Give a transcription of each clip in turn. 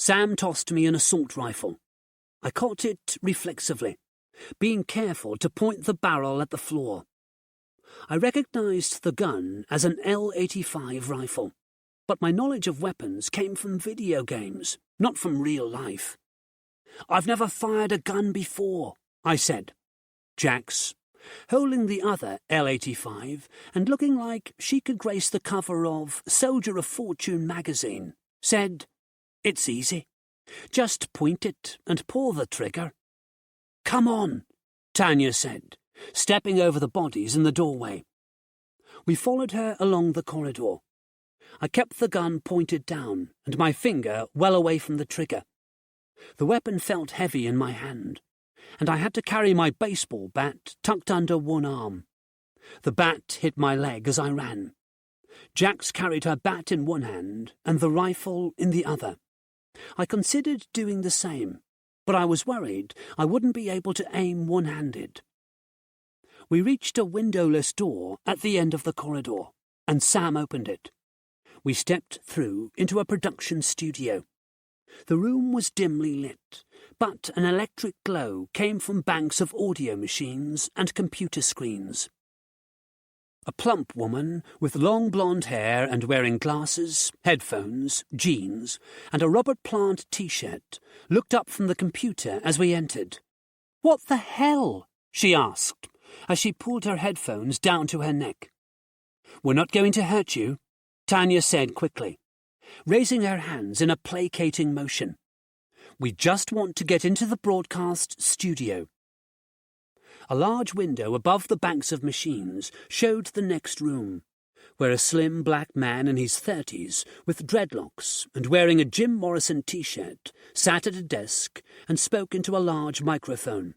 Sam tossed me an assault rifle. I caught it reflexively, being careful to point the barrel at the floor. I recognized the gun as an L-85 rifle, but my knowledge of weapons came from video games, not from real life. "I've never fired a gun before," I said. Jax, holding the other L-85 and looking like she could grace the cover of Soldier of Fortune magazine, said, "It's easy. Just point it and pull the trigger." "Come on," Tanya said, stepping over the bodies in the doorway. We followed her along the corridor. I kept the gun pointed down and my finger well away from the trigger. The weapon felt heavy in my hand, and I had to carry my baseball bat tucked under one arm. The bat hit my leg as I ran. Jax carried her bat in one hand and the rifle in the other. I considered doing the same, but I was worried I wouldn't be able to aim one-handed. We reached a windowless door at the end of the corridor, and Sam opened it. We stepped through into a production studio. The room was dimly lit, but an electric glow came from banks of audio machines and computer screens. A plump woman with long blonde hair and wearing glasses, headphones, jeans, and a Robert Plant t-shirt looked up from the computer as we entered. "What the hell?" she asked, as she pulled her headphones down to her neck. "We're not going to hurt you," Tanya said quickly, raising her hands in a placating motion. "We just want to get into the broadcast studio." A large window above the banks of machines showed the next room, where a slim black man in his 30s, with dreadlocks and wearing a Jim Morrison t-shirt, sat at a desk and spoke into a large microphone.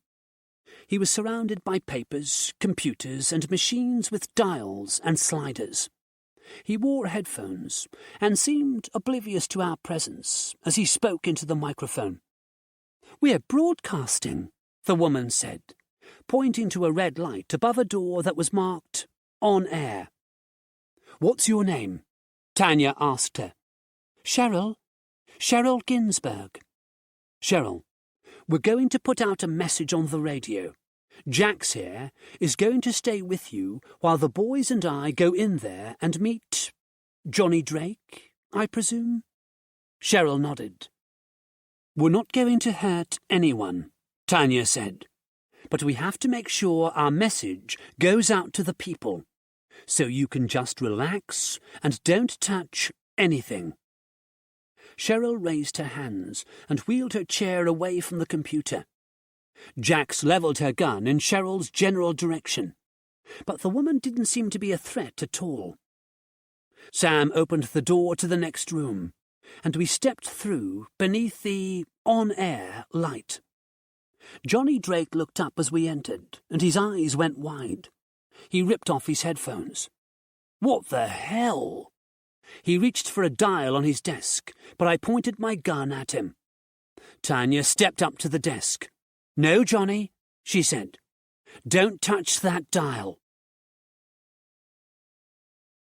He was surrounded by papers, computers, and machines with dials and sliders. He wore headphones and seemed oblivious to our presence as he spoke into the microphone. "We're broadcasting," the woman said, pointing to a red light above a door that was marked "On Air." "What's your name?" Tanya asked her. Cheryl Ginsberg." "Cheryl, we're going to put out a message on the radio. Jax here is going to stay with you while the boys and I go in there and meet Johnny Drake, I presume?" Cheryl nodded. "We're not going to hurt anyone," Tanya said, "but we have to make sure our message goes out to the people, so you can just relax and don't touch anything." Cheryl raised her hands and wheeled her chair away from the computer. Jax levelled her gun in Cheryl's general direction, but the woman didn't seem to be a threat at all. Sam opened the door to the next room, and we stepped through beneath the on-air light. Johnny Drake looked up as we entered, and his eyes went wide. He ripped off his headphones. "What the hell?" He reached for a dial on his desk, but I pointed my gun at him. Tanya stepped up to the desk. "No, Johnny," she said. "Don't touch that dial."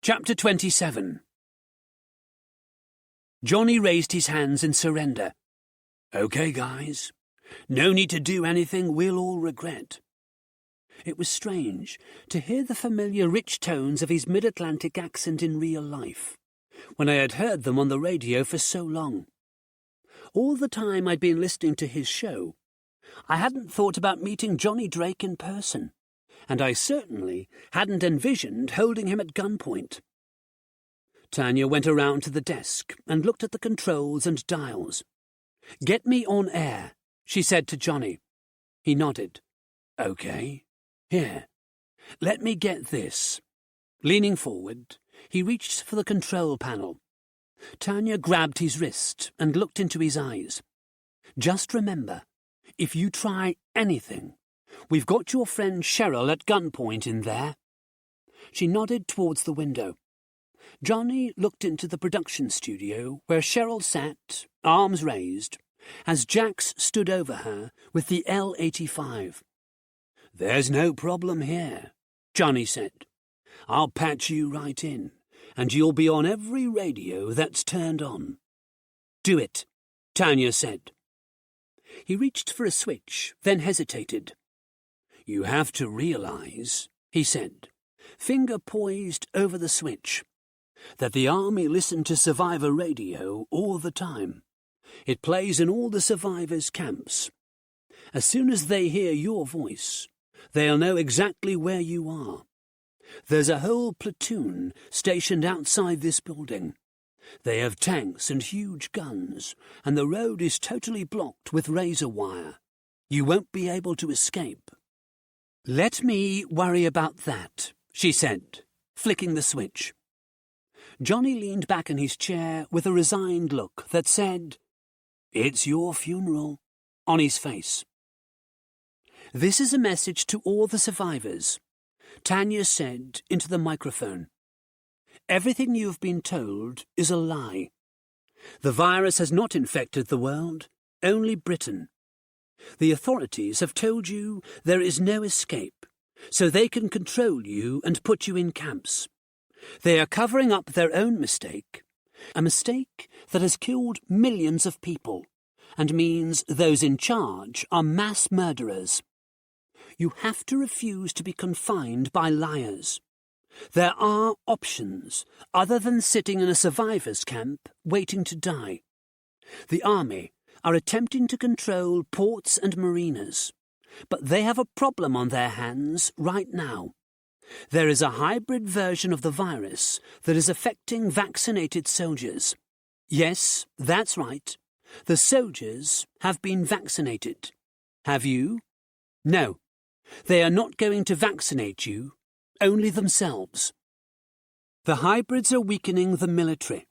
Chapter 27. Johnny raised his hands in surrender. "Okay, guys. No need to do anything we'll all regret." It was strange to hear the familiar rich tones of his mid-Atlantic accent in real life, when I had heard them on the radio for so long. All the time I'd been listening to his show, I hadn't thought about meeting Johnny Drake in person, and I certainly hadn't envisioned holding him at gunpoint. Tanya went around to the desk and looked at the controls and dials. "Get me on air," she said to Johnny. He nodded. "Okay. Here, let me get this." Leaning forward, he reached for the control panel. Tanya grabbed his wrist and looked into his eyes. "Just remember, if you try anything, we've got your friend Cheryl at gunpoint in there." She nodded towards the window. Johnny looked into the production studio where Cheryl sat, arms raised, as Jax stood over her with the L-85. "There's no problem here," Johnny said. "I'll patch you right in, and you'll be on every radio that's turned on." "Do it," Tanya said. He reached for a switch, then hesitated. You have to realize, he said, finger poised over the switch, that the army listen to survivor radio all the time. It plays in all the survivors' camps. As soon as they hear your voice, they'll know exactly where you are. There's a whole platoon stationed outside this building. They have tanks and huge guns, and the road is totally blocked with razor wire. You won't be able to escape. Let me worry about that, she said, flicking the switch. Johnny leaned back in his chair with a resigned look that said, It's your funeral, on his face. This is a message to all the survivors, Tanya said into the microphone. Everything you've been told is a lie. The virus has not infected the world, only Britain. The authorities have told you there is no escape, so they can control you and put you in camps. They are covering up their own mistake, a mistake that has killed millions of people, and means those in charge are mass murderers. You have to refuse to be confined by liars. There are options other than sitting in a survivor's camp waiting to die. The army are attempting to control ports and marinas, but they have a problem on their hands right now. There is a hybrid version of the virus that is affecting vaccinated soldiers. Yes, that's right. The soldiers have been vaccinated. Have you? No. They are not going to vaccinate you, only themselves. The hybrids are weakening the military.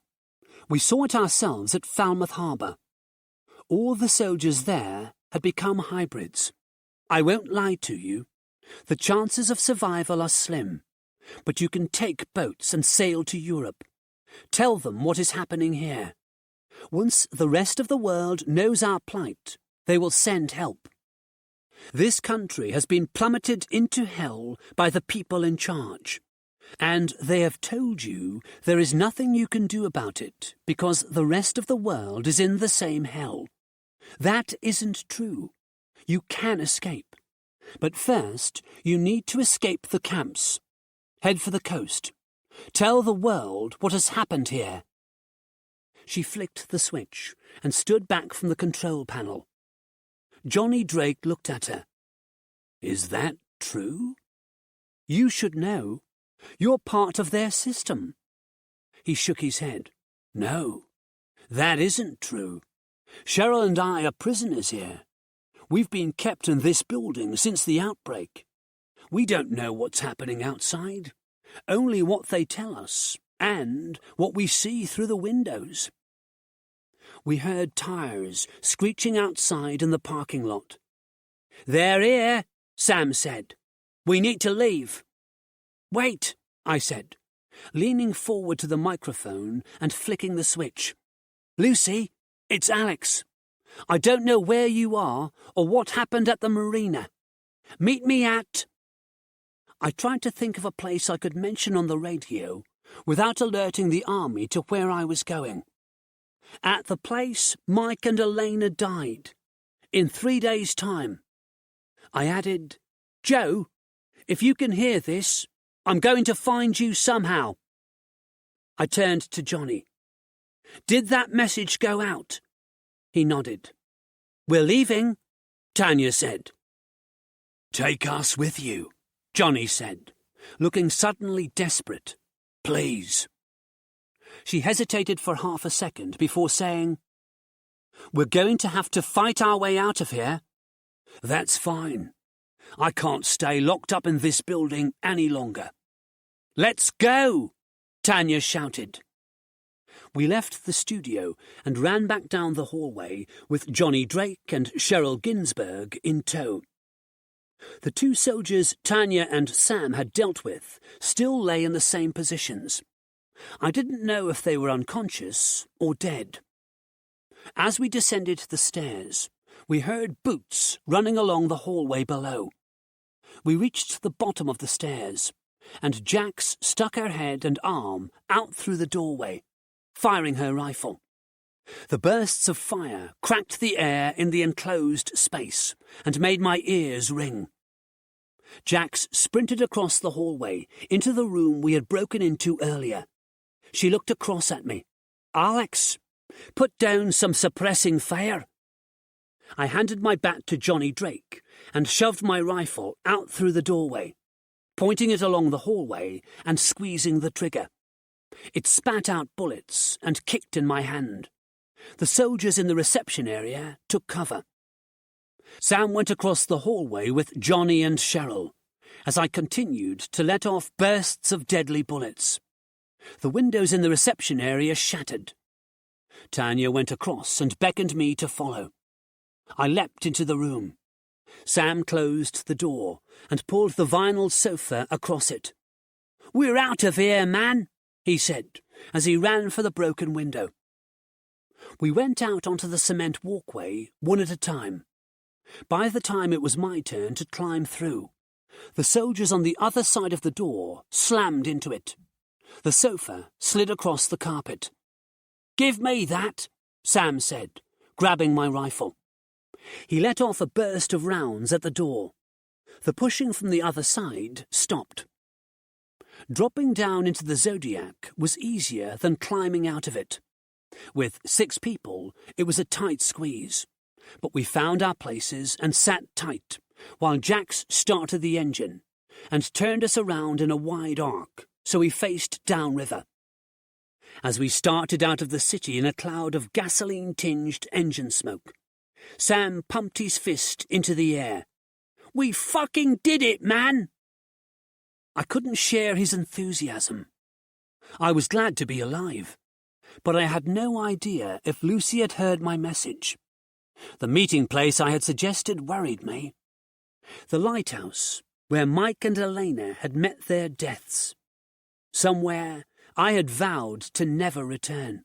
We saw it ourselves at Falmouth Harbour. All the soldiers there had become hybrids. I won't lie to you. The chances of survival are slim, but you can take boats and sail to Europe. Tell them what is happening here. Once the rest of the world knows our plight, they will send help. This country has been plummeted into hell by the people in charge, and they have told you there is nothing you can do about it because the rest of the world is in the same hell. That isn't true. You can escape. But first, you need to escape the camps. Head for the coast. Tell the world what has happened here. She flicked the switch and stood back from the control panel. Johnny Drake looked at her. Is that true? You should know. You're part of their system. He shook his head. No, that isn't true. Cheryl and I are prisoners here. We've been kept in this building since the outbreak. We don't know what's happening outside, only what they tell us and what we see through the windows. We heard tires screeching outside in the parking lot. They're here, Sam said. We need to leave. Wait, I said, leaning forward to the microphone and flicking the switch. Lucy, it's Alex. I don't know where you are or what happened at the marina. Meet me at... I tried to think of a place I could mention on the radio without alerting the army to where I was going. At the place Mike and Elena died. In 3 days' time. I added, Joe, if you can hear this, I'm going to find you somehow. I turned to Johnny. Did that message go out? He nodded. We're leaving, Tanya said. Take us with you, Johnny said, looking suddenly desperate. Please. She hesitated for half a second before saying, We're going to have to fight our way out of here. That's fine. I can't stay locked up in this building any longer. Let's go, Tanya shouted. We left the studio and ran back down the hallway with Johnny Drake and Cheryl Ginsberg in tow. The two soldiers Tanya and Sam had dealt with still lay in the same positions. I didn't know if they were unconscious or dead. As we descended the stairs, we heard boots running along the hallway below. We reached the bottom of the stairs, and Jax stuck her head and arm out through the doorway, firing her rifle. The bursts of fire cracked the air in the enclosed space and made my ears ring. Jax sprinted across the hallway into the room we had broken into earlier. She looked across at me. "Alex, put down some suppressing fire." I handed my bat to Johnny Drake and shoved my rifle out through the doorway, pointing it along the hallway and squeezing the trigger. It spat out bullets and kicked in my hand. The soldiers in the reception area took cover. Sam went across the hallway with Johnny and Cheryl, as I continued to let off bursts of deadly bullets. The windows in the reception area shattered. Tanya went across and beckoned me to follow. I leapt into the room. Sam closed the door and pulled the vinyl sofa across it. "We're out of here, man," he said, as he ran for the broken window. We went out onto the cement walkway, one at a time. By the time it was my turn to climb through, the soldiers on the other side of the door slammed into it. The sofa slid across the carpet. "Give me that," Sam said, grabbing my rifle. He let off a burst of rounds at the door. The pushing from the other side stopped. Dropping down into the Zodiac was easier than climbing out of it. With 6 people, it was a tight squeeze, but we found our places and sat tight while Jax started the engine and turned us around in a wide arc so we faced downriver. As we started out of the city in a cloud of gasoline-tinged engine smoke, Sam pumped his fist into the air. "We fucking did it, man!" I couldn't share his enthusiasm. I was glad to be alive, but I had no idea if Lucy had heard my message. The meeting place I had suggested worried me. The lighthouse, where Mike and Elena had met their deaths. Somewhere I had vowed to never return.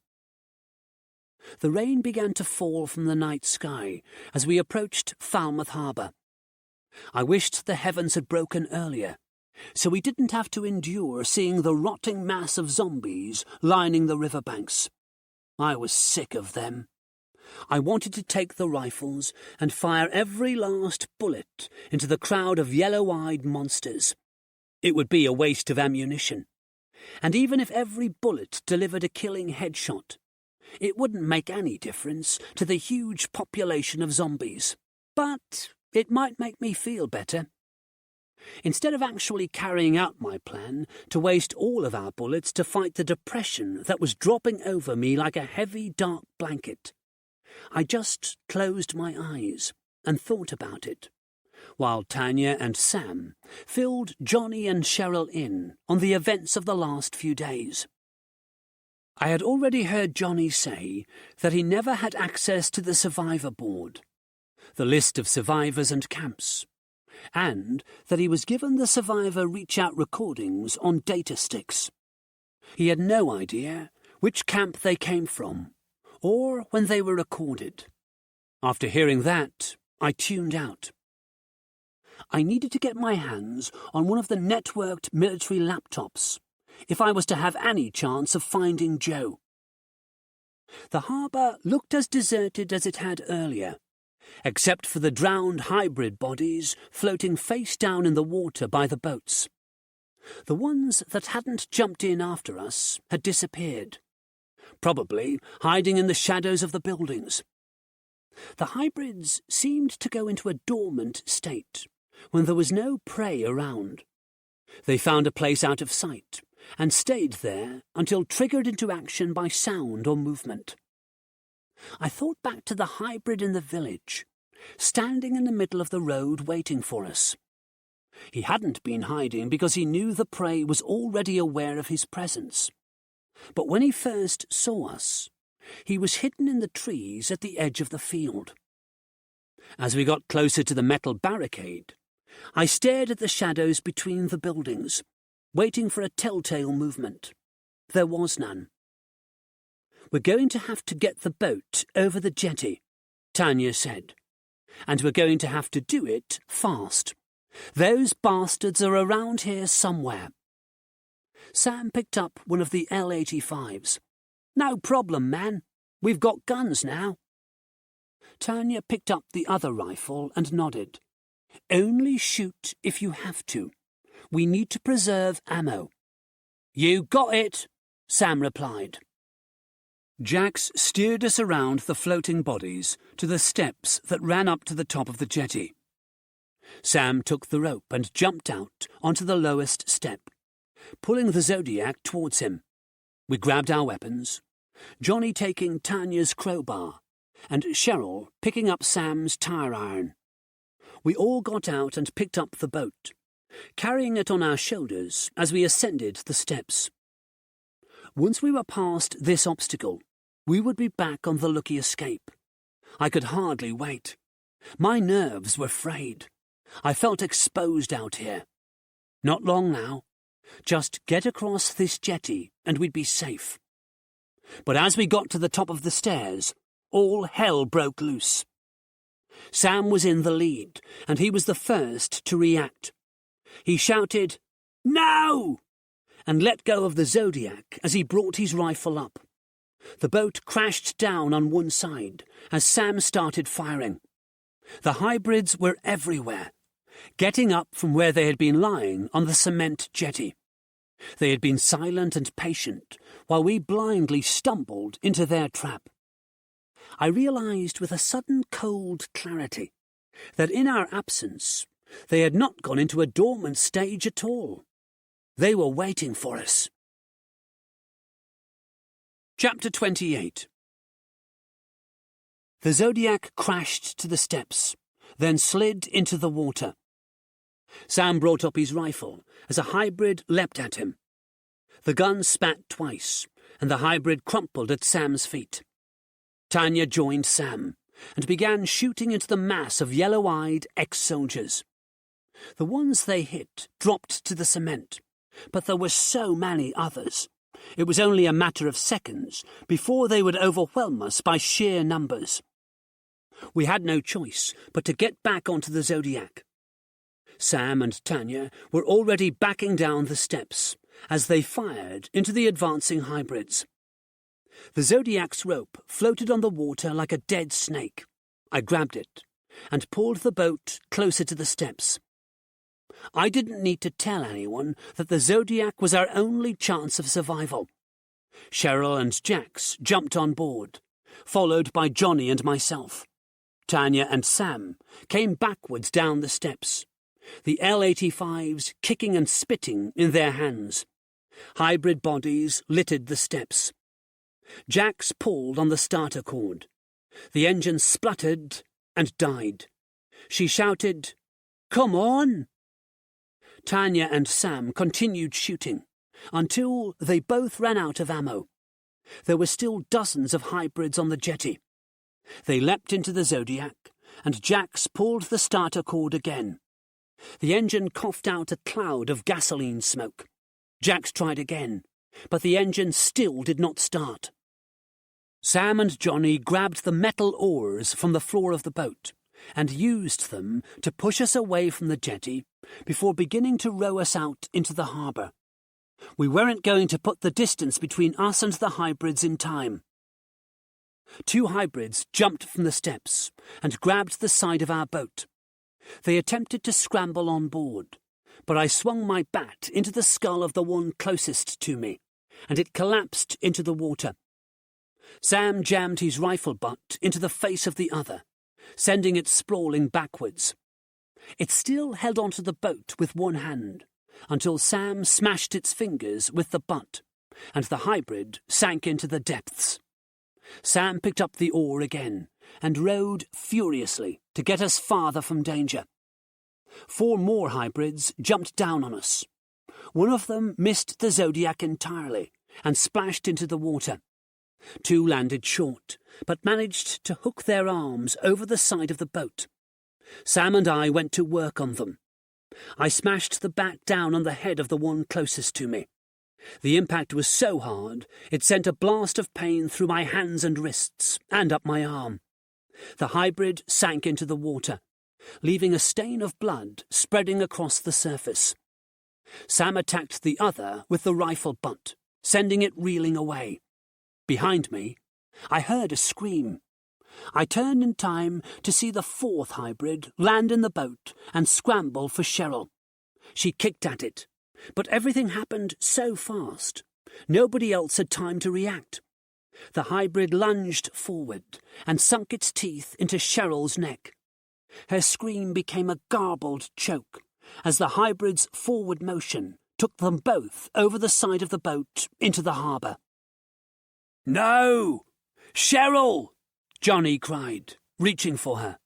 The rain began to fall from the night sky as we approached Falmouth Harbour. I wished the heavens had broken earlier, so we didn't have to endure seeing the rotting mass of zombies lining the riverbanks. I was sick of them. I wanted to take the rifles and fire every last bullet into the crowd of yellow-eyed monsters. It would be a waste of ammunition, and even if every bullet delivered a killing headshot, it wouldn't make any difference to the huge population of zombies. But it might make me feel better. Instead of actually carrying out my plan to waste all of our bullets to fight the depression that was dropping over me like a heavy, dark blanket, I just closed my eyes and thought about it, while Tanya and Sam filled Johnny and Cheryl in on the events of the last few days. I had already heard Johnny say that he never had access to the survivor board, the list of survivors and camps, and that he was given the survivor reach-out recordings on data sticks. He had no idea which camp they came from, or when they were recorded. After hearing that, I tuned out. I needed to get my hands on one of the networked military laptops if I was to have any chance of finding Joe. The harbour looked as deserted as it had earlier, except for the drowned hybrid bodies floating face down in the water by the boats. The ones that hadn't jumped in after us had disappeared, probably hiding in the shadows of the buildings. The hybrids seemed to go into a dormant state when there was no prey around. They found a place out of sight and stayed there until triggered into action by sound or movement. I thought back to the hybrid in the village, standing in the middle of the road waiting for us. He hadn't been hiding because he knew the prey was already aware of his presence. But when he first saw us, he was hidden in the trees at the edge of the field. As we got closer to the metal barricade, I stared at the shadows between the buildings, waiting for a telltale movement. There was none. "We're going to have to get the boat over the jetty," Tanya said. "And we're going to have to do it fast. Those bastards are around here somewhere." Sam picked up one of the L-85s. "No problem, man. We've got guns now." Tanya picked up the other rifle and nodded. "Only shoot if you have to. We need to preserve ammo." "You got it," Sam replied. Jax steered us around the floating bodies to the steps that ran up to the top of the jetty. Sam took the rope and jumped out onto the lowest step, pulling the Zodiac towards him. We grabbed our weapons, Johnny taking Tanya's crowbar, and Cheryl picking up Sam's tire iron. We all got out and picked up the boat, carrying it on our shoulders as we ascended the steps. Once we were past this obstacle, we would be back on the Lucky Escape. I could hardly wait. My nerves were frayed. I felt exposed out here. Not long now. Just get across this jetty and we'd be safe. But as we got to the top of the stairs, all hell broke loose. Sam was in the lead, and he was the first to react. He shouted, "No!" and let go of the Zodiac as he brought his rifle up. The boat crashed down on one side as Sam started firing. The hybrids were everywhere, getting up from where they had been lying on the cement jetty. They had been silent and patient while we blindly stumbled into their trap. I realized with a sudden cold clarity that in our absence they had not gone into a dormant stage at all. They were waiting for us. Chapter 28. The Zodiac crashed to the steps, then slid into the water. Sam brought up his rifle as a hybrid leapt at him. The gun spat twice, and the hybrid crumpled at Sam's feet. Tanya joined Sam and began shooting into the mass of yellow-eyed ex-soldiers. The ones they hit dropped to the cement, but there were so many others. It was only a matter of seconds before they would overwhelm us by sheer numbers. We had no choice but to get back onto the Zodiac. Sam and Tanya were already backing down the steps as they fired into the advancing hybrids. The Zodiac's rope floated on the water like a dead snake. I grabbed it and pulled the boat closer to the steps. I didn't need to tell anyone that the Zodiac was our only chance of survival. Cheryl and Jax jumped on board, followed by Johnny and myself. Tanya and Sam came backwards down the steps, the L-85s kicking and spitting in their hands. Hybrid bodies littered the steps. Jax pulled on the starter cord. The engine spluttered and died. She shouted, "Come on!" Tanya and Sam continued shooting until they both ran out of ammo. There were still dozens of hybrids on the jetty. They leapt into the Zodiac, and Jax pulled the starter cord again. The engine coughed out a cloud of gasoline smoke. Jax tried again, but the engine still did not start. Sam and Johnny grabbed the metal oars from the floor of the boat and used them to push us away from the jetty before beginning to row us out into the harbour. We weren't going to put the distance between us and the hybrids in time. 2 hybrids jumped from the steps and grabbed the side of our boat. They attempted to scramble on board, but I swung my bat into the skull of the one closest to me, and it collapsed into the water. Sam jammed his rifle butt into the face of the other, sending it sprawling backwards. It still held onto the boat with one hand, until Sam smashed its fingers with the butt, and the hybrid sank into the depths. Sam picked up the oar again and rowed furiously to get us farther from danger. 4 more hybrids jumped down on us. One of them missed the Zodiac entirely and splashed into the water. 2 landed short, but managed to hook their arms over the side of the boat. Sam and I went to work on them. I smashed the bat down on the head of the one closest to me. The impact was so hard, it sent a blast of pain through my hands and wrists, and up my arm. The hybrid sank into the water, leaving a stain of blood spreading across the surface. Sam attacked the other with the rifle butt, sending it reeling away. Behind me, I heard a scream. I turned in time to see the fourth hybrid land in the boat and scramble for Cheryl. She kicked at it, but everything happened so fast. Nobody else had time to react. The hybrid lunged forward and sunk its teeth into Cheryl's neck. Her scream became a garbled choke as the hybrid's forward motion took them both over the side of the boat into the harbour. "No! Cheryl!" Johnny cried, reaching for her.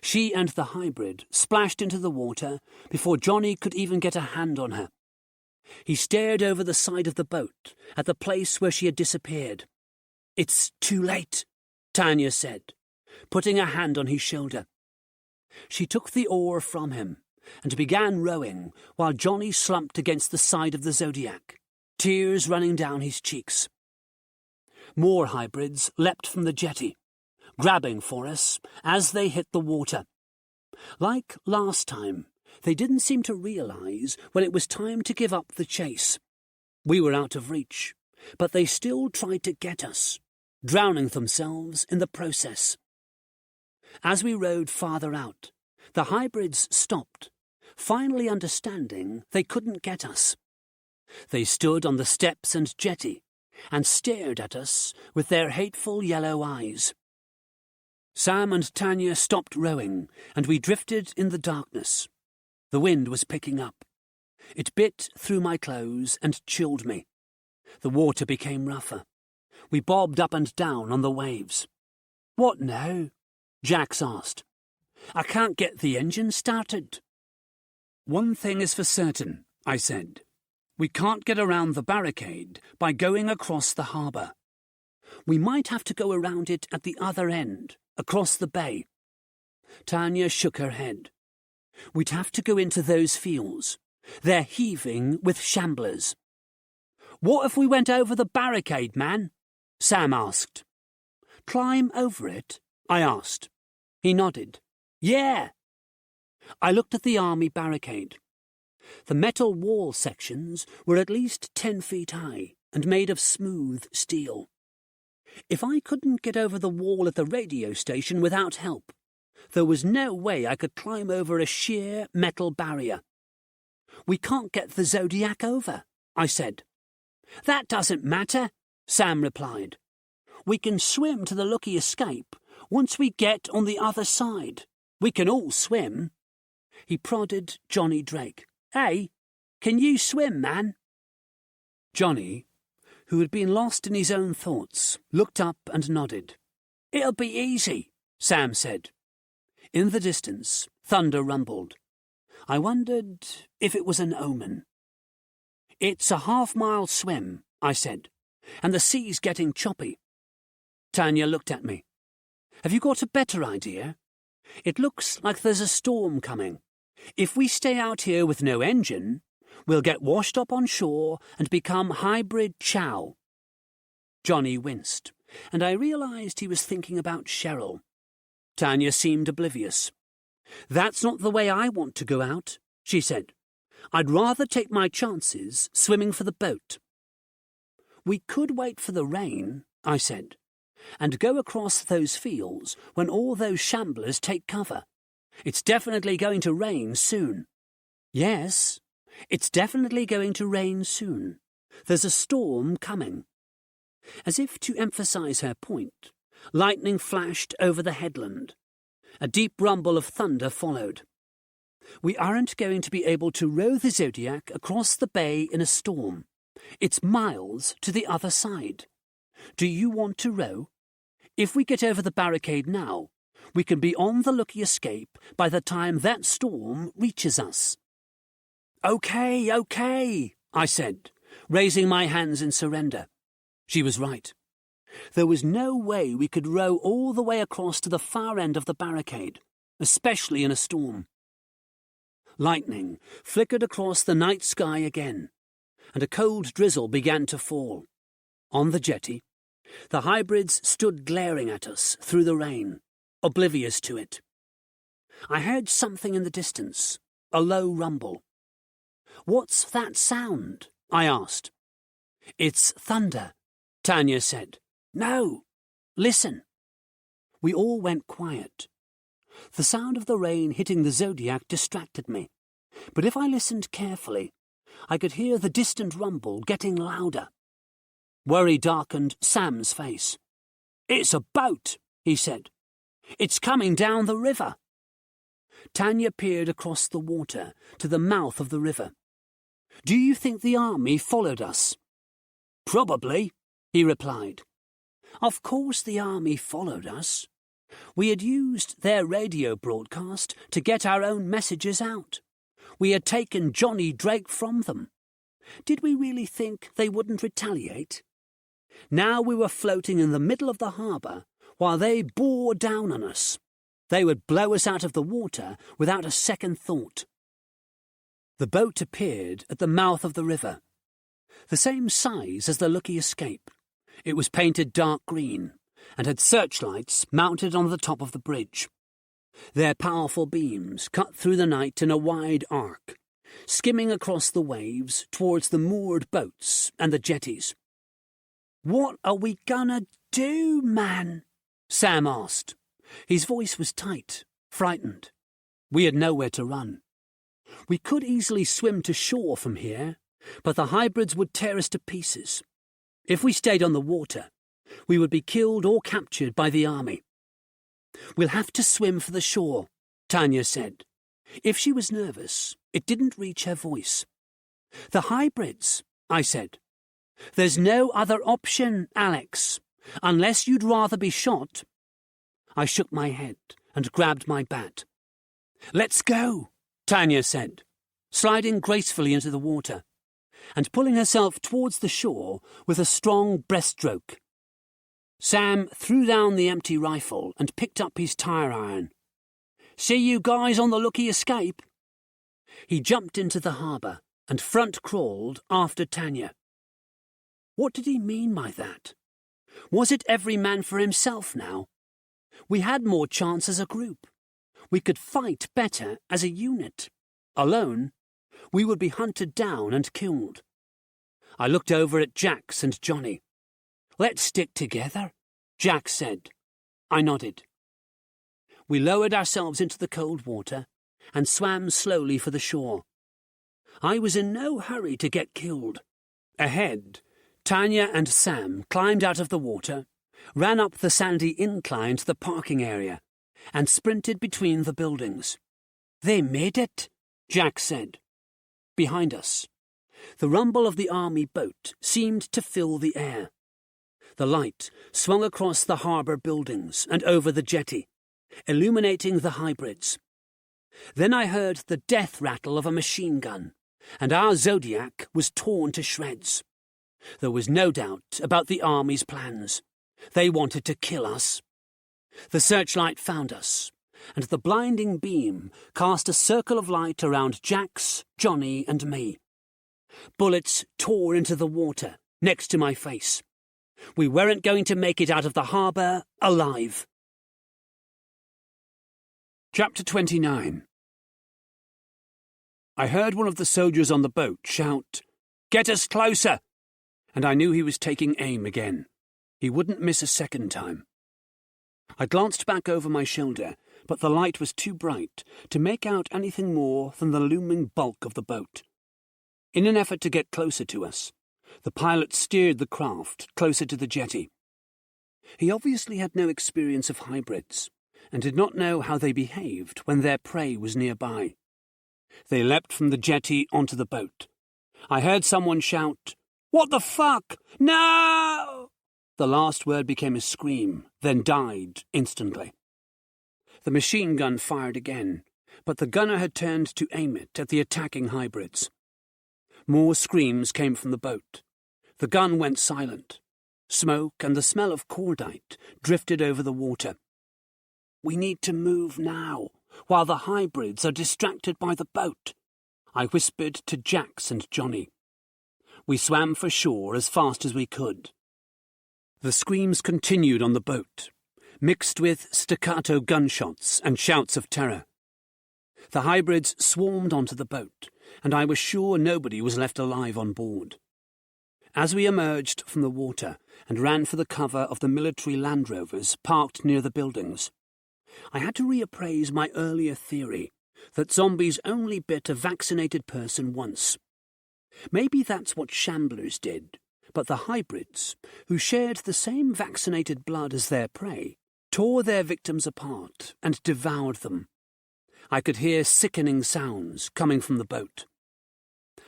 She and the hybrid splashed into the water before Johnny could even get a hand on her. He stared over the side of the boat at the place where she had disappeared. "It's too late," Tanya said, putting a hand on his shoulder. She took the oar from him and began rowing while Johnny slumped against the side of the Zodiac, tears running down his cheeks. More hybrids leapt from the jetty, grabbing for us as they hit the water. Like last time, they didn't seem to realize when it was time to give up the chase. We were out of reach, but they still tried to get us, drowning themselves in the process. As we rowed farther out, the hybrids stopped, finally understanding they couldn't get us. They stood on the steps and jetty and stared at us with their hateful yellow eyes. Sam and Tanya stopped rowing, and we drifted in the darkness. The wind was picking up. It bit through my clothes and chilled me. The water became rougher. We bobbed up and down on the waves. "What now?" Jax asked. "I can't get the engine started." "One thing is for certain," I said. "We can't get around the barricade by going across the harbour. We might have to go around it at the other end, across the bay." Tanya shook her head. "We'd have to go into those fields. They're heaving with shamblers." "What if we went over the barricade, man?" Sam asked. "Climb over it?" I asked. He nodded. "Yeah." I looked at the army barricade. The metal wall sections were at least 10 feet high and made of smooth steel. If I couldn't get over the wall at the radio station without help, there was no way I could climb over a sheer metal barrier. "We can't get the Zodiac over," I said. "That doesn't matter," Sam replied. "We can swim to the Lucky Escape once we get on the other side. We can all swim." He prodded Johnny Drake. "Hey, can you swim, man?" Johnny, who had been lost in his own thoughts, looked up and nodded. "It'll be easy," Sam said. In the distance, thunder rumbled. I wondered if it was an omen. "It's a half-mile swim," I said, "and the sea's getting choppy." Tanya looked at me. "Have you got a better idea? It looks like there's a storm coming. If we stay out here with no engine, we'll get washed up on shore and become hybrid chow." Johnny winced, and I realized he was thinking about Cheryl. Tanya seemed oblivious. "That's not the way I want to go out," she said. "I'd rather take my chances swimming for the boat." "We could wait for the rain," I said, "and go across those fields when all those shamblers take cover. It's definitely going to rain soon." "Yes, it's definitely going to rain soon. There's a storm coming." As if to emphasize her point, lightning flashed over the headland. A deep rumble of thunder followed. "We aren't going to be able to row the Zodiac across the bay in a storm. It's miles to the other side. Do you want to row? If we get over the barricade now, we can be on the Lucky Escape by the time that storm reaches us." Okay, I said, raising my hands in surrender. She was right. There was no way we could row all the way across to the far end of the barricade, especially in a storm. Lightning flickered across the night sky again, and a cold drizzle began to fall. On the jetty, the hybrids stood glaring at us through the rain, oblivious to it. I heard something in the distance, a low rumble. "What's that sound?" I asked. "It's thunder," Tanya said. "No, Listen." We all went quiet. The sound of the rain hitting the Zodiac distracted me, but if I listened carefully, I could hear the distant rumble getting louder. Worry darkened Sam's face. "It's a boat," he said. "It's coming down the river." Tanya peered across the water to the mouth of the river. "Do you think the army followed us?" "Probably," he replied. "Of course the army followed us. We had used their radio broadcast to get our own messages out. We had taken Johnny Drake from them. Did we really think they wouldn't retaliate? Now we were floating in the middle of the harbour while they bore down on us. They would blow us out of the water without a second thought." The boat appeared at the mouth of the river, the same size as the Lucky Escape. It was painted dark green and had searchlights mounted on the top of the bridge. Their powerful beams cut through the night in a wide arc, skimming across the waves towards the moored boats and the jetties. "What are we gonna do, man?" Sam asked. His voice was tight, frightened. We had nowhere to run. We could easily swim to shore from here, but the hybrids would tear us to pieces. If we stayed on the water, we would be killed or captured by the army. "We'll have to swim for the shore," Tanya said. If she was nervous, it didn't reach her voice. "The hybrids," I said. "There's no other option, Alex, unless you'd rather be shot." I shook my head and grabbed my bat. "Let's go," Tanya said, sliding gracefully into the water and pulling herself towards the shore with a strong breaststroke. Sam threw down the empty rifle and picked up his tire iron. "See you guys on the Lucky Escape?" He jumped into the harbour and front-crawled after Tanya. What did he mean by that? Was it every man for himself now? We had more chance as a group. We could fight better as a unit. Alone, we would be hunted down and killed. I looked over at Jax and Johnny. "Let's stick together," Jax said. I nodded. We lowered ourselves into the cold water and swam slowly for the shore. I was in no hurry to get killed. Ahead, Tanya and Sam climbed out of the water, ran up the sandy incline to the parking area, and sprinted between the buildings. "They made it," Jack said. Behind us, the rumble of the army boat seemed to fill the air. The light swung across the harbour buildings and over the jetty, illuminating the hybrids. Then I heard the death rattle of a machine gun, and our Zodiac was torn to shreds. There was no doubt about the army's plans. They wanted to kill us. The searchlight found us, and the blinding beam cast a circle of light around Jax, Johnny, and me. Bullets tore into the water next to my face. We weren't going to make it out of the harbour alive. Chapter 29. I heard one of the soldiers on the boat shout, "Get us closer!" and I knew he was taking aim again. He wouldn't miss a second time. I glanced back over my shoulder, but the light was too bright to make out anything more than the looming bulk of the boat. In an effort to get closer to us, the pilot steered the craft closer to the jetty. He obviously had no experience of hybrids, and did not know how they behaved when their prey was nearby. They leapt from the jetty onto the boat. I heard someone shout, "What the fuck? No!" The last word became a scream, then died instantly. The machine gun fired again, but the gunner had turned to aim it at the attacking hybrids. More screams came from the boat. The gun went silent. Smoke and the smell of cordite drifted over the water. "We need to move now, while the hybrids are distracted by the boat," I whispered to Jax and Johnny. We swam for shore as fast as we could. The screams continued on the boat, mixed with staccato gunshots and shouts of terror. The hybrids swarmed onto the boat, and I was sure nobody was left alive on board. As we emerged from the water and ran for the cover of the military Land Rovers parked near the buildings, I had to reappraise my earlier theory that zombies only bit a vaccinated person once. Maybe that's what shamblers did, but the hybrids, who shared the same vaccinated blood as their prey, tore their victims apart and devoured them. I could hear sickening sounds coming from the boat.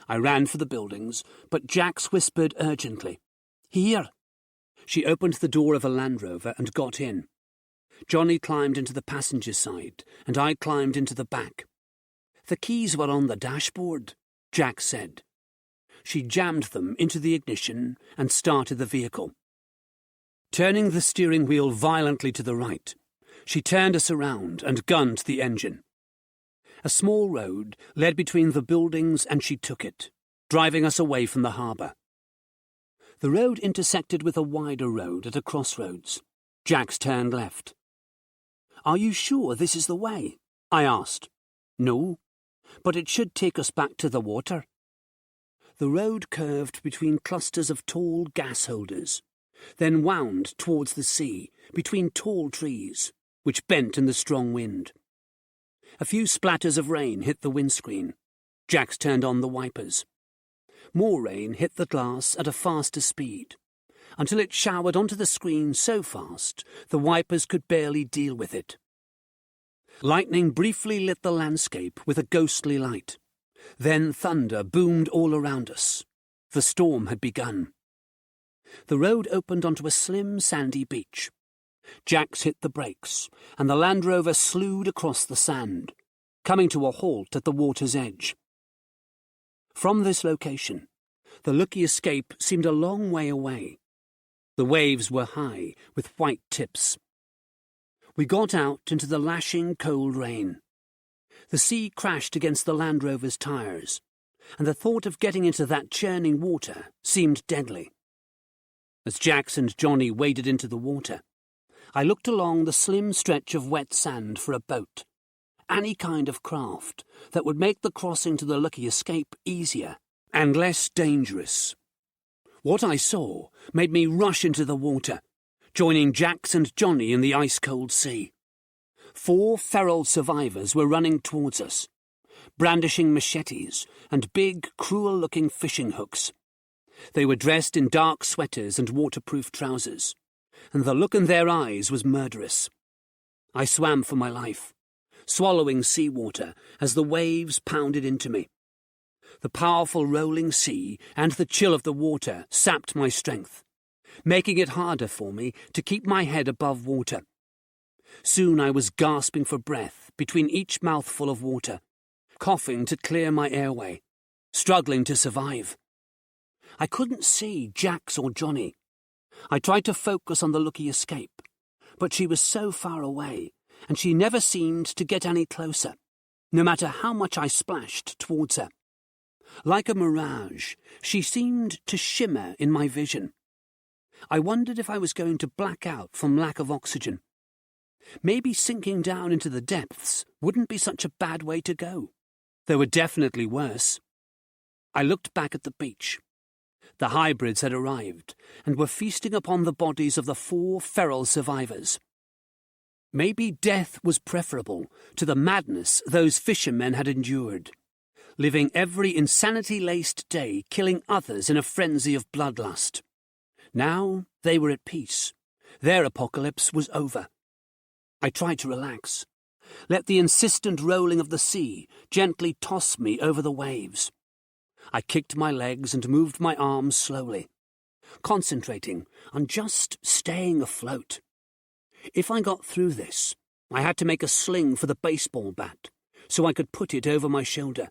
I ran for the buildings, but Jax whispered urgently, "Here!" She opened the door of a Land Rover and got in. Johnny climbed into the passenger side, and I climbed into the back. "The keys were on the dashboard," Jax said. She jammed them into the ignition and started the vehicle. Turning the steering wheel violently to the right, she turned us around and gunned the engine. A small road led between the buildings and she took it, driving us away from the harbour. The road intersected with a wider road at a crossroads. Jax turned left. "Are you sure this is the way?" I asked. "No, but it should take us back to the water." The road curved between clusters of tall gas holders, then wound towards the sea between tall trees, which bent in the strong wind. A few splatters of rain hit the windscreen. Jax turned on the wipers. More rain hit the glass at a faster speed, until it showered onto the screen so fast the wipers could barely deal with it. Lightning briefly lit the landscape with a ghostly light. Then thunder boomed all around us. The storm had begun. The road opened onto a slim, sandy beach. Jax hit the brakes, and the Land Rover slewed across the sand, coming to a halt at the water's edge. From this location, the Lucky Escape seemed a long way away. The waves were high, with white tips. We got out into the lashing cold rain. The sea crashed against the Land Rover's tyres, and the thought of getting into that churning water seemed deadly. As Jax and Johnny waded into the water, I looked along the slim stretch of wet sand for a boat, any kind of craft that would make the crossing to the Lucky Escape easier and less dangerous. What I saw made me rush into the water, joining Jax and Johnny in the ice-cold sea. 4 feral survivors were running towards us, brandishing machetes and big, cruel-looking fishing hooks. They were dressed in dark sweaters and waterproof trousers, and the look in their eyes was murderous. I swam for my life, swallowing seawater as the waves pounded into me. The powerful rolling sea and the chill of the water sapped my strength, making it harder for me to keep my head above water. Soon I was gasping for breath between each mouthful of water, coughing to clear my airway, struggling to survive. I couldn't see Jax or Johnny. I tried to focus on the Lucky Escape, but she was so far away, and she never seemed to get any closer, no matter how much I splashed towards her. Like a mirage, she seemed to shimmer in my vision. I wondered if I was going to black out from lack of oxygen. Maybe sinking down into the depths wouldn't be such a bad way to go. There were definitely worse. I looked back at the beach. The hybrids had arrived and were feasting upon the bodies of the 4 feral survivors. Maybe death was preferable to the madness those fishermen had endured, living every insanity-laced day killing others in a frenzy of bloodlust. Now they were at peace. Their apocalypse was over. I tried to relax, let the insistent rolling of the sea gently toss me over the waves. I kicked my legs and moved my arms slowly, concentrating on just staying afloat. If I got through this, I had to make a sling for the baseball bat so I could put it over my shoulder.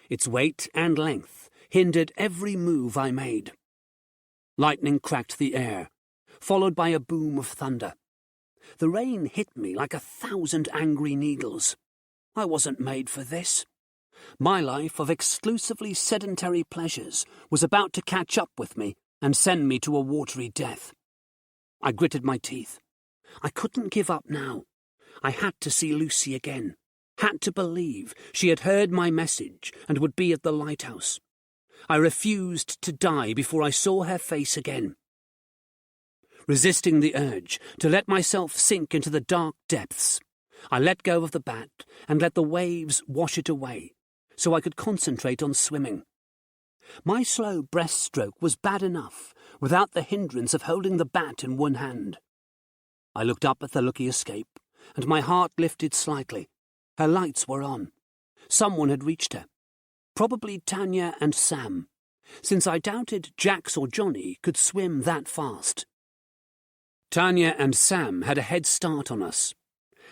Its weight and length hindered every move I made. Lightning cracked the air, followed by a boom of thunder. The rain hit me like 1,000 angry needles. I wasn't made for this. My life of exclusively sedentary pleasures was about to catch up with me and send me to a watery death. I gritted my teeth. I couldn't give up now. I had to see Lucy again, had to believe she had heard my message and would be at the lighthouse. I refused to die before I saw her face again. Resisting the urge to let myself sink into the dark depths, I let go of the bat and let the waves wash it away, so I could concentrate on swimming. My slow breaststroke was bad enough without the hindrance of holding the bat in one hand. I looked up at the Lucky Escape, and my heart lifted slightly. Her lights were on. Someone had reached her. Probably Tanya and Sam, since I doubted Jax or Johnny could swim that fast. Tanya and Sam had a head start on us.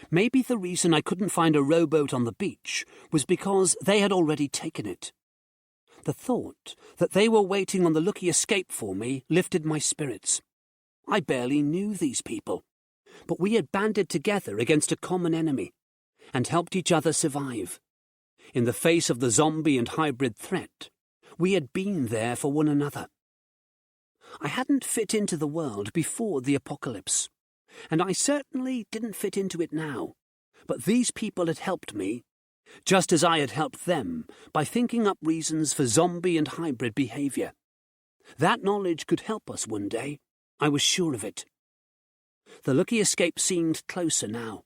Maybe the reason I couldn't find a rowboat on the beach was because they had already taken it. The thought that they were waiting on the Lucky Escape for me lifted my spirits. I barely knew these people, but we had banded together against a common enemy and helped each other survive. In the face of the zombie and hybrid threat, we had been there for one another. I hadn't fit into the world before the apocalypse, and I certainly didn't fit into it now, but these people had helped me, just as I had helped them by thinking up reasons for zombie and hybrid behavior. That knowledge could help us one day, I was sure of it. The Lucky Escape seemed closer now.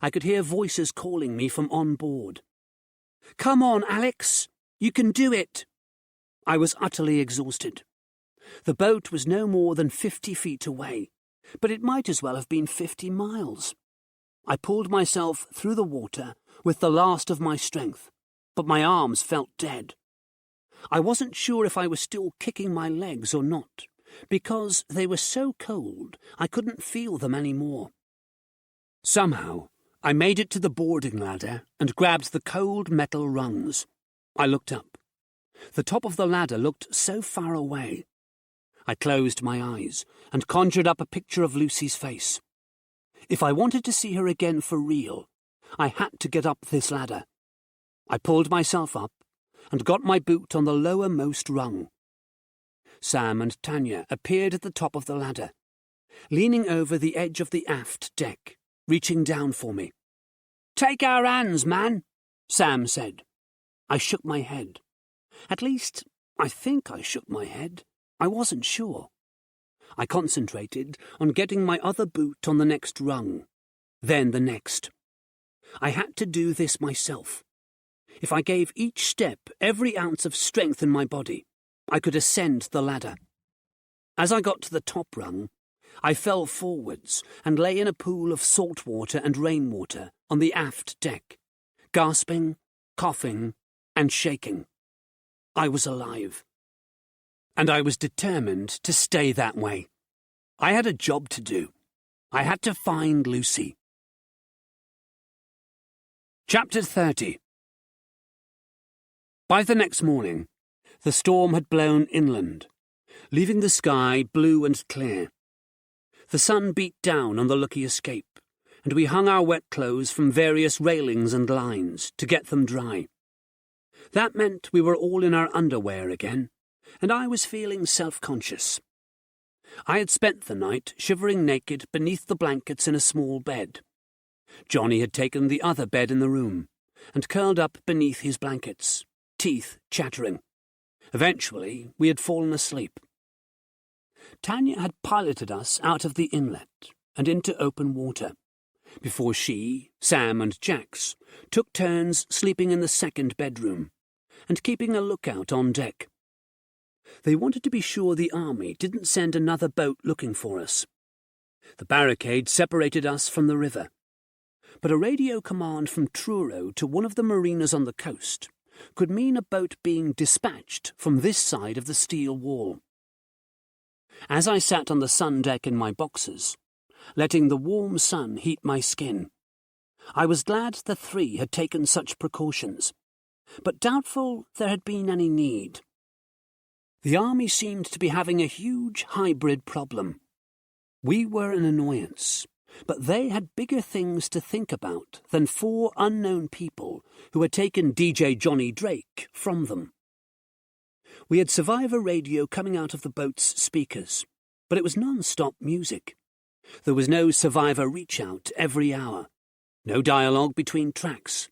I could hear voices calling me from on board. "Come on, Alex! You can do it!" I was utterly exhausted. The boat was no more than 50 feet away, but it might as well have been 50 miles. I pulled myself through the water with the last of my strength, but my arms felt dead. I wasn't sure if I was still kicking my legs or not, because they were so cold I couldn't feel them anymore. Somehow, I made it to the boarding ladder and grabbed the cold metal rungs. I looked up. The top of the ladder looked so far away. I closed my eyes and conjured up a picture of Lucy's face. If I wanted to see her again for real, I had to get up this ladder. I pulled myself up and got my boot on the lowermost rung. Sam and Tanya appeared at the top of the ladder, leaning over the edge of the aft deck, reaching down for me. "Take our hands, man," Sam said. I shook my head. At least, I think I shook my head. I wasn't sure. I concentrated on getting my other boot on the next rung, then the next. I had to do this myself. If I gave each step every ounce of strength in my body, I could ascend the ladder. As I got to the top rung, I fell forwards and lay in a pool of salt water and rainwater on the aft deck, gasping, coughing, and shaking. I was alive. And I was determined to stay that way. I had a job to do. I had to find Lucy. Chapter 30. By the next morning, the storm had blown inland, leaving the sky blue and clear. The sun beat down on the Lucky Escape, and we hung our wet clothes from various railings and lines to get them dry. That meant we were all in our underwear again, and I was feeling self-conscious. I had spent the night shivering naked beneath the blankets in a small bed. Johnny had taken the other bed in the room and curled up beneath his blankets, teeth chattering. Eventually, we had fallen asleep. Tanya had piloted us out of the inlet and into open water, before she, Sam and Jax took turns sleeping in the second bedroom and keeping a lookout on deck. They wanted to be sure the army didn't send another boat looking for us. The barricade separated us from the river, but a radio command from Truro to one of the marinas on the coast could mean a boat being dispatched from this side of the steel wall. As I sat on the sun deck in my boxers, letting the warm sun heat my skin, I was glad the three had taken such precautions, but doubtful there had been any need. The army seemed to be having a huge hybrid problem. We were an annoyance, but they had bigger things to think about than 4 unknown people who had taken DJ Johnny Drake from them. We had survivor radio coming out of the boat's speakers, but it was non-stop music. There was no survivor reach-out every hour, no dialogue between tracks,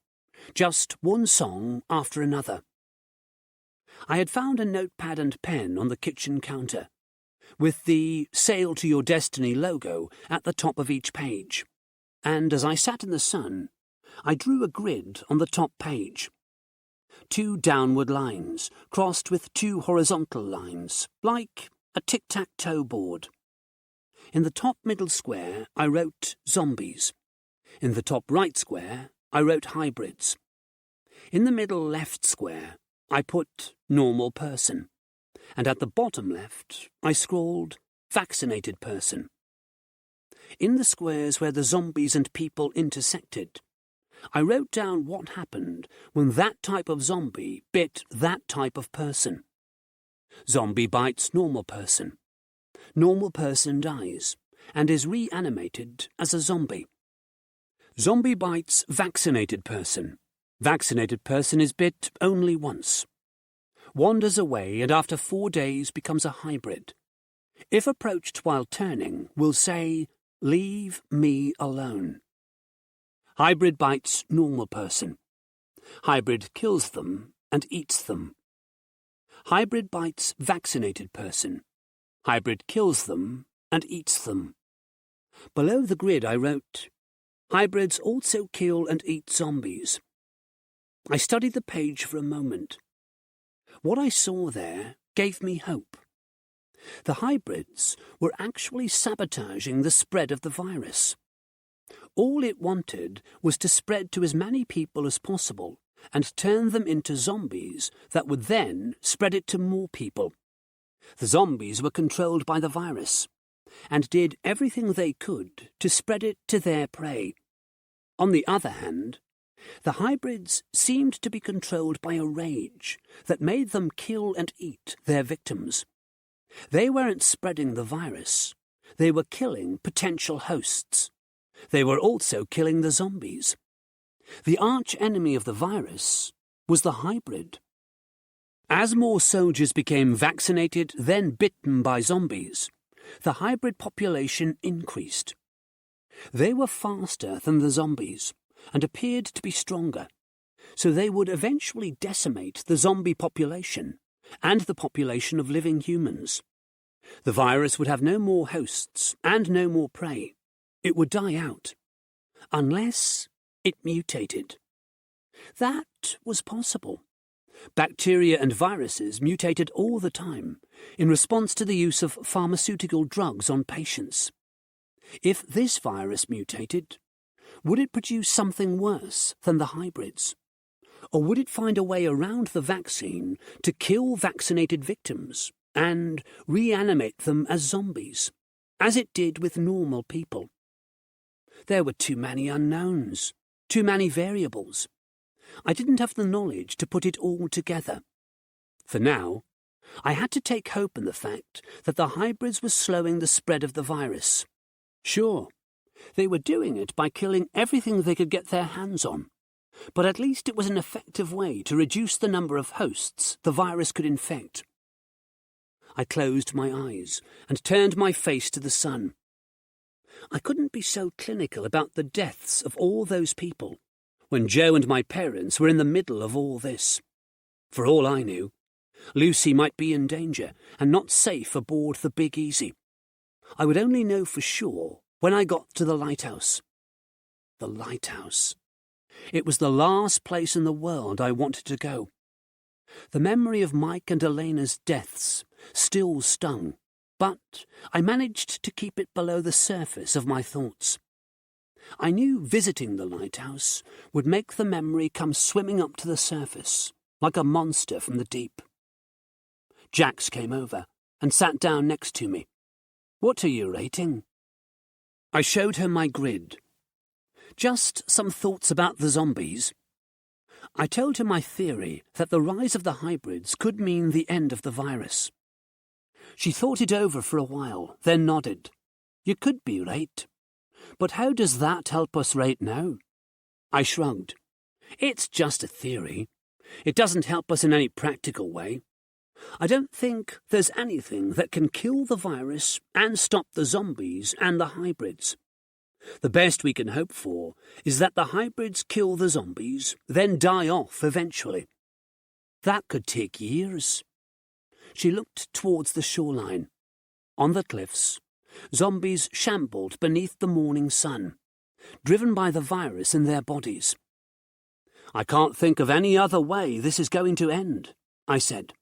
just one song after another. I had found a notepad and pen on the kitchen counter, with the Sail to Your Destiny logo at the top of each page, and as I sat in the sun, I drew a grid on the top page. 2 downward lines, crossed with 2 horizontal lines, like a tic-tac-toe board. In the top middle square, I wrote zombies. In the top right square, I wrote hybrids. In the middle left square, I put normal person. And at the bottom left, I scrawled vaccinated person. In the squares where the zombies and people intersected, I wrote down what happened when that type of zombie bit that type of person. Zombie bites normal person. Normal person dies and is reanimated as a zombie. Zombie bites vaccinated person. Vaccinated person is bit only once. Wanders away and after 4 days becomes a hybrid. If approached while turning, will say, "Leave me alone." Hybrid bites normal person. Hybrid kills them and eats them. Hybrid bites vaccinated person. Hybrid kills them and eats them. Below the grid I wrote, hybrids also kill and eat zombies. I studied the page for a moment. What I saw there gave me hope. The hybrids were actually sabotaging the spread of the virus. All it wanted was to spread to as many people as possible and turn them into zombies that would then spread it to more people. The zombies were controlled by the virus and did everything they could to spread it to their prey. On the other hand, the hybrids seemed to be controlled by a rage that made them kill and eat their victims. They weren't spreading the virus. They were killing potential hosts. They were also killing the zombies. The arch-enemy of the virus was the hybrid. As more soldiers became vaccinated, then bitten by zombies, the hybrid population increased. They were faster than the zombies and appeared to be stronger, so they would eventually decimate the zombie population and the population of living humans. The virus would have no more hosts and no more prey. It would die out, unless it mutated. That was possible. Bacteria and viruses mutated all the time in response to the use of pharmaceutical drugs on patients. If this virus mutated, would it produce something worse than the hybrids? Or would it find a way around the vaccine to kill vaccinated victims and reanimate them as zombies, as it did with normal people? There were too many unknowns, too many variables. I didn't have the knowledge to put it all together. For now, I had to take hope in the fact that the hybrids were slowing the spread of the virus. Sure, they were doing it by killing everything they could get their hands on, but at least it was an effective way to reduce the number of hosts the virus could infect. I closed my eyes and turned my face to the sun. I couldn't be so clinical about the deaths of all those people when Joe and my parents were in the middle of all this. For all I knew, Lucy might be in danger and not safe aboard the Big Easy. I would only know for sure when I got to the lighthouse. The lighthouse. It was the last place in the world I wanted to go. The memory of Mike and Elena's deaths still stung, but I managed to keep it below the surface of my thoughts. I knew visiting the lighthouse would make the memory come swimming up to the surface, like a monster from the deep. Jax came over and sat down next to me. "What are you rating?" I showed her my grid. Just some thoughts about the zombies. I told her my theory that the rise of the hybrids could mean the end of the virus. She thought it over for a while, then nodded. "You could be right. But how does that help us right now?" I shrugged. "It's just a theory. It doesn't help us in any practical way. I don't think there's anything that can kill the virus and stop the zombies and the hybrids. The best we can hope for is that the hybrids kill the zombies, then die off eventually. That could take years. She looked towards the shoreline. On the cliffs, zombies shambled beneath the morning sun, driven by the virus in their bodies. I can't think of any other way this is going to end, I said.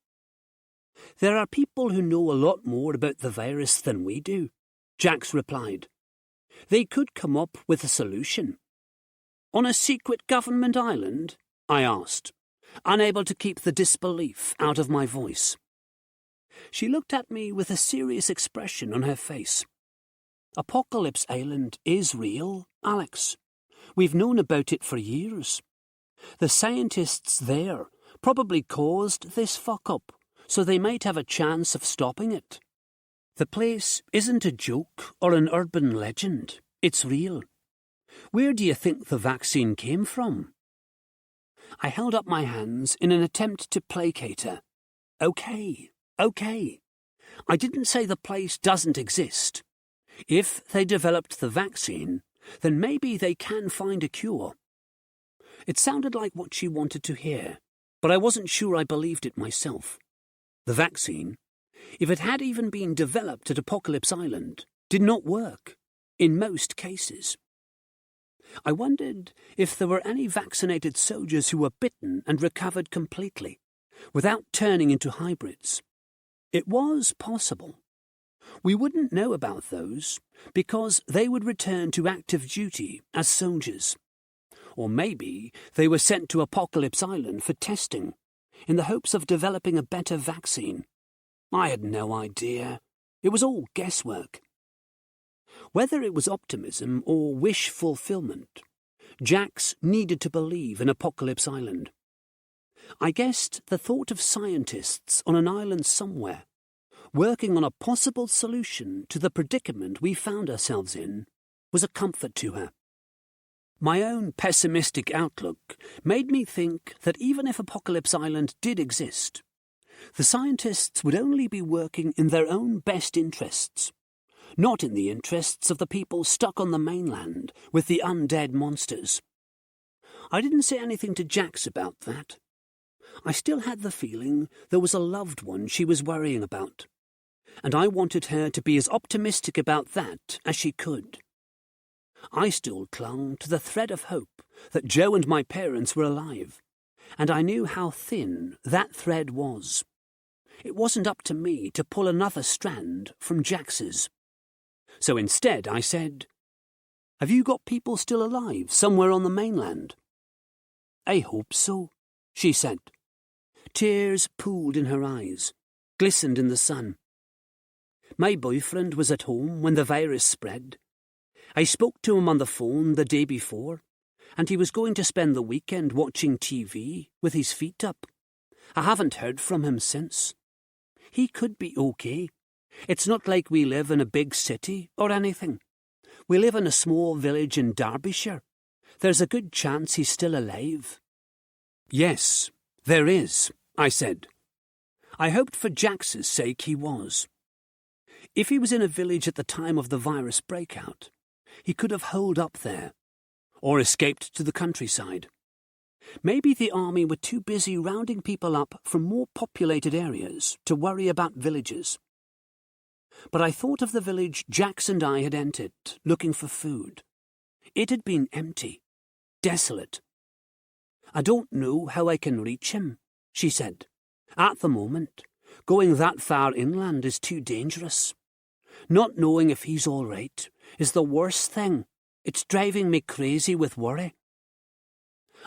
There are people who know a lot more about the virus than we do, Jax replied. They could come up with a solution. On a secret government island? I asked, unable to keep the disbelief out of my voice. She looked at me with a serious expression on her face. Apocalypse Island is real, Alex. We've known about it for years. The scientists there probably caused this fuck-up, so they might have a chance of stopping it. The place isn't a joke or an urban legend. It's real. Where do you think the vaccine came from? I held up my hands in an attempt to placate her. Okay. I didn't say the place doesn't exist. If they developed the vaccine, then maybe they can find a cure. It sounded like what she wanted to hear, but I wasn't sure I believed it myself. The vaccine, if it had even been developed at Apocalypse Island, did not work, in most cases. I wondered if there were any vaccinated soldiers who were bitten and recovered completely, without turning into hybrids. It was possible. We wouldn't know about those, because they would return to active duty as soldiers. Or maybe they were sent to Apocalypse Island for testing, in the hopes of developing a better vaccine. I had no idea. It was all guesswork. Whether it was optimism or wish fulfillment, Jax needed to believe in Apocalypse Island. I guessed the thought of scientists on an island somewhere, working on a possible solution to the predicament we found ourselves in, was a comfort to her. My own pessimistic outlook made me think that even if Apocalypse Island did exist, the scientists would only be working in their own best interests, not in the interests of the people stuck on the mainland with the undead monsters. I didn't say anything to Jax about that. I still had the feeling there was a loved one she was worrying about, and I wanted her to be as optimistic about that as she could. I still clung to the thread of hope that Joe and my parents were alive, and I knew how thin that thread was. It wasn't up to me to pull another strand from Jax's. So instead I said, "Have you got people still alive somewhere on the mainland?" "I hope so," she said. Tears pooled in her eyes, glistened in the sun. "My boyfriend was at home when the virus spread. I spoke to him on the phone the day before, and he was going to spend the weekend watching TV with his feet up. I haven't heard from him since. He could be okay. It's not like we live in a big city or anything. We live in a small village in Derbyshire. There's a good chance he's still alive." "Yes, there is," I said. I hoped for Jax's sake he was. If he was in a village at the time of the virus breakout, he could have holed up there, or escaped to the countryside. Maybe the army were too busy rounding people up from more populated areas to worry about villages. But I thought of the village Jax and I had entered, looking for food. It had been empty, desolate. "I don't know how I can reach him," she said. "At the moment, going that far inland is too dangerous. Not knowing if he's all right is the worst thing. It's driving me crazy with worry."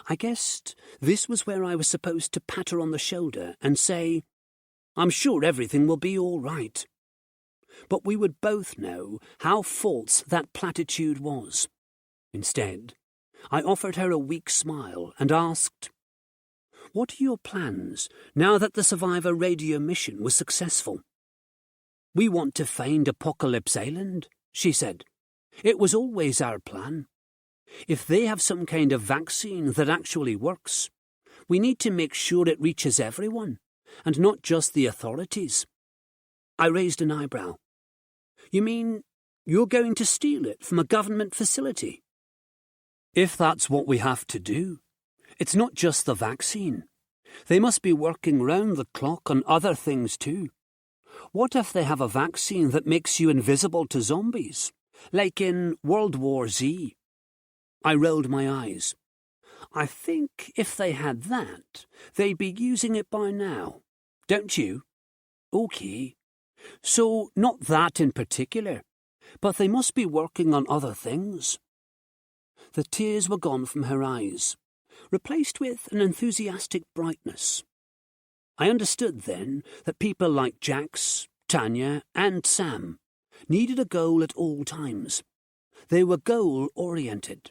I guessed this was where I was supposed to pat her on the shoulder and say, "I'm sure everything will be all right." But we would both know how false that platitude was. Instead, I offered her a weak smile and asked, "What are your plans now that the Survivor radio mission was successful?" "We want to find Apocalypse Island," she said. "It was always our plan. If they have some kind of vaccine that actually works, we need to make sure it reaches everyone, and not just the authorities." I raised an eyebrow. "You mean you're going to steal it from a government facility?" "If that's what we have to do. It's not just the vaccine. They must be working round the clock on other things too. What if they have a vaccine that makes you invisible to zombies, like in World War Z? I rolled my eyes. I think if they had that, they'd be using it by now. Don't you? OK. So not that in particular, but they must be working on other things. The tears were gone from her eyes, replaced with an enthusiastic brightness. I understood then that people like Jax, Tanya, and Sam needed a goal at all times. They were goal-oriented,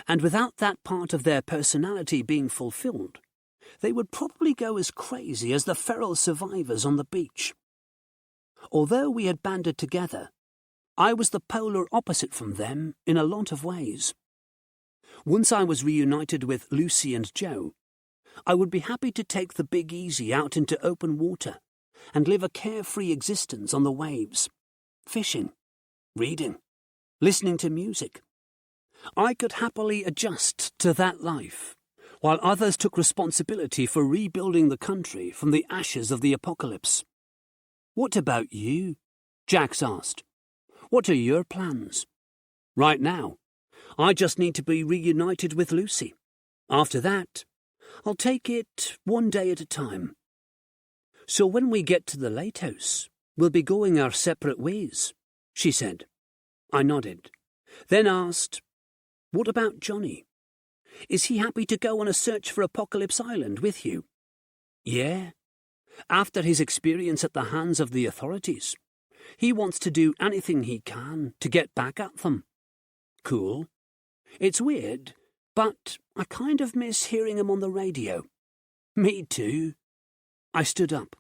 and without that part of their personality being fulfilled, they would probably go as crazy as the feral survivors on the beach. Although we had banded together, I was the polar opposite from them in a lot of ways. Once I was reunited with Lucy and Joe, I would be happy to take the Big Easy out into open water and live a carefree existence on the waves, fishing, reading, listening to music. I could happily adjust to that life, while others took responsibility for rebuilding the country from the ashes of the apocalypse. "What about you?" Jax asked. "What are your plans?" "Right now, I just need to be reunited with Lucy. After that, I'll take it one day at a time." "So when we get to the lighthouse, we'll be going our separate ways," she said. I nodded, then asked, "What about Johnny? Is he happy to go on a search for Apocalypse Island with you?" "Yeah. After his experience at the hands of the authorities, he wants to do anything he can to get back at them." "Cool. It's weird, but I kind of miss hearing him on the radio." "Me too." I stood up.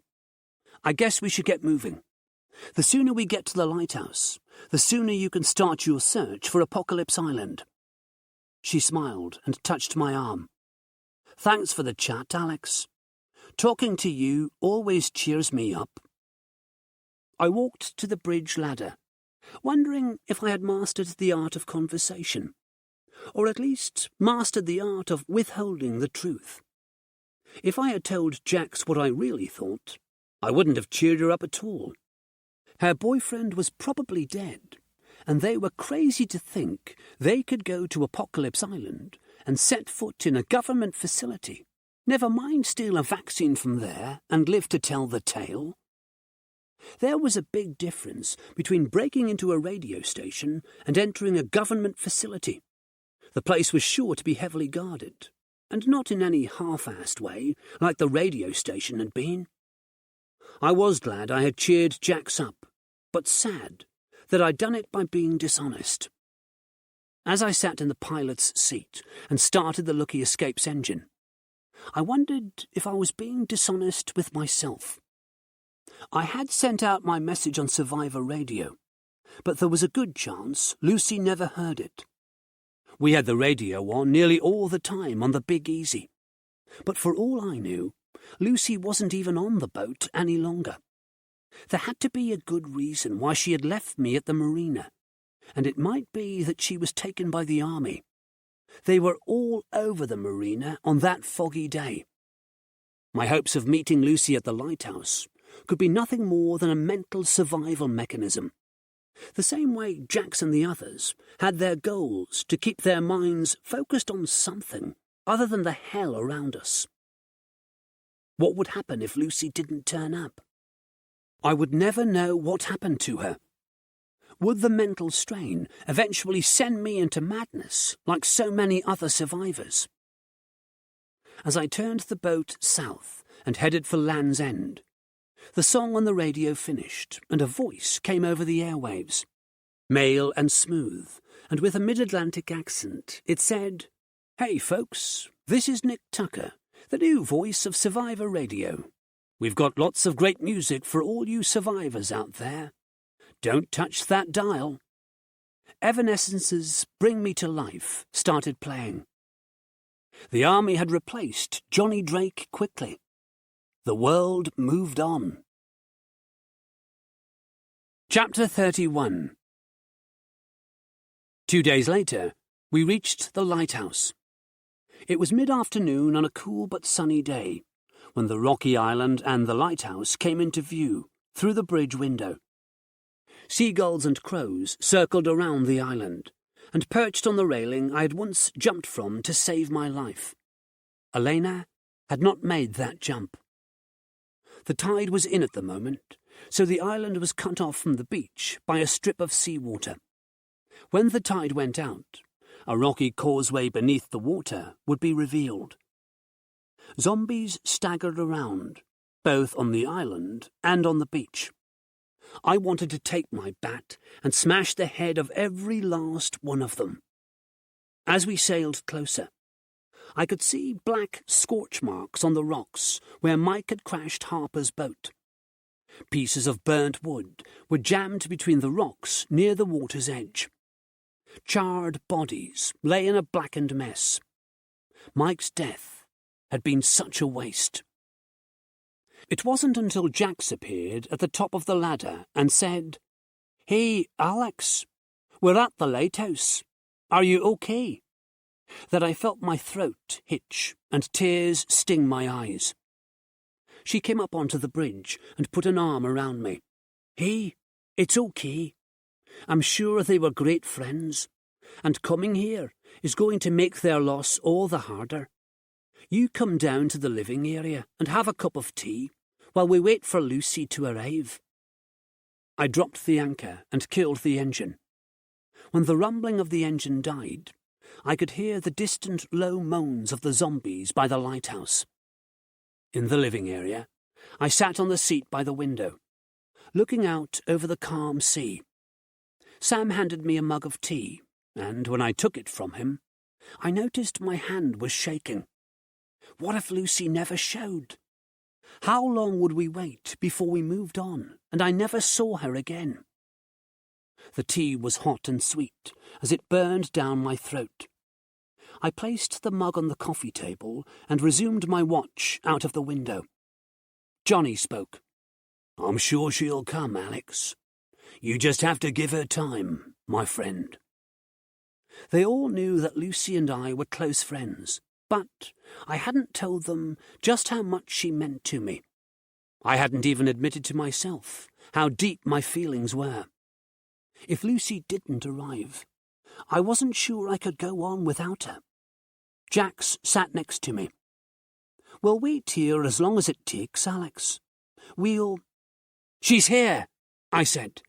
"I guess we should get moving. The sooner we get to the lighthouse, the sooner you can start your search for Apocalypse Island." She smiled and touched my arm. "Thanks for the chat, Alex. Talking to you always cheers me up." I walked to the bridge ladder, wondering if I had mastered the art of conversation, or at least mastered the art of withholding the truth. If I had told Jax what I really thought, I wouldn't have cheered her up at all. Her boyfriend was probably dead, and they were crazy to think they could go to Apocalypse Island and set foot in a government facility, never mind steal a vaccine from there and live to tell the tale. There was a big difference between breaking into a radio station and entering a government facility. The place was sure to be heavily guarded, and not in any half-assed way like the radio station had been. I was glad I had cheered Jax up, but sad that I'd done it by being dishonest. As I sat in the pilot's seat and started the Lucky Escape's engine, I wondered if I was being dishonest with myself. I had sent out my message on Survivor Radio, but there was a good chance Lucy never heard it. We had the radio on nearly all the time on the Big Easy, but for all I knew, Lucy wasn't even on the boat any longer. There had to be a good reason why she had left me at the marina, and it might be that she was taken by the army. They were all over the marina on that foggy day. My hopes of meeting Lucy at the lighthouse could be nothing more than a mental survival mechanism. The same way Jax and the others had their goals to keep their minds focused on something other than the hell around us. What would happen if Lucy didn't turn up? I would never know what happened to her. Would the mental strain eventually send me into madness like so many other survivors? As I turned the boat south and headed for Land's End, the song on the radio finished, and a voice came over the airwaves. Male and smooth, and with a mid-Atlantic accent, it said, "Hey folks, this is Nick Tucker, the new voice of Survivor Radio. We've got lots of great music for all you survivors out there. Don't touch that dial." Evanescence's Bring Me to Life started playing. The army had replaced Johnny Drake quickly. The world moved on. Chapter 31. 2 days later, we reached the lighthouse. It was mid-afternoon on a cool but sunny day, when the rocky island and the lighthouse came into view through the bridge window. Seagulls and crows circled around the island and perched on the railing I had once jumped from to save my life. Elena had not made that jump. The tide was in at the moment, so the island was cut off from the beach by a strip of seawater. When the tide went out, a rocky causeway beneath the water would be revealed. Zombies staggered around, both on the island and on the beach. I wanted to take my bat and smash the head of every last one of them. As we sailed closer, I could see black scorch marks on the rocks where Mike had crashed Harper's boat. Pieces of burnt wood were jammed between the rocks near the water's edge. Charred bodies lay in a blackened mess. Mike's death had been such a waste. It wasn't until Jax appeared at the top of the ladder and said, "Hey, Alex, we're at the lighthouse. Are you okay?" that I felt my throat hitch and tears sting my eyes. She came up onto the bridge and put an arm around me. "Hey, it's okay. I'm sure they were great friends, and coming here is going to make their loss all the harder. You come down to the living area and have a cup of tea while we wait for Lucy to arrive." I dropped the anchor and killed the engine. When the rumbling of the engine died, I could hear the distant low moans of the zombies by the lighthouse. In the living area, I sat on the seat by the window, looking out over the calm sea. Sam handed me a mug of tea, and when I took it from him, I noticed my hand was shaking. What if Lucy never showed? How long would we wait before we moved on and I never saw her again? The tea was hot and sweet as it burned down my throat. I placed the mug on the coffee table and resumed my watch out of the window. Johnny spoke. "I'm sure she'll come, Alex. You just have to give her time, my friend." They all knew that Lucy and I were close friends, but I hadn't told them just how much she meant to me. I hadn't even admitted to myself how deep my feelings were. If Lucy didn't arrive, I wasn't sure I could go on without her. Jax sat next to me. "We'll wait here as long as it takes, Alex. We'll—" "She's here," I said,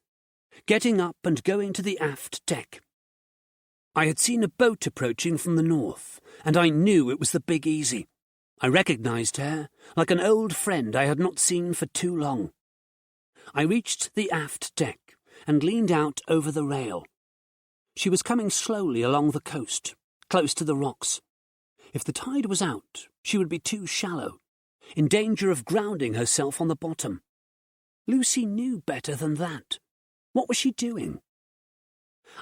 getting up and going to the aft deck. I had seen a boat approaching from the north, and I knew it was the Big Easy. I recognized her, like an old friend I had not seen for too long. I reached the aft deck and leaned out over the rail. She was coming slowly along the coast, close to the rocks. If the tide was out, she would be too shallow, in danger of grounding herself on the bottom. Lucy knew better than that. What was she doing?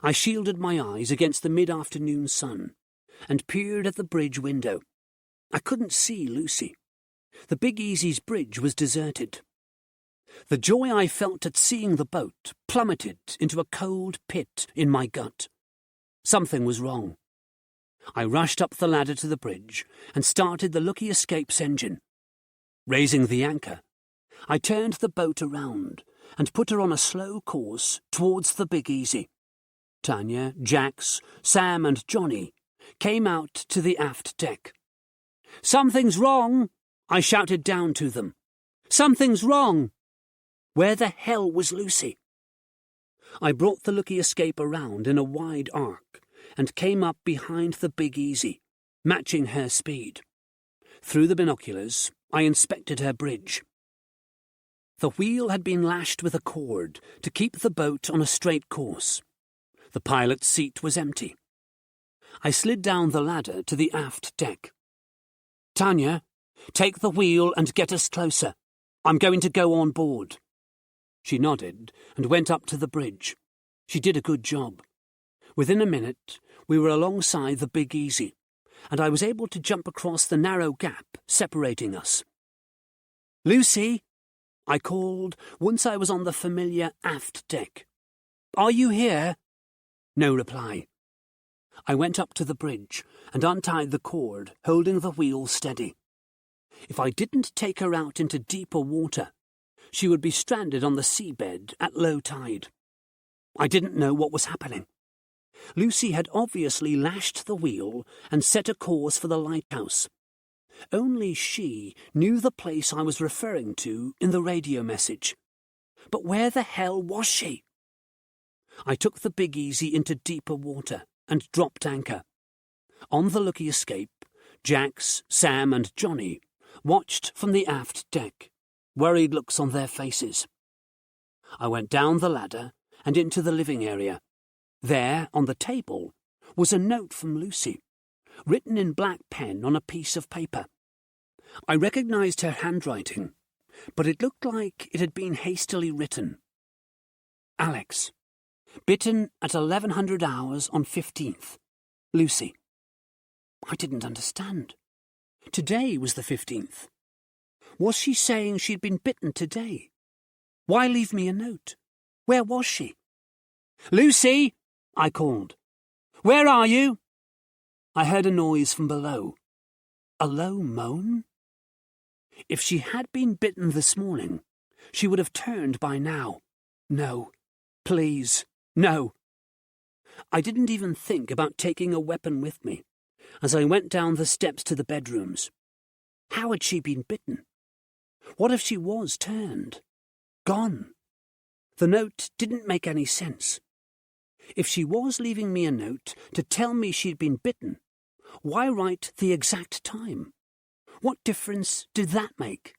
I shielded my eyes against the mid-afternoon sun and peered at the bridge window. I couldn't see Lucy. The Big Easy's bridge was deserted. The joy I felt at seeing the boat plummeted into a cold pit in my gut. Something was wrong. I rushed up the ladder to the bridge and started the Lucky Escape's engine. Raising the anchor, I turned the boat around and put her on a slow course towards the Big Easy. Tanya, Jax, Sam and Johnny came out to the aft deck. "Something's wrong!" I shouted down to them. "Something's wrong!" Where the hell was Lucy? I brought the Lucky Escape around in a wide arc and came up behind the Big Easy, matching her speed. Through the binoculars, I inspected her bridge. The wheel had been lashed with a cord to keep the boat on a straight course. The pilot's seat was empty. I slid down the ladder to the aft deck. "Tanya, take the wheel and get us closer. I'm going to go on board." She nodded and went up to the bridge. She did a good job. Within a minute, we were alongside the Big Easy, and I was able to jump across the narrow gap separating us. "Lucy," I called once I was on the familiar aft deck. "Are you here?" No reply. I went up to the bridge and untied the cord, holding the wheel steady. If I didn't take her out into deeper water, she would be stranded on the seabed at low tide. I didn't know what was happening. Lucy had obviously lashed the wheel and set a course for the lighthouse. Only she knew the place I was referring to in the radio message. But where the hell was she? I took the Big Easy into deeper water and dropped anchor. On the Looky Escape, Jax, Sam and Johnny watched from the aft deck, worried looks on their faces. I went down the ladder and into the living area. There, on the table, was a note from Lucy, written in black pen on a piece of paper. I recognised her handwriting, but it looked like it had been hastily written. Alex, bitten at 1100 hours on 15th. Lucy. I didn't understand. Today was the 15th. Was she saying she'd been bitten today? Why leave me a note? Where was she? Lucy, I called. Where are you? I heard a noise from below. A low moan? If she had been bitten this morning, she would have turned by now. No, please, no. I didn't even think about taking a weapon with me as I went down the steps to the bedrooms. How had she been bitten? What if she was turned? Gone? The note didn't make any sense. If she was leaving me a note to tell me she'd been bitten, why write the exact time? What difference did that make?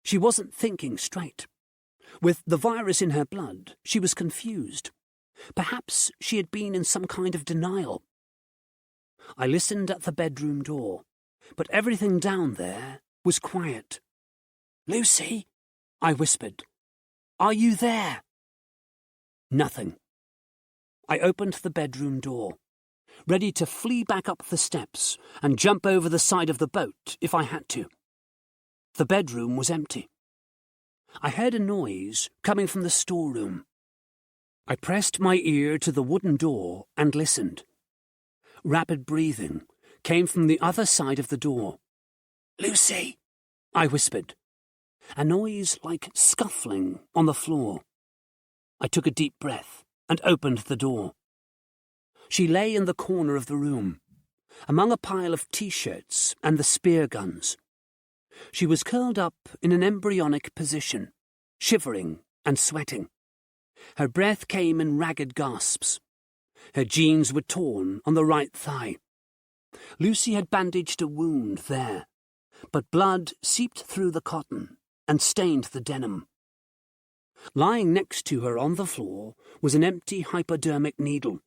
She wasn't thinking straight. With the virus in her blood, she was confused. Perhaps she had been in some kind of denial. I listened at the bedroom door, but everything down there was quiet. Lucy, I whispered. Are you there? Nothing. I opened the bedroom door, ready to flee back up the steps and jump over the side of the boat if I had to. The bedroom was empty. I heard a noise coming from the storeroom. I pressed my ear to the wooden door and listened. Rapid breathing came from the other side of the door. Lucy, I whispered. A noise like scuffling on the floor. I took a deep breath and opened the door. She lay in the corner of the room, among a pile of T-shirts and the spear guns. She was curled up in an embryonic position, shivering and sweating. Her breath came in ragged gasps. Her jeans were torn on the right thigh. Lucy had bandaged a wound there, but blood seeped through the cotton and stained the denim. Lying next to her on the floor was an empty hypodermic needle.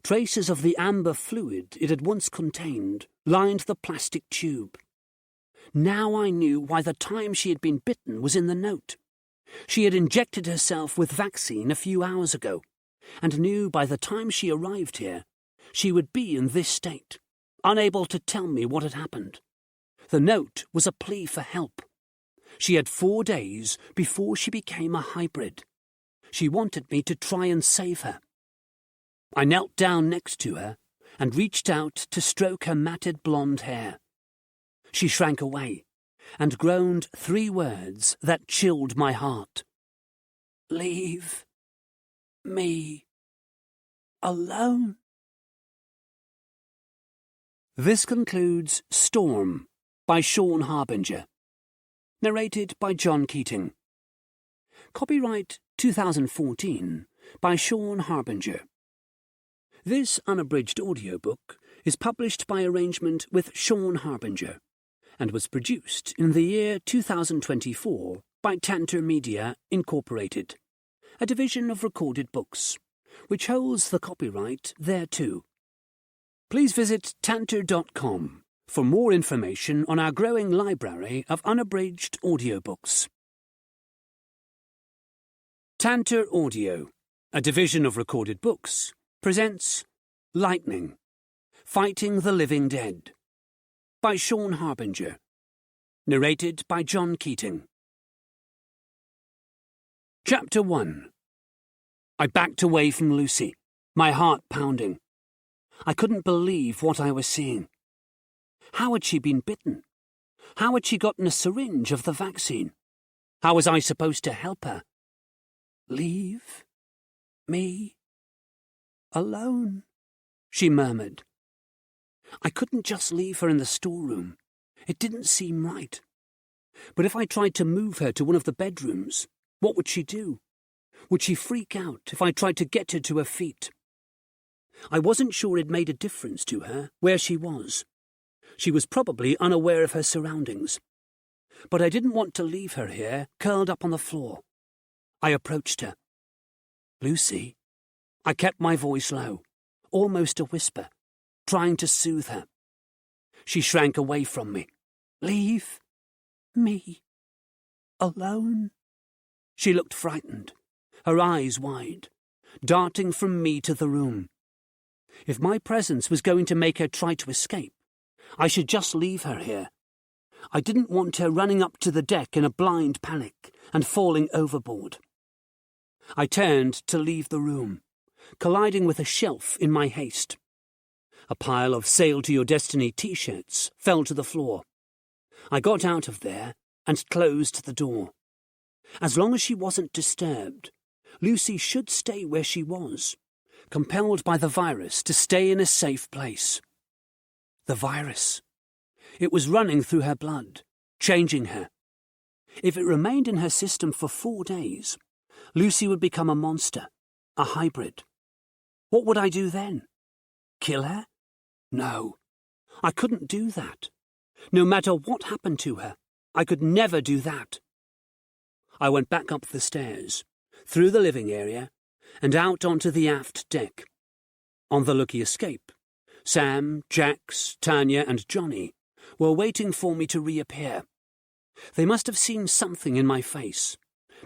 Traces of the amber fluid it had once contained lined the plastic tube. Now I knew why the time she had been bitten was in the note. She had injected herself with vaccine a few hours ago, and knew by the time she arrived here, she would be in this state, unable to tell me what had happened. The note was a plea for help. She had 4 days before she became a hybrid. She wanted me to try and save her. I knelt down next to her and reached out to stroke her matted blonde hair. She shrank away and groaned 3 words that chilled my heart. Leave me alone. This concludes Storm by Sean Harbinger. Narrated by John Keating. Copyright 2014 by Sean Harbinger. This unabridged audiobook is published by arrangement with Sean Harbinger and was produced in the year 2024 by Tantor Media Incorporated, a division of Recorded Books, which holds the copyright thereto. Please visit tantor.com for more information on our growing library of unabridged audiobooks. Tantor Audio, a division of Recorded Books, presents Lightning, Fighting the Living Dead, by Sean Harbinger, narrated by John Keating. Chapter 1. I backed away from Lucy, my heart pounding. I couldn't believe what I was seeing. How had she been bitten? How had she gotten a syringe of the vaccine? How was I supposed to help her? Leave me alone, she murmured. I couldn't just leave her in the storeroom. It didn't seem right. But if I tried to move her to one of the bedrooms, what would she do? Would she freak out if I tried to get her to her feet? I wasn't sure it made a difference to her where she was. She was probably unaware of her surroundings. But I didn't want to leave her here, curled up on the floor. I approached her. Lucy. I kept my voice low, almost a whisper, trying to soothe her. She shrank away from me. Leave me alone. She looked frightened, her eyes wide, darting from me to the room. If my presence was going to make her try to escape, I should just leave her here. I didn't want her running up to the deck in a blind panic and falling overboard. I turned to leave the room, colliding with a shelf in my haste. A pile of Sail to Your Destiny t-shirts fell to the floor. I got out of there and closed the door. As long as she wasn't disturbed, Lucy should stay where she was, compelled by the virus to stay in a safe place. The virus. It was running through her blood, changing her. If it remained in her system for 4 days, Lucy would become a monster, a hybrid. What would I do then? Kill her? No, I couldn't do that. No matter what happened to her, I could never do that. I went back up the stairs, through the living area, and out onto the aft deck. On the Lucky Escape, Sam, Jax, Tanya, and Johnny were waiting for me to reappear. They must have seen something in my face,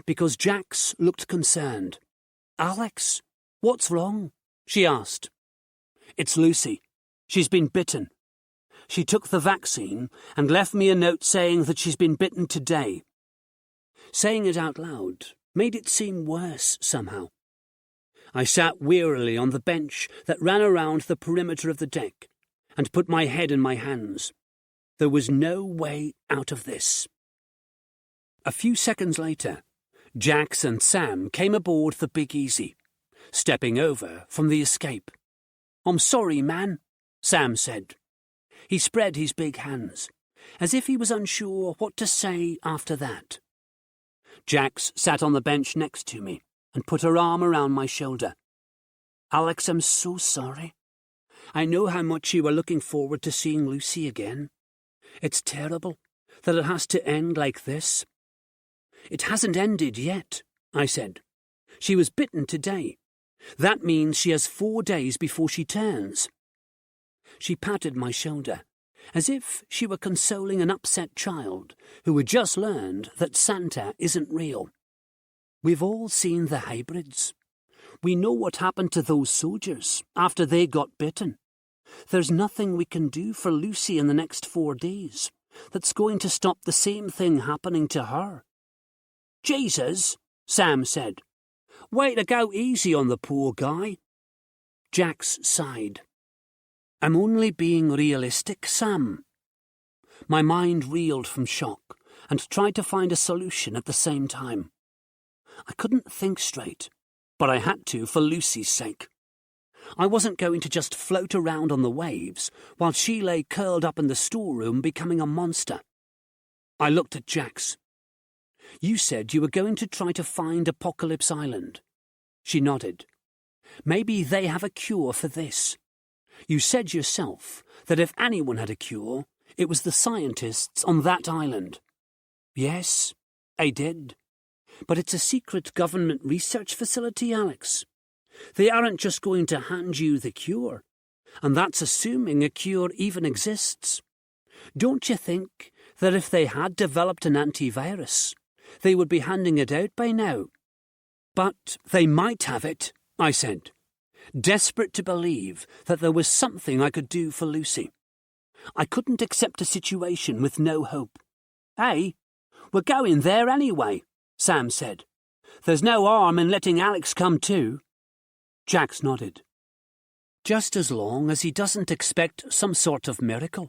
because Jax looked concerned. Alex, what's wrong? She asked. It's Lucy. She's been bitten. She took the vaccine and left me a note saying that she's been bitten today. Saying it out loud made it seem worse somehow. I sat wearily on the bench that ran around the perimeter of the deck and put my head in my hands. There was no way out of this. A few seconds later, Jax and Sam came aboard the Big Easy, stepping over from the Escape. I'm sorry, man, Sam said. He spread his big hands, as if he was unsure what to say after that. Jax sat on the bench next to me and put her arm around my shoulder. Alex, I'm so sorry. I know how much you were looking forward to seeing Lucy again. It's terrible that it has to end like this. It hasn't ended yet, I said. She was bitten today. That means she has 4 days before she turns. She patted my shoulder, as if she were consoling an upset child who had just learned that Santa isn't real. We've all seen the hybrids. We know what happened to those soldiers after they got bitten. There's nothing we can do for Lucy in the next 4 days that's going to stop the same thing happening to her. Jesus, Sam said. Way to go easy on the poor guy. Jax sighed. I'm only being realistic, Sam. My mind reeled from shock and tried to find a solution at the same time. I couldn't think straight, but I had to for Lucy's sake. I wasn't going to just float around on the waves while she lay curled up in the storeroom becoming a monster. I looked at Jax. You said you were going to try to find Apocalypse Island. She nodded. Maybe they have a cure for this. You said yourself that if anyone had a cure, it was the scientists on that island. Yes, I did. But it's a secret government research facility, Alex. They aren't just going to hand you the cure, and that's assuming a cure even exists. Don't you think that if they had developed an antivirus, they would be handing it out by now? But they might have it, I said, desperate to believe that there was something I could do for Lucy. I couldn't accept a situation with no hope. Hey, we're going there anyway, Sam said. There's no harm in letting Alex come too. Jax nodded. Just as long as he doesn't expect some sort of miracle.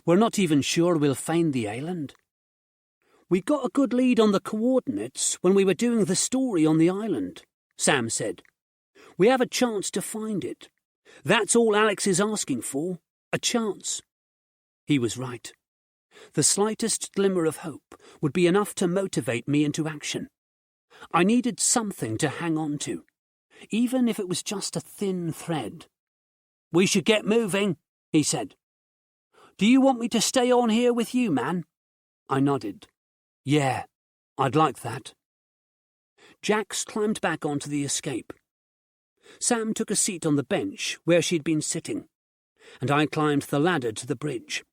We're not even sure we'll find the island. We got a good lead on the coordinates when we were doing the story on the island, Sam said. We have a chance to find it. That's all Alex is asking for, a chance. He was right. The slightest glimmer of hope would be enough to motivate me into action. I needed something to hang on to, even if it was just a thin thread. We should get moving, he said. Do you want me to stay on here with you, man? I nodded. Yeah, I'd like that. Jax climbed back onto the escape. Sam took a seat on the bench where she'd been sitting, and I climbed the ladder to the bridge.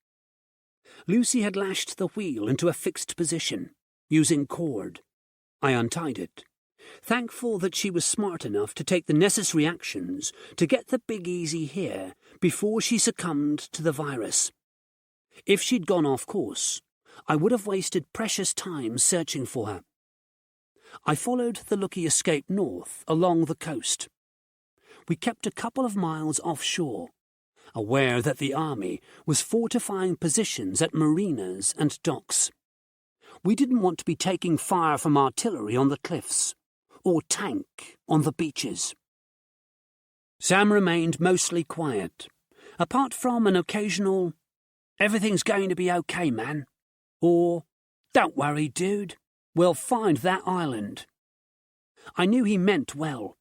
Lucy had lashed the wheel into a fixed position, using cord. I untied it, thankful that she was smart enough to take the necessary actions to get the Big Easy here before she succumbed to the virus. If she'd gone off course, I would have wasted precious time searching for her. I followed the Lucky escape north along the coast. We kept a couple of miles offshore, aware that the army was fortifying positions at marinas and docks. We didn't want to be taking fire from artillery on the cliffs, or tank on the beaches. Sam remained mostly quiet, apart from an occasional, "Everything's going to be okay, man," or, "Don't worry, dude, we'll find that island." I knew he meant well,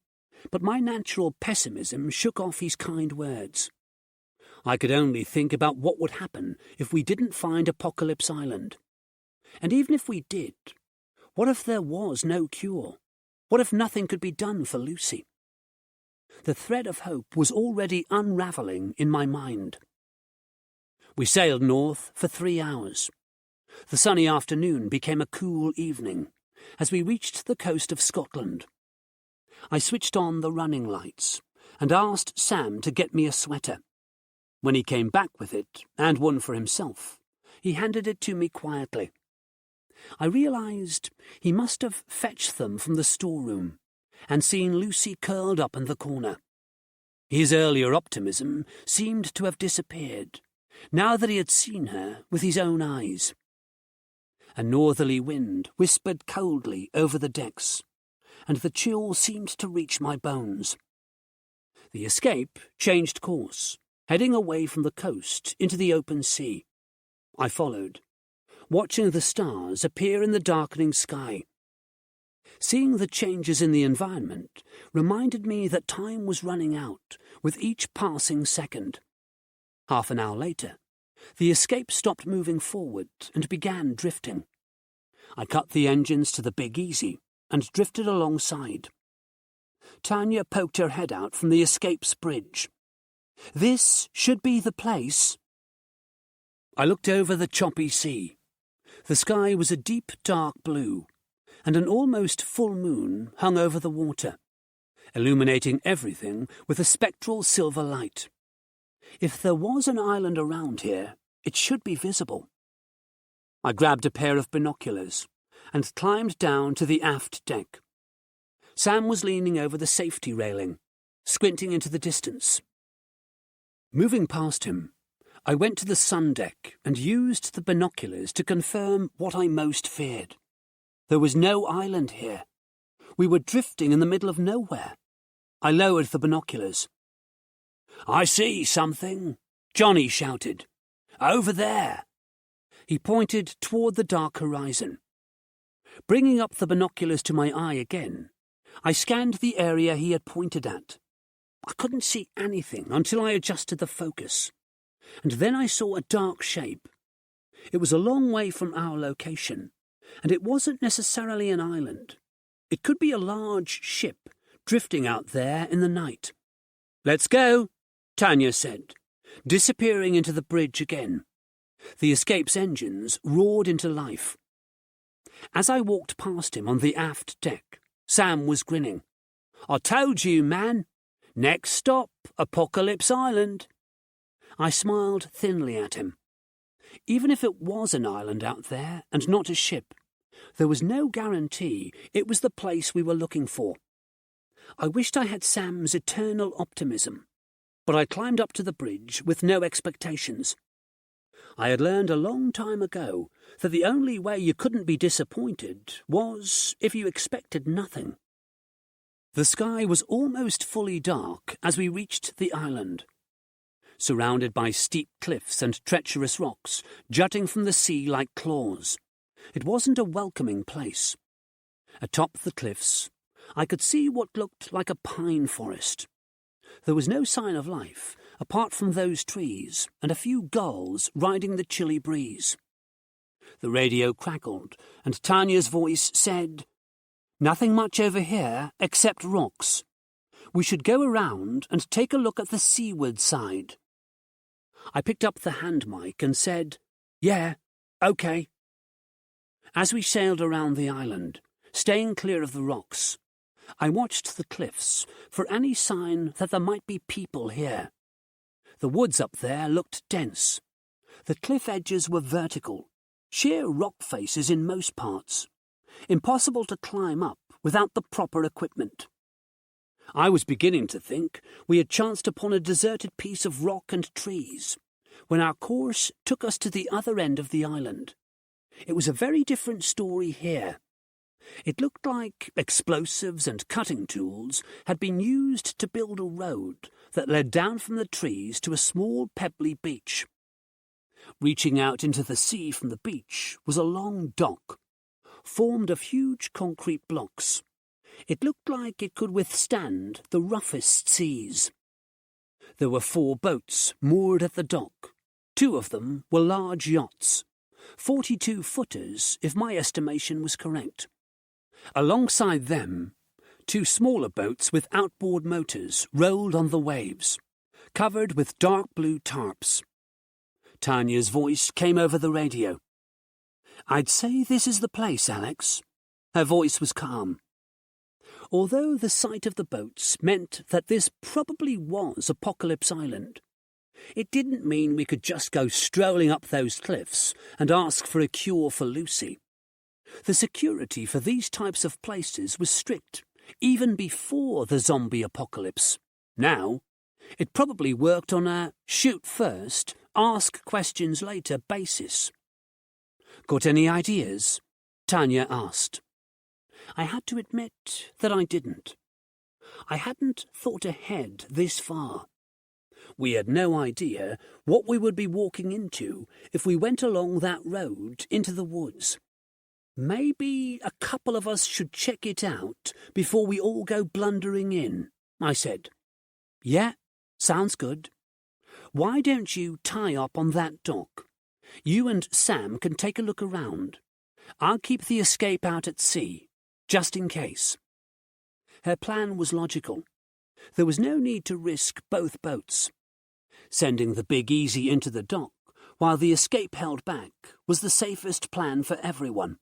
but my natural pessimism shook off his kind words. I could only think about what would happen if we didn't find Apocalypse Island. And even if we did, what if there was no cure? What if nothing could be done for Lucy? The thread of hope was already unravelling in my mind. We sailed north for 3 hours. The sunny afternoon became a cool evening as we reached the coast of Scotland. I switched on the running lights and asked Sam to get me a sweater. When he came back with it, and one for himself, he handed it to me quietly. I realised he must have fetched them from the storeroom and seen Lucy curled up in the corner. His earlier optimism seemed to have disappeared, now that he had seen her with his own eyes. A northerly wind whispered coldly over the decks, and the chill seemed to reach my bones. The escape changed course, heading away from the coast into the open sea. I followed, watching the stars appear in the darkening sky. Seeing the changes in the environment reminded me that time was running out with each passing second. Half an hour later, the escape stopped moving forward and began drifting. I cut the engines to the Big Easy and drifted alongside. Tanya poked her head out from the escape's bridge. "This should be the place." I looked over the choppy sea. The sky was a deep, dark blue, and an almost full moon hung over the water, illuminating everything with a spectral silver light. If there was an island around here, it should be visible. I grabbed a pair of binoculars and climbed down to the aft deck. Sam was leaning over the safety railing, squinting into the distance. Moving past him, I went to the sun deck and used the binoculars to confirm what I most feared. There was no island here. We were drifting in the middle of nowhere. I lowered the binoculars. "I see something," Johnny shouted. "Over there." He pointed toward the dark horizon. Bringing up the binoculars to my eye again, I scanned the area he had pointed at. I couldn't see anything until I adjusted the focus, and then I saw a dark shape. It was a long way from our location, and it wasn't necessarily an island. It could be a large ship drifting out there in the night. "Let's go," Tanya said, disappearing into the bridge again. The escape's engines roared into life. As I walked past him on the aft deck, Sam was grinning. "I told you, man. Next stop, Apocalypse Island." I smiled thinly at him. Even if it was an island out there and not a ship, there was no guarantee it was the place we were looking for. I wished I had Sam's eternal optimism, but I climbed up to the bridge with no expectations. I had learned a long time ago that the only way you couldn't be disappointed was if you expected nothing. The sky was almost fully dark as we reached the island. Surrounded by steep cliffs and treacherous rocks, jutting from the sea like claws, it wasn't a welcoming place. Atop the cliffs, I could see what looked like a pine forest. There was no sign of life, apart from those trees and a few gulls riding the chilly breeze. The radio crackled, and Tanya's voice said, "Nothing much over here except rocks. We should go around and take a look at the seaward side." I picked up the hand mic and said, "Yeah, okay." As we sailed around the island, staying clear of the rocks, I watched the cliffs for any sign that there might be people here. The woods up there looked dense. The cliff edges were vertical, sheer rock faces in most parts, impossible to climb up without the proper equipment. I was beginning to think we had chanced upon a deserted piece of rock and trees, when our course took us to the other end of the island. It was a very different story here. It looked like explosives and cutting tools had been used to build a road that led down from the trees to a small pebbly beach. Reaching out into the sea from the beach was a long dock, formed of huge concrete blocks. It looked like it could withstand the roughest seas. There were 4 boats moored at the dock. 2 of them were large yachts, 42-footers if my estimation was correct. Alongside them, 2 smaller boats with outboard motors rolled on the waves, covered with dark blue tarps. Tanya's voice came over the radio. "I'd say this is the place, Alex." Her voice was calm. Although the sight of the boats meant that this probably was Apocalypse Island, it didn't mean we could just go strolling up those cliffs and ask for a cure for Lucy. The security for these types of places was strict, even before the zombie apocalypse. Now, it probably worked on a shoot first, ask questions later basis. "Got any ideas?" Tanya asked. I had to admit that I didn't. I hadn't thought ahead this far. We had no idea what we would be walking into if we went along that road into the woods. "Maybe a couple of us should check it out before we all go blundering in," I said. "Yeah, sounds good. Why don't you tie up on that dock? You and Sam can take a look around. I'll keep the escape out at sea, just in case." Her plan was logical. There was no need to risk both boats. Sending the Big Easy into the dock while the escape held back was the safest plan for everyone.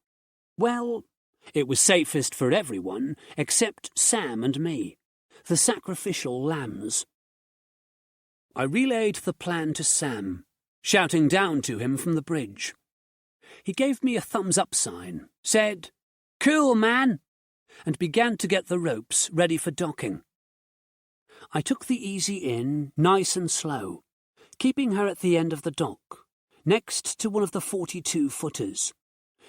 Well, it was safest for everyone except Sam and me, the sacrificial lambs. I relayed the plan to Sam, shouting down to him from the bridge. He gave me a thumbs-up sign, said, "Cool, man," and began to get the ropes ready for docking. I took the Easy in, nice and slow, keeping her at the end of the dock, next to one of the 42-footers,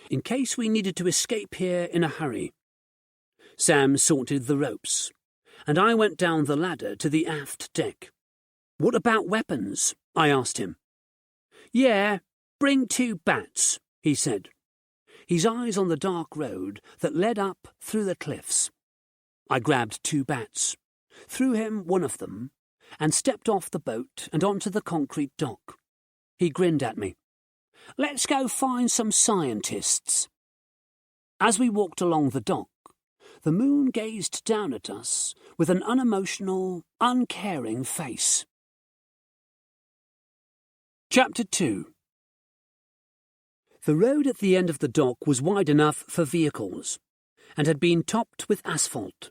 in case we needed to escape here in a hurry. Sam sorted the ropes, and I went down the ladder to the aft deck. "What about weapons?" I asked him. "Yeah, bring 2 bats," he said, his eyes on the dark road that led up through the cliffs. I grabbed 2 bats, threw him one of them, and stepped off the boat and onto the concrete dock. He grinned at me. "Let's go find some scientists." As we walked along the dock, the moon gazed down at us with an unemotional, uncaring face. Chapter 2. The road at the end of the dock was wide enough for vehicles, and had been topped with asphalt.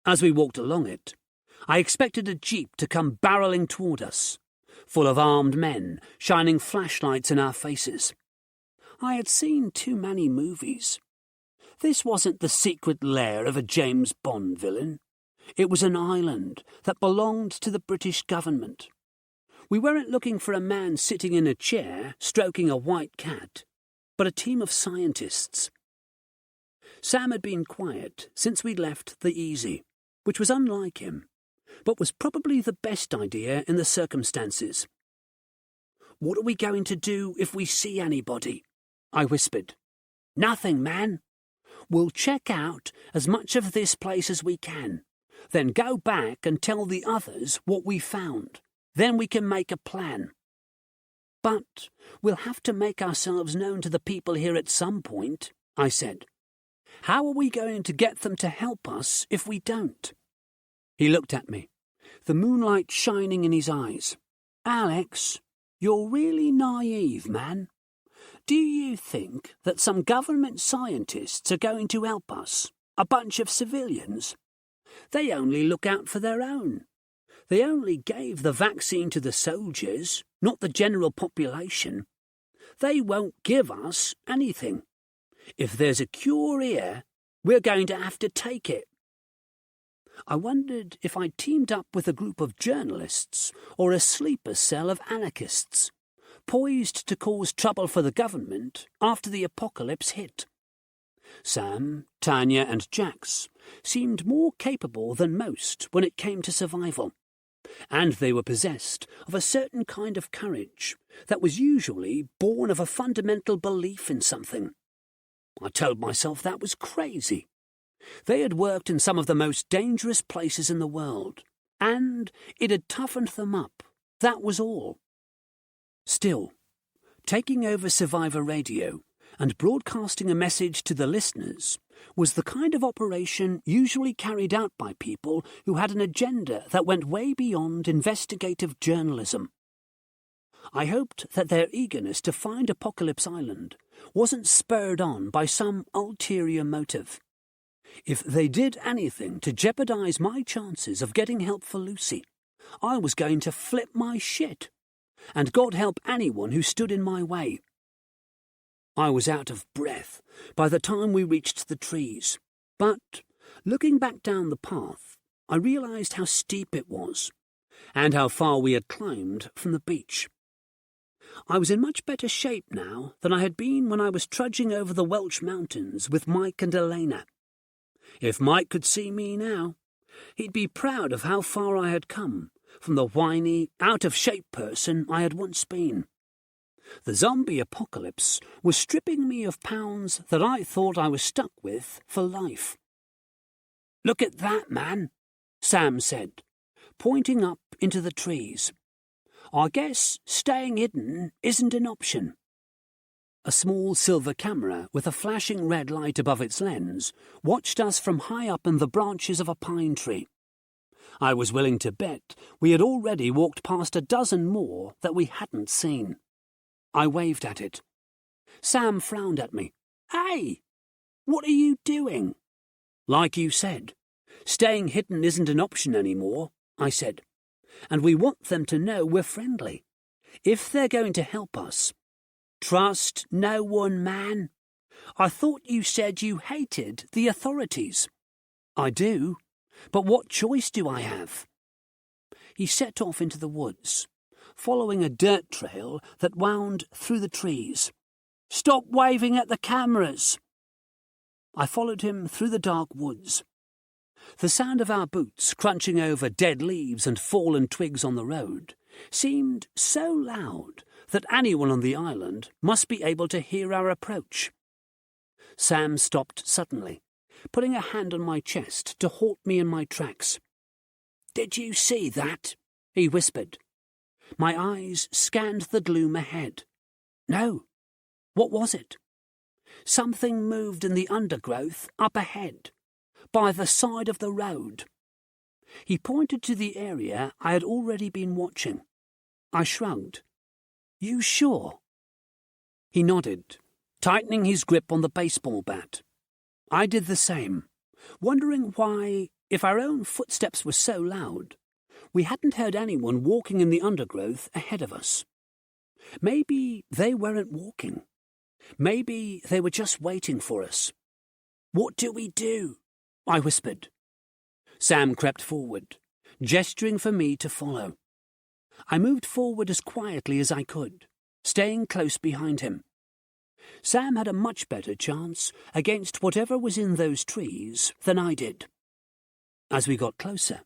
As we walked along it, I expected a jeep to come barreling toward us, full of armed men, shining flashlights in our faces. I had seen too many movies. This wasn't the secret lair of a James Bond villain. It was an island that belonged to the British government. We weren't looking for a man sitting in a chair stroking a white cat, but a team of scientists. Sam had been quiet since we'd left the Easy, which was unlike him, but was probably the best idea in the circumstances. "What are we going to do if we see anybody?" I whispered. "Nothing, man. We'll check out as much of this place as we can, then go back and tell the others what we found. Then we can make a plan. But we'll have to make ourselves known to the people here at some point," I said. "How are we going to get them to help us if we don't?" He looked at me, the moonlight shining in his eyes. "Alex, you're really naive, man. Do you think that some government scientists are going to help us, a bunch of civilians? They only look out for their own. They only gave the vaccine to the soldiers, not the general population. They won't give us anything. If there's a cure here, we're going to have to take it." I wondered if I'd teamed up with a group of journalists or a sleeper cell of anarchists, poised to cause trouble for the government after the apocalypse hit. Sam, Tanya and Jax seemed more capable than most when it came to survival, and they were possessed of a certain kind of courage that was usually born of a fundamental belief in something. I told myself that was crazy. They had worked in some of the most dangerous places in the world, and it had toughened them up. That was all. Still, taking over Survivor Radio and broadcasting a message to the listeners was the kind of operation usually carried out by people who had an agenda that went way beyond investigative journalism. I hoped that their eagerness to find Apocalypse Island wasn't spurred on by some ulterior motive. If they did anything to jeopardize my chances of getting help for Lucy, I was going to flip my shit. And God help anyone who stood in my way. I was out of breath by the time we reached the trees, but looking back down the path, I realized how steep it was, and how far we had climbed from the beach. I was in much better shape now than I had been when I was trudging over the Welsh mountains with Mike and Elena. If Mike could see me now, he'd be proud of how far I had come from the whiny, out-of-shape person I had once been. The zombie apocalypse was stripping me of pounds that I thought I was stuck with for life. "Look at that, man," Sam said, pointing up into the trees. "I guess staying hidden isn't an option." A small silver camera with a flashing red light above its lens watched us from high up in the branches of a pine tree. I was willing to bet we had already walked past a dozen more that we hadn't seen. I waved at it. Sam frowned at me. "Hey, what are you doing?" "Like you said, staying hidden isn't an option anymore," I said. "And we want them to know we're friendly. If they're going to help us." "Trust no one, man. I thought you said you hated the authorities." "I do, but what choice do I have?" He set off into the woods, following a dirt trail that wound through the trees. "Stop waving at the cameras." I followed him through the dark woods. The sound of our boots crunching over dead leaves and fallen twigs on the road seemed so loud that anyone on the island must be able to hear our approach. Sam stopped suddenly, putting a hand on my chest to halt me in my tracks. "Did you see that?" he whispered. My eyes scanned the gloom ahead. "No. What was it?" "Something moved in the undergrowth up ahead, by the side of the road." He pointed to the area I had already been watching. I shrugged. "You sure?" He nodded, tightening his grip on the baseball bat. I did the same, wondering why, if our own footsteps were so loud, we hadn't heard anyone walking in the undergrowth ahead of us. Maybe they weren't walking. Maybe they were just waiting for us. "What do we do?" I whispered. Sam crept forward, gesturing for me to follow. I moved forward as quietly as I could, staying close behind him. Sam had a much better chance against whatever was in those trees than I did. As we got closer,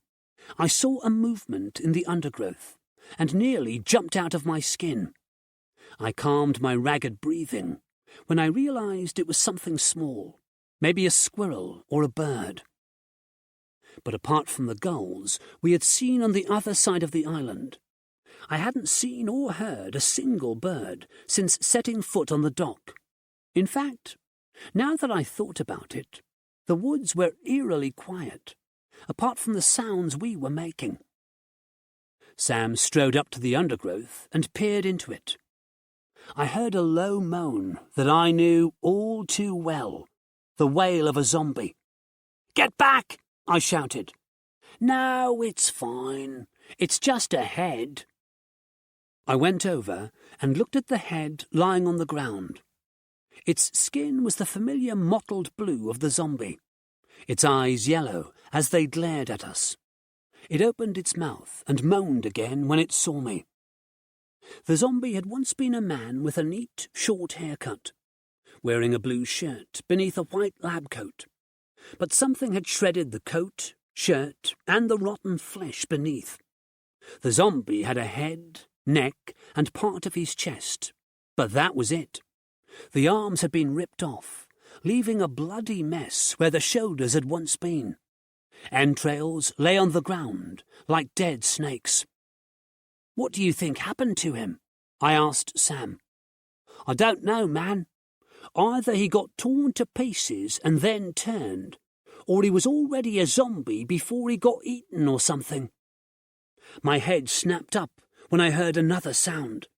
I saw a movement in the undergrowth and nearly jumped out of my skin. I calmed my ragged breathing when I realized it was something small, maybe a squirrel or a bird. But apart from the gulls we had seen on the other side of the island, I hadn't seen or heard a single bird since setting foot on the dock. In fact, now that I thought about it, the woods were eerily quiet, apart from the sounds we were making. Sam strode up to the undergrowth and peered into it. I heard a low moan that I knew all too well, the wail of a zombie. "Get back!" I shouted. "No, it's fine. It's just a head." I went over and looked at the head lying on the ground. Its skin was the familiar mottled blue of the zombie, its eyes yellow as they glared at us. It opened its mouth and moaned again when it saw me. The zombie had once been a man with a neat, short haircut, wearing a blue shirt beneath a white lab coat. But something had shredded the coat, shirt, and the rotten flesh beneath. The zombie had a head, neck, and part of his chest, but that was it. The arms had been ripped off, leaving a bloody mess where the shoulders had once been. Entrails lay on the ground like dead snakes. "What do you think happened to him?" I asked Sam. "I don't know, man. Either he got torn to pieces and then turned, or he was already a zombie before he got eaten or something." My head snapped up when I heard another sound.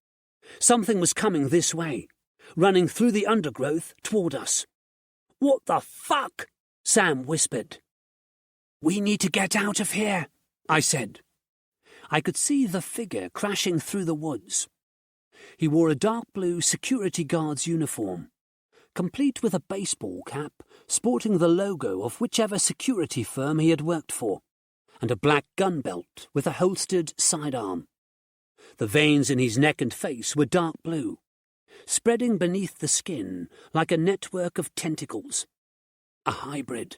Something was coming this way, running through the undergrowth toward us. "What the fuck?" Sam whispered. "We need to get out of here," I said. I could see the figure crashing through the woods. He wore a dark blue security guard's uniform, complete with a baseball cap sporting the logo of whichever security firm he had worked for, and a black gun belt with a holstered sidearm. The veins in his neck and face were dark blue, spreading beneath the skin like a network of tentacles. A hybrid.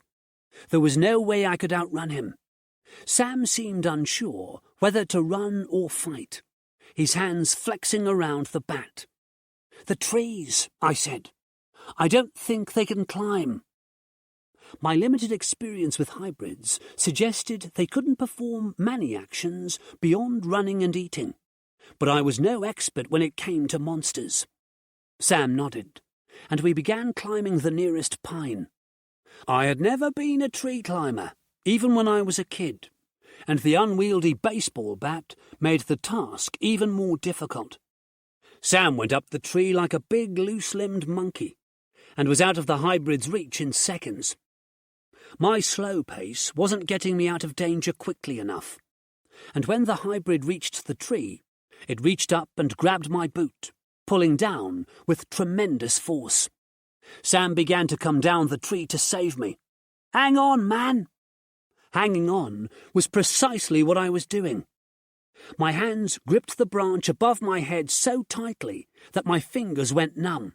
There was no way I could outrun him. Sam seemed unsure whether to run or fight, his hands flexing around the bat. "The trees," I said. "I don't think they can climb." My limited experience with hybrids suggested they couldn't perform many actions beyond running and eating, but I was no expert when it came to monsters. Sam nodded, and we began climbing the nearest pine. I had never been a tree climber, even when I was a kid, and the unwieldy baseball bat made the task even more difficult. Sam went up the tree like a big, loose-limbed monkey, and was out of the hybrid's reach in seconds. My slow pace wasn't getting me out of danger quickly enough, and when the hybrid reached the tree, it reached up and grabbed my boot, pulling down with tremendous force. Sam began to come down the tree to save me. "Hang on, man!" Hanging on was precisely what I was doing. My hands gripped the branch above my head so tightly that my fingers went numb.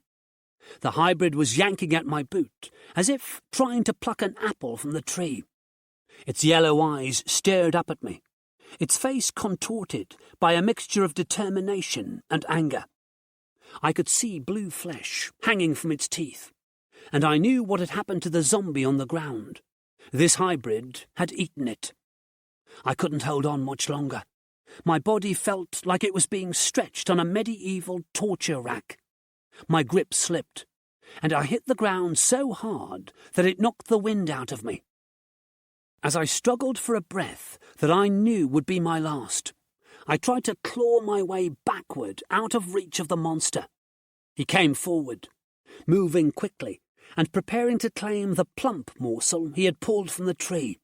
The hybrid was yanking at my boot, as if trying to pluck an apple from the tree. Its yellow eyes stared up at me, its face contorted by a mixture of determination and anger. I could see blue flesh hanging from its teeth, and I knew what had happened to the zombie on the ground. This hybrid had eaten it. I couldn't hold on much longer. My body felt like it was being stretched on a medieval torture rack. My grip slipped, and I hit the ground so hard that it knocked the wind out of me. As I struggled for a breath that I knew would be my last, I tried to claw my way backward out of reach of the monster. He came forward, moving quickly and preparing to claim the plump morsel he had pulled from the tree.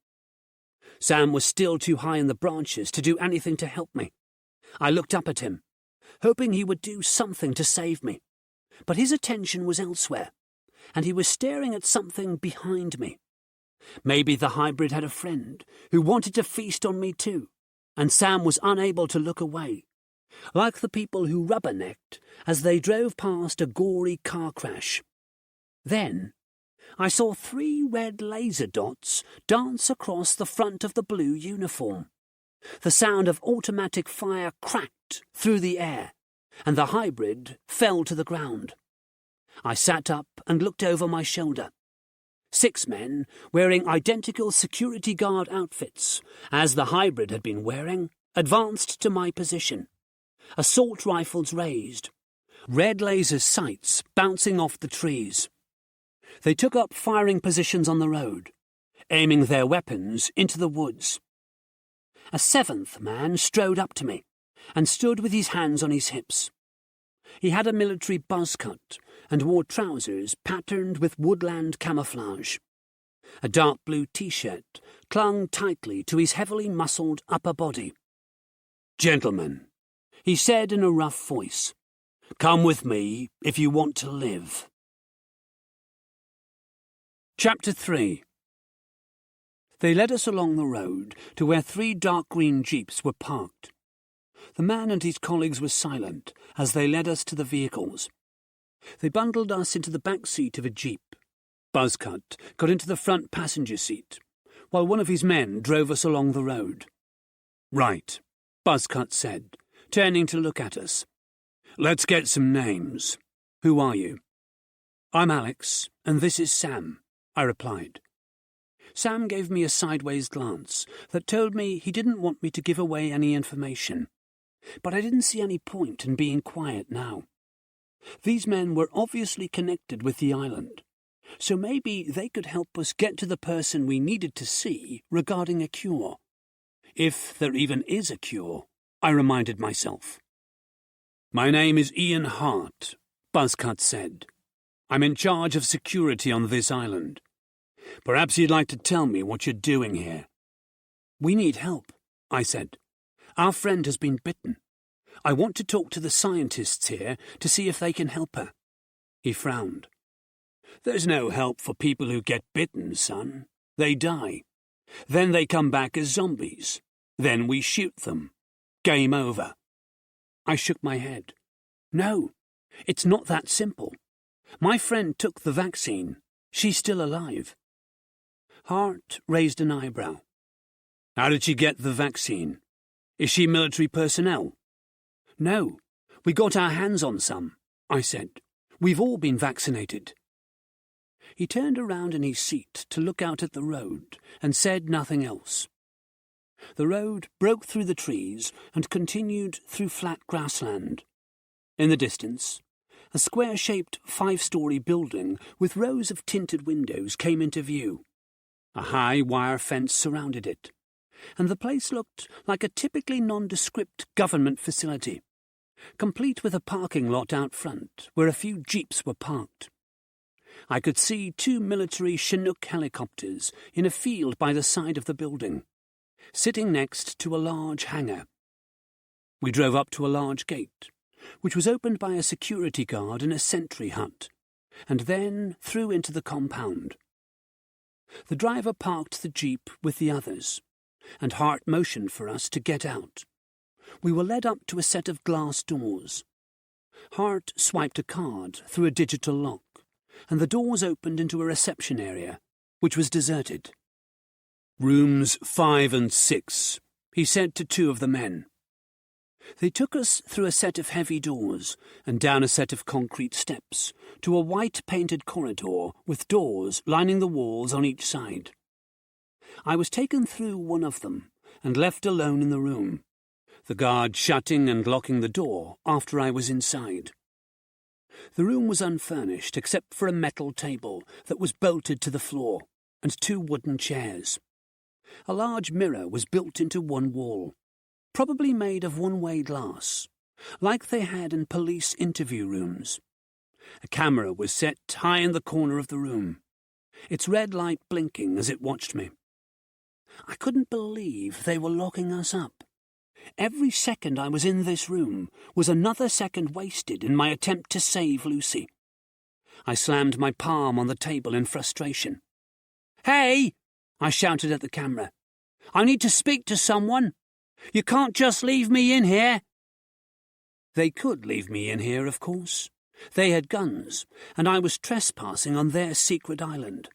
Sam was still too high in the branches to do anything to help me. I looked up at him, hoping he would do something to save me, but his attention was elsewhere, and he was staring at something behind me. Maybe the hybrid had a friend who wanted to feast on me too, and Sam was unable to look away like the people who rubbernecked as they drove past a gory car crash. Then I saw 3 red laser dots dance across the front of the blue uniform. The sound of automatic fire cracked through the air, and the hybrid fell to the ground. I sat up and looked over my shoulder. 6 men, wearing identical security guard outfits, as the hybrid had been wearing, advanced to my position. Assault rifles raised, red laser sights bouncing off the trees. They took up firing positions on the road, aiming their weapons into the woods. A 7th man strode up to me and stood with his hands on his hips. He had a military buzz cut and wore trousers patterned with woodland camouflage. A dark blue T-shirt clung tightly to his heavily muscled upper body. "Gentlemen," he said in a rough voice, "come with me if you want to live." Chapter 3. They led us along the road to where 3 dark green jeeps were parked. The man and his colleagues were silent as they led us to the vehicles. They bundled us into the back seat of a jeep. Buzzcut got into the front passenger seat, while one of his men drove us along the road. "Right," Buzzcut said, turning to look at us. "Let's get some names. Who are you?" "I'm Alex, and this is Sam," I replied. Sam gave me a sideways glance that told me he didn't want me to give away any information, but I didn't see any point in being quiet now. These men were obviously connected with the island, so maybe they could help us get to the person we needed to see regarding a cure. If there even is a cure, I reminded myself. "My name is Ian Hart," Buzzcut said. "I'm in charge of security on this island. Perhaps you'd like to tell me what you're doing here." "We need help," I said. "Our friend has been bitten. I want to talk to the scientists here to see if they can help her." He frowned. "There's no help for people who get bitten, son. They die. Then they come back as zombies. Then we shoot them. Game over." I shook my head. "No, it's not that simple. My friend took the vaccine. She's still alive." Hart raised an eyebrow. "How did she get the vaccine? Is she military personnel?" "No, we got our hands on some," I said. "We've all been vaccinated." He turned around in his seat to look out at the road and said nothing else. The road broke through the trees and continued through flat grassland. In the distance, a square-shaped 5-story building with rows of tinted windows came into view. A high wire fence surrounded it, and the place looked like a typically nondescript government facility, complete with a parking lot out front where a few jeeps were parked. I could see 2 military Chinook helicopters in a field by the side of the building, sitting next to a large hangar. We drove up to a large gate, which was opened by a security guard in a sentry hut, and then through into the compound. The driver parked the jeep with the others, and Hart motioned for us to get out. We were led up to a set of glass doors. Hart swiped a card through a digital lock, and the doors opened into a reception area, which was deserted. "Rooms 5 and 6, he said to 2 of the men. They took us through a set of heavy doors and down a set of concrete steps to a white-painted corridor with doors lining the walls on each side. I was taken through one of them and left alone in the room, the guard shutting and locking the door after I was inside. The room was unfurnished except for a metal table that was bolted to the floor and 2 wooden chairs. A large mirror was built into one wall, probably made of one-way glass, like they had in police interview rooms. A camera was set high in the corner of the room, its red light blinking as it watched me. I couldn't believe they were locking us up. Every second I was in this room was another second wasted in my attempt to save Lucy. I slammed my palm on the table in frustration. "Hey!" I shouted at the camera. "I need to speak to someone. You can't just leave me in here." They could leave me in here, of course. They had guns, and I was trespassing on their secret island.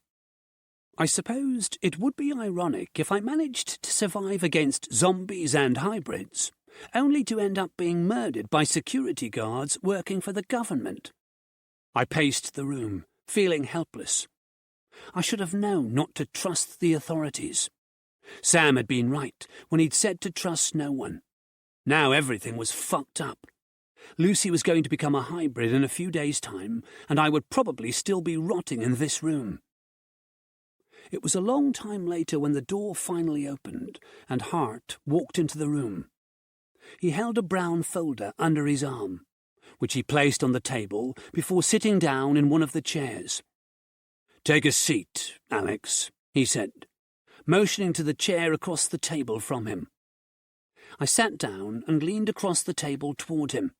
I supposed it would be ironic if I managed to survive against zombies and hybrids, only to end up being murdered by security guards working for the government. I paced the room, feeling helpless. I should have known not to trust the authorities. Sam had been right when he'd said to trust no one. Now everything was fucked up. Lucy was going to become a hybrid in a few days' time, and I would probably still be rotting in this room. It was a long time later when the door finally opened, and Hart walked into the room. He held a brown folder under his arm, which he placed on the table before sitting down in one of the chairs. "Take a seat, Alex," he said, motioning to the chair across the table from him. I sat down and leaned across the table toward him.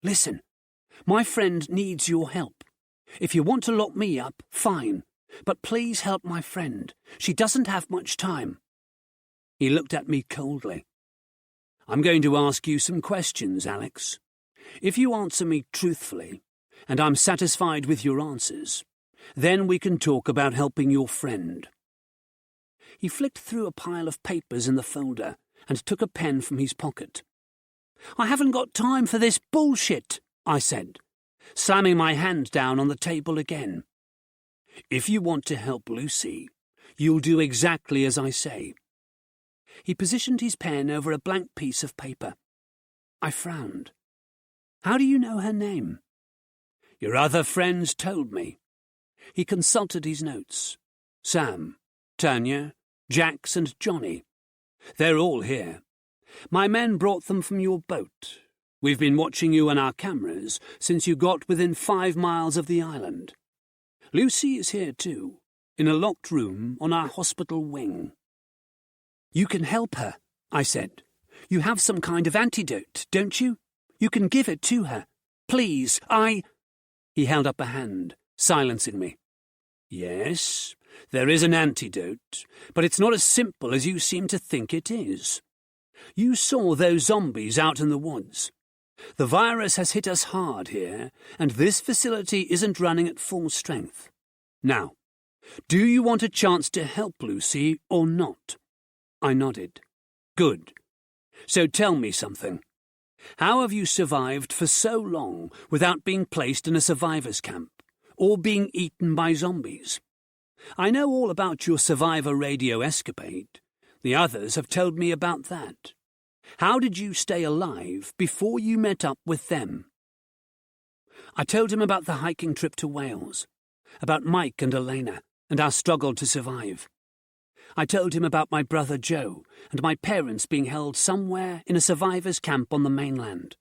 "Listen, my friend needs your help. If you want to lock me up, fine, but please help my friend. She doesn't have much time." He looked at me coldly. "I'm going to ask you some questions, Alex. If you answer me truthfully, and I'm satisfied with your answers, then we can talk about helping your friend." He flicked through a pile of papers in the folder and took a pen from his pocket. "I haven't got time for this bullshit," I said, slamming my hand down on the table again. "If you want to help Lucy, you'll do exactly as I say." He positioned his pen over a blank piece of paper. I frowned. "How do you know her name?" "Your other friends told me." He consulted his notes. "Sam, Tanya, Jax and Johnny. They're all here. My men brought them from your boat. We've been watching you on our cameras since you got within 5 miles of the island. Lucy is here too, in a locked room on our hospital wing." "You can help her," I said. "You have some kind of antidote, don't you? You can give it to her. Please, He held up a hand, silencing me. "Yes, there is an antidote, but it's not as simple as you seem to think it is. You saw those zombies out in the woods. The virus has hit us hard here, and this facility isn't running at full strength. Now, do you want a chance to help Lucy or not?" I nodded. "Good. So tell me something. How have you survived for so long without being placed in a survivor's camp, or being eaten by zombies? I know all about your survivor radio escapade. The others have told me about that. How did you stay alive before you met up with them?" I told him about the hiking trip to Wales, about Mike and Elena, and our struggle to survive. I told him about my brother Joe and my parents being held somewhere in a survivor's camp on the mainland.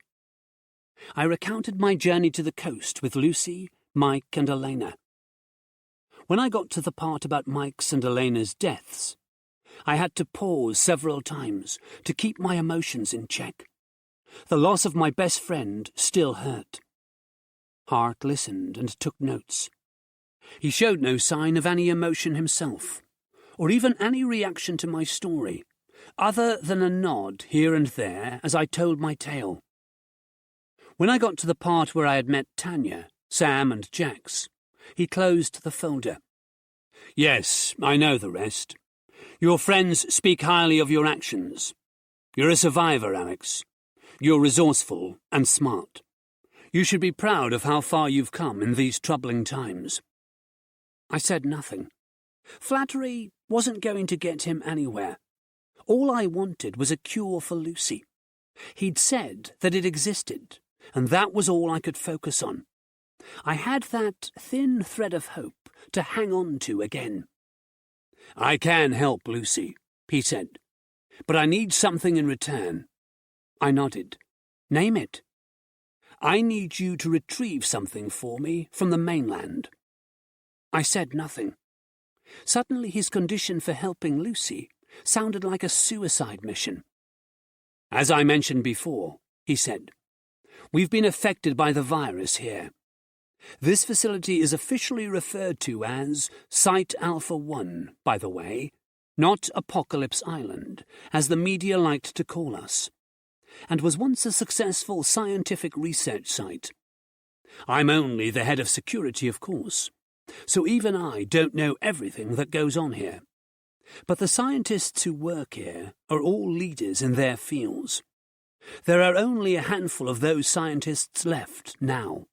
I recounted my journey to the coast with Lucy, Mike and Elena. When I got to the part about Mike's and Elena's deaths, I had to pause several times to keep my emotions in check. The loss of my best friend still hurt. Hart listened and took notes. He showed no sign of any emotion himself, or even any reaction to my story, other than a nod here and there as I told my tale. When I got to the part where I had met Tanya, Sam and Jax, he closed the folder. "Yes, I know the rest. Your friends speak highly of your actions. You're a survivor, Alex. You're resourceful and smart. You should be proud of how far you've come in these troubling times." I said nothing. Flattery wasn't going to get him anywhere. All I wanted was a cure for Lucy. He'd said that it existed, and that was all I could focus on. I had that thin thread of hope to hang on to again. "I can help Lucy," he said, "but I need something in return." I nodded. "Name it." "I need you to retrieve something for me from the mainland." I said nothing. Suddenly his condition for helping Lucy sounded like a suicide mission. "As I mentioned before," he said, "we've been affected by the virus here. This facility is officially referred to as Site Alpha 1, by the way, not Apocalypse Island, as the media liked to call us. and was once a successful scientific research site. I'm only the head of security, of course, so even I don't know everything that goes on here. But the scientists who work here are all leaders in their fields. There are only a handful of those scientists left now.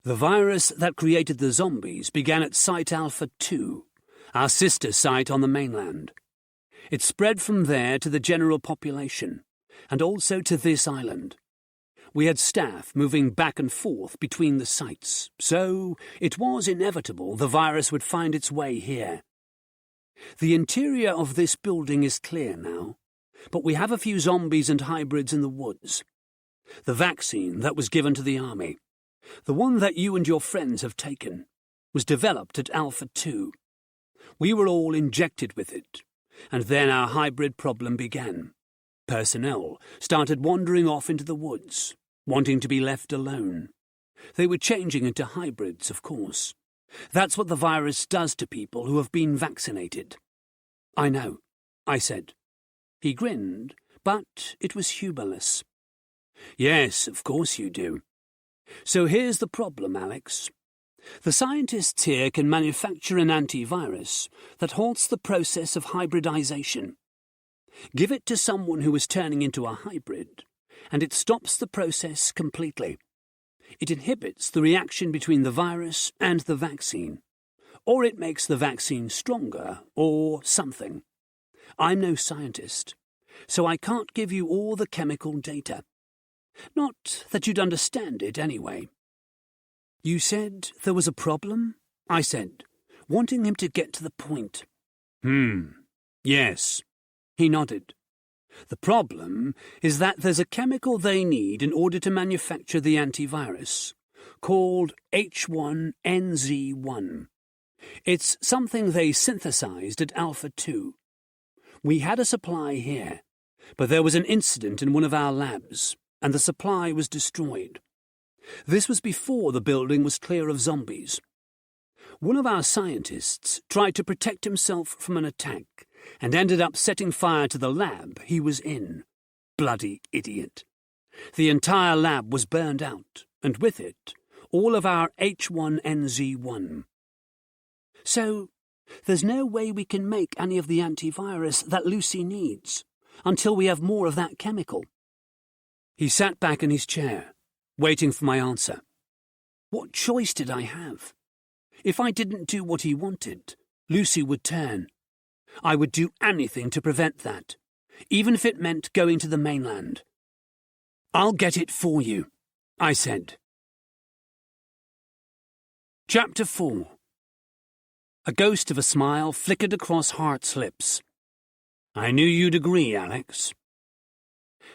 The virus that created the zombies began at Site Alpha 2, our sister site on the mainland. It spread from there to the general population, and also to this island. We had staff moving back and forth between the sites, so it was inevitable the virus would find its way here. The interior of this building is clear now, but we have a few zombies and hybrids in the woods. The vaccine that was given to the army, the one that you and your friends have taken, was developed at Alpha 2. We were all injected with it, and then our hybrid problem began. Personnel started wandering off into the woods, wanting to be left alone. They were changing into hybrids, of course. That's what the virus does to people who have been vaccinated. I know, I said. He grinned, but it was humourless. Yes, of course you do. So here's the problem, Alex. The scientists here can manufacture an antivirus that halts the process of hybridization. Give it to someone who is turning into a hybrid, and it stops the process completely. It inhibits the reaction between the virus and the vaccine, or it makes the vaccine stronger, or something. I'm no scientist, so I can't give you all the chemical data. Not that you'd understand it anyway. You said there was a problem? I said, wanting him to get to the point. Yes. He nodded. The problem is that there's a chemical they need in order to manufacture the antivirus, called H1NZ1. It's something they synthesized at Alpha 2. We had a supply here, but there was an incident in one of our labs, and the supply was destroyed. This was before the building was clear of zombies. One of our scientists tried to protect himself from an attack and ended up setting fire to the lab he was in. Bloody idiot. The entire lab was burned out, and with it, all of our H1NZ1. So, there's no way we can make any of the antivirus that Lucy needs, until we have more of that chemical. He sat back in his chair, waiting for my answer. What choice did I have? If I didn't do what he wanted, Lucy would turn. I would do anything to prevent that, even if it meant going to the mainland. I'll get it for you, I said. Chapter 4. A ghost of a smile flickered across Hart's lips. I knew you'd agree, Alex.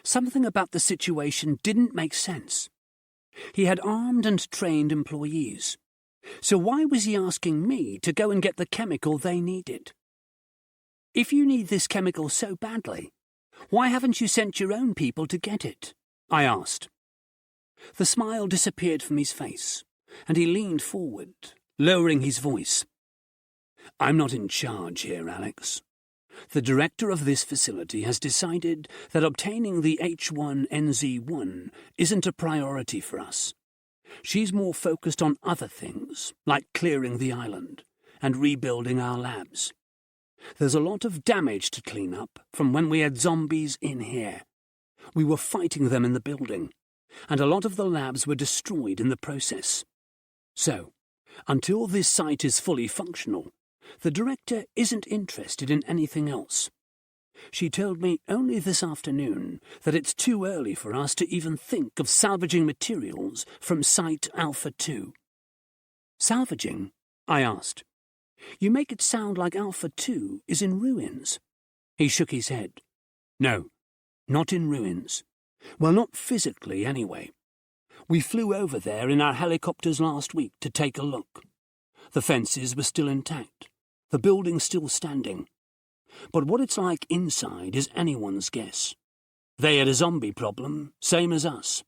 Something about the situation didn't make sense. He had armed and trained employees. So why was he asking me to go and get the chemical they needed? If you need this chemical so badly, why haven't you sent your own people to get it? I asked. The smile disappeared from his face, and he leaned forward, lowering his voice. I'm not in charge here, Alex. The director of this facility has decided that obtaining the H1NZ1 isn't a priority for us. She's more focused on other things, like clearing the island and rebuilding our labs. There's a lot of damage to clean up from when we had zombies in here. We were fighting them in the building, and a lot of the labs were destroyed in the process. So, until this site is fully functional, the director isn't interested in anything else. She told me only this afternoon that it's too early for us to even think of salvaging materials from Site Alpha 2. Salvaging? I asked. You make it sound like Alpha 2 is in ruins. He shook his head. No, not in ruins. Well, not physically, anyway. We flew over there in our helicopters last week to take a look. The fences were still intact, the building still standing. But what it's like inside is anyone's guess. They had a zombie problem, same as us.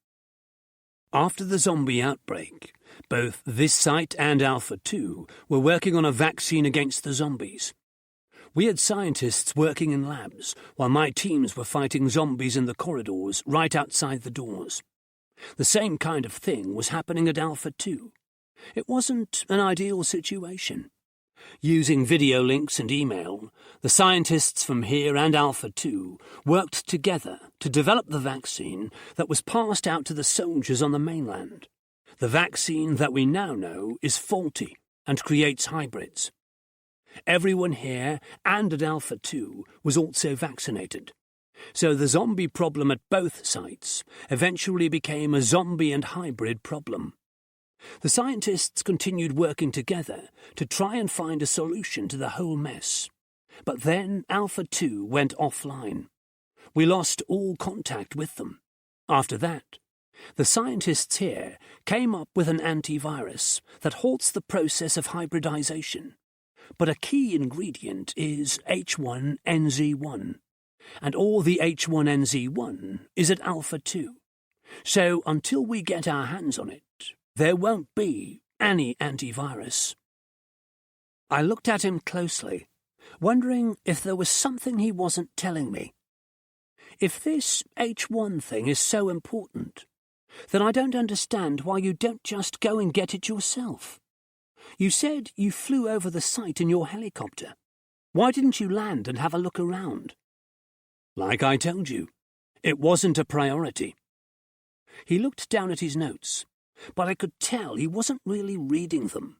After the zombie outbreak, both this site and Alpha 2 were working on a vaccine against the zombies. We had scientists working in labs, while my teams were fighting zombies in the corridors right outside the doors. The same kind of thing was happening at Alpha 2. It wasn't an ideal situation. Using video links and email, the scientists from here and Alpha 2 worked together to develop the vaccine that was passed out to the soldiers on the mainland. The vaccine that we now know is faulty and creates hybrids. Everyone here and at Alpha 2 was also vaccinated. So the zombie problem at both sites eventually became a zombie and hybrid problem. The scientists continued working together to try and find a solution to the whole mess. But then Alpha 2 went offline. We lost all contact with them. After that, the scientists here came up with an antivirus that halts the process of hybridization. But a key ingredient is H1NZ1. And all the H1NZ1 is at Alpha 2. So until we get our hands on it, there won't be any antivirus. I looked at him closely, wondering if there was something he wasn't telling me. If this H1 thing is so important, then I don't understand why you don't just go and get it yourself. You said you flew over the site in your helicopter. Why didn't you land and have a look around? Like I told you, it wasn't a priority. He looked down at his notes, but I could tell he wasn't really reading them.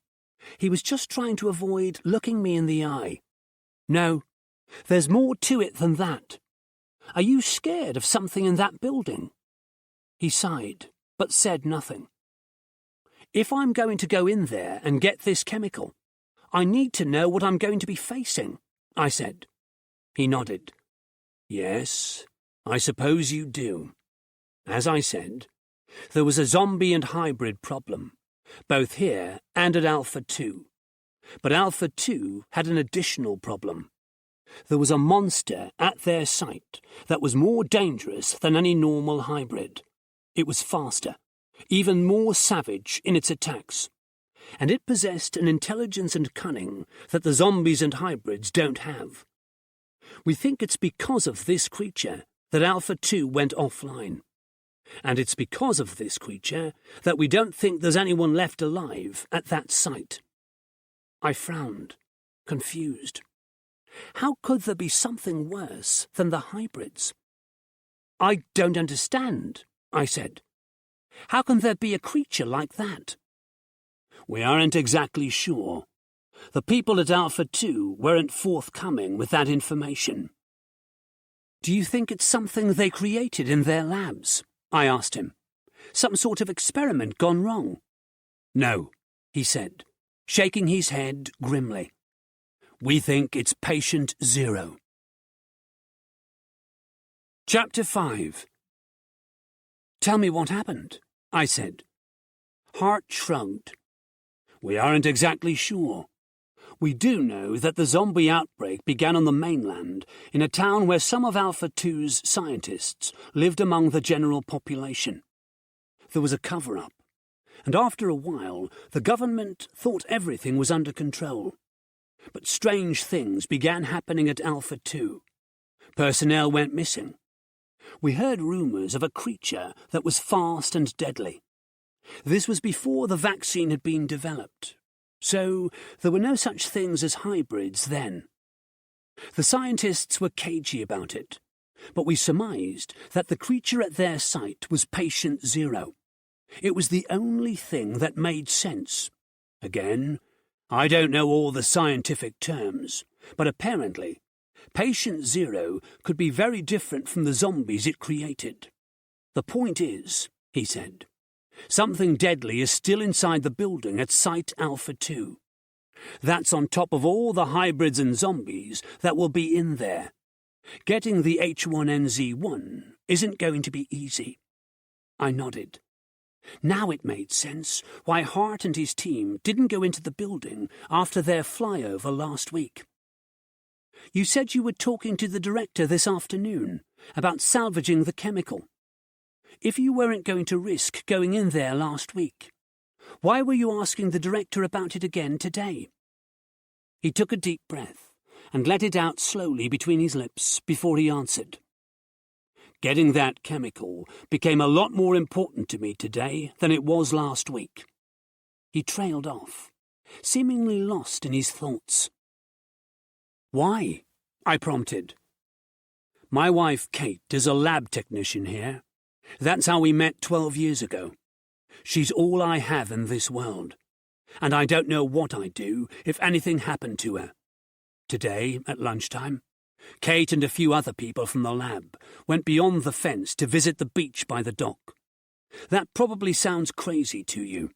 He was just trying to avoid looking me in the eye. No, there's more to it than that. Are you scared of something in that building? He sighed, but said nothing. If I'm going to go in there and get this chemical, I need to know what I'm going to be facing, I said. He nodded. Yes, I suppose you do. As I said, there was a zombie and hybrid problem, both here and at Alpha 2. But Alpha 2 had an additional problem. There was a monster at their site that was more dangerous than any normal hybrid. It was faster, even more savage in its attacks, and it possessed an intelligence and cunning that the zombies and hybrids don't have. We think it's because of this creature that Alpha 2 went offline. And it's because of this creature that we don't think there's anyone left alive at that site. I frowned, confused. How could there be something worse than the hybrids? I don't understand, I said. How can there be a creature like that? We aren't exactly sure. The people at Alpha 2 weren't forthcoming with that information. Do you think it's something they created in their labs? I asked him. Some sort of experiment gone wrong? No, he said, shaking his head grimly. We think it's patient 0. Chapter 5. Tell me what happened, I said. Hart shrugged. We aren't exactly sure. We do know that the zombie outbreak began on the mainland, in a town where some of Alpha 2's scientists lived among the general population. There was a cover-up, and after a while the government thought everything was under control. But strange things began happening at Alpha 2. Personnel went missing. We heard rumours of a creature that was fast and deadly. This was before the vaccine had been developed. So there were no such things as hybrids then. The scientists were cagey about it, but we surmised that the creature at their site was patient 0. It was the only thing that made sense. Again, I don't know all the scientific terms, but apparently, patient 0 could be very different from the zombies it created. The point is, he said, something deadly is still inside the building at Site Alpha 2. That's on top of all the hybrids and zombies that will be in there. Getting the H1NZ1 isn't going to be easy. I nodded. Now it made sense why Hart and his team didn't go into the building after their flyover last week. You said you were talking to the director this afternoon about salvaging the chemical. If you weren't going to risk going in there last week, why were you asking the director about it again today? He took a deep breath and let it out slowly between his lips before he answered. Getting that chemical became a lot more important to me today than it was last week. He trailed off, seemingly lost in his thoughts. Why? I prompted. My wife, Kate, is a lab technician here. That's how we met 12 years ago. She's all I have in this world, and I don't know what I'd do if anything happened to her. Today, at lunchtime, Kate and a few other people from the lab went beyond the fence to visit the beach by the dock. That probably sounds crazy to you,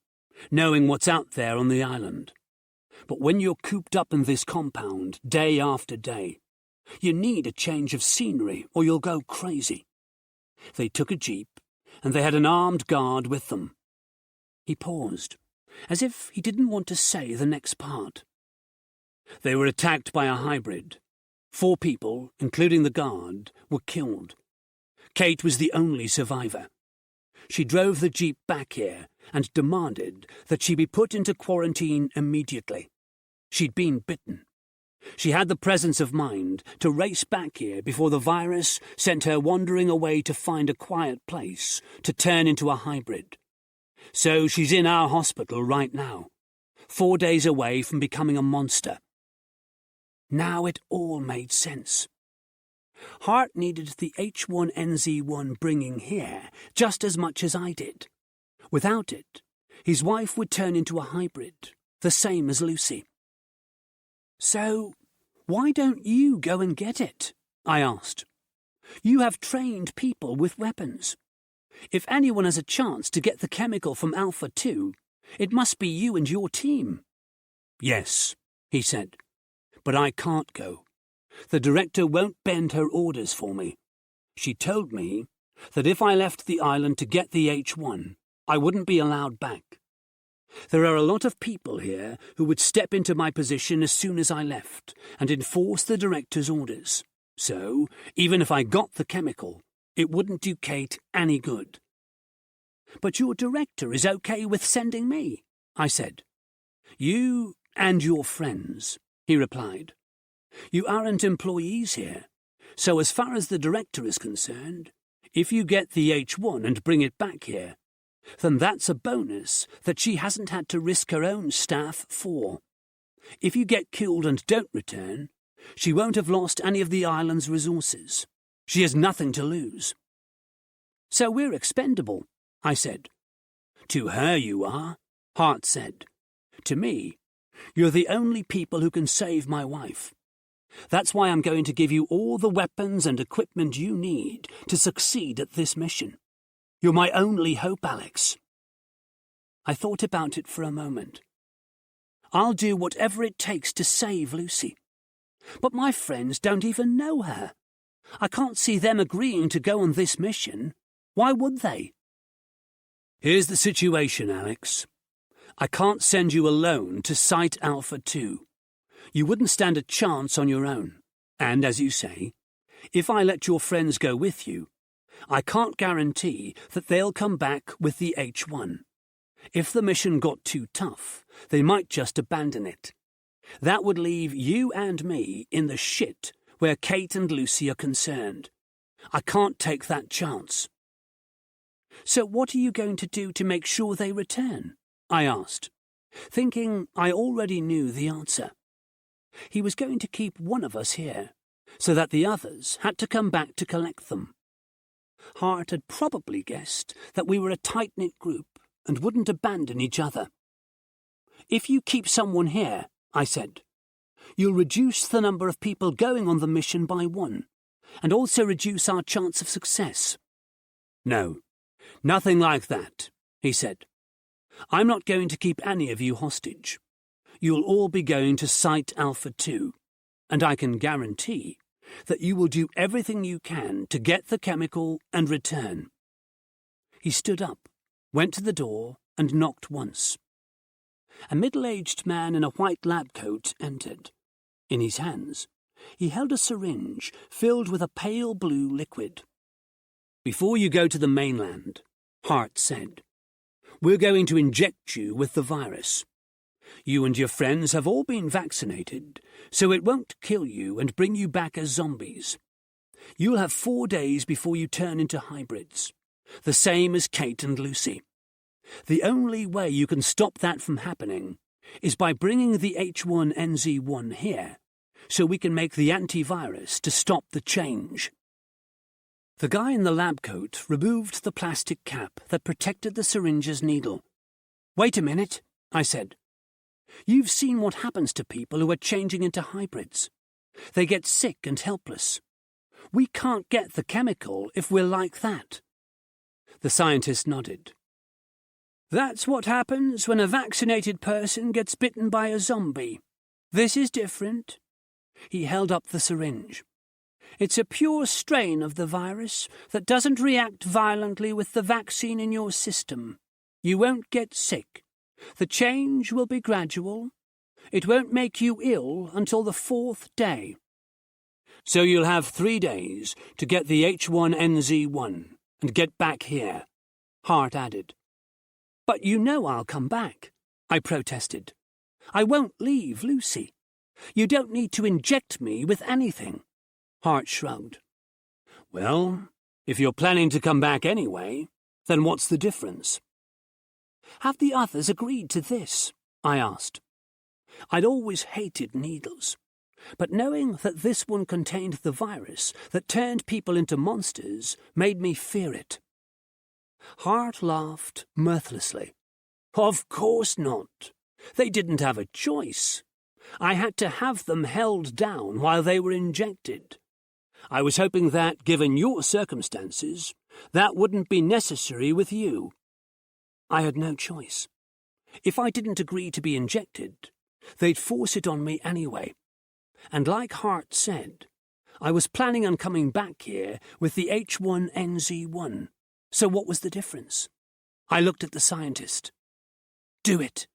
knowing what's out there on the island. But when you're cooped up in this compound day after day, you need a change of scenery or you'll go crazy. They took a jeep, and they had an armed guard with them. He paused, as if he didn't want to say the next part. They were attacked by a hybrid. 4 people, including the guard, were killed. Kate was the only survivor. She drove the jeep back here and demanded that she be put into quarantine immediately. She'd been bitten. She had the presence of mind to race back here before the virus sent her wandering away to find a quiet place to turn into a hybrid. So she's in our hospital right now, 4 days away from becoming a monster. Now it all made sense. Hart needed the H1NZ1 bringing here just as much as I did. Without it, his wife would turn into a hybrid, the same as Lucy. So, why don't you go and get it? I asked. You have trained people with weapons. If anyone has a chance to get the chemical from Alpha 2, it must be you and your team. Yes, he said, but I can't go. The director won't bend her orders for me. She told me that if I left the island to get the H1, I wouldn't be allowed back. There are a lot of people here who would step into my position as soon as I left and enforce the director's orders. So, even if I got the chemical, it wouldn't do Kate any good. But your director is okay with sending me, I said. You and your friends, he replied. You aren't employees here, so as far as the director is concerned, if you get the H1 and bring it back here, then that's a bonus that she hasn't had to risk her own staff for. If you get killed and don't return, she won't have lost any of the island's resources. She has nothing to lose. So we're expendable, I said. To her you are, Hart said. To me, you're the only people who can save my wife. That's why I'm going to give you all the weapons and equipment you need to succeed at this mission. You're my only hope, Alex. I thought about it for a moment. I'll do whatever it takes to save Lucy. But my friends don't even know her. I can't see them agreeing to go on this mission. Why would they? Here's the situation, Alex. I can't send you alone to Site Alpha 2. You wouldn't stand a chance on your own. And, as you say, if I let your friends go with you, I can't guarantee that they'll come back with the H1. If the mission got too tough, they might just abandon it. That would leave you and me in the shit where Kate and Lucy are concerned. I can't take that chance. So what are you going to do to make sure they return? I asked, thinking I already knew the answer. He was going to keep one of us here, so that the others had to come back to collect them. Hart had probably guessed that we were a tight-knit group and wouldn't abandon each other. If you keep someone here, I said, you'll reduce the number of people going on the mission by 1, and also reduce our chance of success. No, nothing like that, he said. I'm not going to keep any of you hostage. You'll all be going to Site Alpha 2, and I can guarantee that you will do everything you can to get the chemical and return. He stood up, went to the door, and knocked once. A middle-aged man in a white lab coat entered. In his hands, he held a syringe filled with a pale blue liquid. Before you go to the mainland, Hart said, we're going to inject you with the virus. You and your friends have all been vaccinated, so it won't kill you and bring you back as zombies. You'll have 4 days before you turn into hybrids, the same as Kate and Lucy. The only way you can stop that from happening is by bringing the H1NZ1 here, so we can make the antivirus to stop the change. The guy in the lab coat removed the plastic cap that protected the syringe's needle. "Wait a minute," I said. "You've seen what happens to people who are changing into hybrids. They get sick and helpless. We can't get the chemical if we're like that." The scientist nodded. "That's what happens when a vaccinated person gets bitten by a zombie. This is different." He held up the syringe. "It's a pure strain of the virus that doesn't react violently with the vaccine in your system. You won't get sick. The change will be gradual. It won't make you ill until the 4th day. So you'll have 3 days to get the H1NZ1 and get back here," Hart added. "But you know I'll come back," I protested. "I won't leave Lucy. You don't need to inject me with anything." Hart shrugged. "Well, if you're planning to come back anyway, then what's the difference?" "Have the others agreed to this?" I asked. I'd always hated needles, but knowing that this one contained the virus that turned people into monsters made me fear it. Hart laughed mirthlessly. "Of course not. They didn't have a choice. I had to have them held down while they were injected. I was hoping that, given your circumstances, that wouldn't be necessary with you." I had no choice. If I didn't agree to be injected, they'd force it on me anyway. And like Hart said, I was planning on coming back here with the H1NZ1. So what was the difference? I looked at the scientist. "Do it."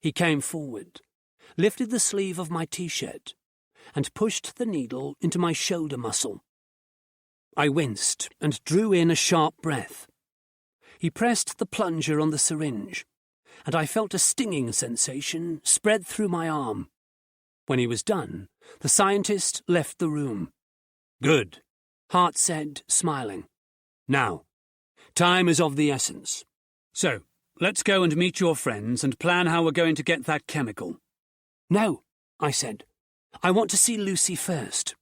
He came forward, lifted the sleeve of my T-shirt, and pushed the needle into my shoulder muscle. I winced and drew in a sharp breath. He pressed the plunger on the syringe, and I felt a stinging sensation spread through my arm. When he was done, the scientist left the room. "Good," Hart said, smiling. "Now, time is of the essence. So, let's go and meet your friends and plan how we're going to get that chemical." "No," I said. "I want to see Lucy first."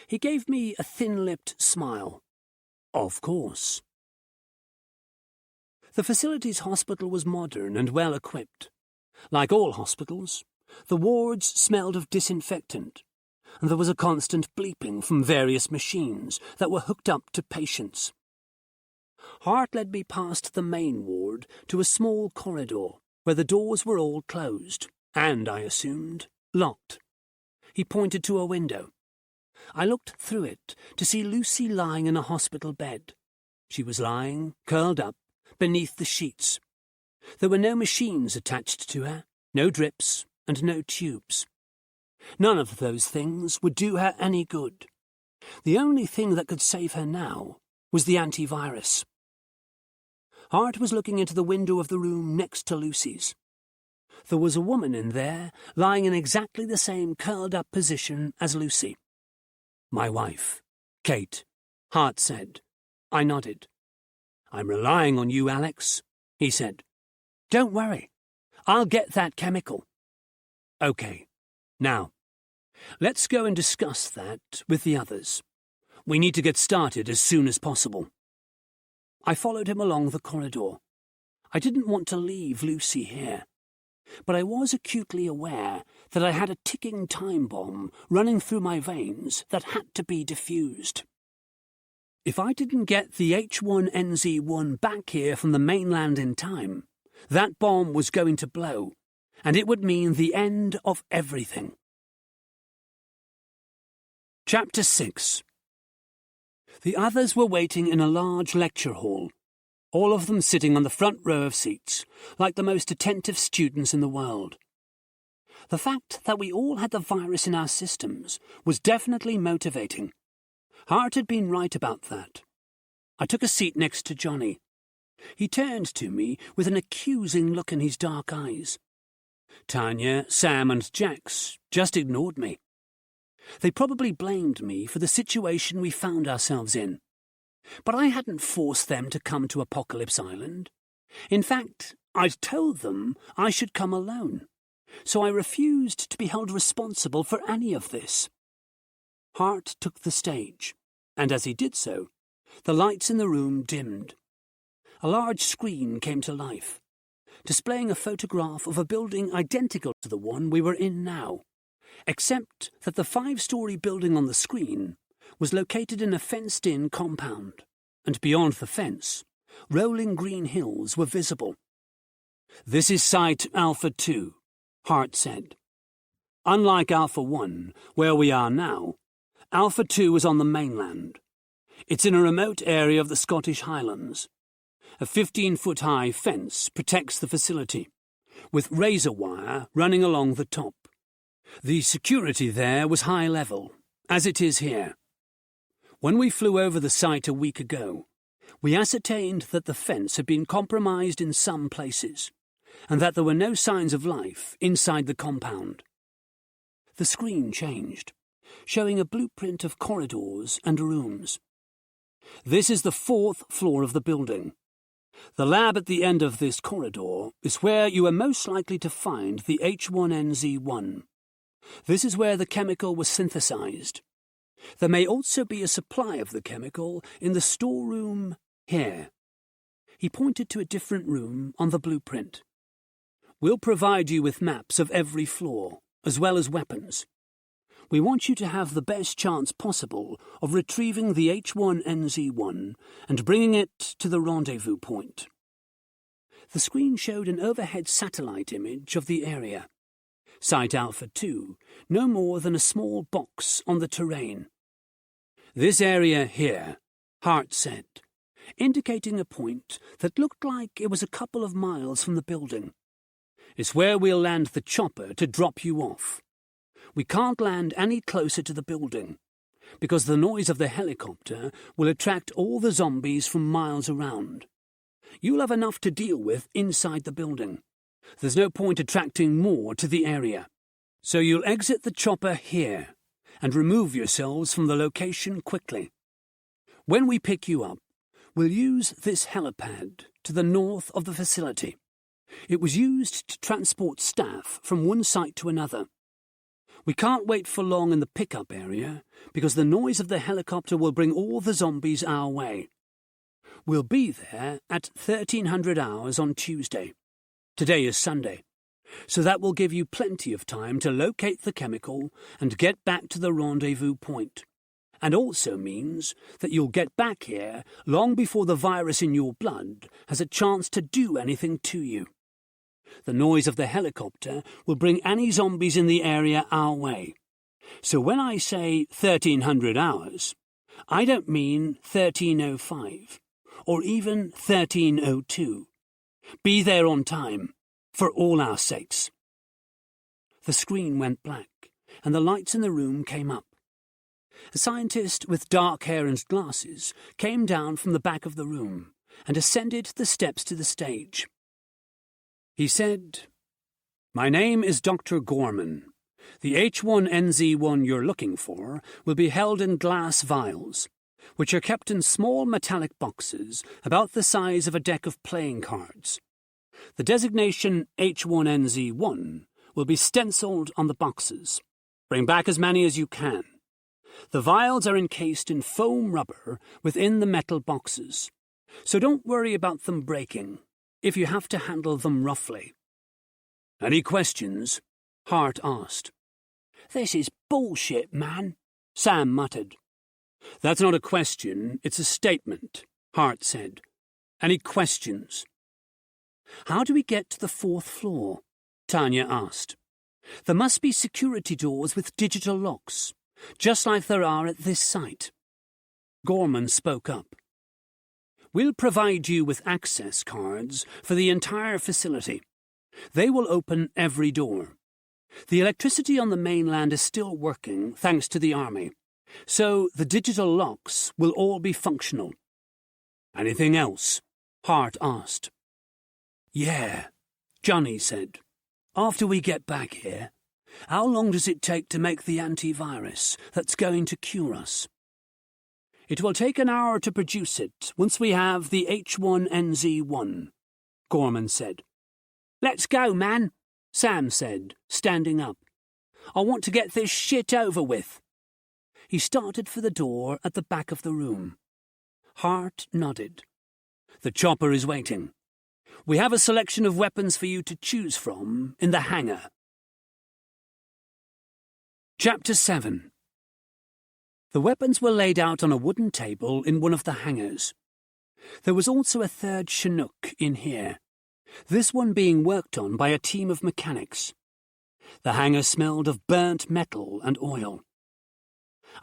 He gave me a thin-lipped smile. "Of course." The facility's hospital was modern and well-equipped. Like all hospitals, the wards smelled of disinfectant, and there was a constant bleeping from various machines that were hooked up to patients. Hart led me past the main ward to a small corridor where the doors were all closed, and, I assumed, locked. He pointed to a window. I looked through it to see Lucy lying in a hospital bed. She was lying, curled up, beneath the sheets. There were no machines attached to her, no drips, and no tubes. None of those things would do her any good. The only thing that could save her now was the antivirus. Hart was looking into the window of the room next to Lucy's. There was a woman in there, lying in exactly the same curled-up position as Lucy. "My wife, Kate," Hart said. I nodded. "I'm relying on you, Alex," he said. "Don't worry. I'll get that chemical." "Okay. Now, let's go and discuss that with the others. We need to get started as soon as possible." I followed him along the corridor. I didn't want to leave Lucy here, but I was acutely aware that I had a ticking time bomb running through my veins that had to be defused. If I didn't get the H1NZ1 back here from the mainland in time, that bomb was going to blow, and it would mean the end of everything. Chapter 6. The others were waiting in a large lecture hall, all of them sitting on the front row of seats, like the most attentive students in the world. The fact that we all had the virus in our systems was definitely motivating. Hart had been right about that. I took a seat next to Johnny. He turned to me with an accusing look in his dark eyes. Tanya, Sam and Jax just ignored me. They probably blamed me for the situation we found ourselves in. But I hadn't forced them to come to Apocalypse Island. In fact, I'd told them I should come alone, so I refused to be held responsible for any of this. Hart took the stage, and as he did so, the lights in the room dimmed. A large screen came to life, displaying a photograph of a building identical to the one we were in now, except that the 5-story building on the screen was located in a fenced-in compound, and beyond the fence, rolling green hills were visible. "This is Site Alpha 2, Hart said. "Unlike Alpha 1, where we are now, Alpha 2 is on the mainland. It's in a remote area of the Scottish Highlands. A 15-foot-high fence protects the facility, with razor wire running along the top. The security there was high level, as it is here. When we flew over the site a week ago, we ascertained that the fence had been compromised in some places, and that there were no signs of life inside the compound." The screen changed, showing a blueprint of corridors and rooms. "This is the 4th floor of the building. The lab at the end of this corridor is where you are most likely to find the H1NZ1. This is where the chemical was synthesized. There may also be a supply of the chemical in the storeroom here." He pointed to a different room on the blueprint. "We'll provide you with maps of every floor, as well as weapons. We want you to have the best chance possible of retrieving the H1NZ1 and bringing it to the rendezvous point." The screen showed an overhead satellite image of the area. Site Alpha 2, no more than a small box on the terrain. "This area here," Hart said, indicating a point that looked like it was a couple of miles from the building. "It's where we'll land the chopper to drop you off. We can't land any closer to the building, because the noise of the helicopter will attract all the zombies from miles around. You'll have enough to deal with inside the building. There's no point attracting more to the area. So you'll exit the chopper here, and remove yourselves from the location quickly. When we pick you up, we'll use this helipad to the north of the facility. It was used to transport staff from one site to another. We can't wait for long in the pickup area, because the noise of the helicopter will bring all the zombies our way. We'll be there at 1300 hours on Tuesday. Today is Sunday, so that will give you plenty of time to locate the chemical and get back to the rendezvous point, and also means that you'll get back here long before the virus in your blood has a chance to do anything to you. The noise of the helicopter will bring any zombies in the area our way. So when I say 1300 hours, I don't mean 1305, or even 1302. Be there on time, for all our sakes." The screen went black, and the lights in the room came up. A scientist with dark hair and glasses came down from the back of the room and ascended the steps to the stage. He said, "My name is Dr. Gorman. The H1NZ1 you're looking for will be held in glass vials, which are kept in small metallic boxes about the size of a deck of playing cards. The designation H1NZ1 will be stenciled on the boxes. Bring back as many as you can. The vials are encased in foam rubber within the metal boxes, so don't worry about them breaking if you have to handle them roughly." "Any questions?" Hart asked. "This is bullshit, man," Sam muttered. "That's not a question, it's a statement," Hart said. "Any questions?" "How do we get to the 4th floor?" Tanya asked. "There must be security doors with digital locks, just like there are at this site." Gorman spoke up. "We'll provide you with access cards for the entire facility. They will open every door. The electricity on the mainland is still working, thanks to the army, so the digital locks will all be functional." "Anything else?" Hart asked. "Yeah," Johnny said. After we get back here, how long does it take to make the antivirus that's going to cure us? It will take an hour to produce it once we have the H1NZ1, Gorman said. Let's go, man, Sam said, standing up. I want to get this shit over with. He started for the door at the back of the room. Hart nodded. The chopper is waiting. We have a selection of weapons for you to choose from in the hangar. Chapter 7. The weapons were laid out on a wooden table in one of the hangars. There was also a third Chinook in here, this one being worked on by a team of mechanics. The hangar smelled of burnt metal and oil.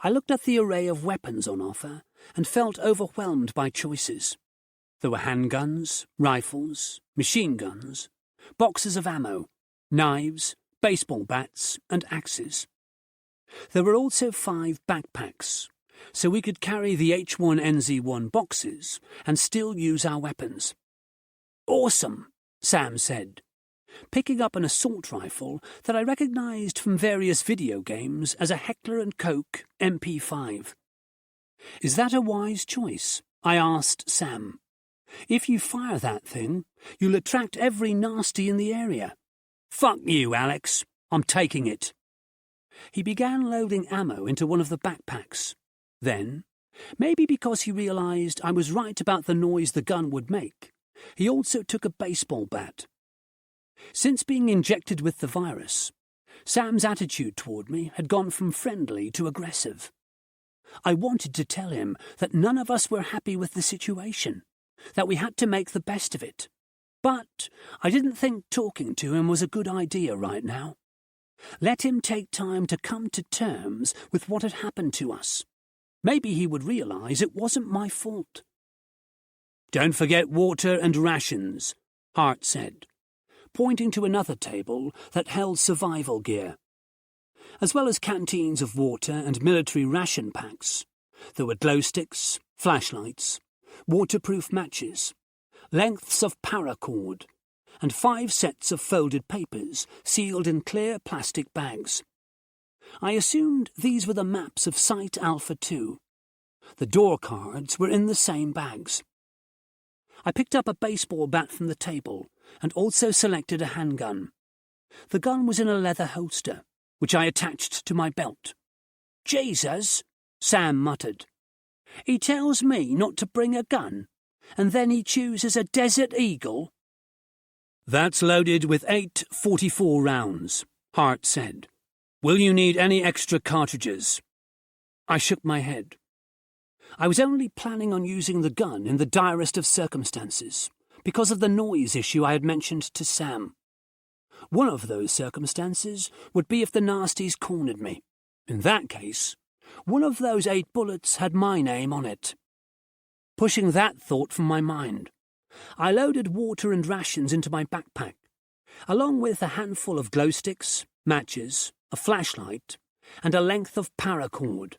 I looked at the array of weapons on offer and felt overwhelmed by choices. There were handguns, rifles, machine guns, boxes of ammo, knives, baseball bats, and axes. There were also 5 backpacks, so we could carry the H1NZ1 boxes and still use our weapons. Awesome, Sam said, picking up an assault rifle that I recognized from various video games as a Heckler & Koch MP5. Is that a wise choice? I asked Sam. If you fire that thing, you'll attract every nasty in the area. Fuck you, Alex. I'm taking it. He began loading ammo into one of the backpacks. Then, maybe because he realized I was right about the noise the gun would make, he also took a baseball bat. Since being injected with the virus, Sam's attitude toward me had gone from friendly to aggressive. I wanted to tell him that none of us were happy with the situation, that we had to make the best of it. But I didn't think talking to him was a good idea right now. Let him take time to come to terms with what had happened to us. Maybe he would realize it wasn't my fault. Don't forget water and rations, Hart said, pointing to another table that held survival gear. As well as canteens of water and military ration packs, there were glow sticks, flashlights, waterproof matches, lengths of paracord, and 5 sets of folded papers sealed in clear plastic bags. I assumed these were the maps of Site Alpha 2. The door cards were in the same bags. I picked up a baseball bat from the table and also selected a handgun. The gun was in a leather holster, which I attached to my belt. Jesus, Sam muttered. He tells me not to bring a gun, and then he chooses a Desert Eagle. That's loaded with 8 .44 rounds, Hart said. Will you need any extra cartridges? I shook my head. I was only planning on using the gun in the direst of circumstances, because of the noise issue I had mentioned to Sam. One of those circumstances would be if the nasties cornered me. In that case, one of those 8 bullets had my name on it. Pushing that thought from my mind, I loaded water and rations into my backpack, along with a handful of glow sticks, matches, a flashlight, and a length of paracord.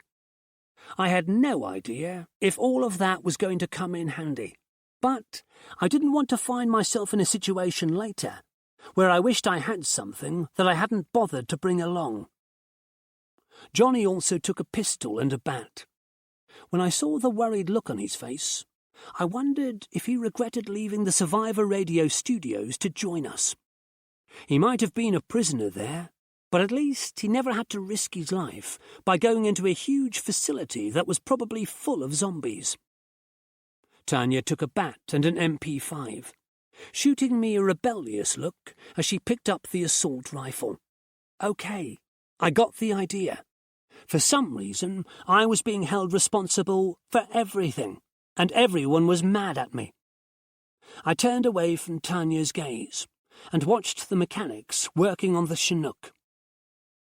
I had no idea if all of that was going to come in handy, but I didn't want to find myself in a situation later where I wished I had something that I hadn't bothered to bring along. Johnny also took a pistol and a bat. When I saw the worried look on his face, I wondered if he regretted leaving the Survivor Radio studios to join us. He might have been a prisoner there, but at least he never had to risk his life by going into a huge facility that was probably full of zombies. Tanya took a bat and an MP5, shooting me a rebellious look as she picked up the assault rifle. Okay, I got the idea. For some reason, I was being held responsible for everything, and everyone was mad at me. I turned away from Tanya's gaze and watched the mechanics working on the Chinook.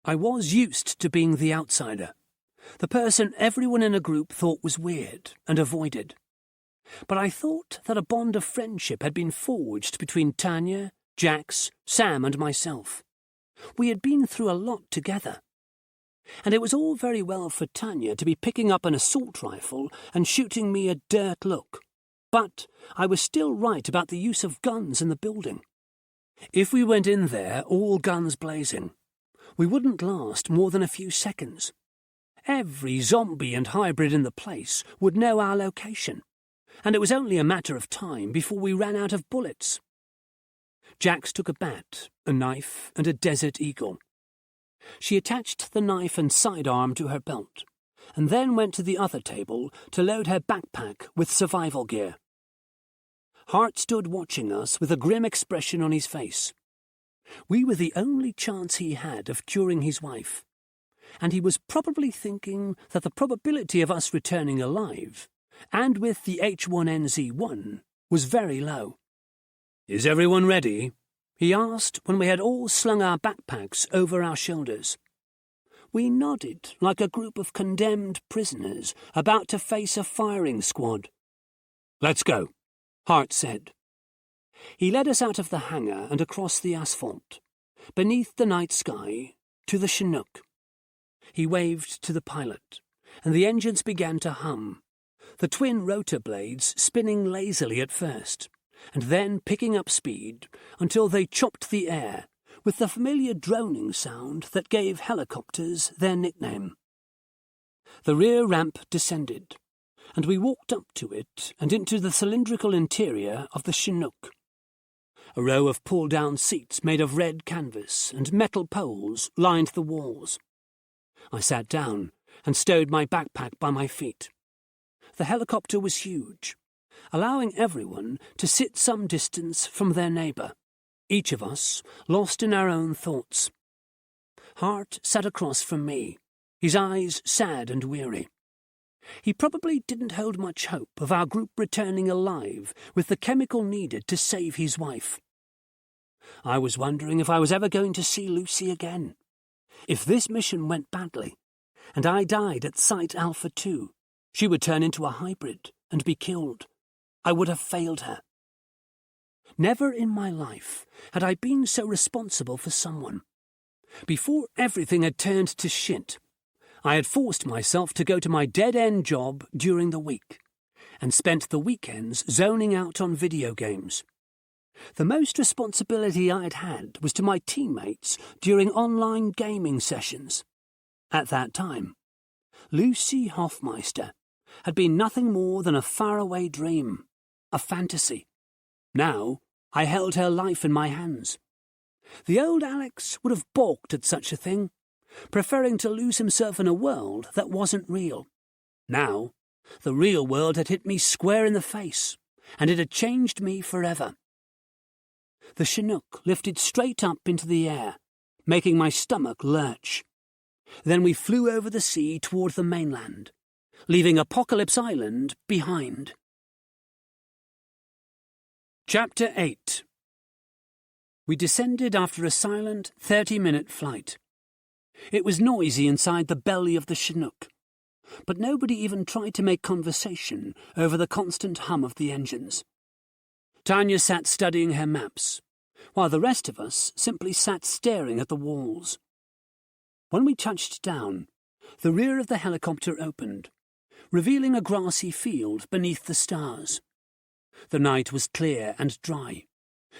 I was used to being the outsider, the person everyone in a group thought was weird and avoided. But I thought that a bond of friendship had been forged between Tanya, Jax, Sam, and myself. We had been through a lot together. And it was all very well for Tanya to be picking up an assault rifle and shooting me a dirt look, but I was still right about the use of guns in the building. If we went in there all guns blazing, we wouldn't last more than a few seconds. Every zombie and hybrid in the place would know our location, and it was only a matter of time before we ran out of bullets. Jax took a bat, a knife, and a desert eagle. She attached the knife and sidearm to her belt, and then went to the other table to load her backpack with survival gear. Hart stood watching us with a grim expression on his face. We were the only chance he had of curing his wife, and he was probably thinking that the probability of us returning alive, and with the H1NZ1, was very low. "Is everyone ready?" he asked when we had all slung our backpacks over our shoulders. We nodded like a group of condemned prisoners about to face a firing squad. "Let's go," Hart said. He led us out of the hangar and across the asphalt, beneath the night sky, to the Chinook. He waved to the pilot, and the engines began to hum, the twin rotor blades spinning lazily at first, and then picking up speed until they chopped the air with the familiar droning sound that gave helicopters their nickname. The rear ramp descended, and we walked up to it and into the cylindrical interior of the Chinook. A row of pull-down seats made of red canvas and metal poles lined the walls. I sat down and stowed my backpack by my feet. The helicopter was huge, allowing everyone to sit some distance from their neighbour, each of us lost in our own thoughts. Hart sat across from me, his eyes sad and weary. He probably didn't hold much hope of our group returning alive with the chemical needed to save his wife. I was wondering if I was ever going to see Lucy again. If this mission went badly, and I died at Site Alpha 2, she would turn into a hybrid and be killed. I would have failed her. Never in my life had I been so responsible for someone. Before everything had turned to shit, I had forced myself to go to my dead-end job during the week, and spent the weekends zoning out on video games. The most responsibility I'd had was to my teammates during online gaming sessions. At that time, Lucy Hoffmeister had been nothing more than a faraway dream, a fantasy. Now I held her life in my hands. The old Alex would have balked at such a thing, preferring to lose himself in a world that wasn't real. Now, the real world had hit me square in the face, and it had changed me forever. The Chinook lifted straight up into the air, making my stomach lurch. Then we flew over the sea toward the mainland, leaving Apocalypse Island behind. Chapter 8. We descended after a silent 30-minute flight. It was noisy inside the belly of the Chinook, but nobody even tried to make conversation over the constant hum of the engines. Tanya sat studying her maps, while the rest of us simply sat staring at the walls. When we touched down, the rear of the helicopter opened, revealing a grassy field beneath the stars. The night was clear and dry,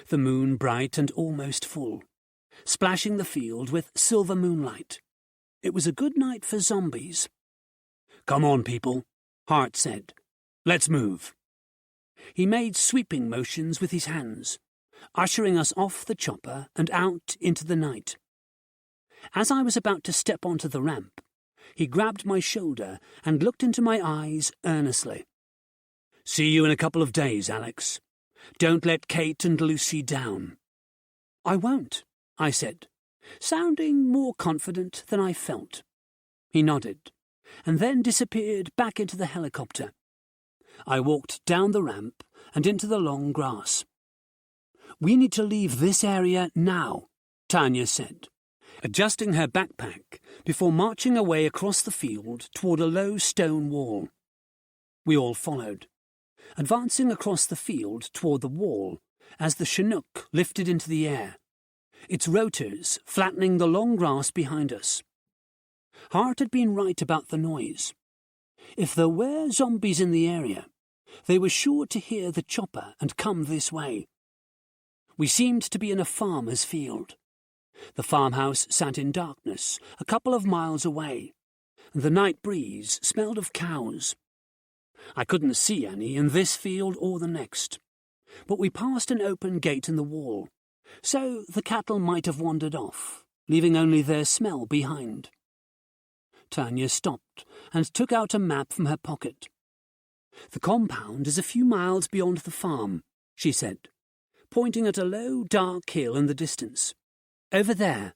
the moon bright and almost full, splashing the field with silver moonlight. It was a good night for zombies. "Come on, people," Hart said. "Let's move." He made sweeping motions with his hands, ushering us off the chopper and out into the night. As I was about to step onto the ramp, he grabbed my shoulder and looked into my eyes earnestly. "See you in a couple of days, Alex. Don't let Kate and Lucy down." "I won't," I said, sounding more confident than I felt. He nodded, and then disappeared back into the helicopter. I walked down the ramp and into the long grass. "We need to leave this area now," Tanya said, adjusting her backpack before marching away across the field toward a low stone wall. We all followed, advancing across the field toward the wall as the Chinook lifted into the air, its rotors flattening the long grass behind us. Hart had been right about the noise. If there were zombies in the area, they were sure to hear the chopper and come this way. We seemed to be in a farmer's field. The farmhouse sat in darkness, a couple of miles away, and the night breeze smelled of cows. I couldn't see any in this field or the next, but we passed an open gate in the wall, so the cattle might have wandered off, leaving only their smell behind. Tanya stopped and took out a map from her pocket. "The compound is a few miles beyond the farm," she said, pointing at a low, dark hill in the distance. "Over there."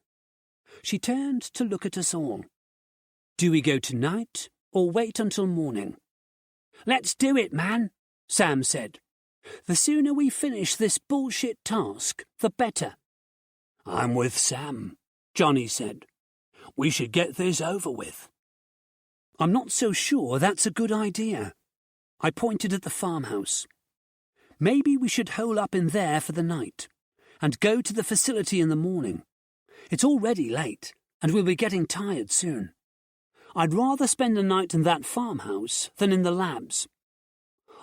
She turned to look at us all. "Do we go tonight or wait until morning?" "Let's do it, man," Sam said. "The sooner we finish this bullshit task, the better." "I'm with Sam," Johnny said. "We should get this over with." "I'm not so sure that's a good idea." I pointed at the farmhouse. "Maybe we should hole up in there for the night, and go to the facility in the morning. It's already late, and we'll be getting tired soon. I'd rather spend a night in that farmhouse than in the labs."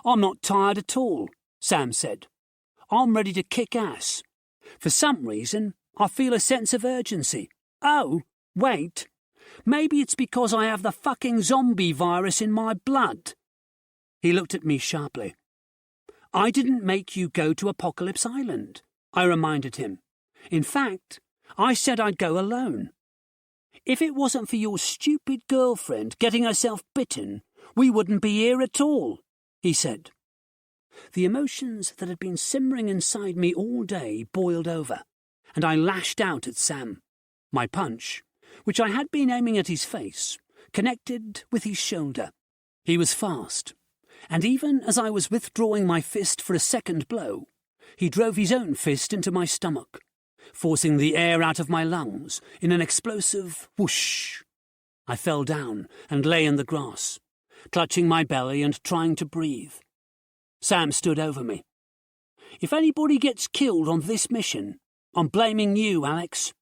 "I'm not tired at all," Sam said. "I'm ready to kick ass. For some reason, I feel a sense of urgency. Oh, wait. Maybe it's because I have the fucking zombie virus in my blood." He looked at me sharply. "I didn't make you go to Apocalypse Island," I reminded him. "In fact, I said I'd go alone. If it wasn't for your stupid girlfriend getting herself bitten, we wouldn't be here at all," he said. The emotions that had been simmering inside me all day boiled over, and I lashed out at Sam. My punch, which I had been aiming at his face, connected with his shoulder. He was fast, and even as I was withdrawing my fist for a second blow, he drove his own fist into my stomach, forcing the air out of my lungs in an explosive whoosh. I fell down and lay in the grass, clutching my belly and trying to breathe. Sam stood over me. "If anybody gets killed on this mission, I'm blaming you, Alex.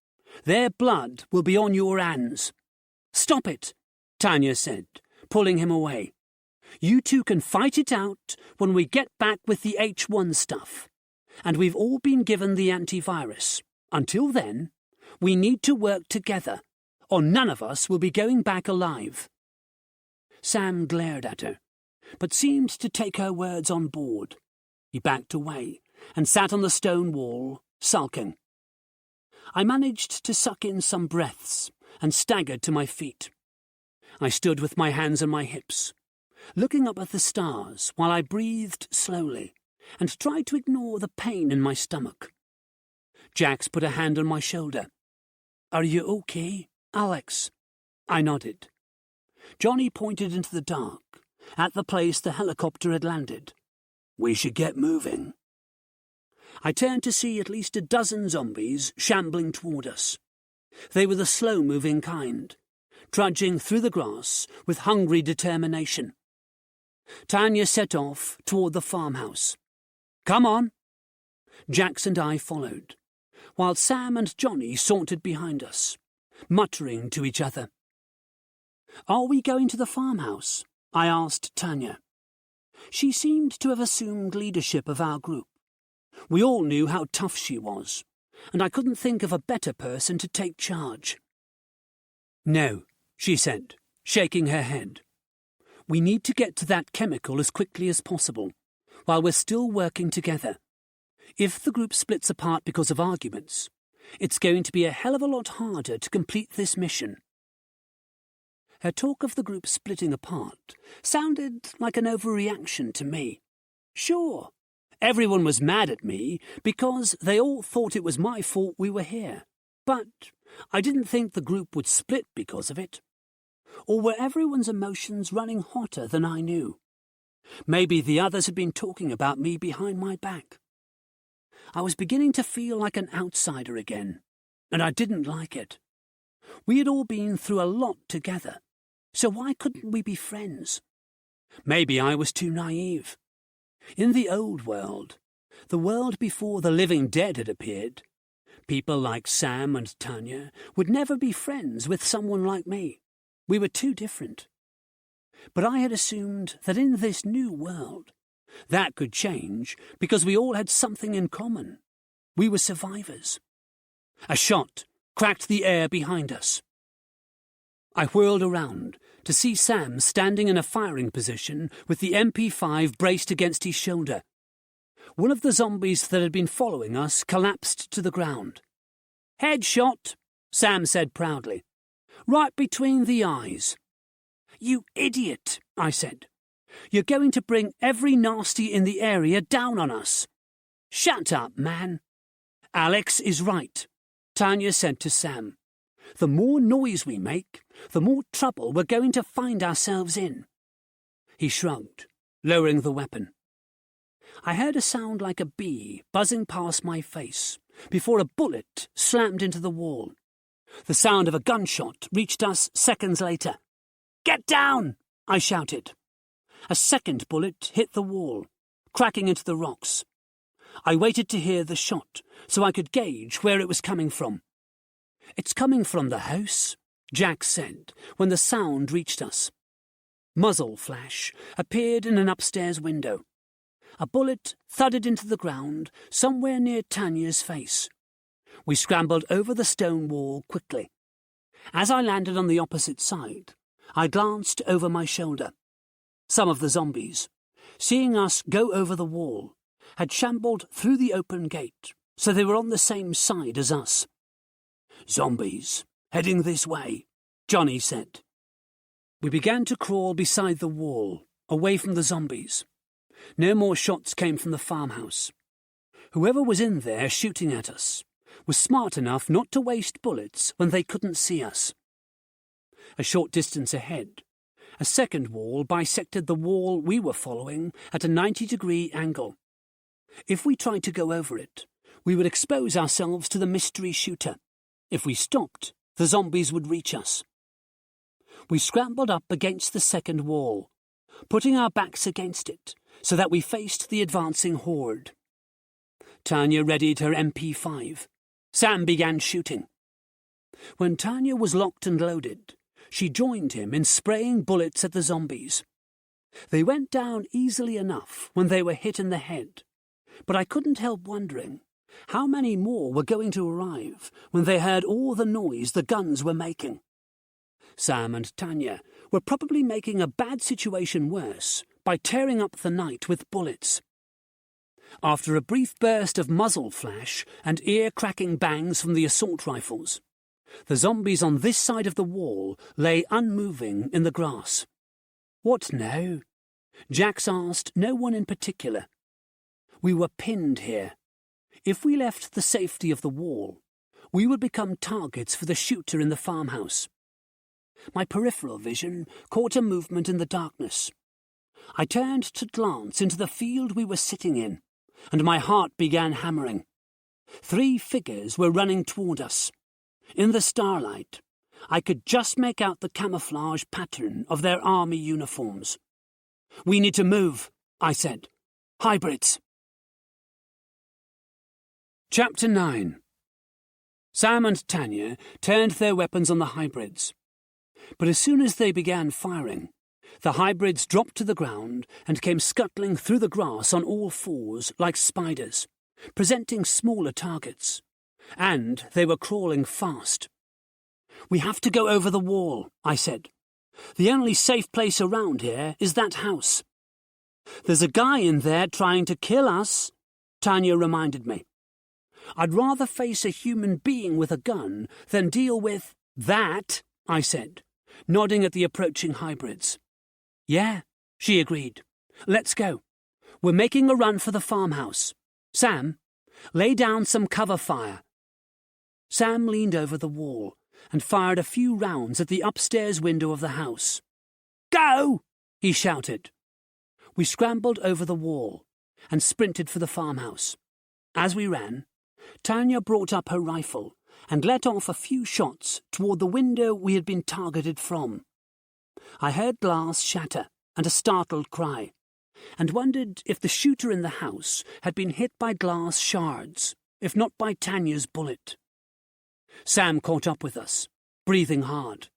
Their blood will be on your hands." "Stop it," Tanya said, pulling him away. "You two can fight it out when we get back with the H1 stuff, and we've all been given the antivirus. Until then, we need to work together, or none of us will be going back alive." Sam glared at her, but seemed to take her words on board. He backed away and sat on the stone wall, sulking. I managed to suck in some breaths and staggered to my feet. I stood with my hands on my hips, looking up at the stars while I breathed slowly and tried to ignore the pain in my stomach. Jax put a hand on my shoulder. "Are you okay, Alex?" I nodded. Johnny pointed into the dark, at the place the helicopter had landed. "We should get moving." I turned to see at least a dozen zombies shambling toward us. They were the slow-moving kind, trudging through the grass with hungry determination. Tanya set off toward the farmhouse. "Come on." Jax and I followed, while Sam and Johnny sauntered behind us, muttering to each other. "Are we going to the farmhouse?" I asked Tanya. She seemed to have assumed leadership of our group. We all knew how tough she was, and I couldn't think of a better person to take charge. "No," she said, shaking her head. "We need to get to that chemical as quickly as possible, while we're still working together. If the group splits apart because of arguments, it's going to be a hell of a lot harder to complete this mission." Her talk of the group splitting apart sounded like an overreaction to me. Sure, everyone was mad at me because they all thought it was my fault we were here, but I didn't think the group would split because of it. Or were everyone's emotions running hotter than I knew? Maybe the others had been talking about me behind my back. I was beginning to feel like an outsider again, and I didn't like it. We had all been through a lot together, so why couldn't we be friends? Maybe I was too naive. In the old world, the world before the living dead had appeared, people like Sam and Tanya would never be friends with someone like me. We were too different. But I had assumed that in this new world, that could change because we all had something in common. We were survivors. A shot cracked the air behind us. I whirled around to see Sam standing in a firing position with the MP5 braced against his shoulder. One of the zombies that had been following us collapsed to the ground. "Headshot," Sam said proudly. "Right between the eyes." "You idiot," I said. "You're going to bring every nasty in the area down on us." "Shut up, man." "Alex is right," Tanya said to Sam. "The more noise we make, the more trouble we're going to find ourselves in." He shrugged, lowering the weapon. I heard a sound like a bee buzzing past my face before a bullet slammed into the wall. The sound of a gunshot reached us seconds later. "Get down!" I shouted. A second bullet hit the wall, cracking into the rocks. I waited to hear the shot so I could gauge where it was coming from. "It's coming from the house," Jack said when the sound reached us. Muzzle flash appeared in an upstairs window. A bullet thudded into the ground somewhere near Tanya's face. We scrambled over the stone wall quickly. As I landed on the opposite side, I glanced over my shoulder. Some of the zombies, seeing us go over the wall, had shambled through the open gate, so they were on the same side as us. "Zombies, heading this way," Johnny said. We began to crawl beside the wall, away from the zombies. No more shots came from the farmhouse. Whoever was in there shooting at us was smart enough not to waste bullets when they couldn't see us. A short distance ahead, a second wall bisected the wall we were following at a 90-degree angle. If we tried to go over it, we would expose ourselves to the mystery shooter. If we stopped, the zombies would reach us. We scrambled up against the second wall, putting our backs against it so that we faced the advancing horde. Tanya readied her MP5. Sam began shooting. When Tanya was locked and loaded, she joined him in spraying bullets at the zombies. They went down easily enough when they were hit in the head, but I couldn't help wondering how many more were going to arrive when they heard all the noise the guns were making. Sam and Tanya were probably making a bad situation worse by tearing up the night with bullets. After a brief burst of muzzle flash and ear-cracking bangs from the assault rifles, the zombies on this side of the wall lay unmoving in the grass. "What now?" Jax asked no one in particular. We were pinned here. If we left the safety of the wall, we would become targets for the shooter in the farmhouse. My peripheral vision caught a movement in the darkness. I turned to glance into the field we were sitting in, and my heart began hammering. 3 figures were running toward us. In the starlight, I could just make out the camouflage pattern of their army uniforms. "We need to move," I said. "Hybrids." Chapter 9. Sam and Tanya turned their weapons on the hybrids. But as soon as they began firing, the hybrids dropped to the ground and came scuttling through the grass on all fours like spiders, presenting smaller targets. And they were crawling fast. "We have to go over the wall," I said. "The only safe place around here is that house." "There's a guy in there trying to kill us," Tanya reminded me. "I'd rather face a human being with a gun than deal with that," I said, nodding at the approaching hybrids. "Yeah," she agreed. "Let's go. We're making a run for the farmhouse. Sam, lay down some cover fire." Sam leaned over the wall and fired a few rounds at the upstairs window of the house. "Go!" he shouted. We scrambled over the wall and sprinted for the farmhouse. As we ran, Tanya brought up her rifle and let off a few shots toward the window we had been targeted from. I heard glass shatter and a startled cry, and wondered if the shooter in the house had been hit by glass shards, if not by Tanya's bullet. Sam caught up with us, breathing hard.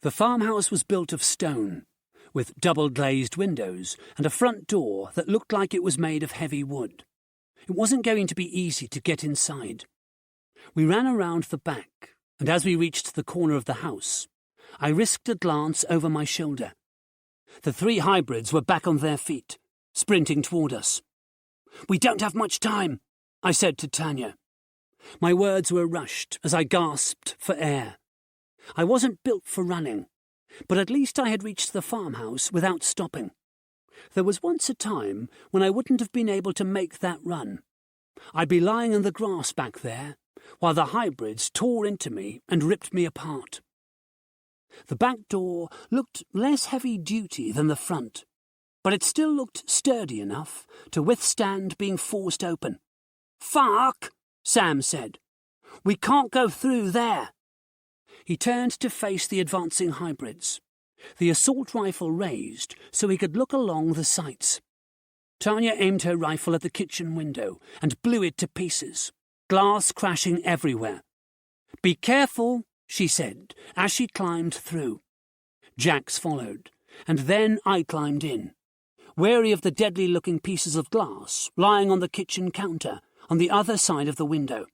The farmhouse was built of stone, with double-glazed windows and a front door that looked like it was made of heavy wood. It wasn't going to be easy to get inside. We ran around the back, and as we reached the corner of the house, I risked a glance over my shoulder. The 3 hybrids were back on their feet, sprinting toward us. "We don't have much time," I said to Tanya. My words were rushed as I gasped for air. I wasn't built for running, but at least I had reached the farmhouse without stopping. There was once a time when I wouldn't have been able to make that run. I'd be lying in the grass back there, while the hybrids tore into me and ripped me apart. The back door looked less heavy-duty than the front, but it still looked sturdy enough to withstand being forced open. "Fuck!" Sam said. "We can't go through there." He turned to face the advancing hybrids, the assault rifle raised so he could look along the sights. Tanya aimed her rifle at the kitchen window and blew it to pieces, glass crashing everywhere. "Be careful," she said, as she climbed through. Jax followed, and then I climbed in, wary of the deadly-looking pieces of glass lying on the kitchen counter on the other side of the window.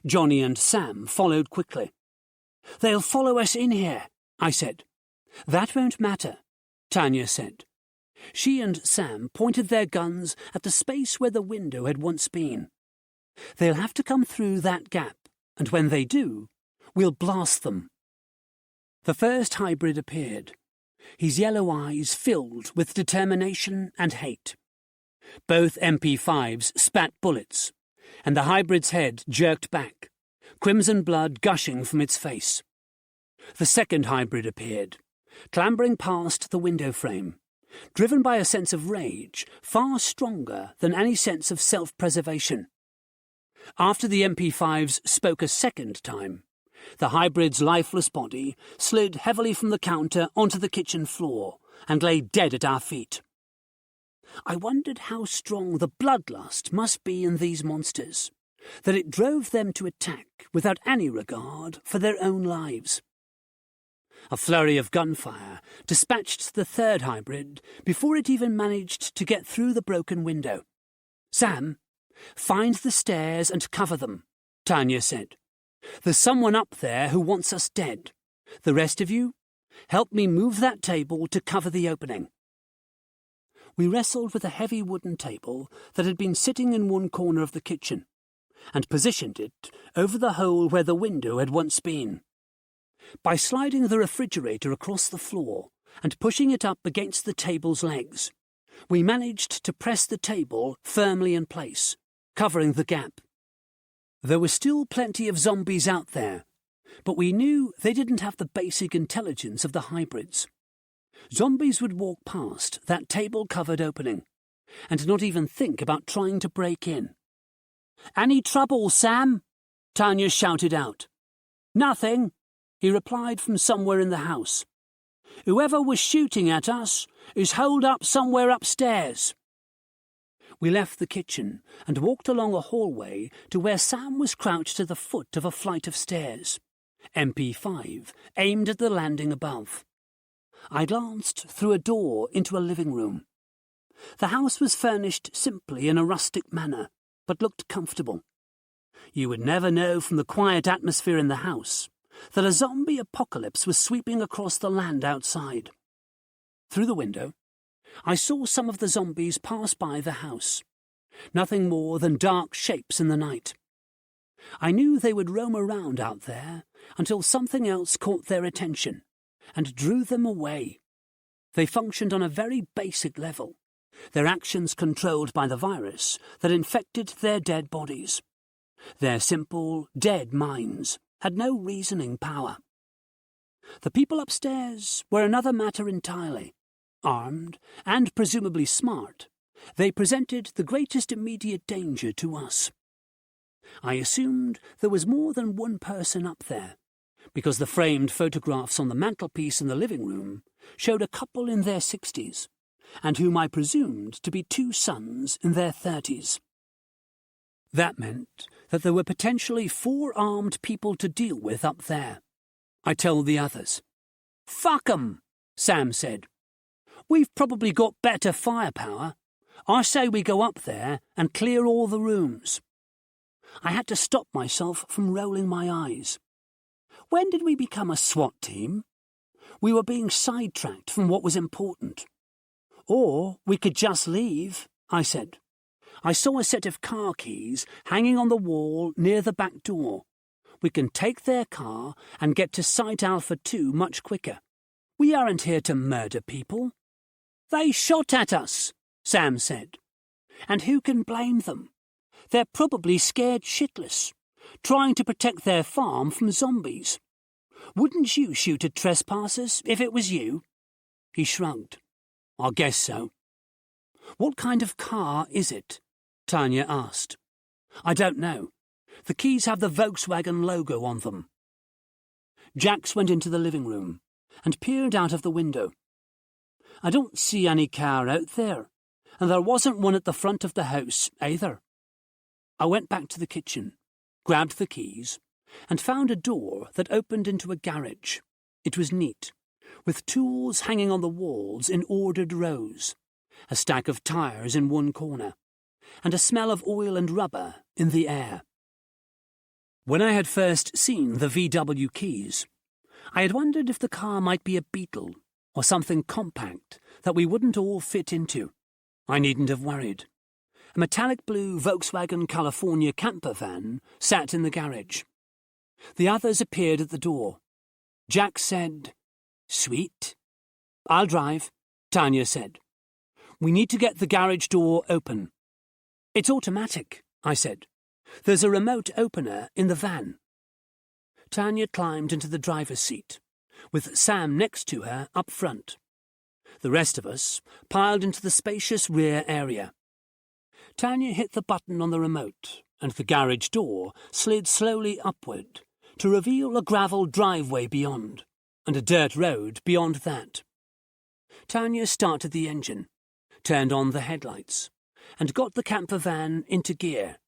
Johnny and Sam followed quickly. "They'll follow us in here," I said. "That won't matter," Tanya said. She and Sam pointed their guns at the space where the window had once been. "They'll have to come through that gap, and when they do, we'll blast them." The first hybrid appeared, his yellow eyes filled with determination and hate. Both MP5s spat bullets, and the hybrid's head jerked back, crimson blood gushing from its face. The second hybrid appeared, clambering past the window frame, driven by a sense of rage far stronger than any sense of self-preservation. After the MP5s spoke a second time, the hybrid's lifeless body slid heavily from the counter onto the kitchen floor and lay dead at our feet. I wondered how strong the bloodlust must be in these monsters, that it drove them to attack without any regard for their own lives. A flurry of gunfire dispatched the third hybrid before it even managed to get through the broken window. "Sam, find the stairs and cover them," Tanya said. "There's someone up there who wants us dead. The rest of you, help me move that table to cover the opening." We wrestled with a heavy wooden table that had been sitting in one corner of the kitchen, and positioned it over the hole where the window had once been. By sliding the refrigerator across the floor and pushing it up against the table's legs, we managed to press the table firmly in place, covering the gap. There were still plenty of zombies out there, but we knew they didn't have the basic intelligence of the hybrids. Zombies would walk past that table-covered opening, and not even think about trying to break in. "Any trouble, Sam?" Tanya shouted out. "Nothing," he replied from somewhere in the house. "Whoever was shooting at us is holed up somewhere upstairs." We left the kitchen and walked along a hallway to where Sam was crouched at the foot of a flight of stairs, MP5 aimed at the landing above. I glanced through a door into a living room. The house was furnished simply in a rustic manner, but looked comfortable. You would never know from the quiet atmosphere in the house that a zombie apocalypse was sweeping across the land outside. Through the window, I saw some of the zombies pass by the house, nothing more than dark shapes in the night. I knew they would roam around out there until something else caught their attention and drew them away. They functioned on a very basic level, their actions controlled by the virus that infected their dead bodies. Their simple, dead minds had no reasoning power. The people upstairs were another matter entirely. Armed, and presumably smart, they presented the greatest immediate danger to us. I assumed there was more than one person up there, because the framed photographs on the mantelpiece in the living room showed a couple in their 60s, and whom I presumed to be 2 sons in their 30s. That meant that there were potentially 4 armed people to deal with up there. I told the others. "Fuck 'em," Sam said. "We've probably got better firepower. I say we go up there and clear all the rooms. I had to stop myself from rolling my eyes. When did we become a SWAT team? We were being sidetracked from what was important. Or we could just leave, I said. I saw a set of car keys hanging on the wall near the back door. We can take their car and get to Site Alpha 2 much quicker. We aren't here to murder people. They shot at us, Sam said. And who can blame them? They're probably scared shitless, trying to protect their farm from zombies. Wouldn't you shoot at trespassers if it was you? He shrugged. I guess so. What kind of car is it? Tanya asked. I don't know. The keys have the Volkswagen logo on them. Jax went into the living room and peered out of the window. I don't see any car out there, and there wasn't one at the front of the house either. I went back to the kitchen, grabbed the keys, and found a door that opened into a garage. It was neat, with tools hanging on the walls in ordered rows, a stack of tyres in one corner, and a smell of oil and rubber in the air. When I had first seen the VW keys, I had wondered if the car might be a Beetle or something compact that we wouldn't all fit into. I needn't have worried. A metallic blue Volkswagen California camper van sat in the garage. The others appeared at the door. Jack said, "Sweet." "I'll drive," Tanya said. "We need to get the garage door open." "It's automatic," I said. "There's a remote opener in the van." Tanya climbed into the driver's seat, with Sam next to her up front. The rest of us piled into the spacious rear area. Tanya hit the button on the remote, and the garage door slid slowly upward to reveal a gravel driveway beyond, and a dirt road beyond that. Tanya started the engine, turned on the headlights, and got the camper van into gear,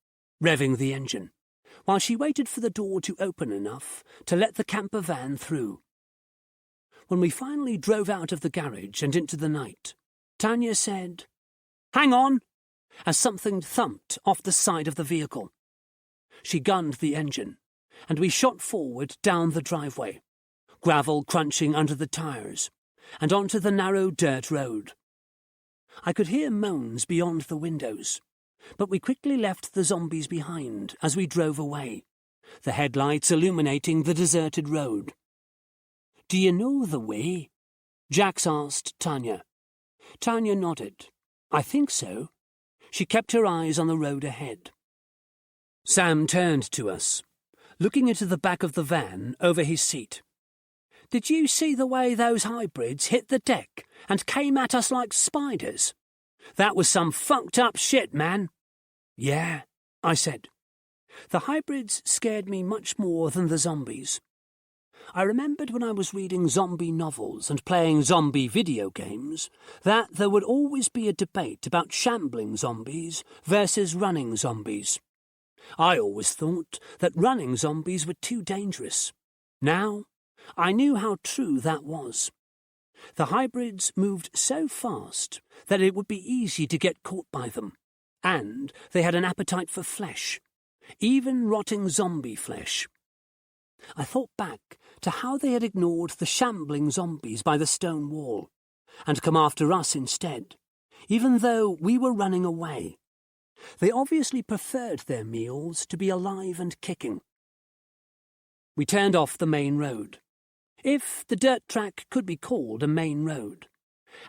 revving the engine, while she waited for the door to open enough to let the camper van through. When we finally drove out of the garage and into the night, Tanya said, "Hang on," as something thumped off the side of the vehicle. She gunned the engine, and we shot forward down the driveway, gravel crunching under the tyres, and onto the narrow dirt road. I could hear moans beyond the windows, but we quickly left the zombies behind as we drove away, the headlights illuminating the deserted road. "Do you know the way?" Jax asked Tanya. Tanya nodded. "I think so." She kept her eyes on the road ahead. Sam turned to us, looking into the back of the van over his seat. "Did you see the way those hybrids hit the deck and came at us like spiders? That was some fucked up shit, man." "Yeah," I said. The hybrids scared me much more than the zombies. I remembered when I was reading zombie novels and playing zombie video games that there would always be a debate about shambling zombies versus running zombies. I always thought that running zombies were too dangerous. Now, I knew how true that was. The hybrids moved so fast that it would be easy to get caught by them, and they had an appetite for flesh, even rotting zombie flesh. I thought back to how they had ignored the shambling zombies by the stone wall, and come after us instead, even though we were running away. They obviously preferred their meals to be alive and kicking. We turned off the main road, if the dirt track could be called a main road,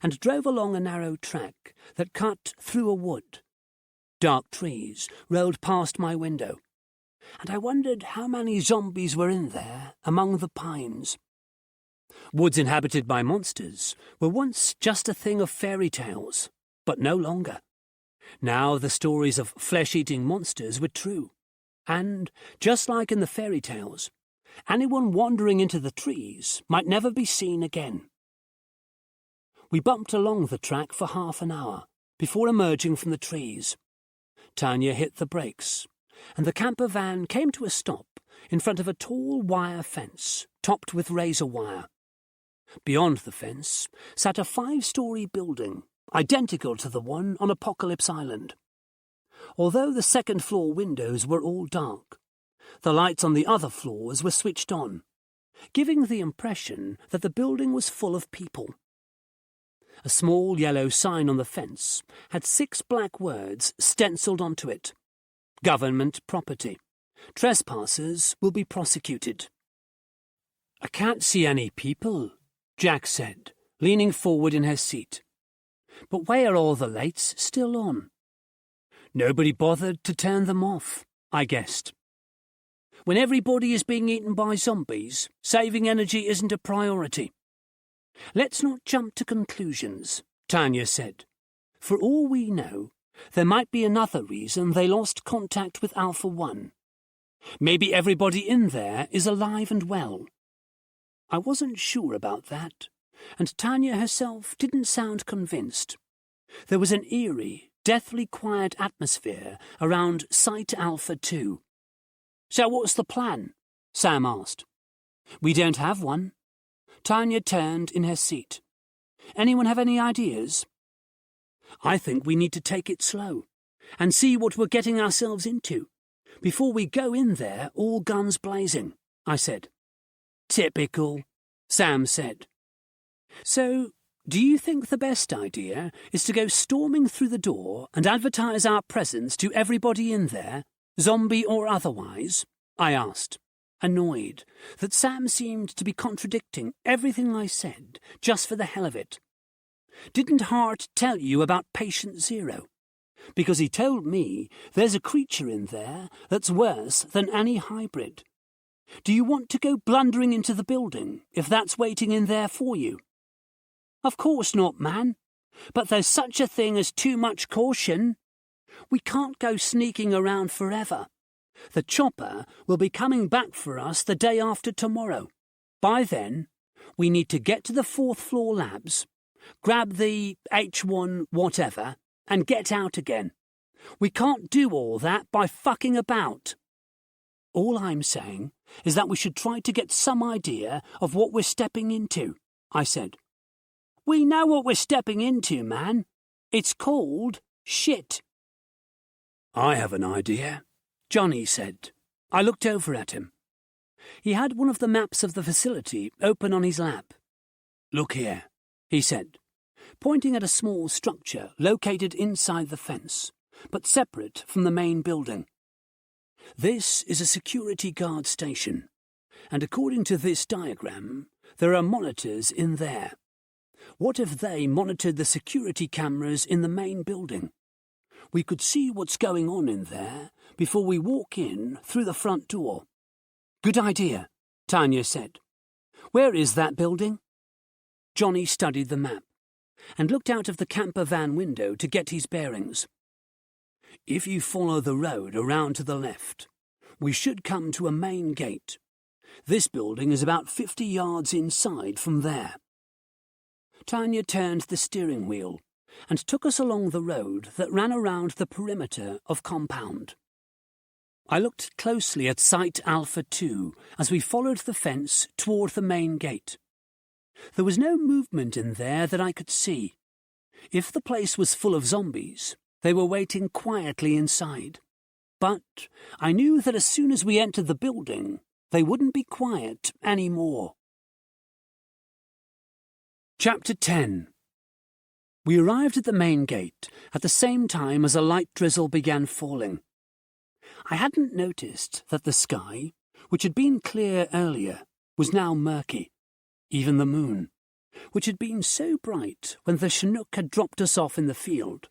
and drove along a narrow track that cut through a wood. Dark trees rolled past my window, and I wondered how many zombies were in there among the pines. Woods inhabited by monsters were once just a thing of fairy tales, but no longer. Now the stories of flesh-eating monsters were true, and, just like in the fairy tales, anyone wandering into the trees might never be seen again. We bumped along the track for half an hour before emerging from the trees. Tanya hit the brakes, and the camper van came to a stop in front of a tall wire fence topped with razor wire. Beyond the fence sat a 5-story building identical to the one on Apocalypse Island. Although the second-floor windows were all dark, the lights on the other floors were switched on, giving the impression that the building was full of people. A small yellow sign on the fence had 6 black words stenciled onto it. Government property. Trespassers will be prosecuted. "I can't see any people," Jack said, leaning forward in her seat. "But why are all the lights still on?" "Nobody bothered to turn them off," I guessed. "When everybody is being eaten by zombies, saving energy isn't a priority." "Let's not jump to conclusions," Tanya said. "For all we know, there might be another reason they lost contact with Alpha 1. Maybe everybody in there is alive and well." I wasn't sure about that, and Tanya herself didn't sound convinced. There was an eerie, deathly quiet atmosphere around Site Alpha 2. "So what's the plan?" Sam asked. "We don't have one." Tanya turned in her seat. "Anyone have any ideas?" "I think we need to take it slow and see what we're getting ourselves into before we go in there all guns blazing," I said. "Typical," Sam said. "So, do you think the best idea is to go storming through the door and advertise our presence to everybody in there, zombie or otherwise?" I asked, annoyed that Sam seemed to be contradicting everything I said just for the hell of it. "Didn't Hart tell you about Patient Zero? Because he told me there's a creature in there that's worse than any hybrid. Do you want to go blundering into the building if that's waiting in there for you?" "Of course not, man. But there's such a thing as too much caution. We can't go sneaking around forever. The chopper will be coming back for us the day after tomorrow. By then, we need to get to the 4th floor labs, grab the H1 whatever, and get out again. We can't do all that by fucking about." "All I'm saying is that we should try to get some idea of what we're stepping into," I said. "We know what we're stepping into, man. It's called shit." "I have an idea," Johnny said. I looked over at him. He had one of the maps of the facility open on his lap. "Look here," he said, pointing at a small structure located inside the fence, but separate from the main building. "This is a security guard station, and according to this diagram, there are monitors in there. What if they monitored the security cameras in the main building? We could see what's going on in there before we walk in through the front door." "Good idea," Tanya said. "Where is that building?" Johnny studied the map and looked out of the camper van window to get his bearings. "If you follow the road around to the left, we should come to a main gate. This building is about 50 yards inside from there." Tanya turned the steering wheel and took us along the road that ran around the perimeter of compound. I looked closely at Site Alpha 2 as we followed the fence toward the main gate. There was no movement in there that I could see. If the place was full of zombies, they were waiting quietly inside. But I knew that as soon as we entered the building, they wouldn't be quiet anymore. Chapter 10. We arrived at the main gate at the same time as a light drizzle began falling. I hadn't noticed that the sky, which had been clear earlier, was now murky. Even the moon, which had been so bright when the Chinook had dropped us off in the field,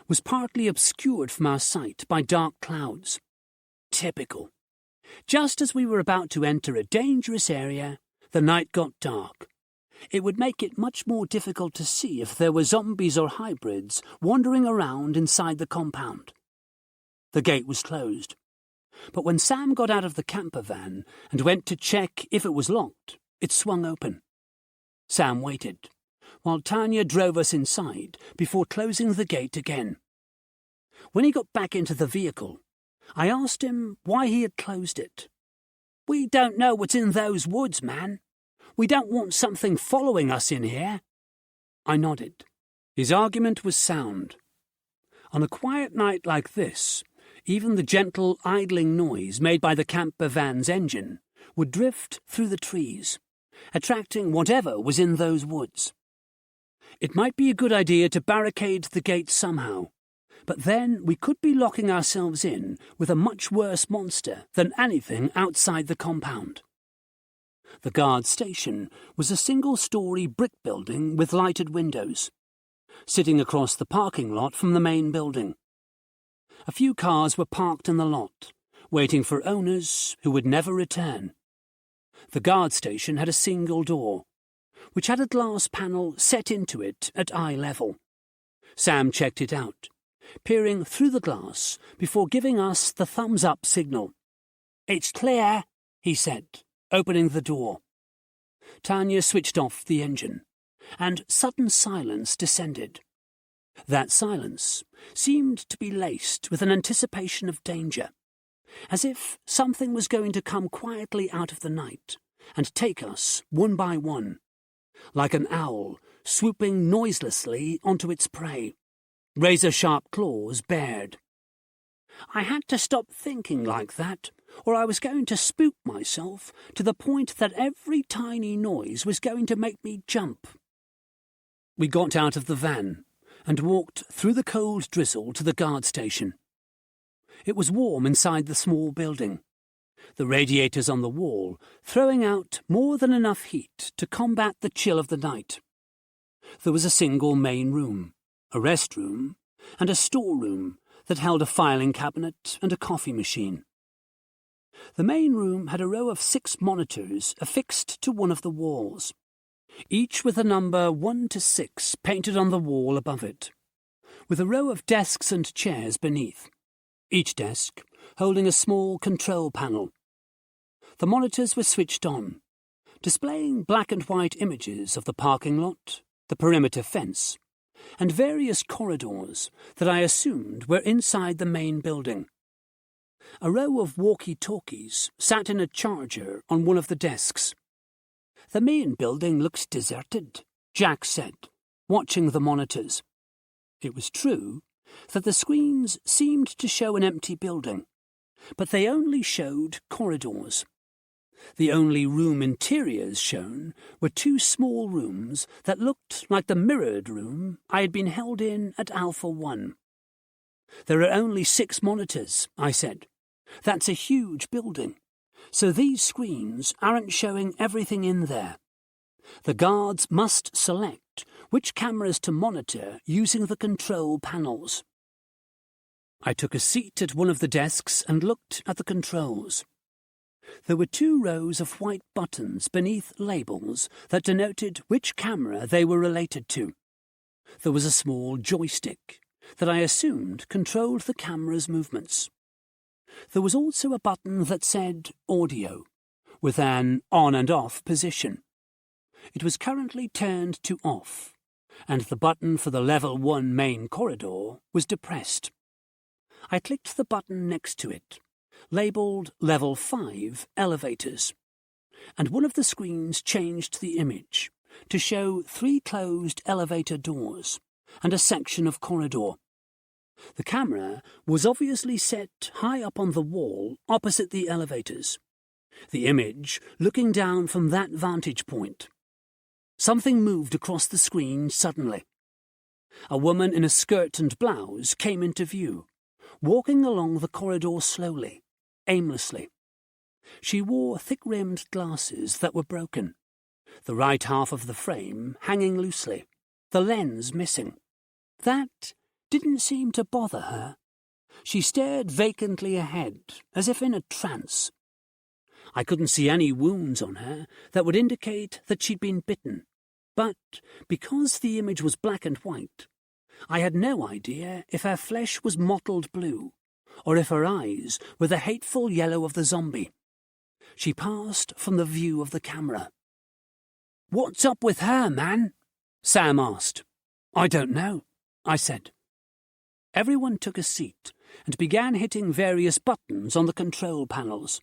was partly obscured from our sight by dark clouds. Typical. Just as we were about to enter a dangerous area, the night got dark. It would make it much more difficult to see if there were zombies or hybrids wandering around inside the compound. The gate was closed, but when Sam got out of the camper van and went to check if it was locked, it swung open. Sam waited, while Tanya drove us inside before closing the gate again. When he got back into the vehicle, I asked him why he had closed it. "We don't know what's in those woods, man. We don't want something following us in here." I nodded. His argument was sound. On a quiet night like this, even the gentle idling noise made by the camper van's engine would drift through the trees, attracting whatever was in those woods. It might be a good idea to barricade the gate somehow, but then we could be locking ourselves in with a much worse monster than anything outside the compound. The guard station was a single-story brick building with lighted windows, sitting across the parking lot from the main building. A few cars were parked in the lot, waiting for owners who would never return. The guard station had a single door, which had a glass panel set into it at eye level. Sam checked it out, peering through the glass before giving us the thumbs-up signal. "It's clear," he said, opening the door. Tanya switched off the engine, and sudden silence descended. That silence seemed to be laced with an anticipation of danger, as if something was going to come quietly out of the night and take us one by one, like an owl swooping noiselessly onto its prey, razor-sharp claws bared. I had to stop thinking like that, or I was going to spook myself to the point that every tiny noise was going to make me jump. We got out of the van and walked through the cold drizzle to the guard station. It was warm inside the small building, the radiators on the wall throwing out more than enough heat to combat the chill of the night. There was a single main room, a restroom, and a storeroom that held a filing cabinet and a coffee machine. The main room had a row of 6 monitors affixed to one of the walls, each with the number 1 to 6 painted on the wall above it, with a row of desks and chairs beneath, each desk holding a small control panel. The monitors were switched on, displaying black and white images of the parking lot, the perimeter fence, and various corridors that I assumed were inside the main building. A row of walkie-talkies sat in a charger on one of the desks. "The main building looks deserted," Jack said, watching the monitors. It was true that the screens seemed to show an empty building, but they only showed corridors. The only room interiors shown were 2 small rooms that looked like the mirrored room I had been held in at Alpha 1. "There are only 6 monitors," I said. "That's a huge building, so these screens aren't showing everything in there. The guards must select which cameras to monitor using the control panels." I took a seat at one of the desks and looked at the controls. There were 2 rows of white buttons beneath labels that denoted which camera they were related to. There was a small joystick that I assumed controlled the camera's movements. There was also a button that said audio, with an on and off position. It was currently turned to off, and the button for the level 1 main corridor was depressed. I clicked the button next to it, labelled Level 5 Elevators, and one of the screens changed the image to show 3 closed elevator doors and a section of corridor. The camera was obviously set high up on the wall opposite the elevators, the image looking down from that vantage point. Something moved across the screen suddenly. A woman in a skirt and blouse came into view, walking along the corridor slowly, aimlessly. She wore thick-rimmed glasses that were broken, the right half of the frame hanging loosely, the lens missing. That didn't seem to bother her. She stared vacantly ahead, as if in a trance. I couldn't see any wounds on her that would indicate that she'd been bitten, but because the image was black and white, I had no idea if her flesh was mottled blue, or if her eyes were the hateful yellow of the zombie. She passed from the view of the camera. "What's up with her, man?" Sam asked. "I don't know," I said. Everyone took a seat and began hitting various buttons on the control panels,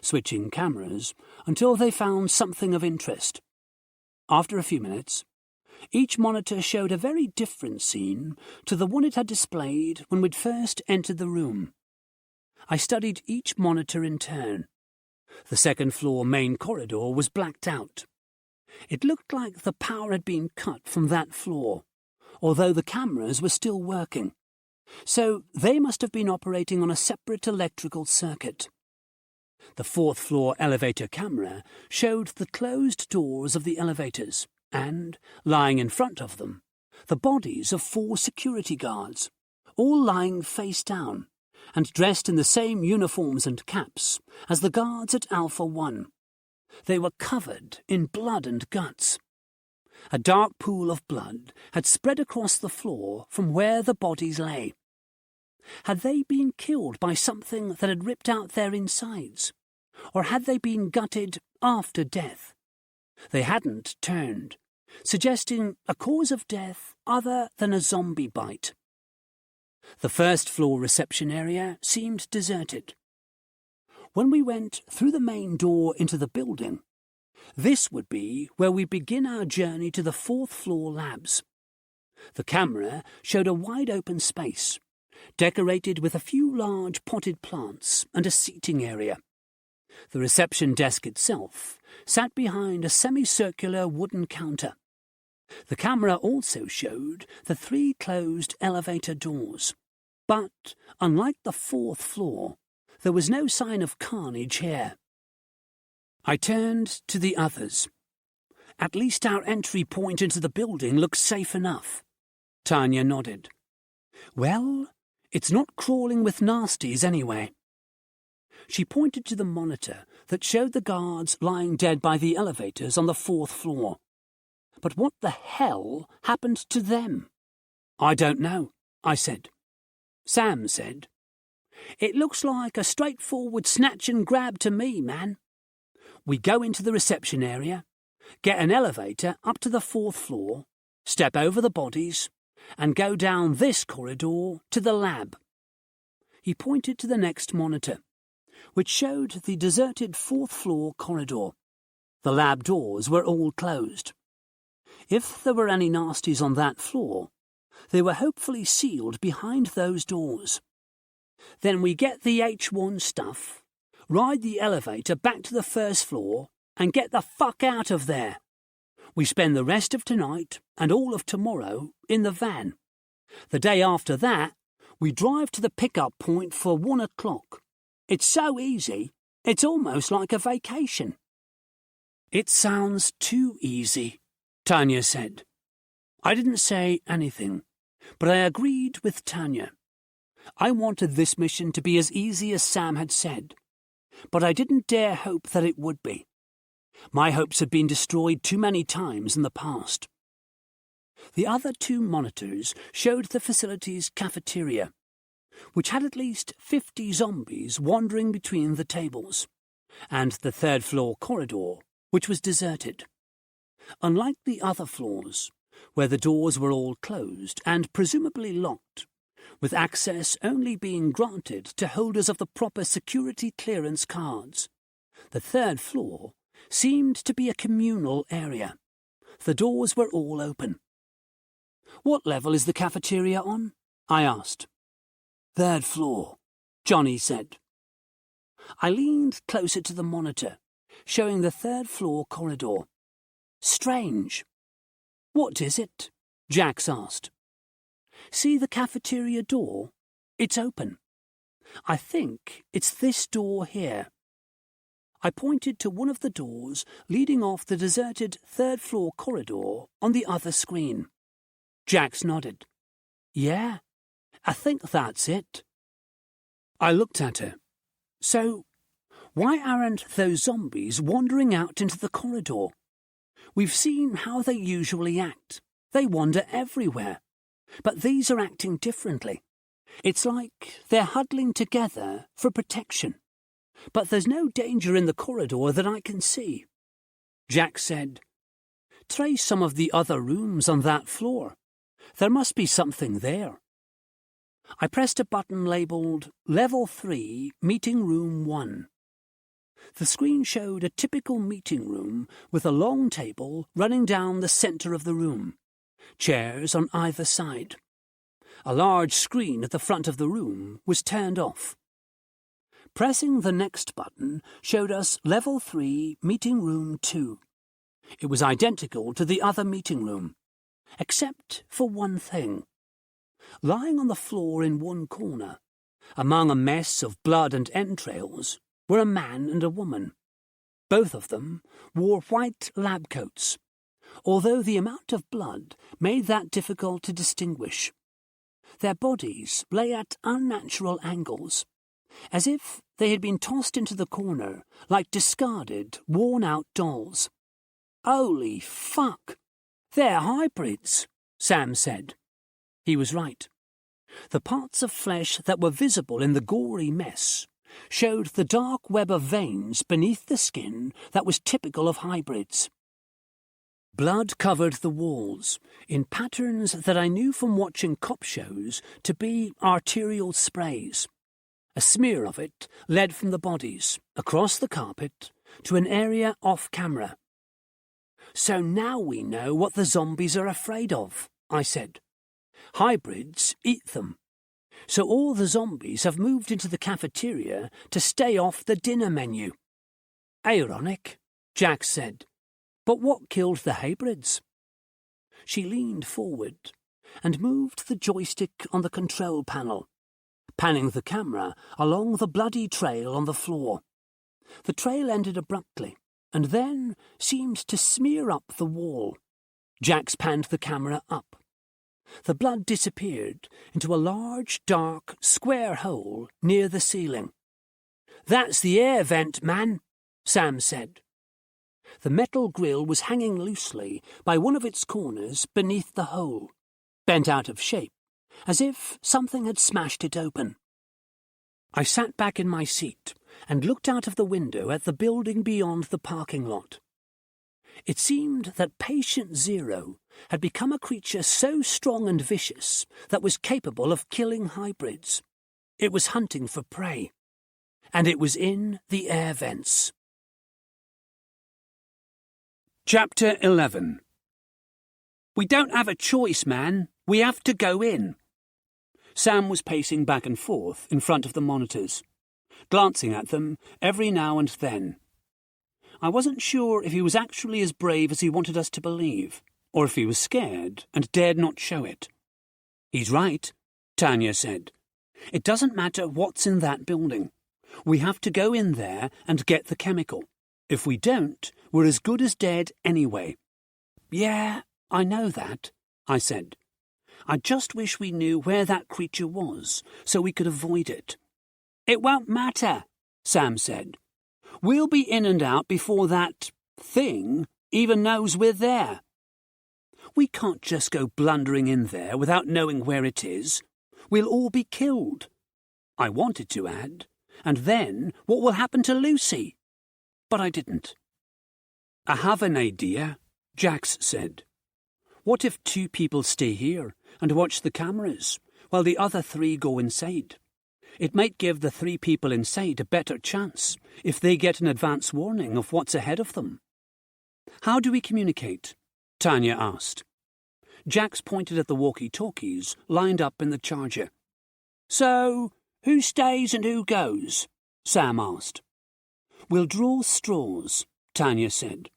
switching cameras until they found something of interest. After a few minutes, Each monitor showed a very different scene to the one it had displayed when we'd first entered the room. I studied each monitor in turn. The second-floor main corridor was blacked out. It looked like the power had been cut from that floor, although the cameras were still working, so they must have been operating on a separate electrical circuit. The fourth-floor elevator camera showed the closed doors of the elevators and, lying in front of them, the bodies of 4 security guards, all lying face down and dressed in the same uniforms and caps as the guards at Alpha 1. They were covered in blood and guts. A dark pool of blood had spread across the floor from where the bodies lay. Had they been killed by something that had ripped out their insides? Or had they been gutted after death? They hadn't turned, suggesting a cause of death other than a zombie bite. The first-floor reception area seemed deserted. When we went through the main door into the building, this would be where we begin our journey to the fourth-floor labs. The camera showed a wide-open space, decorated with a few large potted plants and a seating area. The reception desk itself sat behind a semicircular wooden counter. The camera also showed the 3 closed elevator doors, but, unlike the fourth floor, there was no sign of carnage here. I turned to the others. At least our entry point into the building looks safe enough. Tanya nodded. Well, it's not crawling with nasties anyway. She pointed to the monitor that showed the guards lying dead by the elevators on the 4th floor. But what the hell happened to them? I don't know, I said. Sam said, It looks like a straightforward snatch and grab to me, man. We go into the reception area, get an elevator up to the 4th floor, step over the bodies, and go down this corridor to the lab. He pointed to the next monitor, which showed the deserted 4th floor corridor. The lab doors were all closed. If there were any nasties on that floor, they were hopefully sealed behind those doors. Then we get the H1 stuff, ride the elevator back to the 1st floor, and get the fuck out of there. We spend the rest of tonight and all of tomorrow in the van. The day after that, we drive to the pickup point for 1 o'clock. It's so easy, it's almost like a vacation. It sounds too easy, Tanya said. I didn't say anything, but I agreed with Tanya. I wanted this mission to be as easy as Sam had said, but I didn't dare hope that it would be. My hopes had been destroyed too many times in the past. The other 2 monitors showed the facility's cafeteria, which had at least 50 zombies wandering between the tables, and the 3rd floor corridor, which was deserted. Unlike the other floors, where the doors were all closed and presumably locked, with access only being granted to holders of the proper security clearance cards, the 3rd floor seemed to be a communal area. The doors were all open. What level is the cafeteria on? I asked. 3rd floor, Johnny said. I leaned closer to the monitor, showing the 3rd floor corridor. Strange. What is it? Jax asked. See the cafeteria door? It's open. I think it's this door here. I pointed to one of the doors leading off the deserted 3rd floor corridor on the other screen. Jax nodded. Yeah, I think that's it. I looked at her. So, why aren't those zombies wandering out into the corridor? We've seen how they usually act. They wander everywhere. But these are acting differently. It's like they're huddling together for protection. But there's no danger in the corridor that I can see. Jack said, Trace some of the other rooms on that floor. There must be something there. I pressed a button labelled Level 3, Meeting Room 1. The screen showed a typical meeting room with a long table running down the centre of the room, chairs on either side. A large screen at the front of the room was turned off. Pressing the next button showed us Level 3, Meeting Room 2. It was identical to the other meeting room, except for one thing. Lying on the floor in one corner, among a mess of blood and entrails, were a man and a woman. Both of them wore white lab coats, although the amount of blood made that difficult to distinguish. Their bodies lay at unnatural angles, as if they had been tossed into the corner like discarded, worn-out dolls. "Holy fuck! They're hybrids," Sam said. He was right. The parts of flesh that were visible in the gory mess showed the dark web of veins beneath the skin that was typical of hybrids. Blood covered the walls in patterns that I knew from watching cop shows to be arterial sprays. A smear of it led from the bodies, across the carpet, to an area off-camera. "So now we know what the zombies are afraid of," I said. "Hybrids eat them. So all the zombies have moved into the cafeteria to stay off the dinner menu." "Ironic," Jack said. "But what killed the hybrids?" She leaned forward and moved the joystick on the control panel, panning the camera along the bloody trail on the floor. The trail ended abruptly, and then seemed to smear up the wall. Jax panned the camera up. The blood disappeared into a large, dark, square hole near the ceiling. "That's the air vent, man," Sam said. The metal grill was hanging loosely by one of its corners beneath the hole, bent out of shape, as if something had smashed it open. I sat back in my seat and looked out of the window at the building beyond the parking lot. It seemed that Patient Zero had become a creature so strong and vicious that was capable of killing hybrids. It was hunting for prey, and it was in the air vents. Chapter 11. "We don't have a choice, man. We have to go in." Sam was pacing back and forth in front of the monitors, glancing at them every now and then. I wasn't sure if he was actually as brave as he wanted us to believe, or if he was scared and dared not show it. "He's right," Tanya said. "It doesn't matter what's in that building. We have to go in there and get the chemical. If we don't, we're as good as dead anyway." "Yeah, I know that," I said. "I just wish we knew where that creature was, so we could avoid it." "It won't matter," Sam said. "We'll be in and out before that thing even knows we're there. We can't just go blundering in there without knowing where it is. We'll all be killed." I wanted to add, "And then what will happen to Lucy?" But I didn't. "I have an idea," Jax said. "What if 2 people stay here and watch the cameras while the other 3 go inside? It might give the 3 people inside a better chance if they get an advance warning of what's ahead of them." "How do we communicate?" Tanya asked. Jax pointed at the walkie-talkies lined up in the charger. "So, who stays and who goes?" Sam asked. "We'll draw straws," Tanya said.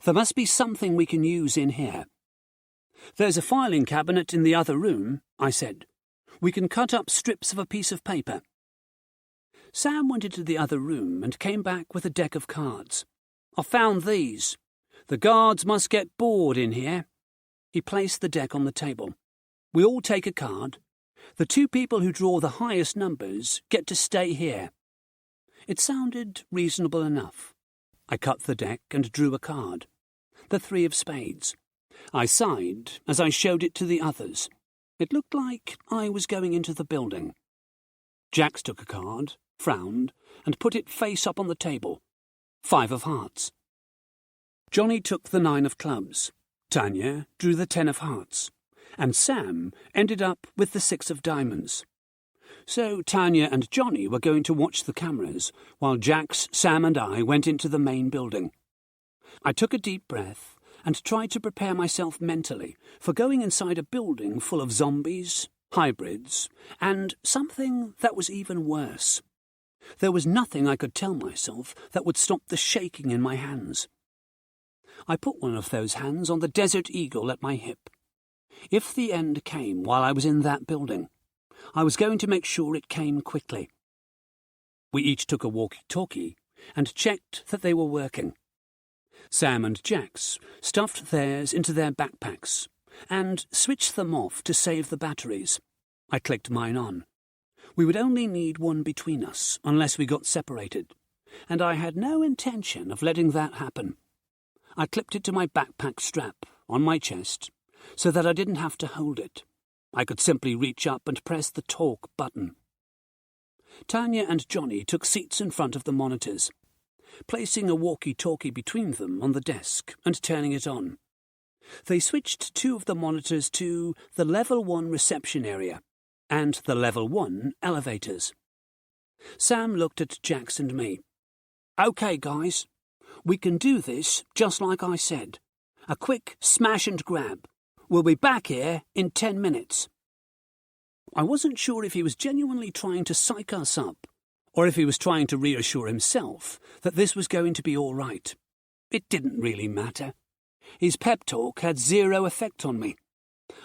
"There must be something we can use in here." "There's a filing cabinet in the other room," I said. "We can cut up strips of a piece of paper." Sam went into the other room and came back with a deck of cards. "I found these. The guards must get bored in here." He placed the deck on the table. "We all take a card. The 2 people who draw the highest numbers get to stay here." It sounded reasonable enough. I cut the deck and drew a card. The 3 of spades. I sighed as I showed it to the others. It looked like I was going into the building. Jax took a card, frowned, and put it face up on the table. 5 of hearts. Johnny took the 9 of clubs. Tanya drew the 10 of hearts. And Sam ended up with the 6 of diamonds. So Tanya and Johnny were going to watch the cameras, while Jax, Sam and I went into the main building. I took a deep breath and tried to prepare myself mentally for going inside a building full of zombies, hybrids, and something that was even worse. There was nothing I could tell myself that would stop the shaking in my hands. I put one of those hands on the Desert Eagle at my hip. If the end came while I was in that building, I was going to make sure it came quickly. We each took a walkie-talkie and checked that they were working. Sam and Jax stuffed theirs into their backpacks and switched them off to save the batteries. I clicked mine on. We would only need one between us unless we got separated, and I had no intention of letting that happen. I clipped it to my backpack strap on my chest so that I didn't have to hold it. I could simply reach up and press the talk button. Tanya and Johnny took seats in front of the monitors, placing a walkie-talkie between them on the desk and turning it on. They switched two of the monitors to the Level 1 reception area and the Level 1 elevators. Sam looked at Jax and me. "Okay, guys, we can do this just like I said. A quick smash and grab. We'll be back here in 10 minutes. I wasn't sure if he was genuinely trying to psych us up, or if he was trying to reassure himself that this was going to be all right. It didn't really matter. His pep talk had zero effect on me.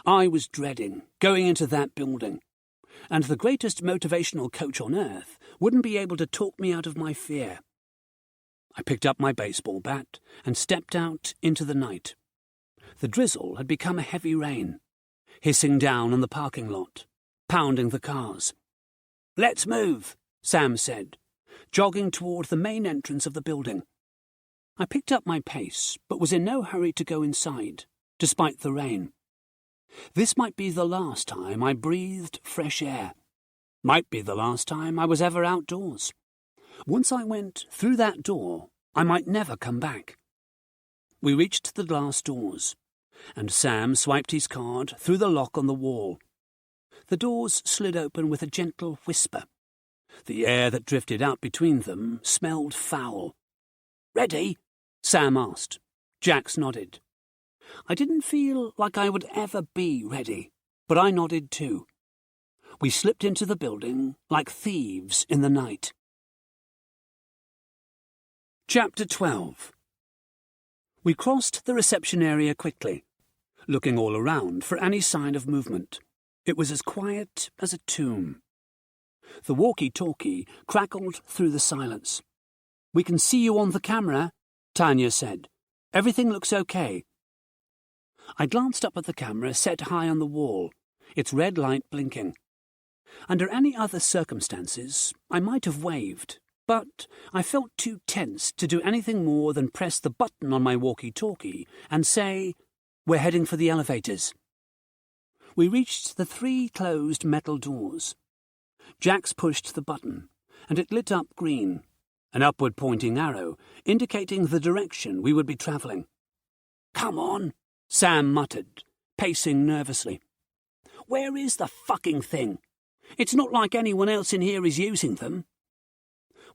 I was dreading going into that building, and the greatest motivational coach on earth wouldn't be able to talk me out of my fear. I picked up my baseball bat and stepped out into the night. The drizzle had become a heavy rain, hissing down on the parking lot, pounding the cars. "Let's move," Sam said, jogging toward the main entrance of the building. I picked up my pace, but was in no hurry to go inside, despite the rain. This might be the last time I breathed fresh air. Might be the last time I was ever outdoors. Once I went through that door, I might never come back. We reached the glass doors, and Sam swiped his card through the lock on the wall. The doors slid open with a gentle whisper. The air that drifted out between them smelled foul. "Ready?" Sam asked. Jax nodded. I didn't feel like I would ever be ready, but I nodded too. We slipped into the building like thieves in the night. Chapter 12. We crossed the reception area quickly, looking all around for any sign of movement. It was as quiet as a tomb. The walkie-talkie crackled through the silence. "We can see you on the camera," Tanya said. "Everything looks okay." I glanced up at the camera set high on the wall, its red light blinking. Under any other circumstances, I might have waved, but I felt too tense to do anything more than press the button on my walkie-talkie and say, "We're heading for the elevators." We reached the 3 closed metal doors. Jax pushed the button, and it lit up green, an upward-pointing arrow indicating the direction we would be travelling. "Come on," Sam muttered, pacing nervously. "Where is the fucking thing? It's not like anyone else in here is using them."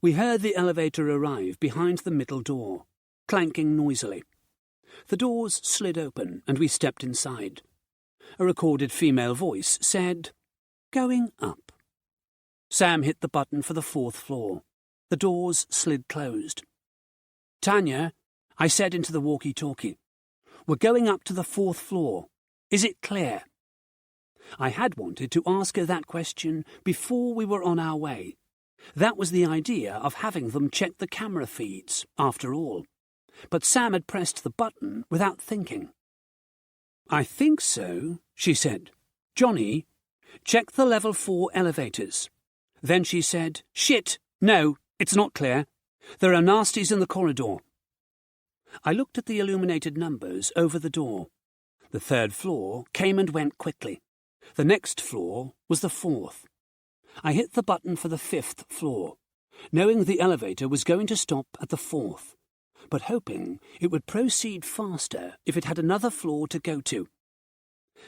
We heard the elevator arrive behind the middle door, clanking noisily. The doors slid open, and we stepped inside. A recorded female voice said, "Going up." Sam hit the button for the 4th floor. The doors slid closed. "Tanya," I said into the walkie-talkie, "we're going up to the 4th floor. Is it clear?" I had wanted to ask her that question before we were on our way. That was the idea of having them check the camera feeds, after all. But Sam had pressed the button without thinking. "I think so," she said. "Johnny, check the level 4 elevators." Then she said, "Shit, no, it's not clear. There are nasties in the corridor." I looked at the illuminated numbers over the door. The 3rd floor came and went quickly. The next floor was the 4th. I hit the button for the 5th floor, knowing the elevator was going to stop at the 4th, but hoping it would proceed faster if it had another floor to go to.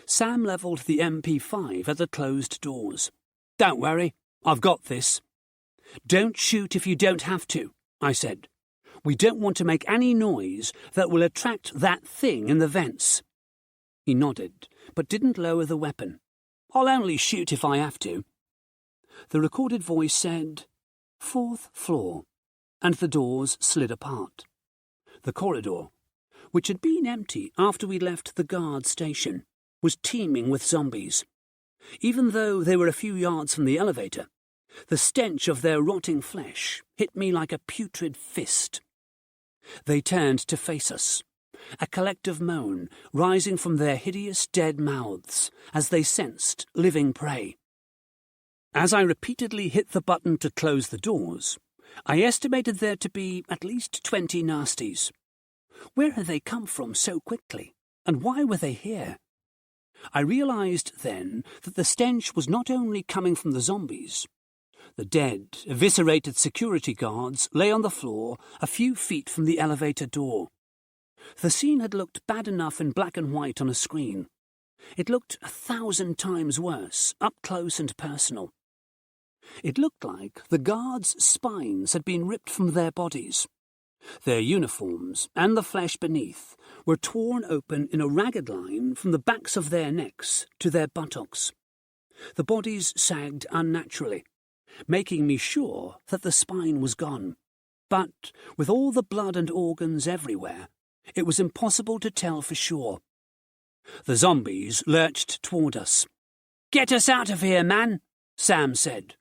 Sam levelled the MP5 at the closed doors. "Don't worry, I've got this." "Don't shoot if you don't have to," I said. We don't want to make any noise that will attract that thing in the vents." He nodded, but didn't lower the weapon. "I'll only shoot if I have to." The recorded voice said, "4th floor," and the doors slid apart. The corridor, which had been empty after we left the guard station, was teeming with zombies. Even though they were a few yards from the elevator, the stench of their rotting flesh hit me like a putrid fist. They turned to face us, a collective moan rising from their hideous dead mouths as they sensed living prey. As I repeatedly hit the button to close the doors, I estimated there to be at least 20 nasties. Where had they come from so quickly, and why were they here? I realized then that the stench was not only coming from the zombies. The dead, eviscerated security guards lay on the floor a few feet from the elevator door. The scene had looked bad enough in black and white on a screen. It looked 1,000 times worse, up close and personal. It looked like the guards' spines had been ripped from their bodies. Their uniforms and the flesh beneath were torn open in a ragged line from the backs of their necks to their buttocks. The bodies sagged unnaturally, making me sure that the spine was gone. But with all the blood and organs everywhere, it was impossible to tell for sure. The zombies lurched toward us. "Get us out of here, man," Sam said.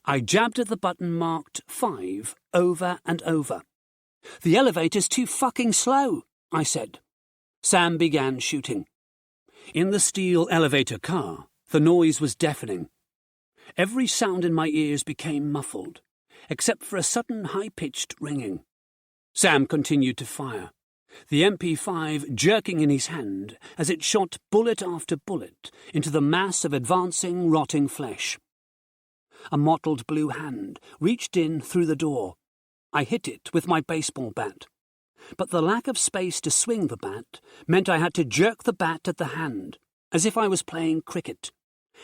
I jabbed at the button marked 5 over and over. "The elevator's too fucking slow," I said. Sam began shooting. In the steel elevator car, the noise was deafening. Every sound in my ears became muffled, except for a sudden high-pitched ringing. Sam continued to fire, the MP5 jerking in his hand as it shot bullet after bullet into the mass of advancing, rotting flesh. A mottled blue hand reached in through the door. I hit it with my baseball bat. But the lack of space to swing the bat meant I had to jerk the bat at the hand, as if I was playing cricket,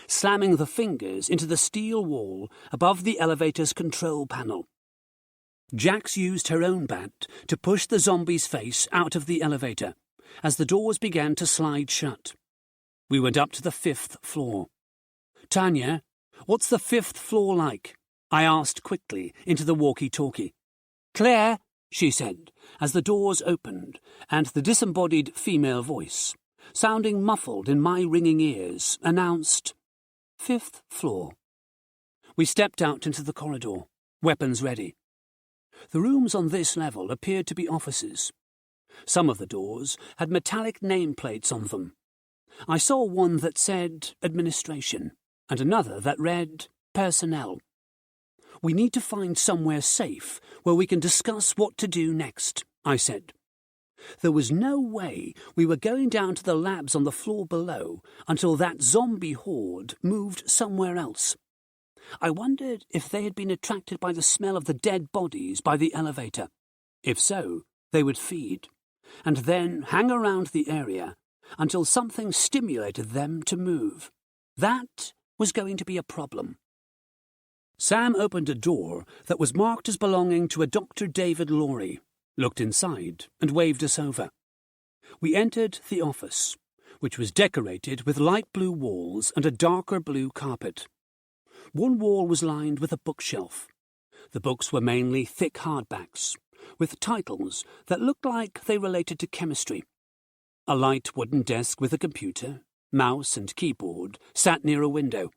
slamming the fingers into the steel wall above the elevator's control panel. Jax used her own bat to push the zombie's face out of the elevator, as the doors began to slide shut. We went up to the 5th floor. "Tanya, what's the 5th floor like?" I asked quickly into the walkie-talkie. "Claire," she said, as the doors opened, and the disembodied female voice, sounding muffled in my ringing ears, announced, "5th floor." We stepped out into the corridor, weapons ready. The rooms on this level appeared to be offices. Some of the doors had metallic nameplates on them. I saw one that said administration, and another that read personnel. "We need to find somewhere safe where we can discuss what to do next," I said. There was no way we were going down to the labs on the floor below until that zombie horde moved somewhere else. I wondered if they had been attracted by the smell of the dead bodies by the elevator. If so, they would feed, and then hang around the area until something stimulated them to move. That was going to be a problem. Sam opened a door that was marked as belonging to a Dr. David Laurie, looked inside, and waved us over. We entered the office, which was decorated with light blue walls and a darker blue carpet. One wall was lined with a bookshelf. The books were mainly thick hardbacks, with titles that looked like they related to chemistry. A light wooden desk with a computer, mouse and keyboard sat near a window.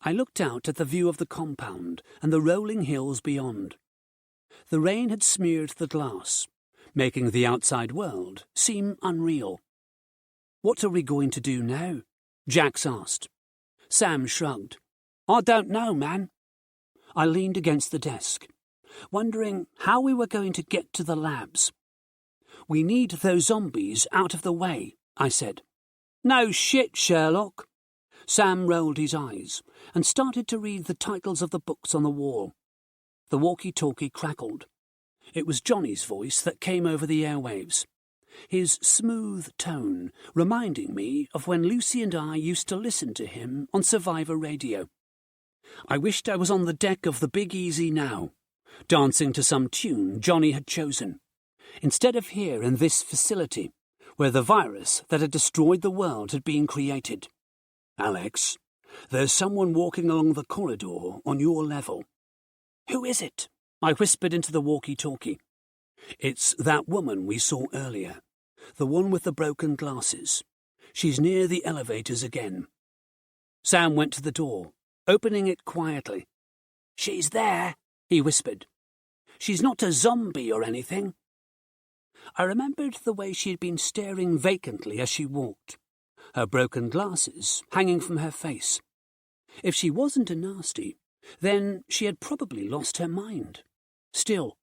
I looked out at the view of the compound and the rolling hills beyond. The rain had smeared the glass, making the outside world seem unreal. "What are we going to do now?" Jax asked. Sam shrugged. "I don't know, man." I leaned against the desk, wondering how we were going to get to the labs. "We need those zombies out of the way," I said. "No shit, Sherlock." Sam rolled his eyes and started to read the titles of the books on the wall. The walkie-talkie crackled. It was Johnny's voice that came over the airwaves, his smooth tone reminding me of when Lucy and I used to listen to him on Survivor Radio. I wished I was on the deck of the Big Easy now, dancing to some tune Johnny had chosen, instead of here in this facility, where the virus that had destroyed the world had been created. "Alex, there's someone walking along the corridor on your level." "Who is it?" I whispered into the walkie-talkie. "It's that woman we saw earlier, the one with the broken glasses. She's near the elevators again." Sam went to the door, opening it quietly. "She's there," he whispered. "She's not a zombie or anything." I remembered the way she had been staring vacantly as she walked, her broken glasses hanging from her face. If she wasn't a nasty, then she had probably lost her mind. Still,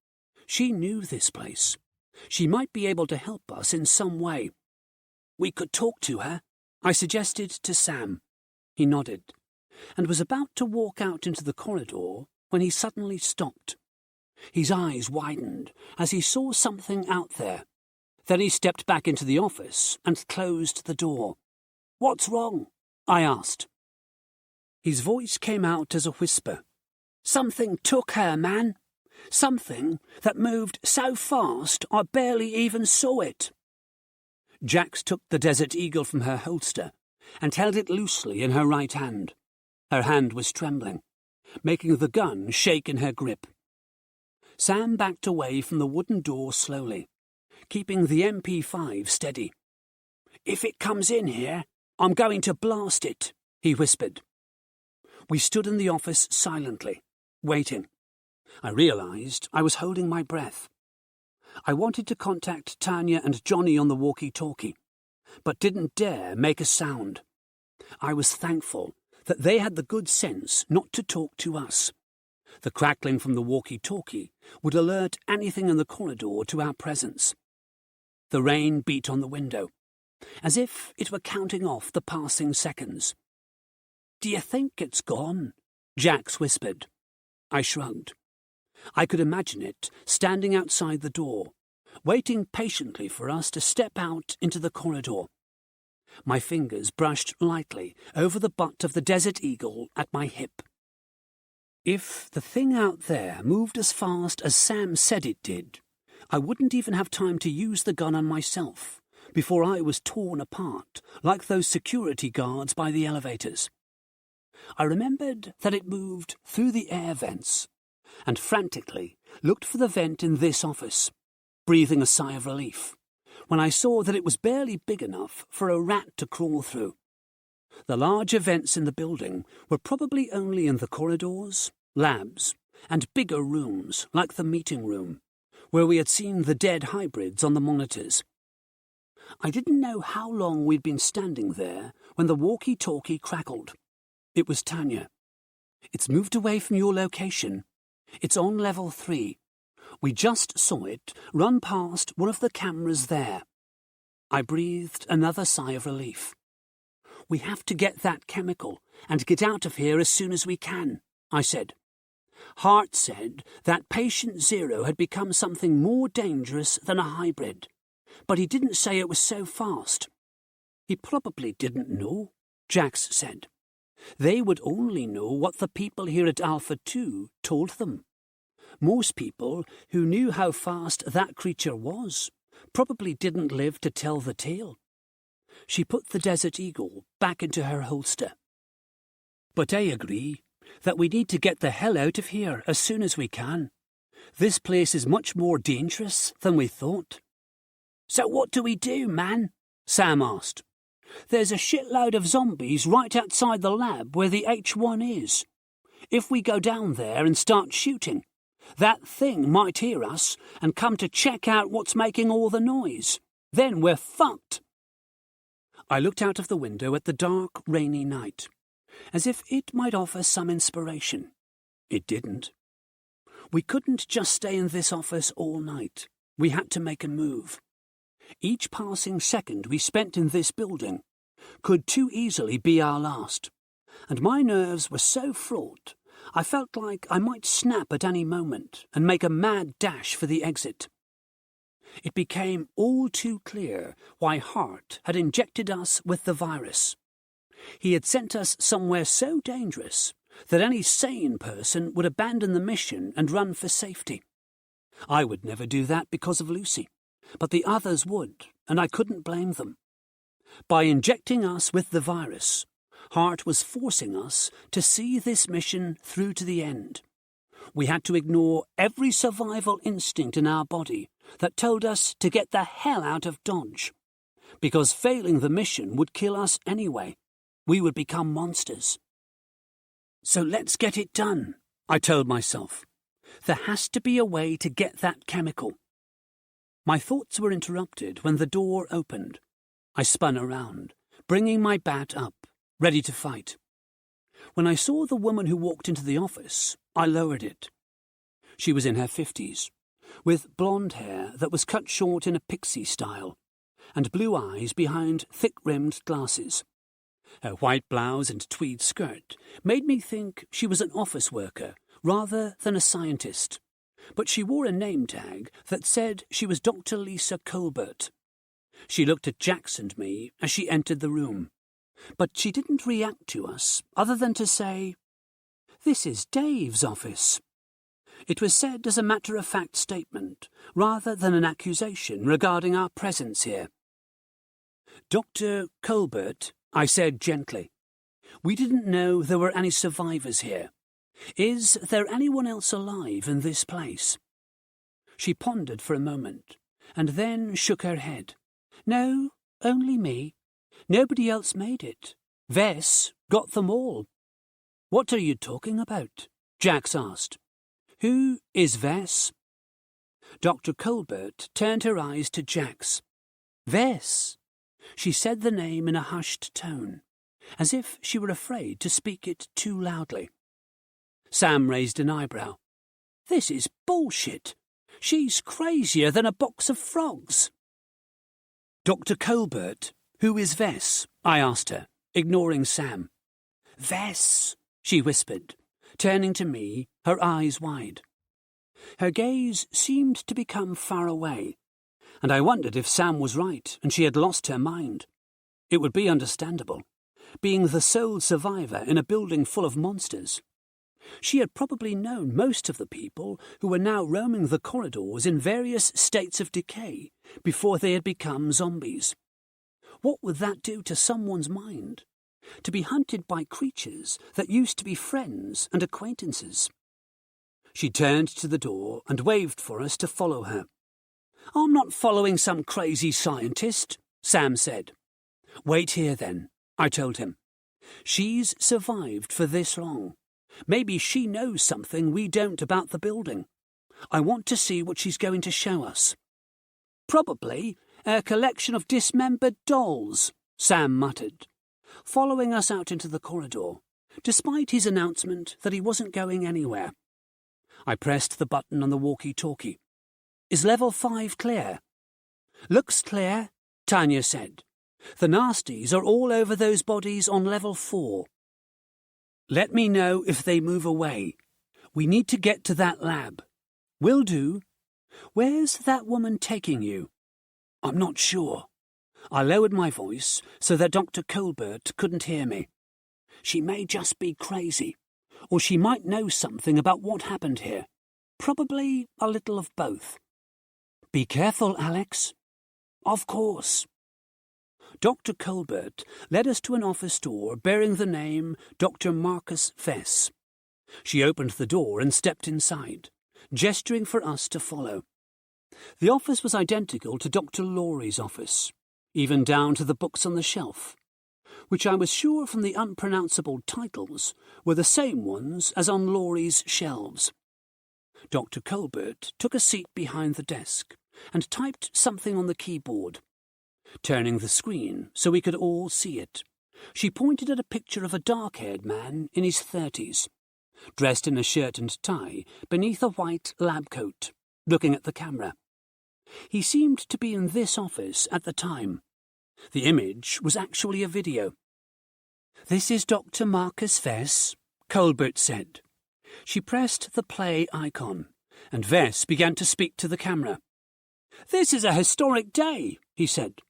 she knew this place. She might be able to help us in some way. "We could talk to her," I suggested to Sam. He nodded, and was about to walk out into the corridor when he suddenly stopped. His eyes widened as he saw something out there. Then he stepped back into the office and closed the door. "What's wrong?" I asked. His voice came out as a whisper. "Something took her, man. Something that moved so fast I barely even saw it." Jax took the Desert Eagle from her holster and held it loosely in her right hand. Her hand was trembling, making the gun shake in her grip. Sam backed away from the wooden door slowly, keeping the MP5 steady. "If it comes in here, I'm going to blast it," he whispered. We stood in the office silently, waiting. I realized I was holding my breath. I wanted to contact Tanya and Johnny on the walkie-talkie, but didn't dare make a sound. I was thankful that they had the good sense not to talk to us. The crackling from the walkie-talkie would alert anything in the corridor to our presence. The rain beat on the window, as if it were counting off the passing seconds. "Do you think it's gone?" Jax whispered. I shrugged. I could imagine it standing outside the door, waiting patiently for us to step out into the corridor. My fingers brushed lightly over the butt of the Desert Eagle at my hip. If the thing out there moved as fast as Sam said it did, I wouldn't even have time to use the gun on myself before I was torn apart like those security guards by the elevators. I remembered that it moved through the air vents, and frantically looked for the vent in this office, breathing a sigh of relief, when I saw that it was barely big enough for a rat to crawl through. The larger vents in the building were probably only in the corridors, labs, and bigger rooms like the meeting room, where we had seen the dead hybrids on the monitors. I didn't know how long we'd been standing there when the walkie-talkie crackled. It was Tanya. "It's moved away from your location. It's on level 3. We just saw it run past one of the cameras there." I breathed another sigh of relief. "We have to get that chemical and get out of here as soon as we can," I said. Hart said that Patient Zero had become something more dangerous than a hybrid, but he didn't say it was so fast. "He probably didn't know," Jax said. "They would only know what the people here at Alpha 2 told them. Most people who knew how fast that creature was probably didn't live to tell the tale." She put the Desert Eagle back into her holster. "But I agree that we need to get the hell out of here as soon as we can. This place is much more dangerous than we thought." "So what do we do, man?" Sam asked. "There's a shitload of zombies right outside the lab where the H1 is. If we go down there and start shooting, that thing might hear us and come to check out what's making all the noise. Then we're fucked." I looked out of the window at the dark, rainy night, as if it might offer some inspiration. It didn't. We couldn't just stay in this office all night. We had to make a move. Each passing second we spent in this building could too easily be our last, and my nerves were so fraught I felt like I might snap at any moment and make a mad dash for the exit. It became all too clear why Hart had injected us with the virus. He had sent us somewhere so dangerous that any sane person would abandon the mission and run for safety. I would never do that because of Lucy, but the others would, and I couldn't blame them. By injecting us with the virus, Hart was forcing us to see this mission through to the end. We had to ignore every survival instinct in our body that told us to get the hell out of Dodge, because failing the mission would kill us anyway. We would become monsters. So let's get it done, I told myself. There has to be a way to get that chemical. My thoughts were interrupted when the door opened. I spun around, bringing my bat up, ready to fight. When I saw the woman who walked into the office, I lowered it. She was in her 50s, with blonde hair that was cut short in a pixie style, and blue eyes behind thick-rimmed glasses. Her white blouse and tweed skirt made me think she was an office worker rather than a scientist, but she wore a name tag that said she was Dr. Lisa Colbert. She looked at Jax and me as she entered the room, but she didn't react to us other than to say, "This is Dave's office." It was said as a matter-of-fact statement, rather than an accusation regarding our presence here. "Dr. Colbert," I said gently, "we didn't know there were any survivors here. Is there anyone else alive in this place?" She pondered for a moment, and then shook her head. "No, only me. Nobody else made it. Vess got them all." "What are you talking about?" Jax asked. "Who is Vess?" Dr. Colbert turned her eyes to Jax. "Vess." She said the name in a hushed tone, as if she were afraid to speak it too loudly. Sam raised an eyebrow. "This is bullshit. She's crazier than a box of frogs." "Dr. Colbert, who is Vess?" I asked her, ignoring Sam. "Vess," she whispered, turning to me, her eyes wide. Her gaze seemed to become far away, and I wondered if Sam was right and she had lost her mind. It would be understandable, being the sole survivor in a building full of monsters. She had probably known most of the people who were now roaming the corridors in various states of decay before they had become zombies. What would that do to someone's mind? To be hunted by creatures that used to be friends and acquaintances. She turned to the door and waved for us to follow her. "I'm not following some crazy scientist," Sam said. "Wait here then," I told him. "She's survived for this long. Maybe she knows something we don't about the building. I want to see what she's going to show us." "Probably a collection of dismembered dolls," Sam muttered, following us out into the corridor, despite his announcement that he wasn't going anywhere. I pressed the button on the walkie-talkie. "Is level 5 clear?" "Looks clear," Tanya said. "The nasties are all over those bodies on level 4. Let me know if they move away. We need to get to that lab." "Will do. Where's that woman taking you?" "I'm not sure." I lowered my voice so that Dr. Colbert couldn't hear me. "She may just be crazy, or she might know something about what happened here. Probably a little of both." "Be careful, Alex." "Of course." Dr. Colbert led us to an office door bearing the name Dr. Marcus Vess. She opened the door and stepped inside, gesturing for us to follow. The office was identical to Dr. Laurie's office, even down to the books on the shelf, which I was sure from the unpronounceable titles were the same ones as on Laurie's shelves. Dr. Colbert took a seat behind the desk and typed something on the keyboard. Turning the screen so we could all see it, she pointed at a picture of a dark-haired man in his 30s, dressed in a shirt and tie beneath a white lab coat, looking at the camera. He seemed to be in this office at the time. The image was actually a video. "This is Dr. Marcus Vess," Colbert said. She pressed the play icon, and Vess began to speak to the camera. "This is a historic day," he said.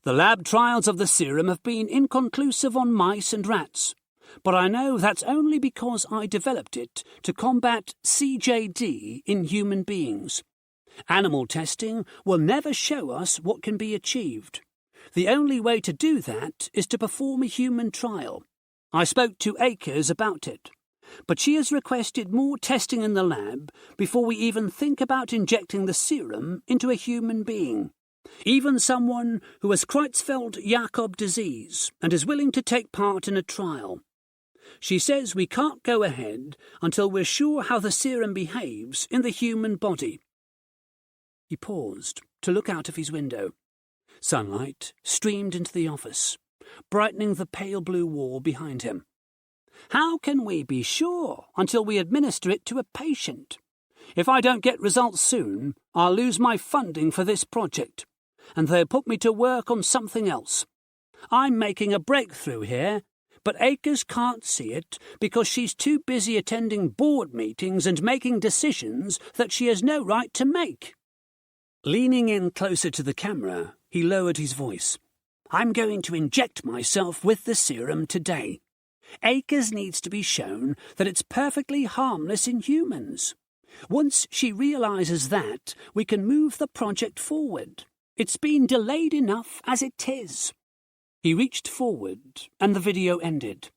"The lab trials of the serum have been inconclusive on mice and rats, but I know that's only because I developed it to combat CJD in human beings. Animal testing will never show us what can be achieved. The only way to do that is to perform a human trial. I spoke to Akers about it, but she has requested more testing in the lab before we even think about injecting the serum into a human being. Even someone who has Creutzfeldt-Jakob disease and is willing to take part in a trial. She says we can't go ahead until we're sure how the serum behaves in the human body. He paused to look out of his window. Sunlight streamed into the office, brightening the pale blue wall behind him. How can we be sure until we administer it to a patient? If I don't get results soon, I'll lose my funding for this project, and they'll put me to work on something else. I'm making a breakthrough here, but Akers can't see it because she's too busy attending board meetings and making decisions that she has no right to make. Leaning in closer to the camera, he lowered his voice. I'm going to inject myself with the serum today. Akers needs to be shown that it's perfectly harmless in humans. Once she realizes that, we can move the project forward. It's been delayed enough as it is. He reached forward, and the video ended.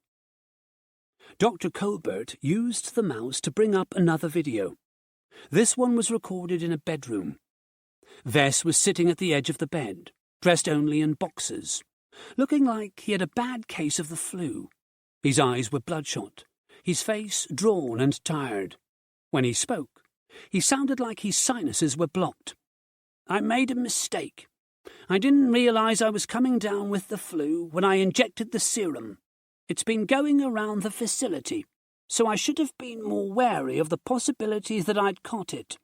Dr. Colbert used the mouse to bring up another video. This one was recorded in a bedroom. Vess was sitting at the edge of the bed, dressed only in boxers, looking like he had a bad case of the flu. His eyes were bloodshot, his face drawn and tired. When he spoke, he sounded like his sinuses were blocked. I made a mistake. I didn't realize I was coming down with the flu when I injected the serum. It's been going around the facility, so I should have been more wary of the possibilities that I'd caught it.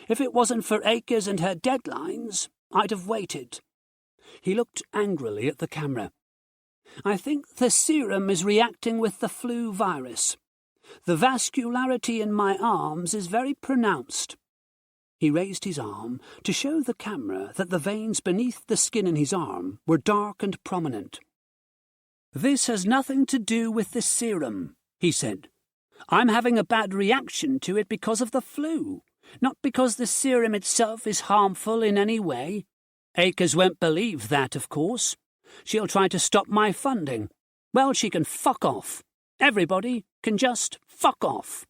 If it wasn't for Akers and her deadlines, I'd have waited. He looked angrily at the camera. I think the serum is reacting with the flu virus. The vascularity in my arms is very pronounced. He raised his arm to show the camera that the veins beneath the skin in his arm were dark and prominent. This has nothing to do with the serum, he said. I'm having a bad reaction to it because of the flu, not because the serum itself is harmful in any way. Akers won't believe that, of course. She'll try to stop my funding. Well, she can fuck off. Everybody can just fuck off.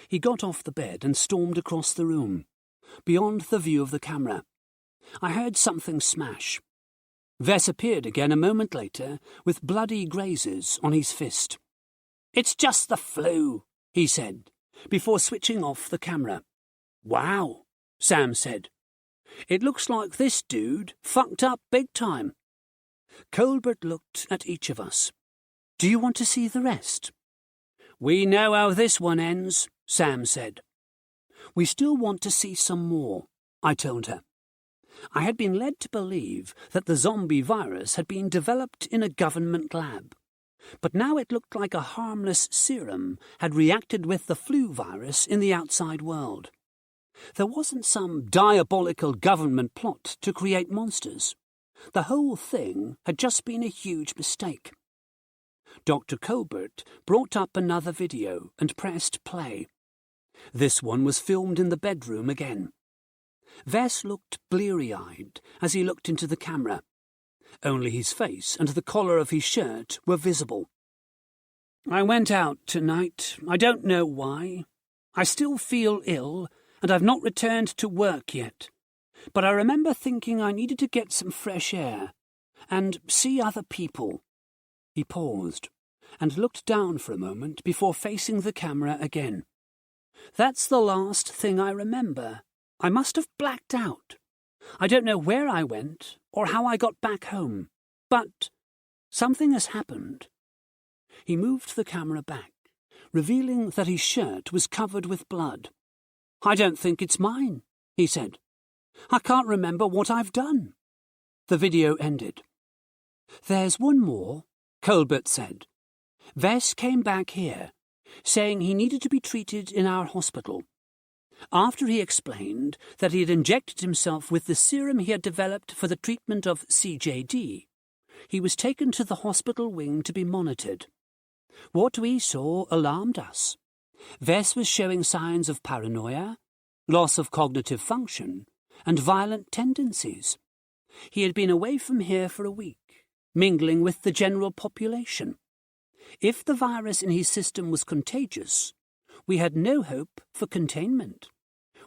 He got off the bed and stormed across the room, beyond the view of the camera. I heard something smash. Vess appeared again a moment later, with bloody grazes on his fist. It's just the flu, he said, before switching off the camera. Wow, Sam said. It looks like this dude fucked up big time. Colbert looked at each of us. Do you want to see the rest? We know how this one ends, Sam said. We still want to see some more, I told her. I had been led to believe that the zombie virus had been developed in a government lab, but now it looked like a harmless serum had reacted with the flu virus in the outside world. There wasn't some diabolical government plot to create monsters. The whole thing had just been a huge mistake. Dr. Colbert brought up another video and pressed play. This one was filmed in the bedroom again. Vess looked bleary-eyed as he looked into the camera. Only his face and the collar of his shirt were visible. I went out tonight. I don't know why. I still feel ill, and I've not returned to work yet. But I remember thinking I needed to get some fresh air and see other people. He paused and looked down for a moment before facing the camera again. That's the last thing I remember. I must have blacked out. I don't know where I went or how I got back home, but something has happened. He moved the camera back, revealing that his shirt was covered with blood. I don't think it's mine, he said. I can't remember what I've done. The video ended. There's one more, Colbert said. Vess came back here, saying he needed to be treated in our hospital. After he explained that he had injected himself with the serum he had developed for the treatment of CJD, he was taken to the hospital wing to be monitored. What we saw alarmed us. Vess was showing signs of paranoia, loss of cognitive function, and violent tendencies. He had been away from here for a week, mingling with the general population. If the virus in his system was contagious, we had no hope for containment.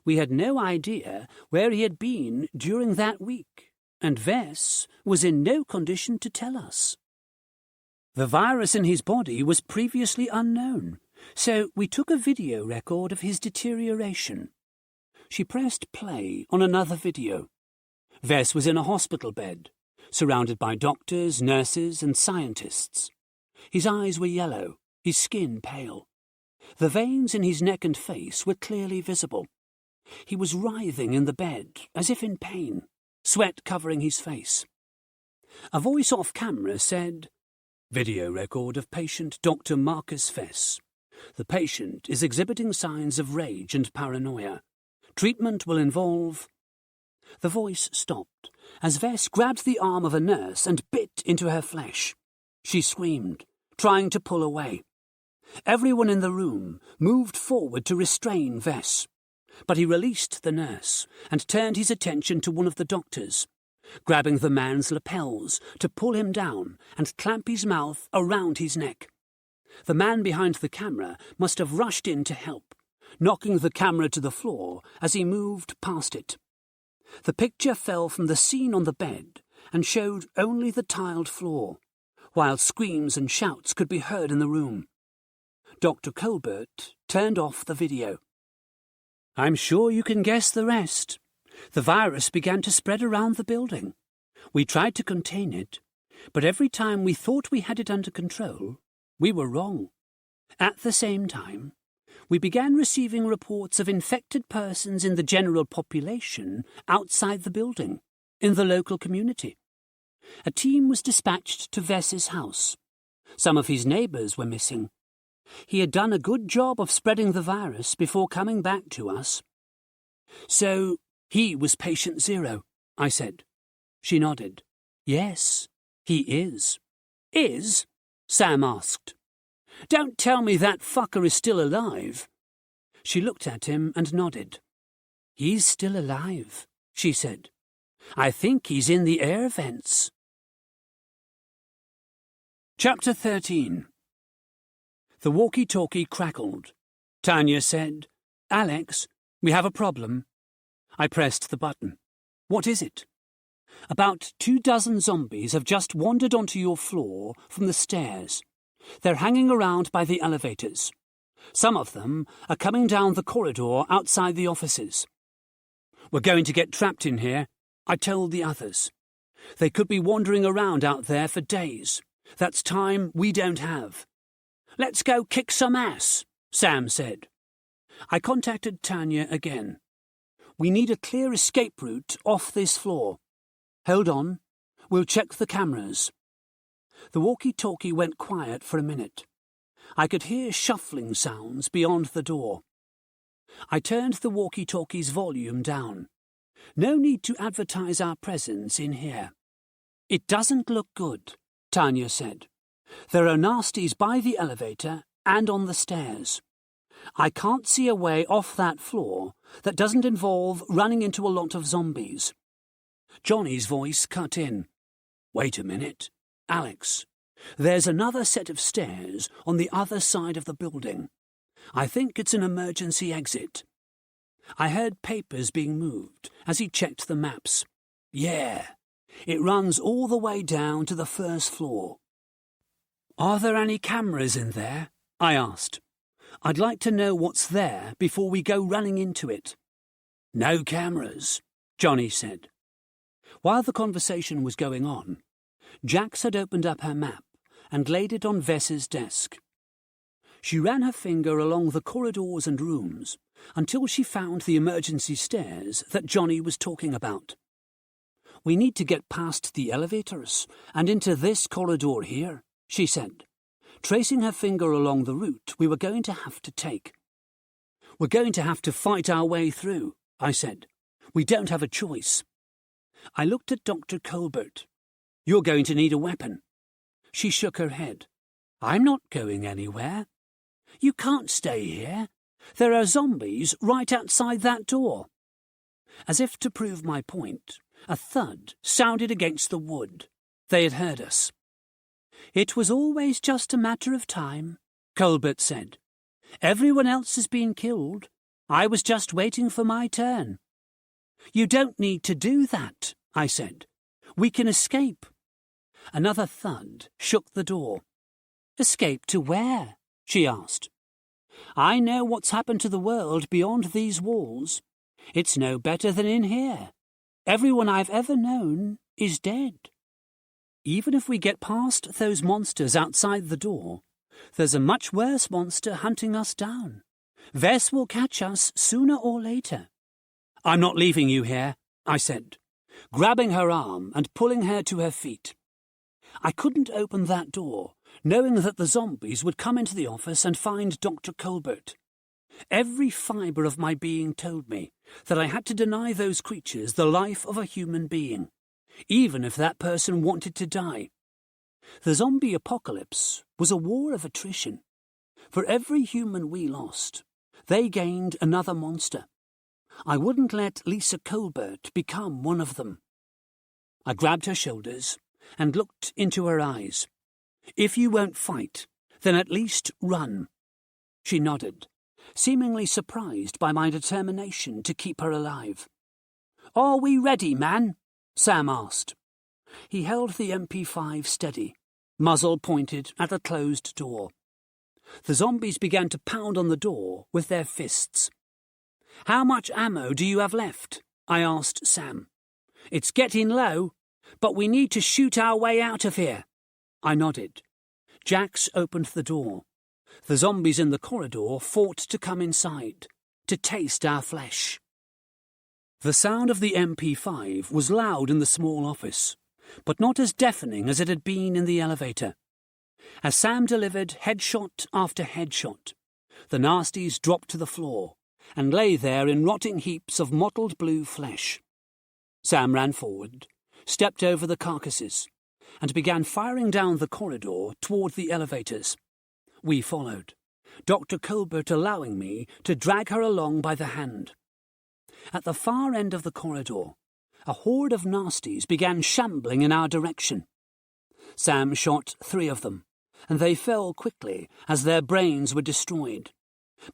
We had no idea where he had been during that week, and Vess was in no condition to tell us. The virus in his body was previously unknown, so we took a video record of his deterioration. She pressed play on another video. Vess was in a hospital bed, surrounded by doctors, nurses, and scientists. His eyes were yellow, his skin pale. The veins in his neck and face were clearly visible. He was writhing in the bed, as if in pain, sweat covering his face. A voice off camera said, "Video record of patient Dr. Marcus Vess. The patient is exhibiting signs of rage and paranoia. Treatment will involve..." The voice stopped as Vess grabbed the arm of a nurse and bit into her flesh. She screamed, trying to pull away. Everyone in the room moved forward to restrain Vess, but he released the nurse and turned his attention to one of the doctors, grabbing the man's lapels to pull him down and clamp his mouth around his neck. The man behind the camera must have rushed in to help, knocking the camera to the floor as he moved past it. The picture fell from the scene on the bed and showed only the tiled floor, while screams and shouts could be heard in the room. Dr. Colbert turned off the video. "I'm sure you can guess the rest. The virus began to spread around the building. We tried to contain it, but every time we thought we had it under control, we were wrong. At the same time, we began receiving reports of infected persons in the general population outside the building, in the local community. A team was dispatched to Vess's house. Some of his neighbours were missing. He had done a good job of spreading the virus before coming back to us." "So he was patient zero," I said. She nodded. "Yes, he is." "Is?" Sam asked. "Don't tell me that fucker is still alive." She looked at him and nodded. "He's still alive," she said. "I think he's in the air vents." Chapter 13. The walkie-talkie crackled. Tanya said, "Alex, we have a problem." I pressed the button. "What is it?" "About 24 zombies have just wandered onto your floor from the stairs. They're hanging around by the elevators. Some of them are coming down the corridor outside the offices. We're going to get trapped in here," I told the others. "They could be wandering around out there for days. That's time we don't have." "Let's go kick some ass," Sam said. I contacted Tanya again. "We need a clear escape route off this floor. Hold on, we'll check the cameras." The walkie-talkie went quiet for a minute. I could hear shuffling sounds beyond the door. I turned the walkie-talkie's volume down. No need to advertise our presence in here. "It doesn't look good," Tanya said. "There are nasties by the elevator and on the stairs. I can't see a way off that floor that doesn't involve running into a lot of zombies." Johnny's voice cut in. "Wait a minute. Alex, there's another set of stairs on the other side of the building. I think it's an emergency exit." I heard papers being moved as he checked the maps. "Yeah, it runs all the way down to the first floor." "Are there any cameras in there?" I asked. "I'd like to know what's there before we go running into it." "No cameras," Johnny said. While the conversation was going on, Jax had opened up her map and laid it on Vess's desk. She ran her finger along the corridors and rooms until she found the emergency stairs that Johnny was talking about. "We need to get past the elevators and into this corridor here," she said, tracing her finger along the route we were going to have to take. "We're going to have to fight our way through," I said. "We don't have a choice." I looked at Dr. Colbert. "You're going to need a weapon." She shook her head. I'm not going anywhere. You can't stay here. There are zombies right outside that door. As if to prove my point, a thud sounded against the wood. They had heard us. It was always just a matter of time, Colbert said. Everyone else has been killed. I was just waiting for my turn. You don't need to do that, I said. We can escape. Another thud shook the door. Escape to where? She asked. I know what's happened to the world beyond these walls. It's no better than in here. Everyone I've ever known is dead. Even if we get past those monsters outside the door, there's a much worse monster hunting us down. Vess will catch us sooner or later. I'm not leaving you here, I said, grabbing her arm and pulling her to her feet. I couldn't open that door, knowing that the zombies would come into the office and find Dr. Colbert. Every fibre of my being told me that I had to deny those creatures the life of a human being, even if that person wanted to die. The zombie apocalypse was a war of attrition. For every human we lost, they gained another monster. I wouldn't let Lisa Colbert become one of them. I grabbed her shoulders and looked into her eyes. If you won't fight, then at least run. She nodded, seemingly surprised by my determination to keep her alive. Are we ready, man? Sam asked. He held the MP5 steady, muzzle pointed at the closed door. The zombies began to pound on the door with their fists. How much ammo do you have left? I asked Sam. It's getting low, but we need to shoot our way out of here. I nodded. Jax opened the door. The zombies in the corridor fought to come inside, to taste our flesh. The sound of the MP5 was loud in the small office, but not as deafening as it had been in the elevator. As Sam delivered headshot after headshot, the nasties dropped to the floor and lay there in rotting heaps of mottled blue flesh. Sam ran forward, stepped over the carcasses, and began firing down the corridor toward the elevators. We followed, Dr. Colbert allowing me to drag her along by the hand. At the far end of the corridor, a horde of nasties began shambling in our direction. Sam shot 3 of them, and they fell quickly as their brains were destroyed.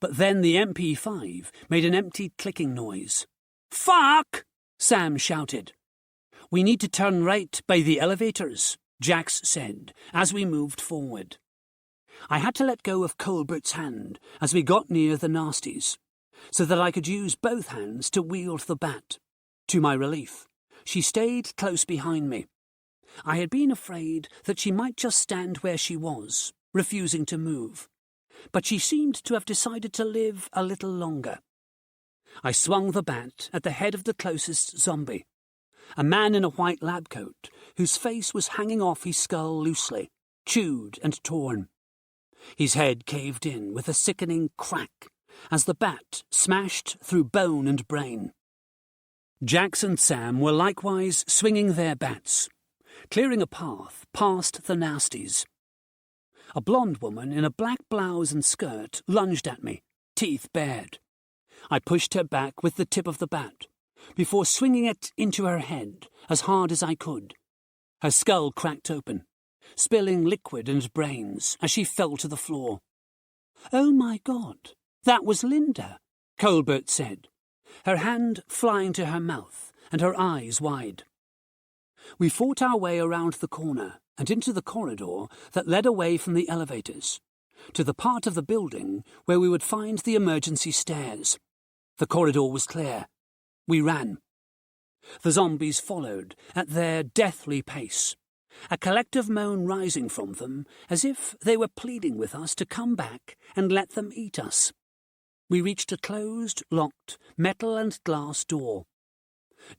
But then the MP5 made an empty clicking noise. "Fuck!" Sam shouted. "We need to turn right by the elevators," Jax said as we moved forward. I had to let go of Colbert's hand as we got near the nasties, so that I could use both hands to wield the bat. To my relief, she stayed close behind me. I had been afraid that she might just stand where she was, refusing to move, but she seemed to have decided to live a little longer. I swung the bat at the head of the closest zombie, a man in a white lab coat whose face was hanging off his skull loosely, chewed and torn. His head caved in with a sickening crack as the bat smashed through bone and brain. Jax and Sam were likewise swinging their bats, clearing a path past the nasties. A blonde woman in a black blouse and skirt lunged at me, teeth bared. I pushed her back with the tip of the bat, before swinging it into her head as hard as I could. Her skull cracked open, spilling liquid and brains as she fell to the floor. "Oh my God, that was Linda," Colbert said, her hand flying to her mouth and her eyes wide. We fought our way around the corner and into the corridor that led away from the elevators, to the part of the building where we would find the emergency stairs. The corridor was clear. We ran. The zombies followed at their deathly pace, a collective moan rising from them as if they were pleading with us to come back and let them eat us. We reached a closed, locked, metal and glass door.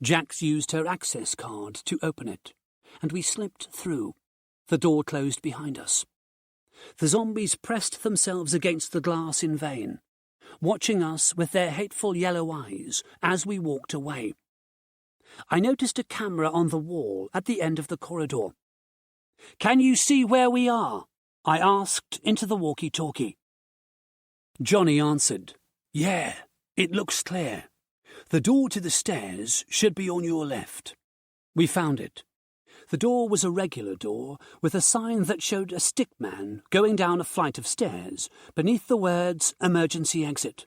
Jax used her access card to open it, and we slipped through. The door closed behind us. The zombies pressed themselves against the glass in vain, watching us with their hateful yellow eyes as we walked away. I noticed a camera on the wall at the end of the corridor. "Can you see where we are?" I asked into the walkie-talkie. Johnny answered, "Yeah, it looks clear. The door to the stairs should be on your left." We found it. The door was a regular door with a sign that showed a stick man going down a flight of stairs beneath the words "Emergency Exit."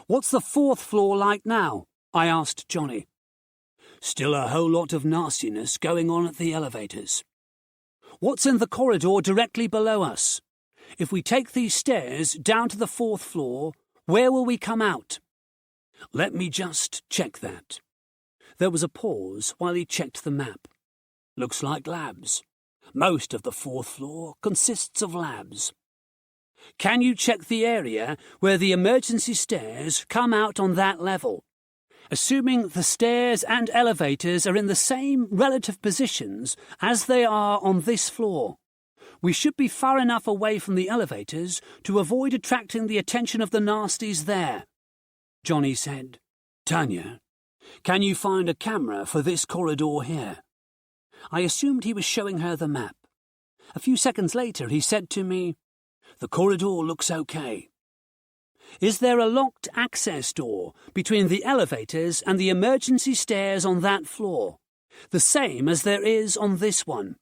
"What's the 4th floor like now?" I asked Johnny. "Still a whole lot of nastiness going on at the elevators." "What's in the corridor directly below us? If we take these stairs down to the 4th floor, where will we come out?" "Let me just check that." There was a pause while he checked the map. "Looks like labs. Most of the 4th floor consists of labs." "Can you check the area where the emergency stairs come out on that level? Assuming the stairs and elevators are in the same relative positions as they are on this floor, we should be far enough away from the elevators to avoid attracting the attention of the nasties there." Johnny said, "Tanya, can you find a camera for this corridor here?" I assumed he was showing her the map. A few seconds later he said to me, "The corridor looks okay." "Is there a locked access door between the elevators and the emergency stairs on that floor, the same as there is on this one?"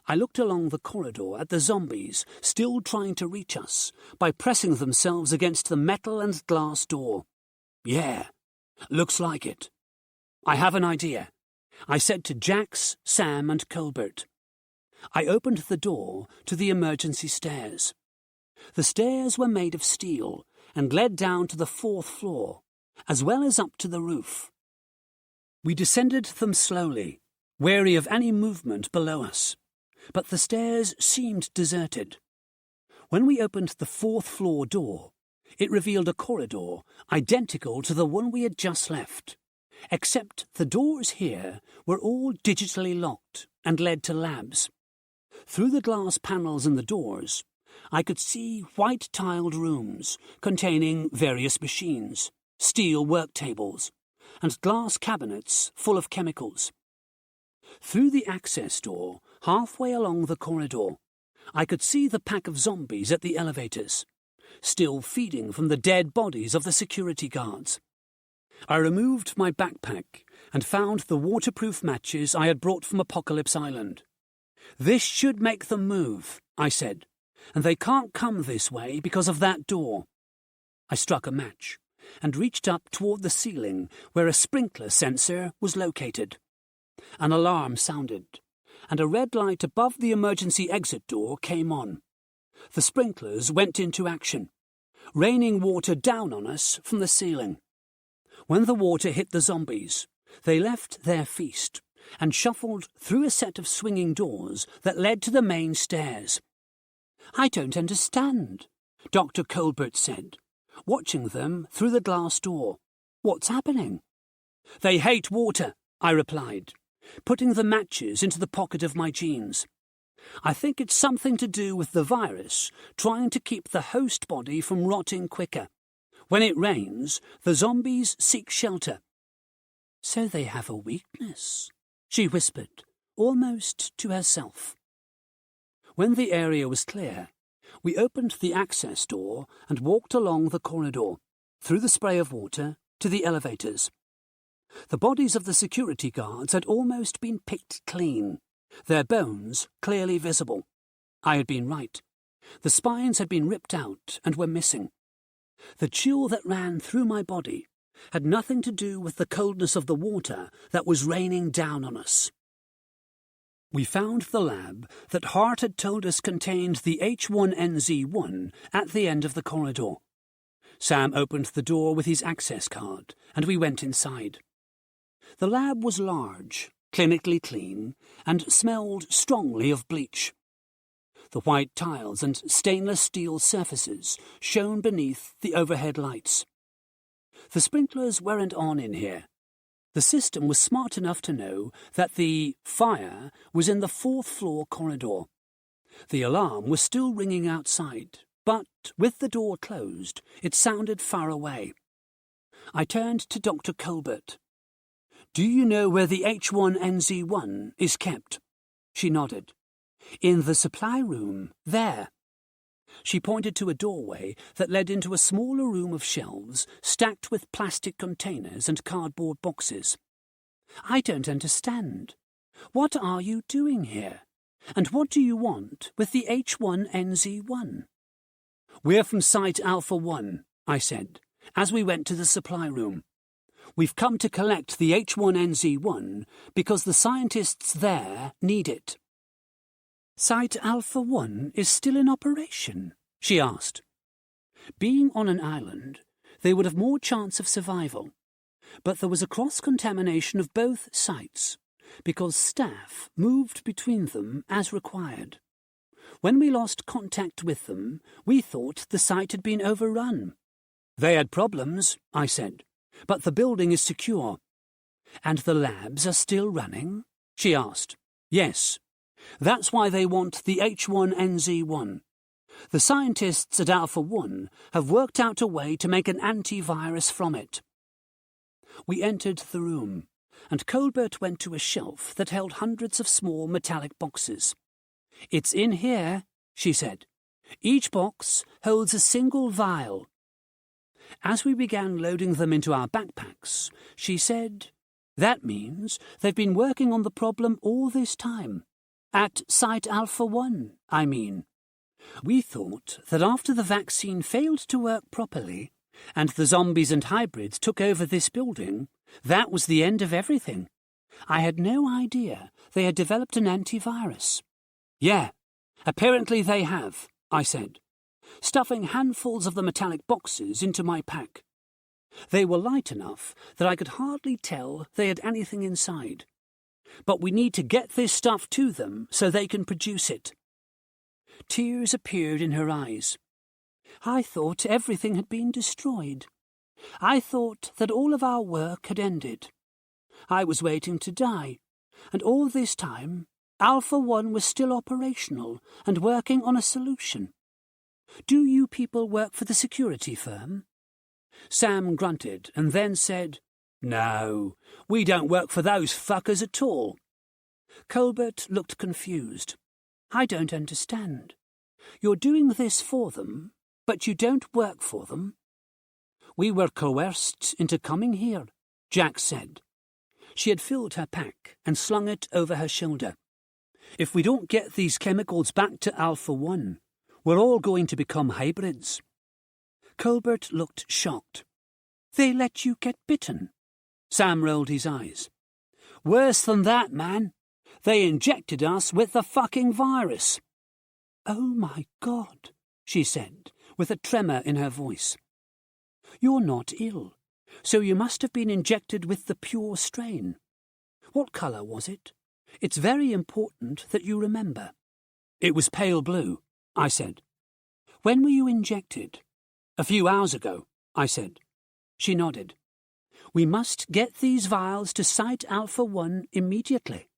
I looked along the corridor at the zombies still trying to reach us by pressing themselves against the metal and glass door. "Yeah, looks like it." "I have an idea," I said to Jax, Sam and Colbert. I opened the door to the emergency stairs. The stairs were made of steel and led down to the 4th floor, as well as up to the roof. We descended them slowly, wary of any movement below us, but the stairs seemed deserted. When we opened the 4th floor door, it revealed a corridor identical to the one we had just left, except the doors here were all digitally locked and led to labs. Through the glass panels in the doors, I could see white-tiled rooms containing various machines, steel work tables, and glass cabinets full of chemicals. Through the access door, halfway along the corridor, I could see the pack of zombies at the elevators, still feeding from the dead bodies of the security guards. I removed my backpack and found the waterproof matches I had brought from Apocalypse Island. "This should make them move," I said, "and they can't come this way because of that door." I struck a match and reached up toward the ceiling where a sprinkler sensor was located. An alarm sounded, and a red light above the emergency exit door came on. The sprinklers went into action, raining water down on us from the ceiling. When the water hit the zombies, they left their feast and shuffled through a set of swinging doors that led to the main stairs. "I don't understand," Dr. Colbert said, watching them through the glass door. "What's happening?" "They hate water," I replied, putting the matches into the pocket of my jeans. "I think it's something to do with the virus trying to keep the host body from rotting quicker. When it rains, the zombies seek shelter." "So they have a weakness," she whispered, almost to herself. When the area was clear, we opened the access door and walked along the corridor, through the spray of water, to the elevators. The bodies of the security guards had almost been picked clean, their bones clearly visible. I had been right. The spines had been ripped out and were missing. The chill that ran through my body had nothing to do with the coldness of the water that was raining down on us. We found the lab that Hart had told us contained the H1NZ1 at the end of the corridor. Sam opened the door with his access card, and we went inside. The lab was large, clinically clean, and smelled strongly of bleach. The white tiles and stainless steel surfaces shone beneath the overhead lights. The sprinklers weren't on in here. The system was smart enough to know that the fire was in the 4th floor corridor. The alarm was still ringing outside, but with the door closed, it sounded far away. I turned to Dr. Colbert. "Do you know where the H1NZ1 is kept?" She nodded. In the supply room, there. She pointed to a doorway that led into a smaller room of shelves stacked with plastic containers and cardboard boxes. I don't understand. What are you doing here? And what do you want with the H1NZ1? We're from Site Alpha 1, I said, as we went to the supply room. We've come to collect the H1NZ1 because the scientists there need it. Site Alpha 1 is still in operation? She asked. Being on an island, they would have more chance of survival, but there was a cross-contamination of both sites because staff moved between them as required. When we lost contact with them, we thought the site had been overrun. They had problems, I said, but the building is secure. And the labs are still running? She asked. Yes. That's why they want the H1NZ1. The scientists at Alpha 1 have worked out a way to make an antivirus from it. We entered the room, and Colbert went to a shelf that held hundreds of small metallic boxes. It's in here, she said. Each box holds a single vial. As we began loading them into our backpacks, she said, that means they've been working on the problem all this time. At Site Alpha 1, I mean. We thought that after the vaccine failed to work properly, and the zombies and hybrids took over this building, that was the end of everything. I had no idea they had developed an antivirus. Yeah, apparently they have, I said, stuffing handfuls of the metallic boxes into my pack. They were light enough that I could hardly tell they had anything inside. But we need to get this stuff to them so they can produce it. Tears appeared in her eyes. I thought everything had been destroyed. I thought that all of our work had ended. I was waiting to die, and all this time, Alpha 1 was still operational and working on a solution. Do you people work for the security firm? Sam grunted and then said, No, we don't work for those fuckers at all. Colbert looked confused. I don't understand. You're doing this for them, but you don't work for them. We were coerced into coming here, Jack said. She had filled her pack and slung it over her shoulder. If we don't get these chemicals back to Alpha 1, we're all going to become hybrids. Colbert looked shocked. They let you get bitten? Sam rolled his eyes. Worse than that, man. They injected us with the fucking virus. Oh my God, she said, with a tremor in her voice. You're not ill, so you must have been injected with the pure strain. What colour was it? It's very important that you remember. It was pale blue, I said. When were you injected? A few hours ago, I said. She nodded. We must get these vials to Site Alpha 1 immediately.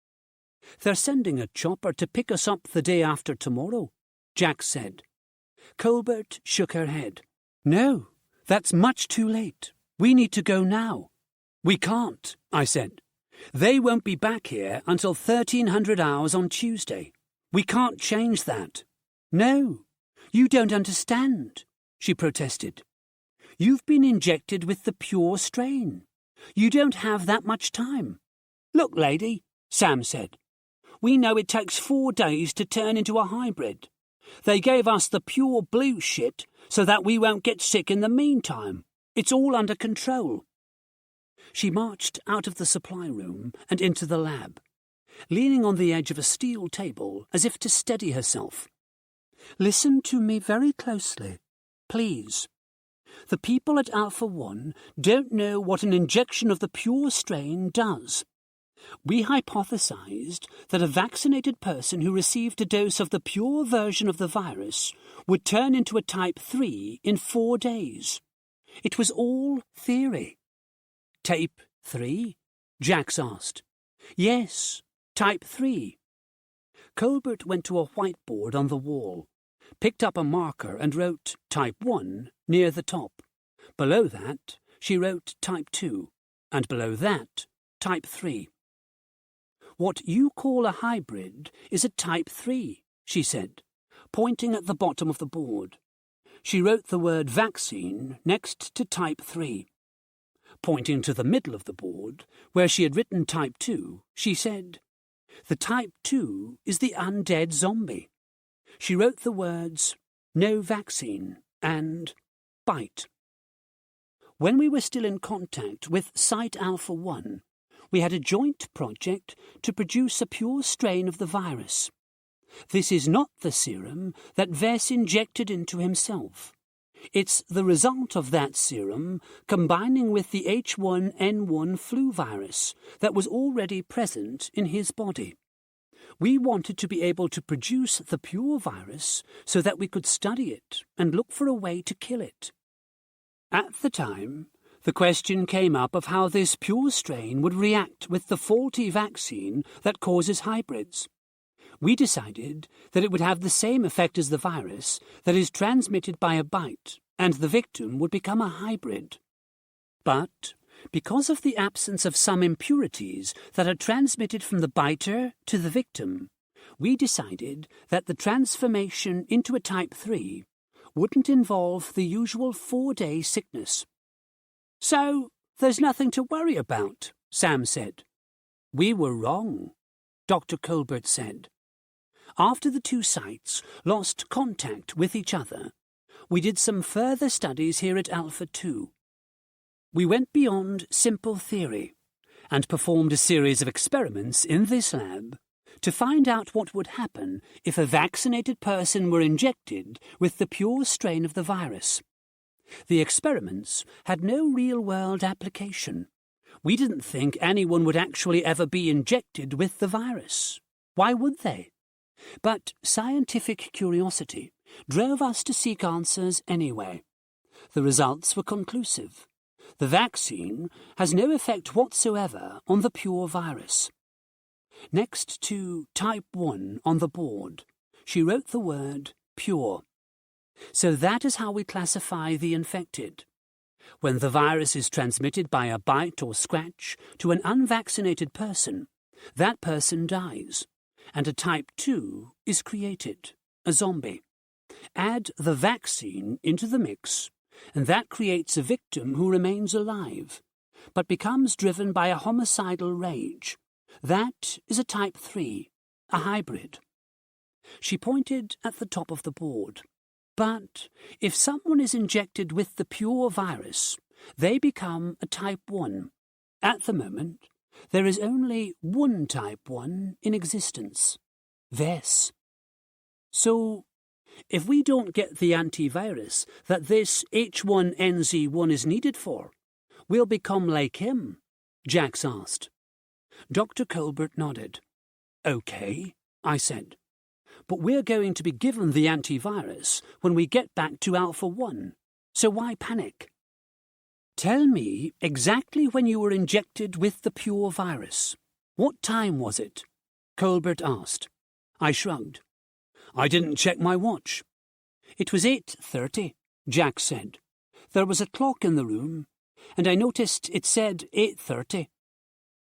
They're sending a chopper to pick us up the day after tomorrow, Jack said. Colbert shook her head. No, that's much too late. We need to go now. We can't, I said. They won't be back here until 1300 hours on Tuesday. We can't change that. No, you don't understand, she protested. You've been injected with the pure strain. You don't have that much time. Look, lady, Sam said. We know it takes 4 days to turn into a hybrid. They gave us the pure blue shit so that we won't get sick in the meantime. It's all under control. She marched out of the supply room and into the lab, leaning on the edge of a steel table as if to steady herself. Listen to me very closely, please. The people at Alpha 1 don't know what an injection of the pure strain does. We hypothesized that a vaccinated person who received a dose of the pure version of the virus would turn into a type 3 in 4 days. It was all theory. Type 3? Jax asked. Yes, type 3. Colbert went to a whiteboard on the wall, picked up a marker and wrote type 1 near the top. Below that, she wrote type 2, and below that, type 3. What you call a hybrid is a type 3, she said, pointing at the bottom of the board. She wrote the word vaccine next to type 3. Pointing to the middle of the board, where she had written type 2, she said, "The type 2 is the undead zombie." She wrote the words, "no vaccine," and "bite." When we were still in contact with Site Alpha 1, we had a joint project to produce a pure strain of the virus. This is not the serum that Vess injected into himself. It's the result of that serum combining with the H1N1 flu virus that was already present in his body. We wanted to be able to produce the pure virus so that we could study it and look for a way to kill it. At the time, the question came up of how this pure strain would react with the faulty vaccine that causes hybrids. We decided that it would have the same effect as the virus that is transmitted by a bite, and the victim would become a hybrid. But because of the absence of some impurities that are transmitted from the biter to the victim, we decided that the transformation into a type 3 wouldn't involve the usual 4-day sickness. "So, there's nothing to worry about," Sam said. "We were wrong," Dr. Colbert said. After the two sites lost contact with each other, we did some further studies here at Alpha 2. We went beyond simple theory and performed a series of experiments in this lab to find out what would happen if a vaccinated person were injected with the pure strain of the virus. The experiments had no real-world application. We didn't think anyone would actually ever be injected with the virus. Why would they? But scientific curiosity drove us to seek answers anyway. The results were conclusive. The vaccine has no effect whatsoever on the pure virus. Next to type 1 on the board, she wrote the word pure. So that is how we classify the infected. When the virus is transmitted by a bite or scratch to an unvaccinated person, that person dies, and a type 2 is created, a zombie. Add the vaccine into the mix, and that creates a victim who remains alive, but becomes driven by a homicidal rage. That is a type 3, a hybrid. She pointed at the top of the board. But if someone is injected with the pure virus, they become a type 1. At the moment, there is only one type 1 in existence, Vess. So, if we don't get the antivirus that this H1N1 is needed for, we'll become like him, Jax asked. Dr. Colbert nodded. "Okay," I said. "But we're going to be given the antivirus when we get back to Alpha 1, so why panic?" "Tell me exactly when you were injected with the pure virus. What time was it?" Colbert asked. I shrugged. "I didn't check my watch." "It was 8:30, Jack said. "There was a clock in the room, and I noticed it said 8:30.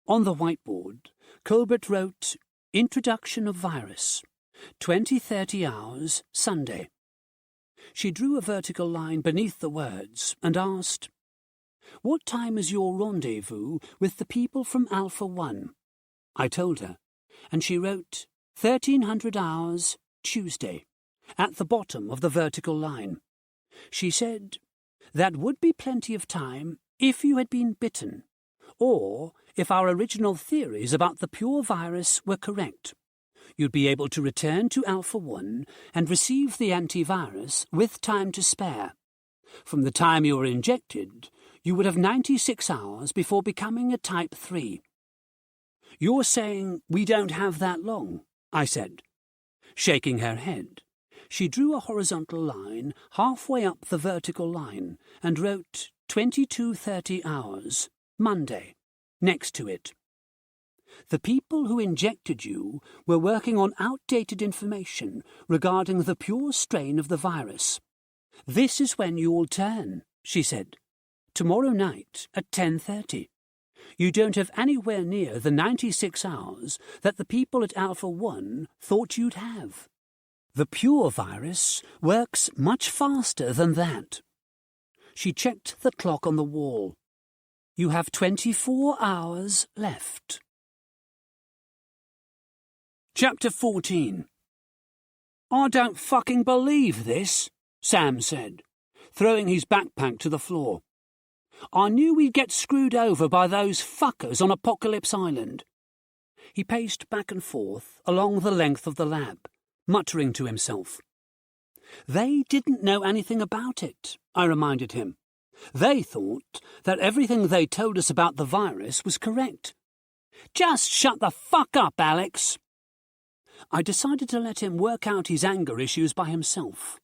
On the whiteboard, Colbert wrote, "Introduction of virus, 20:30 hours, Sunday." She drew a vertical line beneath the words and asked, "What time is your rendezvous with the people from Alpha 1? I told her, and she wrote 1300 hours, Tuesday, at the bottom of the vertical line. She said, "That would be plenty of time if you had been bitten, or if our original theories about the pure virus were correct. You'd be able to return to Alpha 1 and receive the antivirus with time to spare. From the time you were injected, you would have 96 hours before becoming a type 3. "You're saying we don't have that long," I said. Shaking her head, she drew a horizontal line halfway up the vertical line and wrote 22:30 hours, Monday, next to it. "The people who injected you were working on outdated information regarding the pure strain of the virus. This is when you'll turn," she said. "Tomorrow night at 10:30. You don't have anywhere near the 96 hours that the people at Alpha 1 thought you'd have. The pure virus works much faster than that. She checked the clock on the wall. You have 24 hours left. Chapter 14. I don't fucking believe this, Sam said, throwing his backpack to the floor. I knew we'd get screwed over by those fuckers on Apocalypse Island. He paced back and forth along the length of the lab, muttering to himself. They didn't know anything about it, I reminded him. They thought that everything they told us about the virus was correct. Just shut the fuck up, Alex. I decided to let him work out his anger issues by himself.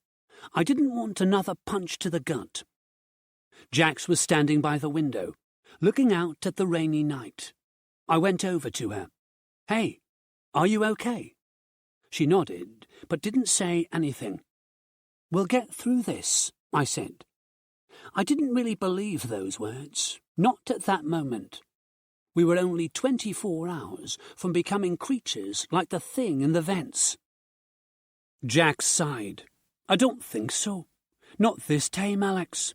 I didn't want another punch to the gut. Jax was standing by the window, looking out at the rainy night. I went over to her. Hey, are you okay? She nodded, but didn't say anything. We'll get through this, I said. I didn't really believe those words, not at that moment. We were only 24 hours from becoming creatures like the thing in the vents. Jax sighed. I don't think so. Not this time, Alex.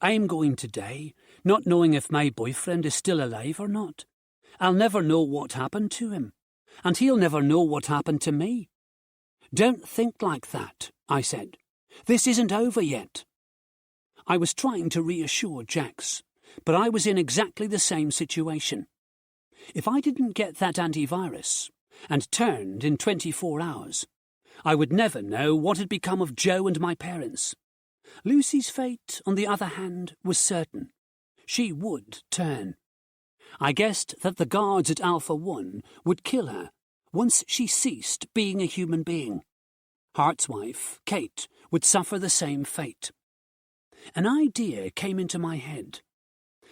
I'm going today, not knowing if my boyfriend is still alive or not. I'll never know what happened to him, and he'll never know what happened to me. Don't think like that, I said. This isn't over yet. I was trying to reassure Jax, but I was in exactly the same situation. If I didn't get that antivirus, and turned in 24 hours, I would never know what had become of Joe and my parents. Lucy's fate, on the other hand, was certain. She would turn. I guessed that the guards at Alpha 1 would kill her once she ceased being a human being. Hart's wife, Kate, would suffer the same fate. An idea came into my head.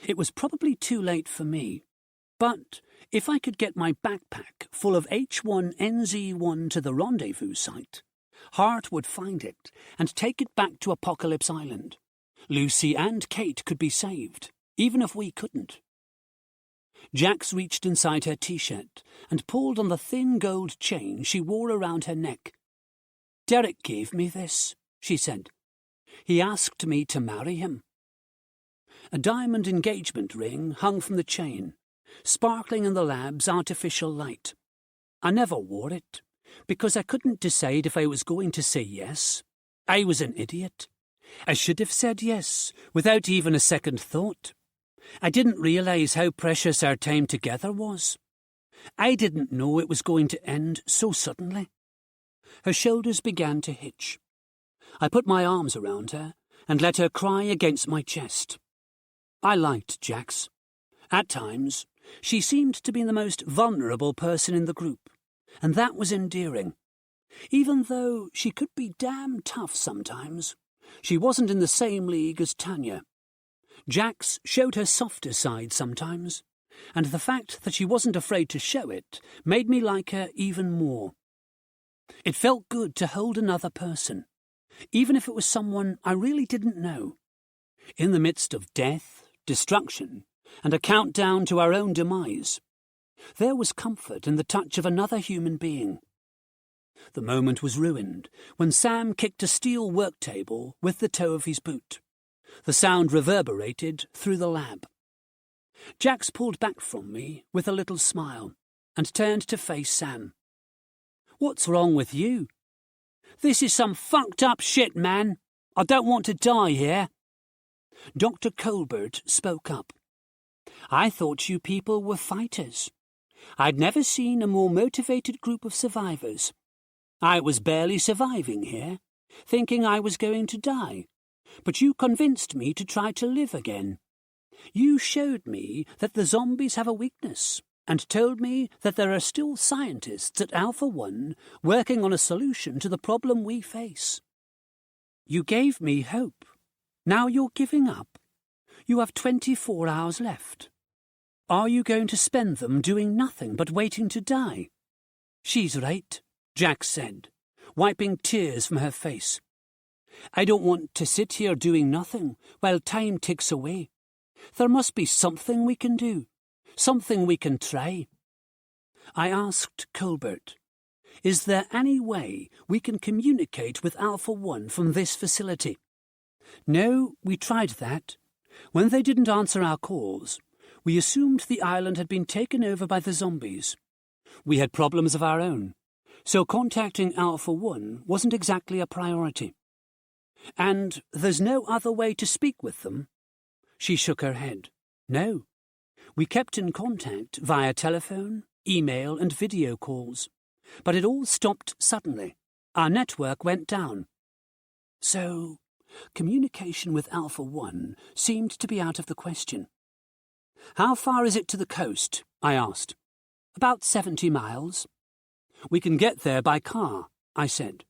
It was probably too late for me, but if I could get my backpack full of H1NZ1 to the rendezvous site, Hart would find it and take it back to Apocalypse Island. Lucy and Kate could be saved, even if we couldn't. Jax reached inside her t-shirt and pulled on the thin gold chain she wore around her neck. Derek gave me this, she said. He asked me to marry him. A diamond engagement ring hung from the chain, sparkling in the lab's artificial light. I never wore it, because I couldn't decide if I was going to say yes. I was an idiot. I should have said yes, without even a second thought. I didn't realize how precious our time together was. I didn't know it was going to end so suddenly. Her shoulders began to hitch. I put my arms around her and let her cry against my chest. I liked Jax. At times, she seemed to be the most vulnerable person in the group, and that was endearing. Even though she could be damn tough sometimes, she wasn't in the same league as Tanya. Jax showed her softer side sometimes, and the fact that she wasn't afraid to show it made me like her even more. It felt good to hold another person, even if it was someone I really didn't know. In the midst of death, destruction, and a countdown to our own demise, there was comfort in the touch of another human being. The moment was ruined when Sam kicked a steel work table with the toe of his boot. The sound reverberated through the lab. Jax pulled back from me with a little smile and turned to face Sam. What's wrong with you? This is some fucked up shit, man. I don't want to die here. Dr. Colbert spoke up. I thought you people were fighters. I'd never seen a more motivated group of survivors. I was barely surviving here, thinking I was going to die, but you convinced me to try to live again. You showed me that the zombies have a weakness, and told me that there are still scientists at Alpha 1 working on a solution to the problem we face. You gave me hope. Now you're giving up. You have 24 hours left. Are you going to spend them doing nothing but waiting to die? She's right, Jax said, wiping tears from her face. I don't want to sit here doing nothing while time ticks away. There must be something we can do. Something we can try. I asked Colbert, is there any way we can communicate with Alpha 1 from this facility? No, we tried that. When they didn't answer our calls, we assumed the island had been taken over by the zombies. We had problems of our own, so contacting Alpha 1 wasn't exactly a priority. And there's no other way to speak with them? She shook her head. No. We kept in contact via telephone, email and video calls, but it all stopped suddenly. Our network went down. So, communication with Alpha 1 seemed to be out of the question. How far is it to the coast? I asked. About 70 miles. We can get there by car, I said.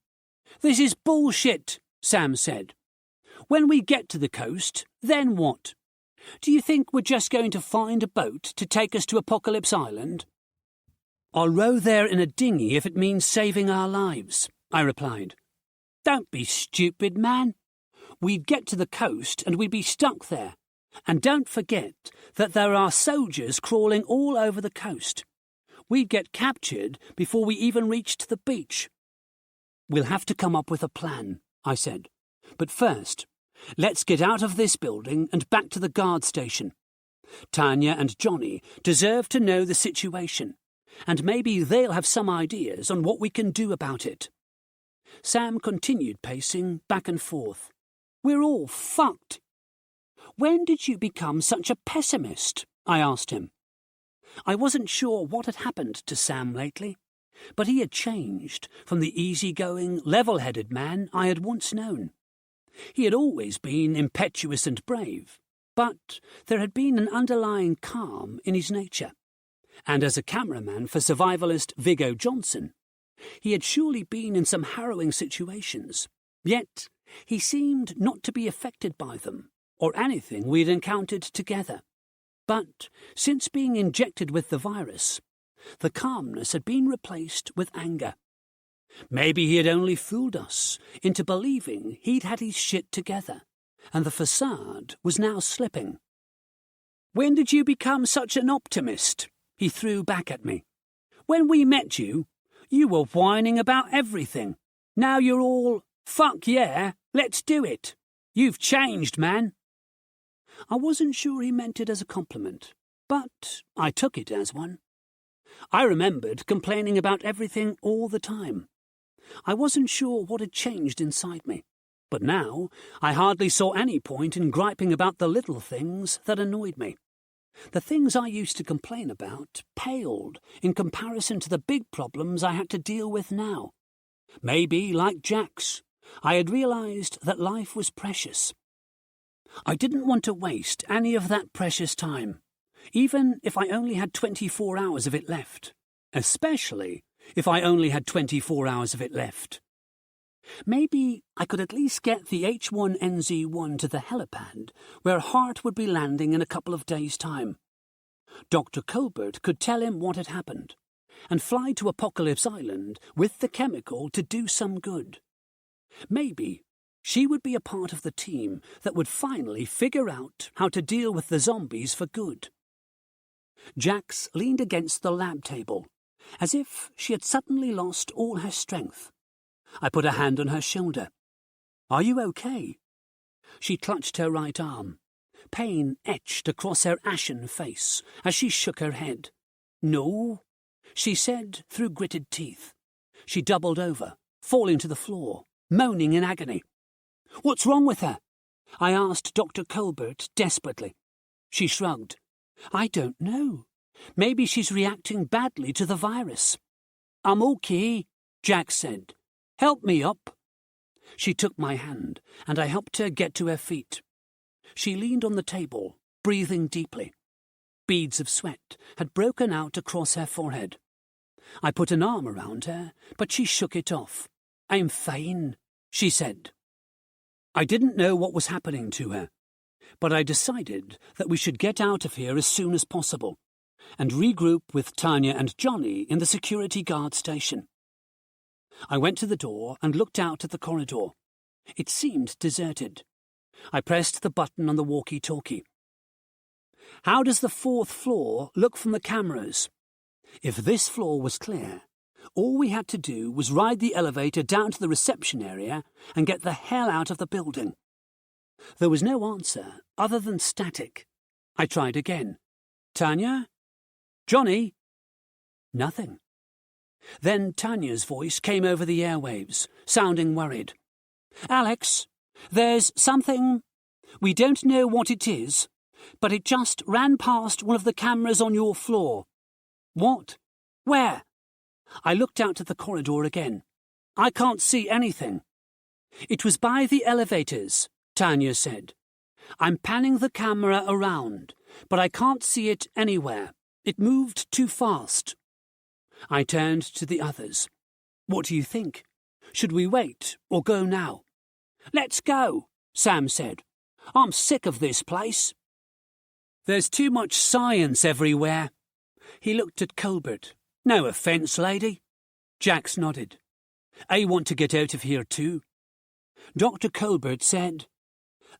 This is bullshit, Sam said. When we get to the coast, then what? Do you think we're just going to find a boat to take us to Apocalypse Island? I'll row there in a dinghy if it means saving our lives, I replied. Don't be stupid, man. We'd get to the coast and we'd be stuck there. And don't forget that there are soldiers crawling all over the coast. We'd get captured before we even reached the beach. We'll have to come up with a plan, I said. But first, let's get out of this building and back to the guard station. Tanya and Johnny deserve to know the situation, and maybe they'll have some ideas on what we can do about it. Sam continued pacing back and forth. We're all fucked. When did you become such a pessimist? I asked him. I wasn't sure what had happened to Sam lately, but he had changed from the easygoing, level-headed man I had once known. He had always been impetuous and brave, but there had been an underlying calm in his nature. And as a cameraman for survivalist Viggo Johnson, he had surely been in some harrowing situations, yet he seemed not to be affected by them, or anything we'd encountered together. But since being injected with the virus, the calmness had been replaced with anger. Maybe he had only fooled us into believing he'd had his shit together, and the facade was now slipping. When did you become such an optimist? He threw back at me. When we met you, you were whining about everything. Now you're all, fuck yeah, let's do it. You've changed, man. I wasn't sure he meant it as a compliment, but I took it as one. I remembered complaining about everything all the time. I wasn't sure what had changed inside me, but now I hardly saw any point in griping about the little things that annoyed me. The things I used to complain about paled in comparison to the big problems I had to deal with now. Maybe, like Jack's, I had realized that life was precious. I didn't want to waste any of that precious time, even if I only had 24 hours of it left, especially if I only had 24 hours of it left. Maybe I could at least get the H1NZ1 to the helipad, where Hart would be landing in a couple of days' time. Dr. Colbert could tell him what had happened, and fly to Apocalypse Island with the chemical to do some good. Maybe she would be a part of the team that would finally figure out how to deal with the zombies for good. Jax leaned against the lab table, as if she had suddenly lost all her strength. I put a hand on her shoulder. Are you okay? She clutched her right arm. Pain etched across her ashen face as she shook her head. No, she said through gritted teeth. She doubled over, falling to the floor, moaning in agony. What's wrong with her? I asked Dr. Colbert desperately. She shrugged. I don't know. Maybe she's reacting badly to the virus. I'm okay, Jack said. Help me up. She took my hand, and I helped her get to her feet. She leaned on the table, breathing deeply. Beads of sweat had broken out across her forehead. I put an arm around her, but she shook it off. I'm fine, she said. I didn't know what was happening to her, but I decided that we should get out of here as soon as possible and regroup with Tanya and Johnny in the security guard station. I went to the door and looked out at the corridor. It seemed deserted. I pressed the button on the walkie-talkie. How does the 4th floor look from the cameras? If this floor was clear, all we had to do was ride the elevator down to the reception area and get the hell out of the building. There was no answer other than static. I tried again. Tanya? Johnny? Nothing. Then Tanya's voice came over the airwaves, sounding worried. Alex, there's something. We don't know what it is, but it just ran past one of the cameras on your floor. What? Where? I looked out at the corridor again. I can't see anything. It was by the elevators, Tanya said. I'm panning the camera around, but I can't see it anywhere. It moved too fast. I turned to the others. What do you think? Should we wait or go now? Let's go, Sam said. I'm sick of this place. There's too much science everywhere. He looked at Colbert. No offence, lady. Jax nodded. I want to get out of here too. Dr. Colbert said,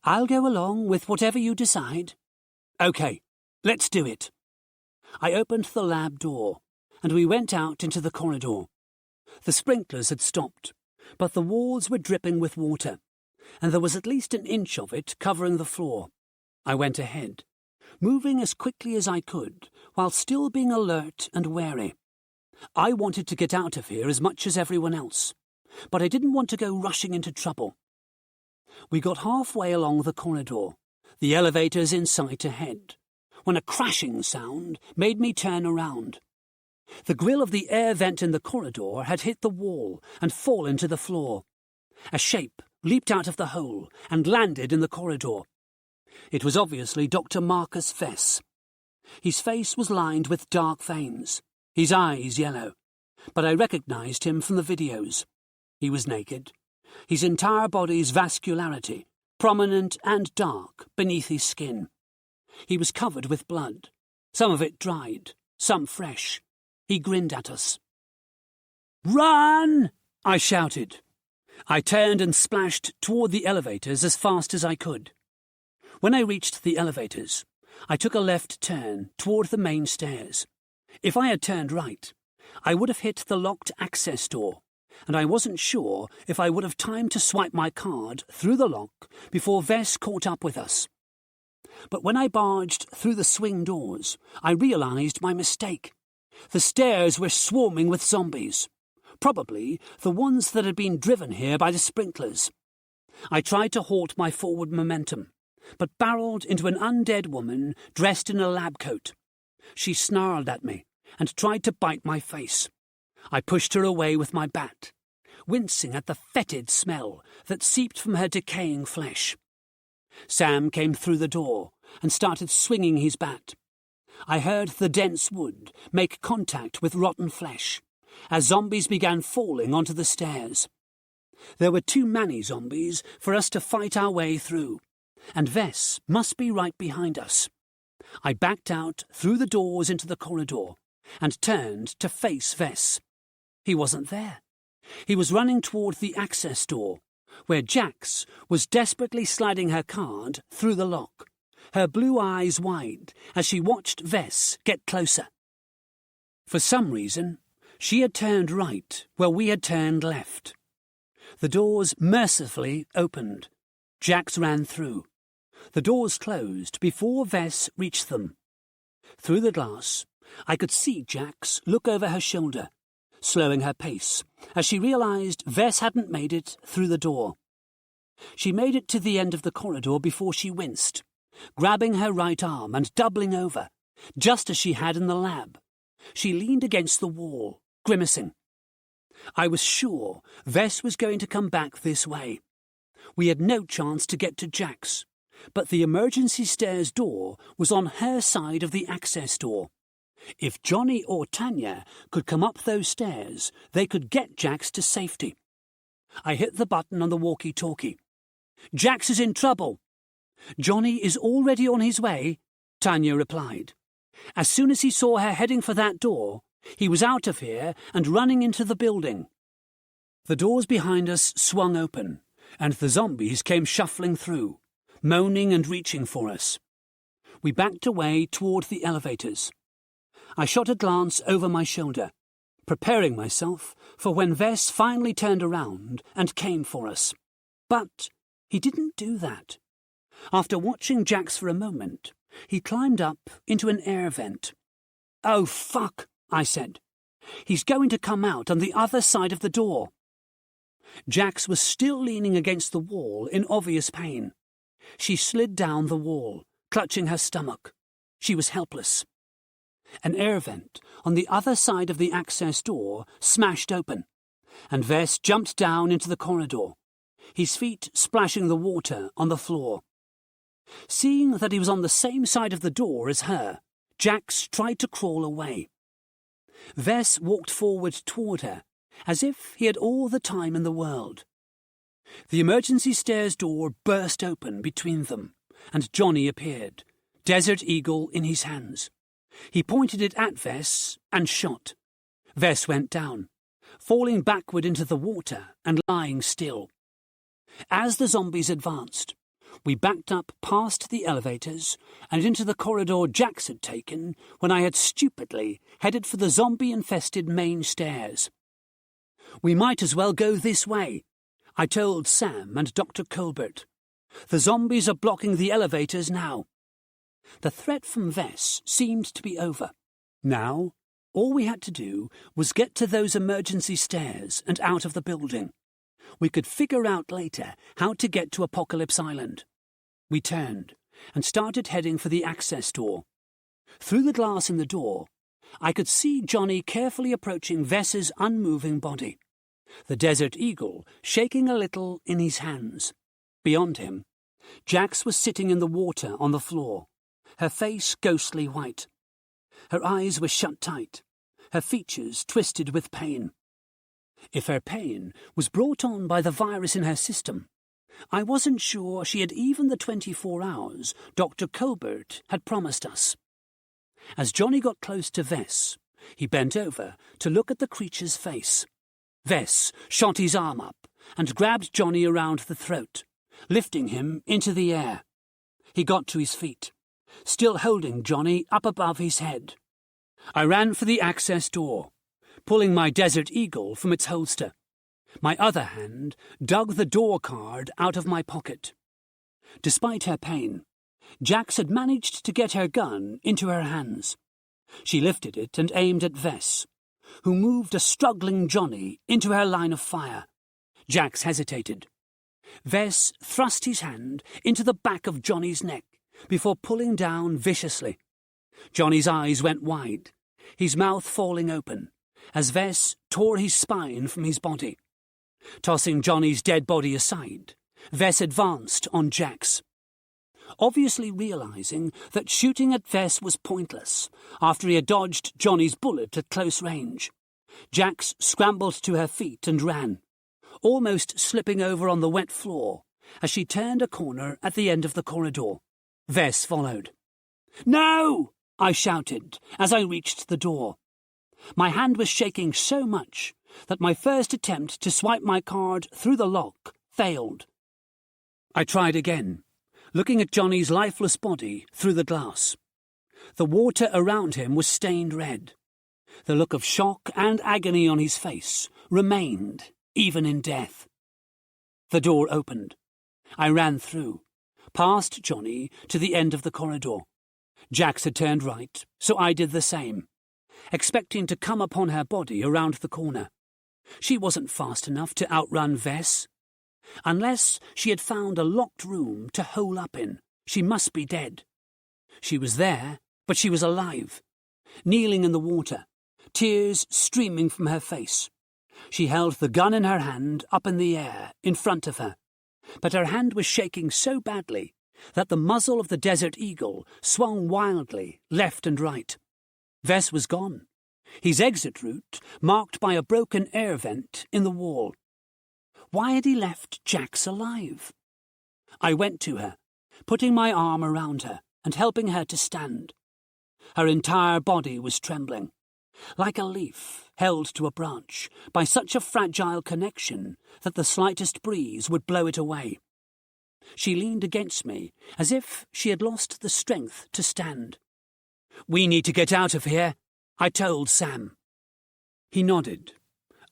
I'll go along with whatever you decide. OK, let's do it. I opened the lab door, and we went out into the corridor. The sprinklers had stopped, but the walls were dripping with water, and there was at least an inch of it covering the floor. I went ahead, moving as quickly as I could, while still being alert and wary. I wanted to get out of here as much as everyone else, but I didn't want to go rushing into trouble. We got halfway along the corridor, the elevators in sight ahead, when a crashing sound made me turn around. The grill of the air vent in the corridor had hit the wall and fallen to the floor. A shape leaped out of the hole and landed in the corridor. It was obviously Dr. Marcus Vess. His face was lined with dark veins, his eyes yellow, but I recognized him from the videos. He was naked, his entire body's vascularity prominent and dark beneath his skin. He was covered with blood, some of it dried, some fresh. He grinned at us. Run! I shouted. I turned and splashed toward the elevators as fast as I could. When I reached the elevators, I took a left turn toward the main stairs. If I had turned right, I would have hit the locked access door, and I wasn't sure if I would have time to swipe my card through the lock before Vess caught up with us. But when I barged through the swing doors, I realized my mistake. The stairs were swarming with zombies, probably the ones that had been driven here by the sprinklers. I tried to halt my forward momentum, but barreled into an undead woman dressed in a lab coat. She snarled at me and tried to bite my face. I pushed her away with my bat, wincing at the fetid smell that seeped from her decaying flesh. Sam came through the door and started swinging his bat. I heard the dense wood make contact with rotten flesh as zombies began falling onto the stairs. There were too many zombies for us to fight our way through, and Vess must be right behind us. I backed out through the doors into the corridor and turned to face Vess. He wasn't there. He was running toward the access door, where Jax was desperately sliding her card through the lock, her blue eyes wide as she watched Vess get closer. For some reason, she had turned right where we had turned left. The doors mercifully opened. Jax ran through. The doors closed before Vess reached them. Through the glass, I could see Jax look over her shoulder, slowing her pace as she realized Vess hadn't made it through the door. She made it to the end of the corridor before she winced, grabbing her right arm and doubling over, just as she had in the lab. She leaned against the wall, grimacing. I was sure Vess was going to come back this way. We had no chance to get to Jax, but the emergency stairs door was on her side of the access door. If Johnny or Tanya could come up those stairs, they could get Jax to safety. I hit the button on the walkie-talkie. Jax is in trouble. Johnny is already on his way, Tanya replied. As soon as he saw her heading for that door, he was out of here and running into the building. The doors behind us swung open, and the zombies came shuffling through, moaning and reaching for us. We backed away toward the elevators. I shot a glance over my shoulder, preparing myself for when Vess finally turned around and came for us. But he didn't do that. After watching Jax for a moment, he climbed up into an air vent. "Oh, fuck," I said. "He's going to come out on the other side of the door." Jax was still leaning against the wall in obvious pain. She slid down the wall, clutching her stomach. She was helpless. An air vent on the other side of the access door smashed open, and Vess jumped down into the corridor, his feet splashing the water on the floor. Seeing that he was on the same side of the door as her, Jax tried to crawl away. Vess walked forward toward her, as if he had all the time in the world. The emergency stairs door burst open between them, and Johnny appeared, Desert Eagle in his hands. He pointed it at Vess and shot. Vess went down, falling backward into the water and lying still. As the zombies advanced, we backed up past the elevators and into the corridor Jax had taken when I had stupidly headed for the zombie-infested main stairs. "We might as well go this way," I told Sam and Dr. Colbert. "The zombies are blocking the elevators now." The threat from Vess seemed to be over. Now, all we had to do was get to those emergency stairs and out of the building. We could figure out later how to get to Apocalypse Island. We turned and started heading for the access door. Through the glass in the door, I could see Johnny carefully approaching Vess's unmoving body, the Desert Eagle shaking a little in his hands. Beyond him, Jax was sitting in the water on the floor, her face ghostly white. Her eyes were shut tight, her features twisted with pain. If her pain was brought on by the virus in her system, I wasn't sure she had even the 24 hours Dr. Colbert had promised us. As Johnny got close to Vess, he bent over to look at the creature's face. Vess shot his arm up and grabbed Johnny around the throat, lifting him into the air. He got to his feet, still holding Johnny up above his head. I ran for the access door, pulling my Desert Eagle from its holster. My other hand dug the door card out of my pocket. Despite her pain, Jax had managed to get her gun into her hands. She lifted it and aimed at Vess, who moved a struggling Johnny into her line of fire. Jax hesitated. Vess thrust his hand into the back of Johnny's neck before pulling down viciously. Johnny's eyes went wide, his mouth falling open, as Vess tore his spine from his body. Tossing Johnny's dead body aside, Vess advanced on Jax. Obviously realizing that shooting at Vess was pointless after he had dodged Johnny's bullet at close range, Jax scrambled to her feet and ran, almost slipping over on the wet floor as she turned a corner at the end of the corridor. Vess followed. "No!" I shouted as I reached the door. My hand was shaking so much that my first attempt to swipe my card through the lock failed. I tried again, looking at Johnny's lifeless body through the glass. The water around him was stained red. The look of shock and agony on his face remained, even in death. The door opened. I ran through, past Johnny to the end of the corridor. Jax had turned right, so I did the same, expecting to come upon her body around the corner. She wasn't fast enough to outrun Vess. Unless she had found a locked room to hole up in, she must be dead. She was there, but she was alive, kneeling in the water, tears streaming from her face. She held the gun in her hand up in the air, in front of her, but her hand was shaking so badly that the muzzle of the Desert Eagle swung wildly left and right. Vess was gone, his exit route marked by a broken air vent in the wall. Why had he left Jax alive? I went to her, putting my arm around her and helping her to stand. Her entire body was trembling, like a leaf held to a branch by such a fragile connection that the slightest breeze would blow it away. She leaned against me, as if she had lost the strength to stand. "We need to get out of here," I told Sam. He nodded,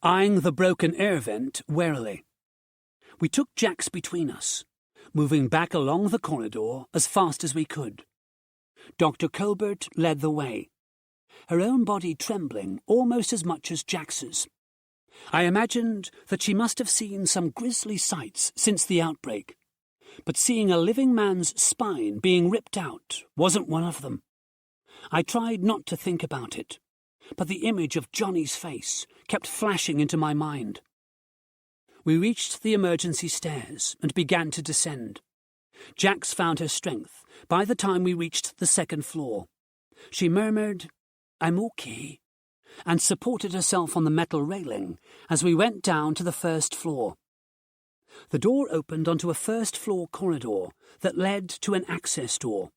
eyeing the broken air vent warily. We took Jax between us, moving back along the corridor as fast as we could. Dr. Colbert led the way, her own body trembling almost as much as Jax's. I imagined that she must have seen some grisly sights since the outbreak, but seeing a living man's spine being ripped out wasn't one of them. I tried not to think about it, but the image of Johnny's face kept flashing into my mind. We reached the emergency stairs and began to descend. Jax found her strength by the time we reached the second floor. She murmured, "I'm okay," and supported herself on the metal railing as we went down to the first floor. The door opened onto a first-floor corridor that led to an access door.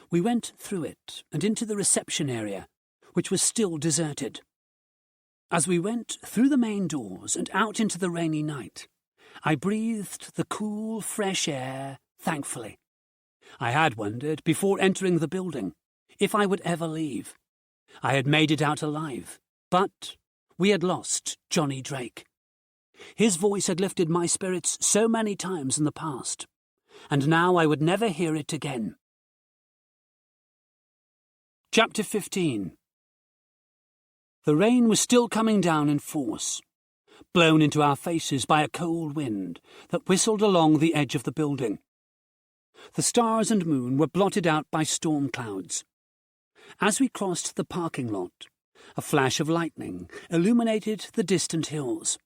We went through it and into the reception area, which was still deserted. As we went through the main doors and out into the rainy night, I breathed the cool, fresh air thankfully. I had wondered, before entering the building, if I would ever leave. I had made it out alive, but we had lost Johnny Drake. His voice had lifted my spirits so many times in the past, and now I would never hear it again. Chapter 15. The rain was still coming down in force, blown into our faces by a cold wind that whistled along the edge of the building. The stars and moon were blotted out by storm clouds. As we crossed the parking lot, a flash of lightning illuminated the distant hills.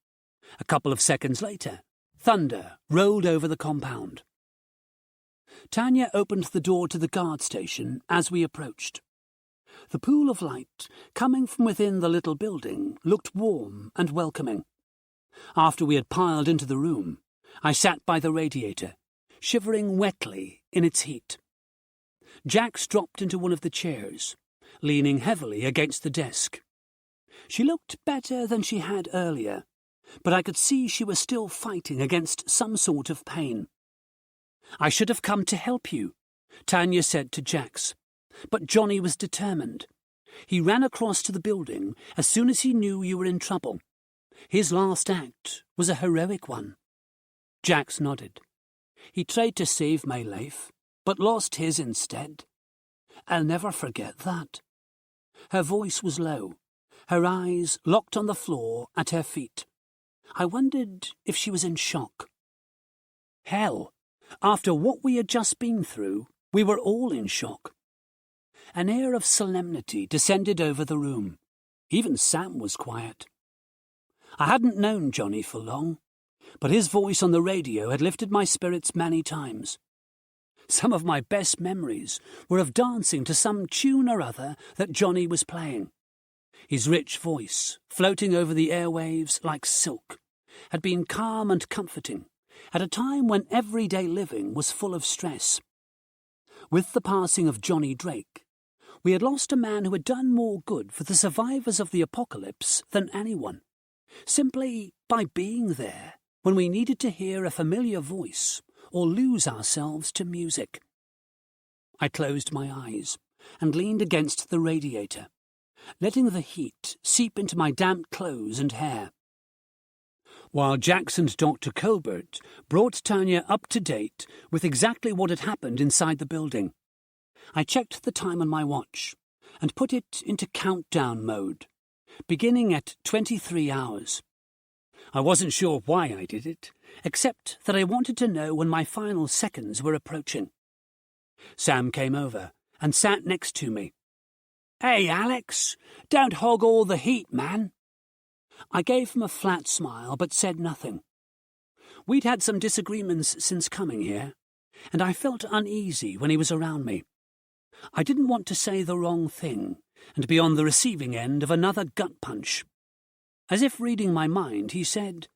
A couple of seconds later, thunder rolled over the compound. Tanya opened the door to the guard station as we approached. The pool of light coming from within the little building looked warm and welcoming. After we had piled into the room, I sat by the radiator, shivering wetly in its heat. Jax dropped into one of the chairs, leaning heavily against the desk. She looked better than she had earlier, but I could see she was still fighting against some sort of pain. "I should have come to help you," Tanya said to Jax, but Johnny was determined. He ran across to the building as soon as he knew you were in trouble. His last act was a heroic one. Jax nodded. "He tried to save my life, but lost his instead. I'll never forget that." Her voice was low, her eyes locked on the floor at her feet. I wondered if she was in shock. Hell, after what we had just been through, we were all in shock. An air of solemnity descended over the room. Even Sam was quiet. I hadn't known Johnny for long, but his voice on the radio had lifted my spirits many times. Some of my best memories were of dancing to some tune or other that Johnny was playing. His rich voice, floating over the airwaves like silk, had been calm and comforting at a time when everyday living was full of stress. With the passing of Johnny Drake, we had lost a man who had done more good for the survivors of the apocalypse than anyone, simply by being there when we needed to hear a familiar voice or lose ourselves to music. I closed my eyes and leaned against the radiator, letting the heat seep into my damp clothes and hair. While Jax and Dr. Colbert brought Tanya up to date with exactly what had happened inside the building, I checked the time on my watch and put it into countdown mode, beginning at 23 hours. I wasn't sure why I did it, except that I wanted to know when my final seconds were approaching. Sam came over and sat next to me. "Hey, Alex, don't hog all the heat, man." I gave him a flat smile but said nothing. We'd had some disagreements since coming here, and I felt uneasy when he was around me. I didn't want to say the wrong thing and be on the receiving end of another gut punch. As if reading my mind, he said,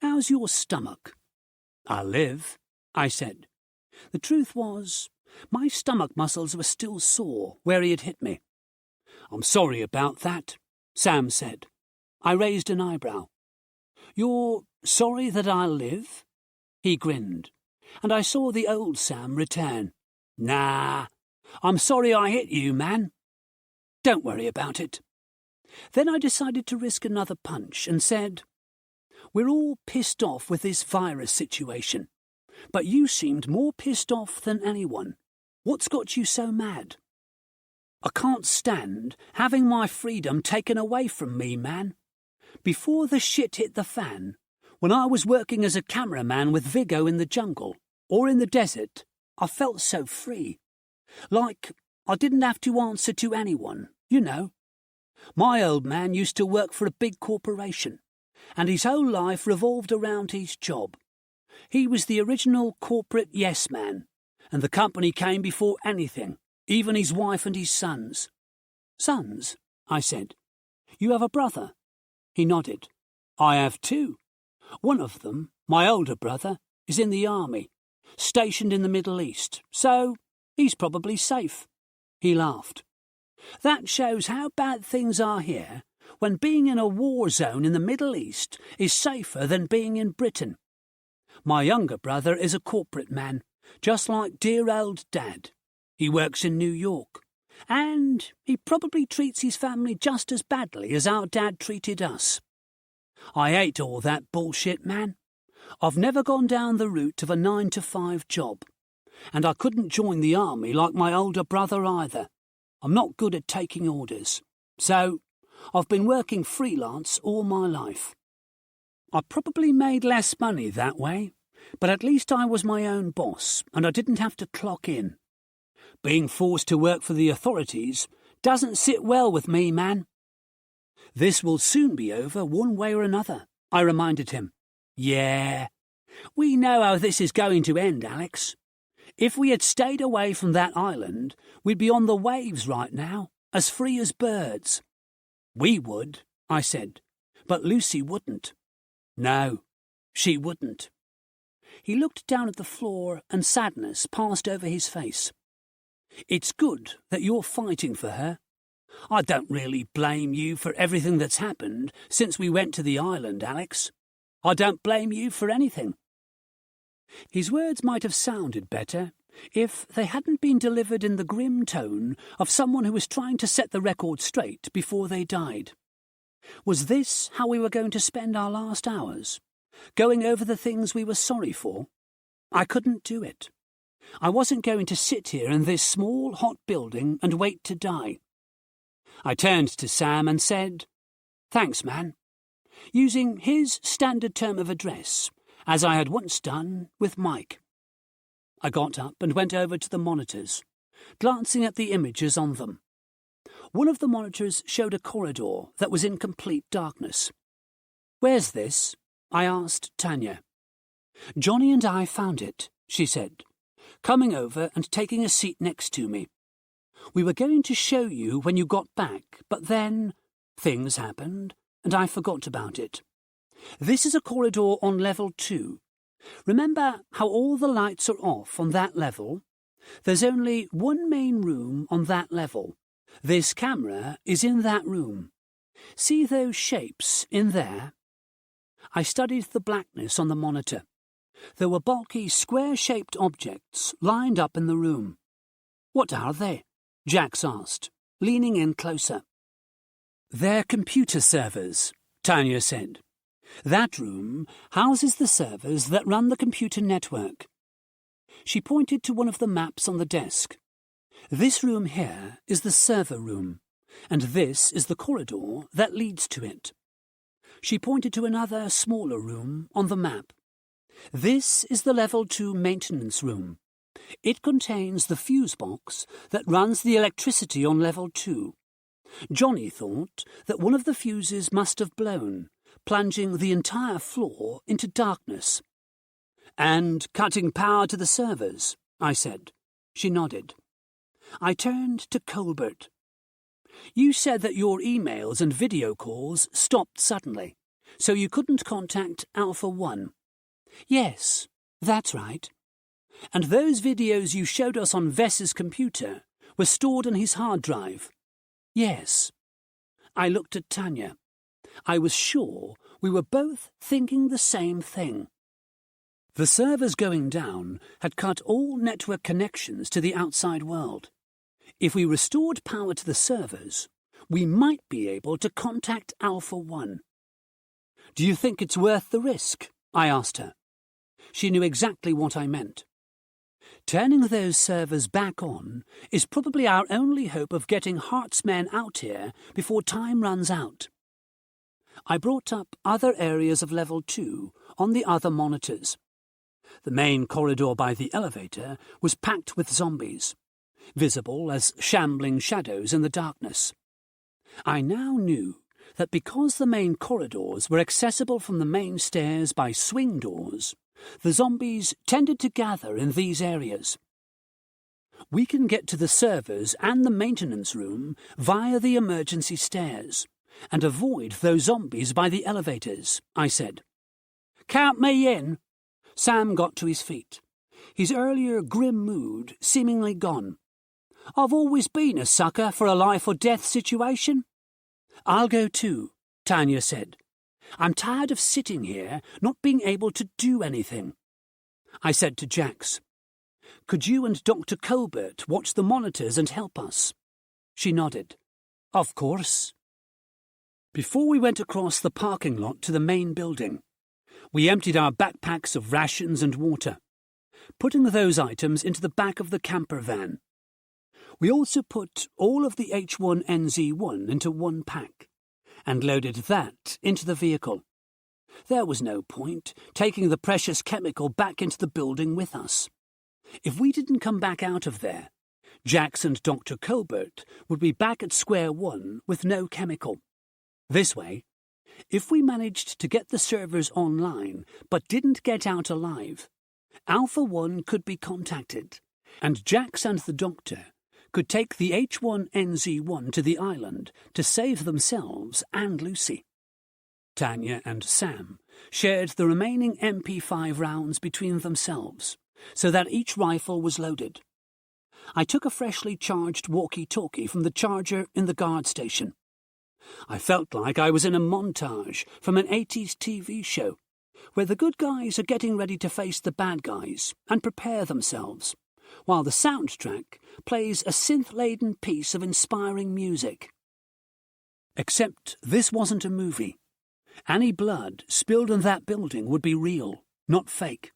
"How's your stomach?" "I'll live," I said. The truth was, my stomach muscles were still sore where he had hit me. "I'm sorry about that," Sam said. I raised an eyebrow. "You're sorry that I'll live?" He grinned, and I saw the old Sam return. "Nah, I'm sorry I hit you, man. Don't worry about it." Then I decided to risk another punch and said, "We're all pissed off with this virus situation, but you seemed more pissed off than anyone. What's got you so mad?" "I can't stand having my freedom taken away from me, man. Before the shit hit the fan, when I was working as a cameraman with Vigo in the jungle or in the desert, I felt so free. Like I didn't have to answer to anyone, you know. My old man used to work for a big corporation, and his whole life revolved around his job. He was the original corporate yes man, and the company came before anything, even his wife and his sons." "Sons?" I said. "You have a brother?" He nodded. "I have two. One of them, my older brother, is in the army, stationed in the Middle East, so he's probably safe." He laughed. "That shows how bad things are here, when being in a war zone in the Middle East is safer than being in Britain. My younger brother is a corporate man, just like dear old Dad. He works in New York, and he probably treats his family just as badly as our dad treated us. I hate all that bullshit, man. I've never gone down the route of a 9-to-5 job, and I couldn't join the army like my older brother either. I'm not good at taking orders, so I've been working freelance all my life. I probably made less money that way, but at least I was my own boss, and I didn't have to clock in. Being forced to work for the authorities doesn't sit well with me, man." "This will soon be over one way or another," I reminded him. "Yeah, we know how this is going to end, Alex. If we had stayed away from that island, we'd be on the waves right now, as free as birds." "We would," I said, "but Lucy wouldn't." "No, she wouldn't." He looked down at the floor and sadness passed over his face. "It's good that you're fighting for her. I don't really blame you for everything that's happened since we went to the island, Alex. I don't blame you for anything." His words might have sounded better if they hadn't been delivered in the grim tone of someone who was trying to set the record straight before they died. Was this how we were going to spend our last hours? Going over the things we were sorry for? I couldn't do it. I wasn't going to sit here in this small, hot building and wait to die. I turned to Sam and said, "Thanks, man," using his standard term of address, as I had once done with Mike. I got up and went over to the monitors, glancing at the images on them. One of the monitors showed a corridor that was in complete darkness. "Where's this?" I asked Tanya. "Johnny and I found it," she said, coming over and taking a seat next to me. "We were going to show you when you got back, but then things happened, and I forgot about it. This is a corridor on level 2. Remember how all the lights are off on that level? There's only one main room on that level. This camera is in that room. See those shapes in there?" I studied the blackness on the monitor. There were bulky, square-shaped objects lined up in the room. "What are they?" Jax asked, leaning in closer. "They're computer servers," Tanya said. "That room houses the servers that run the computer network." She pointed to one of the maps on the desk. "This room here is the server room, and this is the corridor that leads to it." She pointed to another, smaller room on the map. "This is the level 2 maintenance room. It contains the fuse box that runs the electricity on level 2. Johnny thought that one of the fuses must have blown, plunging the entire floor into darkness." "And cutting power to the servers," I said. She nodded. I turned to Colbert. "You said that your emails and video calls stopped suddenly, so you couldn't contact Alpha 1. "Yes, that's right. And those videos you showed us on Vess's computer were stored on his hard drive." "Yes." I looked at Tanya. I was sure we were both thinking the same thing. The servers going down had cut all network connections to the outside world. If we restored power to the servers, we might be able to contact Alpha 1. "Do you think it's worth the risk?" I asked her. She knew exactly what I meant. Turning those servers back on is probably our only hope of getting Hart's men out here before time runs out. I brought up other areas of Level 2 on the other monitors. The main corridor by the elevator was packed with zombies, visible as shambling shadows in the darkness. I now knew that because the main corridors were accessible from the main stairs by swing doors, the zombies tended to gather in these areas. "We can get to the servers and the maintenance room via the emergency stairs, and avoid those zombies by the elevators," I said. "Count me in." Sam got to his feet, his earlier grim mood seemingly gone. "I've always been a sucker for a life-or-death situation." "I'll go too," Tanya said. "I'm tired of sitting here, not being able to do anything." I said to Jax, "Could you and Dr. Colbert watch the monitors and help us?" She nodded. "Of course." Before we went across the parking lot to the main building, we emptied our backpacks of rations and water, putting those items into the back of the camper van. We also put all of the H1NZ1 into one pack, and loaded that into the vehicle. There was no point taking the precious chemical back into the building with us. If we didn't come back out of there, Jax and Dr. Colbert would be back at square one with no chemical. This way, if we managed to get the servers online but didn't get out alive, Alpha 1 could be contacted, and Jax and the Doctor could take the H1NZ1 to the island to save themselves and Lucy. Tanya and Sam shared the remaining MP5 rounds between themselves, so that each rifle was loaded. I took a freshly charged walkie-talkie from the charger in the guard station. I felt like I was in a montage from an 80s TV show, where the good guys are getting ready to face the bad guys and prepare themselves, while the soundtrack plays a synth-laden piece of inspiring music. Except this wasn't a movie. Any blood spilled in that building would be real, not fake.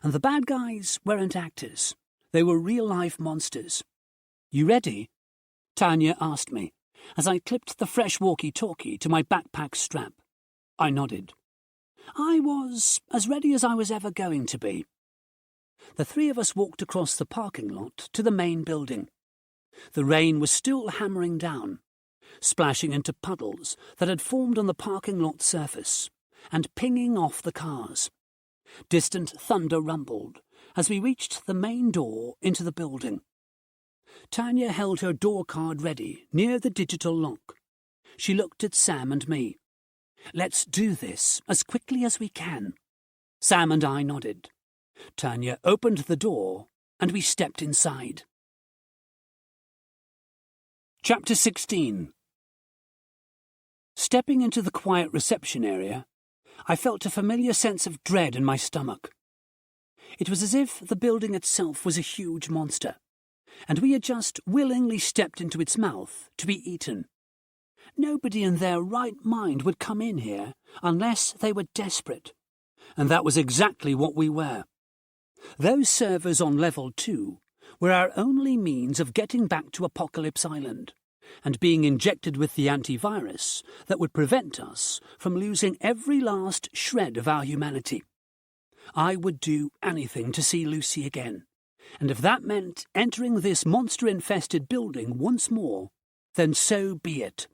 And the bad guys weren't actors. They were real-life monsters. "You ready?" Tanya asked me, as I clipped the fresh walkie-talkie to my backpack strap. I nodded. I was as ready as I was ever going to be. The three of us walked across the parking lot to the main building. The rain was still hammering down, splashing into puddles that had formed on the parking lot surface and pinging off the cars. Distant thunder rumbled as we reached the main door into the building. Tanya held her door card ready near the digital lock. She looked at Sam and me. "Let's do this as quickly as we can." Sam and I nodded. Tanya opened the door and we stepped inside. Chapter 16. Stepping into the quiet reception area, I felt a familiar sense of dread in my stomach. It was as if the building itself was a huge monster, and we had just willingly stepped into its mouth to be eaten. Nobody in their right mind would come in here unless they were desperate, and that was exactly what we were. Those servers on Level 2 were our only means of getting back to Apocalypse Island and being injected with the antivirus that would prevent us from losing every last shred of our humanity. I would do anything to see Lucy again, and if that meant entering this monster-infested building once more, then so be it.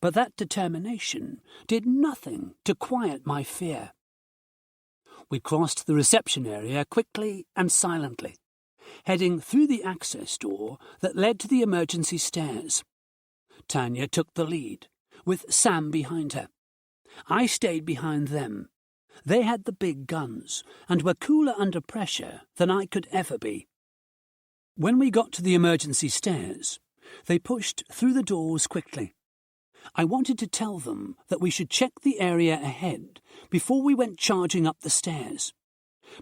But that determination did nothing to quiet my fear. We crossed the reception area quickly and silently, heading through the access door that led to the emergency stairs. Tanya took the lead, with Sam behind her. I stayed behind them. They had the big guns and were cooler under pressure than I could ever be. When we got to the emergency stairs, they pushed through the doors quickly. I wanted to tell them that we should check the area ahead before we went charging up the stairs,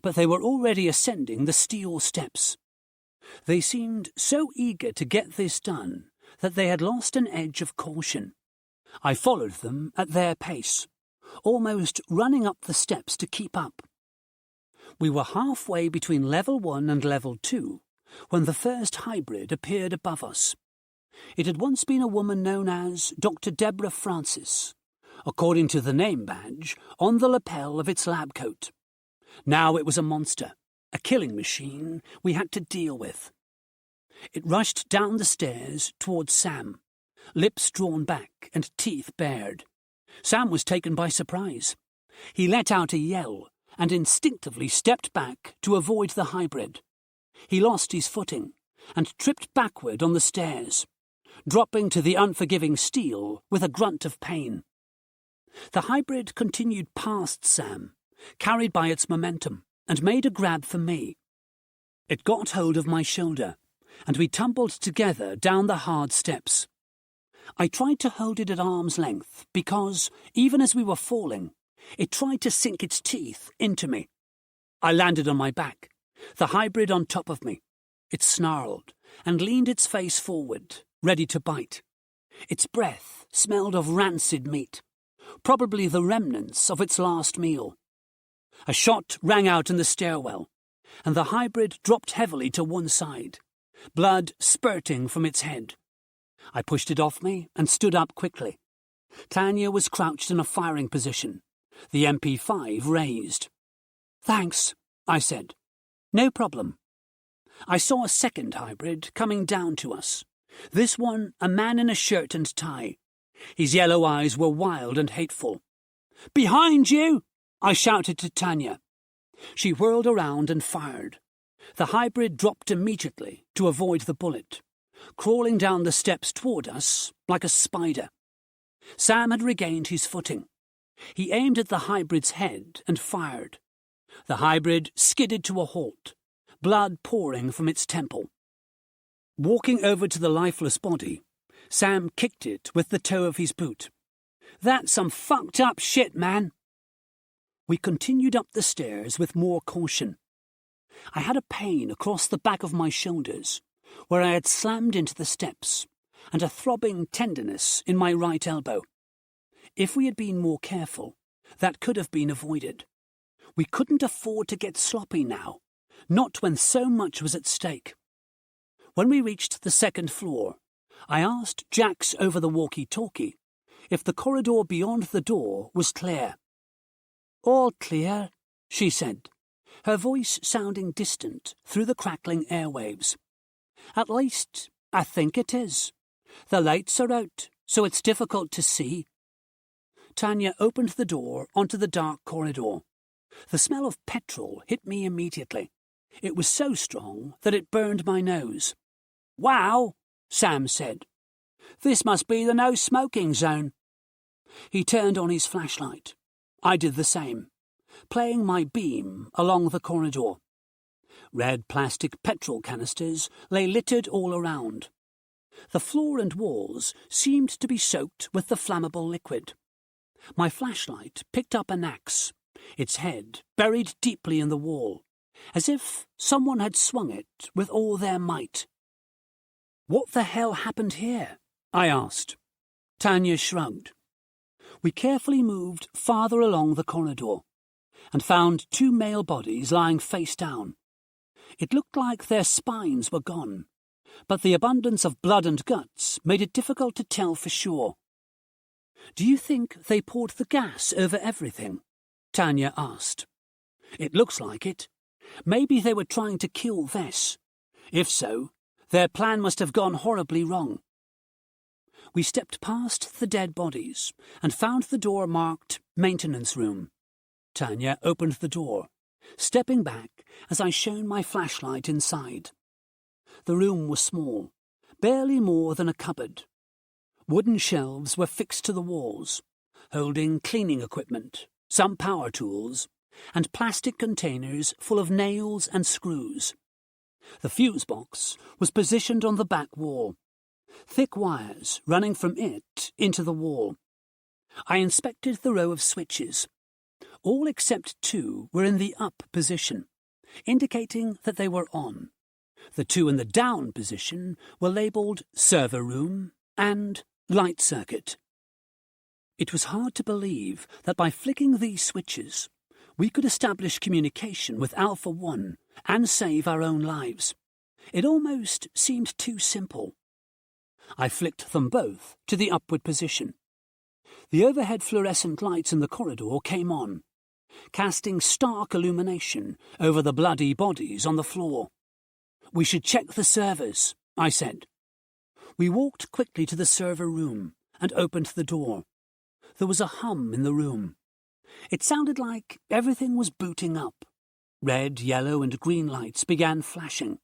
but they were already ascending the steel steps. They seemed so eager to get this done that they had lost an edge of caution. I followed them at their pace, almost running up the steps to keep up. We were halfway between level 1 and level 2 when the first hybrid appeared above us. It had once been a woman known as Dr. Deborah Francis, according to the name badge on the lapel of its lab coat. Now it was a monster, a killing machine we had to deal with. It rushed down the stairs towards Sam, lips drawn back and teeth bared. Sam was taken by surprise. He let out a yell and instinctively stepped back to avoid the hybrid. He lost his footing and tripped backward on the stairs, dropping to the unforgiving steel with a grunt of pain. The hybrid continued past Sam, carried by its momentum, and made a grab for me. It got hold of my shoulder, and we tumbled together down the hard steps. I tried to hold it at arm's length because, even as we were falling, it tried to sink its teeth into me. I landed on my back, the hybrid on top of me. It snarled and leaned its face forward, ready to bite. Its breath smelled of rancid meat, probably the remnants of its last meal. A shot rang out in the stairwell, and the hybrid dropped heavily to one side, blood spurting from its head. I pushed it off me and stood up quickly. Tanya was crouched in a firing position, the MP5 raised. "Thanks," I said. "No problem." I saw a second hybrid coming down to us. This one a man in a shirt and tie. His yellow eyes were wild and hateful. "Behind you!" I shouted to Tanya. She whirled around and fired. The hybrid dropped immediately to avoid the bullet, crawling down the steps toward us like a spider. Sam had regained his footing. He aimed at the hybrid's head and fired. The hybrid skidded to a halt, blood pouring from its temple. Walking over to the lifeless body, Sam kicked it with the toe of his boot. "That's some fucked up shit, man." We continued up the stairs with more caution. I had a pain across the back of my shoulders, where I had slammed into the steps, and a throbbing tenderness in my right elbow. If we had been more careful, that could have been avoided. We couldn't afford to get sloppy now, not when so much was at stake. When we reached the second floor, I asked Jax over the walkie-talkie if the corridor beyond the door was clear. "All clear," she said, her voice sounding distant through the crackling airwaves. "At least, I think it is. The lights are out, so it's difficult to see." Tanya opened the door onto the dark corridor. The smell of petrol hit me immediately. It was so strong that it burned my nose. "Wow," Sam said. "This must be the no-smoking zone." He turned on his flashlight. I did the same, playing my beam along the corridor. Red plastic petrol canisters lay littered all around. The floor and walls seemed to be soaked with the flammable liquid. My flashlight picked up an axe, its head buried deeply in the wall, as if someone had swung it with all their might. "What the hell happened here?" I asked. Tanya shrugged. We carefully moved farther along the corridor and found two male bodies lying face down. It looked like their spines were gone, but the abundance of blood and guts made it difficult to tell for sure. "Do you think they poured the gas over everything?" Tanya asked. "It looks like it. Maybe they were trying to kill Vess. If so, their plan must have gone horribly wrong." We stepped past the dead bodies and found the door marked Maintenance Room. Tanya opened the door, stepping back as I shone my flashlight inside. The room was small, barely more than a cupboard. Wooden shelves were fixed to the walls, holding cleaning equipment, some power tools, and plastic containers full of nails and screws. The fuse box was positioned on the back wall, thick wires running from it into the wall. I inspected the row of switches. All except 2 were in the up position, indicating that they were on. The 2 in the down position were labelled server room and light circuit. It was hard to believe that by flicking these switches, we could establish communication with Alpha 1 and save our own lives. It almost seemed too simple. I flicked them both to the upward position. The overhead fluorescent lights in the corridor came on, casting stark illumination over the bloody bodies on the floor. "We should check the servers," I said. We walked quickly to the server room and opened the door. There was a hum in the room. It sounded like everything was booting up. Red, yellow, and green lights began flashing,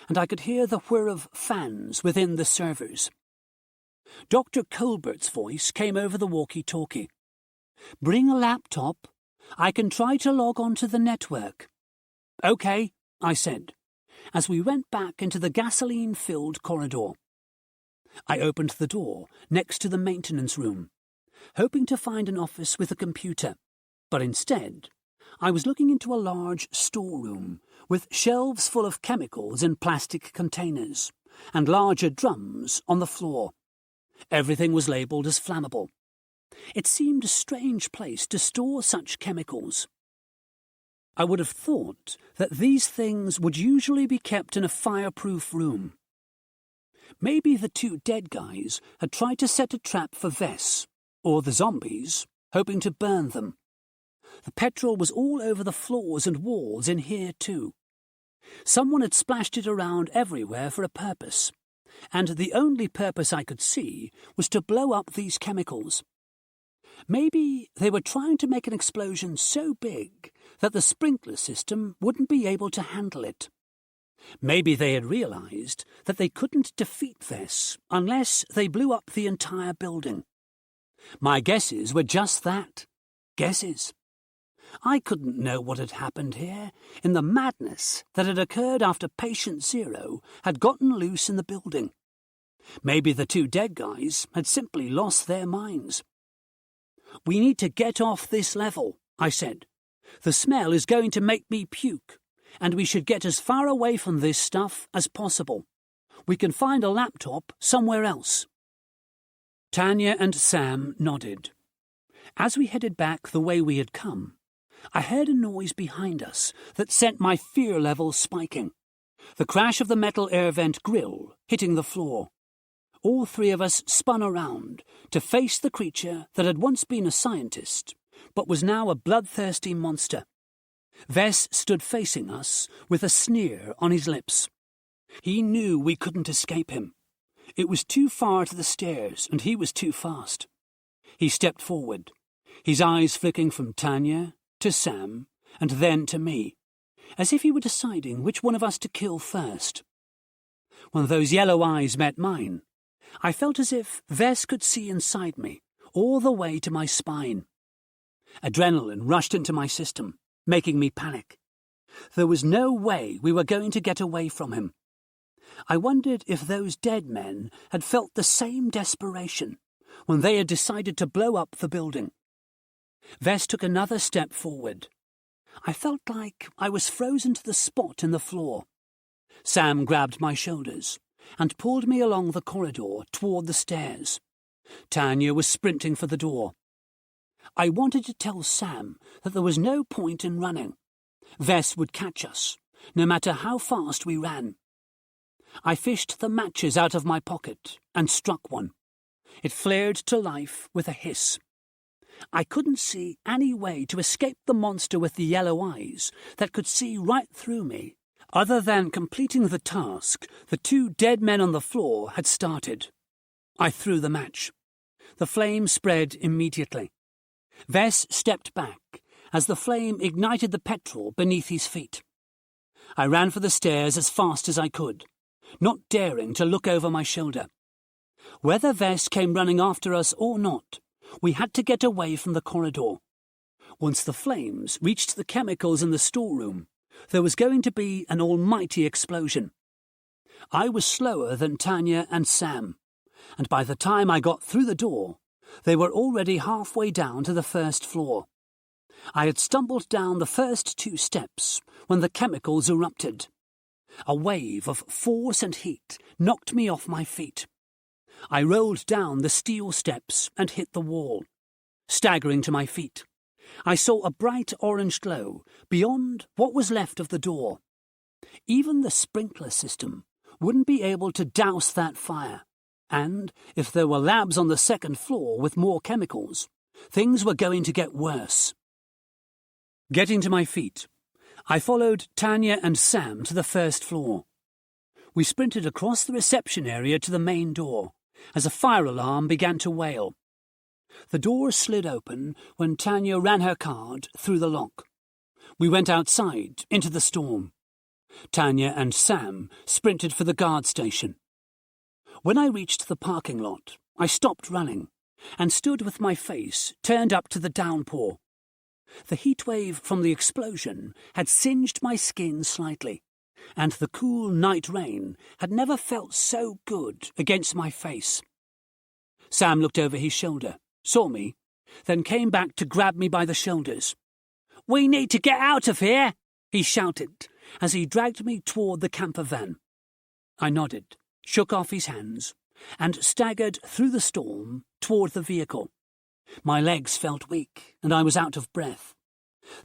and I could hear the whir of fans within the servers. Dr. Colbert's voice came over the walkie-talkie. "Bring a laptop. I can try to log on to the network." "Okay," I said, as we went back into the gasoline-filled corridor. I opened the door next to the maintenance room, hoping to find an office with a computer, but instead I was looking into a large storeroom with shelves full of chemicals in plastic containers and larger drums on the floor. Everything was labelled as flammable. It seemed a strange place to store such chemicals. I would have thought that these things would usually be kept in a fireproof room. Maybe the 2 dead guys had tried to set a trap for Vess, or the zombies, hoping to burn them. The petrol was all over the floors and walls in here too. Someone had splashed it around everywhere for a purpose, and the only purpose I could see was to blow up these chemicals. Maybe they were trying to make an explosion so big that the sprinkler system wouldn't be able to handle it. Maybe they had realized that they couldn't defeat this unless they blew up the entire building. My guesses were just that, guesses. I couldn't know what had happened here in the madness that had occurred after Patient Zero had gotten loose in the building. Maybe the 2 dead guys had simply lost their minds. "We need to get off this level," I said. "The smell is going to make me puke, and we should get as far away from this stuff as possible. We can find a laptop somewhere else." Tanya and Sam nodded. As we headed back the way we had come, I heard a noise behind us that sent my fear level spiking. The crash of the metal air vent grill hitting the floor. All 3 of us spun around to face the creature that had once been a scientist, but was now a bloodthirsty monster. Vess stood facing us with a sneer on his lips. He knew we couldn't escape him. It was too far to the stairs, and he was too fast. He stepped forward, his eyes flicking from Tanya to Sam, and then to me, as if he were deciding which one of us to kill first. When those yellow eyes met mine, I felt as if Vess could see inside me, all the way to my spine. Adrenaline rushed into my system, making me panic. There was no way we were going to get away from him. I wondered if those dead men had felt the same desperation when they had decided to blow up the building. Vess took another step forward. I felt like I was frozen to the spot in the floor. Sam grabbed my shoulders and pulled me along the corridor toward the stairs. Tanya was sprinting for the door. I wanted to tell Sam that there was no point in running. Vess would catch us, no matter how fast we ran. I fished the matches out of my pocket and struck one. It flared to life with a hiss. I couldn't see any way to escape the monster with the yellow eyes that could see right through me, other than completing the task the 2 dead men on the floor had started. I threw the match. The flame spread immediately. Vess stepped back as the flame ignited the petrol beneath his feet. I ran for the stairs as fast as I could, not daring to look over my shoulder. Whether Vess came running after us or not, we had to get away from the corridor. Once the flames reached the chemicals in the storeroom, there was going to be an almighty explosion. I was slower than Tanya and Sam, and by the time I got through the door, they were already halfway down to the first floor. I had stumbled down the first 2 steps when the chemicals erupted. A wave of force and heat knocked me off my feet. I rolled down the steel steps and hit the wall. Staggering to my feet, I saw a bright orange glow beyond what was left of the door. Even the sprinkler system wouldn't be able to douse that fire, and if there were labs on the 2nd floor with more chemicals, things were going to get worse. Getting to my feet, I followed Tanya and Sam to the 1st floor. We sprinted across the reception area to the main door as a fire alarm began to wail. The door slid open when Tanya ran her card through the lock. We went outside into the storm. Tanya and Sam sprinted for the guard station. When I reached the parking lot, I stopped running and stood with my face turned up to the downpour. The heat wave from the explosion had singed my skin slightly, and the cool night rain had never felt so good against my face. Sam looked over his shoulder, saw me, then came back to grab me by the shoulders. "We need to get out of here," he shouted as he dragged me toward the camper van. I nodded, shook off his hands, and staggered through the storm toward the vehicle. My legs felt weak, and I was out of breath.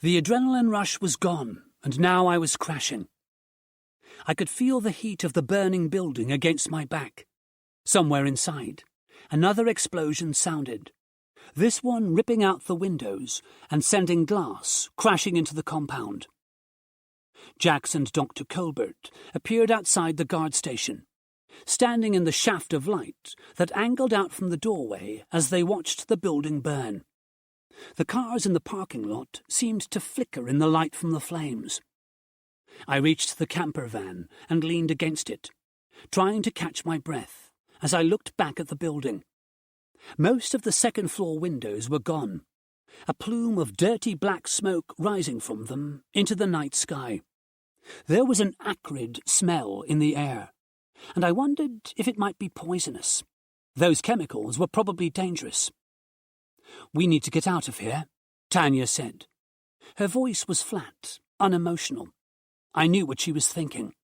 The adrenaline rush was gone, and now I was crashing. I could feel the heat of the burning building against my back. Somewhere inside, another explosion sounded, this one ripping out the windows and sending glass crashing into the compound. Jax and Dr. Colbert appeared outside the guard station, standing in the shaft of light that angled out from the doorway as they watched the building burn. The cars in the parking lot seemed to flicker in the light from the flames. I reached the camper van and leaned against it, trying to catch my breath as I looked back at the building. Most of the 2nd floor windows were gone, a plume of dirty black smoke rising from them into the night sky. There was an acrid smell in the air, and I wondered if it might be poisonous. Those chemicals were probably dangerous. "We need to get out of here," Tanya said. Her voice was flat, unemotional. I knew what she was thinking.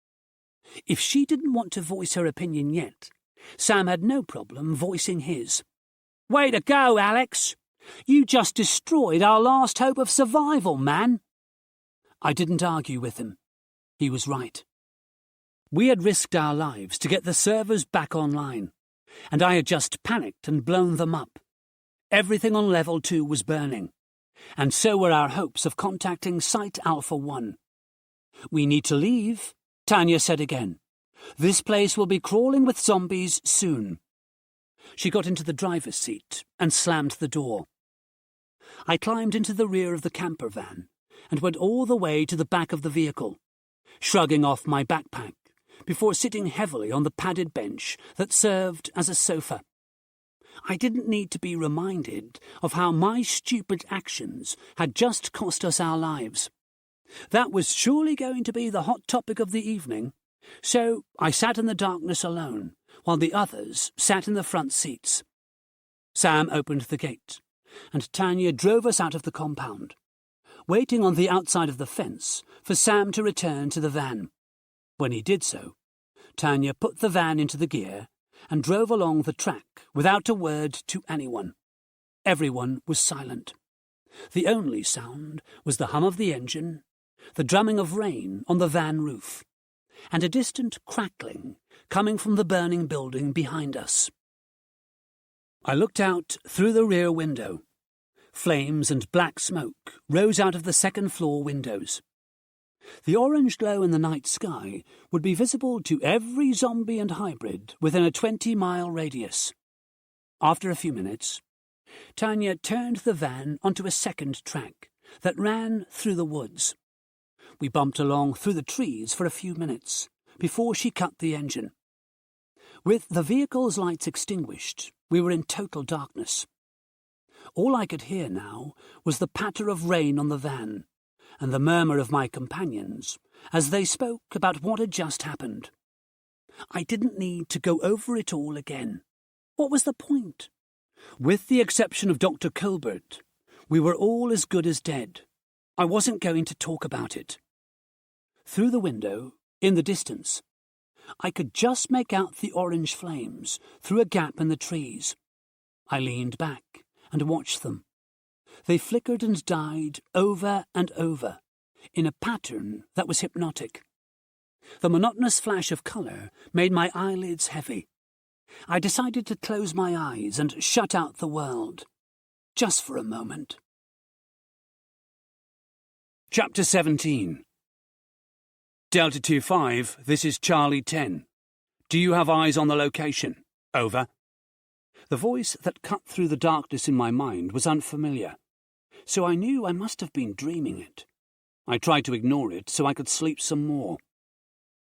If she didn't want to voice her opinion yet, Sam had no problem voicing his. "Way to go, Alex! You just destroyed our last hope of survival, man!" I didn't argue with him. He was right. We had risked our lives to get the servers back online, and I had just panicked and blown them up. Everything on level 2 was burning, and so were our hopes of contacting Site Alpha 1. "We need to leave," Tanya said again. "This place will be crawling with zombies soon." She got into the driver's seat and slammed the door. I climbed into the rear of the camper van and went all the way to the back of the vehicle, shrugging off my backpack before sitting heavily on the padded bench that served as a sofa. I didn't need to be reminded of how my stupid actions had just cost us our lives. That was surely going to be the hot topic of the evening, so I sat in the darkness alone while the others sat in the front seats. Sam opened the gate, and Tanya drove us out of the compound, waiting on the outside of the fence for Sam to return to the van. When he did so, Tanya put the van into the gear and drove along the track without a word to anyone. Everyone was silent. The only sound was the hum of the engine, the drumming of rain on the van roof, and a distant crackling coming from the burning building behind us. I looked out through the rear window. Flames and black smoke rose out of the 2nd floor windows. The orange glow in the night sky would be visible to every zombie and hybrid within a 20-mile radius. After a few minutes, Tanya turned the van onto a second track that ran through the woods. We bumped along through the trees for a few minutes before she cut the engine. With the vehicle's lights extinguished, we were in total darkness. All I could hear now was the patter of rain on the van and the murmur of my companions as they spoke about what had just happened. I didn't need to go over it all again. What was the point? With the exception of Dr. Colbert, we were all as good as dead, I wasn't going to talk about it. Through the window, in the distance, I could just make out the orange flames through a gap in the trees. I leaned back and watched them. They flickered and died over and over, in a pattern that was hypnotic. The monotonous flash of colour made my eyelids heavy. I decided to close my eyes and shut out the world, just for a moment. Chapter 17. Delta 25, this is Charlie 10. Do you have eyes on the location? Over. The voice that cut through the darkness in my mind was unfamiliar, so I knew I must have been dreaming it. I tried to ignore it so I could sleep some more.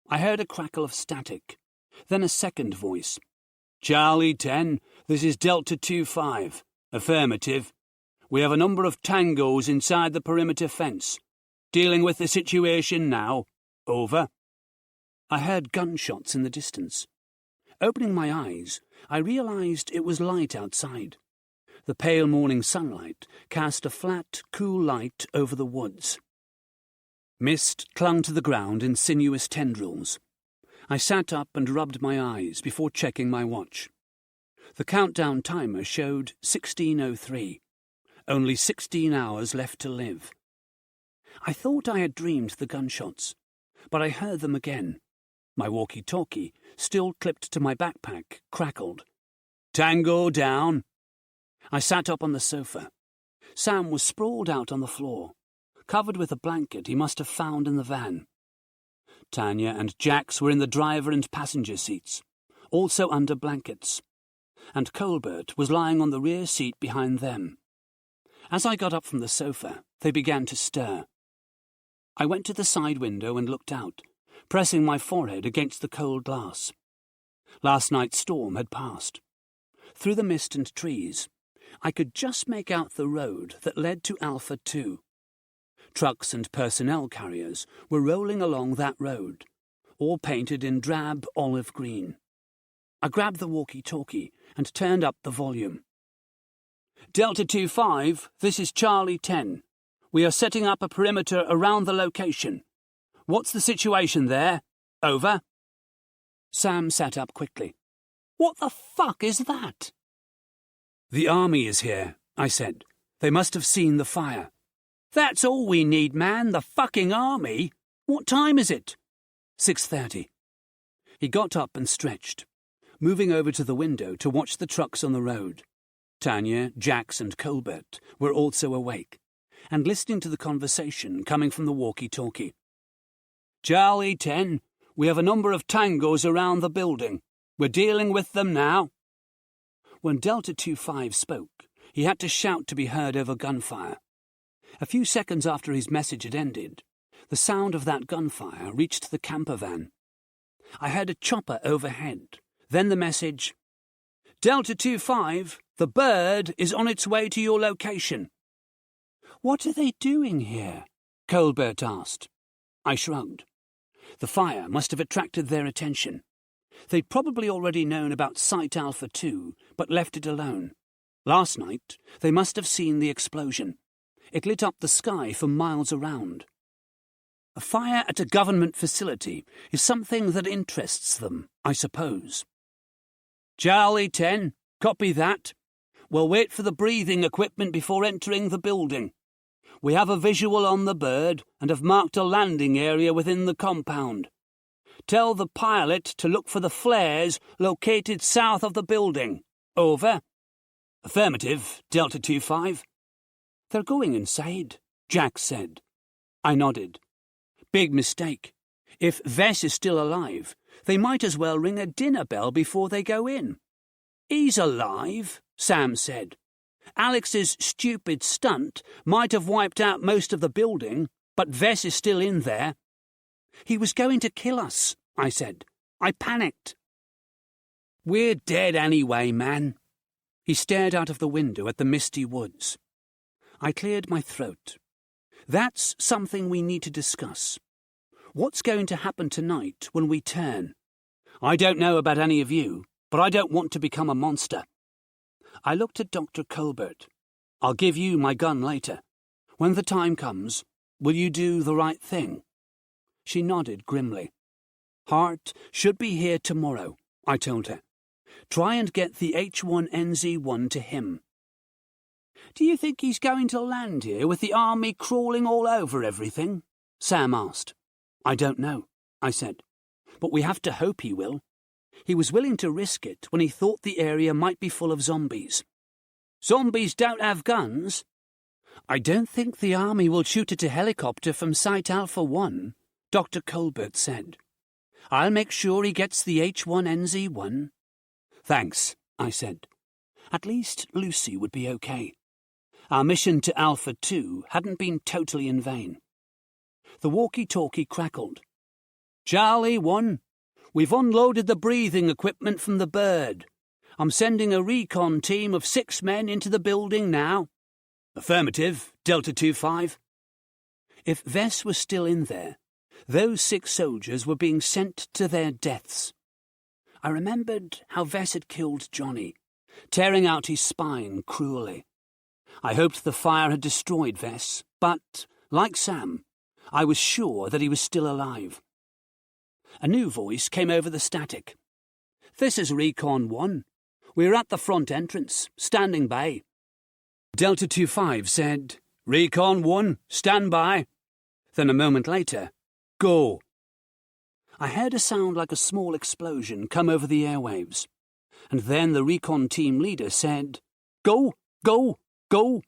I heard a crackle of static, then a second voice. Charlie 10, this is Delta 25. Affirmative. We have a number of tangos inside the perimeter fence. Dealing with the situation now. Over. I heard gunshots in the distance. Opening my eyes, I realized it was light outside. The pale morning sunlight cast a flat, cool light over the woods. Mist clung to the ground in sinuous tendrils. I sat up and rubbed my eyes before checking my watch. The countdown timer showed 16:03. Only 16 hours left to live. I thought I had dreamed the gunshots, but I heard them again. My walkie-talkie, still clipped to my backpack, crackled. Tango down. I sat up on the sofa. Sam was sprawled out on the floor, covered with a blanket he must have found in the van. Tanya and Jax were in the driver and passenger seats, also under blankets, and Colbert was lying on the rear seat behind them. As I got up from the sofa, they began to stir. I went to the side window and looked out, pressing my forehead against the cold glass. Last night's storm had passed. Through the mist and trees, I could just make out the road that led to Alpha 2. Trucks and personnel carriers were rolling along that road, all painted in drab olive green. I grabbed the walkie-talkie and turned up the volume. Delta 25, this is Charlie 10. We are setting up a perimeter around the location. What's the situation there? Over. Sam sat up quickly. What the fuck is that? The army is here, I said. They must have seen the fire. That's all we need, man, the fucking army. What time is it? 6:30. He got up and stretched, moving over to the window to watch the trucks on the road. Tanya, Jax and Colbert were also awake, and listening to the conversation coming from the walkie-talkie. Charlie 10, we have a number of tangos around the building. We're dealing with them now. When Delta 25 spoke, he had to shout to be heard over gunfire. A few seconds after his message had ended, the sound of that gunfire reached the camper van. I heard a chopper overhead, then the message, Delta 25, the bird is on its way to your location. What are they doing here? Colbert asked. I shrugged. The fire must have attracted their attention. They'd probably already known about Site Alpha 2, but left it alone. Last night, they must have seen the explosion. It lit up the sky for miles around. A fire at a government facility is something that interests them, I suppose. Charlie 10, copy that. We'll wait for the breathing equipment before entering the building. We have a visual on the bird and have marked a landing area within the compound. Tell the pilot to look for the flares located south of the building. Over. Affirmative, Delta 25. They're going inside, Jax said. I nodded. Big mistake. If Vess is still alive, they might as well ring a dinner bell before they go in. He's alive, Sam said. Alex's stupid stunt might have wiped out most of the building, but Vess is still in there. He was going to kill us, I said. I panicked. We're dead anyway, man. He stared out of the window at the misty woods. I cleared my throat. That's something we need to discuss. What's going to happen tonight when we turn? I don't know about any of you, but I don't want to become a monster. I looked at Dr. Colbert. I'll give you my gun later. When the time comes, Will you do the right thing? She nodded grimly. Hart should be here tomorrow, I told her. Try and get the H1NZ1 to him. Do you think he's going to land here with the army crawling all over everything? Sam asked. I don't know, I said, but we have to hope he will. He was willing to risk it when he thought the area might be full of zombies. Zombies don't have guns? I don't think the army will shoot at a helicopter from Site Alpha 1, Dr. Colbert said. I'll make sure he gets the H1NZ1. Thanks, I said. At least Lucy would be okay. Our mission to Alpha 2 hadn't been totally in vain. The walkie-talkie crackled. Charlie 1, we've unloaded the breathing equipment from the bird. I'm sending a recon team of 6 men into the building now. Affirmative, Delta 25. If Vess was still in there, those 6 soldiers were being sent to their deaths. I remembered how Vess had killed Johnny, tearing out his spine cruelly. I hoped the fire had destroyed Vess, but, like Sam, I was sure that he was still alive. A new voice came over the static. This is Recon 1. We're at the front entrance, standing by. Delta 25 said, Recon 1, stand by. Then a moment later, go. I heard a sound like a small explosion come over the airwaves, and then the recon team leader said, Go, go, go.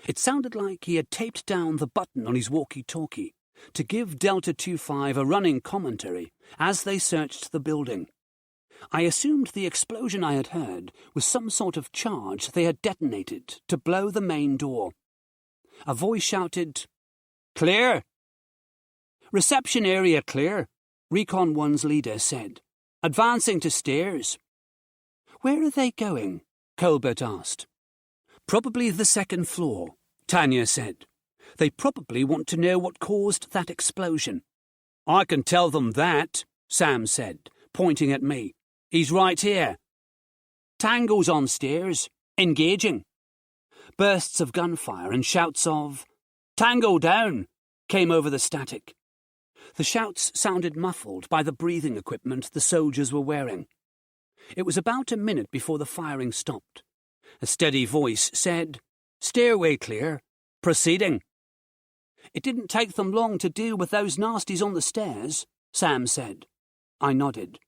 It sounded like he had taped down the button on his walkie-talkie to give Delta 25 a running commentary as they searched the building. I assumed the explosion I had heard was some sort of charge they had detonated to blow the main door. A voice shouted, Clear! Reception area clear, Recon 1's leader said. Advancing to stairs. Where are they going? Colbert asked. Probably the 2nd floor, Tanya said. They probably want to know what caused that explosion. I can tell them that, Sam said, pointing at me. He's right here. Tango's on stairs, engaging. Bursts of gunfire and shouts of, Tango down, came over the static. The shouts sounded muffled by the breathing equipment the soldiers were wearing. It was about a minute before the firing stopped. A steady voice said, Stairway clear, proceeding. It didn't take them long to deal with those nasties on the stairs, Sam said. I nodded.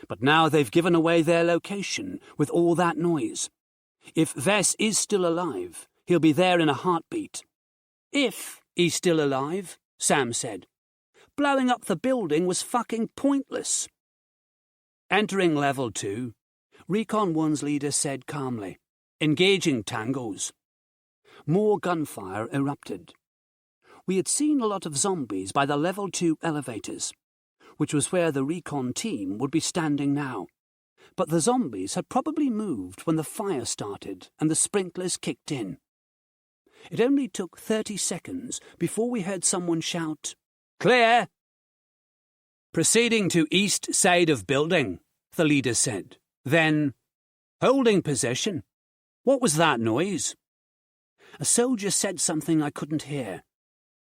But now they've given away their location with all that noise. If Vess is still alive, he'll be there in a heartbeat. If he's still alive, Sam said. Blowing up the building was fucking pointless. Entering level 2, Recon 1's leader said calmly, Engaging tangos. More gunfire erupted. We had seen a lot of zombies by the level 2 elevators, which was where the recon team would be standing now. But the zombies had probably moved when the fire started and the sprinklers kicked in. It only took 30 seconds before we heard someone shout, Clear! Proceeding to east side of building, the leader said. Then, holding position. What was that noise? A soldier said something I couldn't hear.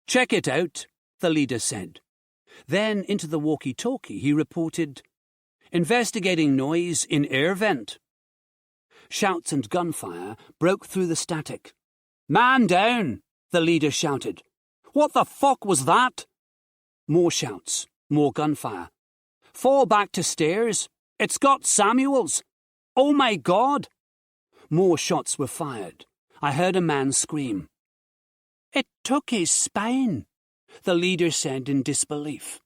Check it out, the leader said. Then, into the walkie-talkie, he reported, Investigating noise in air vent. Shouts and gunfire broke through the static. Man down, the leader shouted. What the fuck was that? More shouts, more gunfire. Fall back to stairs. It's got Samuels. Oh my God! More shots were fired. I heard a man scream. It took his spine, the leader said in disbelief.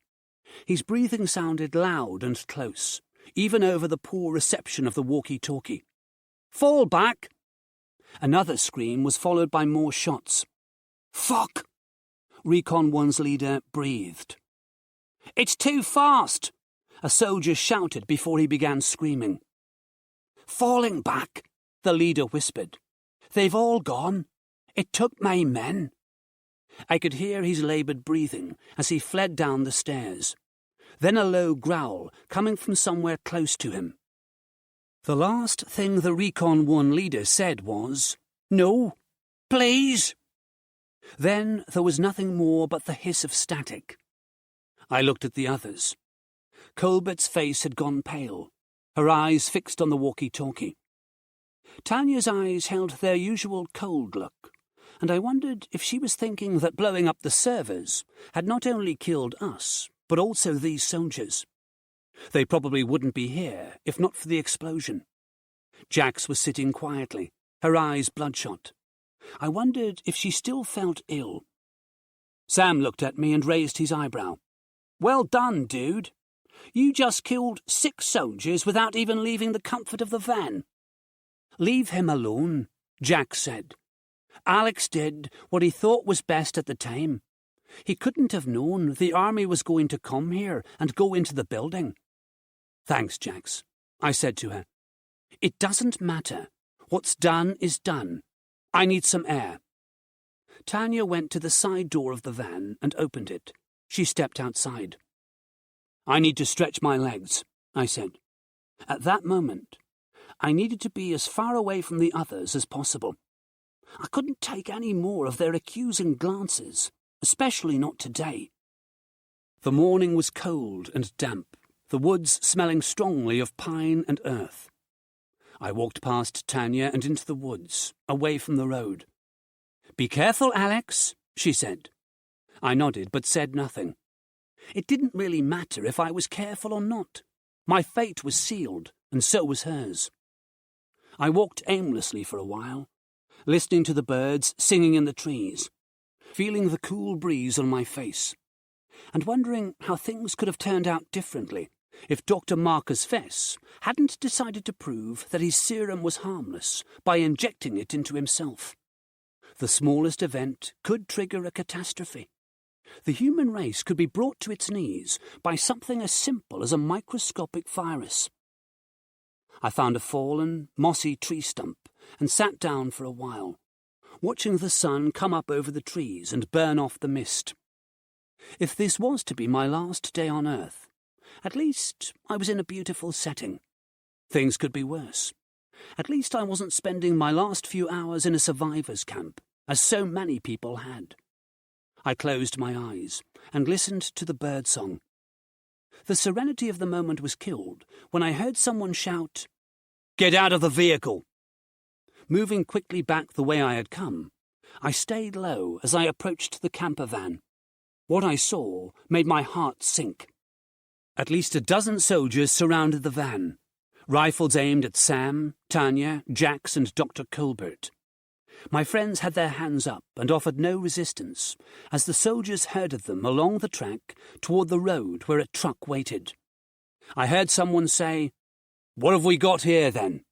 His breathing sounded loud and close, even over the poor reception of the walkie-talkie. Fall back! Another scream was followed by more shots. Fuck! Recon 1's leader breathed. It's too fast! A soldier shouted before he began screaming. Falling back, the leader whispered. They've all gone. It took my men. I could hear his laboured breathing as he fled down the stairs. Then a low growl coming from somewhere close to him. The last thing the Recon 1 leader said was, No, please. Then there was nothing more but the hiss of static. I looked at the others. Colbert's face had gone pale, her eyes fixed on the walkie-talkie. Tanya's eyes held their usual cold look, and I wondered if she was thinking that blowing up the servers had not only killed us, but also these soldiers. They probably wouldn't be here if not for the explosion. Jax was sitting quietly, her eyes bloodshot. I wondered if she still felt ill. Sam looked at me and raised his eyebrow. "Well done, dude. You just killed 6 soldiers without even leaving the comfort of the van." "Leave him alone," Jax said. "Alex did what he thought was best at the time. He couldn't have known the army was going to come here and go into the building." "Thanks, Jax," I said to her. "It doesn't matter. What's done is done. I need some air." Tanya went to the side door of the van and opened it. She stepped outside. "I need to stretch my legs," I said. At that moment, I needed to be as far away from the others as possible. I couldn't take any more of their accusing glances, especially not today. The morning was cold and damp, the woods smelling strongly of pine and earth. I walked past Tanya and into the woods, away from the road. "Be careful, Alex," she said. I nodded but said nothing. It didn't really matter if I was careful or not. My fate was sealed, and so was hers. I walked aimlessly for a while, listening to the birds singing in the trees, feeling the cool breeze on my face, and wondering how things could have turned out differently if Dr. Marcus Fess hadn't decided to prove that his serum was harmless by injecting it into himself. The smallest event could trigger a catastrophe. The human race could be brought to its knees by something as simple as a microscopic virus. I found a fallen, mossy tree stump and sat down for a while, watching the sun come up over the trees and burn off the mist. If this was to be my last day on Earth, at least I was in a beautiful setting. Things could be worse. At least I wasn't spending my last few hours in a survivor's camp, as so many people had. I closed my eyes and listened to the birdsong. The serenity of the moment was killed when I heard someone shout, "Get out of the vehicle!" Moving quickly back the way I had come, I stayed low as I approached the camper van. What I saw made my heart sink. At least a dozen soldiers surrounded the van, rifles aimed at Sam, Tanya, Jax, and Dr. Colbert. My friends had their hands up and offered no resistance as the soldiers herded them along the track toward the road where a truck waited. I heard someone say, "What have we got here, then?"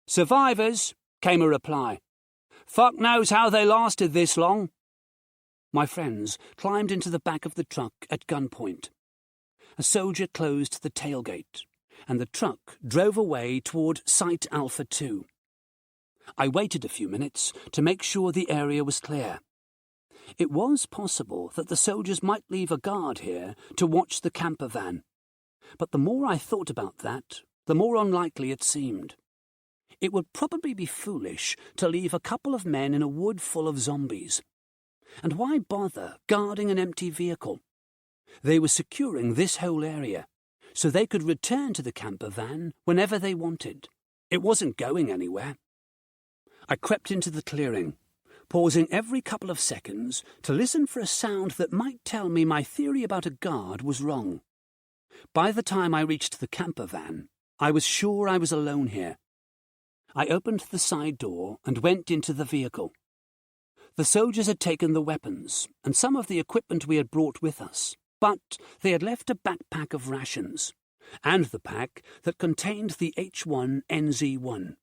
"Survivors," came a reply. "Fuck knows how they lasted this long." My friends climbed into the back of the truck at gunpoint. A soldier closed the tailgate, and the truck drove away toward Site Alpha 2. I waited a few minutes to make sure the area was clear. It was possible that the soldiers might leave a guard here to watch the camper van, but the more I thought about that, the more unlikely it seemed. It would probably be foolish to leave a couple of men in a wood full of zombies. And why bother guarding an empty vehicle? They were securing this whole area, so they could return to the camper van whenever they wanted. It wasn't going anywhere. I crept into the clearing, pausing every couple of seconds to listen for a sound that might tell me my theory about a guard was wrong. By the time I reached the camper van, I was sure I was alone here. I opened the side door and went into the vehicle. The soldiers had taken the weapons and some of the equipment we had brought with us, but they had left a backpack of rations, and the pack that contained the H1NZ1.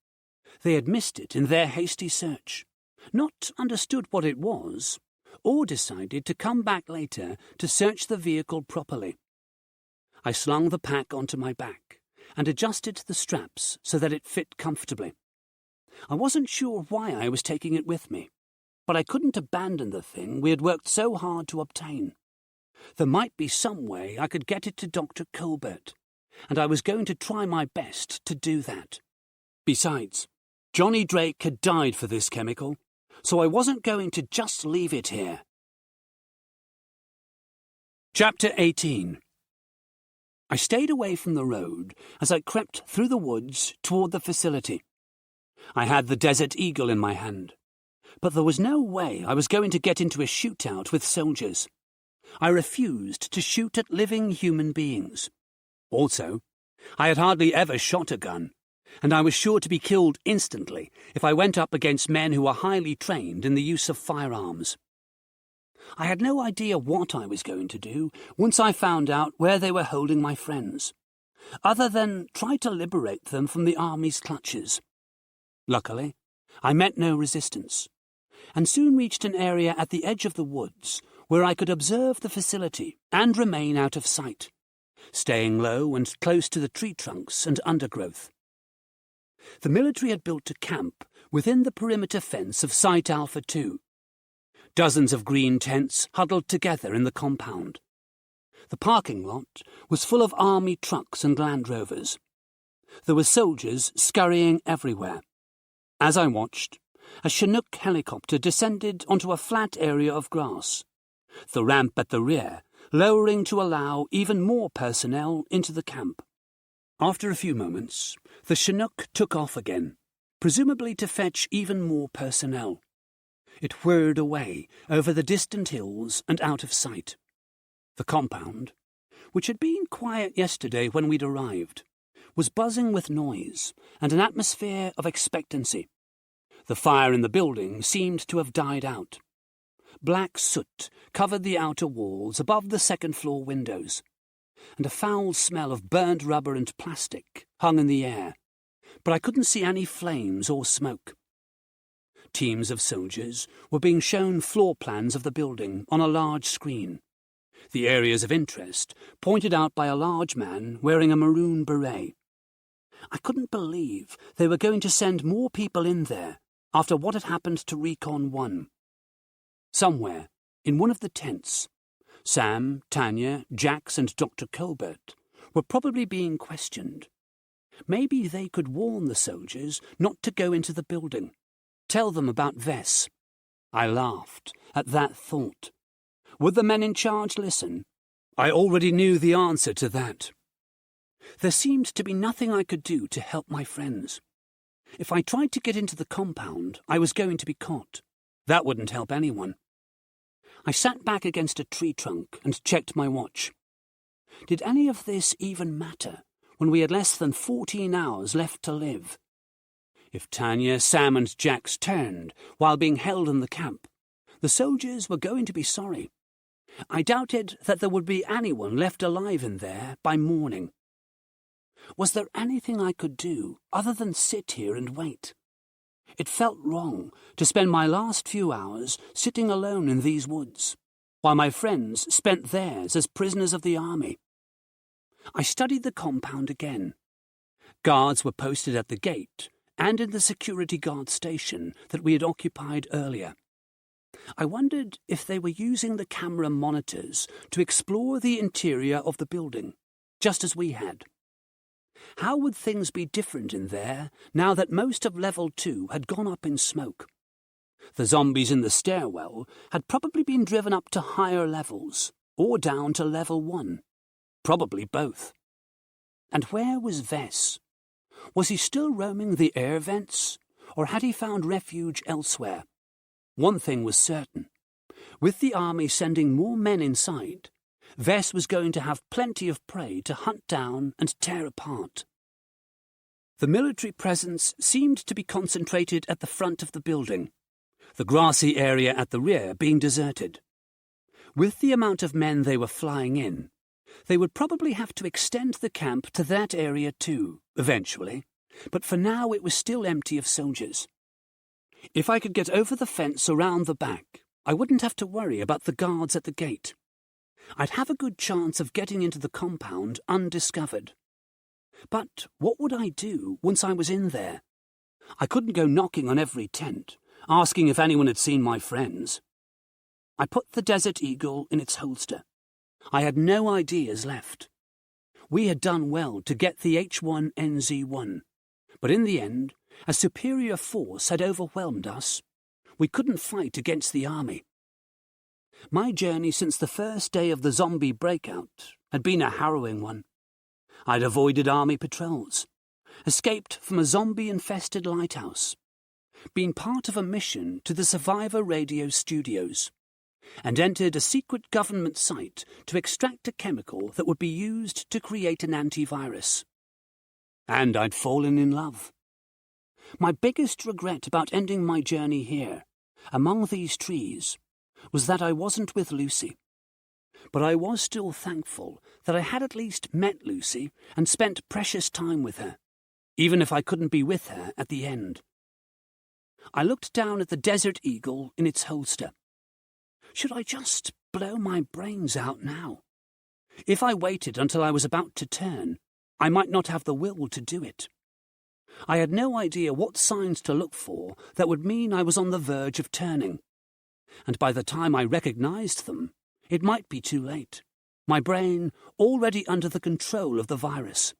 They had missed it in their hasty search, not understood what it was, or decided to come back later to search the vehicle properly. I slung the pack onto my back and adjusted the straps so that it fit comfortably. I wasn't sure why I was taking it with me, but I couldn't abandon the thing we had worked so hard to obtain. There might be some way I could get it to Dr. Colbert, and I was going to try my best to do that. Besides, Johnny Drake had died for this chemical, so I wasn't going to just leave it here. Chapter 18. I stayed away from the road as I crept through the woods toward the facility. I had the Desert Eagle in my hand, but there was no way I was going to get into a shootout with soldiers. I refused to shoot at living human beings. Also, I had hardly ever shot a gun, and I was sure to be killed instantly if I went up against men who were highly trained in the use of firearms. I had no idea what I was going to do once I found out where they were holding my friends, other than try to liberate them from the army's clutches. Luckily, I met no resistance, and soon reached an area at the edge of the woods where I could observe the facility and remain out of sight, staying low and close to the tree trunks and undergrowth. The military had built a camp within the perimeter fence of Site Alpha 2. Dozens of green tents huddled together in the compound. The parking lot was full of army trucks and Land Rovers. There were soldiers scurrying everywhere. As I watched, a Chinook helicopter descended onto a flat area of grass, the ramp at the rear lowering to allow even more personnel into the camp. After a few moments, the Chinook took off again, presumably to fetch even more personnel. It whirred away over the distant hills and out of sight. The compound, which had been quiet yesterday when we'd arrived, was buzzing with noise and an atmosphere of expectancy. The fire in the building seemed to have died out. Black soot covered the outer walls above the second-floor windows, and a foul smell of burnt rubber and plastic hung in the air, but I couldn't see any flames or smoke. Teams of soldiers were being shown floor plans of the building on a large screen, the areas of interest pointed out by a large man wearing a maroon beret. I couldn't believe they were going to send more people in there after what had happened to Recon 1. Somewhere, in one of the tents, Sam, Tanya, Jax and Dr. Colbert were probably being questioned. Maybe they could warn the soldiers not to go into the building. Tell them about Vess. I laughed at that thought. Would the men in charge listen? I already knew the answer to that. There seemed to be nothing I could do to help my friends. If I tried to get into the compound, I was going to be caught. That wouldn't help anyone. I sat back against a tree trunk and checked my watch. Did any of this even matter when we had less than 14 hours left to live? If Tanya, Sam and Jax turned while being held in the camp, the soldiers were going to be sorry. I doubted that there would be anyone left alive in there by morning. Was there anything I could do other than sit here and wait? It felt wrong to spend my last few hours sitting alone in these woods, while my friends spent theirs as prisoners of the army. I studied the compound again. Guards were posted at the gate and in the security guard station that we had occupied earlier. I wondered if they were using the camera monitors to explore the interior of the building, just as we had. How would things be different in there now that most of Level 2 had gone up in smoke? The zombies in the stairwell had probably been driven up to higher levels, or down to Level 1. Probably both. And where was Vess? Was he still roaming the air vents, or had he found refuge elsewhere? One thing was certain. With the army sending more men inside, Vess was going to have plenty of prey to hunt down and tear apart. The military presence seemed to be concentrated at the front of the building, the grassy area at the rear being deserted. With the amount of men they were flying in, they would probably have to extend the camp to that area too, eventually, but for now it was still empty of soldiers. If I could get over the fence around the back, I wouldn't have to worry about the guards at the gate. I'd have a good chance of getting into the compound undiscovered. But what would I do once I was in there? I couldn't go knocking on every tent, asking if anyone had seen my friends. I put the Desert Eagle in its holster. I had no ideas left. We had done well to get the H1NZ1, but in the end, a superior force had overwhelmed us. we couldn't fight against the army. My journey since the first day of the zombie breakout had been a harrowing one. I'd avoided army patrols, escaped from a zombie-infested lighthouse, been part of a mission to the Survivor Radio studios, and entered a secret government site to extract a chemical that would be used to create an antivirus. And I'd fallen in love. My biggest regret about ending my journey here, among these trees, was that I wasn't with Lucy. But I was still thankful that I had at least met Lucy and spent precious time with her, even if I couldn't be with her at the end. I looked down at the Desert Eagle in its holster. Should I just blow my brains out now? If I waited until I was about to turn, I might not have the will to do it. I had no idea what signs to look for that would mean I was on the verge of turning. And by the time I recognized them, it might be too late. My brain already under the control of the virus.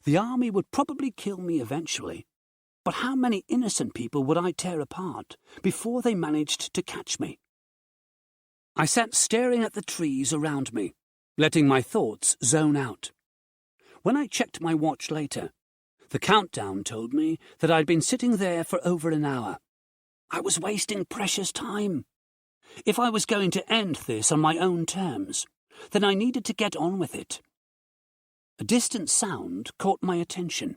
The army would probably kill me eventually, but how many innocent people would I tear apart before they managed to catch me? I sat staring at the trees around me, letting my thoughts zone out. When I checked my watch later, the countdown told me that I'd been sitting there for over an hour. I was wasting precious time. If I was going to end this on my own terms, then I needed to get on with it. A distant sound caught my attention.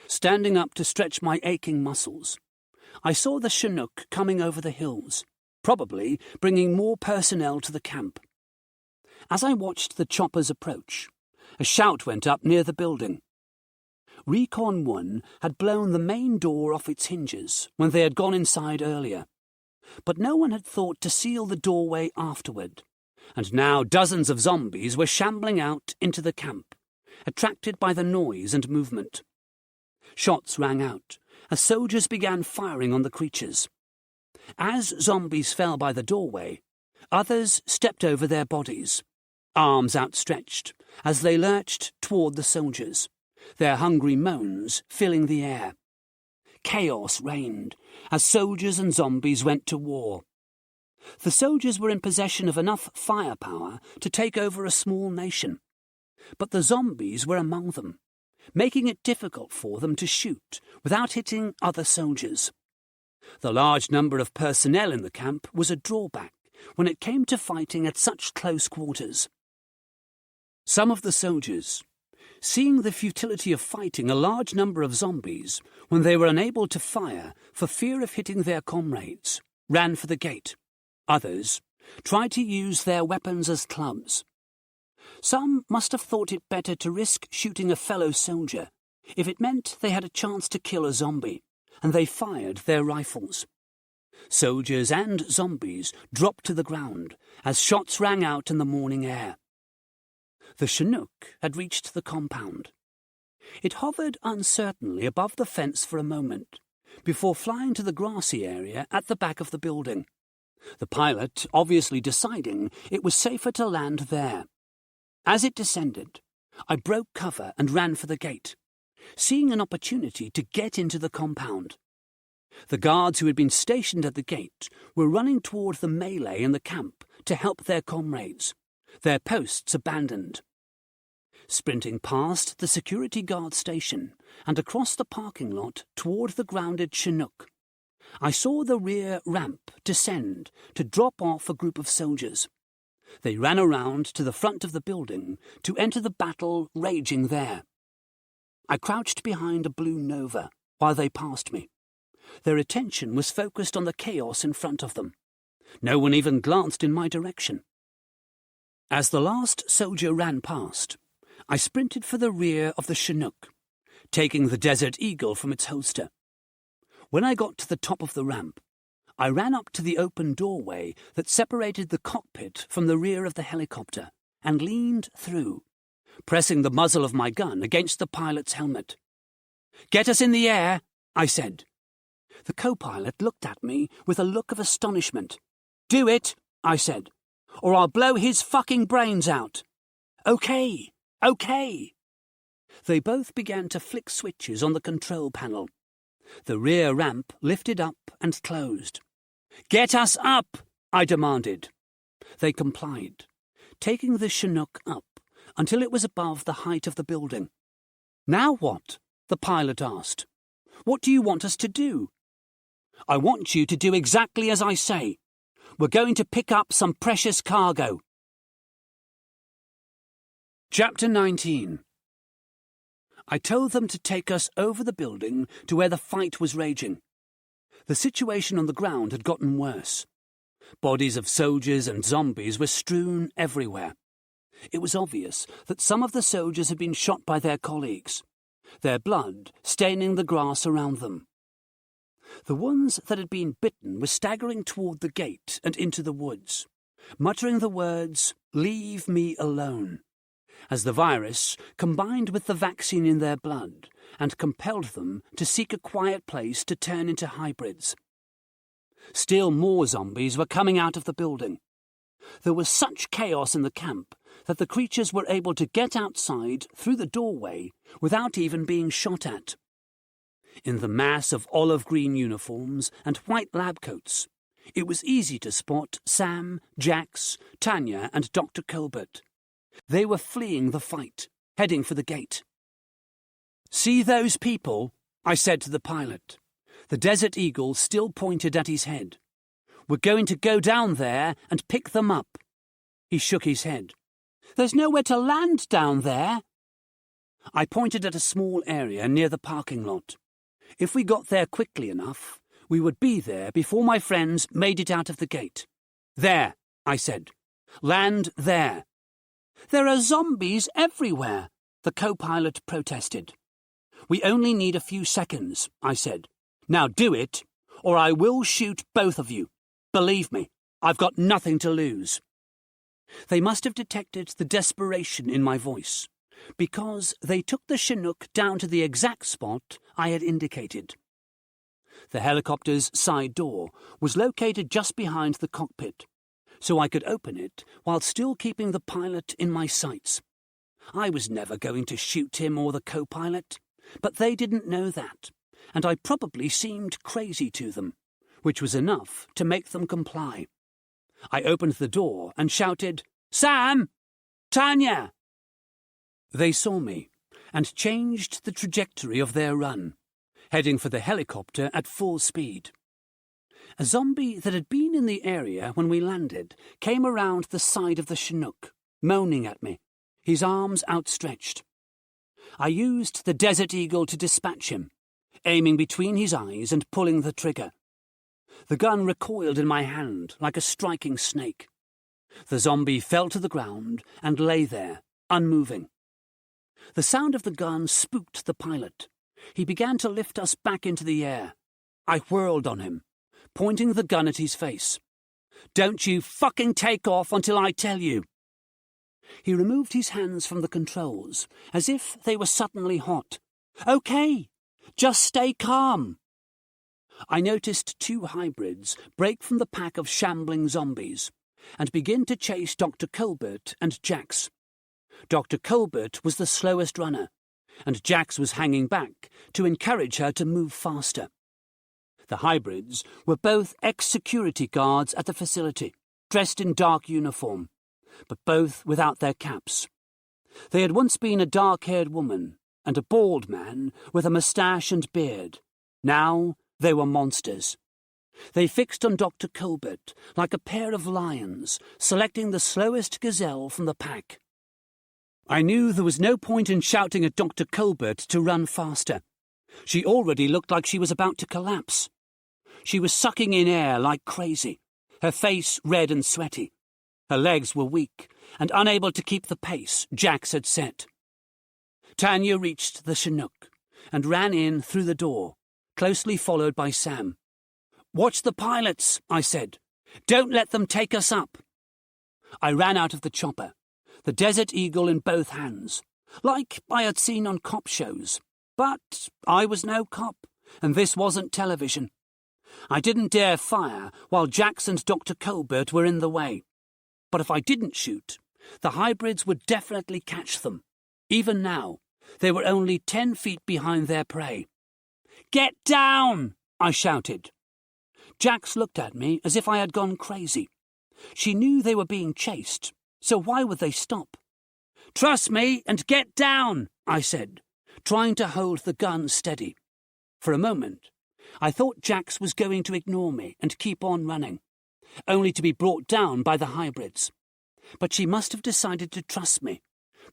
Standing up to stretch my aching muscles, I saw the Chinook coming over the hills, probably bringing more personnel to the camp. As I watched the choppers approach, a shout went up near the building. Recon 1 had blown the main door off its hinges when they had gone inside earlier, but no one had thought to seal the doorway afterward, and now dozens of zombies were shambling out into the camp, attracted by the noise and movement. Shots rang out as soldiers began firing on the creatures. As zombies fell by the doorway, others stepped over their bodies, arms outstretched as they lurched toward the soldiers, their hungry moans filling the air. Chaos reigned as soldiers and zombies went to war. The soldiers were in possession of enough firepower to take over a small nation, but the zombies were among them, making it difficult for them to shoot without hitting other soldiers. The large number of personnel in the camp was a drawback when it came to fighting at such close quarters. Some of the soldiers, seeing the futility of fighting a large number of zombies when they were unable to fire for fear of hitting their comrades, ran for the gate. Others tried to use their weapons as clubs. Some must have thought it better to risk shooting a fellow soldier if it meant they had a chance to kill a zombie, and they fired their rifles. Soldiers and zombies dropped to the ground as shots rang out in the morning air. The Chinook had reached the compound. It hovered uncertainly above the fence for a moment, before flying to the grassy area at the back of the building, the pilot obviously deciding it was safer to land there. As it descended, I broke cover and ran for the gate, seeing an opportunity to get into the compound. The guards who had been stationed at the gate were running toward the melee in the camp to help their comrades, their posts abandoned. Sprinting past the security guard station and across the parking lot toward the grounded Chinook, I saw the rear ramp descend to drop off a group of soldiers. They ran around to the front of the building to enter the battle raging there. I crouched behind a blue Nova while they passed me. Their attention was focused on the chaos in front of them. No one even glanced in my direction. As the last soldier ran past, I sprinted for the rear of the Chinook, taking the Desert Eagle from its holster. When I got to the top of the ramp, I ran up to the open doorway that separated the cockpit from the rear of the helicopter and leaned through, pressing the muzzle of my gun against the pilot's helmet. "Get us in the air," I said. The co-pilot looked at me with a look of astonishment. "Do it," I said, "or I'll blow his fucking brains out." "Okay. Okay." They both began to flick switches on the control panel. The rear ramp lifted up and closed. "Get us up!" I demanded. They complied, taking the Chinook up until it was above the height of the building. "Now what?" the pilot asked. "What do you want us to do?" "I want you to do exactly as I say. We're going to pick up some precious cargo." Chapter 19. I told them to take us over the building to where the fight was raging. The situation on the ground had gotten worse. Bodies of soldiers and zombies were strewn everywhere. It was obvious that some of the soldiers had been shot by their colleagues, their blood staining the grass around them. The ones that had been bitten were staggering toward the gate and into the woods, muttering the words, "Leave me alone," as the virus combined with the vaccine in their blood and compelled them to seek a quiet place to turn into hybrids. Still more zombies were coming out of the building. There was such chaos in the camp that the creatures were able to get outside through the doorway without even being shot at. In the mass of olive-green uniforms and white lab coats, it was easy to spot Sam, Jax, Tanya, and Dr. Colbert. They were fleeing the fight, heading for the gate. "See those people?" I said to the pilot. The Desert Eagle still pointed at his head. "We're going to go down there and pick them up." He shook his head. "There's nowhere to land down there." I pointed at a small area near the parking lot. If we got there quickly enough, we would be there before my friends made it out of the gate. "There," I said. "Land there." "There are zombies everywhere," the co-pilot protested. "We only need a few seconds," I said. "Now do it, or I will shoot both of you. Believe me, I've got nothing to lose." They must have detected the desperation in my voice, because they took the Chinook down to the exact spot I had indicated. The helicopter's side door was located just behind the cockpit, so I could open it while still keeping the pilot in my sights. I was never going to shoot him or the co-pilot, but they didn't know that, and I probably seemed crazy to them, which was enough to make them comply. I opened the door and shouted, "Sam! Tanya!" They saw me and changed the trajectory of their run, heading for the helicopter at full speed. A zombie that had been in the area when we landed came around the side of the Chinook, moaning at me, his arms outstretched. I used the Desert Eagle to dispatch him, aiming between his eyes and pulling the trigger. The gun recoiled in my hand like a striking snake. The zombie fell to the ground and lay there, unmoving. The sound of the gun spooked the pilot. He began to lift us back into the air. I whirled on him, pointing the gun at his face. "Don't you fucking take off until I tell you." He removed his hands from the controls, as if they were suddenly hot. "Okay, just stay calm." I noticed two hybrids break from the pack of shambling zombies and begin to chase Dr. Colbert and Jax. Dr. Colbert was the slowest runner, and Jax was hanging back to encourage her to move faster. The hybrids were both ex-security guards at the facility, dressed in dark uniform, but both without their caps. They had once been a dark-haired woman and a bald man with a moustache and beard. Now they were monsters. They fixed on Dr. Colbert like a pair of lions, selecting the slowest gazelle from the pack. I knew there was no point in shouting at Dr. Colbert to run faster. She already looked like she was about to collapse. She was sucking in air like crazy, her face red and sweaty. Her legs were weak and unable to keep the pace Jax had set. Tanya reached the Chinook and ran in through the door, closely followed by Sam. "Watch the pilots," I said. "Don't let them take us up." I ran out of the chopper, the Desert Eagle in both hands, like I had seen on cop shows. But I was no cop, and this wasn't television. I didn't dare fire while Jax and Dr. Colbert were in the way. But if I didn't shoot, the hybrids would definitely catch them. Even now, they were only 10 feet behind their prey. "Get down!" I shouted. Jax looked at me as if I had gone crazy. She knew they were being chased, so why would they stop? "Trust me and get down," I said, trying to hold the gun steady. For a moment, I thought Jax was going to ignore me and keep on running, only to be brought down by the hybrids. But she must have decided to trust me,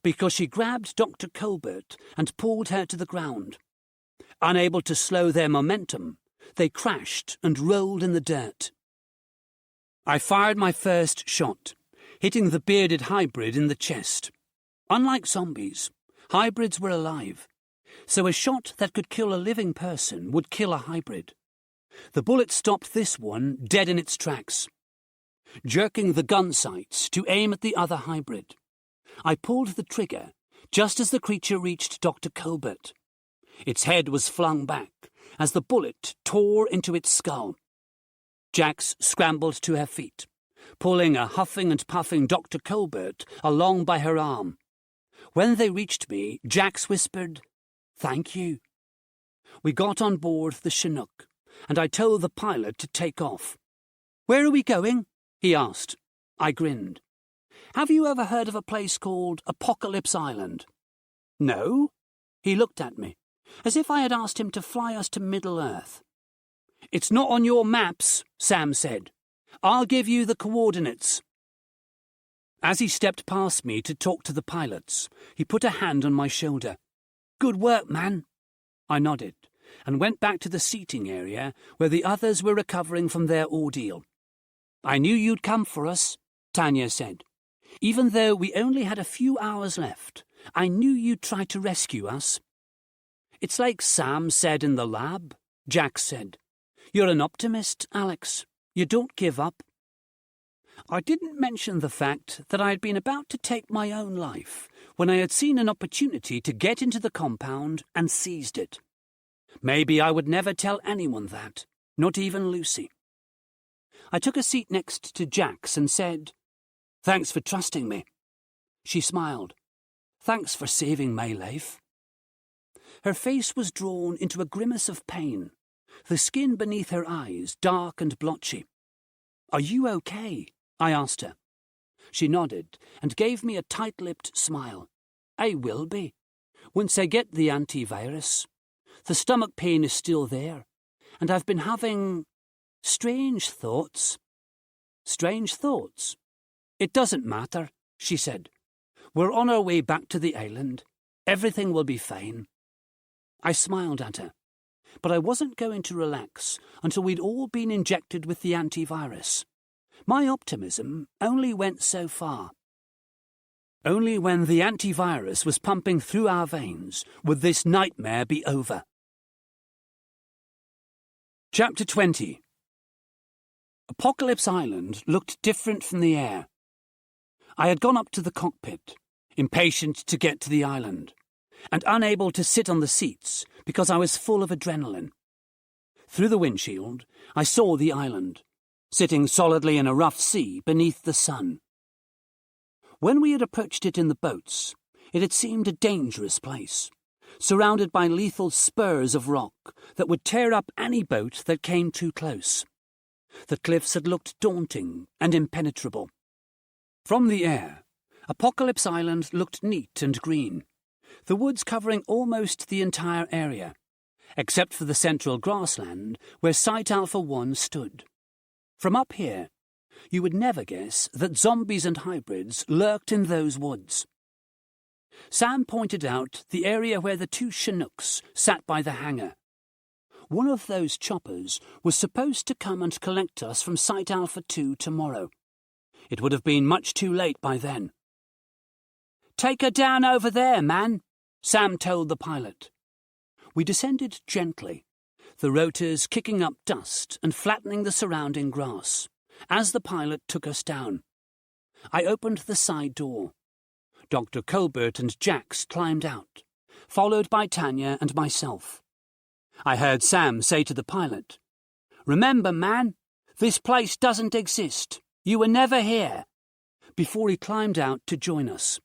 because she grabbed Dr. Colbert and pulled her to the ground. Unable to slow their momentum, they crashed and rolled in the dirt. I fired my first shot, hitting the bearded hybrid in the chest. Unlike zombies, hybrids were alive, so a shot that could kill a living person would kill a hybrid. The bullet stopped this one dead in its tracks. Jerking the gun sights to aim at the other hybrid, I pulled the trigger just as the creature reached Dr. Colbert. Its head was flung back as the bullet tore into its skull. Jax scrambled to her feet, pulling a huffing and puffing Dr. Colbert along by her arm. When they reached me, Jax whispered, "Thank you." We got on board the Chinook, and I told the pilot to take off. "Where are we going?" he asked. I grinned. "Have you ever heard of a place called Apocalypse Island?" "No." He looked at me, as if I had asked him to fly us to Middle-earth. "It's not on your maps," Sam said. "I'll give you the coordinates." As he stepped past me to talk to the pilots, he put a hand on my shoulder. "Good work, man." I nodded, and went back to the seating area where the others were recovering from their ordeal. "I knew you'd come for us," Tanya said. "Even though we only had a few hours left, I knew you'd try to rescue us." "It's like Sam said in the lab," Jax said. "You're an optimist, Alex. You don't give up." I didn't mention the fact that I had been about to take my own life when I had seen an opportunity to get into the compound and seized it. Maybe I would never tell anyone that, not even Lucy. I took a seat next to Jax and said, "Thanks for trusting me." She smiled. "Thanks for saving my life." Her face was drawn into a grimace of pain, the skin beneath her eyes dark and blotchy. "Are you okay?" I asked her. She nodded and gave me a tight-lipped smile. "I will be, once I get the antivirus. The stomach pain is still there, and I've been having strange thoughts." "Strange thoughts?" "It doesn't matter," she said. "We're on our way back to the island. Everything will be fine." I smiled at her, but I wasn't going to relax until we'd all been injected with the antivirus. My optimism only went so far. Only when the antivirus was pumping through our veins would this nightmare be over. Chapter 20. Apocalypse Island looked different from the air. I had gone up to the cockpit, impatient to get to the island, and unable to sit on the seats because I was full of adrenaline. Through the windshield, I saw the island, sitting solidly in a rough sea beneath the sun. When we had approached it in the boats, it had seemed a dangerous place, surrounded by lethal spurs of rock that would tear up any boat that came too close. The cliffs had looked daunting and impenetrable. From the air, Apocalypse Island looked neat and green, the woods covering almost the entire area, except for the central grassland where Site Alpha 1 stood. From up here, you would never guess that zombies and hybrids lurked in those woods. Sam pointed out the area where the two Chinooks sat by the hangar. One of those choppers was supposed to come and collect us from Site Alpha 2 tomorrow. It would have been much too late by then. "Take her down over there, man," Sam told the pilot. We descended gently, the rotors kicking up dust and flattening the surrounding grass, as the pilot took us down. I opened the side door. Dr. Colbert and Jax climbed out, followed by Tanya and myself. I heard Sam say to the pilot, "Remember, man, this place doesn't exist. You were never here," before he climbed out to join us.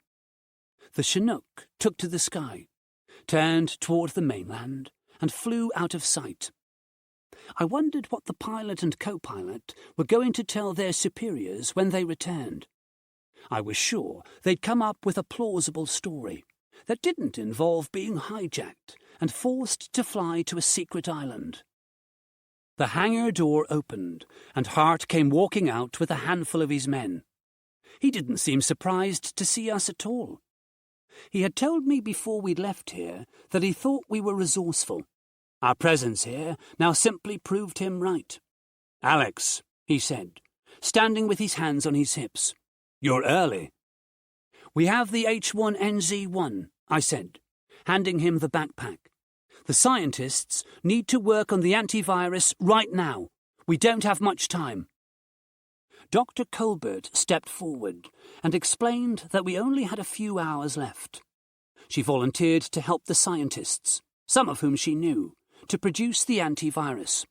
The Chinook took to the sky, turned toward the mainland, and flew out of sight. I wondered what the pilot and co-pilot were going to tell their superiors when they returned. I was sure they'd come up with a plausible story that didn't involve being hijacked and forced to fly to a secret island. The hangar door opened, and Hart came walking out with a handful of his men. He didn't seem surprised to see us at all. He had told me before we left here that he thought we were resourceful. Our presence here now simply proved him right. "Alex," he said, standing with his hands on his hips. "You're early." "We have the H1NZ1, I said, handing him the backpack. "The scientists need to work on the antivirus right now. We don't have much time." Dr. Colbert stepped forward and explained that we only had a few hours left. She volunteered to help the scientists, some of whom she knew, to produce the antivirus.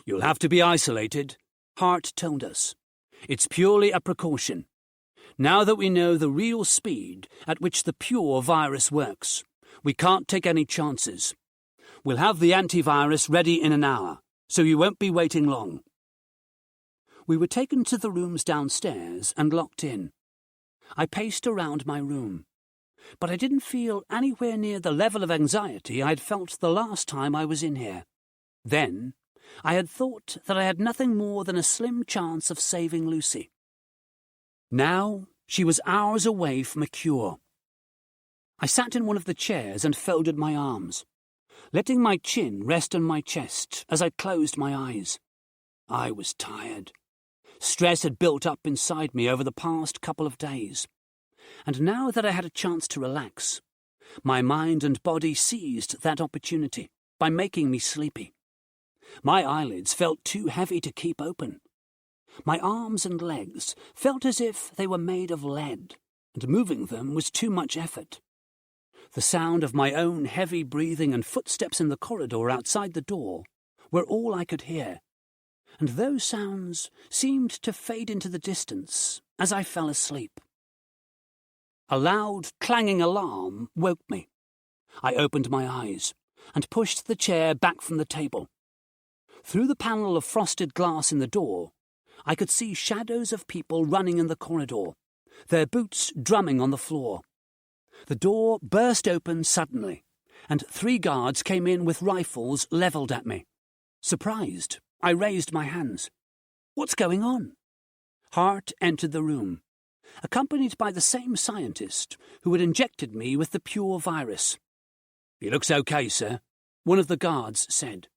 "You'll have to be isolated," Hart told us. "It's purely a precaution. Now that we know the real speed at which the pure virus works, we can't take any chances. We'll have the antivirus ready in an hour, so you won't be waiting long." We were taken to the rooms downstairs and locked in. I paced around my room, but I didn't feel anywhere near the level of anxiety I had felt the last time I was in here. Then, I had thought that I had nothing more than a slim chance of saving Lucy. Now, she was hours away from a cure. I sat in one of the chairs and folded my arms, letting my chin rest on my chest as I closed my eyes. I was tired. Stress had built up inside me over the past couple of days, and now that I had a chance to relax, my mind and body seized that opportunity by making me sleepy. My eyelids felt too heavy to keep open. My arms and legs felt as if they were made of lead, and moving them was too much effort. The sound of my own heavy breathing and footsteps in the corridor outside the door were all I could hear, and those sounds seemed to fade into the distance as I fell asleep. A loud, clanging alarm woke me. I opened my eyes and pushed the chair back from the table. Through the panel of frosted glass in the door, I could see shadows of people running in the corridor, their boots drumming on the floor. The door burst open suddenly, and 3 guards came in with rifles levelled at me. Surprised, I raised my hands. "What's going on?" Hart entered the room, accompanied by the same scientist who had injected me with the pure virus. "He looks okay, sir," one of the guards said.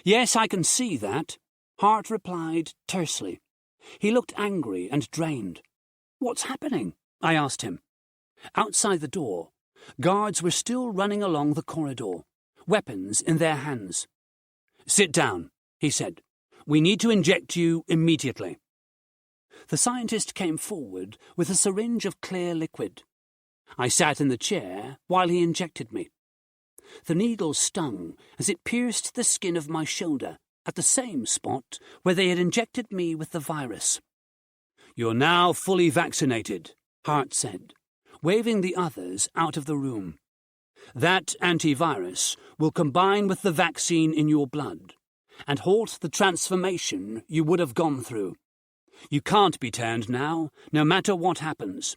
"Yes, I can see that," Hart replied tersely. He looked angry and drained. "What's happening?" I asked him. Outside the door, guards were still running along the corridor, weapons in their hands. "Sit down," he said. "We need to inject you immediately." The scientist came forward with a syringe of clear liquid. I sat in the chair while he injected me. The needle stung as it pierced the skin of my shoulder at the same spot where they had injected me with the virus. "You're now fully vaccinated," Hart said, waving the others out of the room. "That antivirus will combine with the vaccine in your blood and halt the transformation you would have gone through. You can't be turned now, no matter what happens.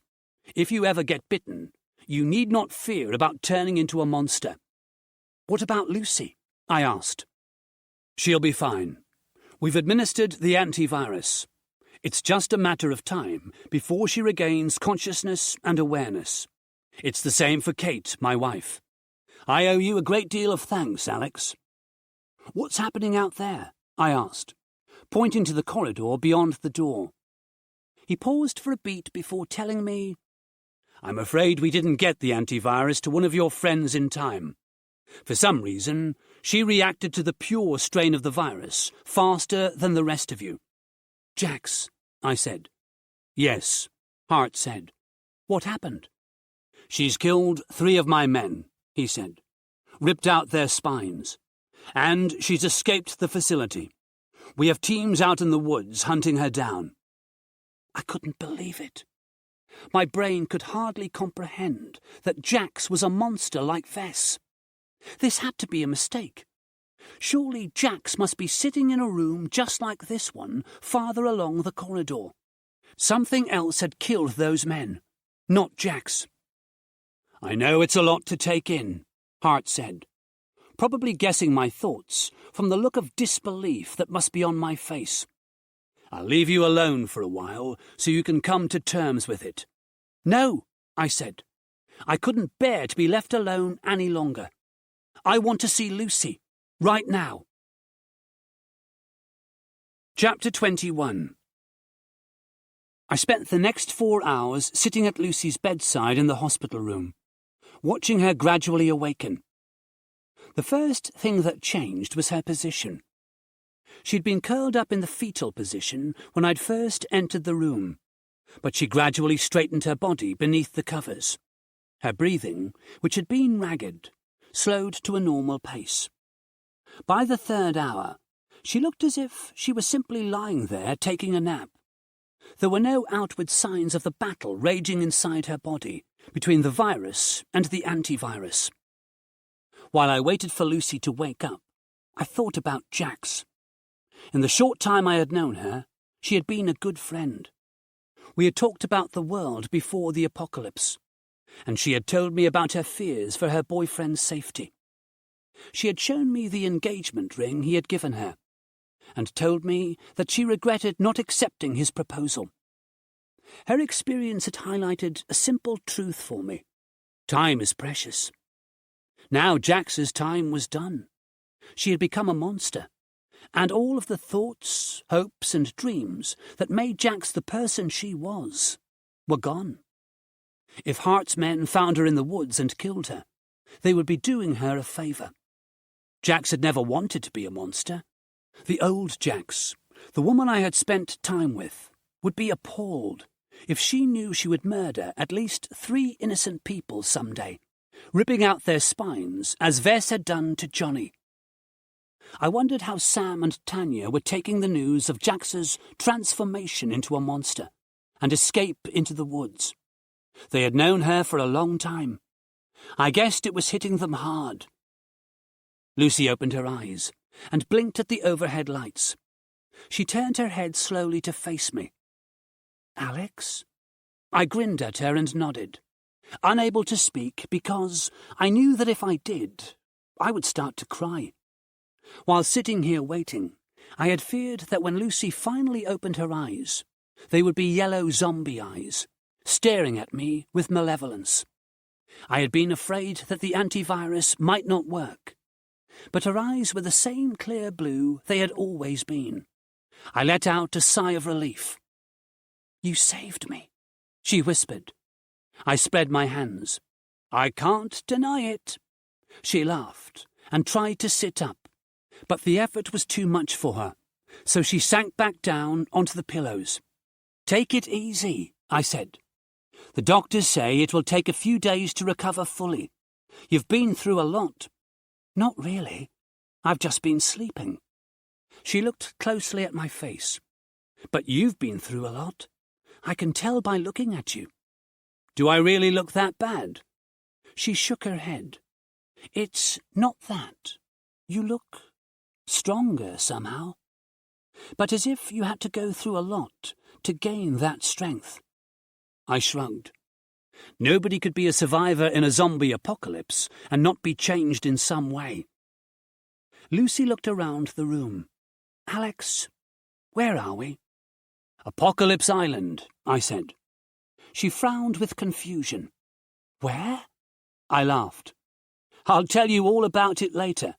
If you ever get bitten, you need not fear about turning into a monster." "What about Lucy?" I asked. "She'll be fine. We've administered the antivirus. It's just a matter of time before she regains consciousness and awareness. It's the same for Kate, my wife. I owe you a great deal of thanks, Alex." "What's happening out there?" I asked, pointing to the corridor beyond the door. He paused for a beat before telling me, "I'm afraid we didn't get the antivirus to one of your friends in time. For some reason, she reacted to the pure strain of the virus faster than the rest of you." "Jax," I said. "Yes," Hart said. "What happened?" "She's killed 3 of my men," he said, "ripped out their spines. And she's escaped the facility. We have teams out in the woods hunting her down." I couldn't believe it. My brain could hardly comprehend that Jax was a monster like Vess. This had to be a mistake. Surely Jax must be sitting in a room just like this one, farther along the corridor. Something else had killed those men, not Jax. "I know it's a lot to take in," Hart said, probably guessing my thoughts from the look of disbelief that must be on my face. "I'll leave you alone for a while so you can come to terms with it." "No," I said. I couldn't bear to be left alone any longer. "I want to see Lucy, right now." Chapter 21. I spent the next 4 hours sitting at Lucy's bedside in the hospital room, watching her gradually awaken. The first thing that changed was her position. She'd been curled up in the fetal position when I'd first entered the room, but she gradually straightened her body beneath the covers. Her breathing, which had been ragged, slowed to a normal pace. By the 3rd hour, she looked as if she was simply lying there taking a nap. There were no outward signs of the battle raging inside her body between the virus and the antivirus. While I waited for Lucy to wake up, I thought about Jax. In the short time I had known her, she had been a good friend. We had talked about the world before the apocalypse, and she had told me about her fears for her boyfriend's safety. She had shown me the engagement ring he had given her, and told me that she regretted not accepting his proposal. Her experience had highlighted a simple truth for me. Time is precious. Now Jax's time was done. She had become a monster, and all of the thoughts, hopes, and dreams that made Jax the person she was were gone. If Hart's men found her in the woods and killed her, they would be doing her a favour. Jax had never wanted to be a monster. The old Jax, the woman I had spent time with, would be appalled if she knew she would murder at least 3 innocent people someday, ripping out their spines as Vess had done to Johnny. I wondered how Sam and Tanya were taking the news of Jax's transformation into a monster and escape into the woods. They had known her for a long time. I guessed it was hitting them hard. Lucy opened her eyes and blinked at the overhead lights. She turned her head slowly to face me. "Alex?" I grinned at her and nodded, unable to speak because I knew that if I did, I would start to cry. While sitting here waiting, I had feared that when Lucy finally opened her eyes, they would be yellow zombie eyes, staring at me with malevolence. I had been afraid that the antivirus might not work, but her eyes were the same clear blue they had always been. I let out a sigh of relief. "You saved me," she whispered. I spread my hands. "I can't deny it." She laughed and tried to sit up, but the effort was too much for her, so she sank back down onto the pillows. "Take it easy," I said. "The doctors say it will take a few days to recover fully. You've been through a lot." "Not really. I've just been sleeping." She looked closely at my face. "But you've been through a lot. I can tell by looking at you." "Do I really look that bad?" She shook her head. "It's not that. You look stronger somehow. But as if you had to go through a lot to gain that strength." I shrugged. Nobody could be a survivor in a zombie apocalypse and not be changed in some way. Lucy looked around the room. "Alex, where are we?" "Apocalypse Island," I said. She frowned with confusion. "Where?" I laughed. "I'll tell you all about it later.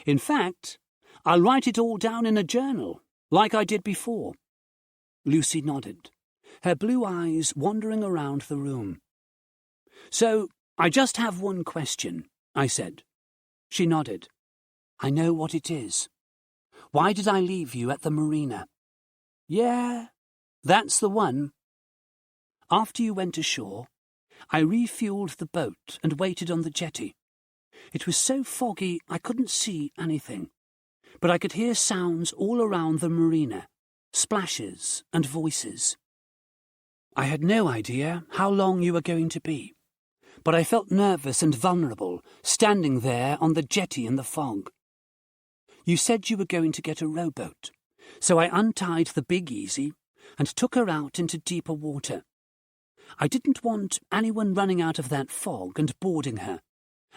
In fact, I'll write it all down in a journal, like I did before." Lucy nodded, her blue eyes wandering around the room. "So, I just have one question," I said. She nodded. "I know what it is. Why did I leave you at the marina?" "Yeah, that's the one." "After you went ashore, I refueled the boat and waited on the jetty. It was so foggy I couldn't see anything, but I could hear sounds all around the marina, splashes and voices. I had no idea how long you were going to be. but I felt nervous and vulnerable, standing there on the jetty in the fog. You said you were going to get a rowboat, so I untied the Big Easy and took her out into deeper water. I didn't want anyone running out of that fog and boarding her,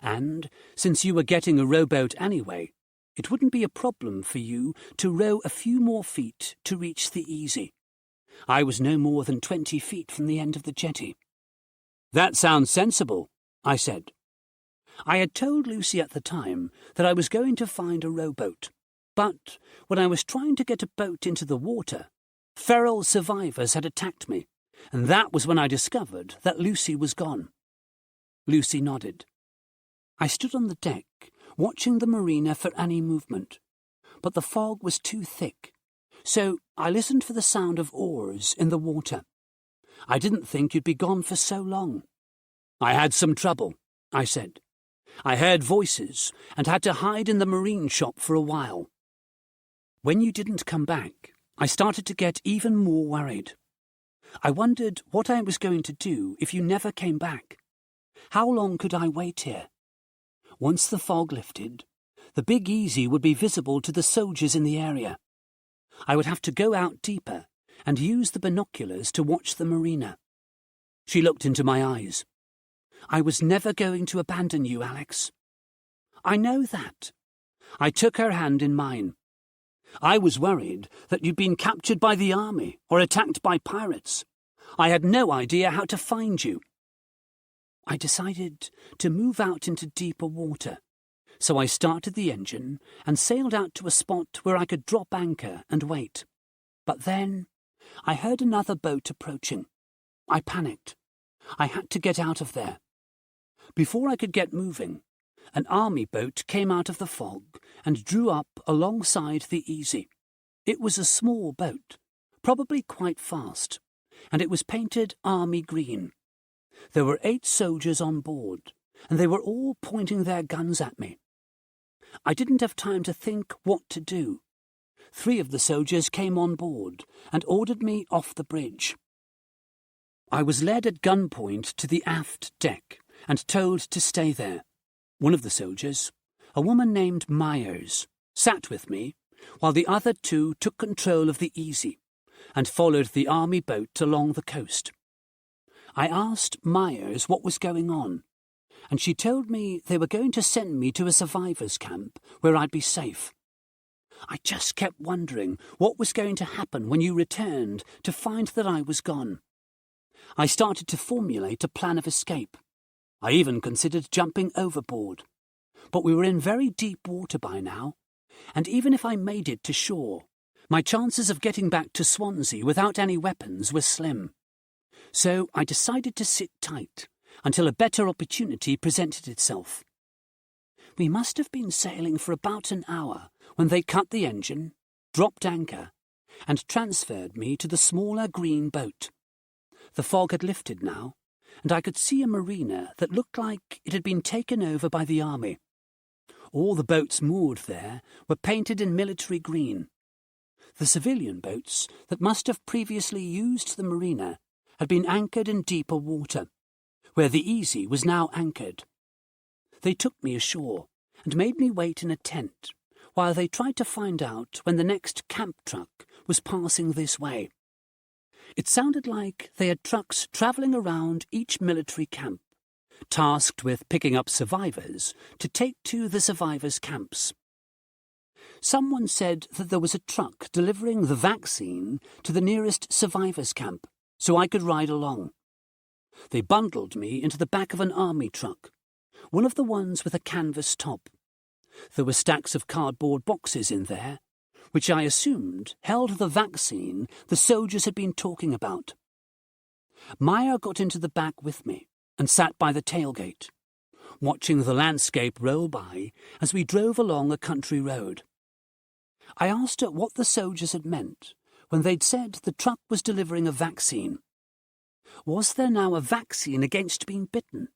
and, since you were getting a rowboat anyway, it wouldn't be a problem for you to row a few more feet to reach the Easy. I was no more than 20 feet from the end of the jetty. "That sounds sensible," I said. I had told Lucy at the time that I was going to find a rowboat, but when I was trying to get a boat into the water, feral survivors had attacked me, and that was when I discovered that Lucy was gone. Lucy nodded. I stood on the deck, watching the marina for any movement, but the fog was too thick, so I listened for the sound of oars in the water. I didn't think you'd be gone for so long. "I had some trouble," I said. "I heard voices and had to hide in the marine shop for a while. When you didn't come back, I started to get even more worried. I wondered what I was going to do if you never came back. How long could I wait here? Once the fog lifted, the Big Easy would be visible to the soldiers in the area. I would have to go out deeper and use the binoculars to watch the marina." She looked into my eyes. "I was never going to abandon you, Alex." "I know that." I took her hand in mine. "I was worried that you'd been captured by the army or attacked by pirates. I had no idea how to find you." I decided to move out into deeper water, so I started the engine and sailed out to a spot where I could drop anchor and wait. But then I heard another boat approaching. I panicked. I had to get out of there. Before I could get moving, an army boat came out of the fog and drew up alongside the Easy. It was a small boat, probably quite fast, and it was painted army green. There were 8 soldiers on board, and they were all pointing their guns at me. I didn't have time to think what to do. 3 of the soldiers came on board and ordered me off the bridge. I was led at gunpoint to the aft deck and told to stay there. One of the soldiers, a woman named Myers, sat with me, while the other 2 took control of the Easy and followed the army boat along the coast. I asked Myers what was going on, and she told me they were going to send me to a survivors' camp where I'd be safe. I just kept wondering what was going to happen when you returned to find that I was gone. I started to formulate a plan of escape. I even considered jumping overboard. But we were in very deep water by now, and even if I made it to shore, my chances of getting back to Swansea without any weapons were slim. So I decided to sit tight until a better opportunity presented itself. We must have been sailing for about an hour when they cut the engine, dropped anchor, and transferred me to the smaller green boat. The fog had lifted now, and I could see a marina that looked like it had been taken over by the army. All the boats moored there were painted in military green. The civilian boats that must have previously used the marina had been anchored in deeper water, where the Easy was now anchored. They took me ashore and made me wait in a tent while they tried to find out when the next camp truck was passing this way. It sounded like they had trucks travelling around each military camp, tasked with picking up survivors to take to the survivors' camps. Someone said that there was a truck delivering the vaccine to the nearest survivors' camp, so I could ride along. They bundled me into the back of an army truck, one of the ones with a canvas top. There were stacks of cardboard boxes in there, which I assumed held the vaccine the soldiers had been talking about. Maya got into the back with me and sat by the tailgate, watching the landscape roll by as we drove along a country road. I asked her what the soldiers had meant when they'd said the truck was delivering a vaccine. Was there now a vaccine against being bitten?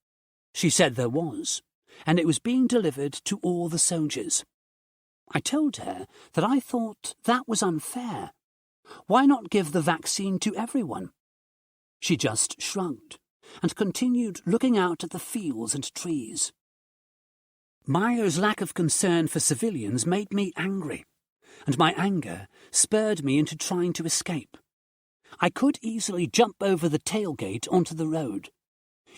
She said there was, and it was being delivered to all the soldiers. I told her that I thought that was unfair. Why not give the vaccine to everyone? She just shrugged and continued looking out at the fields and trees. Meyer's lack of concern for civilians made me angry, and my anger spurred me into trying to escape. I could easily jump over the tailgate onto the road.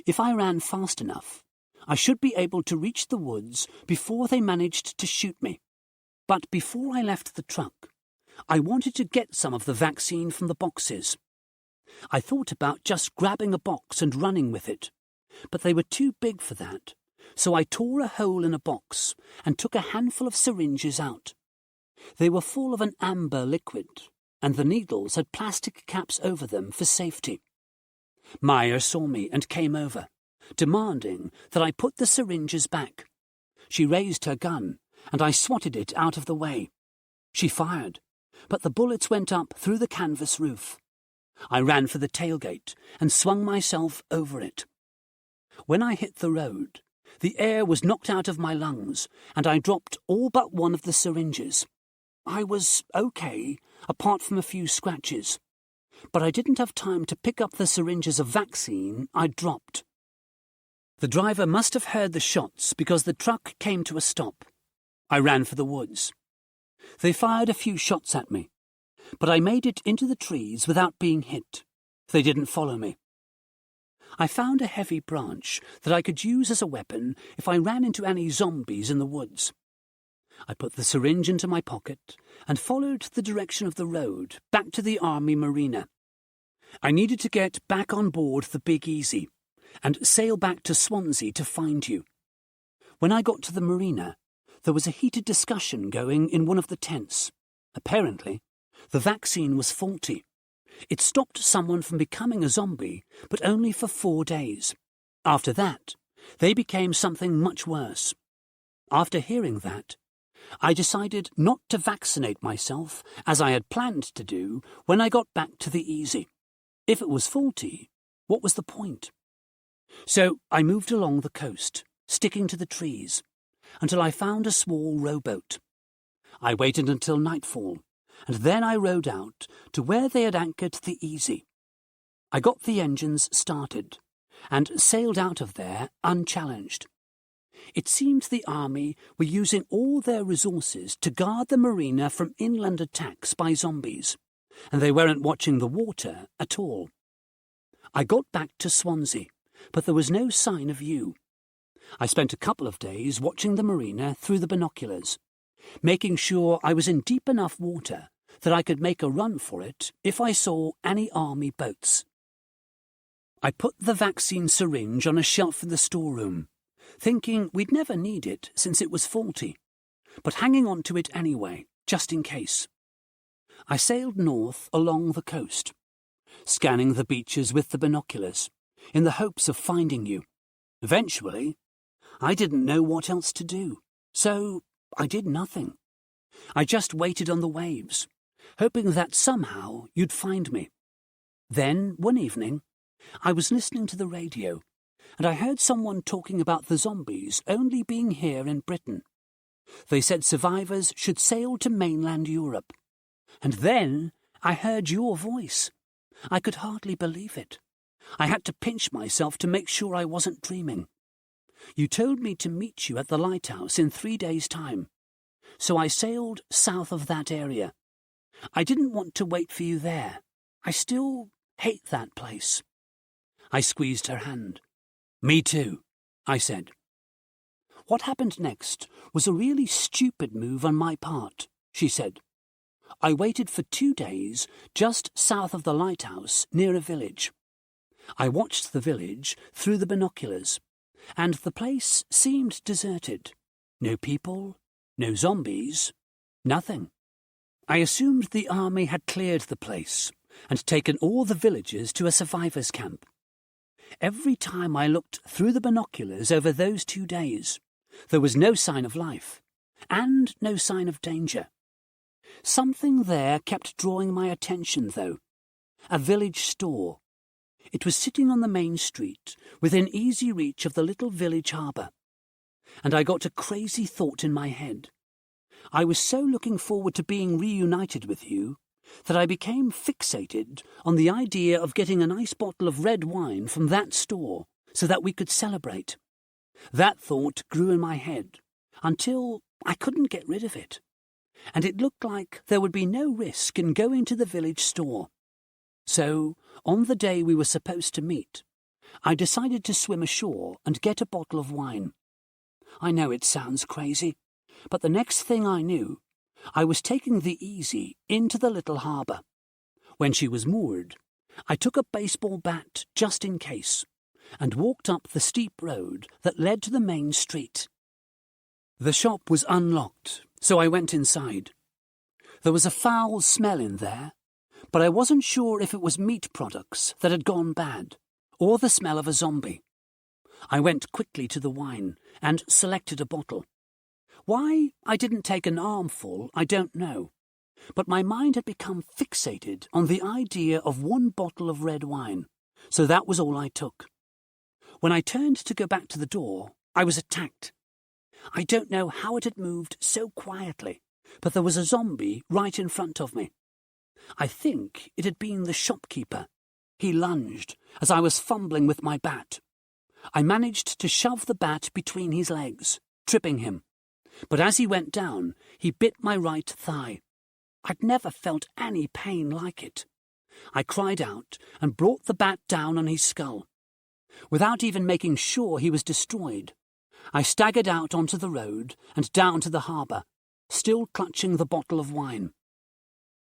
If I ran fast enough, I should be able to reach the woods before they managed to shoot me. But before I left the truck, I wanted to get some of the vaccine from the boxes. I thought about just grabbing a box and running with it, but they were too big for that, so I tore a hole in a box and took a handful of syringes out. They were full of an amber liquid, and the needles had plastic caps over them for safety. Meyer saw me and came over, demanding that I put the syringes back. She raised her gun, and I swatted it out of the way. She fired, but the bullets went up through the canvas roof. I ran for the tailgate and swung myself over it. When I hit the road, the air was knocked out of my lungs, and I dropped all but one of the syringes. I was okay, apart from a few scratches, but I didn't have time to pick up the syringes of vaccine I'd dropped. The driver must have heard the shots because the truck came to a stop. I ran for the woods. They fired a few shots at me, but I made it into the trees without being hit. They didn't follow me. I found a heavy branch that I could use as a weapon if I ran into any zombies in the woods. I put the syringe into my pocket and followed the direction of the road back to the Army Marina. I needed to get back on board the Big Easy and sail back to Swansea to find you. When I got to the marina, there was a heated discussion going in one of the tents. Apparently, the vaccine was faulty. It stopped someone from becoming a zombie, but only for 4 days. After that, they became something much worse. After hearing that, I decided not to vaccinate myself, as I had planned to do when I got back to the Easy. If it was faulty, what was the point? So I moved along the coast, sticking to the trees, until I found a small rowboat. I waited until nightfall, and then I rowed out to where they had anchored the Easy. I got the engines started, and sailed out of there unchallenged. It seemed the army were using all their resources to guard the marina from inland attacks by zombies, and they weren't watching the water at all. I got back to Swansea, but there was no sign of you. I spent a couple of days watching the marina through the binoculars, making sure I was in deep enough water that I could make a run for it if I saw any army boats. I put the vaccine syringe on a shelf in the storeroom, thinking we'd never need it since it was faulty, but hanging on to it anyway, just in case. I sailed north along the coast, scanning the beaches with the binoculars, in the hopes of finding you. Eventually, I didn't know what else to do, so I did nothing. I just waited on the waves, hoping that somehow you'd find me. Then, one evening, I was listening to the radio, and I heard someone talking about the zombies only being here in Britain. They said survivors should sail to mainland Europe. And then I heard your voice. I could hardly believe it. I had to pinch myself to make sure I wasn't dreaming. You told me to meet you at the lighthouse in 3 days' time, so I sailed south of that area. I didn't want to wait for you there. I still hate that place. I squeezed her hand. Me too, I said. What happened next was a really stupid move on my part, she said. I waited for 2 days just south of the lighthouse near a village. I watched the village through the binoculars, and the place seemed deserted. No people, no zombies, nothing. I assumed the army had cleared the place and taken all the villagers to a survivors' camp. Every time I looked through the binoculars over those 2 days, there was no sign of life, and no sign of danger. Something there kept drawing my attention, though. A village store. It was sitting on the main street, within easy reach of the little village harbour. And I got a crazy thought in my head. I was so looking forward to being reunited with you that I became fixated on the idea of getting a nice bottle of red wine from that store so that we could celebrate. That thought grew in my head until I couldn't get rid of it, and it looked like there would be no risk in going to the village store. So, on the day we were supposed to meet, I decided to swim ashore and get a bottle of wine. I know it sounds crazy, but the next thing I knew, I was taking the Easy into the little harbour. When she was moored, I took a baseball bat just in case and walked up the steep road that led to the main street. The shop was unlocked, so I went inside. There was a foul smell in there, but I wasn't sure if it was meat products that had gone bad or the smell of a zombie. I went quickly to the wine and selected a bottle. Why I didn't take an armful, I don't know, but my mind had become fixated on the idea of one bottle of red wine, so that was all I took. When I turned to go back to the door, I was attacked. I don't know how it had moved so quietly, but there was a zombie right in front of me. I think it had been the shopkeeper. He lunged as I was fumbling with my bat. I managed to shove the bat between his legs, tripping him. But as he went down, he bit my right thigh. I'd never felt any pain like it. I cried out and brought the bat down on his skull. Without even making sure he was destroyed, I staggered out onto the road and down to the harbour, still clutching the bottle of wine.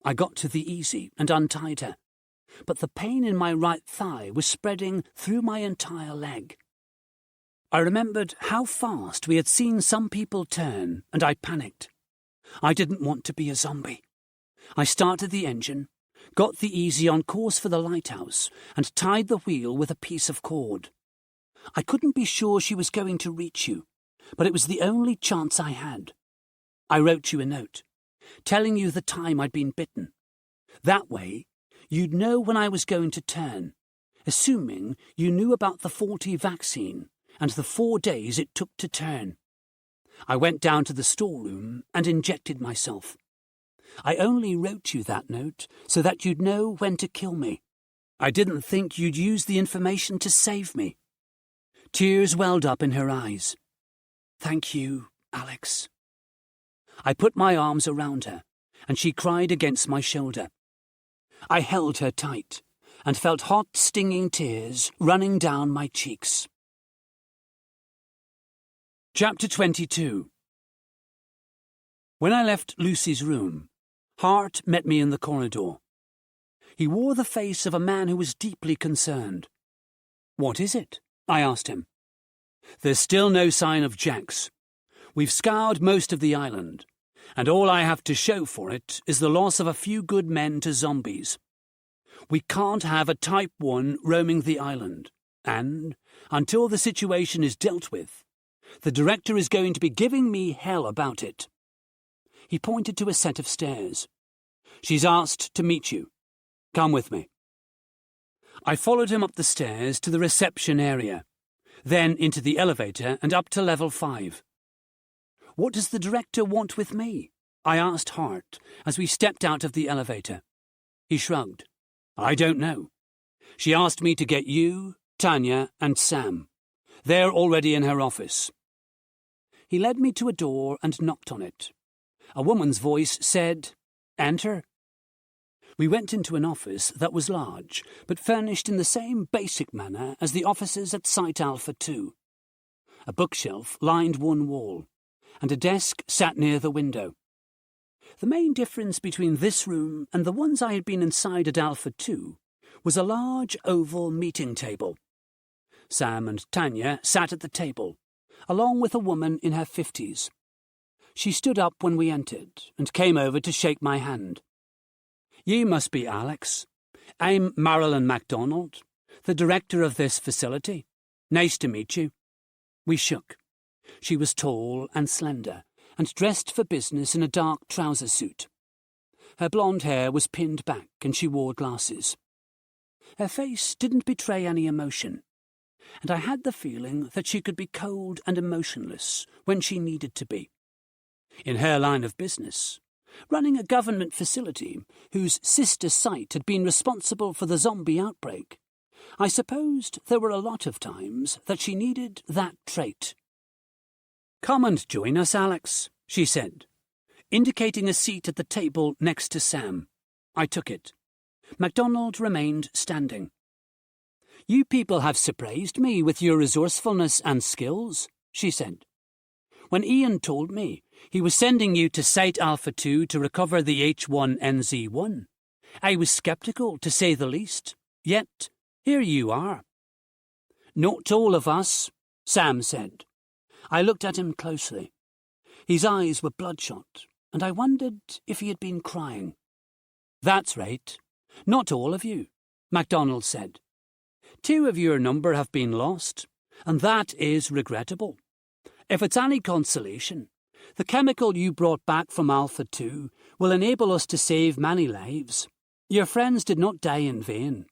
I got to the Easy and untied her, but the pain in my right thigh was spreading through my entire leg. I remembered how fast we had seen some people turn, and I panicked. I didn't want to be a zombie. I started the engine, got the Easy on course for the lighthouse, and tied the wheel with a piece of cord. I couldn't be sure she was going to reach you, but it was the only chance I had. I wrote you a note, telling you the time I'd been bitten. That way, you'd know when I was going to turn, assuming you knew about the faulty vaccine and the 4 days it took to turn. I went down to the storeroom and injected myself. I only wrote you that note so that you'd know when to kill me. I didn't think you'd use the information to save me. Tears welled up in her eyes. Thank you, Alex. I put my arms around her, and she cried against my shoulder. I held her tight and felt hot, stinging tears running down my cheeks. Chapter 22. When I left Lucy's room, Hart met me in the corridor. He wore the face of a man who was deeply concerned. What is it? I asked him. There's still no sign of Jax. We've scoured most of the island, and all I have to show for it is the loss of a few good men to zombies. We can't have a Type 1 roaming the island, and, until the situation is dealt with, the director is going to be giving me hell about it. He pointed to a set of stairs. She's asked to meet you. Come with me. I followed him up the stairs to the reception area, then into the elevator and up to level 5. What does the director want with me? I asked Hart as we stepped out of the elevator. He shrugged. I don't know. She asked me to get you, Tanya, and Sam. They're already in her office. He led me to a door and knocked on it. A woman's voice said, Enter. We went into an office that was large, but furnished in the same basic manner as the offices at Site Alpha 2. A bookshelf lined one wall, and a desk sat near the window. The main difference between this room and the ones I had been inside at Alpha 2 was a large oval meeting table. Sam and Tanya sat at the table, along with a woman in her 50s. She stood up when we entered and came over to shake my hand. You must be Alex. I'm Marilyn MacDonald, the director of this facility. Nice to meet you. We shook. She was tall and slender, and dressed for business in a dark trouser suit. Her blonde hair was pinned back, and she wore glasses. Her face didn't betray any emotion, and I had the feeling that she could be cold and emotionless when she needed to be. In her line of business, running a government facility whose sister site had been responsible for the zombie outbreak. I supposed there were a lot of times that she needed that trait. "Come and join us, Alex," she said, indicating a seat at the table next to Sam. I took it. MacDonald remained standing. "You people have surprised me with your resourcefulness and skills," she said. "When Ian told me he was sending you to Site Alpha 2 to recover the H1NZ1, I was sceptical, to say the least. Yet, here you are." "Not all of us," Sam said. I looked at him closely. His eyes were bloodshot, and I wondered if he had been crying. "That's right. Not all of you," MacDonald said. "2 of your number have been lost, and that is regrettable. If it's any consolation, the chemical you brought back from Alpha 2 will enable us to save many lives. Your friends did not die in vain."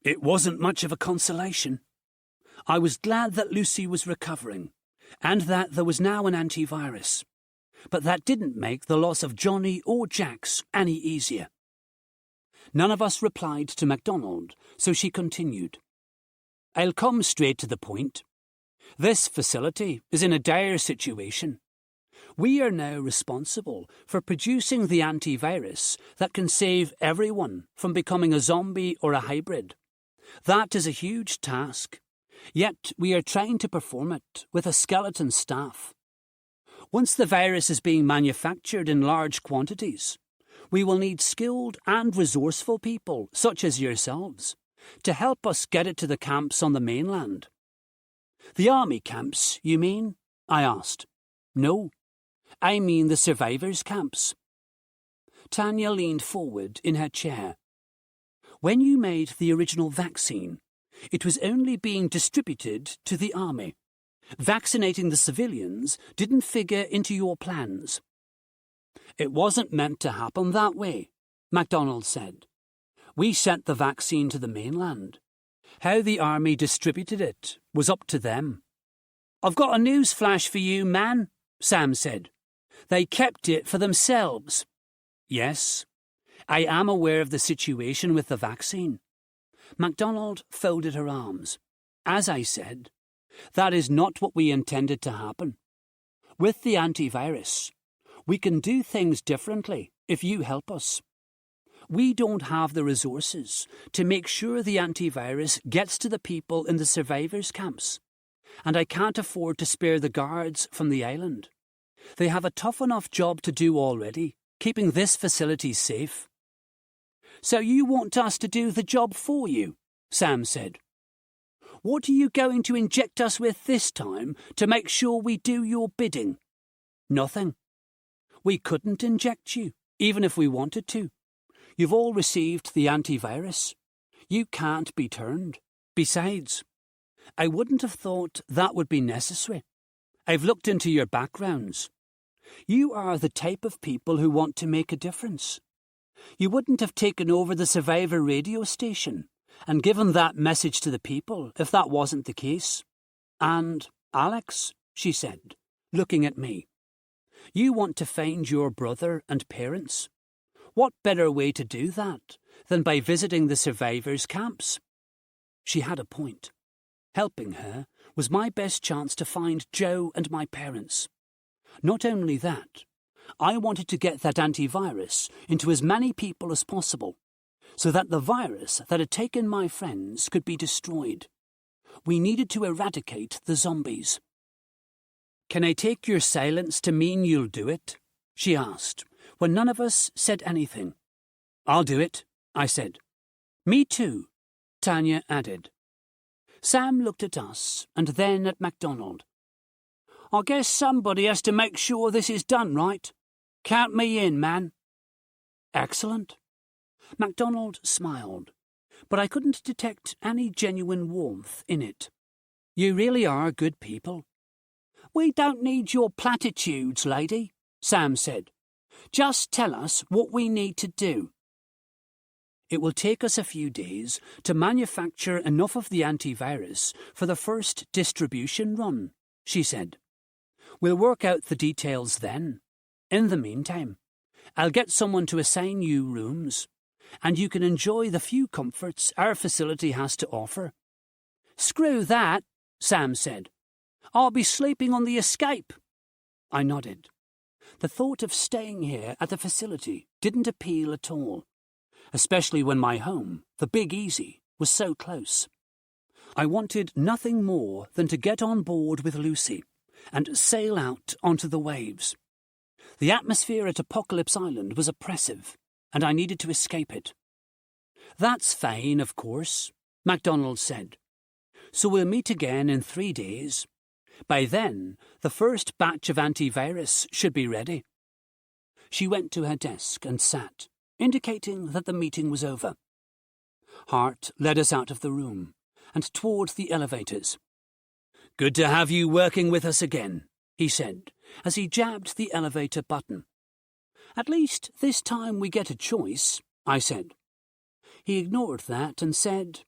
It wasn't much of a consolation. I was glad that Lucy was recovering, and that there was now an antivirus. But that didn't make the loss of Johnny or Jax any easier. None of us replied to MacDonald, so she continued. "I'll come straight to the point. This facility is in a dire situation. We are now responsible for producing the antivirus that can save everyone from becoming a zombie or a hybrid. That is a huge task, yet we are trying to perform it with a skeleton staff. Once the virus is being manufactured in large quantities, we will need skilled and resourceful people, such as yourselves, to help us get it to the camps on the mainland." "The army camps, you mean?" I asked. "No, I mean the survivors' camps." Tanya leaned forward in her chair. "When you made the original vaccine, it was only being distributed to the army. Vaccinating the civilians didn't figure into your plans." "It wasn't meant to happen that way," MacDonald said. "We sent the vaccine to the mainland. How the army distributed it was up to them." "I've got a news flash for you, man," Sam said. "They kept it for themselves." "Yes, I am aware of the situation with the vaccine." MacDonald folded her arms. "As I said, that is not what we intended to happen. With the antivirus, we can do things differently if you help us. We don't have the resources to make sure the antivirus gets to the people in the survivors' camps, and I can't afford to spare the guards from the island. They have a tough enough job to do already, keeping this facility safe." "So you want us to do the job for you?" Sam said. "What are you going to inject us with this time to make sure we do your bidding?" "Nothing. We couldn't inject you, even if we wanted to. You've all received the antivirus. You can't be turned. Besides, I wouldn't have thought that would be necessary. I've looked into your backgrounds. You are the type of people who want to make a difference. You wouldn't have taken over the survivor radio station and given that message to the people if that wasn't the case. And, Alex," she said, looking at me, "you want to find your brother and parents. What better way to do that than by visiting the survivors' camps?" She had a point. Helping her was my best chance to find Joe and my parents. Not only that, I wanted to get that antivirus into as many people as possible, so that the virus that had taken my friends could be destroyed. We needed to eradicate the zombies. "Can I take your silence to mean you'll do it?" she asked, when none of us said anything. "I'll do it," I said. "Me too," Tanya added. Sam looked at us and then at MacDonald. "I guess somebody has to make sure this is done right. Count me in, man." "Excellent." MacDonald smiled, but I couldn't detect any genuine warmth in it. "You really are good people." "We don't need your platitudes, lady," Sam said. "Just tell us what we need to do." "It will take us a few days to manufacture enough of the antivirus for the first distribution run," she said. "We'll work out the details then. In the meantime, I'll get someone to assign you rooms, and you can enjoy the few comforts our facility has to offer." "Screw that," Sam said. "I'll be sleeping on the escape." I nodded. The thought of staying here at the facility didn't appeal at all, especially when my home, the Big Easy, was so close. I wanted nothing more than to get on board with Lucy and sail out onto the waves. The atmosphere at Apocalypse Island was oppressive, and I needed to escape it. "That's fine, of course," MacDonald said. "So we'll meet again in 3 days. By then, the first batch of antivirus should be ready." She went to her desk and sat, indicating that the meeting was over. Hart led us out of the room and toward the elevators. "Good to have you working with us again," he said, as he jabbed the elevator button. "At least this time we get a choice," I said. He ignored that and said,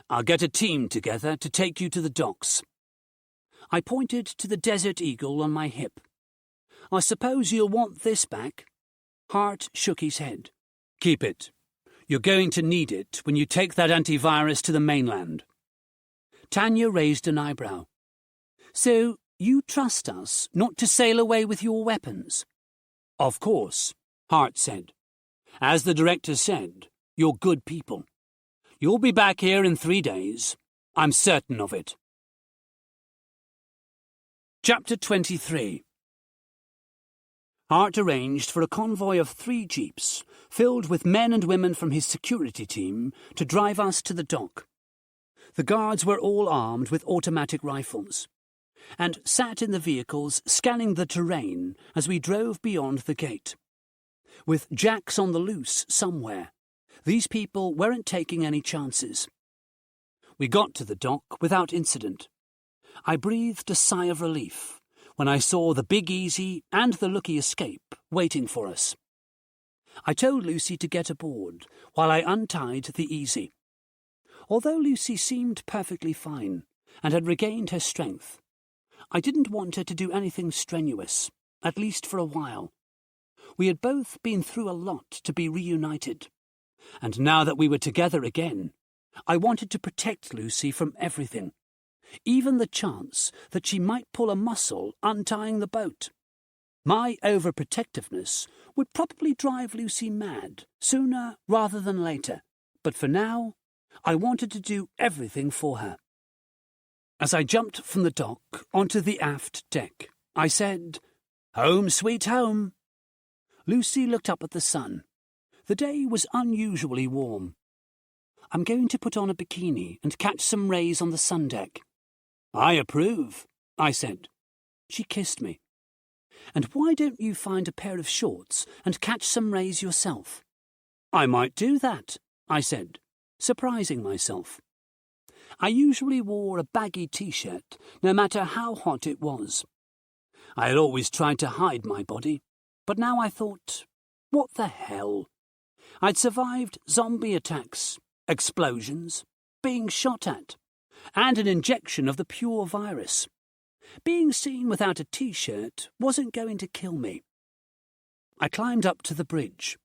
"I'll get a team together to take you to the docks." I pointed to the Desert Eagle on my hip. "I suppose you'll want this back?" Hart shook his head. "Keep it. You're going to need it when you take that antivirus to the mainland." Tanya raised an eyebrow. "So you trust us not to sail away with your weapons?" "Of course," Hart said. "As the director said, you're good people. You'll be back here in 3 days. I'm certain of it." Chapter 23. Hart arranged for a convoy of 3 jeeps, filled with men and women from his security team, to drive us to the dock. The guards were all armed with automatic rifles, and sat in the vehicles scanning the terrain as we drove beyond the gate. With jacks on the loose somewhere, these people weren't taking any chances. We got to the dock without incident. I breathed a sigh of relief when I saw the Big Easy and the Lucky Escape waiting for us. I told Lucy to get aboard while I untied the Easy. Although Lucy seemed perfectly fine and had regained her strength, I didn't want her to do anything strenuous, at least for a while. We had both been through a lot to be reunited, and now that we were together again, I wanted to protect Lucy from everything, even the chance that she might pull a muscle untying the boat. My overprotectiveness would probably drive Lucy mad sooner rather than later, but for now, I wanted to do everything for her. As I jumped from the dock onto the aft deck, I said, "Home sweet home." Lucy looked up at the sun. The day was unusually warm. "I'm going to put on a bikini and catch some rays on the sun deck." "I approve," I said. She kissed me. "And why don't you find a pair of shorts and catch some rays yourself?" "I might do that," I said, surprising myself. I usually wore a baggy t-shirt, no matter how hot it was. I had always tried to hide my body, but now I thought, what the hell? I'd survived zombie attacks, explosions, being shot at, and an injection of the pure virus. Being seen without a t-shirt wasn't going to kill me. I climbed up to the bridge,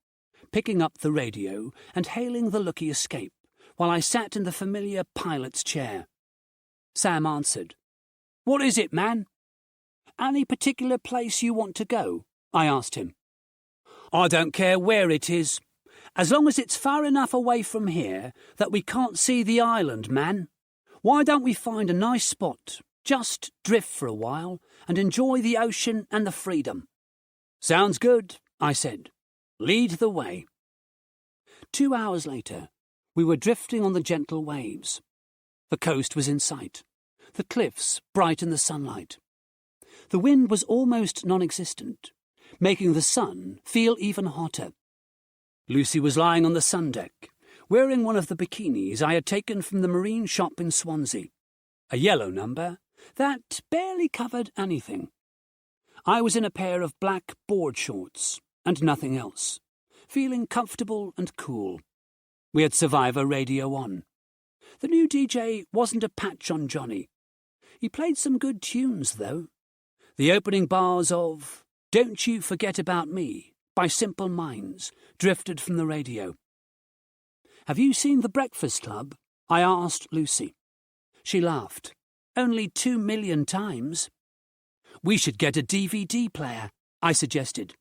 picking up the radio and hailing the Lucky Escape, while I sat in the familiar pilot's chair. Sam answered. "What is it, man?" "Any particular place you want to go?" I asked him. "I don't care where it is, as long as it's far enough away from here that we can't see the island, man. Why don't we find a nice spot, just drift for a while, and enjoy the ocean and the freedom?" "Sounds good," I said. "Lead the way." 2 hours later, we were drifting on the gentle waves. The coast was in sight, the cliffs bright in the sunlight. The wind was almost non-existent, making the sun feel even hotter. Lucy was lying on the sun deck, wearing one of the bikinis I had taken from the marine shop in Swansea, a yellow number that barely covered anything. I was in a pair of black board shorts and nothing else, feeling comfortable and cool. We had Survivor radio on. The new DJ wasn't a patch on Johnny. He played some good tunes, though. The opening bars of "Don't You Forget About Me" by by simple minds drifted from the radio. "Have you seen The Breakfast Club?" I asked Lucy. She laughed. "Only 2 million times." "We should get a DVD player," I suggested.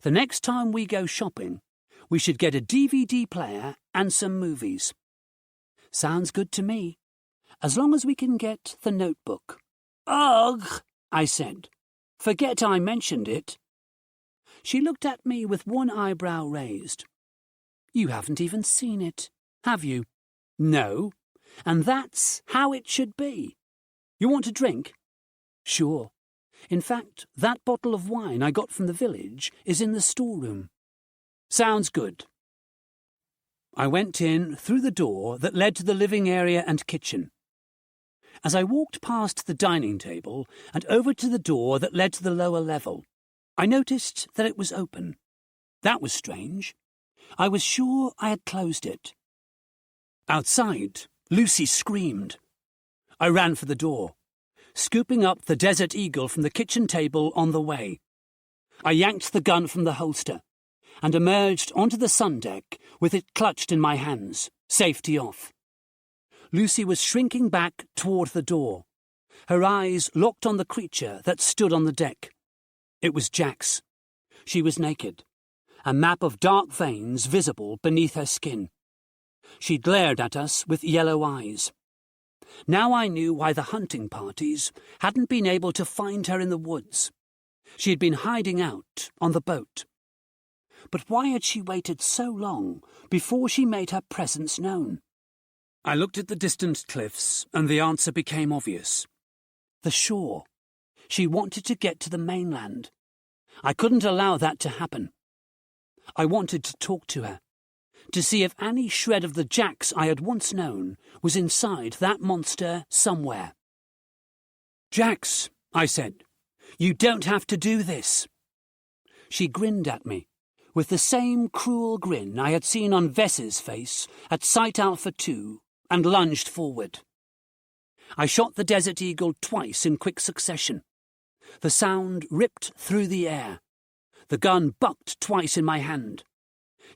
"The next time we go shopping, we should get a DVD player and some movies." "Sounds good to me, as long as we can get The Notebook." "Ugh," I said. "Forget I mentioned it." She looked at me with one eyebrow raised. "You haven't even seen it, have you?" "No, and that's how it should be. You want a drink?" "Sure. In fact, that bottle of wine I got from the village is in the storeroom." "Sounds good." I went in through the door that led to the living area and kitchen. As I walked past the dining table and over to the door that led to the lower level, I noticed that it was open. That was strange. I was sure I had closed it. Outside, Lucy screamed. I ran for the door, scooping up the Desert Eagle from the kitchen table on the way. I yanked the gun from the holster and emerged onto the sun deck with it clutched in my hands, safety off. Lucy was shrinking back toward the door, her eyes locked on the creature that stood on the deck. It was Jax. She was naked, a map of dark veins visible beneath her skin. She glared at us with yellow eyes. Now I knew why the hunting parties hadn't been able to find her in the woods. She had been hiding out on the boat. But why had she waited so long before she made her presence known? I looked at the distant cliffs, and the answer became obvious. The shore. She wanted to get to the mainland. I couldn't allow that to happen. I wanted to talk to her, to see if any shred of the Jax I had once known was inside that monster somewhere. "Jax," I said, "you don't have to do this." She grinned at me, with the same cruel grin I had seen on Vess's face at Site Alpha 2, and lunged forward. I shot the Desert Eagle twice in quick succession. The sound ripped through the air. The gun bucked twice in my hand.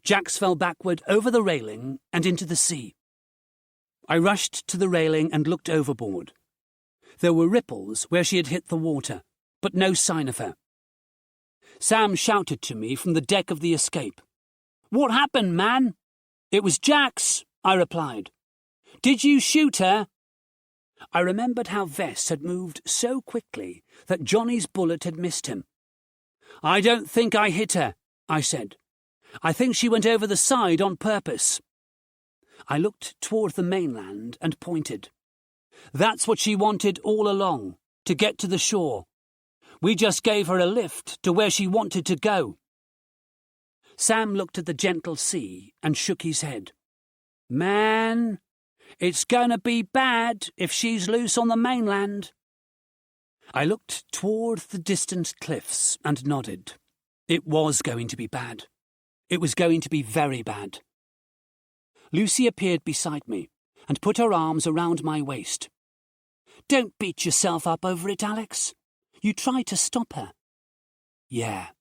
Jax fell backward over the railing and into the sea. I rushed to the railing and looked overboard. There were ripples where she had hit the water, but no sign of her. Sam shouted to me from the deck of the Escape. "What happened, man?" "It was Jax," I replied. "Did you shoot her?" I remembered how Vess had moved so quickly that Johnny's bullet had missed him. "I don't think I hit her," I said. "I think she went over the side on purpose." I looked toward the mainland and pointed. "That's what she wanted all along, to get to the shore. We just gave her a lift to where she wanted to go." Sam looked at the gentle sea and shook his head. "Man, it's gonna be bad if she's loose on the mainland." I looked toward the distant cliffs and nodded. It was going to be bad. It was going to be very bad. Lucy appeared beside me and put her arms around my waist. "Don't beat yourself up over it, Alex. You tried to stop her." "Yeah,"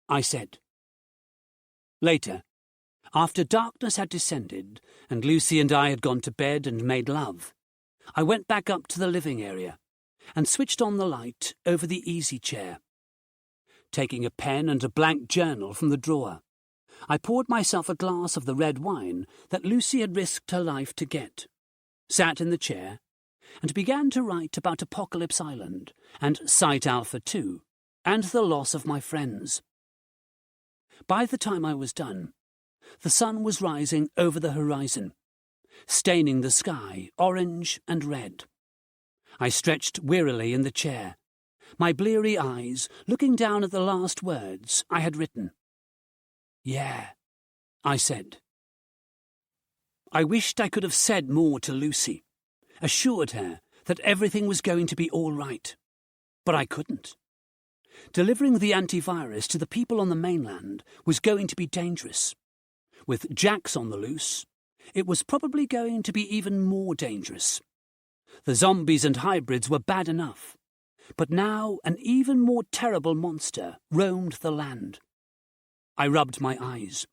I said. Later, after darkness had descended and Lucy and I had gone to bed and made love, I went back up to the living area and switched on the light over the easy chair. Taking a pen and a blank journal from the drawer, I poured myself a glass of the red wine that Lucy had risked her life to get, sat in the chair, and began to write about Apocalypse Island and Site Alpha 2 and the loss of my friends. By the time I was done, the sun was rising over the horizon, staining the sky orange and red. I stretched wearily in the chair, my bleary eyes looking down at the last words I had written. "Yeah," I said. I wished I could have said more to Lucy, assured her that everything was going to be all right, but I couldn't. Delivering the antivirus to the people on the mainland was going to be dangerous. With Jax on the loose, it was probably going to be even more dangerous. The zombies and hybrids were bad enough, but now an even more terrible monster roamed the land. I rubbed my eyes.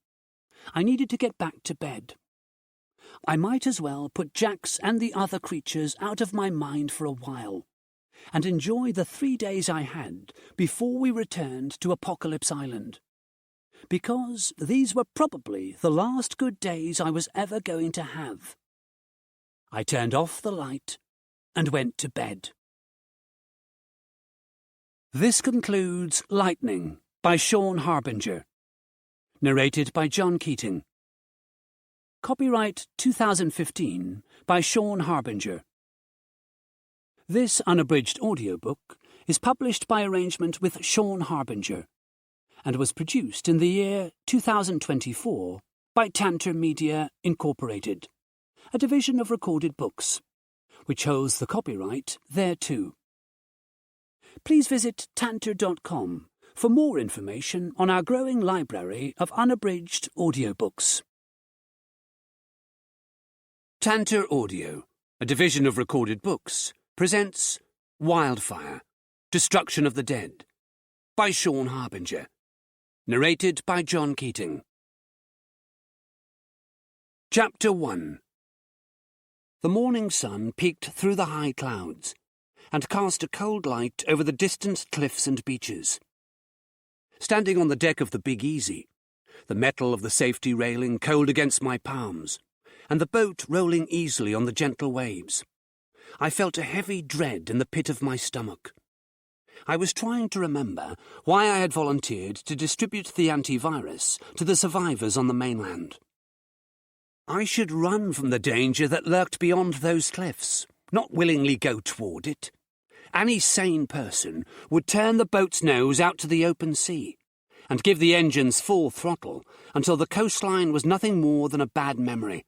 I needed to get back to bed. I might as well put Jax and the other creatures out of my mind for a while, and enjoy the 3 days I had before we returned to Apocalypse Island, because these were probably the last good days I was ever going to have. I turned off the light and went to bed. This concludes Lightning by Sean Harbinger, narrated by John Keating. Copyright 2015 by Sean Harbinger. This unabridged audiobook is published by arrangement with Sean Harbinger and was produced in the year 2024 by Tantor Media Incorporated, a division of Recorded Books, which holds the copyright thereto. Please visit tantor.com for more information on our growing library of unabridged audiobooks. Tantor Audio, a division of Recorded Books, presents Wildfire, Destruction of the Dead, by Sean Harbinger, narrated by John Keating. Chapter 1. The morning sun peeked through the high clouds and cast a cold light over the distant cliffs and beaches. Standing on the deck of the Big Easy, the metal of the safety railing cold against my palms, and the boat rolling easily on the gentle waves, I felt a heavy dread in the pit of my stomach. I was trying to remember why I had volunteered to distribute the antivirus to the survivors on the mainland. I should run from the danger that lurked beyond those cliffs, not willingly go toward it. Any sane person would turn the boat's nose out to the open sea and give the engines full throttle until the coastline was nothing more than a bad memory.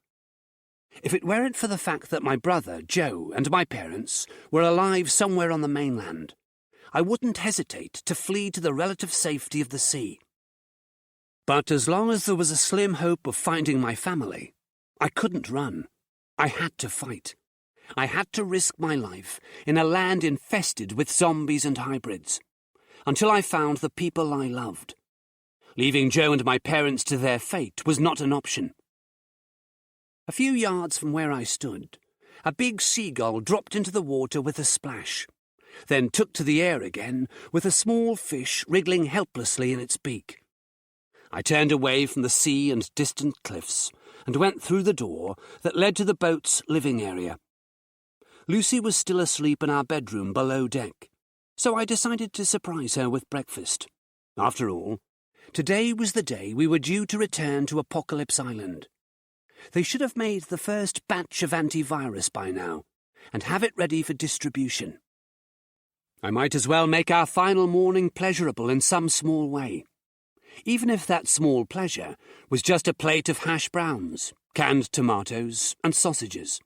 If it weren't for the fact that my brother, Joe, and my parents were alive somewhere on the mainland, I wouldn't hesitate to flee to the relative safety of the sea. But as long as there was a slim hope of finding my family, I couldn't run. I had to fight. I had to risk my life in a land infested with zombies and hybrids, until I found the people I loved. Leaving Joe and my parents to their fate was not an option. A few yards from where I stood, a big seagull dropped into the water with a splash, then took to the air again with a small fish wriggling helplessly in its beak. I turned away from the sea and distant cliffs and went through the door that led to the boat's living area. Lucy was still asleep in our bedroom below deck, so I decided to surprise her with breakfast. After all, today was the day we were due to return to Apocalypse Island. They should have made the first batch of antivirus by now, and have it ready for distribution. I might as well make our final morning pleasurable in some small way, even if that small pleasure was just a plate of hash browns, canned tomatoes, and sausages.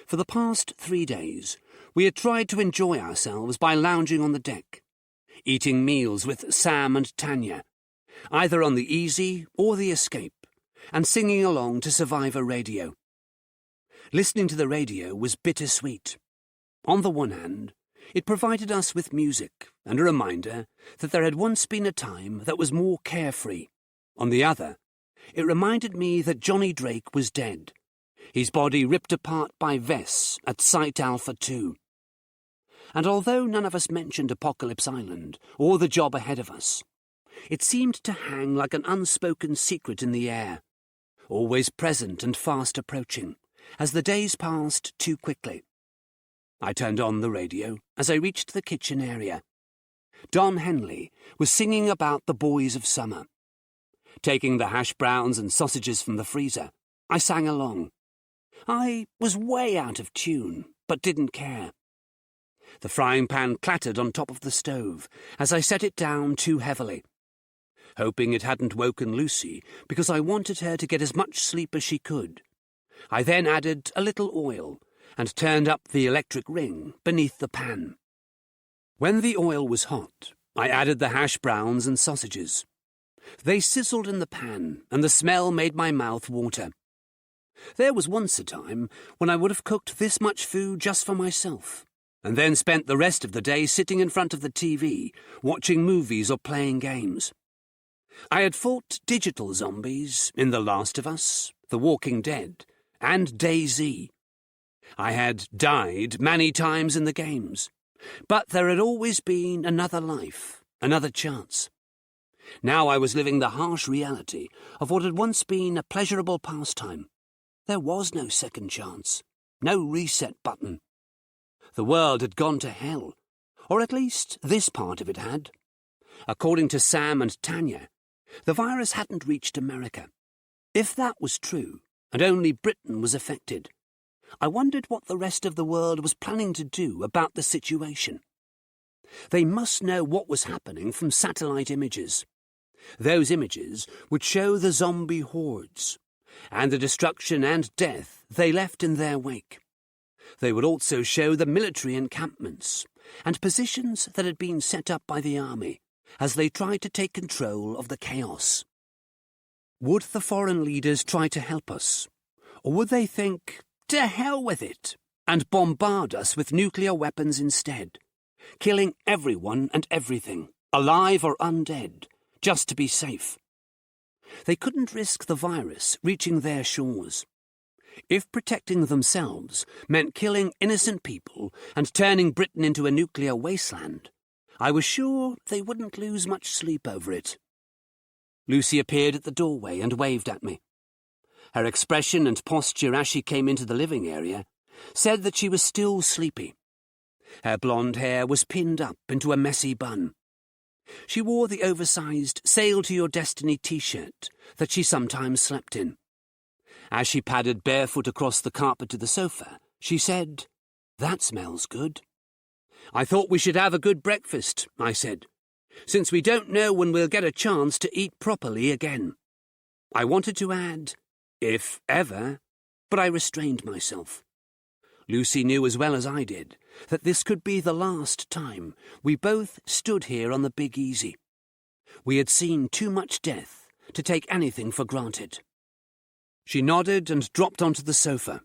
For the past 3 days, we had tried to enjoy ourselves by lounging on the deck, eating meals with Sam and Tanya, either on the Easy or the Escape, and singing along to Survivor Radio. Listening to the radio was bittersweet. On the one hand, it provided us with music and a reminder that there had once been a time that was more carefree. On the other, it reminded me that Johnny Drake was dead, his body ripped apart by Vess at Site Alpha 2. And although none of us mentioned Apocalypse Island or the job ahead of us, it seemed to hang like an unspoken secret in the air, always present and fast approaching, as the days passed too quickly. I turned on the radio as I reached the kitchen area. Don Henley was singing about the boys of summer. Taking the hash browns and sausages from the freezer, I sang along. I was way out of tune, but didn't care. The frying pan clattered on top of the stove as I set it down too heavily. Hoping it hadn't woken Lucy because I wanted her to get as much sleep as she could, I then added a little oil and turned up the electric ring beneath the pan. When the oil was hot, I added the hash browns and sausages. They sizzled in the pan, and the smell made my mouth water. There was once a time when I would have cooked this much food just for myself, and then spent the rest of the day sitting in front of the TV, watching movies or playing games. I had fought digital zombies in The Last of Us, The Walking Dead, and DayZ. I had died many times in the games, but there had always been another life, another chance. Now I was living the harsh reality of what had once been a pleasurable pastime. There was no second chance, no reset button. The world had gone to hell, or at least this part of it had. According to Sam and Tanya, the virus hadn't reached America. If that was true, and only Britain was affected, I wondered what the rest of the world was planning to do about the situation. They must know what was happening from satellite images. Those images would show the zombie hordes, and the destruction and death they left in their wake. They would also show the military encampments, and positions that had been set up by the army as they tried to take control of the chaos. Would the foreign leaders try to help us, or would they think, to hell with it, and bombard us with nuclear weapons instead, killing everyone and everything, alive or undead, just to be safe? They couldn't risk the virus reaching their shores. If protecting themselves meant killing innocent people and turning Britain into a nuclear wasteland, I was sure they wouldn't lose much sleep over it. Lucy appeared at the doorway and waved at me. Her expression and posture as she came into the living area said that she was still sleepy. Her blonde hair was pinned up into a messy bun. She wore the oversized Sail to Your Destiny t-shirt that she sometimes slept in. As she padded barefoot across the carpet to the sofa, she said, "That smells good." "I thought we should have a good breakfast," I said, "since we don't know when we'll get a chance to eat properly again." I wanted to add, "if ever," but I restrained myself. Lucy knew as well as I did that this could be the last time we both stood here on the Big Easy. We had seen too much death to take anything for granted. She nodded and dropped onto the sofa,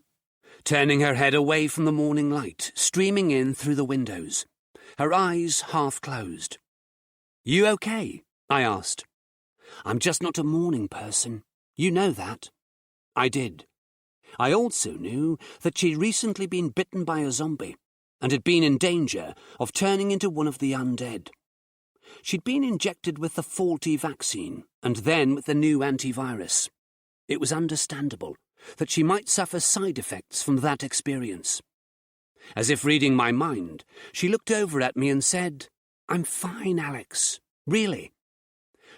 turning her head away from the morning light streaming in through the windows, her eyes half closed. "You okay?" I asked. "I'm just not a morning person. You know that." I did. I also knew that she'd recently been bitten by a zombie and had been in danger of turning into one of the undead. She'd been injected with the faulty vaccine and then with the new antivirus. It was understandable that she might suffer side effects from that experience. As if reading my mind, she looked over at me and said, "I'm fine, Alex. Really."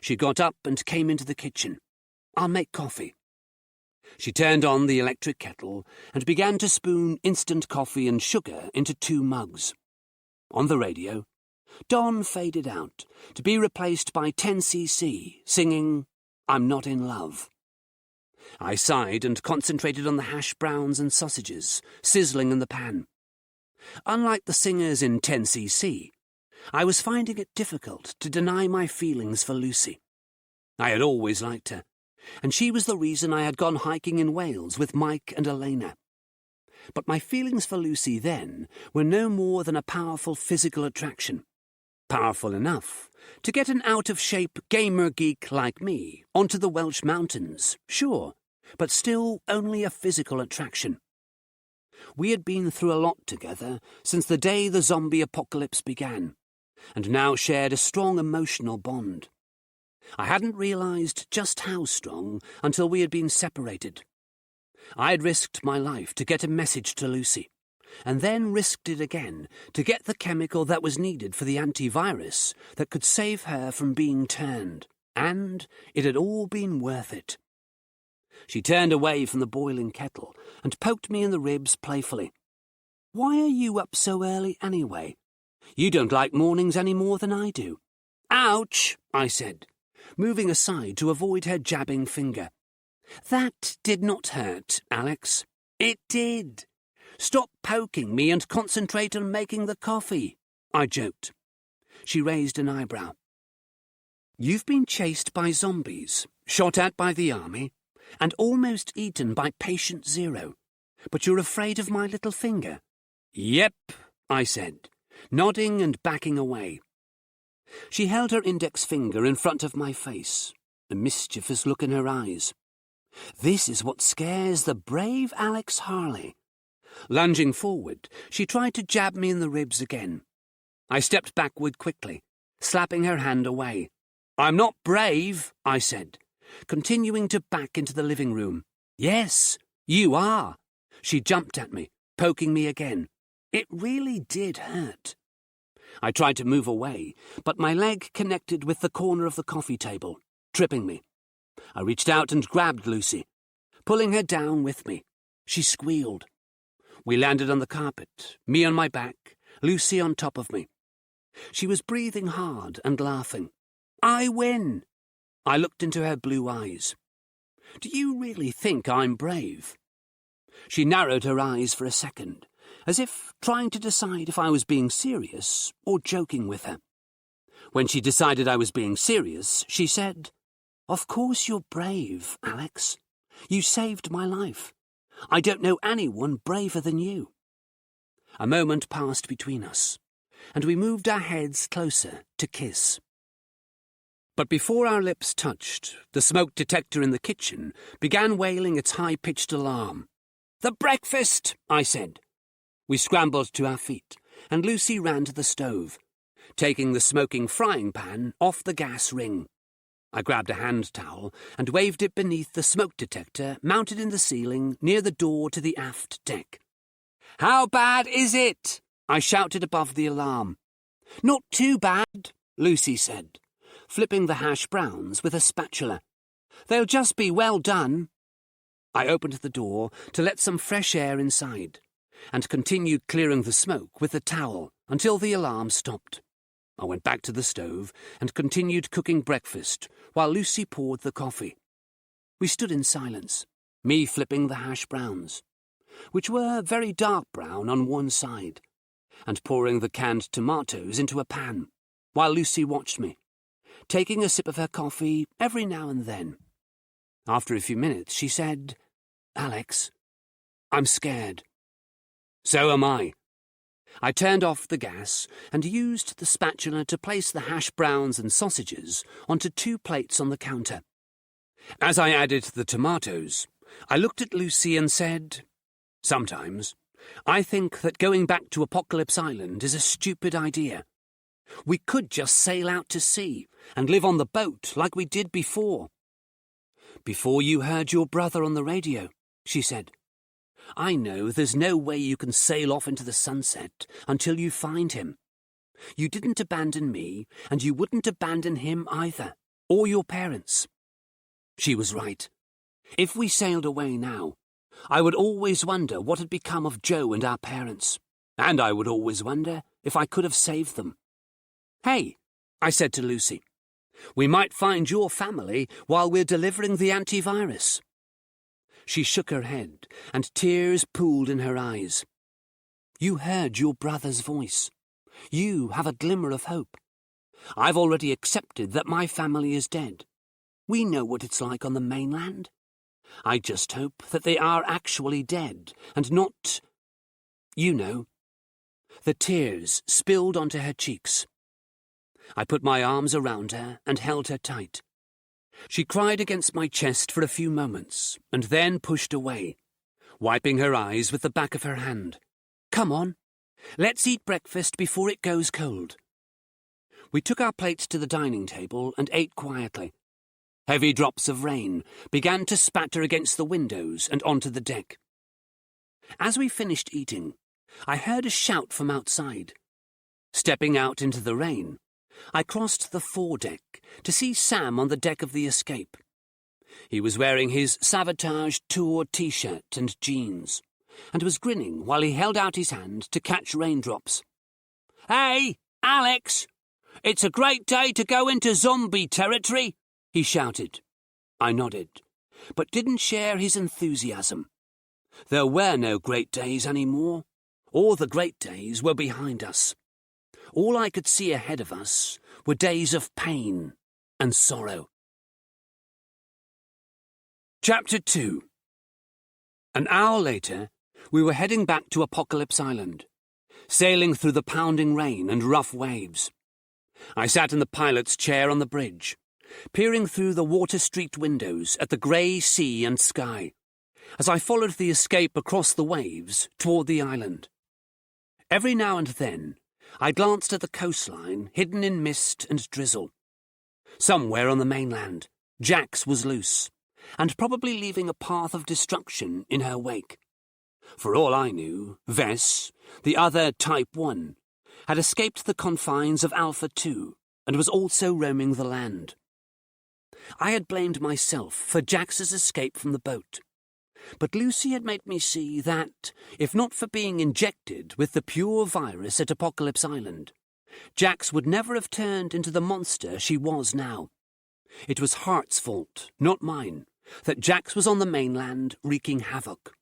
She got up and came into the kitchen. "I'll make coffee." She turned on the electric kettle and began to spoon instant coffee and sugar into 2 mugs. On the radio, Dawn faded out, to be replaced by 10cc singing, "I'm Not in Love." I sighed and concentrated on the hash browns and sausages sizzling in the pan. Unlike the singers in 10cc, I was finding it difficult to deny my feelings for Lucy. I had always liked her, and she was the reason I had gone hiking in Wales with Mike and Elena. But my feelings for Lucy then were no more than a powerful physical attraction. Powerful enough to get an out-of-shape gamer geek like me onto the Welsh mountains, sure, but still only a physical attraction. We had been through a lot together since the day the zombie apocalypse began, and now shared a strong emotional bond. I hadn't realized just how strong until we had been separated. I had risked my life to get a message to Lucy, and then risked it again to get the chemical that was needed for the antivirus that could save her from being turned, and it had all been worth it. She turned away from the boiling kettle and poked me in the ribs playfully. "Why are you up so early anyway? You don't like mornings any more than I do." "Ouch," I said, moving aside to avoid her jabbing finger. "That did not hurt, Alex." "It did. Stop poking me and concentrate on making the coffee," I joked. She raised an eyebrow. "You've been chased by zombies, shot at by the army, and almost eaten by Patient Zero, but you're afraid of my little finger?" "Yep," I said, nodding and backing away. She held her index finger in front of my face, a mischievous look in her eyes. This is what scares the brave Alex Harley. Lunging forward, she tried to jab me in the ribs again. I stepped backward quickly, slapping her hand away. "I'm not brave," I said, continuing to back into the living room. "Yes, you are." She jumped at me, poking me again. It really did hurt. I tried to move away, but my leg connected with the corner of the coffee table, tripping me. I reached out and grabbed Lucy, pulling her down with me. She squealed. We landed on the carpet, me on my back, Lucy on top of me. She was breathing hard and laughing. "I win!" I looked into her blue eyes. "Do you really think I'm brave?" She narrowed her eyes for a second, as if trying to decide if I was being serious or joking with her. When she decided I was being serious, she said, "Of course you're brave, Alex. You saved my life. I don't know anyone braver than you." A moment passed between us, and we moved our heads closer to kiss. But before our lips touched, the smoke detector in the kitchen began wailing its high-pitched alarm. "The breakfast!" I said. We scrambled to our feet, and Lucy ran to the stove, taking the smoking frying pan off the gas ring. I grabbed a hand towel and waved it beneath the smoke detector mounted in the ceiling near the door to the aft deck. "How bad is it?" I shouted above the alarm. "Not too bad," Lucy said, flipping the hash browns with a spatula. "They'll just be well done." I opened the door to let some fresh air inside, and continued clearing the smoke with the towel until the alarm stopped. I went back to the stove and continued cooking breakfast while Lucy poured the coffee. We stood in silence, me flipping the hash browns, which were very dark brown on one side, and pouring the canned tomatoes into a pan, while Lucy watched me, taking a sip of her coffee every now and then. After a few minutes, she said, "Alex, I'm scared." "So am I." I turned off the gas and used the spatula to place the hash browns and sausages onto 2 plates on the counter. As I added the tomatoes, I looked at Lucy and said, "Sometimes I think that going back to Apocalypse Island is a stupid idea. We could just sail out to sea and live on the boat like we did before." "Before you heard your brother on the radio," she said. "I know there's no way you can sail off into the sunset until you find him. You didn't abandon me, and you wouldn't abandon him either, or your parents." She was right. If we sailed away now, I would always wonder what had become of Joe and our parents, and I would always wonder if I could have saved them. "Hey," I said to Lucy, "we might find your family while we're delivering the antivirus." She shook her head, and tears pooled in her eyes. "You heard your brother's voice. You have a glimmer of hope. I've already accepted that my family is dead. We know what it's like on the mainland. I just hope that they are actually dead, and not... you know." The tears spilled onto her cheeks. I put my arms around her and held her tight. She cried against my chest for a few moments, and then pushed away, wiping her eyes with the back of her hand. "Come on, let's eat breakfast before it goes cold." We took our plates to the dining table and ate quietly. Heavy drops of rain began to spatter against the windows and onto the deck. As we finished eating, I heard a shout from outside. Stepping out into the rain, I crossed the foredeck to see Sam on the deck of the Escape. He was wearing his Savatage Tour t-shirt and jeans, and was grinning while he held out his hand to catch raindrops. "Hey, Alex! It's a great day to go into zombie territory," he shouted. I nodded, but didn't share his enthusiasm. There were no great days anymore. All the great days were behind us. All I could see ahead of us were days of pain and sorrow. Chapter 2. An hour later, we were heading back to Apocalypse Island, sailing through the pounding rain and rough waves. I sat in the pilot's chair on the bridge, peering through the water-streaked windows at the grey sea and sky, as I followed the escape across the waves toward the island. Every now and then, I glanced at the coastline hidden in mist and drizzle. Somewhere on the mainland, Jax was loose, and probably leaving a path of destruction in her wake. For all I knew, Vess, the other Type 1, had escaped the confines of Alpha 2 and was also roaming the land. I had blamed myself for Jax's escape from the boat, but Lucy had made me see that, if not for being injected with the pure virus at Apocalypse Island, Jax would never have turned into the monster she was now. It was Hart's fault, not mine, that Jax was on the mainland wreaking havoc.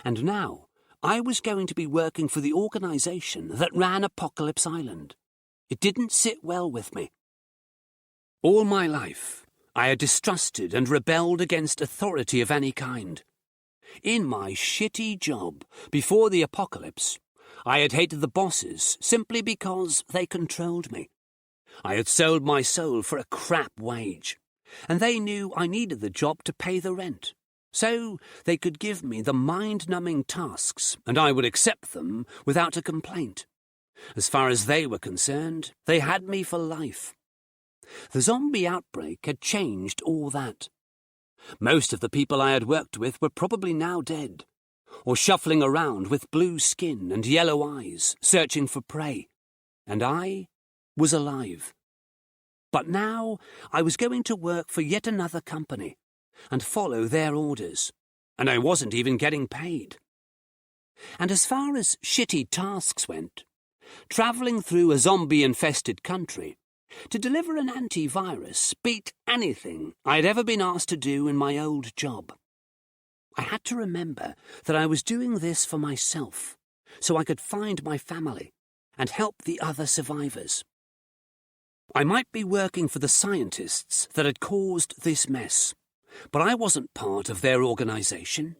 And now I was going to be working for the organisation that ran Apocalypse Island. It didn't sit well with me. All my life, I had distrusted and rebelled against authority of any kind. In my shitty job before the apocalypse, I had hated the bosses simply because they controlled me. I had sold my soul for a crap wage, and they knew I needed the job to pay the rent. So they could give me the mind-numbing tasks, and I would accept them without a complaint. As far as they were concerned, they had me for life. The zombie outbreak had changed all that. Most of the people I had worked with were probably now dead, or shuffling around with blue skin and yellow eyes, searching for prey, and I was alive. But now I was going to work for yet another company, and follow their orders, and I wasn't even getting paid. And as far as shitty tasks went, travelling through a zombie-infested country to deliver an antivirus beat anything I'd ever been asked to do in my old job. I had to remember that I was doing this for myself, so I could find my family and help the other survivors. I might be working for the scientists that had caused this mess, but I wasn't part of their organisation.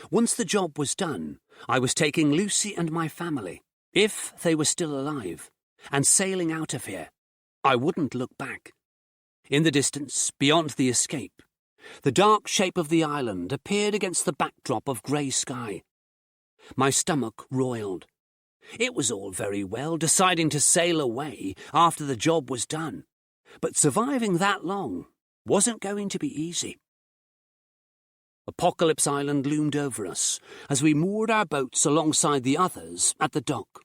Once the job was done, I was taking Lucy and my family, if they were still alive, and sailing out of here. I wouldn't look back. In the distance, beyond the escape, the dark shape of the island appeared against the backdrop of grey sky. My stomach roiled. It was all very well deciding to sail away after the job was done, but surviving that long wasn't going to be easy. Apocalypse Island loomed over us as we moored our boats alongside the others at the dock.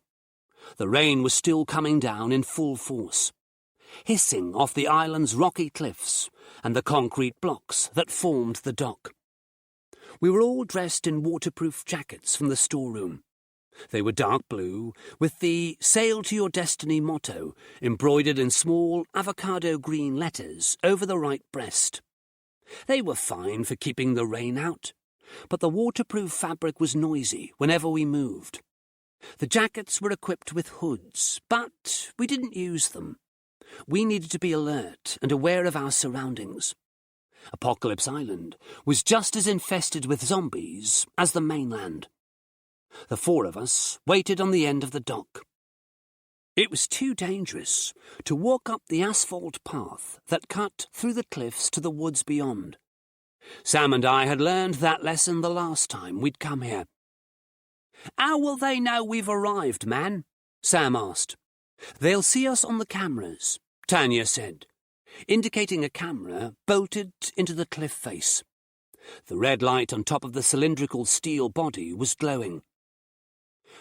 The rain was still coming down in full force, hissing off the island's rocky cliffs and the concrete blocks that formed the dock. We were all dressed in waterproof jackets from the storeroom. They were dark blue, with the "Sail to Your Destiny" motto embroidered in small avocado green letters over the right breast. They were fine for keeping the rain out, but the waterproof fabric was noisy whenever we moved. The jackets were equipped with hoods, but we didn't use them. We needed to be alert and aware of our surroundings. Apocalypse Island was just as infested with zombies as the mainland. The four of us waited on the end of the dock. It was too dangerous to walk up the asphalt path that cut through the cliffs to the woods beyond. Sam and I had learned that lesson the last time we'd come here. "How will they know we've arrived, man?" Sam asked. "They'll see us on the cameras," Tanya said, indicating a camera bolted into the cliff face. The red light on top of the cylindrical steel body was glowing.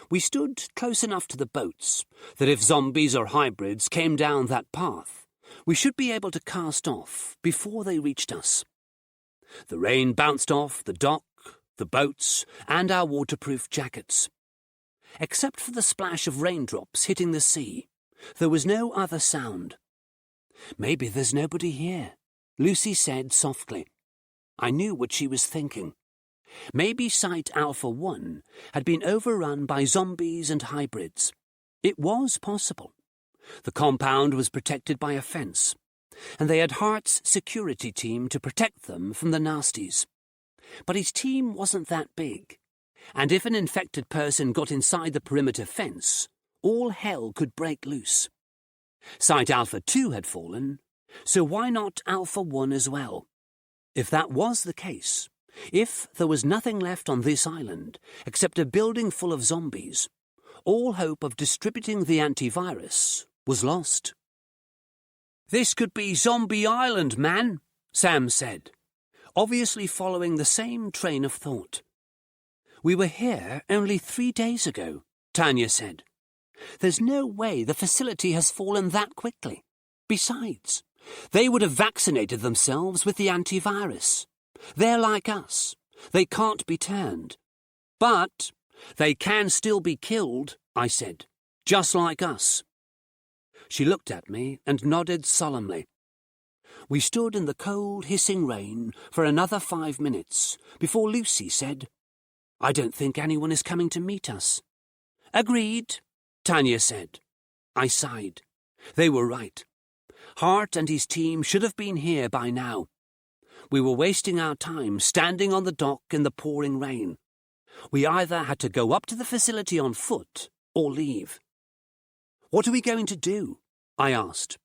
We stood close enough to the boats that if zombies or hybrids came down that path, we should be able to cast off before they reached us. The rain bounced off the dock, the boats, and our waterproof jackets. Except for the splash of raindrops hitting the sea, there was no other sound. "Maybe there's nobody here," Lucy said softly. I knew what she was thinking. Maybe Site Alpha 1 had been overrun by zombies and hybrids. It was possible. The compound was protected by a fence, and they had Hart's security team to protect them from the nasties. But his team wasn't that big, and if an infected person got inside the perimeter fence, all hell could break loose. Site Alpha 2 had fallen, So why not Alpha 1 as well? If that was the case, if there was nothing left on this island except a building full of zombies, all hope of distributing the antivirus was lost. "This could be Zombie Island, man," Sam said, obviously following the same train of thought. "We were here only 3 days ago," Tanya said. "There's no way the facility has fallen that quickly. Besides, they would have vaccinated themselves with the antivirus. They're like us. They can't be turned. But they can still be killed," I said, "just like us." She looked at me and nodded solemnly. We stood in the cold, hissing rain for another 5 minutes before Lucy said, "I don't think anyone is coming to meet us." "Agreed," Tanya said. I sighed. They were right. Hart and his team should have been here by now. We were wasting our time standing on the dock in the pouring rain. We either had to go up to the facility on foot or leave. "What are we going to do?" I asked.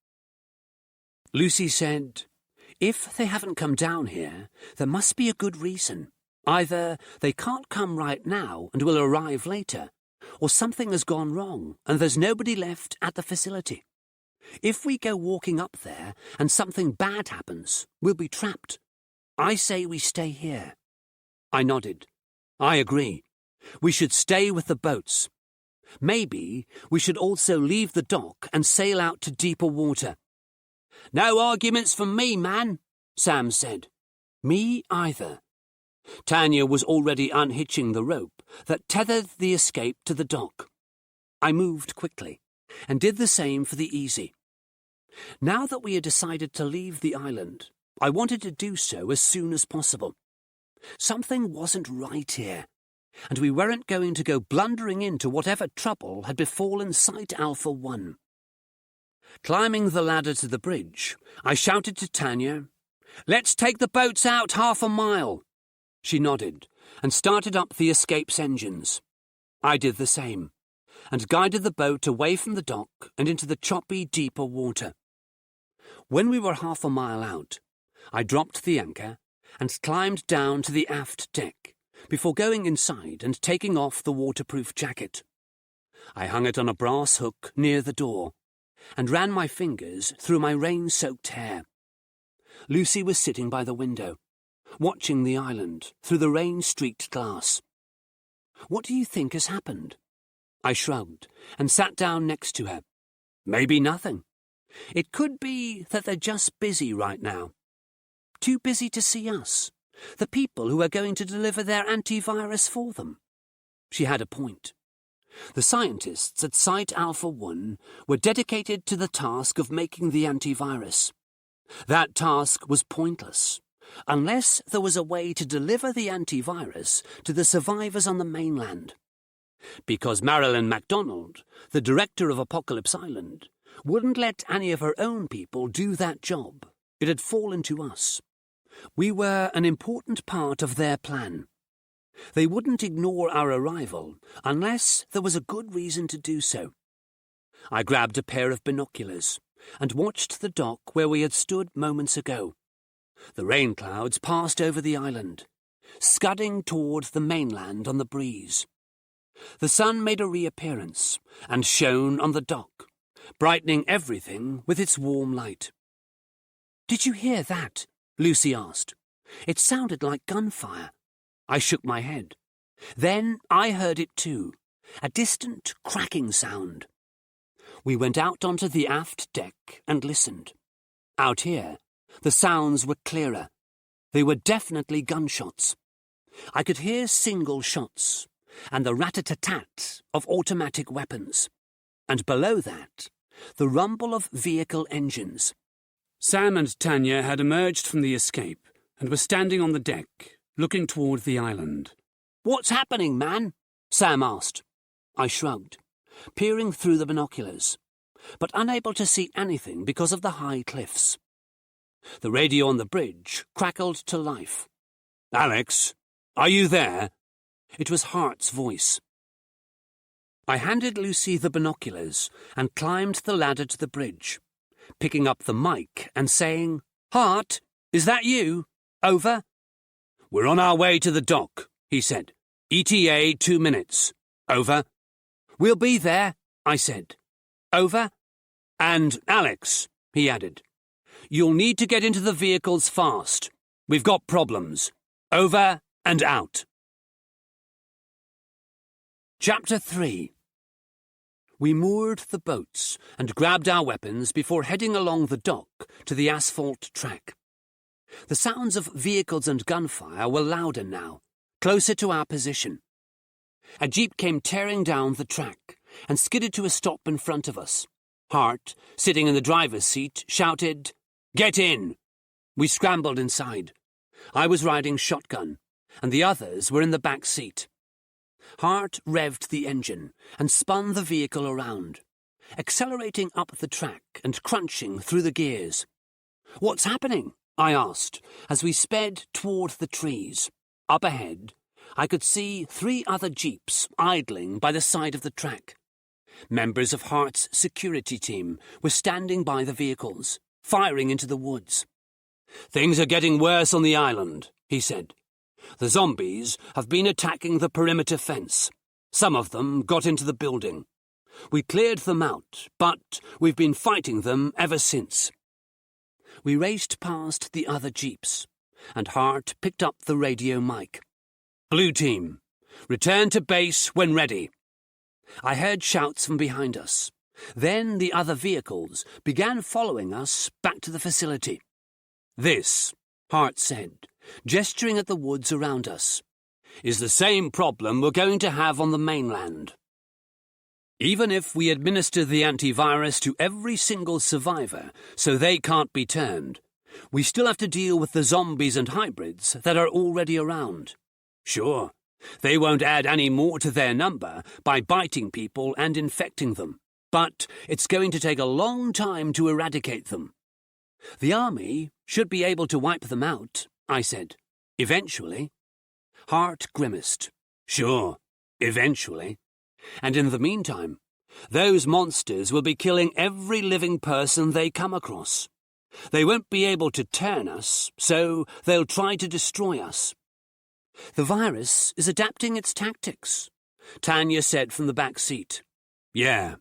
Lucy said, "If they haven't come down here, there must be a good reason. Either they can't come right now and will arrive later, or something has gone wrong and there's nobody left at the facility. If we go walking up there and something bad happens, we'll be trapped. I say we stay here." I nodded. "I agree. We should stay with the boats. Maybe we should also leave the dock and sail out to deeper water." "No arguments from me, man," Sam said. "Me either." Tanya was already unhitching the rope that tethered the escape to the dock. I moved quickly and did the same for the Easy. Now that we had decided to leave the island, I wanted to do so as soon as possible. Something wasn't right here, and we weren't going to go blundering into whatever trouble had befallen Site Alpha 1. Climbing the ladder to the bridge, I shouted to Tanya, "Let's take the boats out 1/2 mile." She nodded and started up the escape's engines. I did the same, and guided the boat away from the dock and into the choppy, deeper water. When we were 1/2 mile out, I dropped the anchor and climbed down to the aft deck before going inside and taking off the waterproof jacket. I hung it on a brass hook near the door and ran my fingers through my rain-soaked hair. Lucy was sitting by the window, watching the island through the rain-streaked glass. "What do you think has happened?" I shrugged and sat down next to her. "Maybe nothing. It could be that they're just busy right now. Too busy to see us, the people who are going to deliver their antivirus for them." She had a point. The scientists at Site Alpha 1 were dedicated to the task of making the antivirus. That task was pointless, unless there was a way to deliver the antivirus to the survivors on the mainland. Because Marilyn MacDonald, the director of Apocalypse Island, wouldn't let any of her own people do that job. It had fallen to us. We were an important part of their plan. They wouldn't ignore our arrival unless there was a good reason to do so. I grabbed a pair of binoculars and watched the dock where we had stood moments ago. The rain clouds passed over the island, scudding toward the mainland on the breeze. The sun made a reappearance and shone on the dock, brightening everything with its warm light. "Did you hear that?" Lucy asked. "It sounded like gunfire." I shook my head. Then I heard it too, a distant cracking sound. We went out onto the aft deck and listened. Out here, the sounds were clearer. They were definitely gunshots. I could hear single shots and the rat-a-tat-tat of automatic weapons. And below that, the rumble of vehicle engines. Sam and Tanya had emerged from the escape and were standing on the deck, looking toward the island. "What's happening, man?" Sam asked. I shrugged, peering through the binoculars, but unable to see anything because of the high cliffs. The radio on the bridge crackled to life. "Alex, are you there?" It was Hart's voice. I handed Lucy the binoculars and climbed the ladder to the bridge, picking up the mic and saying, "Hart, is that you? Over?" "We're on our way to the dock," he said. "ETA 2 minutes. Over." "We'll be there," I said. "Over?" "And Alex," he added, "you'll need to get into the vehicles fast. We've got problems. Over and out." Chapter 3. We moored the boats and grabbed our weapons before heading along the dock to the asphalt track. The sounds of vehicles and gunfire were louder now, closer to our position. A jeep came tearing down the track and skidded to a stop in front of us. Hart, sitting in the driver's seat, shouted, "Get in!" We scrambled inside. I was riding shotgun, and the others were in the back seat. Hart revved the engine and spun the vehicle around, accelerating up the track and crunching through the gears. "What's happening?" I asked, as we sped toward the trees. Up ahead, I could see 3 other jeeps idling by the side of the track. Members of Hart's security team were standing by the vehicles, firing into the woods. "Things are getting worse on the island," he said. "The zombies have been attacking the perimeter fence. Some of them got into the building. We cleared them out, but we've been fighting them ever since." We raced past the other jeeps, and Hart picked up the radio mic. "Blue team, return to base when ready." I heard shouts from behind us. Then the other vehicles began following us back to the facility. "This," Hart said, gesturing at the woods around us, "is the same problem we're going to have on the mainland. Even if we administer the antivirus to every single survivor so they can't be turned, we still have to deal with the zombies and hybrids that are already around. Sure, they won't add any more to their number by biting people and infecting them, but it's going to take a long time to eradicate them. The army should be able to wipe them out," I said. "Eventually." Hart grimaced. "Sure, eventually. And in the meantime, those monsters will be killing every living person they come across. They won't be able to turn us, so they'll try to destroy us." "The virus is adapting its tactics," Tanya said from the back seat. "Yeah."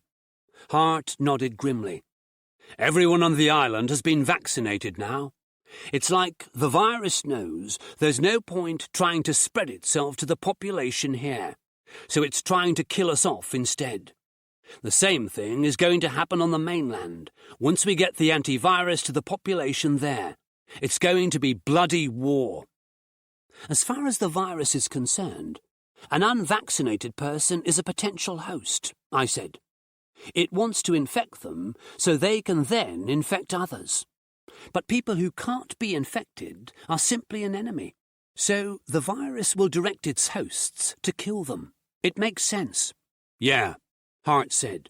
Hart nodded grimly. "Everyone on the island has been vaccinated now. It's like the virus knows there's no point trying to spread itself to the population here, so it's trying to kill us off instead. The same thing is going to happen on the mainland once we get the antivirus to the population there. It's going to be bloody war. As far as the virus is concerned, an unvaccinated person is a potential host," I said. "It wants to infect them so they can then infect others. But people who can't be infected are simply an enemy, so the virus will direct its hosts to kill them. It makes sense." "Yeah," Hart said.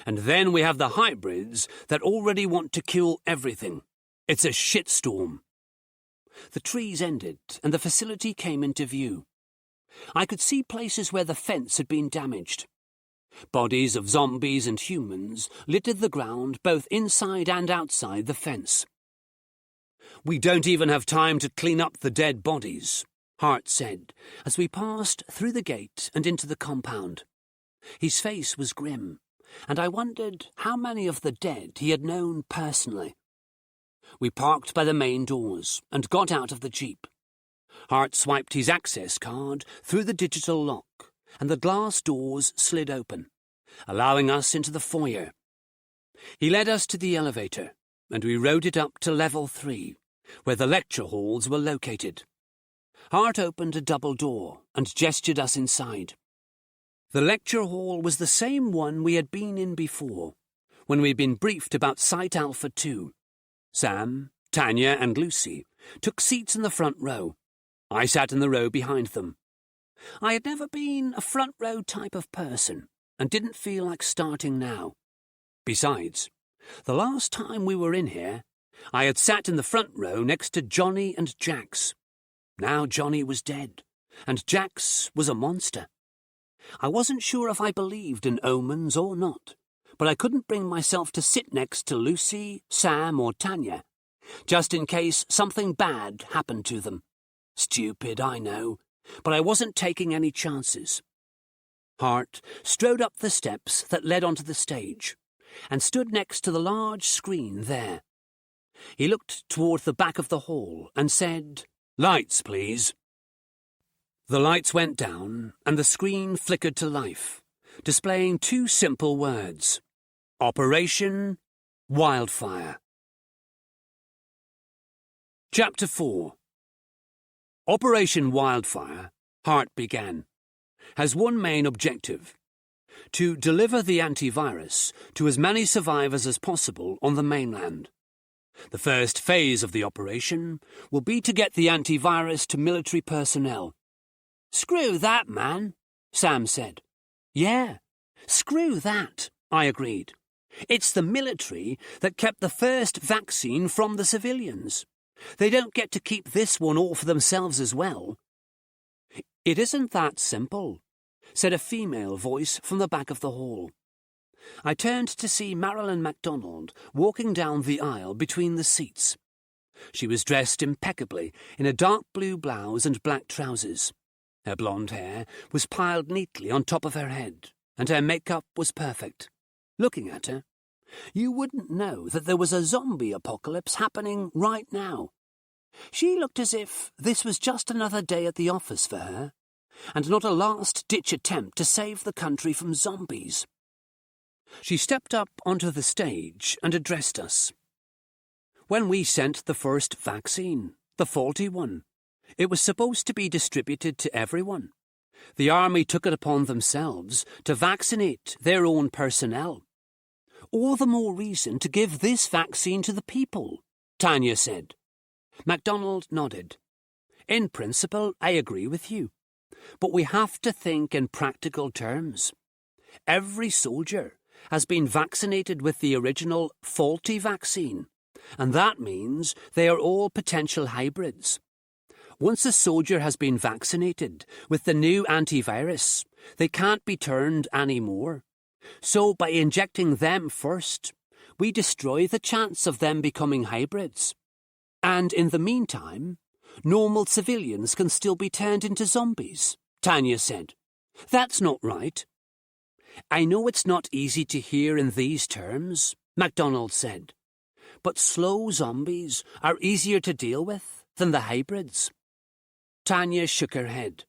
"And then we have the hybrids that already want to kill everything. It's a shitstorm." The trees ended, and the facility came into view. I could see places where the fence had been damaged. Bodies of zombies and humans littered the ground both inside and outside the fence. "We don't even have time to clean up the dead bodies," Hart said, as we passed through the gate and into the compound. His face was grim, and I wondered how many of the dead he had known personally. We parked by the main doors and got out of the jeep. Hart swiped his access card through the digital lock, and the glass doors slid open, allowing us into the foyer. He led us to the elevator, and we rode it up to level 3, where the lecture halls were located. Hart opened a double door and gestured us inside. The lecture hall was the same one we had been in before, when we'd been briefed about Site Alpha 2. Sam, Tanya, and Lucy took seats in the front row. I sat in the row behind them. I had never been a front row type of person, and didn't feel like starting now. Besides, the last time we were in here, I had sat in the front row next to Johnny and Jax. Now Johnny was dead, and Jax was a monster. I wasn't sure if I believed in omens or not, but I couldn't bring myself to sit next to Lucy, Sam, or Tanya, just in case something bad happened to them. Stupid, I know, but I wasn't taking any chances. Hart strode up the steps that led onto the stage and stood next to the large screen there. He looked toward the back of the hall and said, "Lights, please." The lights went down and the screen flickered to life, displaying two simple words: Operation Wildfire. Chapter 4. Operation Wildfire, Hart began, has one main objective: to deliver the antivirus to as many survivors as possible on the mainland. The first phase of the operation will be to get the antivirus to military personnel. "Screw that, man," Sam said. "Yeah, screw that," I agreed. "It's the military that kept the first vaccine from the civilians. They don't get to keep this one all for themselves as well." "It isn't that simple," said a female voice from the back of the hall. I turned to see Marilyn MacDonald walking down the aisle between the seats. She was dressed impeccably in a dark blue blouse and black trousers. Her blonde hair was piled neatly on top of her head, and her makeup was perfect. Looking at her, you wouldn't know that there was a zombie apocalypse happening right now. She looked as if this was just another day at the office for her, and not a last-ditch attempt to save the country from zombies. She stepped up onto the stage and addressed us. "When we sent the first vaccine, the faulty one, it was supposed to be distributed to everyone. The army took it upon themselves to vaccinate their own personnel. All the more reason to give this vaccine to the people," Tanya said. MacDonald nodded. "In principle, I agree with you. But we have to think in practical terms. Every soldier has been vaccinated with the original faulty vaccine, and that means they are all potential hybrids. Once a soldier has been vaccinated with the new antivirus, they can't be turned anymore. So by injecting them first, we destroy the chance of them becoming hybrids. And in the meantime, normal civilians can still be turned into zombies," Tanya said. "That's not right." "I know it's not easy to hear in these terms," MacDonald said, "but slow zombies are easier to deal with than the hybrids." Tanya shook her head.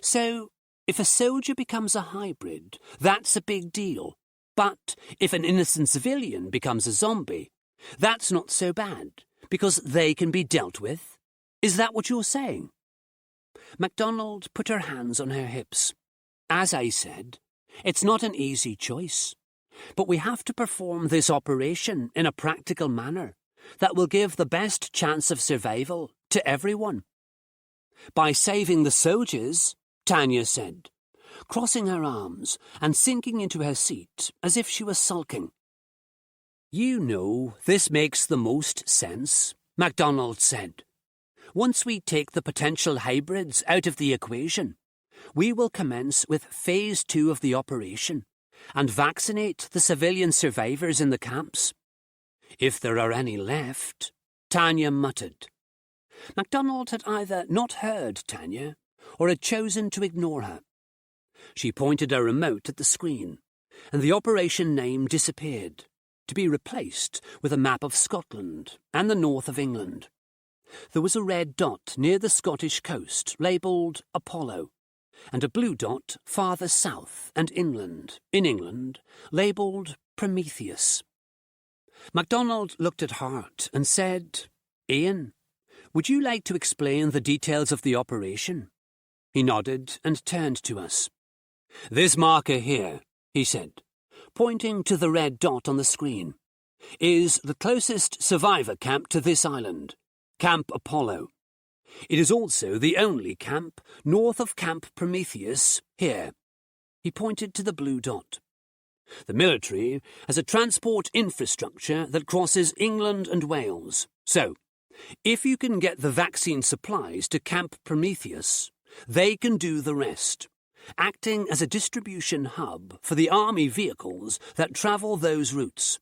"So, if a soldier becomes a hybrid, that's a big deal. But if an innocent civilian becomes a zombie, that's not so bad, because they can be dealt with. Is that what you're saying?" MacDonald put her hands on her hips. "As I said, it's not an easy choice, but we have to perform this operation in a practical manner that will give the best chance of survival to everyone." "By saving the soldiers," Tanya said, crossing her arms and sinking into her seat as if she was sulking. "You know, this makes the most sense," MacDonald said. "Once we take the potential hybrids out of the equation, we will commence with Phase 2 of the operation and vaccinate the civilian survivors in the camps. If there are any left," Tanya muttered. MacDonald had either not heard Tanya or had chosen to ignore her. She pointed a remote at the screen, and the operation name disappeared, to be replaced with a map of Scotland and the north of England. There was a red dot near the Scottish coast labelled Apollo, and a blue dot farther south and inland, in England, labelled Prometheus. MacDonald looked at Hart and said, "Ian, would you like to explain the details of the operation?" He nodded and turned to us. "This marker here," he said, pointing to the red dot on the screen, "is the closest survivor camp to this island, Camp Apollo. It is also the only camp north of Camp Prometheus here." He pointed to the blue dot. "The military has a transport infrastructure that crosses England and Wales. So, if you can get the vaccine supplies to Camp Prometheus, they can do the rest, acting as a distribution hub for the army vehicles that travel those routes.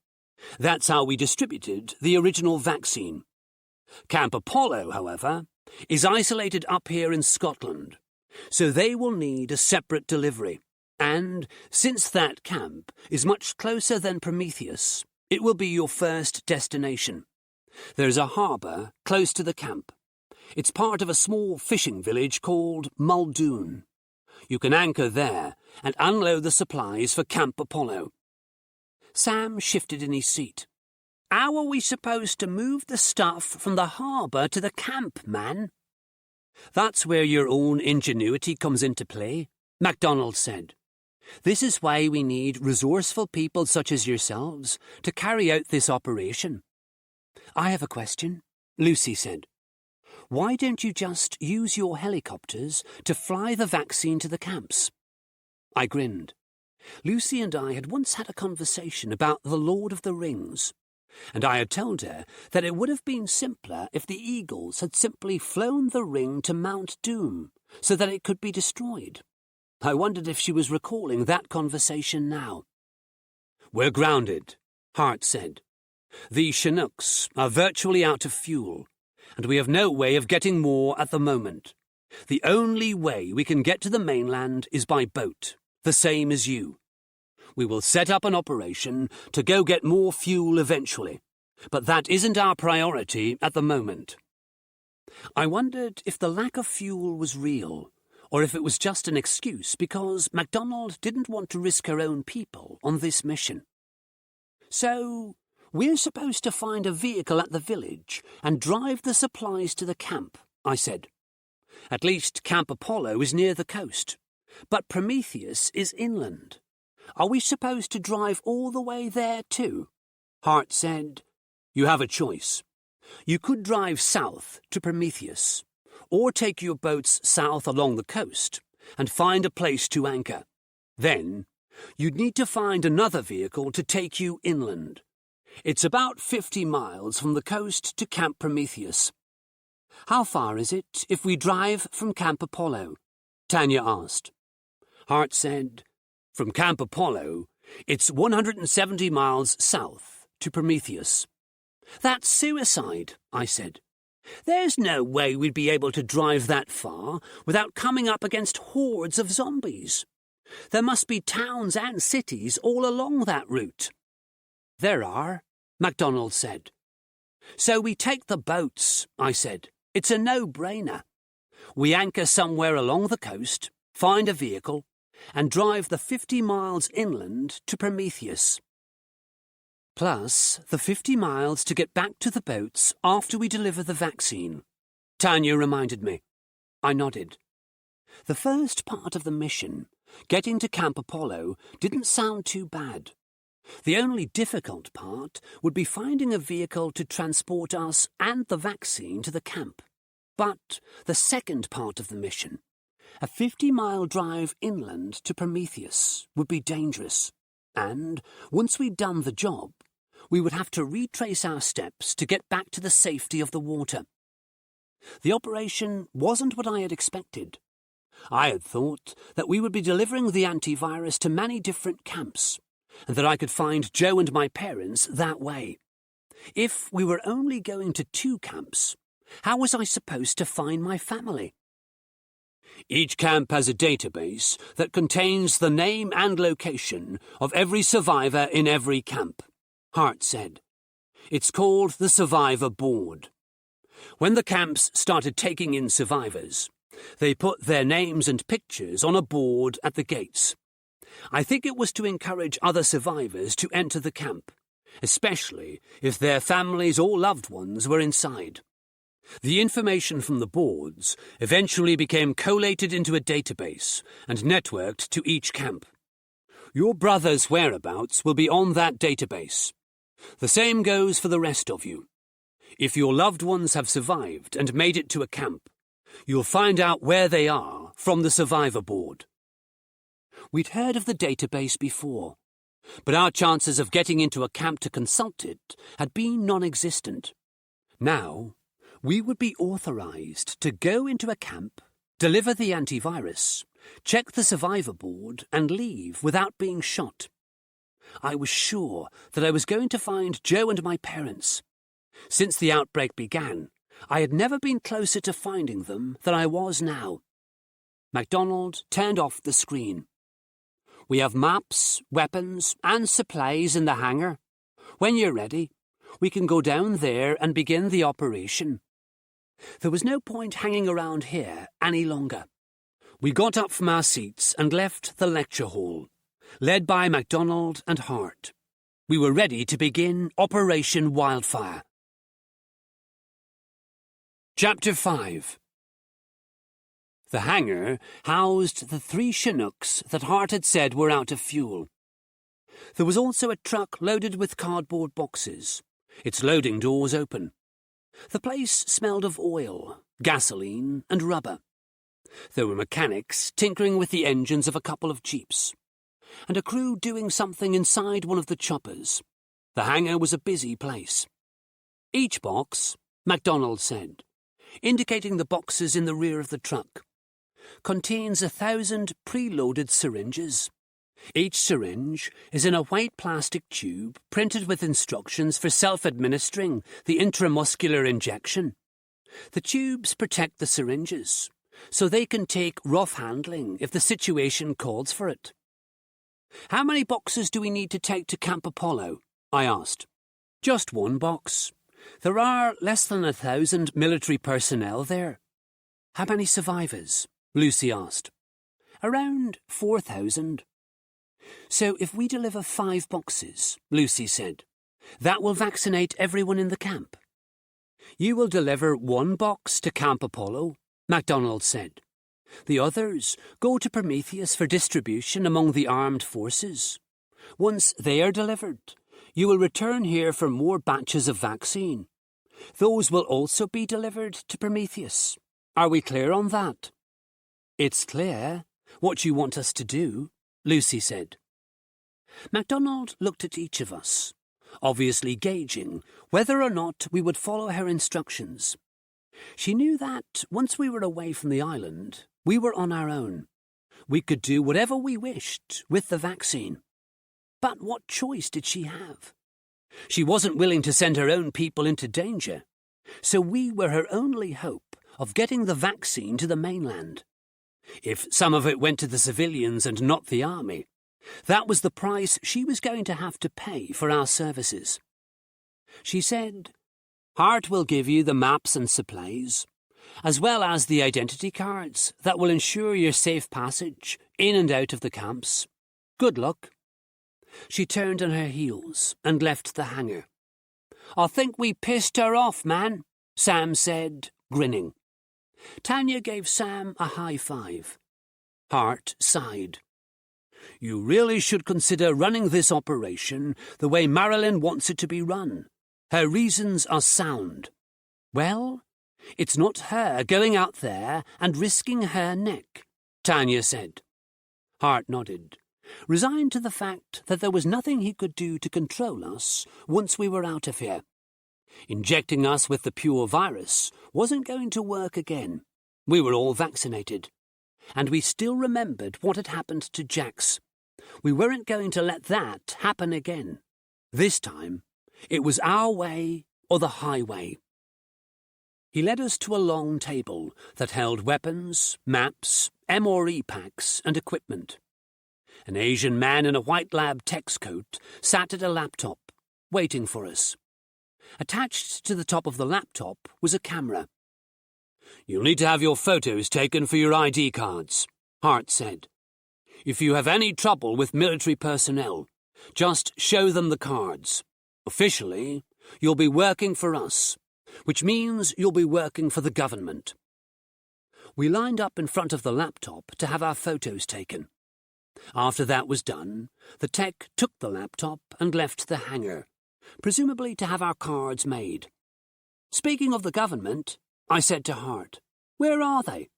That's how we distributed the original vaccine. Camp Apollo, however, is isolated up here in Scotland, so they will need a separate delivery. And since that camp is much closer than Prometheus, it will be your first destination. There's a harbour close to the camp. It's part of a small fishing village called Muldoon. You can anchor there and unload the supplies for Camp Apollo. Sam shifted in his seat. How are we supposed to move the stuff from the harbour to the camp, man? That's where your own ingenuity comes into play, MacDonald said. This is why we need resourceful people such as yourselves to carry out this operation. I have a question, Lucy said. Why don't you just use your helicopters to fly the vaccine to the camps? I grinned. Lucy and I had once had a conversation about The Lord of the Rings, and I had told her that it would have been simpler if the Eagles had simply flown the ring to Mount Doom so that it could be destroyed. I wondered if she was recalling that conversation now. We're grounded, Hart said. The Chinooks are virtually out of fuel, and we have no way of getting more at the moment. The only way we can get to the mainland is by boat, the same as you. We will set up an operation to go get more fuel eventually, but that isn't our priority at the moment. I wondered if the lack of fuel was real, or if it was just an excuse because MacDonald didn't want to risk her own people on this mission. So, we're supposed to find a vehicle at the village and drive the supplies to the camp, I said. At least Camp Apollo is near the coast, but Prometheus is inland. Are we supposed to drive all the way there too? Hart said, You have a choice. You could drive south to Prometheus, or take your boats south along the coast and find a place to anchor. Then, you'd need to find another vehicle to take you inland. It's about 50 miles from the coast to Camp Prometheus. How far is it if we drive from Camp Apollo? Tanya asked. Hart said, From Camp Apollo, it's 170 miles south to Prometheus. That's suicide, I said. There's no way we'd be able to drive that far without coming up against hordes of zombies. There must be towns and cities all along that route. There are, MacDonald said. So we take the boats, I said. It's a no-brainer. We anchor somewhere along the coast, find a vehicle, and drive the 50 miles inland to Prometheus. Plus the 50 miles to get back to the boats after we deliver the vaccine, Tanya reminded me. I nodded. The first part of the mission, getting to Camp Apollo, didn't sound too bad. The only difficult part would be finding a vehicle to transport us and the vaccine to the camp. But the second part of the mission, a 50-mile drive inland to Prometheus, would be dangerous. And once we'd done the job, we would have to retrace our steps to get back to the safety of the water. The operation wasn't what I had expected. I had thought that we would be delivering the antivirus to many different camps, and that I could find Joe and my parents that way. If we were only going to 2 camps, how was I supposed to find my family? Each camp has a database that contains the name and location of every survivor in every camp, Hart said. It's called the Survivor Board. When the camps started taking in survivors, they put their names and pictures on a board at the gates. I think it was to encourage other survivors to enter the camp, especially if their families or loved ones were inside. The information from the boards eventually became collated into a database and networked to each camp. Your brother's whereabouts will be on that database. The same goes for the rest of you. If your loved ones have survived and made it to a camp, you'll find out where they are from the Survivor Board. We'd heard of the database before, but our chances of getting into a camp to consult it had been non-existent. Now, we would be authorized to go into a camp, deliver the antivirus, check the survivor board and leave without being shot. I was sure that I was going to find Joe and my parents. Since the outbreak began, I had never been closer to finding them than I was now. MacDonald turned off the screen. We have maps, weapons, and supplies in the hangar. When you're ready, we can go down there and begin the operation. There was no point hanging around here any longer. We got up from our seats and left the lecture hall, led by MacDonald and Hart. We were ready to begin Operation Wildfire. Chapter 5. The hangar housed the 3 Chinooks that Hart had said were out of fuel. There was also a truck loaded with cardboard boxes, its loading doors open. The place smelled of oil, gasoline, and rubber. There were mechanics tinkering with the engines of a couple of jeeps, and a crew doing something inside one of the choppers. The hangar was a busy place. Each box, MacDonald said, indicating the boxes in the rear of the truck, contains 1,000 preloaded syringes. Each syringe is in a white plastic tube printed with instructions for self-administering the intramuscular injection. The tubes protect the syringes, so they can take rough handling if the situation calls for it. How many boxes do we need to take to Camp Apollo? I asked. Just 1 box. There are less than 1,000 military personnel there. How many survivors? Lucy asked. Around 4,000. So if we deliver 5 boxes, Lucy said, that will vaccinate everyone in the camp. You will deliver 1 box to Camp Apollo, MacDonald said. The others go to Prometheus for distribution among the armed forces. Once they are delivered, you will return here for more batches of vaccine. Those will also be delivered to Prometheus. Are we clear on that? It's clear what you want us to do, Lucy said. MacDonald looked at each of us, obviously gauging whether or not we would follow her instructions. She knew that once we were away from the island, we were on our own. We could do whatever we wished with the vaccine. But what choice did she have? She wasn't willing to send her own people into danger, so we were her only hope of getting the vaccine to the mainland. If some of it went to the civilians and not the army, that was the price she was going to have to pay for our services. She said, Hart will give you the maps and supplies, as well as the identity cards that will ensure your safe passage in and out of the camps. Good luck. She turned on her heels and left the hangar. I think we pissed her off, man, Sam said, grinning. Tanya gave Sam a high five. Hart sighed. You really should consider running this operation the way Marilyn wants it to be run. Her reasons are sound. Well, it's not her going out there and risking her neck, Tanya said. Hart nodded, resigned to the fact that there was nothing he could do to control us once we were out of here. Injecting us with the pure virus wasn't going to work again. We were all vaccinated, and we still remembered what had happened to Jax. We weren't going to let that happen again. This time, it was our way or the highway. He led us to a long table that held weapons, maps, MRE packs, and equipment. An Asian man in a white lab tech's coat sat at a laptop, waiting for us. Attached to the top of the laptop was a camera. You'll need to have your photos taken for your ID cards, Hart said. If you have any trouble with military personnel, just show them the cards. Officially, you'll be working for us, which means you'll be working for the government. We lined up in front of the laptop to have our photos taken. After that was done, the tech took the laptop and left the hangar, presumably to have our cards made. Speaking of the government, I said to Hart, where are they?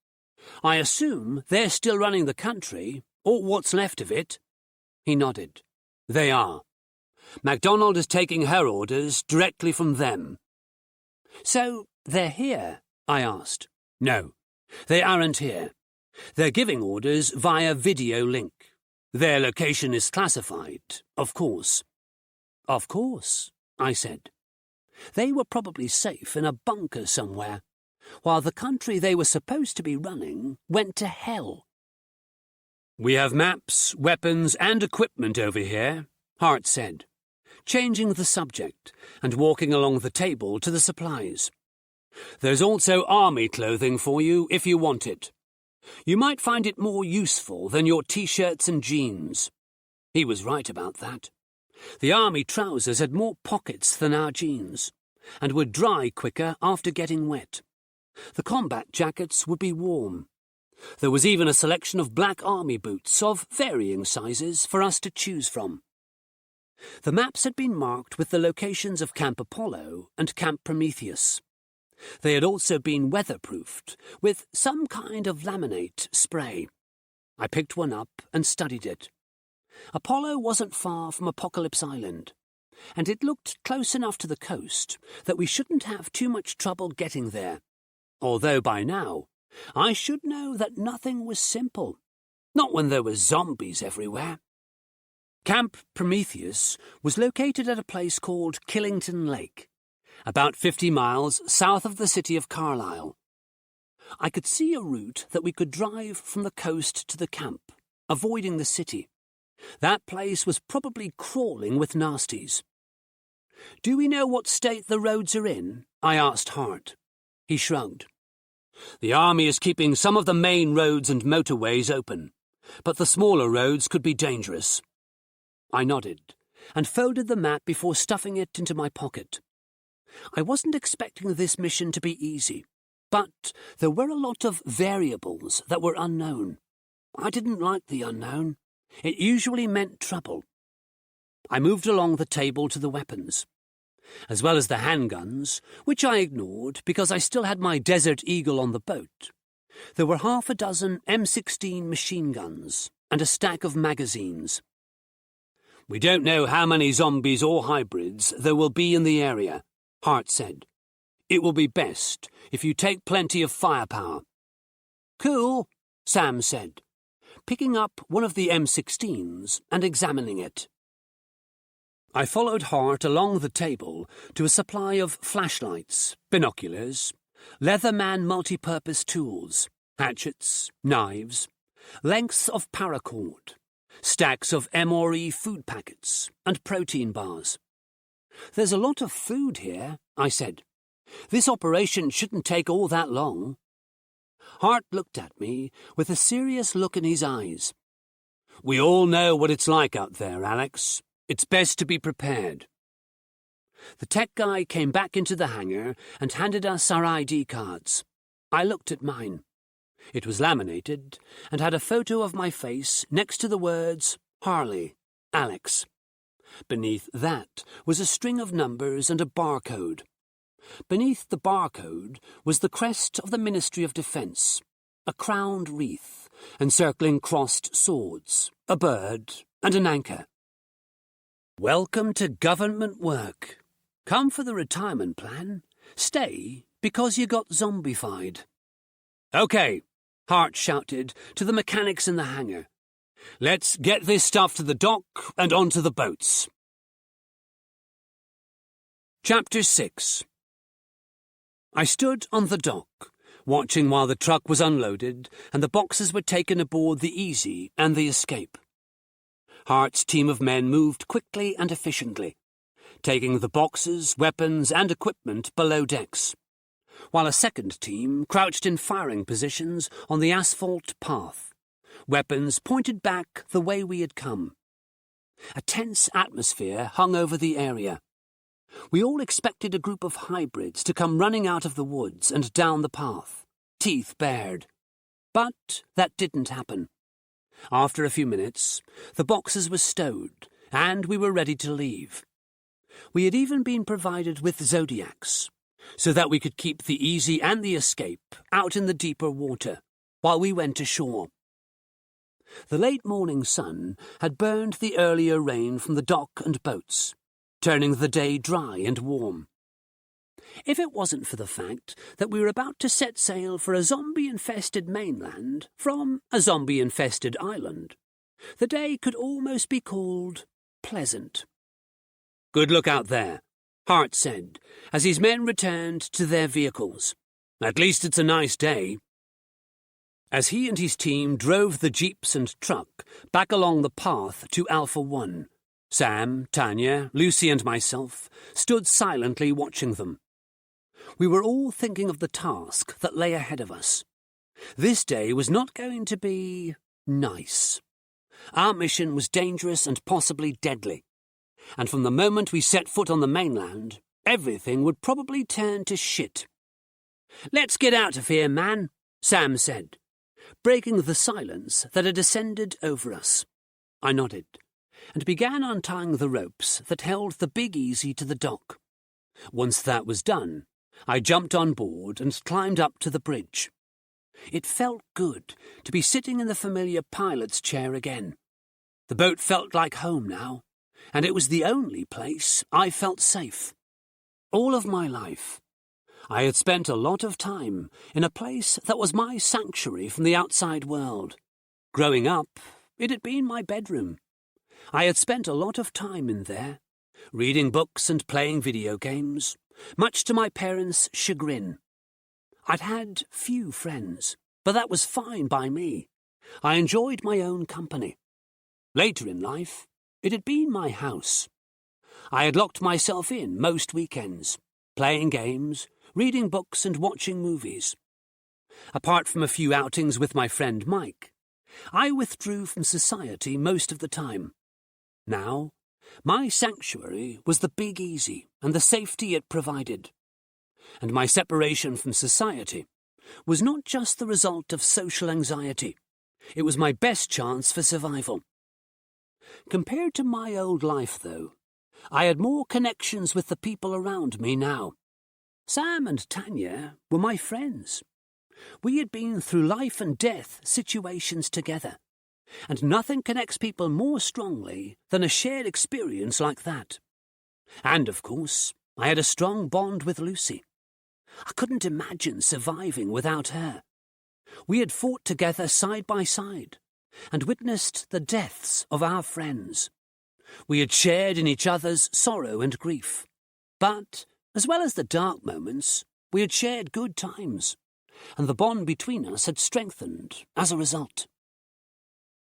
I assume they're still running the country, or what's left of it. He nodded. They are. MacDonald is taking her orders directly from them. So they're here? I asked. No, they aren't here. They're giving orders via video link. Their location is classified, of course. Of course, I said. They were probably safe in a bunker somewhere, while the country they were supposed to be running went to hell. We have maps, weapons, and equipment over here, Hart said, changing the subject and walking along the table to the supplies. There's also army clothing for you if you want it. You might find it more useful than your t-shirts and jeans. He was right about that. The army trousers had more pockets than our jeans, and would dry quicker after getting wet. The combat jackets would be warm. There was even a selection of black army boots of varying sizes for us to choose from. The maps had been marked with the locations of Camp Apollo and Camp Prometheus. They had also been weatherproofed with some kind of laminate spray. I picked one up and studied it. Apollo wasn't far from Apocalypse Island, and it looked close enough to the coast that we shouldn't have too much trouble getting there, although by now I should know that nothing was simple, not when there were zombies everywhere. Camp Prometheus was located at a place called Killington Lake, about 50 miles south of the city of Carlisle. I could see a route that we could drive from the coast to the camp, avoiding the city. That place was probably crawling with nasties. Do we know what state the roads are in? I asked Hart. He shrugged. The army is keeping some of the main roads and motorways open, but the smaller roads could be dangerous. I nodded and folded the map before stuffing it into my pocket. I wasn't expecting this mission to be easy, but there were a lot of variables that were unknown. I didn't like the unknown. It usually meant trouble. I moved along the table to the weapons. As well as the handguns, which I ignored because I still had my Desert Eagle on the boat, there were half a dozen M16 machine guns and a stack of magazines. We don't know how many zombies or hybrids there will be in the area, Hart said. It will be best if you take plenty of firepower. Cool, Sam said, picking up one of the M16s and examining it. I followed Hart along the table to a supply of flashlights, binoculars, Leatherman multi-purpose tools, hatchets, knives, lengths of paracord, stacks of MRE food packets, and protein bars. There's a lot of food here, I said. This operation shouldn't take all that long. Hart looked at me with a serious look in his eyes. We all know what it's like out there, Alex. It's best to be prepared. The tech guy came back into the hangar and handed us our ID cards. I looked at mine. It was laminated and had a photo of my face next to the words Harley, Alex. Beneath that was a string of numbers and a barcode. Beneath the barcode was the crest of the Ministry of Defence, a crowned wreath, encircling crossed swords, a bird, and an anchor. Welcome to government work. Come for the retirement plan. Stay because you got zombified. Okay, Hart shouted to the mechanics in the hangar. Let's get this stuff to the dock and onto the boats. Chapter 6. I stood on the dock, watching while the truck was unloaded and the boxes were taken aboard the Easy and the Escape. Hart's team of men moved quickly and efficiently, taking the boxes, weapons, and equipment below decks, while a second team crouched in firing positions on the asphalt path, weapons pointed back the way we had come. A tense atmosphere hung over the area. We all expected a group of hybrids to come running out of the woods and down the path, teeth bared. But that didn't happen. After a few minutes, the boxes were stowed, and we were ready to leave. We had even been provided with Zodiacs, so that we could keep the Easy and the Escape out in the deeper water, while we went ashore. The late morning sun had burned the earlier rain from the dock and boats, turning the day dry and warm. If it wasn't for the fact that we were about to set sail for a zombie-infested mainland from a zombie-infested island, the day could almost be called pleasant. "Good look out there," Hart said, as his men returned to their vehicles. "At least it's a nice day." As he and his team drove the jeeps and truck back along the path to Alpha 1, Sam, Tanya, Lucy and myself stood silently watching them. We were all thinking of the task that lay ahead of us. This day was not going to be nice. Our mission was dangerous and possibly deadly, and from the moment we set foot on the mainland, everything would probably turn to shit. "Let's get out of here, man," Sam said, breaking the silence that had descended over us. I nodded, and began untying the ropes that held the Big Easy to the dock. Once that was done, I jumped on board and climbed up to the bridge. It felt good to be sitting in the familiar pilot's chair again. The boat felt like home now, and it was the only place I felt safe. All of my life, I had spent a lot of time in a place that was my sanctuary from the outside world. Growing up, it had been my bedroom. I had spent a lot of time in there, reading books and playing video games, much to my parents' chagrin. I'd had few friends, but that was fine by me. I enjoyed my own company. Later in life, it had been my house. I had locked myself in most weekends, playing games, reading books and watching movies. Apart from a few outings with my friend Mike, I withdrew from society most of the time. Now, my sanctuary was the Big Easy and the safety it provided. And my separation from society was not just the result of social anxiety. It was my best chance for survival. Compared to my old life, though, I had more connections with the people around me now. Sam and Tanya were my friends. We had been through life and death situations together, and nothing connects people more strongly than a shared experience like that. And, of course, I had a strong bond with Lucy. I couldn't imagine surviving without her. We had fought together side by side and witnessed the deaths of our friends. We had shared in each other's sorrow and grief. But, as well as the dark moments, we had shared good times, and the bond between us had strengthened as a result.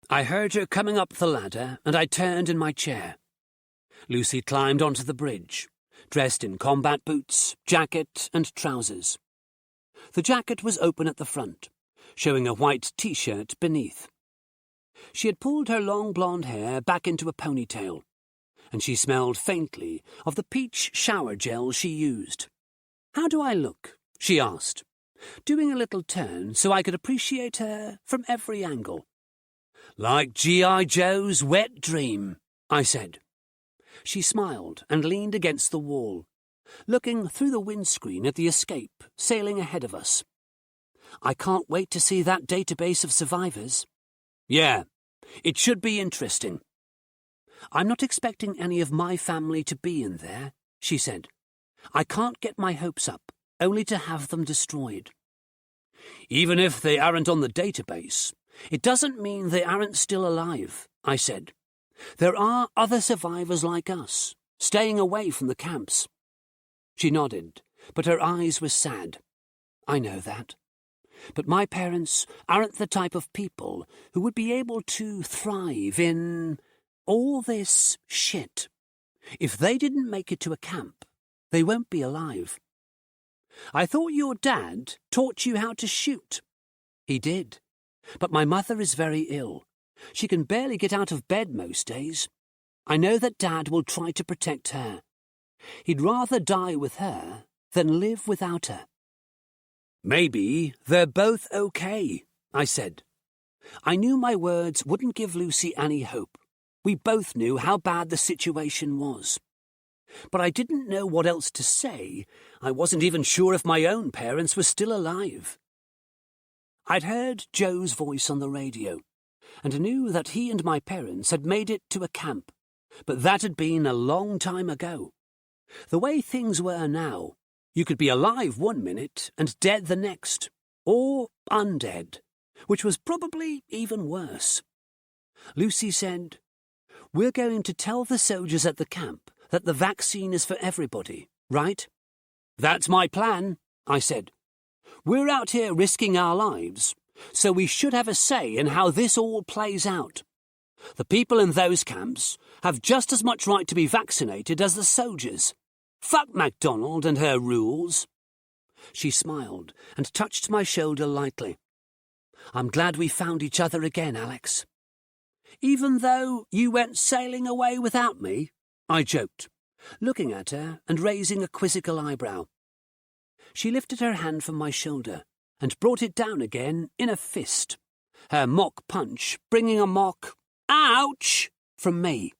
I heard her coming up the ladder, and I turned in my chair. Lucy climbed onto the bridge, dressed in combat boots, jacket, and trousers. The jacket was open at the front, showing a white t-shirt beneath. She had pulled her long blonde hair back into a ponytail, and she smelled faintly of the peach shower gel she used. "How do I look?" she asked, doing a little turn so I could appreciate her from every angle. "Like G.I. Joe's wet dream," I said. She smiled and leaned against the wall, looking through the windscreen at the escape sailing ahead of us. "I can't wait to see that database of survivors." "Yeah, it should be interesting." "I'm not expecting any of my family to be in there," she said. "I can't get my hopes up, only to have them destroyed." "Even if they aren't on the database, it doesn't mean they aren't still alive," I said. "There are other survivors like us, staying away from the camps." She nodded, but her eyes were sad. "I know that. But my parents aren't the type of people who would be able to thrive in all this shit. If they didn't make it to a camp, they won't be alive." "I thought your dad taught you how to shoot." "He did. But my mother is very ill. She can barely get out of bed most days. I know that Dad will try to protect her. He'd rather die with her than live without her." "Maybe they're both okay," I said. I knew my words wouldn't give Lucy any hope. We both knew how bad the situation was. But I didn't know what else to say. I wasn't even sure if my own parents were still alive. I'd heard Joe's voice on the radio, and knew that he and my parents had made it to a camp, but that had been a long time ago. The way things were now, You could be alive one minute and dead the next, or undead, which was probably even worse. Lucy said, "We're going to tell the soldiers at the camp that the vaccine is for everybody, right?" "That's my plan," I said. "We're out here risking our lives, so we should have a say in how this all plays out. The people in those camps have just as much right to be vaccinated as the soldiers. Fuck MacDonald and her rules." She smiled and touched my shoulder lightly. "I'm glad we found each other again, Alex." "Even though you went sailing away without me?" I joked, looking at her and raising a quizzical eyebrow. She lifted her hand from my shoulder and brought it down again in a fist, her mock punch bringing a mock "ouch" from me.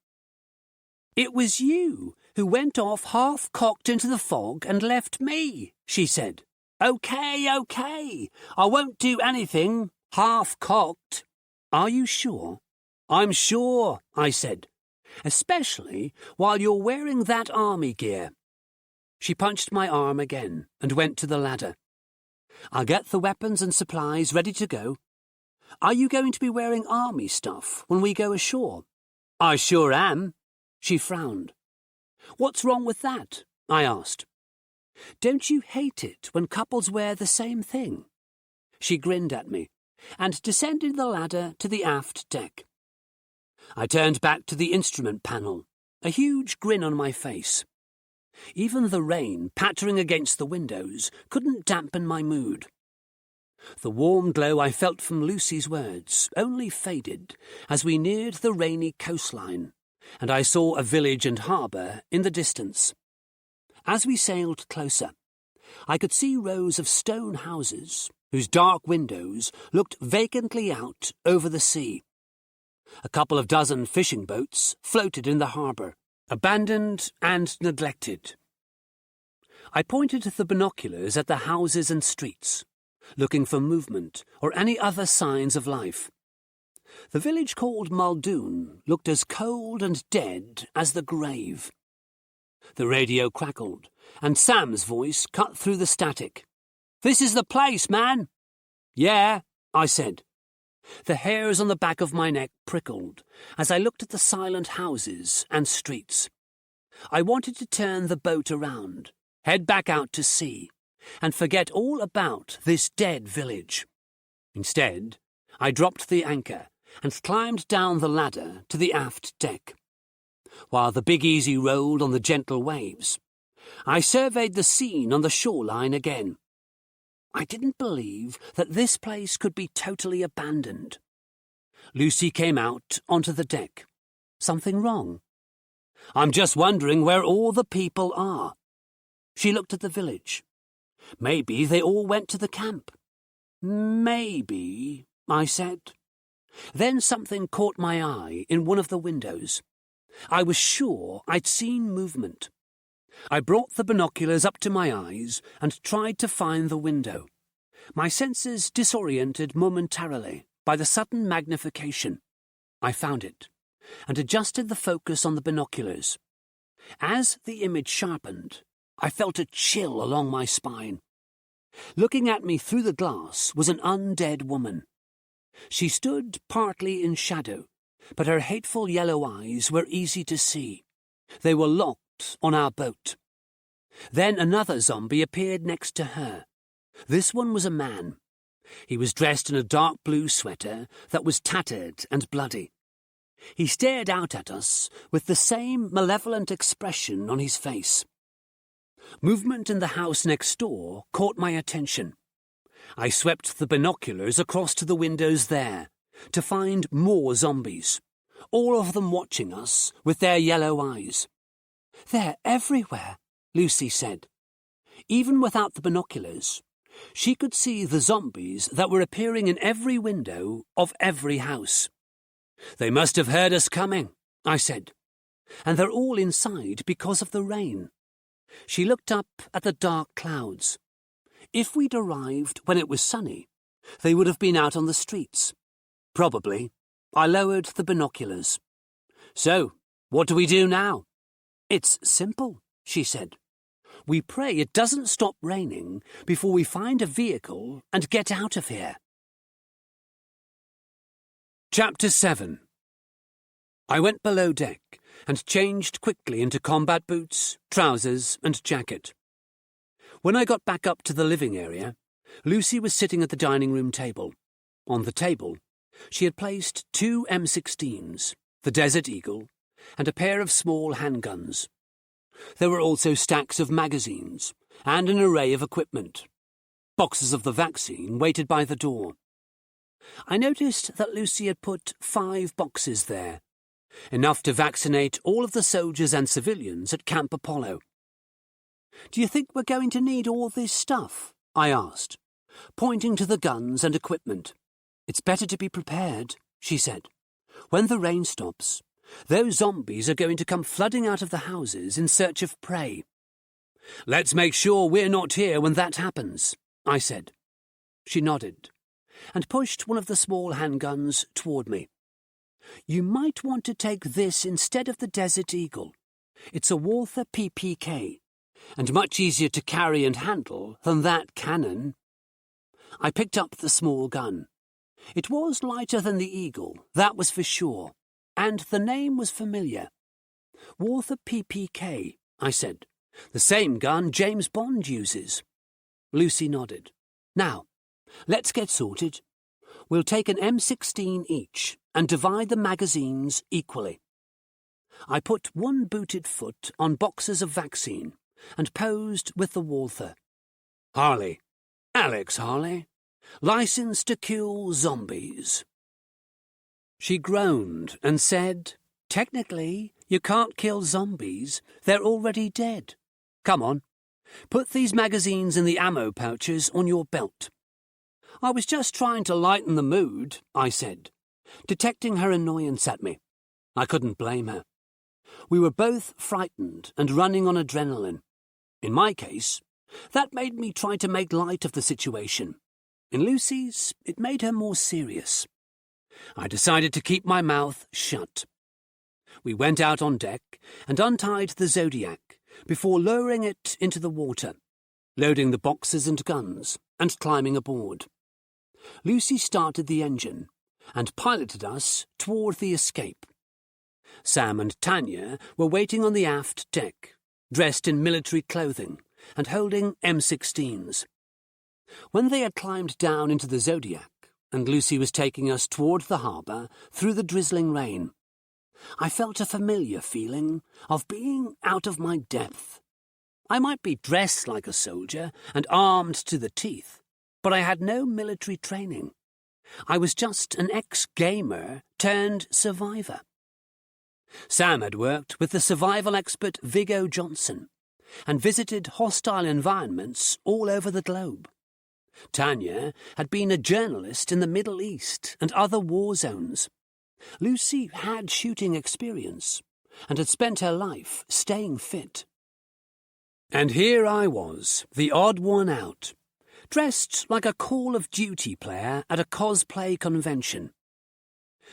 "It was you who went off half-cocked into the fog and left me," she said. Okay, I won't do anything half-cocked." "Are you sure?" "I'm sure," I said, "especially while you're wearing that army gear." She punched my arm again and went to the ladder. "I'll get the weapons and supplies ready to go. Are you going to be wearing army stuff when we go ashore?" "I sure am." She frowned. "What's wrong with that?" I asked. "Don't you hate it when couples wear the same thing?" She grinned at me and descended the ladder to the aft deck. I turned back to the instrument panel, a huge grin on my face. Even the rain pattering against the windows couldn't dampen my mood. The warm glow I felt from Lucy's words only faded as we neared the rainy coastline, and I saw a village and harbour in the distance. As we sailed closer, I could see rows of stone houses whose dark windows looked vacantly out over the sea. A couple of dozen fishing boats floated in the harbour, abandoned and neglected. I pointed the binoculars at the houses and streets, looking for movement or any other signs of life. The village called Muldoon looked as cold and dead as the grave. The radio crackled, and Sam's voice cut through the static. "This is the place, man!" "Yeah," I said. The hairs on the back of my neck prickled as I looked at the silent houses and streets. I wanted to turn the boat around, head back out to sea, and forget all about this dead village. Instead, I dropped the anchor and climbed down the ladder to the aft deck. While the Big Easy rolled on the gentle waves, I surveyed the scene on the shoreline again. I didn't believe that this place could be totally abandoned. Lucy came out onto the deck. "Something wrong?" "I'm just wondering where all the people are." She looked at the village. "Maybe they all went to the camp." "Maybe," I said. Then something caught my eye in one of the windows. I was sure I'd seen movement. I brought the binoculars up to my eyes and tried to find the window, my senses disoriented momentarily by the sudden magnification. I found it, and adjusted the focus on the binoculars. As the image sharpened, I felt a chill along my spine. Looking at me through the glass was an undead woman. She stood partly in shadow, but her hateful yellow eyes were easy to see. They were locked on our boat. Then another zombie appeared next to her. This one was a man. He was dressed in a dark blue sweater that was tattered and bloody. He stared out at us with the same malevolent expression on his face. Movement in the house next door caught my attention. I swept the binoculars across to the windows there to find more zombies, all of them watching us with their yellow eyes. "They're everywhere," Lucy said. Even without the binoculars, she could see the zombies that were appearing in every window of every house. "They must have heard us coming," I said. "And they're all inside because of the rain." She looked up at the dark clouds. If we'd arrived when it was sunny, they would have been out on the streets. Probably. I lowered the binoculars. "So, what do we do now?" "It's simple," she said. We pray it doesn't stop raining before we find a vehicle and get out of here. Chapter 7. I went below deck and changed quickly into combat boots, trousers, and jacket. When I got back up to the living area, Lucy was sitting at the dining room table. On the table, she had placed 2 M16s, the Desert Eagle, and a pair of small handguns. There were also stacks of magazines and an array of equipment. Boxes of the vaccine waited by the door. I noticed that Lucy had put 5 boxes there, enough to vaccinate all of the soldiers and civilians at Camp Apollo. "Do you think we're going to need all this stuff?" I asked, pointing to the guns and equipment. "It's better to be prepared," she said. "When the rain stops, those zombies are going to come flooding out of the houses in search of prey." "Let's make sure we're not here when that happens," I said. She nodded and pushed one of the small handguns toward me. "You might want to take this instead of the Desert Eagle. It's a Walther PPK, and much easier to carry and handle than that cannon." I picked up the small gun. It was lighter than the Eagle, that was for sure, and the name was familiar. "Walther PPK," I said. "The same gun James Bond uses." Lucy nodded. "Now, let's get sorted. We'll take an M16 each and divide the magazines equally." I put one booted foot on boxes of vaccine and posed with the Walther. "Harley. Alex Harley. License to kill zombies." She groaned and said, "Technically, you can't kill zombies. They're already dead. Come on. Put these magazines in the ammo pouches on your belt." "I was just trying to lighten the mood," I said, detecting her annoyance at me. I couldn't blame her. We were both frightened and running on adrenaline. In my case, that made me try to make light of the situation. In Lucy's, it made her more serious. I decided to keep my mouth shut. We went out on deck and untied the Zodiac before lowering it into the water, loading the boxes and guns, and climbing aboard. Lucy started the engine and piloted us toward the escape. Sam and Tanya were waiting on the aft deck, dressed in military clothing and holding M16s. When they had climbed down into the Zodiac, and Lucy was taking us toward the harbour through the drizzling rain, I felt a familiar feeling of being out of my depth. I might be dressed like a soldier and armed to the teeth, but I had no military training. I was just an ex-gamer turned survivor. Sam had worked with the survival expert Viggo Johnson and visited hostile environments all over the globe. Tanya had been a journalist in the Middle East and other war zones. Lucy had shooting experience and had spent her life staying fit. And here I was, the odd one out, dressed like a Call of Duty player at a cosplay convention.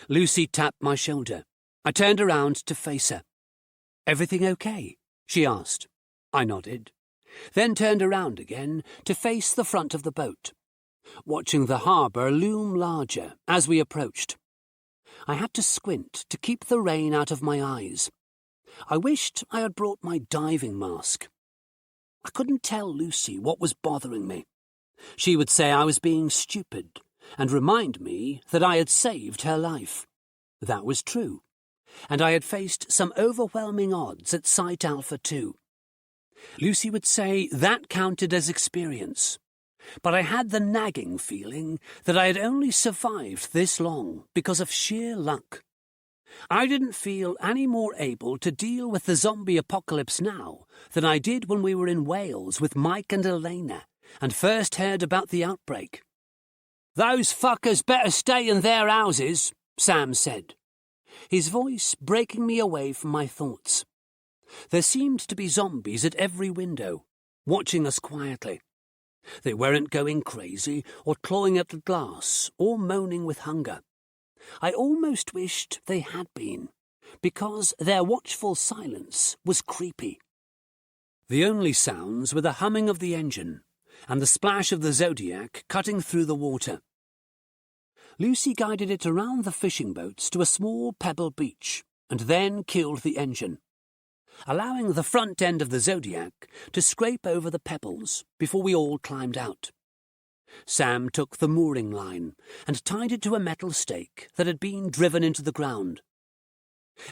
Lucy tapped my shoulder. I turned around to face her. "Everything okay?" she asked. I nodded, then turned around again to face the front of the boat, watching the harbour loom larger as we approached. I had to squint to keep the rain out of my eyes. I wished I had brought my diving mask. I couldn't tell Lucy what was bothering me. She would say I was being stupid and remind me that I had saved her life. That was true, and I had faced some overwhelming odds at Site Alpha too. Lucy would say that counted as experience, but I had the nagging feeling that I had only survived this long because of sheer luck. I didn't feel any more able to deal with the zombie apocalypse now than I did when we were in Wales with Mike and Elena and first heard about the outbreak. "Those fuckers better stay in their houses," Sam said, his voice breaking me away from my thoughts. There seemed to be zombies at every window, watching us quietly. They weren't going crazy or clawing at the glass or moaning with hunger. I almost wished they had been, because their watchful silence was creepy. The only sounds were the humming of the engine and the splash of the Zodiac cutting through the water. Lucy guided it around the fishing boats to a small pebble beach and then killed the engine, allowing the front end of the Zodiac to scrape over the pebbles before we all climbed out. Sam took the mooring line and tied it to a metal stake that had been driven into the ground.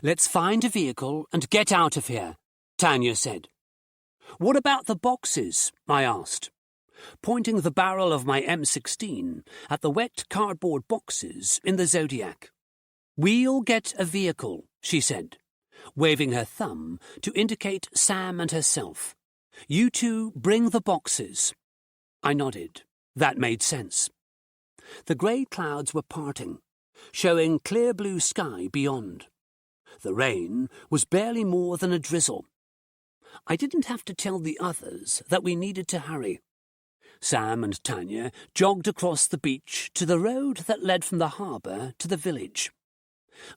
"Let's find a vehicle and get out of here," Tanya said. "What about the boxes?" I asked, pointing the barrel of my M16 at the wet cardboard boxes in the Zodiac. "We'll get a vehicle," she said, waving her thumb to indicate Sam and herself. "You two bring the boxes." I nodded. That made sense. The grey clouds were parting, showing clear blue sky beyond. The rain was barely more than a drizzle. I didn't have to tell the others that we needed to hurry. Sam and Tanya jogged across the beach to the road that led from the harbour to the village.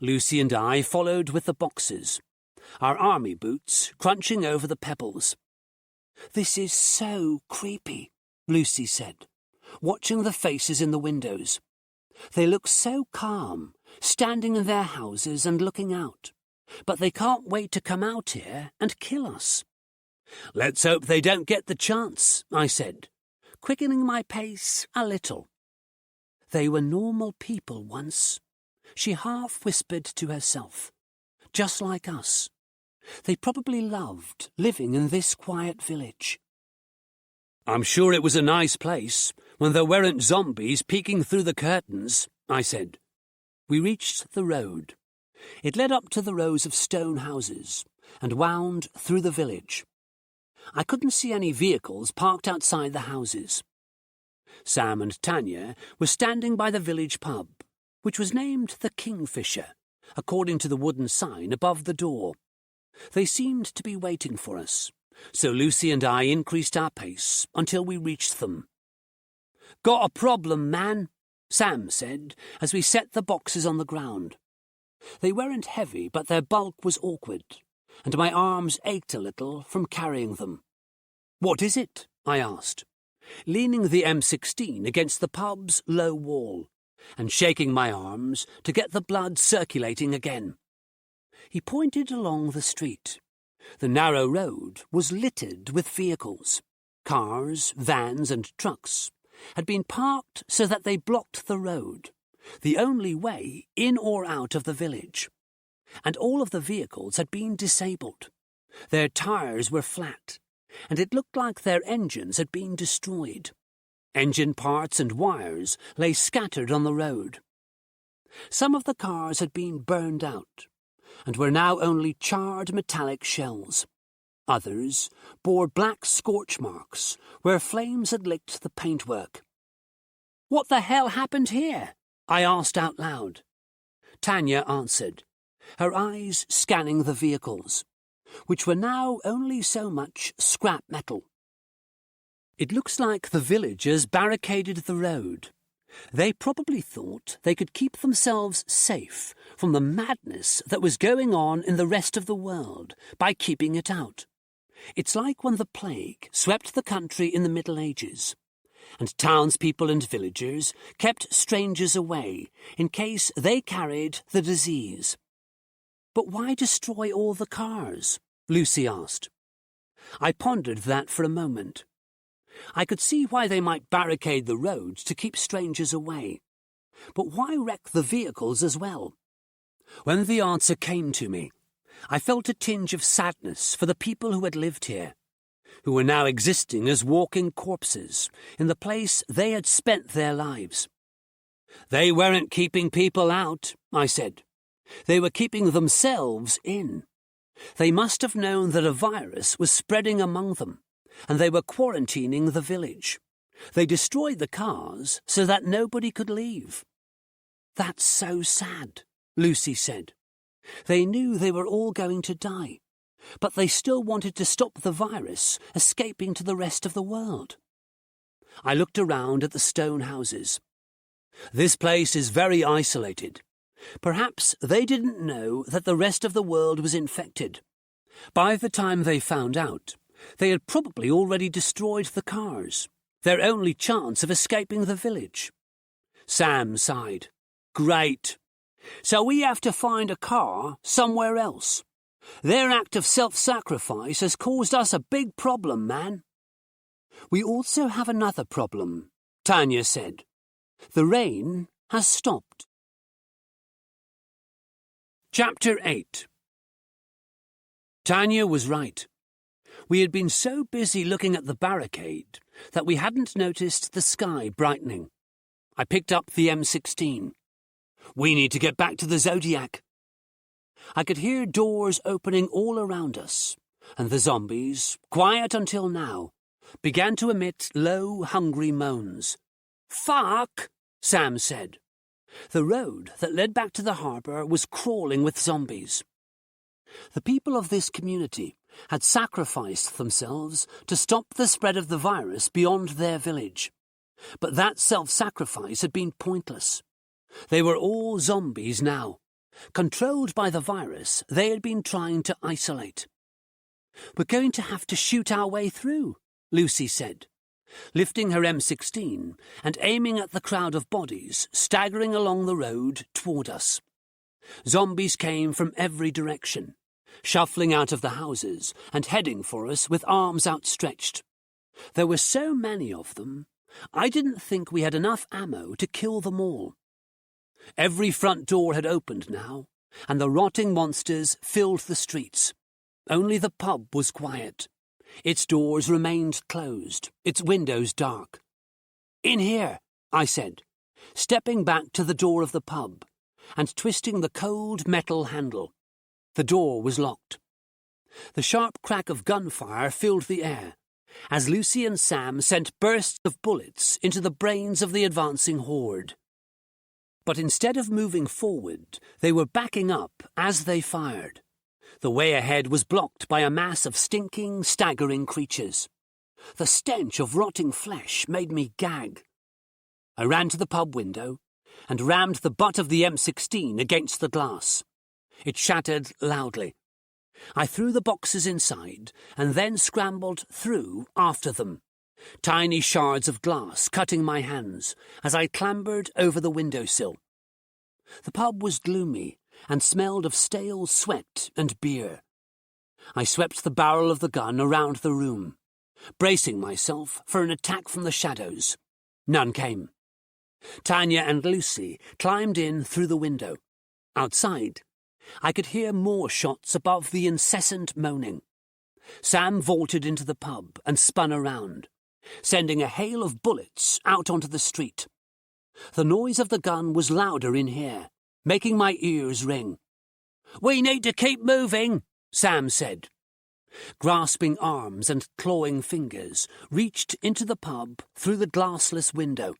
Lucy and I followed with the boxes, our army boots crunching over the pebbles. "This is so creepy," Lucy said, watching the faces in the windows. "They look so calm, standing in their houses and looking out, but they can't wait to come out here and kill us." "Let's hope they don't get the chance," I said, quickening my pace a little. "They were normal people once," she half-whispered to herself. "Just like us. They probably loved living in this quiet village." "I'm sure it was a nice place when there weren't zombies peeking through the curtains," I said. We reached the road. It led up to the rows of stone houses and wound through the village. I couldn't see any vehicles parked outside the houses. Sam and Tanya were standing by the village pub, which was named the Kingfisher, according to the wooden sign above the door. They seemed to be waiting for us, so Lucy and I increased our pace until we reached them. "Got a problem, man," Sam said as we set the boxes on the ground. They weren't heavy, but their bulk was awkward, and my arms ached a little from carrying them. "What is it?" I asked, leaning the M16 against the pub's low wall and shaking my arms to get the blood circulating again. He pointed along the street. The narrow road was littered with vehicles. Cars, vans, and trucks had been parked so that they blocked the road, the only way in or out of the village. And all of the vehicles had been disabled. Their tires were flat, and it looked like their engines had been destroyed. Engine parts and wires lay scattered on the road. Some of the cars had been burned out, and were now only charred metallic shells. Others bore black scorch marks where flames had licked the paintwork. "What the hell happened here?" I asked out loud. Tanya answered, her eyes scanning the vehicles, which were now only so much scrap metal. "It looks like the villagers barricaded the road. They probably thought they could keep themselves safe from the madness that was going on in the rest of the world by keeping it out. It's like when the plague swept the country in the Middle Ages, and townspeople and villagers kept strangers away in case they carried the disease." "But why destroy all the cars?" Lucy asked. I pondered that for a moment. I could see why they might barricade the roads to keep strangers away. But why wreck the vehicles as well? When the answer came to me, I felt a tinge of sadness for the people who had lived here, who were now existing as walking corpses in the place they had spent their lives. "They weren't keeping people out," I said. "They were keeping themselves in. They must have known that a virus was spreading among them, and they were quarantining the village. They destroyed the cars so that nobody could leave." "That's so sad," Lucy said. "They knew they were all going to die, but they still wanted to stop the virus escaping to the rest of the world." I looked around at the stone houses. "This place is very isolated. Perhaps they didn't know that the rest of the world was infected. By the time they found out, They had probably already destroyed the cars, their only chance of escaping the village. Sam sighed. Great. So we have to find a car somewhere else. Their act of self-sacrifice has caused us a big problem, man. We also have another problem, Tanya said. The rain has stopped. Chapter 8. Tanya was right. We had been so busy looking at the barricade that we hadn't noticed the sky brightening. I picked up the M16. We need to get back to the Zodiac. I could hear doors opening all around us, and the zombies, quiet until now, began to emit low, hungry moans. Fuck, Sam said. The road that led back to the harbour was crawling with zombies. The people of this community had sacrificed themselves to stop the spread of the virus beyond their village. But that self-sacrifice had been pointless. They were all zombies now. Controlled by the virus, they had been trying to isolate. We're going to have to shoot our way through, Lucy said, lifting her M16 and aiming at the crowd of bodies staggering along the road toward us. Zombies came from every direction, shuffling out of the houses and heading for us with arms outstretched. There were so many of them, I didn't think we had enough ammo to kill them all. Every front door had opened now, and the rotting monsters filled the streets. Only the pub was quiet. Its doors remained closed, its windows dark. In here, I said, stepping back to the door of the pub and twisting the cold metal handle. The door was locked. The sharp crack of gunfire filled the air, as Lucy and Sam sent bursts of bullets into the brains of the advancing horde. But instead of moving forward, they were backing up as they fired. The way ahead was blocked by a mass of stinking, staggering creatures. The stench of rotting flesh made me gag. I ran to the pub window and rammed the butt of the M16 against the glass. It shattered loudly. I threw the boxes inside and then scrambled through after them, tiny shards of glass cutting my hands as I clambered over the windowsill. The pub was gloomy and smelled of stale sweat and beer. I swept the barrel of the gun around the room, bracing myself for an attack from the shadows. None came. Tanya and Lucy climbed in through the window. Outside, I could hear more shots above the incessant moaning. Sam vaulted into the pub and spun around, sending a hail of bullets out onto the street. The noise of the gun was louder in here, making my ears ring. "We need to keep moving," Sam said. Grasping arms and clawing fingers reached into the pub through the glassless window.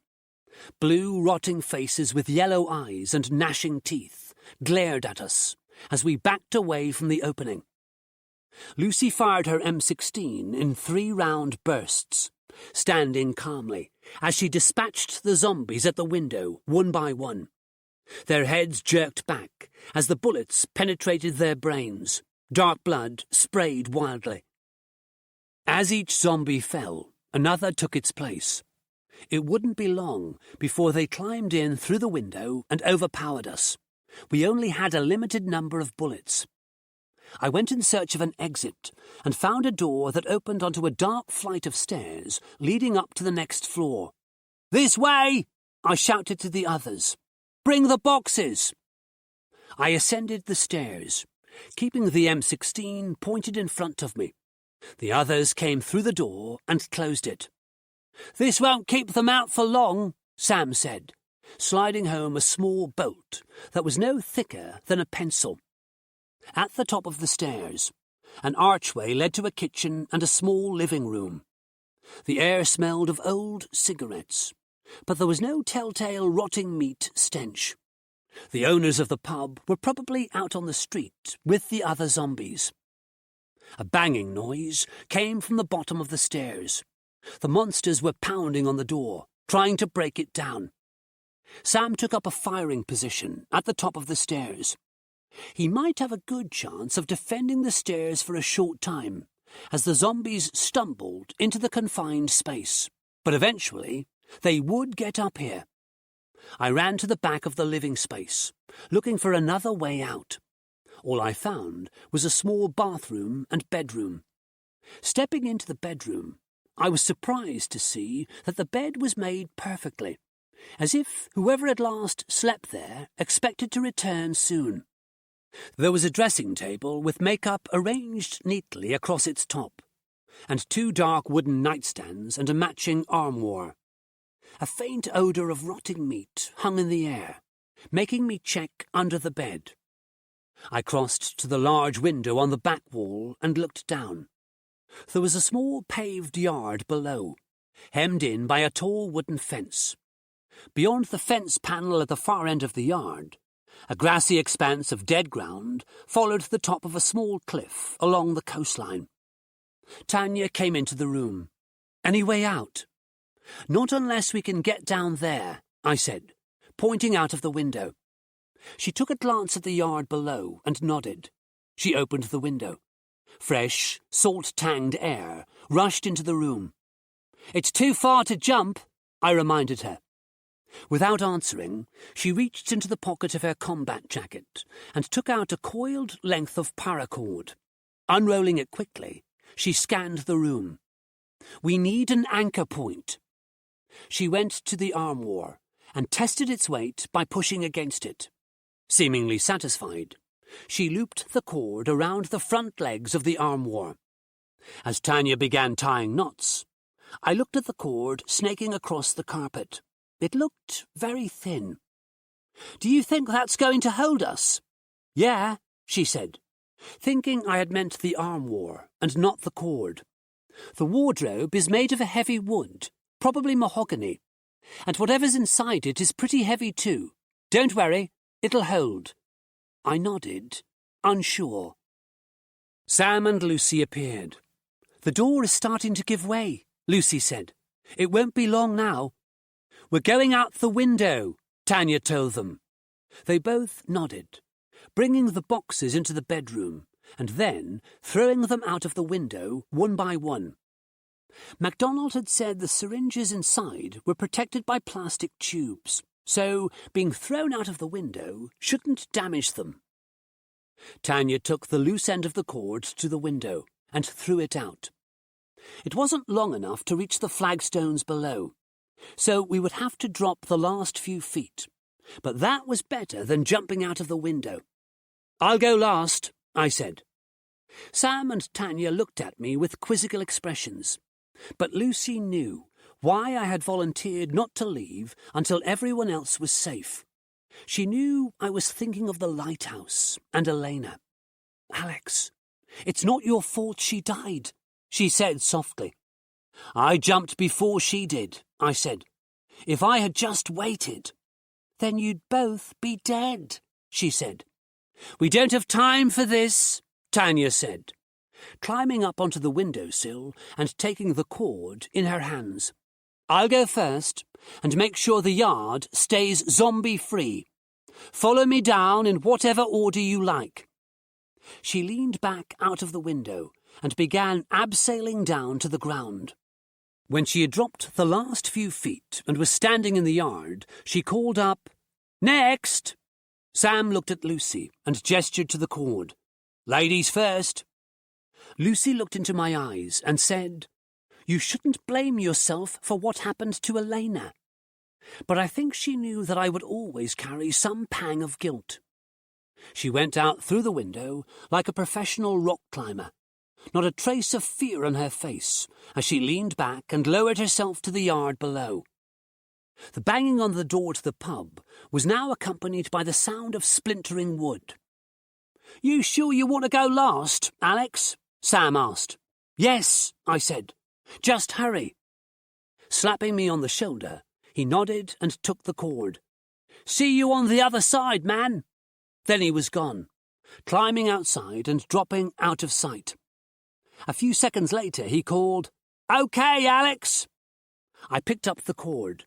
Blue, rotting faces with yellow eyes and gnashing teeth glared at us as we backed away from the opening. Lucy fired her M16 in 3-round bursts, standing calmly as she dispatched the zombies at the window one by one. Their heads jerked back as the bullets penetrated their brains. Dark blood sprayed wildly. As each zombie fell, another took its place. It wouldn't be long before they climbed in through the window and overpowered us. We only had a limited number of bullets. I went in search of an exit and found a door that opened onto a dark flight of stairs leading up to the next floor. "This way!" I shouted to the others. "Bring the boxes!" I ascended the stairs, keeping the M16 pointed in front of me. The others came through the door and closed it. "This won't keep them out for long," Sam said, sliding home a small bolt that was no thicker than a pencil. At the top of the stairs, an archway led to a kitchen and a small living room. The air smelled of old cigarettes, but there was no telltale rotting meat stench. The owners of the pub were probably out on the street with the other zombies. A banging noise came from the bottom of the stairs. The monsters were pounding on the door, trying to break it down. Sam took up a firing position at the top of the stairs. He might have a good chance of defending the stairs for a short time, as the zombies stumbled into the confined space, but eventually they would get up here. I ran to the back of the living space, looking for another way out. All I found was a small bathroom and bedroom. Stepping into the bedroom, I was surprised to see that the bed was made perfectly, as if whoever had last slept there expected to return soon. There was a dressing table with makeup arranged neatly across its top, and 2 dark wooden nightstands and a matching armoire. A faint odour of rotting meat hung in the air, making me check under the bed. I crossed to the large window on the back wall and looked down. There was a small paved yard below, hemmed in by a tall wooden fence. Beyond the fence panel at the far end of the yard, a grassy expanse of dead ground followed the top of a small cliff along the coastline. Tanya came into the room. "Any way out?" "Not unless we can get down there," I said, pointing out of the window. She took a glance at the yard below and nodded. She opened the window. Fresh, salt-tanged air rushed into the room. "It's too far to jump," I reminded her. Without answering, she reached into the pocket of her combat jacket and took out a coiled length of paracord. Unrolling it quickly, she scanned the room. "We need an anchor point." She went to the armoire and tested its weight by pushing against it. Seemingly satisfied, she looped the cord around the front legs of the armoire. As Tanya began tying knots, I looked at the cord snaking across the carpet. It looked very thin. "Do you think that's going to hold us?" "Yeah," she said, thinking I had meant the armoire and not the cord. "The wardrobe is made of a heavy wood, probably mahogany, and whatever's inside it is pretty heavy too. Don't worry, it'll hold." I nodded, unsure. Sam and Lucy appeared. "The door is starting to give way," Lucy said. "It won't be long now." "We're going out the window," Tanya told them. They both nodded, bringing the boxes into the bedroom and then throwing them out of the window one by one. MacDonald had said the syringes inside were protected by plastic tubes, so being thrown out of the window shouldn't damage them. Tanya took the loose end of the cord to the window and threw it out. It wasn't long enough to reach the flagstones below, so we would have to drop the last few feet, but that was better than jumping out of the window. "I'll go last," I said. Sam and Tanya looked at me with quizzical expressions, but Lucy knew why I had volunteered not to leave until everyone else was safe. She knew I was thinking of the lighthouse and Elena. "Alex, it's not your fault she died," she said softly. "I jumped before she did," I said. "If I had just waited." "Then you'd both be dead," she said. "We don't have time for this," Tanya said, climbing up onto the windowsill and taking the cord in her hands. "I'll go first and make sure the yard stays zombie-free. Follow me down in whatever order you like." She leaned back out of the window and began abseiling down to the ground. When she had dropped the last few feet and was standing in the yard, she called up, "Next!" Sam looked at Lucy and gestured to the cord. "Ladies first." Lucy looked into my eyes and said, "You shouldn't blame yourself for what happened to Elena." But I think she knew that I would always carry some pang of guilt. She went out through the window like a professional rock climber, not a trace of fear on her face, as she leaned back and lowered herself to the yard below. The banging on the door to the pub was now accompanied by the sound of splintering wood. "You sure you want to go last, Alex?" Sam asked. "Yes," I said. "Just hurry." Slapping me on the shoulder, he nodded and took the cord. "See you on the other side, man." Then he was gone, climbing outside and dropping out of sight. A few seconds later he called, "Okay, Alex." I picked up the cord,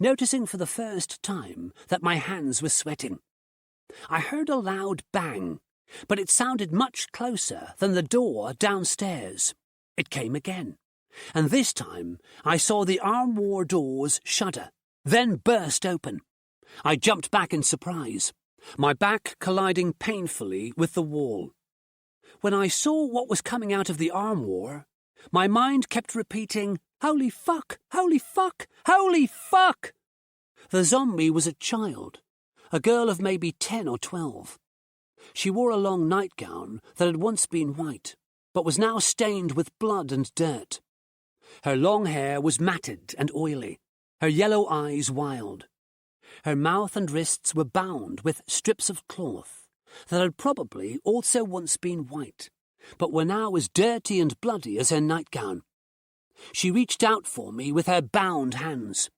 noticing for the first time that my hands were sweating. I heard a loud bang, but it sounded much closer than the door downstairs. It came again, and this time I saw the armoire doors shudder, then burst open. I jumped back in surprise, my back colliding painfully with the wall. When I saw what was coming out of the armoire, my mind kept repeating, "Holy fuck! Holy fuck! Holy fuck!" The zombie was a child, a girl of maybe 10 or 12. She wore a long nightgown that had once been white, but was now stained with blood and dirt. Her long hair was matted and oily, her yellow eyes wild. Her mouth and wrists were bound with strips of cloth that had probably also once been white, but were now as dirty and bloody as her nightgown. She reached out for me with her bound hands.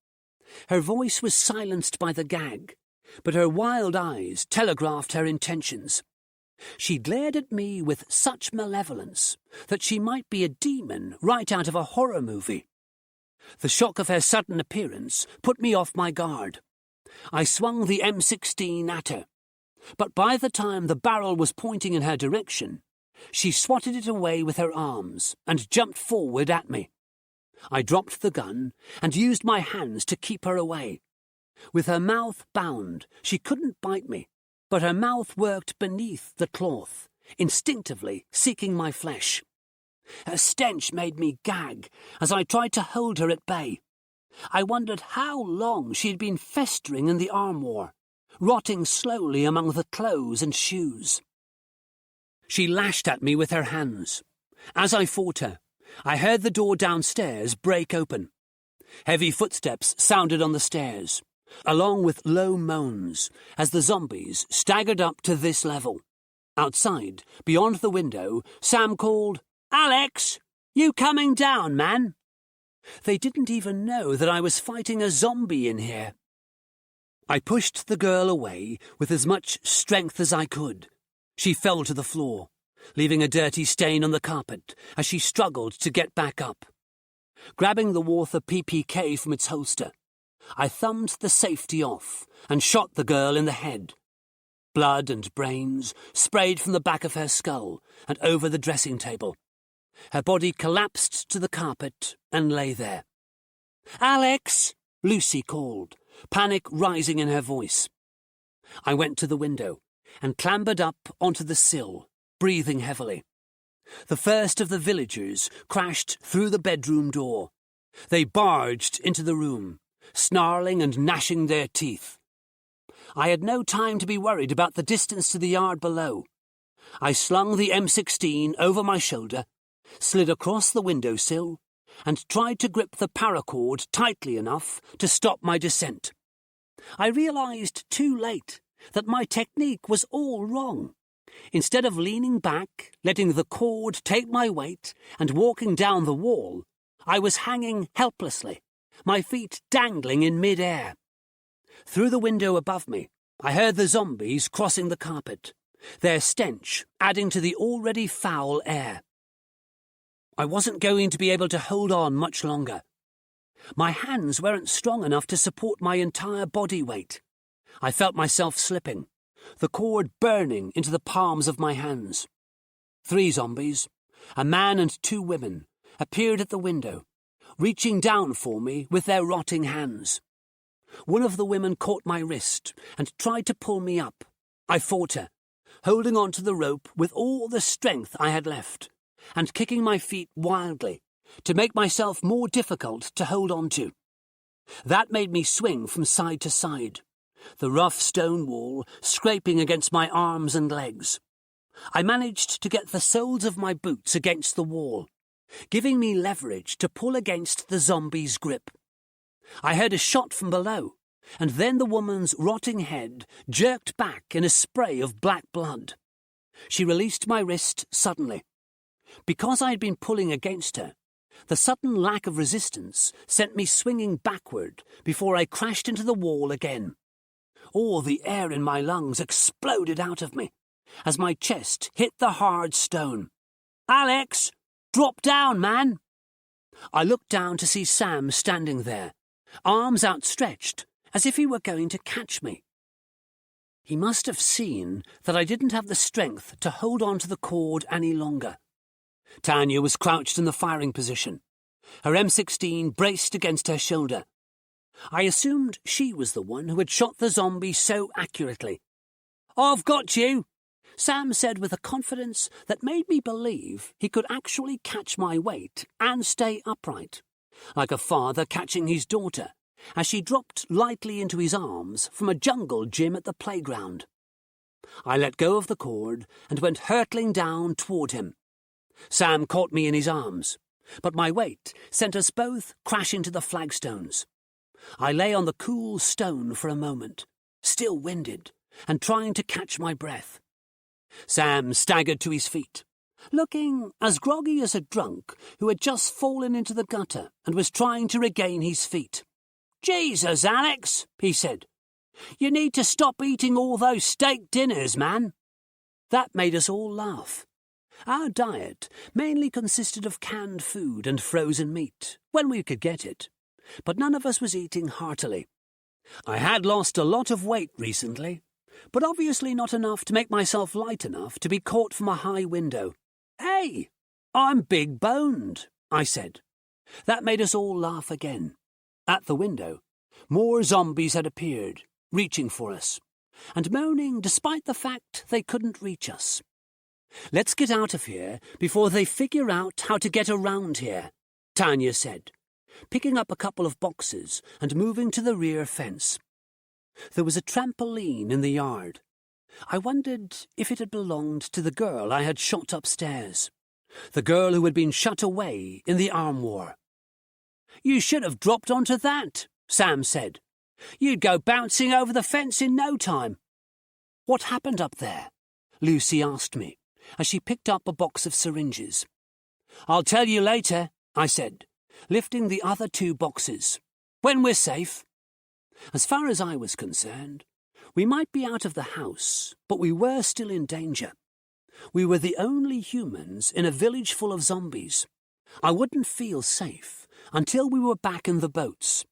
Her voice was silenced by the gag, but her wild eyes telegraphed her intentions. She glared at me with such malevolence that she might be a demon right out of a horror movie. The shock of her sudden appearance put me off my guard. I swung the M16 at her, but by the time the barrel was pointing in her direction, she swatted it away with her arms and jumped forward at me. I dropped the gun and used my hands to keep her away. With her mouth bound, she couldn't bite me, but her mouth worked beneath the cloth, instinctively seeking my flesh. Her stench made me gag as I tried to hold her at bay. I wondered how long she had been festering in the armoire, rotting slowly among the clothes and shoes. She lashed at me with her hands. As I fought her, I heard the door downstairs break open. Heavy footsteps sounded on the stairs, along with low moans, as the zombies staggered up to this level. Outside, beyond the window, Sam called, "Alex, you coming down, man?" They didn't even know that I was fighting a zombie in here. I pushed the girl away with as much strength as I could. She fell to the floor, leaving a dirty stain on the carpet as she struggled to get back up. Grabbing the Walther PPK from its holster, I thumbed the safety off and shot the girl in the head. Blood and brains sprayed from the back of her skull and over the dressing table. Her body collapsed to the carpet and lay there. "Alex!" Lucy called, panic rising in her voice. I went to the window and clambered up onto the sill, breathing heavily. The first of the villagers crashed through the bedroom door. They barged into the room, snarling and gnashing their teeth. I had no time to be worried about the distance to the yard below. I slung the M16 over my shoulder, slid across the windowsill, and tried to grip the paracord tightly enough to stop my descent. I realized too late that my technique was all wrong. Instead of leaning back, letting the cord take my weight, and walking down the wall, I was hanging helplessly, my feet dangling in mid-air. Through the window above me, I heard the zombies crossing the carpet, their stench adding to the already foul air. I wasn't going to be able to hold on much longer. My hands weren't strong enough to support my entire body weight. I felt myself slipping, the cord burning into the palms of my hands. 3 zombies, a man and 2 women, appeared at the window, reaching down for me with their rotting hands. One of the women caught my wrist and tried to pull me up. I fought her, holding on to the rope with all the strength I had left, and kicking my feet wildly to make myself more difficult to hold on to. That made me swing from side to side, the rough stone wall scraping against my arms and legs. I managed to get the soles of my boots against the wall, giving me leverage to pull against the zombie's grip. I heard a shot from below, and then the woman's rotting head jerked back in a spray of black blood. She released my wrist suddenly. Because I had been pulling against her, the sudden lack of resistance sent me swinging backward before I crashed into the wall again. All the air in my lungs exploded out of me as my chest hit the hard stone. "Alex, drop down, man!" I looked down to see Sam standing there, arms outstretched, as if he were going to catch me. He must have seen that I didn't have the strength to hold on to the cord any longer. Tanya was crouched in the firing position, her M16 braced against her shoulder. I assumed she was the one who had shot the zombie so accurately. "I've got you," Sam said with a confidence that made me believe he could actually catch my weight and stay upright, like a father catching his daughter, as she dropped lightly into his arms from a jungle gym at the playground. I let go of the cord and went hurtling down toward him. Sam caught me in his arms, but my weight sent us both crashing to the flagstones. I lay on the cool stone for a moment, still winded, and trying to catch my breath. Sam staggered to his feet, looking as groggy as a drunk who had just fallen into the gutter and was trying to regain his feet. "Jesus, Alex," he said. "You need to stop eating all those steak dinners, man." That made us all laugh. Our diet mainly consisted of canned food and frozen meat, when we could get it, but none of us was eating heartily. I had lost a lot of weight recently, but obviously not enough to make myself light enough to be caught from a high window. "Hey, I'm big-boned," I said. That made us all laugh again. At the window, more zombies had appeared, reaching for us, and moaning despite the fact they couldn't reach us. "Let's get out of here before they figure out how to get around here," Tanya said, picking up a couple of boxes and moving to the rear fence. There was a trampoline in the yard. I wondered if it had belonged to the girl I had shot upstairs, the girl who had been shut away in the arm war. "You should have dropped onto that," Sam said. "You'd go bouncing over the fence in no time." "What happened up there?" Lucy asked me, as she picked up a box of syringes. "I'll tell you later," I said, lifting the other 2 boxes. "When we're safe." As far as I was concerned, we might be out of the house, but we were still in danger. We were the only humans in a village full of zombies. I wouldn't feel safe until we were back in the boats.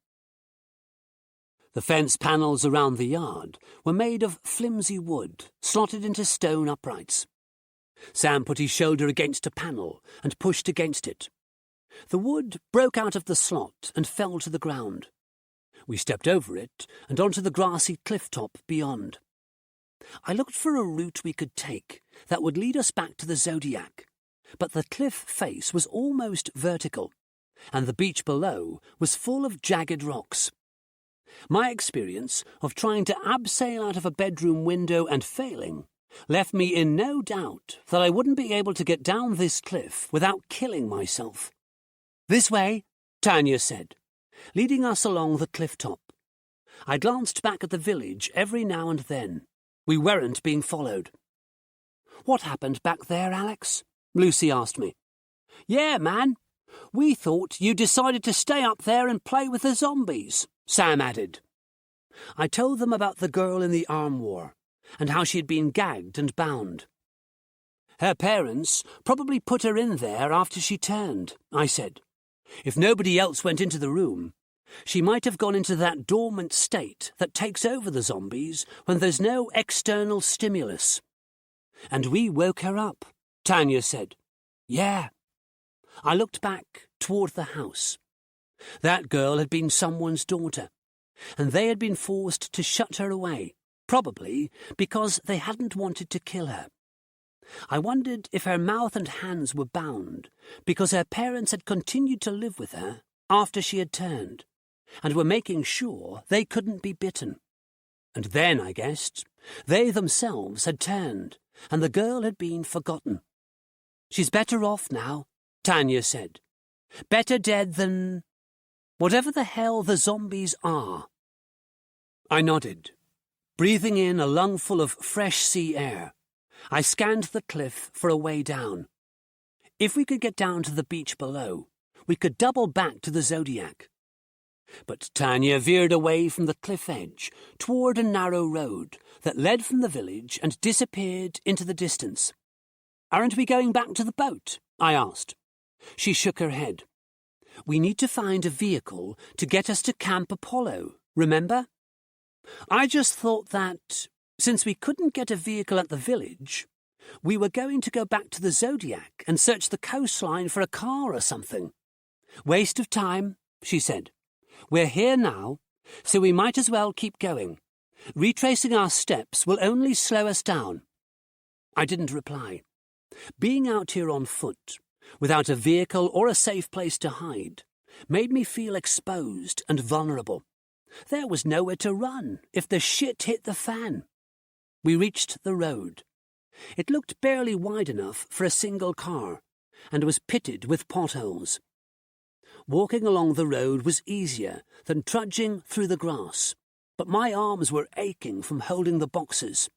The fence panels around the yard were made of flimsy wood, slotted into stone uprights. Sam put his shoulder against a panel and pushed against it. The wood broke out of the slot and fell to the ground. We stepped over it and onto the grassy cliff top beyond. I looked for a route we could take that would lead us back to the Zodiac, but the cliff face was almost vertical, and the beach below was full of jagged rocks. My experience of trying to abseil out of a bedroom window and failing left me in no doubt that I wouldn't be able to get down this cliff without killing myself. "This way," Tanya said, leading us along the cliff top. I glanced back at the village every now and then. We weren't being followed. "What happened back there, Alex?" Lucy asked me. "Yeah, man. We thought you decided to stay up there and play with the zombies," Sam added. I told them about the girl in the arm war and how she had been gagged and bound. "Her parents probably put her in there after she turned," I said. "If nobody else went into the room, she might have gone into that dormant state that takes over the zombies when there's no external stimulus." "And we woke her up," Tanya said. "Yeah." I looked back toward the house. That girl had been someone's daughter, and they had been forced to shut her away, probably because they hadn't wanted to kill her. I wondered if her mouth and hands were bound because her parents had continued to live with her after she had turned, and were making sure they couldn't be bitten. And then, I guessed, they themselves had turned, and the girl had been forgotten. "She's better off now," Tanya said. "Better dead than whatever the hell the zombies are." I nodded, breathing in a lungful of fresh sea air. I scanned the cliff for a way down. If we could get down to the beach below, we could double back to the Zodiac. But Tanya veered away from the cliff edge toward a narrow road that led from the village and disappeared into the distance. "Aren't we going back to the boat?" I asked. She shook her head. "We need to find a vehicle to get us to Camp Apollo, remember? I just thought that, since we couldn't get a vehicle at the village, We were going to go back to the Zodiac and search the coastline for a car or something. Waste of time, she said. We're here now, so we might as well keep going. Retracing our steps will only slow us down. I didn't reply. Being out here on foot, without a vehicle or a safe place to hide, made me feel exposed and vulnerable. There was nowhere to run if the shit hit the fan. We reached the road. It looked barely wide enough for a single car, and was pitted with potholes. Walking along the road was easier than trudging through the grass, but my arms were aching from holding the boxes.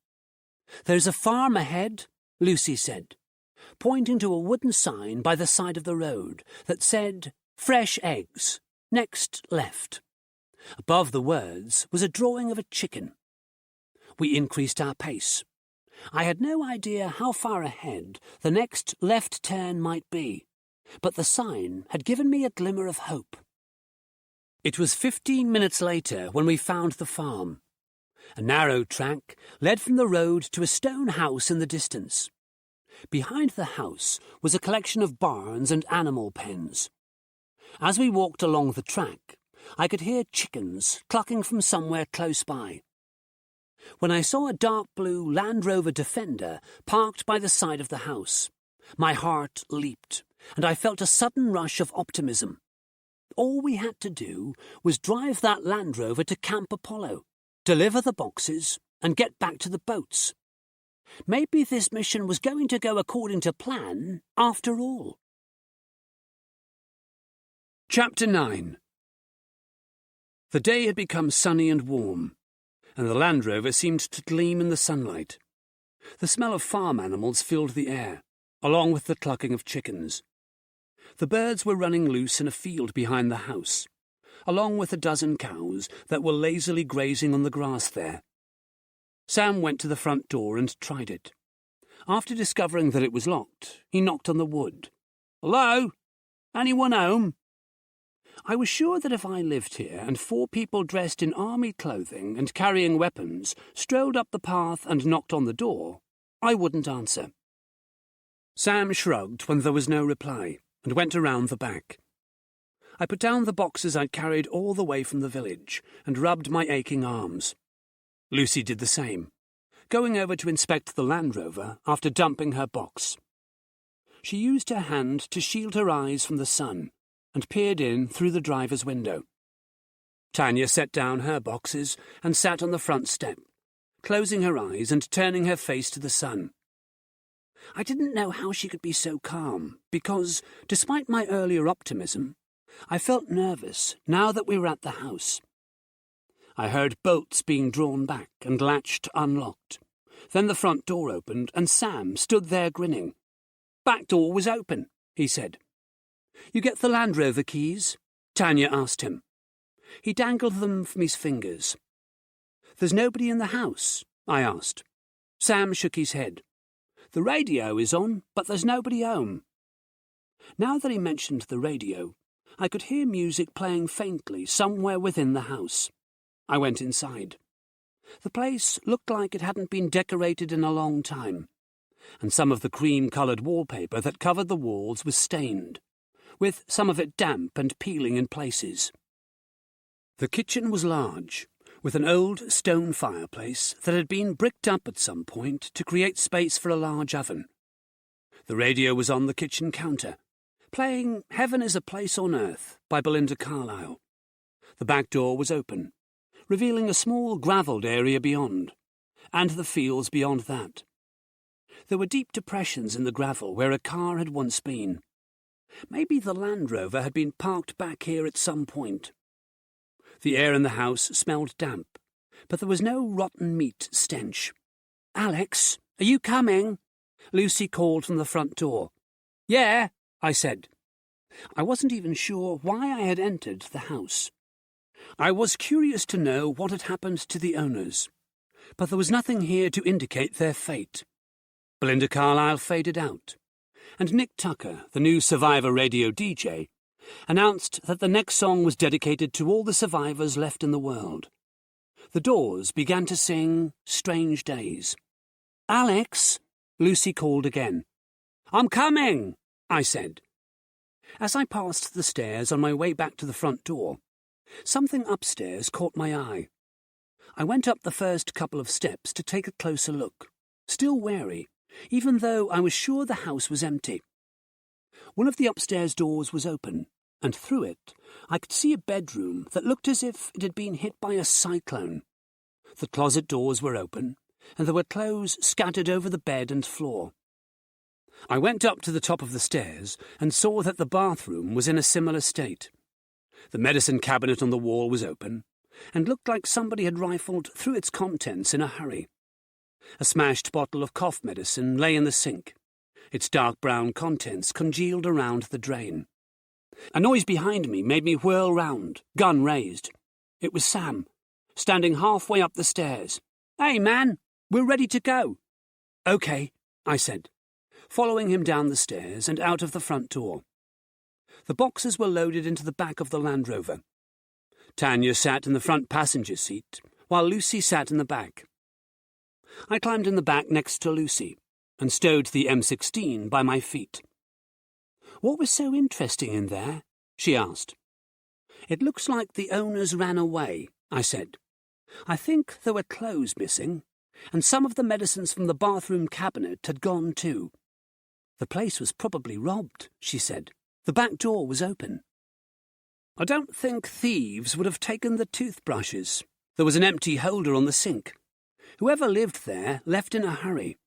"There's a farm ahead," Lucy said, pointing to a wooden sign by the side of the road that said, "Fresh eggs, next left." Above the words was a drawing of a chicken. We increased our pace. I had no idea how far ahead the next left turn might be, but the sign had given me a glimmer of hope. It was 15 minutes later when we found the farm. A narrow track led from the road to a stone house in the distance. Behind the house was a collection of barns and animal pens. As we walked along the track, I could hear chickens clucking from somewhere close by. When I saw a dark blue Land Rover Defender parked by the side of the house, my heart leaped, and I felt a sudden rush of optimism. All we had to do was drive that Land Rover to Camp Apollo, deliver the boxes, and get back to the boats. Maybe this mission was going to go according to plan after all. Chapter 9. The day had become sunny and warm, and the Land Rover seemed to gleam in the sunlight. The smell of farm animals filled the air, along with the clucking of chickens. The birds were running loose in a field behind the house, along with a dozen cows that were lazily grazing on the grass there. Sam went to the front door and tried it. After discovering that it was locked, he knocked on the wood. "Hello? Anyone home?" I was sure that if I lived here and 4 people dressed in army clothing and carrying weapons strolled up the path and knocked on the door, I wouldn't answer. Sam shrugged when there was no reply and went around the back. I put down the boxes I'd carried all the way from the village and rubbed my aching arms. Lucy did the same, going over to inspect the Land Rover after dumping her box. She used her hand to shield her eyes from the sun and peered in through the driver's window. Tanya set down her boxes and sat on the front step, closing her eyes and turning her face to the sun. I didn't know how she could be so calm, because, despite my earlier optimism, I felt nervous now that we were at the house. I heard bolts being drawn back and latched unlocked. Then the front door opened and Sam stood there grinning. "Back door was open," he said. "You get the Land Rover keys?" Tanya asked him. He dangled them from his fingers. "There's nobody in the house?" I asked. Sam shook his head. "The radio is on, but there's nobody home." Now that he mentioned the radio, I could hear music playing faintly somewhere within the house. I went inside. The place looked like it hadn't been decorated in a long time, and some of the cream-coloured wallpaper that covered the walls was stained, with some of it damp and peeling in places. The kitchen was large, with an old stone fireplace that had been bricked up at some point to create space for a large oven. The radio was on the kitchen counter, playing Heaven is a Place on Earth by Belinda Carlisle. The back door was open, revealing a small gravelled area beyond, and the fields beyond that. There were deep depressions in the gravel where a car had once been. Maybe the Land Rover had been parked back here at some point. The air in the house smelled damp, but there was no rotten meat stench. "Alex, are you coming?" Lucy called from the front door. "Yeah," I said. I wasn't even sure why I had entered the house. I was curious to know what had happened to the owners, but there was nothing here to indicate their fate. Belinda Carlisle faded out, and Nick Tucker, the new Survivor radio DJ, announced that the next song was dedicated to all the survivors left in the world. The Doors began to sing Strange Days. "Alex," Lucy called again. "I'm coming," I said. As I passed the stairs on my way back to the front door, something upstairs caught my eye. I went up the first couple of steps to take a closer look, still wary, even though I was sure the house was empty. One of the upstairs doors was open, and through it I could see a bedroom that looked as if it had been hit by a cyclone. The closet doors were open, and there were clothes scattered over the bed and floor. I went up to the top of the stairs and saw that the bathroom was in a similar state. The medicine cabinet on the wall was open, and looked like somebody had rifled through its contents in a hurry. A smashed bottle of cough medicine lay in the sink, its dark brown contents congealed around the drain. A noise behind me made me whirl round, gun raised. It was Sam, standing halfway up the stairs. "Hey, man, we're ready to go." "Okay," I said, following him down the stairs and out of the front door. The boxes were loaded into the back of the Land Rover. Tanya sat in the front passenger seat, while Lucy sat in the back. I climbed in the back next to Lucy and stowed the M16 by my feet. "What was so interesting in there?" she asked. "It looks like the owners ran away," I said. "I think there were clothes missing, and some of the medicines from the bathroom cabinet had gone too." "The place was probably robbed," she said. "The back door was open." "I don't think thieves would have taken the toothbrushes. There was an empty holder on the sink. Whoever lived there left in a hurry."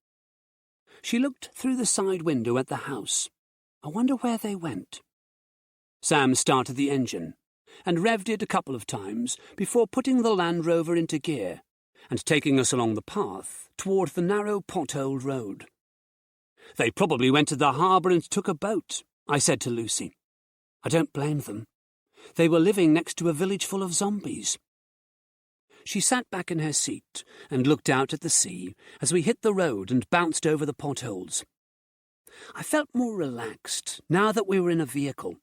She looked through the side window at the house. "I wonder where they went." Sam started the engine and revved it a couple of times before putting the Land Rover into gear and taking us along the path toward the narrow potholed road. "They probably went to the harbour and took a boat," I said to Lucy. "I don't blame them. They were living next to a village full of zombies." She sat back in her seat and looked out at the sea as we hit the road and bounced over the potholes. I felt more relaxed now that we were in a vehicle.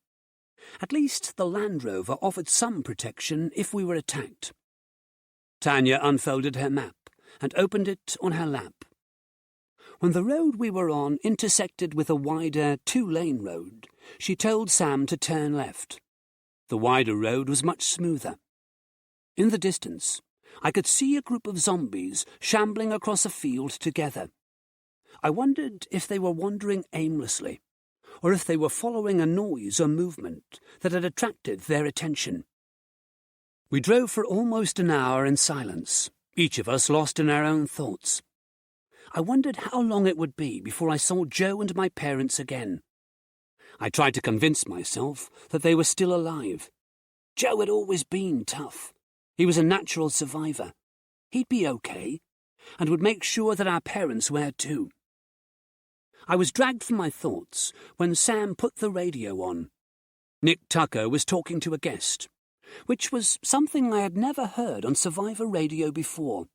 At least the Land Rover offered some protection if we were attacked. Tanya unfolded her map and opened it on her lap. When the road we were on intersected with a wider two-lane road, she told Sam to turn left. The wider road was much smoother. In the distance, I could see a group of zombies shambling across a field together. I wondered if they were wandering aimlessly, or if they were following a noise or movement that had attracted their attention. We drove for almost an hour in silence, each of us lost in our own thoughts. I wondered how long it would be before I saw Joe and my parents again. I tried to convince myself that they were still alive. Joe had always been tough. He was a natural survivor. He'd be okay, and would make sure that our parents were too. I was dragged from my thoughts when Sam put the radio on. Nick Tucker was talking to a guest, which was something I had never heard on Survivor radio before.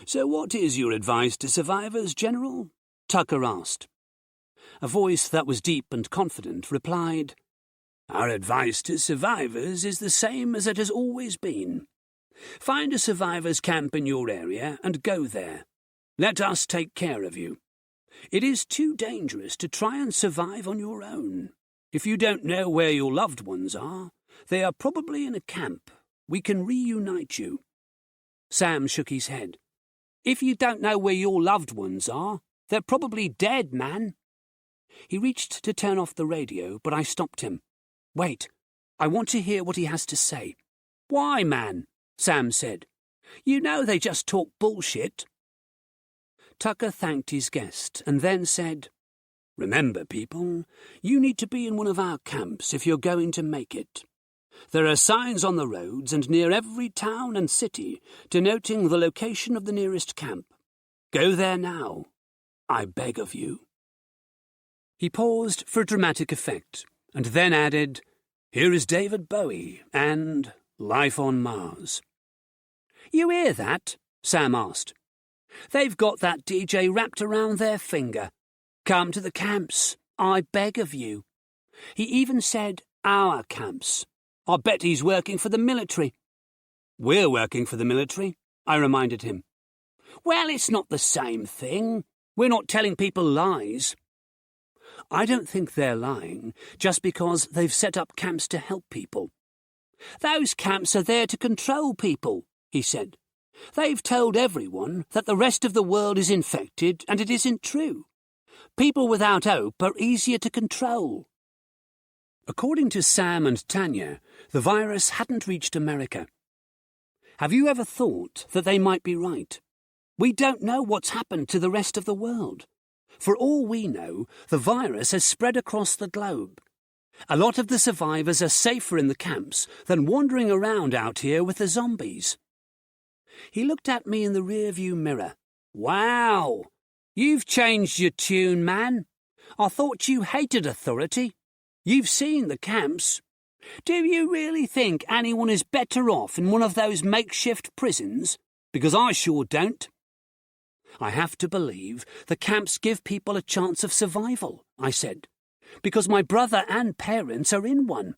"So what is your advice to survivors, General?" Tucker asked. A voice that was deep and confident replied, "Our advice to survivors is the same as it has always been. Find a survivors' camp in your area and go there. Let us take care of you. It is too dangerous to try and survive on your own. If you don't know where your loved ones are, they are probably in a camp. We can reunite you." Sam shook his head. "If you don't know where your loved ones are, they're probably dead, man." He reached to turn off the radio, but I stopped him. "Wait, I want to hear what he has to say." "Why, man?" Sam said. "You know they just talk bullshit." Tucker thanked his guest and then said, "Remember, people, you need to be in one of our camps if you're going to make it. There are signs on the roads and near every town and city denoting the location of the nearest camp. Go there now, I beg of you." He paused for dramatic effect and then added, "Here is David Bowie and Life on Mars." "You hear that?" Sam asked. "They've got that DJ wrapped around their finger. Come to the camps, I beg of you." He even said our camps. I bet he's working for the military. "We're working for the military," I reminded him. "Well, it's not the same thing. We're not telling people lies. I don't think they're lying just because they've set up camps to help people. Those camps are there to control people, he said. They've told everyone that the rest of the world is infected, and it isn't true. People without hope are easier to control. According to Sam and Tanya, the virus hadn't reached America. Have you ever thought that they might be right? We don't know what's happened to the rest of the world. For all we know, the virus has spread across the globe. A lot of the survivors are safer in the camps than wandering around out here with the zombies. He looked at me in the rearview mirror. Wow! You've changed your tune, man. I thought you hated authority. You've seen the camps. Do you really think anyone is better off in one of those makeshift prisons? Because I sure don't. I have to believe the camps give people a chance of survival, I said, because my brother and parents are in one.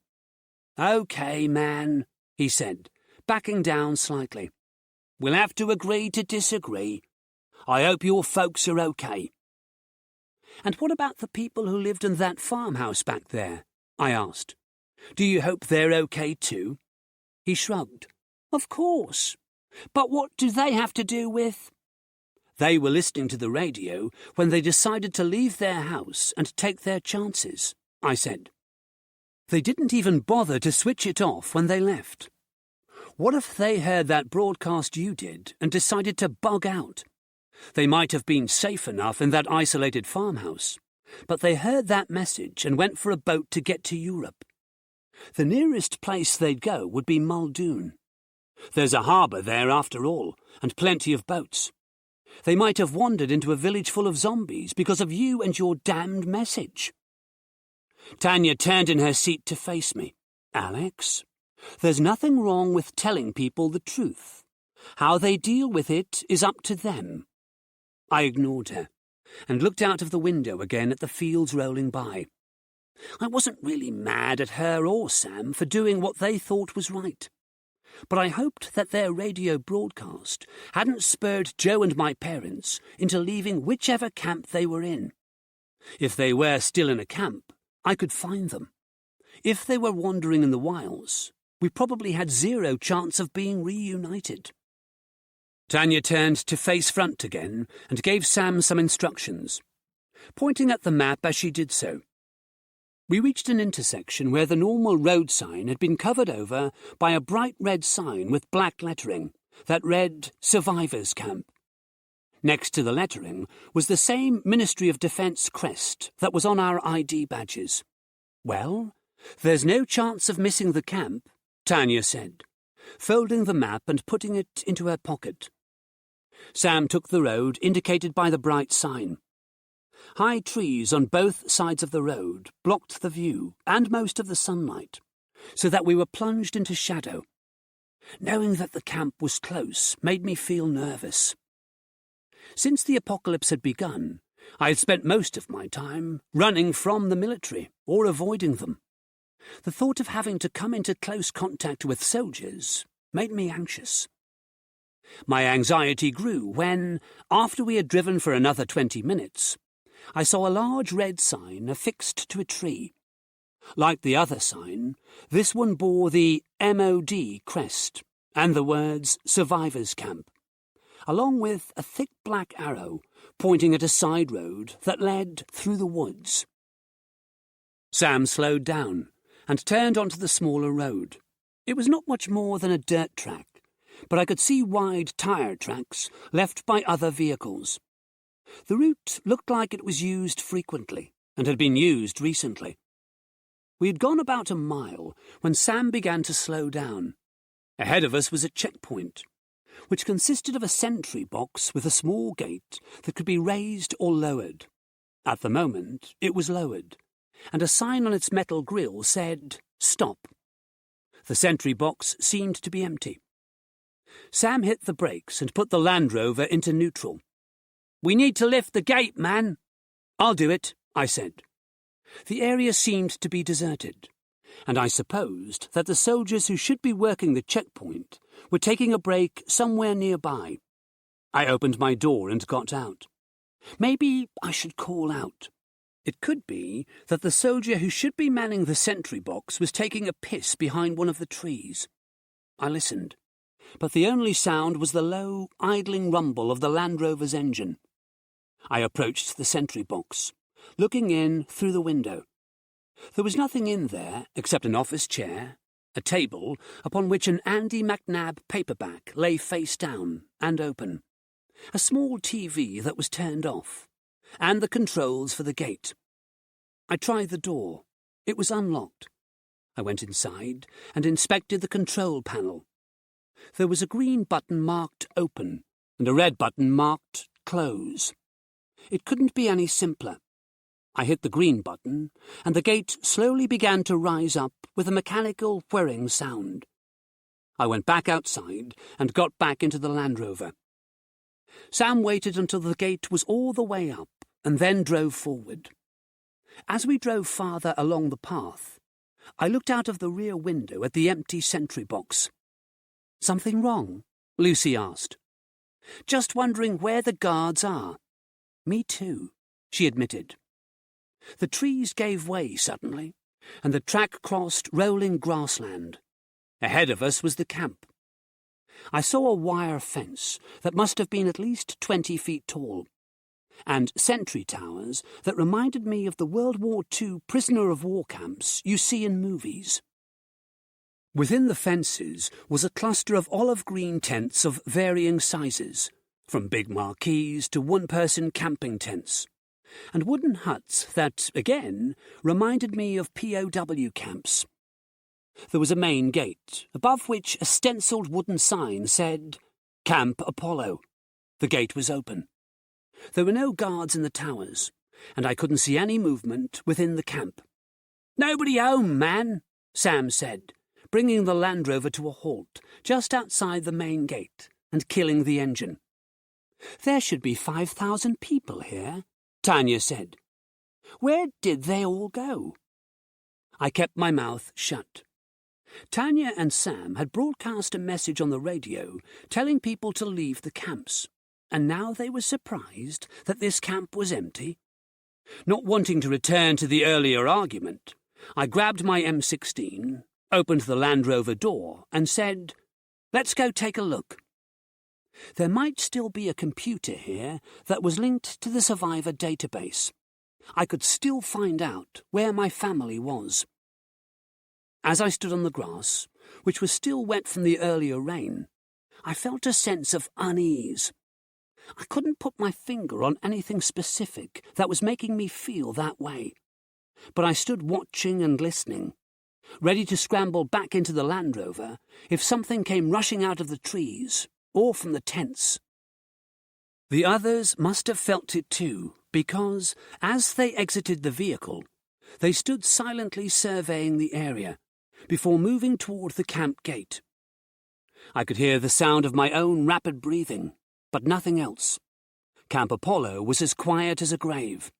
Okay, man, he said, backing down slightly. We'll have to agree to disagree. I hope your folks are okay. And what about the people who lived in that farmhouse back there? I asked. Do you hope they're okay too? He shrugged. Of course. But what do they have to do with... They were listening to the radio when they decided to leave their house and take their chances, I said. They didn't even bother to switch it off when they left. What if they heard that broadcast you did and decided to bug out? They might have been safe enough in that isolated farmhouse, but they heard that message and went for a boat to get to Europe. The nearest place they'd go would be Muldoon. There's a harbour there after all, and plenty of boats. They might have wandered into a village full of zombies because of you and your damned message. Tanya turned in her seat to face me. Alex, there's nothing wrong with telling people the truth. How they deal with it is up to them. I ignored her and looked out of the window again at the fields rolling by. I wasn't really mad at her or Sam for doing what they thought was right. But I hoped that their radio broadcast hadn't spurred Joe and my parents into leaving whichever camp they were in. If they were still in a camp, I could find them. If they were wandering in the wilds, we probably had zero chance of being reunited. Tanya turned to face front again and gave Sam some instructions, pointing at the map as she did so. We reached an intersection where the normal road sign had been covered over by a bright red sign with black lettering that read Survivors Camp. Next to the lettering was the same Ministry of Defence crest that was on our ID badges. Well, there's no chance of missing the camp, Tanya said, folding the map and putting it into her pocket. Sam took the road indicated by the bright sign. High trees on both sides of the road blocked the view and most of the sunlight, so that we were plunged into shadow. Knowing that the camp was close made me feel nervous. Since the apocalypse had begun, I had spent most of my time running from the military or avoiding them. The thought of having to come into close contact with soldiers made me anxious. My anxiety grew when, after we had driven for another 20 minutes, I saw a large red sign affixed to a tree. Like the other sign, this one bore the MOD crest and the words Survivors Camp, along with a thick black arrow pointing at a side road that led through the woods. Sam slowed down and turned onto the smaller road. It was not much more than a dirt track, but I could see wide tyre tracks left by other vehicles. The route looked like it was used frequently and had been used recently. We had gone about a mile when Sam began to slow down. Ahead of us was a checkpoint, which consisted of a sentry box with a small gate that could be raised or lowered. At the moment, it was lowered, and a sign on its metal grille said, "Stop." The sentry box seemed to be empty. Sam hit the brakes and put the Land Rover into neutral. "We need to lift the gate, man." "I'll do it," I said. The area seemed to be deserted, and I supposed that the soldiers who should be working the checkpoint were taking a break somewhere nearby. I opened my door and got out. Maybe I should call out. It could be that the soldier who should be manning the sentry box was taking a piss behind one of the trees. I listened, but the only sound was the low, idling rumble of the Land Rover's engine. I approached the sentry box, looking in through the window. There was nothing in there except an office chair, a table upon which an Andy McNabb paperback lay face down and open, a small TV that was turned off, and the controls for the gate. I tried the door. It was unlocked. I went inside and inspected the control panel. There was a green button marked open and a red button marked close. It couldn't be any simpler. I hit the green button, and the gate slowly began to rise up with a mechanical whirring sound. I went back outside and got back into the Land Rover. Sam waited until the gate was all the way up and then drove forward. As we drove farther along the path, I looked out of the rear window at the empty sentry box. "Something wrong?" Lucy asked. "Just wondering where the guards are." "Me too," she admitted. The trees gave way suddenly, and the track crossed rolling grassland. Ahead of us was the camp. I saw a wire fence that must have been at least 20 feet tall, and sentry towers that reminded me of the World War II prisoner-of-war camps you see in movies. Within the fences was a cluster of olive-green tents of varying sizes, from big marquees to one-person camping tents, and wooden huts that, again, reminded me of POW camps. There was a main gate, above which a stenciled wooden sign said, "Camp Apollo." The gate was open. There were no guards in the towers, and I couldn't see any movement within the camp. "Nobody home, man," Sam said, bringing the Land Rover to a halt just outside the main gate and killing the engine. "There should be 5,000 people here," Tanya said. "Where did they all go?" I kept my mouth shut. Tanya and Sam had broadcast a message on the radio telling people to leave the camps, and now they were surprised that this camp was empty. Not wanting to return to the earlier argument, I grabbed my M16, opened the Land Rover door, and said, "Let's go take a look." There might still be a computer here that was linked to the survivor database. I could still find out where my family was. As I stood on the grass, which was still wet from the earlier rain, I felt a sense of unease. I couldn't put my finger on anything specific that was making me feel that way, but I stood watching and listening, ready to scramble back into the Land Rover if something came rushing out of the trees or from the tents. The others must have felt it too, because, as they exited the vehicle, they stood silently surveying the area before moving toward the camp gate. I could hear the sound of my own rapid breathing, but nothing else. Camp Apollo was as quiet as a grave.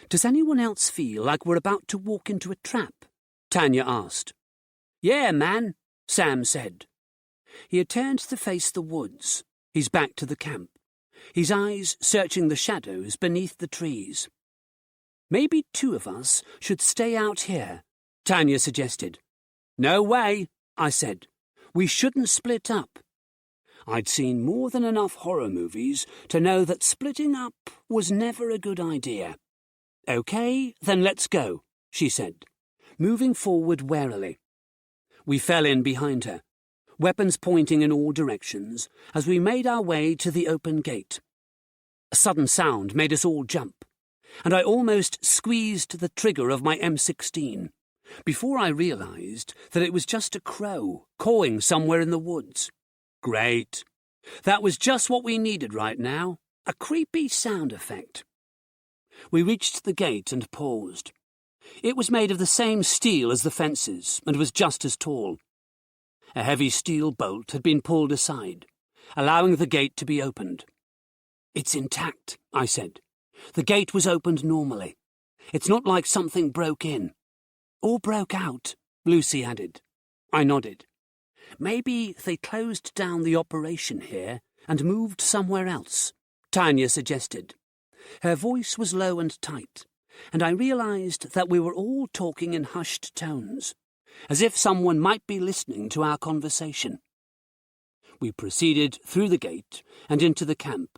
"Does anyone else feel like we're about to walk into a trap?" Tanya asked. "Yeah, man," Sam said. He had turned to face the woods, his back to the camp, his eyes searching the shadows beneath the trees. "Maybe 2 of us should stay out here," Tanya suggested. "No way," I said. "We shouldn't split up." I'd seen more than enough horror movies to know that splitting up was never a good idea. "Okay, then let's go," she said, moving forward warily. We fell in behind her, weapons pointing in all directions, as we made our way to the open gate. A sudden sound made us all jump, and I almost squeezed the trigger of my M16 before I realized that it was just a crow cawing somewhere in the woods. Great. That was just what we needed right now, a creepy sound effect. We reached the gate and paused. It was made of the same steel as the fences and was just as tall. A heavy steel bolt had been pulled aside, allowing the gate to be opened. "It's intact," I said. "The gate was opened normally. It's not like something broke in." "Or broke out," Lucy added. I nodded. "Maybe they closed down the operation here and moved somewhere else. Tanya suggested. Her voice was low and tight, and I realized that we were all talking in hushed tones, as if someone might be listening to our conversation. We proceeded through the gate and into the camp,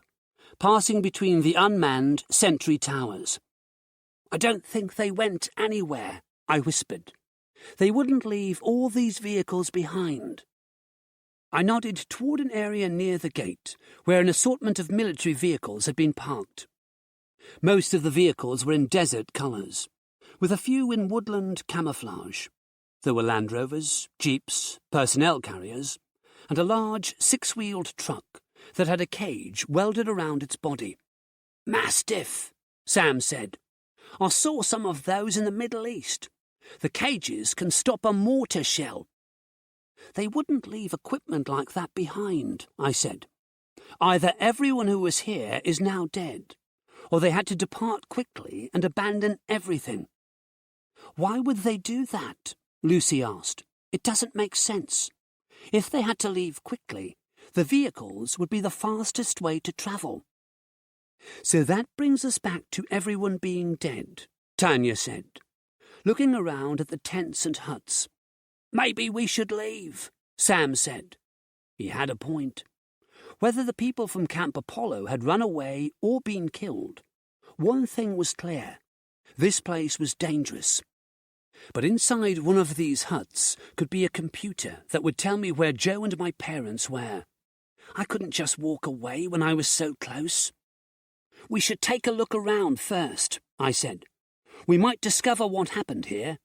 passing between the unmanned sentry towers. "I don't think they went anywhere," I whispered. "They wouldn't leave all these vehicles behind." I nodded toward an area near the gate, where an assortment of military vehicles had been parked. Most of the vehicles were in desert colours, with a few in woodland camouflage. There were Land Rovers, jeeps, personnel carriers, and a large six-wheeled truck that had a cage welded around its body. "Mastiff," Sam said. "I saw some of those in the Middle East. The cages can stop a mortar shell." "They wouldn't leave equipment like that behind," I said. "Either everyone who was here is now dead, or they had to depart quickly and abandon everything." "Why would they do that?" Lucy asked. "It doesn't make sense. If they had to leave quickly, the vehicles would be the fastest way to travel." "So that brings us back to everyone being dead," Tanya said, looking around at the tents and huts. "Maybe we should leave," Sam said. He had a point. Whether the people from Camp Apollo had run away or been killed, one thing was clear. This place was dangerous. But inside one of these huts could be a computer that would tell me where Joe and my parents were. I couldn't just walk away when I was so close. "We should take a look around first," I said. "We might discover what happened here,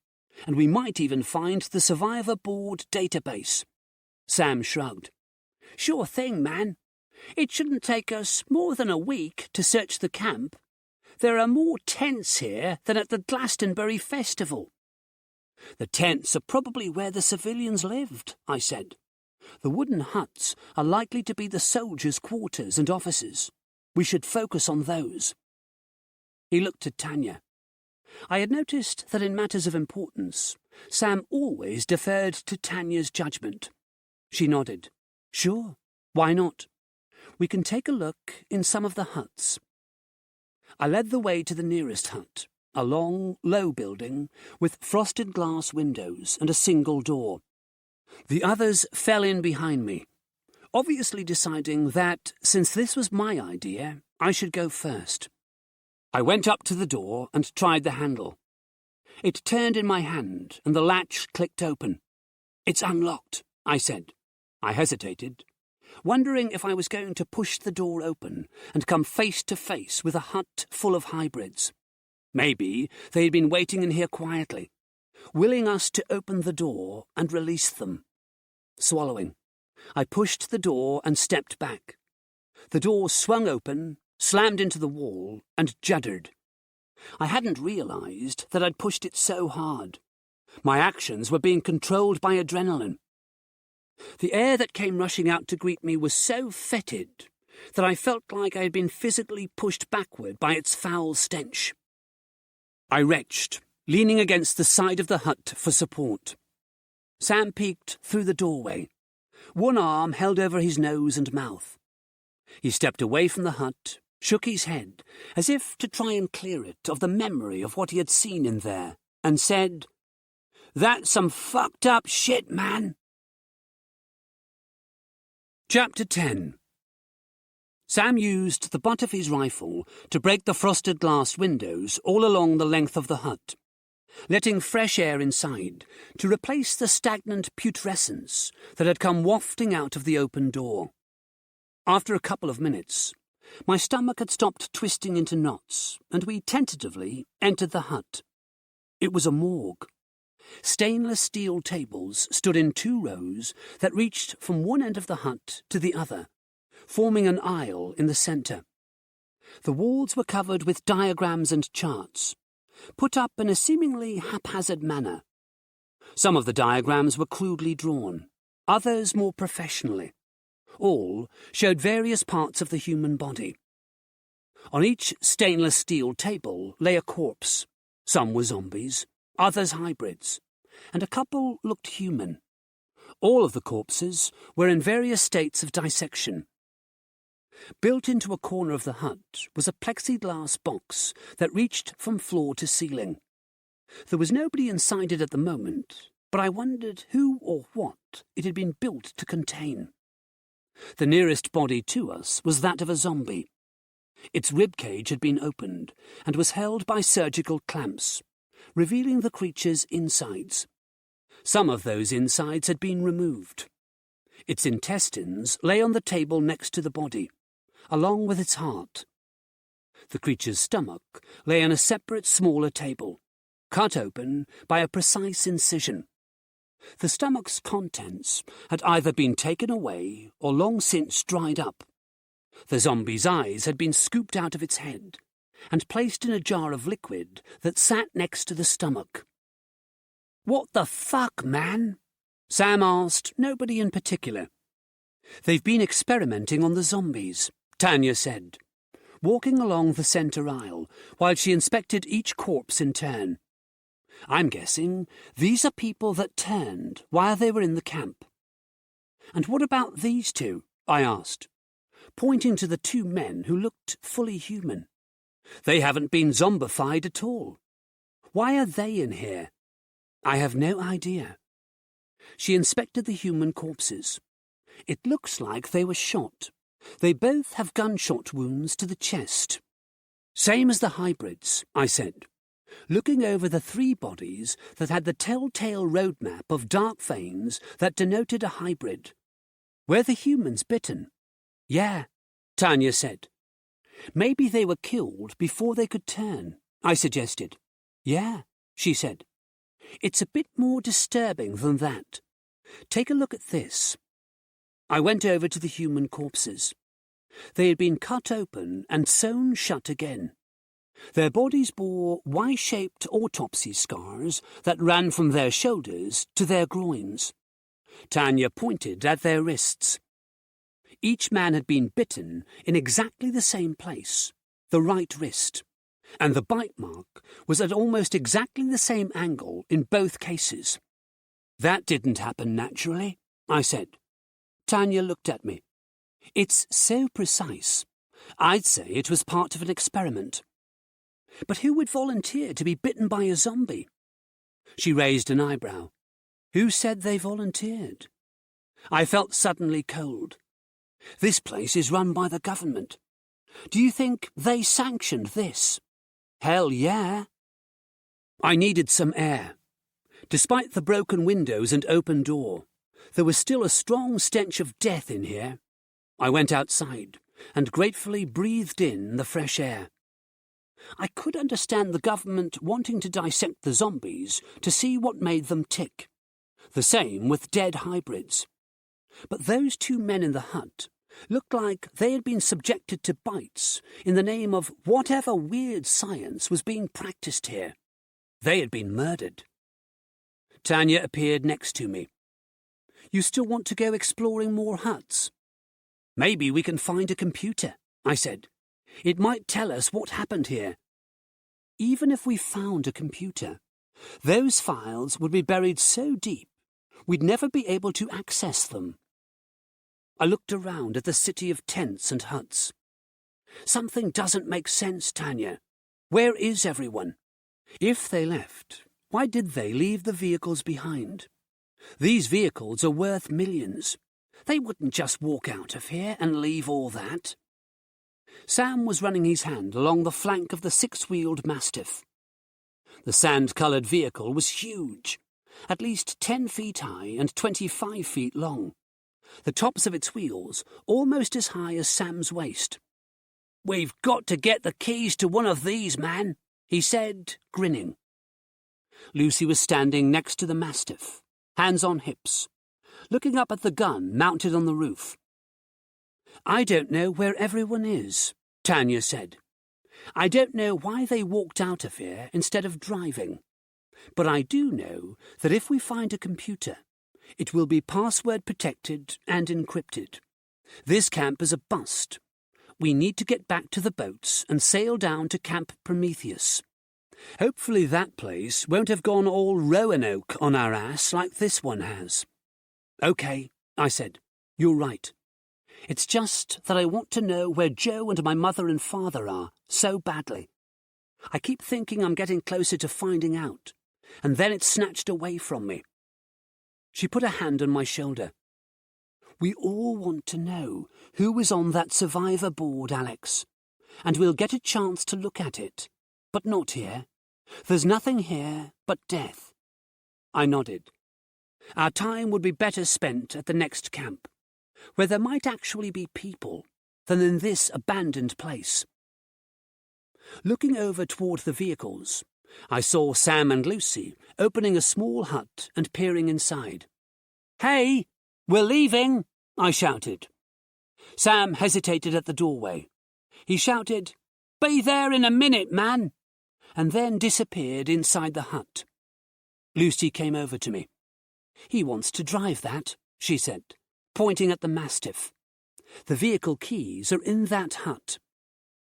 and we might even find the survivor board database." Sam shrugged. "Sure thing, man. It shouldn't take us more than a week to search the camp. There are more tents here than at the Glastonbury Festival." "The tents are probably where the civilians lived," I said. "The wooden huts are likely to be the soldiers' quarters and offices. We should focus on those." He looked at Tanya. I had noticed that in matters of importance, Sam always deferred to Tanya's judgment. She nodded. "Sure, why not? We can take a look in some of the huts." I led the way to the nearest hut, a long, low building with frosted glass windows and a single door. The others fell in behind me, obviously deciding that, since this was my idea, I should go first. I went up to the door and tried the handle. It turned in my hand and the latch clicked open. "It's unlocked," I said. I hesitated, wondering if I was going to push the door open and come face to face with a hut full of hybrids. Maybe they had been waiting in here quietly, willing us to open the door and release them. Swallowing, I pushed the door and stepped back. The door swung open, slammed into the wall, and juddered. I hadn't realized that I'd pushed it so hard. My actions were being controlled by adrenaline. The air that came rushing out to greet me was so fetid that I felt like I had been physically pushed backward by its foul stench. I retched, leaning against the side of the hut for support. Sam peeked through the doorway, one arm held over his nose and mouth. He stepped away from the hut, shook his head, as if to try and clear it of the memory of what he had seen in there, and said, "That's some fucked up shit, man." Chapter 10. Sam used the butt of his rifle to break the frosted glass windows all along the length of the hut, letting fresh air inside to replace the stagnant putrescence that had come wafting out of the open door. After a couple of minutes, my stomach had stopped twisting into knots, and we tentatively entered the hut. It was a morgue. Stainless steel tables stood in 2 rows that reached from one end of the hut to the other, forming an aisle in the centre. The walls were covered with diagrams and charts, put up in a seemingly haphazard manner. Some of the diagrams were crudely drawn, others more professionally. All showed various parts of the human body. On each stainless steel table lay a corpse. Some were zombies, others hybrids, and a couple looked human. All of the corpses were in various states of dissection. Built into a corner of the hut was a plexiglass box that reached from floor to ceiling. There was nobody inside it at the moment, but I wondered who or what it had been built to contain. The nearest body to us was that of a zombie. Its ribcage had been opened and was held by surgical clamps, revealing the creature's insides. Some of those insides had been removed. Its intestines lay on the table next to the body, along with its heart. The creature's stomach lay on a separate, smaller table, cut open by a precise incision. The stomach's contents had either been taken away or long since dried up. The zombie's eyes had been scooped out of its head and placed in a jar of liquid that sat next to the stomach. "What the fuck, man?" Sam asked, nobody in particular. "They've been experimenting on the zombies," Tanya said, walking along the centre aisle while she inspected each corpse in turn. "I'm guessing these are people that turned while they were in the camp." "And what about these two?" I asked, pointing to the two men who looked fully human. "They haven't been zombified at all. Why are they in here?" "I have no idea." She inspected the human corpses. "It looks like they were shot. They both have gunshot wounds to the chest." "Same as the hybrids," I said, looking over the three bodies that had the telltale roadmap of dark veins that denoted a hybrid. "Were the humans bitten?" "Yeah," Tanya said. "Maybe they were killed before they could turn," I suggested. "Yeah," she said. "It's a bit more disturbing than that. Take a look at this." I went over to the human corpses. They had been cut open and sewn shut again. Their bodies bore Y-shaped autopsy scars that ran from their shoulders to their groins. Tanya pointed at their wrists. Each man had been bitten in exactly the same place, the right wrist, and the bite mark was at almost exactly the same angle in both cases. "That didn't happen naturally," I said. Tanya looked at me. "It's so precise. I'd say it was part of an experiment." "But who would volunteer to be bitten by a zombie?" She raised an eyebrow. "Who said they volunteered?" I felt suddenly cold. This place is run by the government. Do you think they sanctioned this? Hell yeah. I needed some air. Despite the broken windows and open door, there was still a strong stench of death in here. I went outside and gratefully breathed in the fresh air. I could understand the government wanting to dissect the zombies to see what made them tick. The same with dead hybrids. But those two men in the hut looked like they had been subjected to bites in the name of whatever weird science was being practiced here. They had been murdered. Tanya appeared next to me. "You still want to go exploring more huts?" "Maybe we can find a computer," I said. "It might tell us what happened here." "Even if we found a computer, those files would be buried so deep we'd never be able to access them." I looked around at the city of tents and huts. "Something doesn't make sense, Tanya. Where is everyone? If they left, why did they leave the vehicles behind? These vehicles are worth millions. They wouldn't just walk out of here and leave all that." Sam was running his hand along the flank of the six-wheeled Mastiff. The sand-coloured vehicle was huge, at least 10 feet high and 25 feet long. The tops of its wheels almost as high as Sam's waist. "We've got to get the keys to one of these, man," he said, grinning. Lucy was standing next to the Mastiff, hands on hips, looking up at the gun mounted on the roof. "I don't know where everyone is," Tanya said. "I don't know why they walked out of here instead of driving. But I do know that if we find a computer, it will be password protected and encrypted. This camp is a bust. We need to get back to the boats and sail down to Camp Prometheus. Hopefully that place won't have gone all Roanoke on our ass like this one has." "Okay," I said. "You're right. It's just that I want to know where Joe and my mother and father are so badly. I keep thinking I'm getting closer to finding out, and then it's snatched away from me. She put a hand on my shoulder. We all want to know who was on that survivor board, Alex, and we'll get a chance to look at it, but not here. There's nothing here but death. I nodded. Our time would be better spent at the next camp, where there might actually be people, than in this abandoned place. Looking over toward the vehicles, I saw Sam and Lucy opening a small hut and peering inside. "Hey, we're leaving!" I shouted. Sam hesitated at the doorway. He shouted, "Be there in a minute, man!" and then disappeared inside the hut. Lucy came over to me. "He wants to drive that," she said, pointing at the Mastiff. "The vehicle keys are in that hut."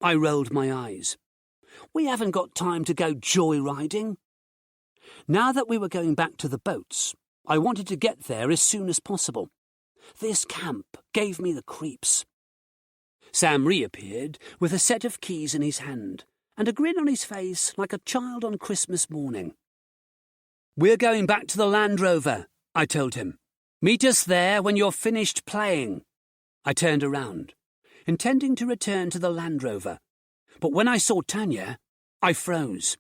I rolled my eyes. "We haven't got time to go joyriding." Now that we were going back to the boats, I wanted to get there as soon as possible. This camp gave me the creeps. Sam reappeared with a set of keys in his hand and a grin on his face like a child on Christmas morning. "We're going back to the Land Rover," I told him. "Meet us there when you're finished playing." I turned around, intending to return to the Land Rover, but when I saw Tanya, I froze.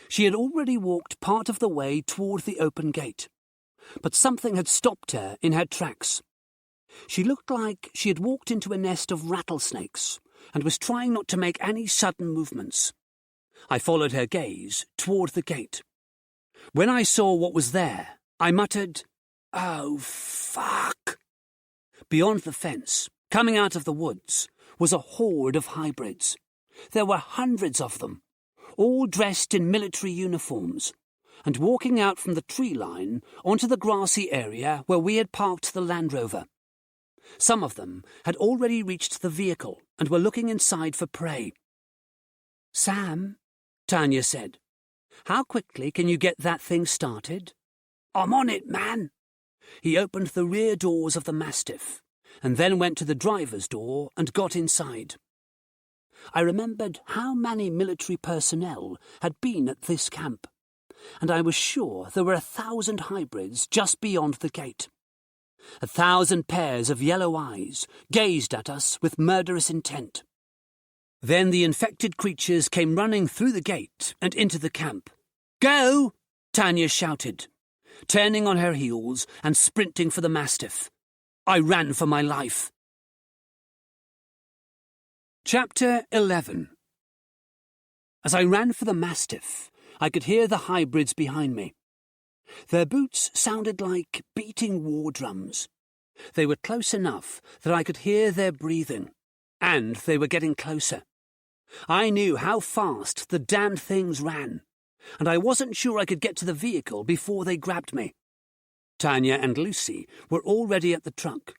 She had already walked part of the way toward the open gate, but something had stopped her in her tracks. She looked like she had walked into a nest of rattlesnakes and was trying not to make any sudden movements. I followed her gaze toward the gate. When I saw what was there, I muttered, "Oh, fuck." Beyond the fence, coming out of the woods, was a horde of hybrids. There were hundreds of them, all dressed in military uniforms, and walking out from the tree line onto the grassy area where we had parked the Land Rover. Some of them had already reached the vehicle and were looking inside for prey. "Sam," Tanya said, "how quickly can you get that thing started?" "I'm on it, man." He opened the rear doors of the Mastiff, and then went to the driver's door and got inside. I remembered how many military personnel had been at this camp, and I was sure there were 1,000 hybrids just beyond the gate. 1,000 pairs of yellow eyes gazed at us with murderous intent. Then the infected creatures came running through the gate and into the camp. "Go!" Tanya shouted, turning on her heels and sprinting for the Mastiff. I ran for my life. Chapter 11. As I ran for the Mastiff, I could hear the hybrids behind me. Their boots sounded like beating war drums. They were close enough that I could hear their breathing, and they were getting closer. I knew how fast the damned things ran, and I wasn't sure I could get to the vehicle before they grabbed me. Tanya and Lucy were already at the trunk,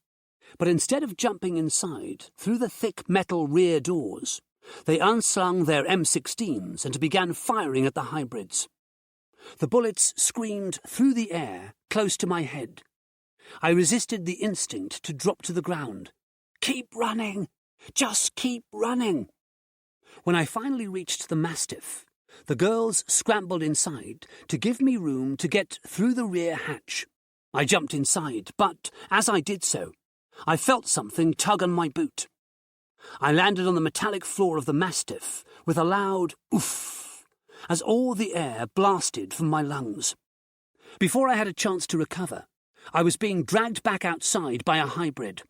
but instead of jumping inside through the thick metal rear doors, they unslung their M16s and began firing at the hybrids. The bullets screamed through the air close to my head. I resisted the instinct to drop to the ground. "Keep running! Just keep running!" When I finally reached the Mastiff, the girls scrambled inside to give me room to get through the rear hatch. I jumped inside, but as I did so, I felt something tug on my boot. I landed on the metallic floor of the Mastiff with a loud oof, as all the air blasted from my lungs. Before I had a chance to recover, I was being dragged back outside by a hybrid.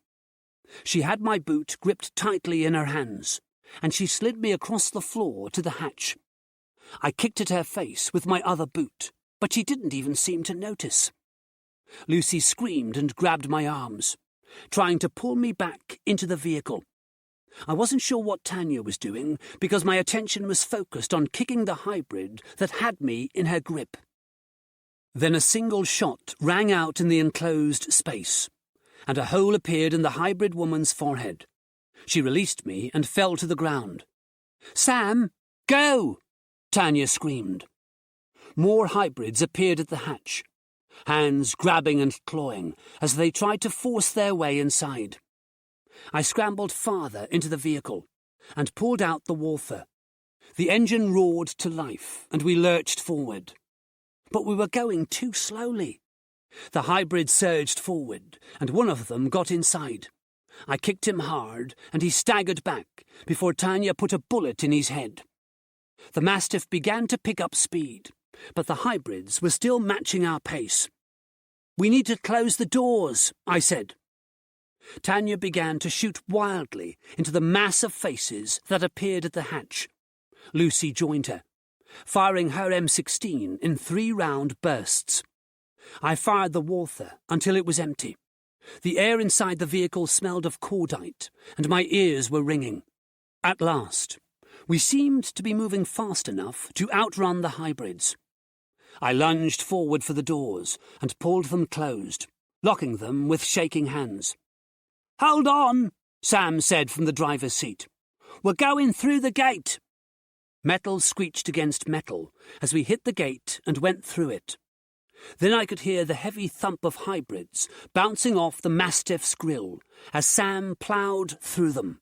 She had my boot gripped tightly in her hands, and she slid me across the floor to the hatch. I kicked at her face with my other boot, but she didn't even seem to notice. Lucy screamed and grabbed my arms, trying to pull me back into the vehicle. I wasn't sure what Tanya was doing because my attention was focused on kicking the hybrid that had me in her grip. Then a single shot rang out in the enclosed space, and a hole appeared in the hybrid woman's forehead. She released me and fell to the ground. "Sam, go!" Tanya screamed. More hybrids appeared at the hatch, hands grabbing and clawing as they tried to force their way inside. I scrambled farther into the vehicle and pulled out the Walther. The engine roared to life, and we lurched forward. But we were going too slowly. The hybrid surged forward, and one of them got inside. I kicked him hard, and he staggered back before Tanya put a bullet in his head. The Mastiff began to pick up speed, but the hybrids were still matching our pace. "We need to close the doors," I said. Tanya began to shoot wildly into the mass of faces that appeared at the hatch. Lucy joined her, firing her M16 in 3-round bursts. I fired the Walther until it was empty. The air inside the vehicle smelled of cordite, and my ears were ringing. At last, we seemed to be moving fast enough to outrun the hybrids. I lunged forward for the doors and pulled them closed, locking them with shaking hands. "Hold on," Sam said from the driver's seat. "We're going through the gate." Metal screeched against metal as we hit the gate and went through it. Then I could hear the heavy thump of hybrids bouncing off the Mastiff's grill as Sam ploughed through them.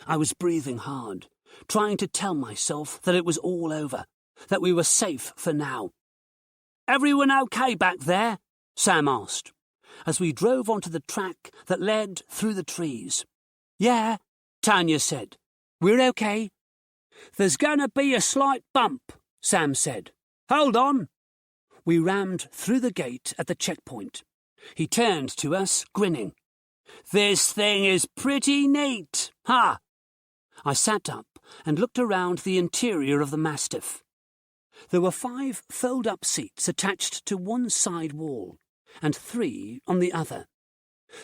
I was breathing hard, trying to tell myself that it was all over, that we were safe for now. "Everyone okay back there?" Sam asked, as we drove onto the track that led through the trees. "Yeah," Tanya said. "We're okay." "There's going to be a slight bump," Sam said. "Hold on." We rammed through the gate at the checkpoint. He turned to us, grinning. "This thing is pretty neat, ha!" I sat up and looked around the interior of the Mastiff. There were 5 fold-up seats attached to one side wall, and 3 on the other.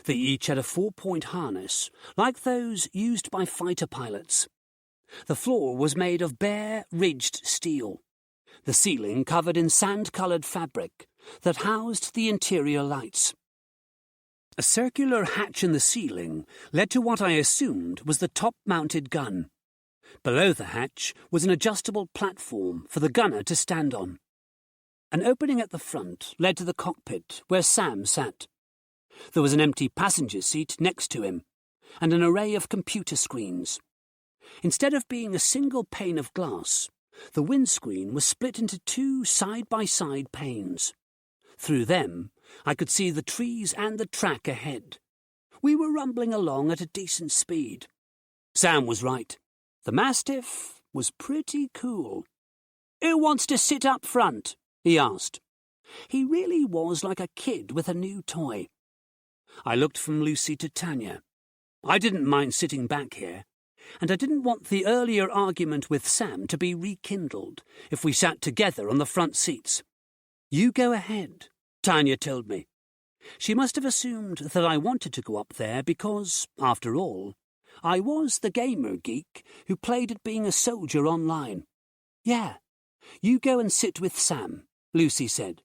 They each had a 4-point harness, like those used by fighter pilots. The floor was made of bare, ridged steel, the ceiling covered in sand-coloured fabric that housed the interior lights. A circular hatch in the ceiling led to what I assumed was the top-mounted gun. Below the hatch was an adjustable platform for the gunner to stand on. An opening at the front led to the cockpit, where Sam sat. There was an empty passenger seat next to him, and an array of computer screens. Instead of being a single pane of glass, the windscreen was split into 2 side-by-side panes. Through them, I could see the trees and the track ahead. We were rumbling along at a decent speed. Sam was right. The Mastiff was pretty cool. "Who wants to sit up front?" he asked. He really was like a kid with a new toy. I looked from Lucy to Tanya. I didn't mind sitting back here, and I didn't want the earlier argument with Sam to be rekindled if we sat together on the front seats. "You go ahead," Tanya told me. She must have assumed that I wanted to go up there because, after all, I was the gamer geek who played at being a soldier online. "Yeah, you go and sit with Sam," Lucy said.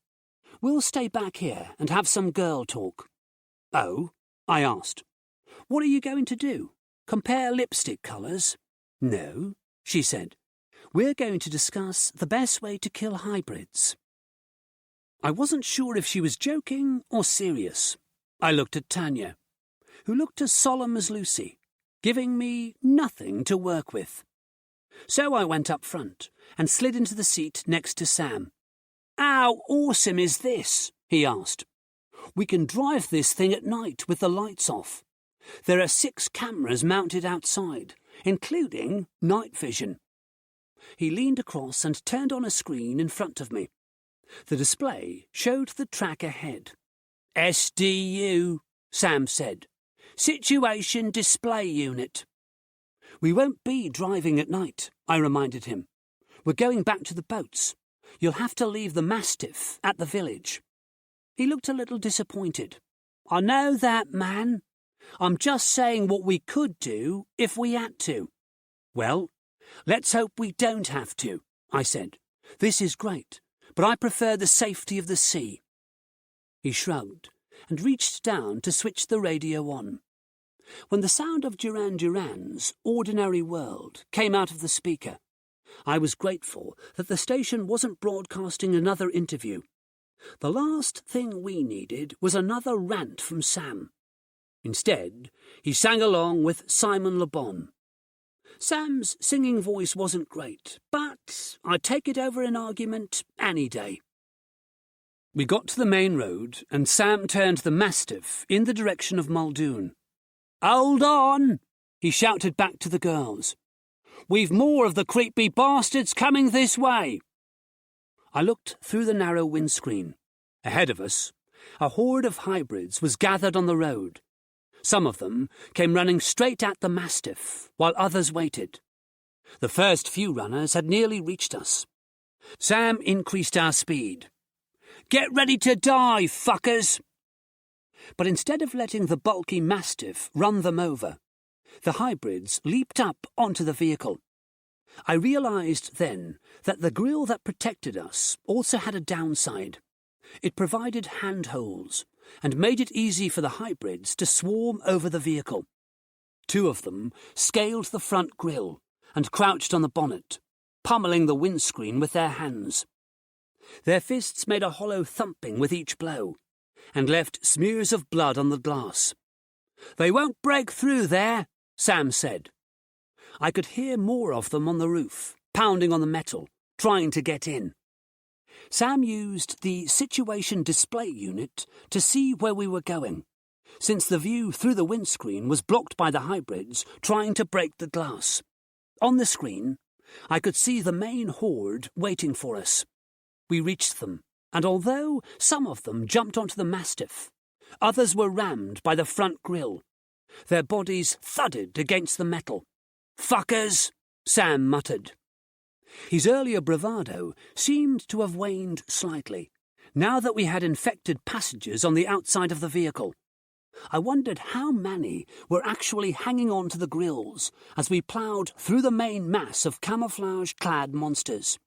"We'll stay back here and have some girl talk." "Oh?" I asked. "What are you going to do? Compare lipstick colours?" "No," she said. "We're going to discuss the best way to kill hybrids." I wasn't sure if she was joking or serious. I looked at Tanya, who looked as solemn as Lucy, giving me nothing to work with. So I went up front and slid into the seat next to Sam. "How awesome is this?" he asked. "We can drive this thing at night with the lights off. There are 6 cameras mounted outside, including night vision." He leaned across and turned on a screen in front of me. The display showed the track ahead. "SDU," Sam said. "Situation Display Unit." "We won't be driving at night," I reminded him. "We're going back to the boats. You'll have to leave the Mastiff at the village." He looked a little disappointed. "I know that, man. I'm just saying what we could do if we had to." "Well, let's hope we don't have to," I said. "This is great, but I prefer the safety of the sea." He shrugged and reached down to switch the radio on. When the sound of Duran Duran's Ordinary World came out of the speaker, I was grateful that the station wasn't broadcasting another interview. The last thing we needed was another rant from Sam. Instead, he sang along with Simon Le Bon. Sam's singing voice wasn't great, but I'd take it over an argument any day. We got to the main road, and Sam turned the Mastiff in the direction of Muldoon. "Hold on!" he shouted back to the girls. "We've more of the creepy bastards coming this way." I looked through the narrow windscreen. Ahead of us, a horde of hybrids was gathered on the road. Some of them came running straight at the Mastiff, while others waited. The first few runners had nearly reached us. Sam increased our speed. "Get ready to die, fuckers!" But instead of letting the bulky Mastiff run them over, the hybrids leaped up onto the vehicle. I realised then that the grille that protected us also had a downside. It provided handholds and made it easy for the hybrids to swarm over the vehicle. Two of them scaled the front grille and crouched on the bonnet, pummeling the windscreen with their hands. Their fists made a hollow thumping with each blow, and left smears of blood on the glass. "They won't break through there," Sam said. I could hear more of them on the roof, pounding on the metal, trying to get in. Sam used the situation display unit to see where we were going, since the view through the windscreen was blocked by the hybrids trying to break the glass. On the screen, I could see the main horde waiting for us. We reached them, and although some of them jumped onto the Mastiff, others were rammed by the front grille. Their bodies thudded against the metal. "Fuckers!" Sam muttered. His earlier bravado seemed to have waned slightly, now that we had infected passengers on the outside of the vehicle. I wondered how many were actually hanging on to the grilles as we ploughed through the main mass of camouflage-clad monsters.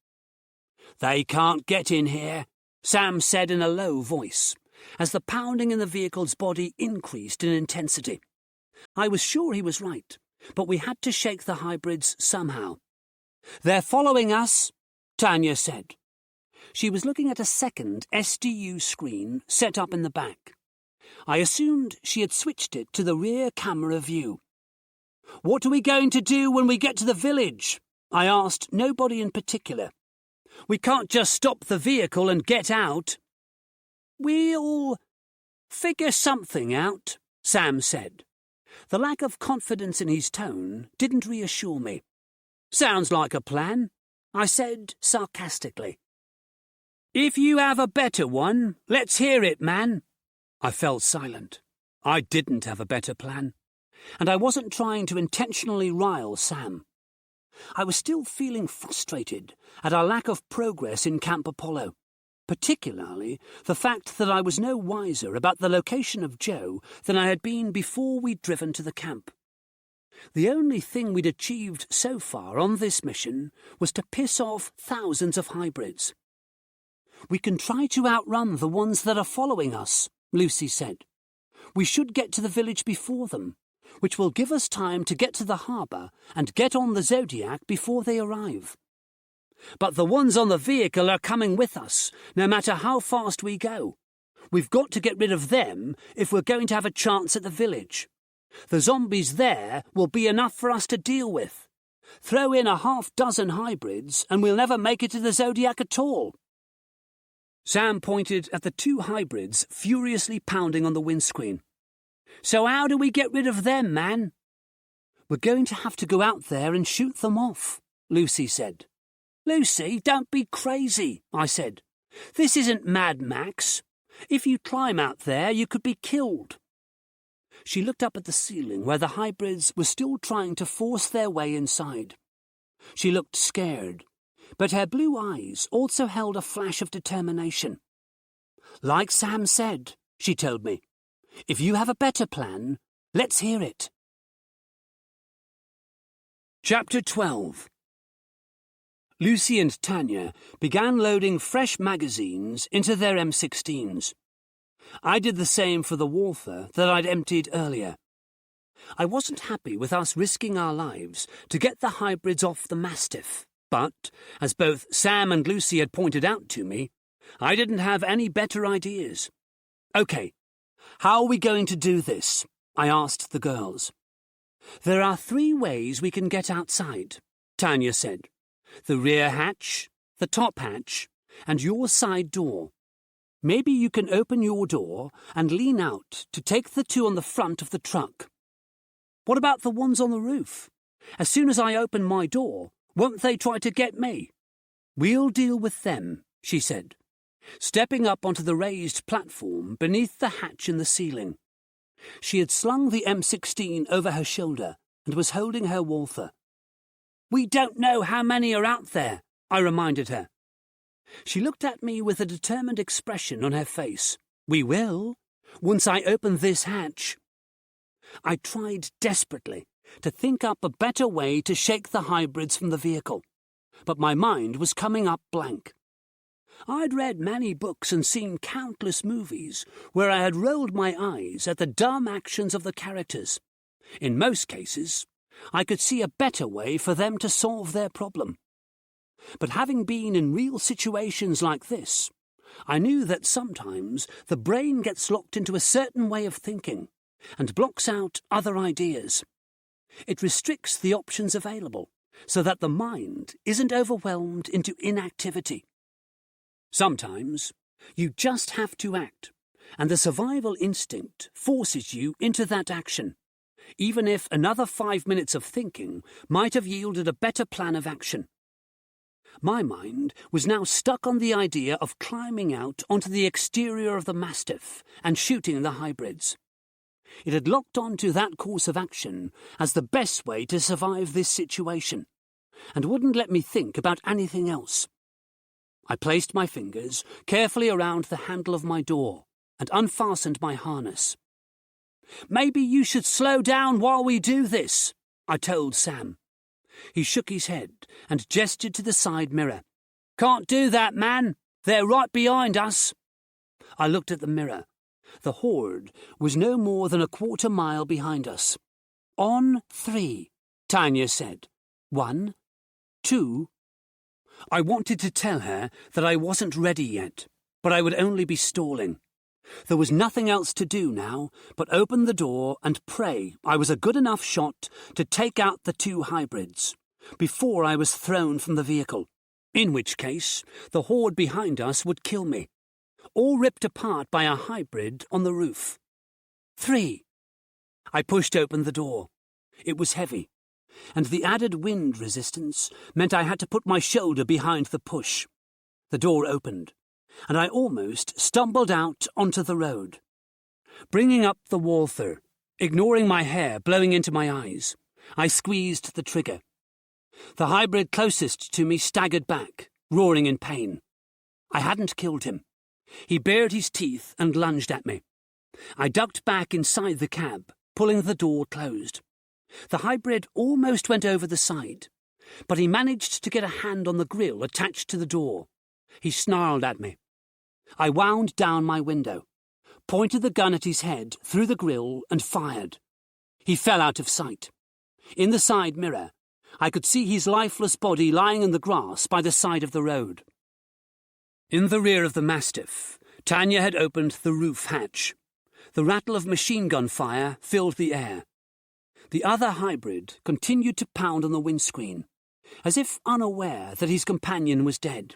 "They can't get in here," Sam said in a low voice, as the pounding in the vehicle's body increased in intensity. I was sure he was right, but we had to shake the hybrids somehow. "They're following us," Tanya said. She was looking at a second SDU screen set up in the back. I assumed she had switched it to the rear camera view. "What are we going to do when we get to the village?" I asked nobody in particular. "We can't just stop the vehicle and get out." "We'll figure something out," Sam said. The lack of confidence in his tone didn't reassure me. "Sounds like a plan," I said sarcastically. "If you have a better one, let's hear it, man." I fell silent. I didn't have a better plan, and I wasn't trying to intentionally rile Sam. I was still feeling frustrated at our lack of progress in Camp Apollo, particularly the fact that I was no wiser about the location of Joe than I had been before we'd driven to the camp. The only thing we'd achieved so far on this mission was to piss off thousands of hybrids. "We can try to outrun the ones that are following us," Lucy said. "We should get to the village before them, which will give us time to get to the harbour and get on the Zodiac before they arrive." "But the ones on the vehicle are coming with us, no matter how fast we go. We've got to get rid of them if we're going to have a chance at the village. The zombies there will be enough for us to deal with. Throw in a half-dozen hybrids and we'll never make it to the Zodiac at all." Sam pointed at the two hybrids furiously pounding on the windscreen. "So how do we get rid of them, man?" "We're going to have to go out there and shoot them off," Lucy said. "Lucy, don't be crazy," I said. "This isn't Mad Max. If you climb out there, you could be killed." She looked up at the ceiling where the hybrids were still trying to force their way inside. She looked scared, but her blue eyes also held a flash of determination. "Like Sam said," she told me, "if you have a better plan, let's hear it." Chapter 12. Lucy and Tanya began loading fresh magazines into their M16s. I did the same for the Walther that I'd emptied earlier. I wasn't happy with us risking our lives to get the hybrids off the Mastiff, but, as both Sam and Lucy had pointed out to me, I didn't have any better ideas. "Okay, how are we going to do this?" I asked the girls. "There are 3 ways we can get outside," Tanya said. "The rear hatch, the top hatch, and your side door. Maybe you can open your door and lean out to take the 2 on the front of the truck." "What about the ones on the roof? As soon as I open my door, won't they try to get me?" "We'll deal with them," she said, stepping up onto the raised platform beneath the hatch in the ceiling. She had slung the M16 over her shoulder and was holding her Walther. "We don't know how many are out there," I reminded her. She looked at me with a determined expression on her face. "We will, once I open this hatch." I tried desperately to think up a better way to shake the hybrids from the vehicle, but my mind was coming up blank. I'd read many books and seen countless movies where I had rolled my eyes at the dumb actions of the characters. In most cases, I could see a better way for them to solve their problem. But having been in real situations like this, I knew that sometimes the brain gets locked into a certain way of thinking and blocks out other ideas. It restricts the options available so that the mind isn't overwhelmed into inactivity. Sometimes you just have to act, and the survival instinct forces you into that action, even if another 5 minutes of thinking might have yielded a better plan of action. My mind was now stuck on the idea of climbing out onto the exterior of the Mastiff and shooting the hybrids. It had locked onto that course of action as the best way to survive this situation, and wouldn't let me think about anything else. I placed my fingers carefully around the handle of my door and unfastened my harness. "Maybe you should slow down while we do this," I told Sam. He shook his head and gestured to the side mirror. "Can't do that, man. They're right behind us." I looked at the mirror. The horde was no more than a 1/4 mile behind us. "On 3, Tanya said. 1, 2. I wanted to tell her that I wasn't ready yet, but I would only be stalling. There was nothing else to do now but open the door and pray I was a good enough shot to take out the 2 hybrids before I was thrown from the vehicle, in which case the horde behind us would kill me, all ripped apart by a hybrid on the roof. 3. I pushed open the door. It was heavy, and the added wind resistance meant I had to put my shoulder behind the push. The door opened, and I almost stumbled out onto the road. Bringing up the Walther, ignoring my hair blowing into my eyes, I squeezed the trigger. The hybrid closest to me staggered back, roaring in pain. I hadn't killed him. He bared his teeth and lunged at me. I ducked back inside the cab, pulling the door closed. The hybrid almost went over the side, but he managed to get a hand on the grill attached to the door. He snarled at me. I wound down my window, pointed the gun at his head through the grill and fired. He fell out of sight. In the side mirror, I could see his lifeless body lying in the grass by the side of the road. In the rear of the Mastiff, Tanya had opened the roof hatch. The rattle of machine gun fire filled the air. The other hybrid continued to pound on the windscreen, as if unaware that his companion was dead.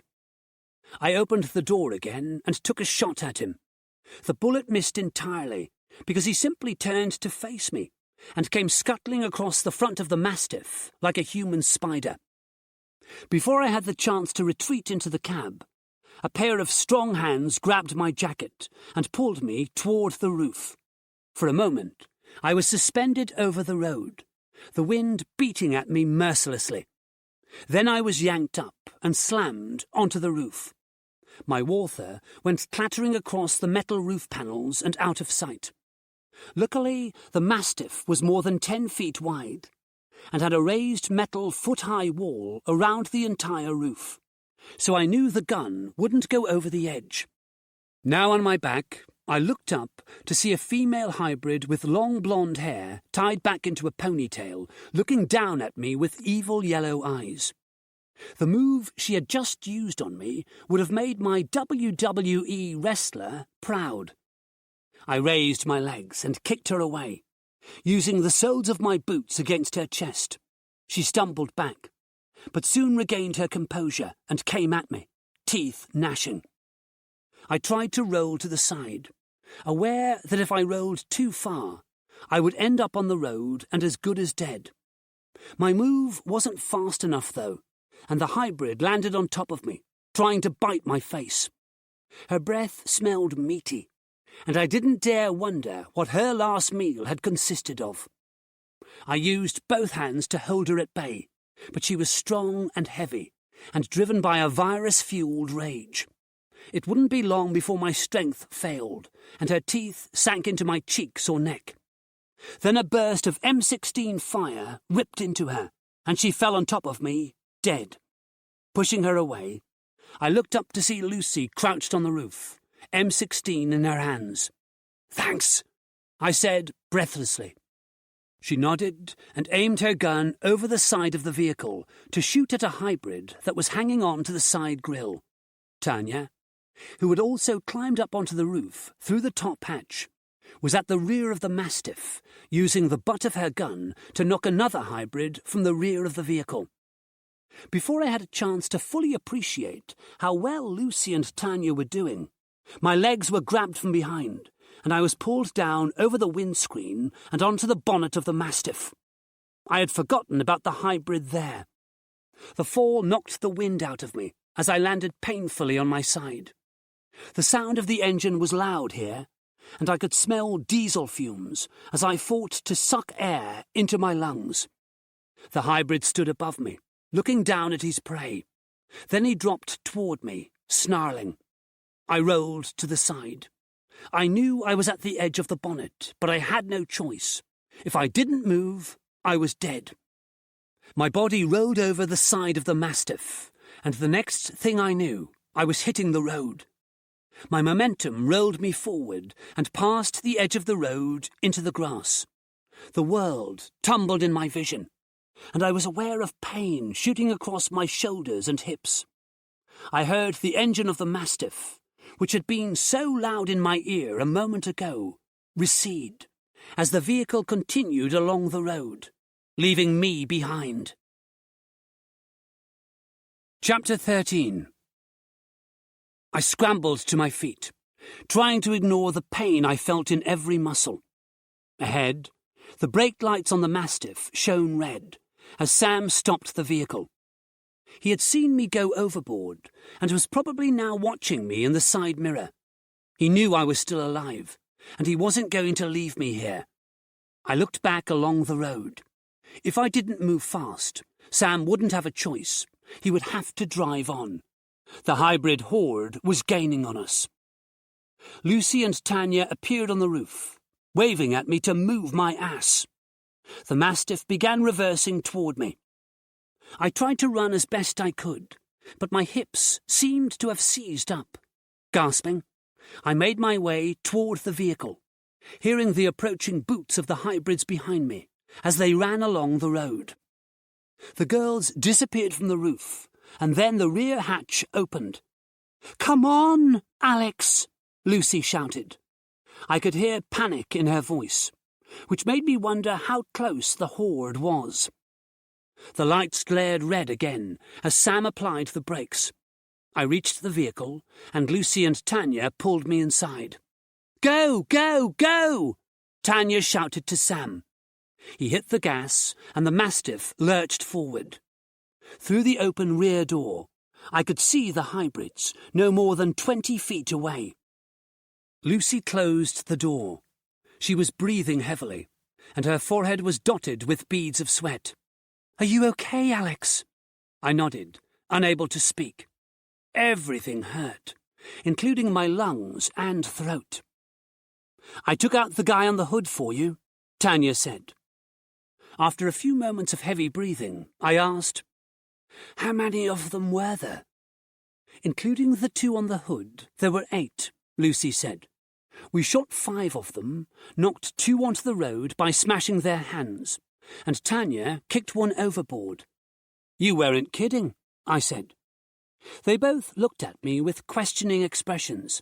I opened the door again and took a shot at him. The bullet missed entirely, because he simply turned to face me and came scuttling across the front of the Mastiff like a human spider. Before I had the chance to retreat into the cab, a pair of strong hands grabbed my jacket and pulled me toward the roof. For a moment, I was suspended over the road, the wind beating at me mercilessly. Then I was yanked up and slammed onto the roof. My Walther went clattering across the metal roof panels and out of sight. Luckily, the Mastiff was more than 10 feet wide and had a raised metal foot-high wall around the entire roof, so I knew the gun wouldn't go over the edge. Now on my back, I looked up to see a female hybrid with long blonde hair tied back into a ponytail, looking down at me with evil yellow eyes. The move she had just used on me would have made my WWE wrestler proud. I raised my legs and kicked her away, Using the soles of my boots against her chest, she stumbled back, but soon regained her composure and came at me, teeth gnashing. I tried to roll to the side, aware that if I rolled too far, I would end up on the road and as good as dead. My move wasn't fast enough, though, and the hybrid landed on top of me, trying to bite my face. Her breath smelled meaty, and I didn't dare wonder what her last meal had consisted of. I used both hands to hold her at bay, but she was strong and heavy, and driven by a virus-fueled rage. It wouldn't be long before my strength failed, and her teeth sank into my cheeks or neck. Then a burst of M16 fire ripped into her, and she fell on top of me, dead. Pushing her away, I looked up to see Lucy crouched on the roof, M16 in her hands. "Thanks," I said breathlessly. She nodded and aimed her gun over the side of the vehicle to shoot at a hybrid that was hanging on to the side grille. Tanya, who had also climbed up onto the roof through the top hatch, was at the rear of the Mastiff, using the butt of her gun to knock another hybrid from the rear of the vehicle. Before I had a chance to fully appreciate how well Lucy and Tanya were doing, my legs were grabbed from behind, and I was pulled down over the windscreen and onto the bonnet of the Mastiff. I had forgotten about the hybrid there. The fall knocked the wind out of me as I landed painfully on my side. The sound of the engine was loud here, and I could smell diesel fumes as I fought to suck air into my lungs. The hybrid stood above me, looking down at his prey. Then he dropped toward me, snarling. I rolled to the side. I knew I was at the edge of the bonnet, but I had no choice. If I didn't move, I was dead. My body rolled over the side of the Mastiff, and the next thing I knew, I was hitting the road. My momentum rolled me forward and past the edge of the road into the grass. The world tumbled in my vision, and I was aware of pain shooting across my shoulders and hips. I heard the engine of the Mastiff, which had been so loud in my ear a moment ago, recede as the vehicle continued along the road, leaving me behind. Chapter 13. I scrambled to my feet, trying to ignore the pain I felt in every muscle. Ahead, the brake lights on the Mastiff shone red as Sam stopped the vehicle. He had seen me go overboard and was probably now watching me in the side mirror. He knew I was still alive, and he wasn't going to leave me here. I looked back along the road. If I didn't move fast, Sam wouldn't have a choice. He would have to drive on. The hybrid horde was gaining on us. Lucy and Tanya appeared on the roof, waving at me to move my ass. The Mastiff began reversing toward me. I tried to run as best I could, but my hips seemed to have seized up. Gasping, I made my way toward the vehicle, hearing the approaching boots of the hybrids behind me as they ran along the road. The girls disappeared from the roof, and then the rear hatch opened. "Come on, Alex," Lucy shouted. I could hear panic in her voice, which made me wonder how close the horde was. The lights glared red again as Sam applied the brakes. I reached the vehicle, and Lucy and Tanya pulled me inside. "Go, go, go!" Tanya shouted to Sam. He hit the gas, and the Mastiff lurched forward. Through the open rear door, I could see the hybrids, no more than 20 feet away. Lucy closed the door. She was breathing heavily, and her forehead was dotted with beads of sweat. "Are you okay, Alex?" I nodded, unable to speak. Everything hurt, including my lungs and throat. "I took out the guy on the hood for you," Tanya said. After a few moments of heavy breathing, I asked, "How many of them were there?" "Including the 2 on the hood, there were 8, Lucy said. "We shot 5 of them, knocked 2 onto the road by smashing their hands, and Tanya kicked 1 overboard." "You weren't kidding," I said. They both looked at me with questioning expressions.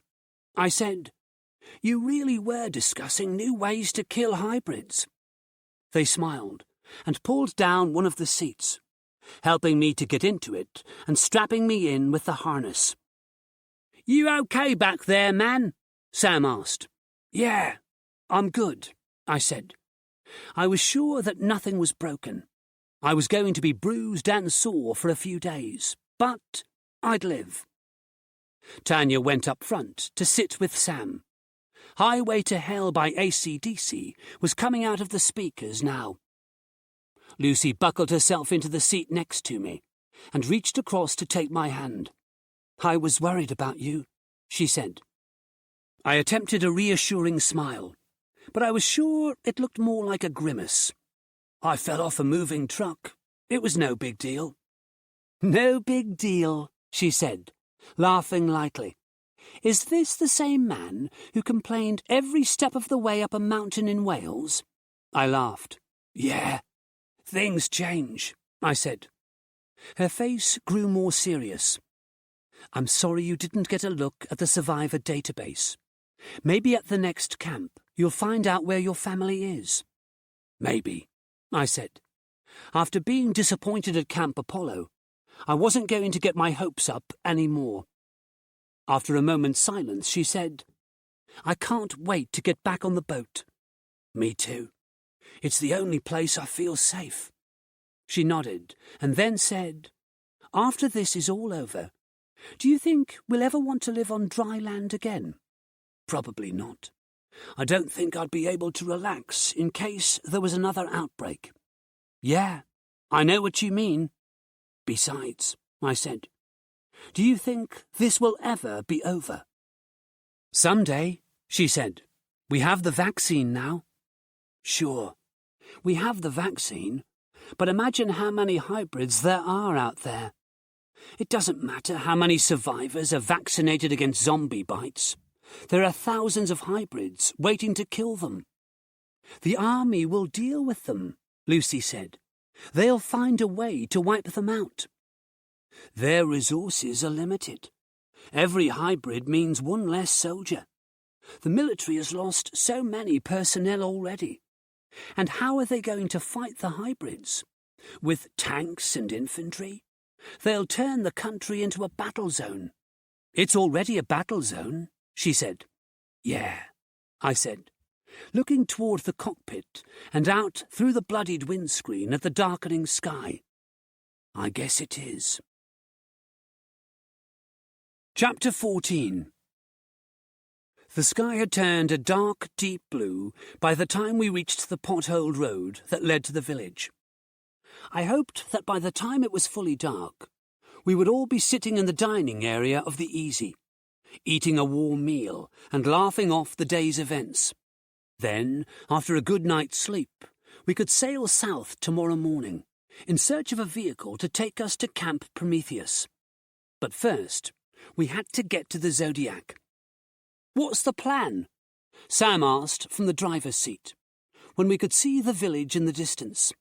I said, "You really were discussing new ways to kill hybrids." They smiled and pulled down one of the seats, helping me to get into it and strapping me in with the harness. "You okay back there, man?" Sam asked. "Yeah, I'm good," I said. I was sure that nothing was broken. I was going to be bruised and sore for a few days, but I'd live. Tanya went up front to sit with Sam. Highway to Hell by AC/DC was coming out of the speakers now. Lucy buckled herself into the seat next to me and reached across to take my hand. "I was worried about you," she said. I attempted a reassuring smile, but I was sure it looked more like a grimace. "I fell off a moving truck. It was no big deal." "No big deal," she said, laughing lightly. "Is this the same man who complained every step of the way up a mountain in Wales?" I laughed. "Yeah, things change," I said. Her face grew more serious. "I'm sorry you didn't get a look at the survivor database. Maybe at the next camp you'll find out where your family is." "Maybe," I said. After being disappointed at Camp Apollo, I wasn't going to get my hopes up any more. After a moment's silence, she said, "I can't wait to get back on the boat." "Me too. It's the only place I feel safe." She nodded and then said, "After this is all over, do you think we'll ever want to live on dry land again?" "Probably not. I don't think I'd be able to relax in case there was another outbreak." "Yeah, I know what you mean." "Besides," I said, "do you think this will ever be over?" "Someday," she said. "We have the vaccine now." "Sure, we have the vaccine, but imagine how many hybrids there are out there. It doesn't matter how many survivors are vaccinated against zombie bites. There are thousands of hybrids waiting to kill them." "The army will deal with them," Lucy said. "They'll find a way to wipe them out." "Their resources are limited. Every hybrid means one less soldier. The military has lost so many personnel already. And how are they going to fight the hybrids? With tanks and infantry? They'll turn the country into a battle zone." "It's already a battle zone," she said. "Yeah," I said, looking toward the cockpit and out through the bloodied windscreen at the darkening sky. "I guess it is." Chapter 14. The sky had turned a dark, deep blue by the time we reached the potholed road that led to the village. I hoped that by the time it was fully dark, we would all be sitting in the dining area of the Easy, eating a warm meal and laughing off the day's events. Then, after a good night's sleep, we could sail south tomorrow morning, in search of a vehicle to take us to Camp Prometheus. But first, we had to get to the Zodiac. "What's the plan?" Sam asked from the driver's seat, when we could see the village in the distance.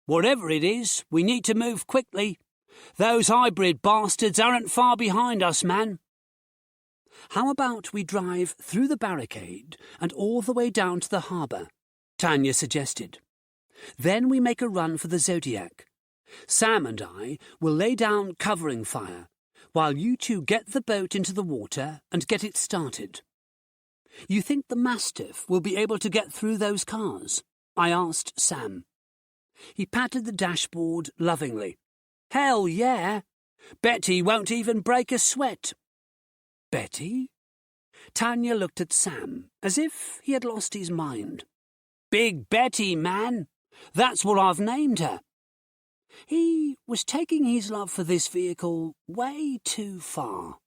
"Whatever it is, we need to move quickly. Those hybrid bastards aren't far behind us, man." "How about we drive through the barricade and all the way down to the harbour?" Tanya suggested. "Then we make a run for the Zodiac. Sam and I will lay down covering fire, while you two get the boat into the water and get it started." "You think the Mastiff will be able to get through those cars?" I asked Sam. He patted the dashboard lovingly. "Hell yeah! Betty won't even break a sweat." "Betty?" Tanya looked at Sam as if he had lost his mind. "Big Betty, man! That's what I've named her." He was taking his love for this vehicle way too far.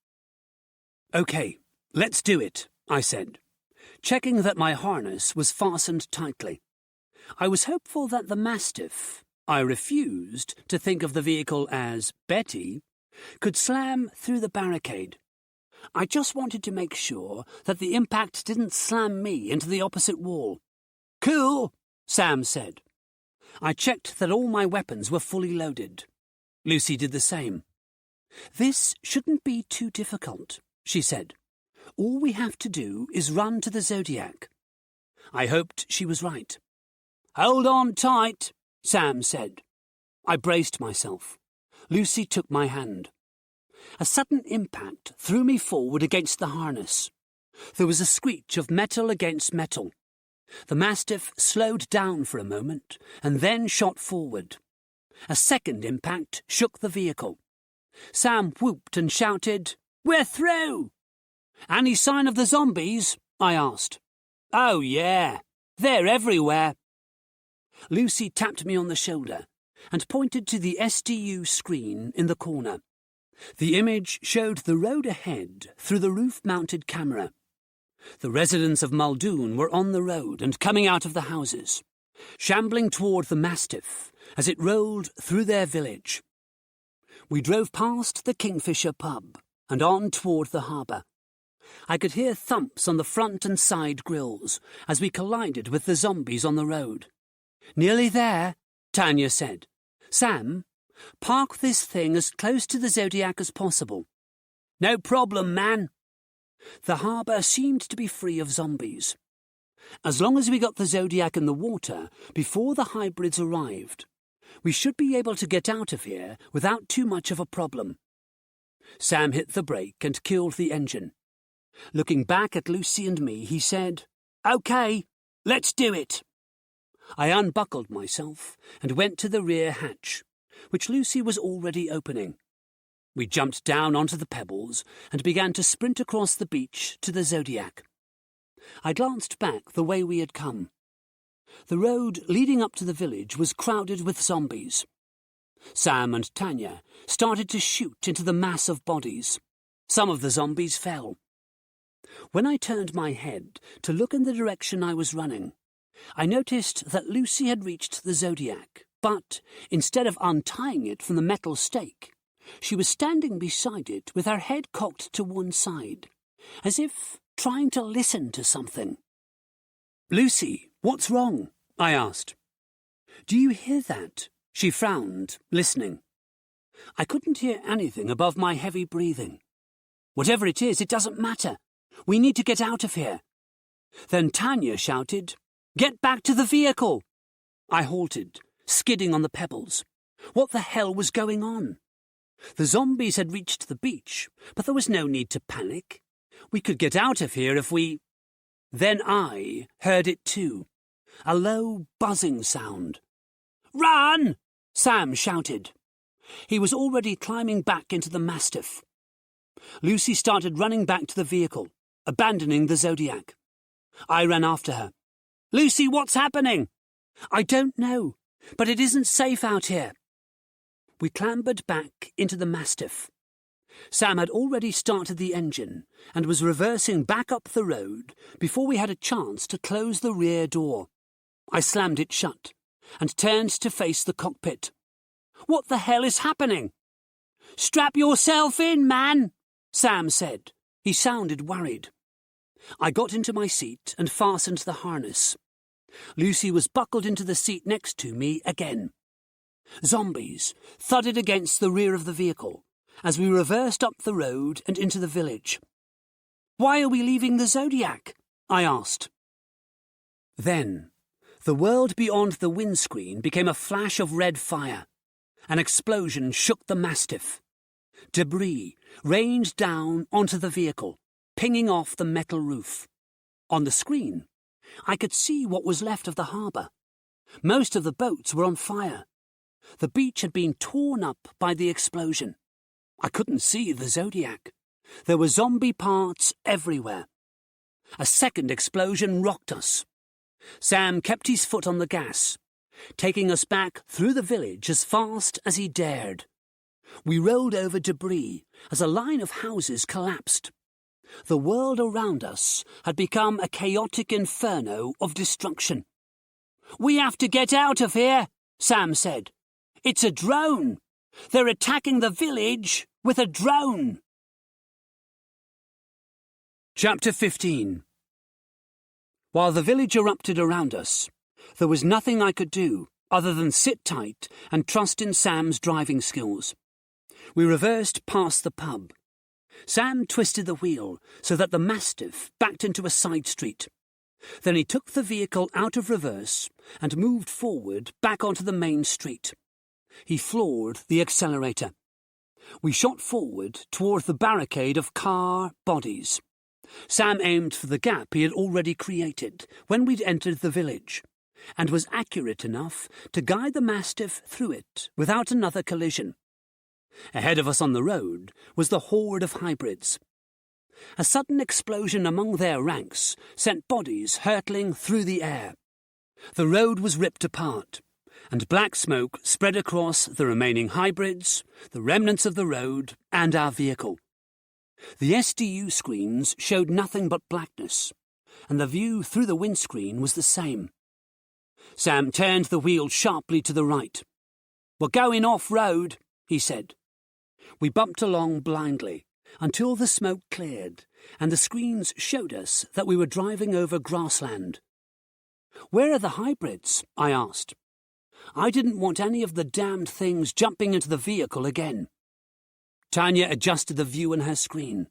"Okay, let's do it," I said, checking that my harness was fastened tightly. I was hopeful that the Mastiff, I refused to think of the vehicle as Betty, could slam through the barricade. I just wanted to make sure that the impact didn't slam me into the opposite wall. "Cool," Sam said. I checked that all my weapons were fully loaded. Lucy did the same. "This shouldn't be too difficult," she said. "All we have to do is run to the Zodiac." I hoped she was right. "Hold on tight," Sam said. I braced myself. Lucy took my hand. A sudden impact threw me forward against the harness. There was a screech of metal against metal. The Mastiff slowed down for a moment and then shot forward. A second impact shook the vehicle. Sam whooped and shouted, "We're through!" "Any sign of the zombies?" I asked. "Oh, yeah. They're everywhere." Lucy tapped me on the shoulder and pointed to the SDU screen in the corner. The image showed the road ahead through the roof-mounted camera. The residents of Muldoon were on the road and coming out of the houses, shambling toward the Mastiff as it rolled through their village. We drove past the Kingfisher pub and on toward the harbour. I could hear thumps on the front and side grills as we collided with the zombies on the road. "Nearly there," Tanya said. "Sam, park this thing as close to the Zodiac as possible." "No problem, man." The harbour seemed to be free of zombies. As long as we got the Zodiac in the water before the hybrids arrived, we should be able to get out of here without too much of a problem. Sam hit the brake and killed the engine. Looking back at Lucy and me, he said, "Okay, let's do it." I unbuckled myself and went to the rear hatch, which Lucy was already opening. We jumped down onto the pebbles and began to sprint across the beach to the Zodiac. I glanced back the way we had come. The road leading up to the village was crowded with zombies. Sam and Tanya started to shoot into the mass of bodies. Some of the zombies fell. When I turned my head to look in the direction I was running, I noticed that Lucy had reached the Zodiac, but instead of untying it from the metal stake, she was standing beside it with her head cocked to one side, as if trying to listen to something. "Lucy, what's wrong?" I asked. "Do you hear that?" She frowned, listening. I couldn't hear anything above my heavy breathing. "Whatever it is, it doesn't matter. We need to get out of here." Then Tanya shouted, "Get back to the vehicle!" I halted, skidding on the pebbles. What the hell was going on? The zombies had reached the beach, but there was no need to panic. We could get out of here if we... Then I heard it too. A low, buzzing sound. "Run!" Sam shouted. He was already climbing back into the Mastiff. Lucy started running back to the vehicle, abandoning the Zodiac. I ran after her. "Lucy, what's happening?" "I don't know, but it isn't safe out here." We clambered back into the Mastiff. Sam had already started the engine and was reversing back up the road before we had a chance to close the rear door. I slammed it shut and turned to face the cockpit. "What the hell is happening?" "Strap yourself in, man," Sam said. He sounded worried. I got into my seat and fastened the harness. Lucy was buckled into the seat next to me again. Zombies thudded against the rear of the vehicle as we reversed up the road and into the village. "Why are we leaving the Zodiac?" I asked. Then, the world beyond the windscreen became a flash of red fire. An explosion shook the Mastiff. Debris rained down onto the vehicle, pinging off the metal roof. On the screen, I could see what was left of the harbour. Most of the boats were on fire. The beach had been torn up by the explosion. I couldn't see the Zodiac. There were zombie parts everywhere. A second explosion rocked us. Sam kept his foot on the gas, taking us back through the village as fast as he dared. We rolled over debris as a line of houses collapsed. The world around us had become a chaotic inferno of destruction. "We have to get out of here," Sam said. "It's a drone. They're attacking the village with a drone." Chapter 15. While the village erupted around us, there was nothing I could do other than sit tight and trust in Sam's driving skills. We reversed past the pub. Sam twisted the wheel so that the Mastiff backed into a side street. Then he took the vehicle out of reverse and moved forward back onto the main street. He floored the accelerator. We shot forward toward the barricade of car bodies. Sam aimed for the gap he had already created when we'd entered the village, and was accurate enough to guide the Mastiff through it without another collision. Ahead of us on the road was the horde of hybrids. A sudden explosion among their ranks sent bodies hurtling through the air. The road was ripped apart, and black smoke spread across the remaining hybrids, the remnants of the road, and our vehicle. The SDU screens showed nothing but blackness, and the view through the windscreen was the same. Sam turned the wheel sharply to the right. "We're going off-road," he said. We bumped along blindly until the smoke cleared and the screens showed us that we were driving over grassland. "Where are the hybrids?" I asked. I didn't want any of the damned things jumping into the vehicle again. Tanya adjusted the view on her screen.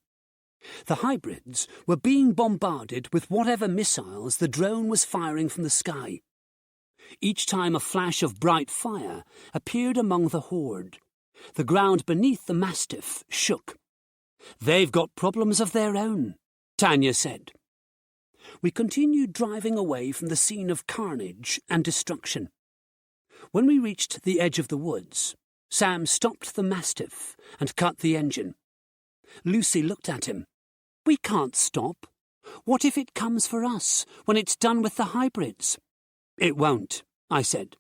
The hybrids were being bombarded with whatever missiles the drone was firing from the sky. Each time a flash of bright fire appeared among the horde, the ground beneath the Mastiff shook. "They've got problems of their own," Tanya said. We continued driving away from the scene of carnage and destruction. When we reached the edge of the woods, Sam stopped the Mastiff and cut the engine. Lucy looked at him. "We can't stop. What if it comes for us when it's done with the hybrids?" "It won't," I said.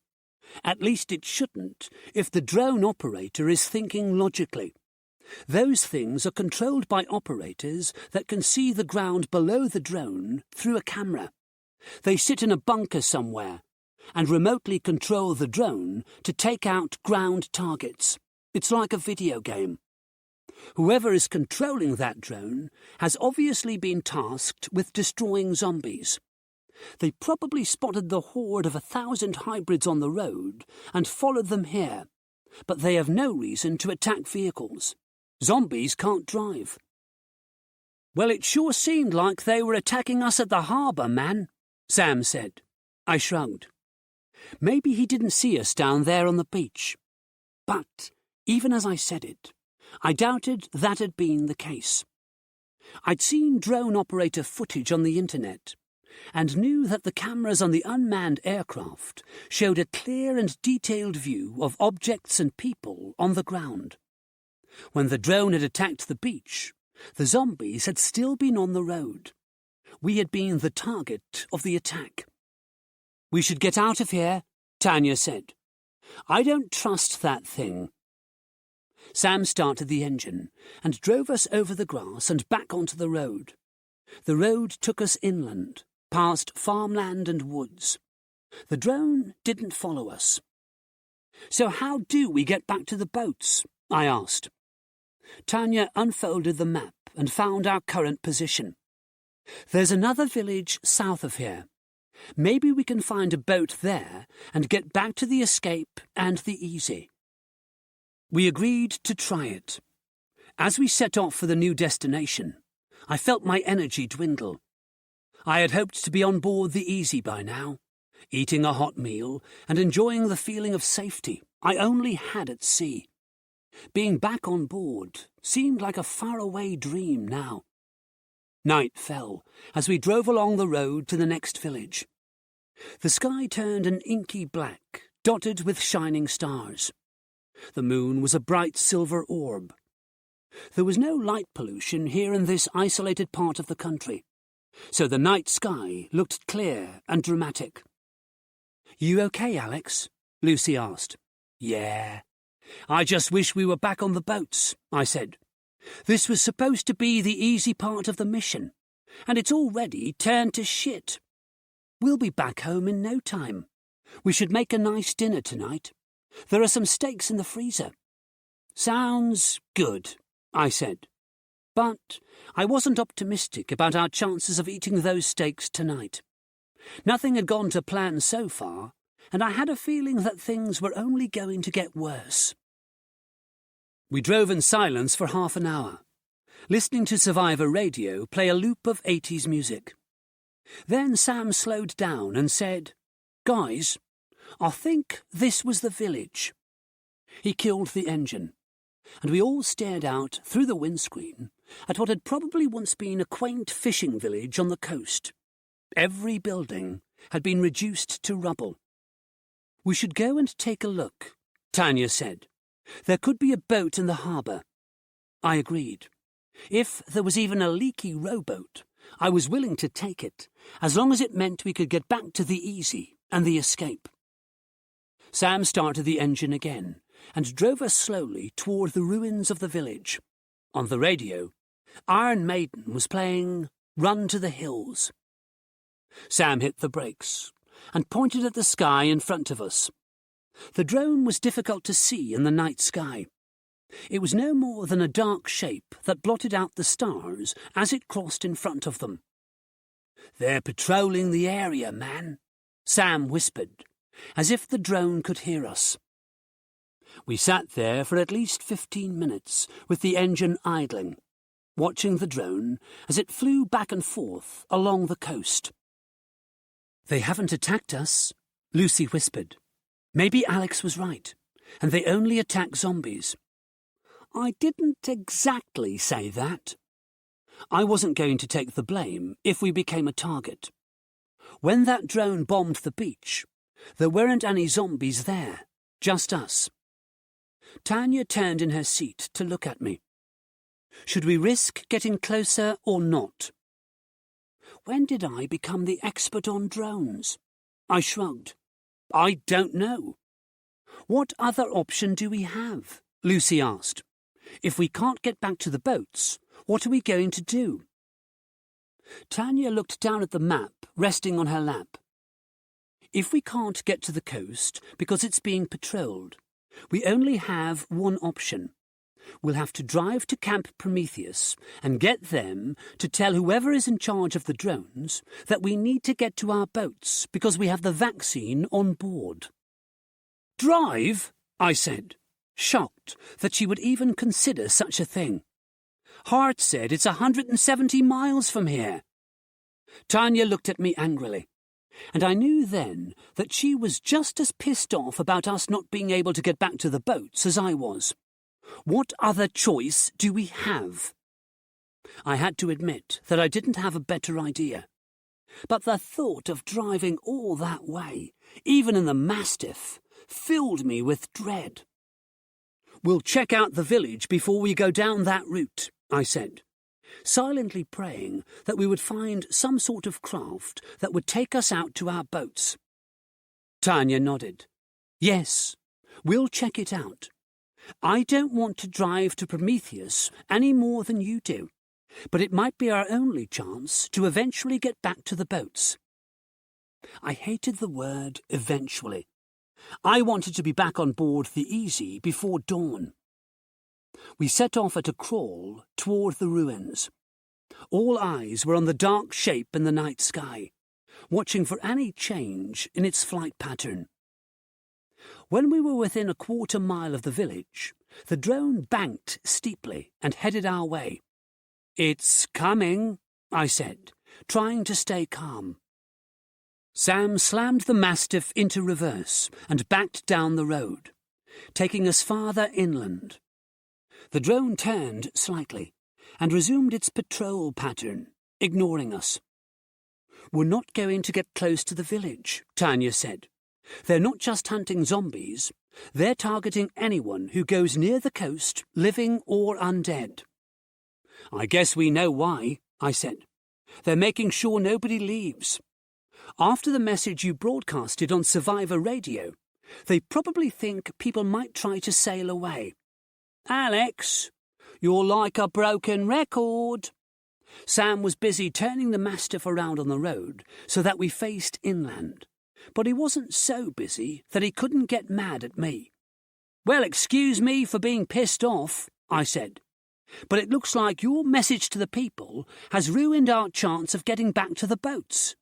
"At least it shouldn't if the drone operator is thinking logically. Those things are controlled by operators that can see the ground below the drone through a camera. They sit in a bunker somewhere and remotely control the drone to take out ground targets. It's like a video game. Whoever is controlling that drone has obviously been tasked with destroying zombies. They probably spotted the horde of 1,000 hybrids on the road and followed them here, but they have no reason to attack vehicles. Zombies can't drive." "Well, it sure seemed like they were attacking us at the harbour, man," Sam said. I shrugged. Maybe he didn't see us down there on the beach. But, even as I said it, I doubted that had been the case. I'd seen drone operator footage on the internet, and knew that the cameras on the unmanned aircraft showed a clear and detailed view of objects and people on the ground. When the drone had attacked the beach, the zombies had still been on the road. We had been the target of the attack. "We should get out of here," Tanya said. "I don't trust that thing." Sam started the engine and drove us over the grass and back onto the road. The road took us inland, past farmland and woods. The drone didn't follow us. "So how do we get back to the boats?" I asked. Tanya unfolded the map and found our current position. "There's another village south of here. Maybe we can find a boat there and get back to the escape and the easy." We agreed to try it. As we set off for the new destination, I felt my energy dwindle. I had hoped to be on board the easy by now, eating a hot meal and enjoying the feeling of safety I only had at sea. Being back on board seemed like a faraway dream now. Night fell as we drove along the road to the next village. The sky turned an inky black, dotted with shining stars. The moon was a bright silver orb. There was no light pollution here in this isolated part of the country, so the night sky looked clear and dramatic. "You okay, Alex?" Lucy asked. "Yeah. I just wish we were back on the boats," I said. "This was supposed to be the easy part of the mission, and it's already turned to shit. We'll be back home in no time. We should make a nice dinner tonight. There are some steaks in the freezer." "Sounds good," I said. But I wasn't optimistic about our chances of eating those steaks tonight. Nothing had gone to plan so far, and I had a feeling that things were only going to get worse. We drove in silence for half an hour, listening to Survivor Radio play a loop of 80s music. Then Sam slowed down and said, "Guys, I think this was the village." He killed the engine, and we all stared out through the windscreen at what had probably once been a quaint fishing village on the coast. Every building had been reduced to rubble. "We should go and take a look," Tanya said. "There could be a boat in the harbour." I agreed. If there was even a leaky rowboat, I was willing to take it, as long as it meant we could get back to the Easy and the escape. Sam started the engine again and drove us slowly toward the ruins of the village. On the radio, Iron Maiden was playing Run to the Hills. Sam hit the brakes and pointed at the sky in front of us. The drone was difficult to see in the night sky. It was no more than a dark shape that blotted out the stars as it crossed in front of them. "They're patrolling the area, man," Sam whispered, as if the drone could hear us. We sat there for at least 15 minutes with the engine idling, watching the drone as it flew back and forth along the coast. "They haven't attacked us," Lucy whispered. "Maybe Alex was right, and they only attack zombies." I didn't exactly say that. I wasn't going to take the blame if we became a target. When that drone bombed the beach, there weren't any zombies there, just us. Tanya turned in her seat to look at me. Should we risk getting closer or not? When did I become the expert on drones? I shrugged. I don't know. What other option do we have? Lucy asked. If we can't get back to the boats, what are we going to do? Tanya looked down at the map resting on her lap. If we can't get to the coast because it's being patrolled, we only have one option. We'll have to drive to Camp Prometheus and get them to tell whoever is in charge of the drones that we need to get to our boats because we have the vaccine on board. "Drive?" I said, shocked that she would even consider such a thing. "Hart said it's 170 miles from here." Tanya looked at me angrily, and I knew then that she was just as pissed off about us not being able to get back to the boats as I was. What other choice do we have? I had to admit that I didn't have a better idea. But the thought of driving all that way, even in the Mastiff, filled me with dread. "We'll check out the village before we go down that route," I said, silently praying that we would find some sort of craft that would take us out to our boats. Tanya nodded. "Yes, we'll check it out. I don't want to drive to Prometheus any more than you do, but it might be our only chance to eventually get back to the boats." I hated the word eventually. I wanted to be back on board the Easy before dawn. We set off at a crawl toward the ruins. All eyes were on the dark shape in the night sky, watching for any change in its flight pattern. When we were within a quarter mile of the village, the drone banked steeply and headed our way. "It's coming," I said, trying to stay calm. Sam slammed the Mastiff into reverse and backed down the road, taking us farther inland. The drone turned slightly and resumed its patrol pattern, ignoring us. "We're not going to get close to the village," Tanya said. "They're not just hunting zombies. They're targeting anyone who goes near the coast, living or undead." "I guess we know why," I said. "They're making sure nobody leaves. After the message you broadcasted on Survivor Radio, they probably think people might try to sail away." "Alex, you're like a broken record." Sam was busy turning the Mastiff around on the road so that we faced inland, but he wasn't so busy that he couldn't get mad at me. "Well, excuse me for being pissed off," I said, "but it looks like your message to the people has ruined our chance of getting back to the boats.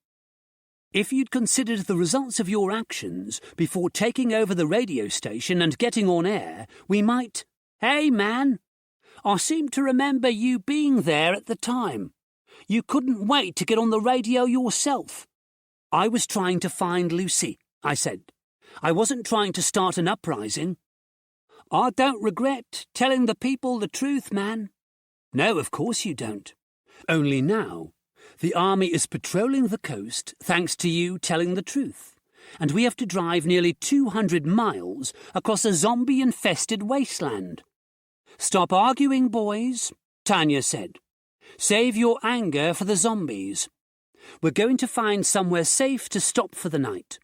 If you'd considered the results of your actions before taking over the radio station and getting on air, we might—" "Hey, man, I seem to remember you being there at the time. You couldn't wait to get on the radio yourself. I was trying to find Lucy, I said. I wasn't trying to start an uprising. I don't regret telling the people the truth, man. No, of course you don't. Only now, the army is patrolling the coast thanks to you telling the truth, and we have to drive nearly 200 miles across a zombie-infested wasteland. Stop arguing, boys, Tanya said. Save your anger for the zombies. We're going to find somewhere safe to stop for the night.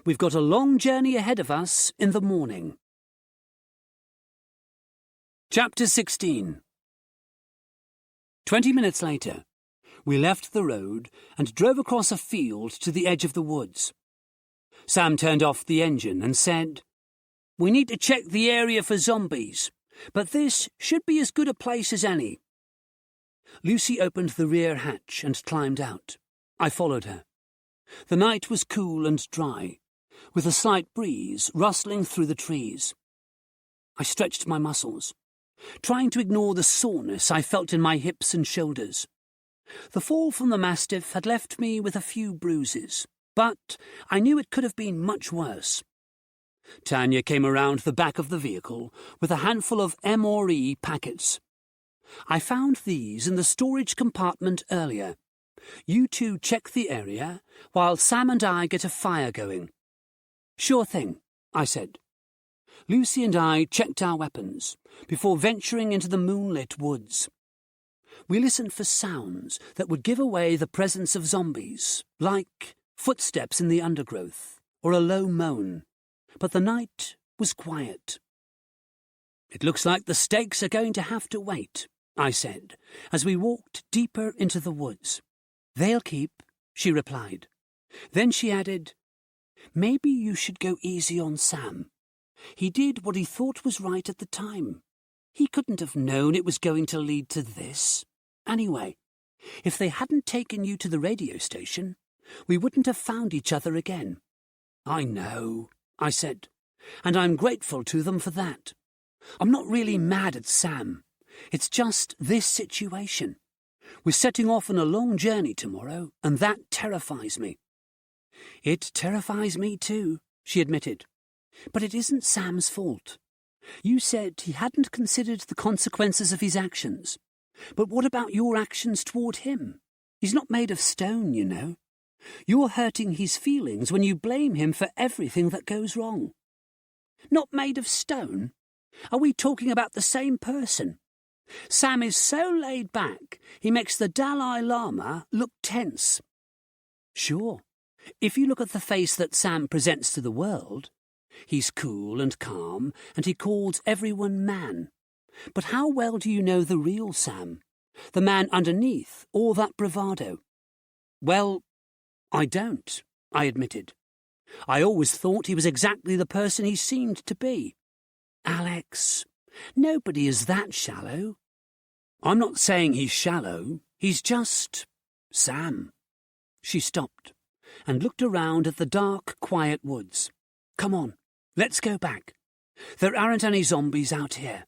We've got a long journey ahead of us in the morning. Chapter 16. 20 minutes later, we left the road and drove across a field to the edge of the woods. Sam turned off the engine and said, We need to check the area for zombies, but this should be as good a place as any. Lucy opened the rear hatch and climbed out. I followed her. The night was cool and dry, with a slight breeze rustling through the trees. I stretched my muscles, trying to ignore the soreness I felt in my hips and shoulders. The fall from the Mastiff had left me with a few bruises, but I knew it could have been much worse. Tanya came around the back of the vehicle with a handful of MRE packets. I found these in the storage compartment earlier. You two check the area while Sam and I get a fire going. Sure thing, I said. Lucy and I checked our weapons before venturing into the moonlit woods. We listened for sounds that would give away the presence of zombies, like footsteps in the undergrowth or a low moan, but the night was quiet. It looks like the stakes are going to have to wait, I said, as we walked deeper into the woods. They'll keep, she replied. Then she added, Maybe you should go easy on Sam. He did what he thought was right at the time. He couldn't have known it was going to lead to this. Anyway, if they hadn't taken you to the radio station, we wouldn't have found each other again. I know, I said, and I'm grateful to them for that. I'm not really mad at Sam. It's just this situation. We're setting off on a long journey tomorrow, and that terrifies me. It terrifies me too, she admitted. But it isn't Sam's fault. You said he hadn't considered the consequences of his actions. But what about your actions toward him? He's not made of stone, you know. You're hurting his feelings when you blame him for everything that goes wrong. Not made of stone? Are we talking about the same person? Sam is so laid back, he makes the Dalai Lama look tense. Sure, if you look at the face that Sam presents to the world, he's cool and calm, and he calls everyone man. But how well do you know the real Sam? The man underneath all that bravado? Well, I don't, I admitted. I always thought he was exactly the person he seemed to be. Alex, nobody is that shallow. I'm not saying he's shallow, he's just Sam. She stopped and looked around at the dark, quiet woods. Come on, let's go back. There aren't any zombies out here.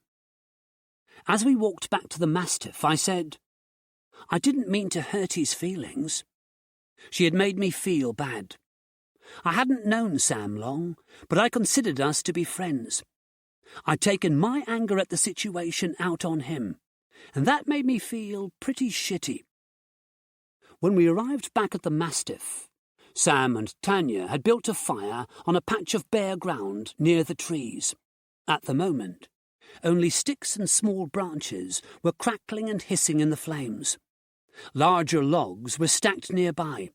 As we walked back to the Mastiff, I said, I didn't mean to hurt his feelings. She had made me feel bad. I hadn't known Sam long, but I considered us to be friends. I'd taken my anger at the situation out on him, and that made me feel pretty shitty. When we arrived back at the Mastiff, Sam and Tanya had built a fire on a patch of bare ground near the trees. At the moment, only sticks and small branches were crackling and hissing in the flames. Larger logs were stacked nearby.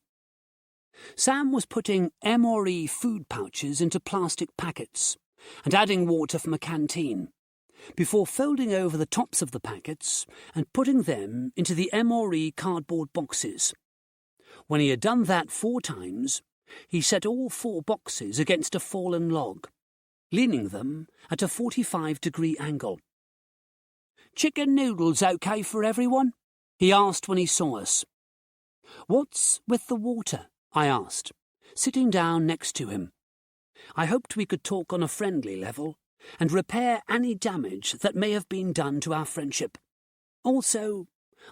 Sam was putting MRE food pouches into plastic packets and adding water from a canteen, before folding over the tops of the packets and putting them into the MRE cardboard boxes. When he had done that 4 times, he set all 4 boxes against a fallen log, leaning them at a 45-degree angle. Chicken noodles okay for everyone? He asked when he saw us. What's with the water? I asked, sitting down next to him. I hoped we could talk on a friendly level and repair any damage that may have been done to our friendship. Also,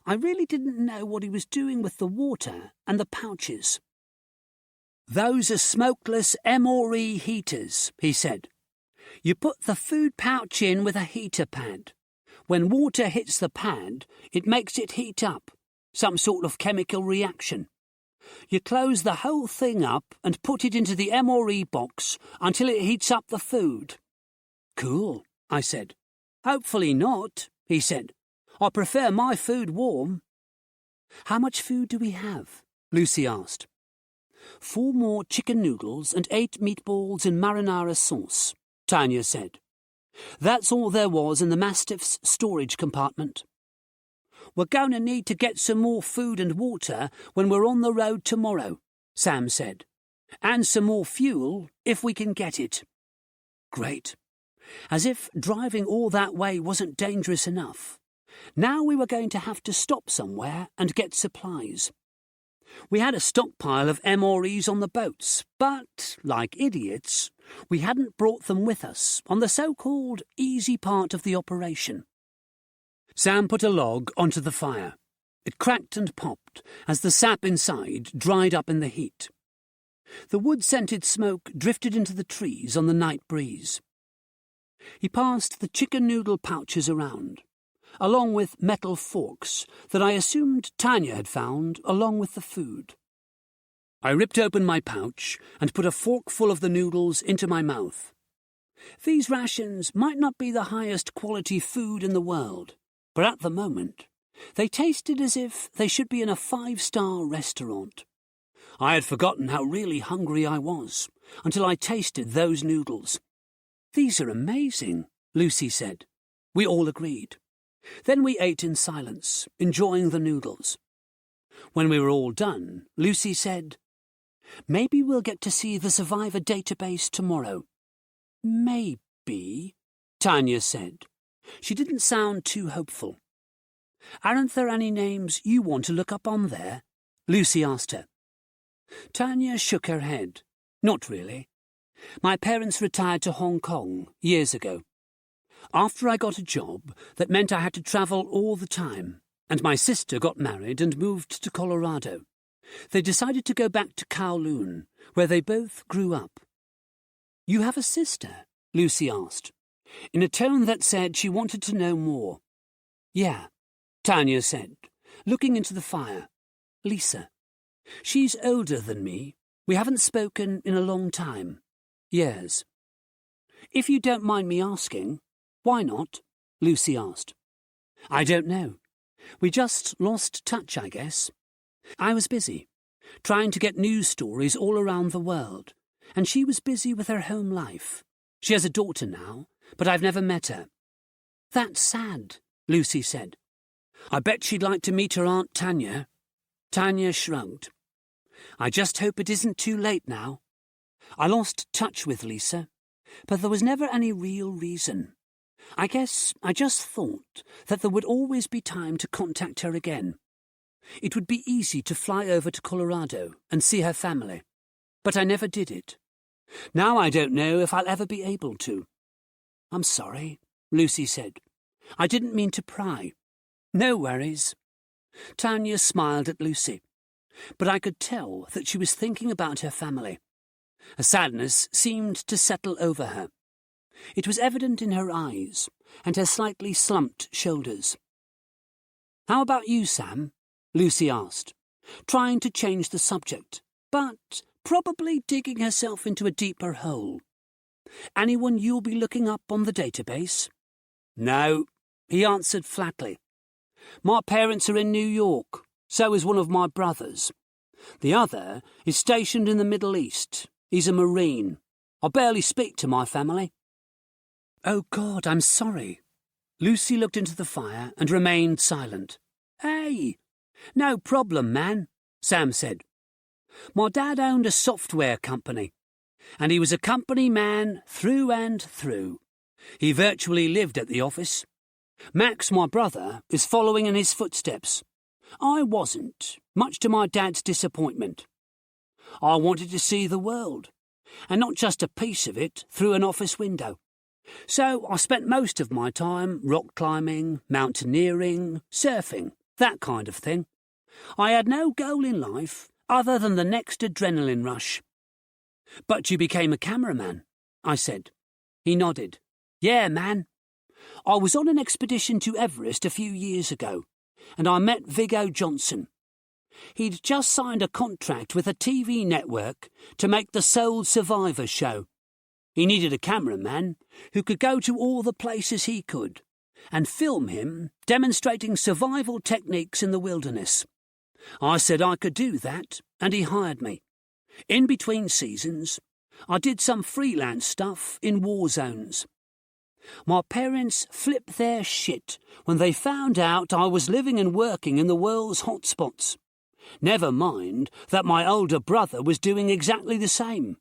I really didn't know what he was doing with the water and the pouches. "Those are smokeless MRE heaters," he said. "You put the food pouch in with a heater pad. When water hits the pad, it makes it heat up, some sort of chemical reaction. You close the whole thing up and put it into the MRE box until it heats up the food." "Cool," I said. "Hopefully not," he said. "I prefer my food warm." "How much food do we have?" Lucy asked. 4 more chicken noodles and 8 meatballs in marinara sauce, Tanya said. "That's all there was in the Mastiff's storage compartment." "We're going to need to get some more food and water when we're on the road tomorrow," Sam said. "And some more fuel if we can get it." Great. As if driving all that way wasn't dangerous enough. Now we were going to have to stop somewhere and get supplies. We had a stockpile of MREs on the boats, but, like idiots, we hadn't brought them with us on the so-called easy part of the operation. Sam put a log onto the fire. It cracked and popped as the sap inside dried up in the heat. The wood-scented smoke drifted into the trees on the night breeze. He passed the chicken noodle pouches around, along with metal forks that I assumed Tanya had found along with the food. I ripped open my pouch and put a forkful of the noodles into my mouth. These rations might not be the highest quality food in the world, but at the moment they tasted as if they should be in a 5-star restaurant. I had forgotten how really hungry I was until I tasted those noodles. "These are amazing," Lucy said. We all agreed. Then we ate in silence, enjoying the noodles. When we were all done, Lucy said, "Maybe we'll get to see the survivor database tomorrow." "Maybe," Tanya said. She didn't sound too hopeful. "Aren't there any names you want to look up on there?" Lucy asked her. Tanya shook her head. "Not really. My parents retired to Hong Kong years ago. After I got a job that meant I had to travel all the time, and my sister got married and moved to Colorado, they decided to go back to Kowloon, where they both grew up." "You have a sister?" Lucy asked, in a tone that said she wanted to know more. "Yeah," Tanya said, looking into the fire. "Lisa. She's older than me. We haven't spoken in a long time. Years." "If you don't mind me asking, why not?" Lucy asked. "I don't know. We just lost touch, I guess. I was busy, trying to get news stories all around the world, and she was busy with her home life. She has a daughter now, but I've never met her." "That's sad," Lucy said. "I bet she'd like to meet her Aunt Tanya." Tanya shrugged. "I just hope it isn't too late now. I lost touch with Lisa, but there was never any real reason. I guess I just thought that there would always be time to contact her again. It would be easy to fly over to Colorado and see her family, but I never did it. Now I don't know if I'll ever be able to." "I'm sorry," Lucy said. "I didn't mean to pry." "No worries." Tanya smiled at Lucy, but I could tell that she was thinking about her family. A sadness seemed to settle over her. It was evident in her eyes and her slightly slumped shoulders. "How about you, Sam?" Lucy asked, trying to change the subject, but probably digging herself into a deeper hole. "Anyone you'll be looking up on the database?" "No," he answered flatly. "My parents are in New York, so is one of my brothers. The other is stationed in the Middle East. He's a Marine. I barely speak to my family." "Oh, God, I'm sorry." Lucy looked into the fire and remained silent. "Hey, no problem, man," Sam said. "My dad owned a software company, and he was a company man through and through. He virtually lived at the office. Max, my brother, is following in his footsteps. I wasn't, much to my dad's disappointment. I wanted to see the world, and not just a piece of it through an office window. So I spent most of my time rock climbing, mountaineering, surfing, that kind of thing. I had no goal in life other than the next adrenaline rush. But you became a cameraman, I said. He nodded. Yeah, man. I was on an expedition to Everest a few years ago, and I met Viggo Johnson. He'd just signed a contract with a TV network to make the Sole Survivor show. He needed a cameraman who could go to all the places he could and film him demonstrating survival techniques in the wilderness. I said I could do that, and he hired me. In between seasons, I did some freelance stuff in war zones. My parents flipped their shit when they found out I was living and working in the world's hotspots. Never mind that my older brother was doing exactly the same.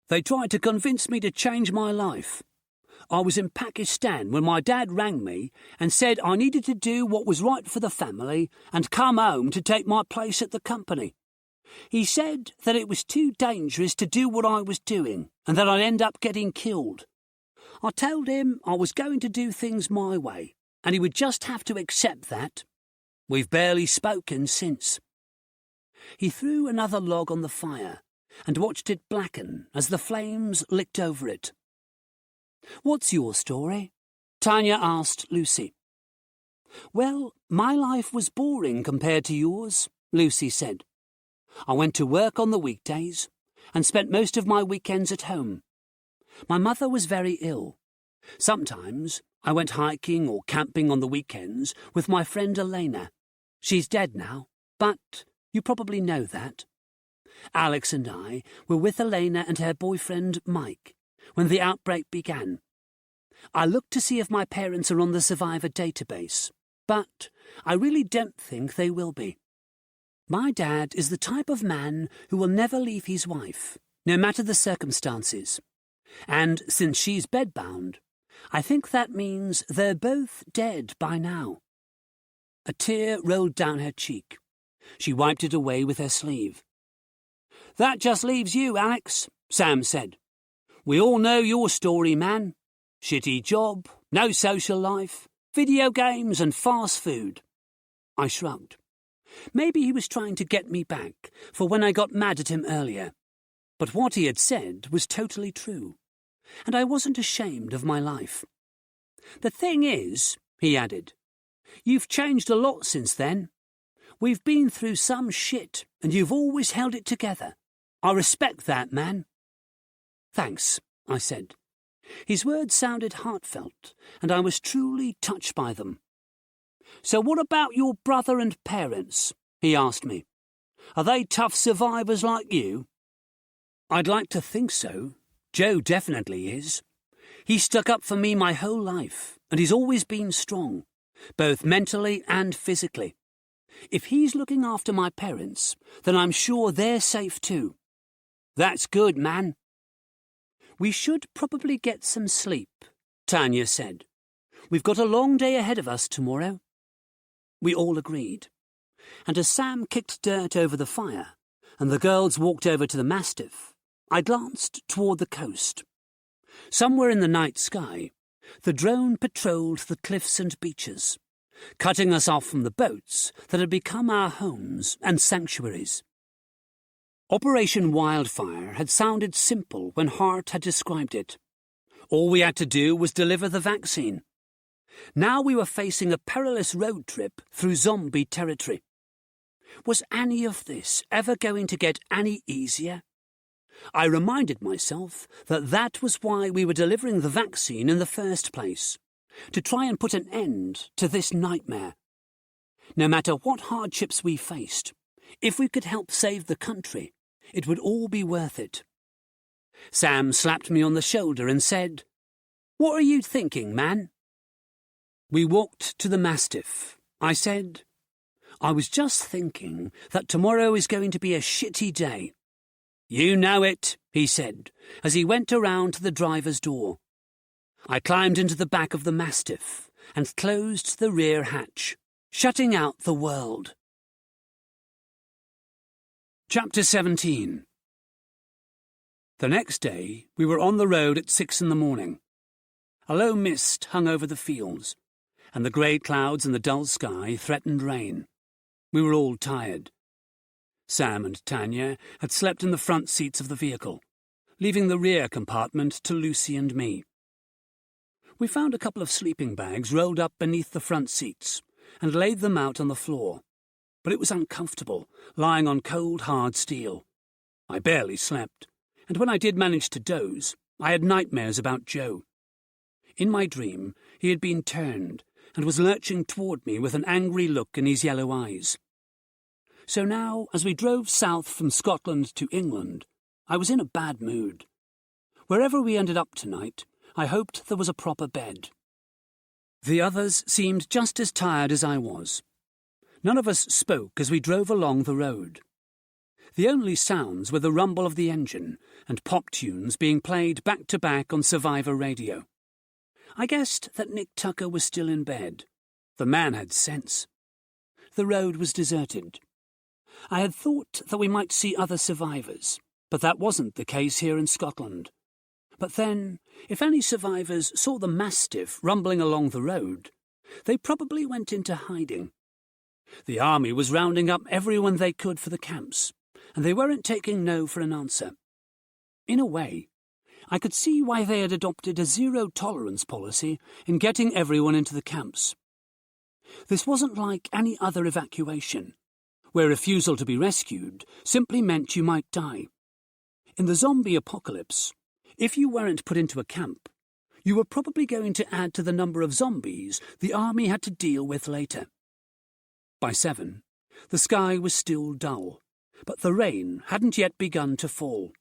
They tried to convince me to change my life. I was in Pakistan when my dad rang me and said I needed to do what was right for the family and come home to take my place at the company. He said that it was too dangerous to do what I was doing and that I'd end up getting killed. I told him I was going to do things my way and he would just have to accept that. We've barely spoken since. He threw another log on the fire and watched it blacken as the flames licked over it. What's your story? Tanya asked Lucy. Well, my life was boring compared to yours, Lucy said. I went to work on the weekdays and spent most of my weekends at home. My mother was very ill. Sometimes I went hiking or camping on the weekends with my friend Elena. She's dead now, but you probably know that. Alex and I were with Elena and her boyfriend Mike when the outbreak began. I looked to see if my parents are on the survivor database, but I really don't think they will be. My dad is the type of man who will never leave his wife, no matter the circumstances. And since she's bedbound, I think that means they're both dead by now. A tear rolled down her cheek. She wiped it away with her sleeve. That just leaves you, Alex, Sam said. We all know your story, man. Shitty job, no social life, video games and fast food. I shrugged. Maybe he was trying to get me back for when I got mad at him earlier. But what he had said was totally true, and I wasn't ashamed of my life. The thing is, he added, you've changed a lot since then. We've been through some shit, and you've always held it together. I respect that, man. Thanks, I said. His words sounded heartfelt, and I was truly touched by them. So what about your brother and parents? He asked me. Are they tough survivors like you? I'd like to think so. Joe definitely is. He stuck up for me my whole life, and he's always been strong, both mentally and physically. If he's looking after my parents, then I'm sure they're safe too. That's good, man. We should probably get some sleep, Tanya said. We've got a long day ahead of us tomorrow. We all agreed, and as Sam kicked dirt over the fire and the girls walked over to the Mastiff, I glanced toward the coast. Somewhere in the night sky, the drone patrolled the cliffs and beaches, cutting us off from the boats that had become our homes and sanctuaries. Operation Wildfire had sounded simple when Hart had described it. All we had to do was deliver the vaccine. Now we were facing a perilous road trip through zombie territory. Was any of this ever going to get any easier? I reminded myself that that was why we were delivering the vaccine in the first place, to try and put an end to this nightmare. No matter what hardships we faced, if we could help save the country, it would all be worth it. Sam slapped me on the shoulder and said, "What are you thinking, man?" We walked to the Mastiff. I said, "I was just thinking that tomorrow is going to be a shitty day." "You know it," he said, as he went around to the driver's door. I climbed into the back of the Mastiff and closed the rear hatch, shutting out the world. Chapter 17. The next day, we were on the road at 6 in the morning. A low mist hung over the fields, and the grey clouds in the dull sky threatened rain. We were all tired. Sam and Tanya had slept in the front seats of the vehicle, leaving the rear compartment to Lucy and me. We found a couple of sleeping bags rolled up beneath the front seats and laid them out on the floor, but it was uncomfortable, lying on cold, hard steel. I barely slept, and when I did manage to doze, I had nightmares about Joe. In my dream, he had been turned and was lurching toward me with an angry look in his yellow eyes. So now, as we drove south from Scotland to England, I was in a bad mood. Wherever we ended up tonight, I hoped there was a proper bed. The others seemed just as tired as I was. None of us spoke as we drove along the road. The only sounds were the rumble of the engine and pop tunes being played back-to-back on Survivor radio. I guessed that Nick Tucker was still in bed. The man had sense. The road was deserted. I had thought that we might see other survivors, but that wasn't the case here in Scotland. But then, if any survivors saw the Mastiff rumbling along the road, they probably went into hiding. The army was rounding up everyone they could for the camps, and they weren't taking no for an answer. In a way, I could see why they had adopted a zero-tolerance policy in getting everyone into the camps. This wasn't like any other evacuation, where refusal to be rescued simply meant you might die. In the zombie apocalypse, if you weren't put into a camp, you were probably going to add to the number of zombies the army had to deal with later. By 7, the sky was still dull, but the rain hadn't yet begun to fall.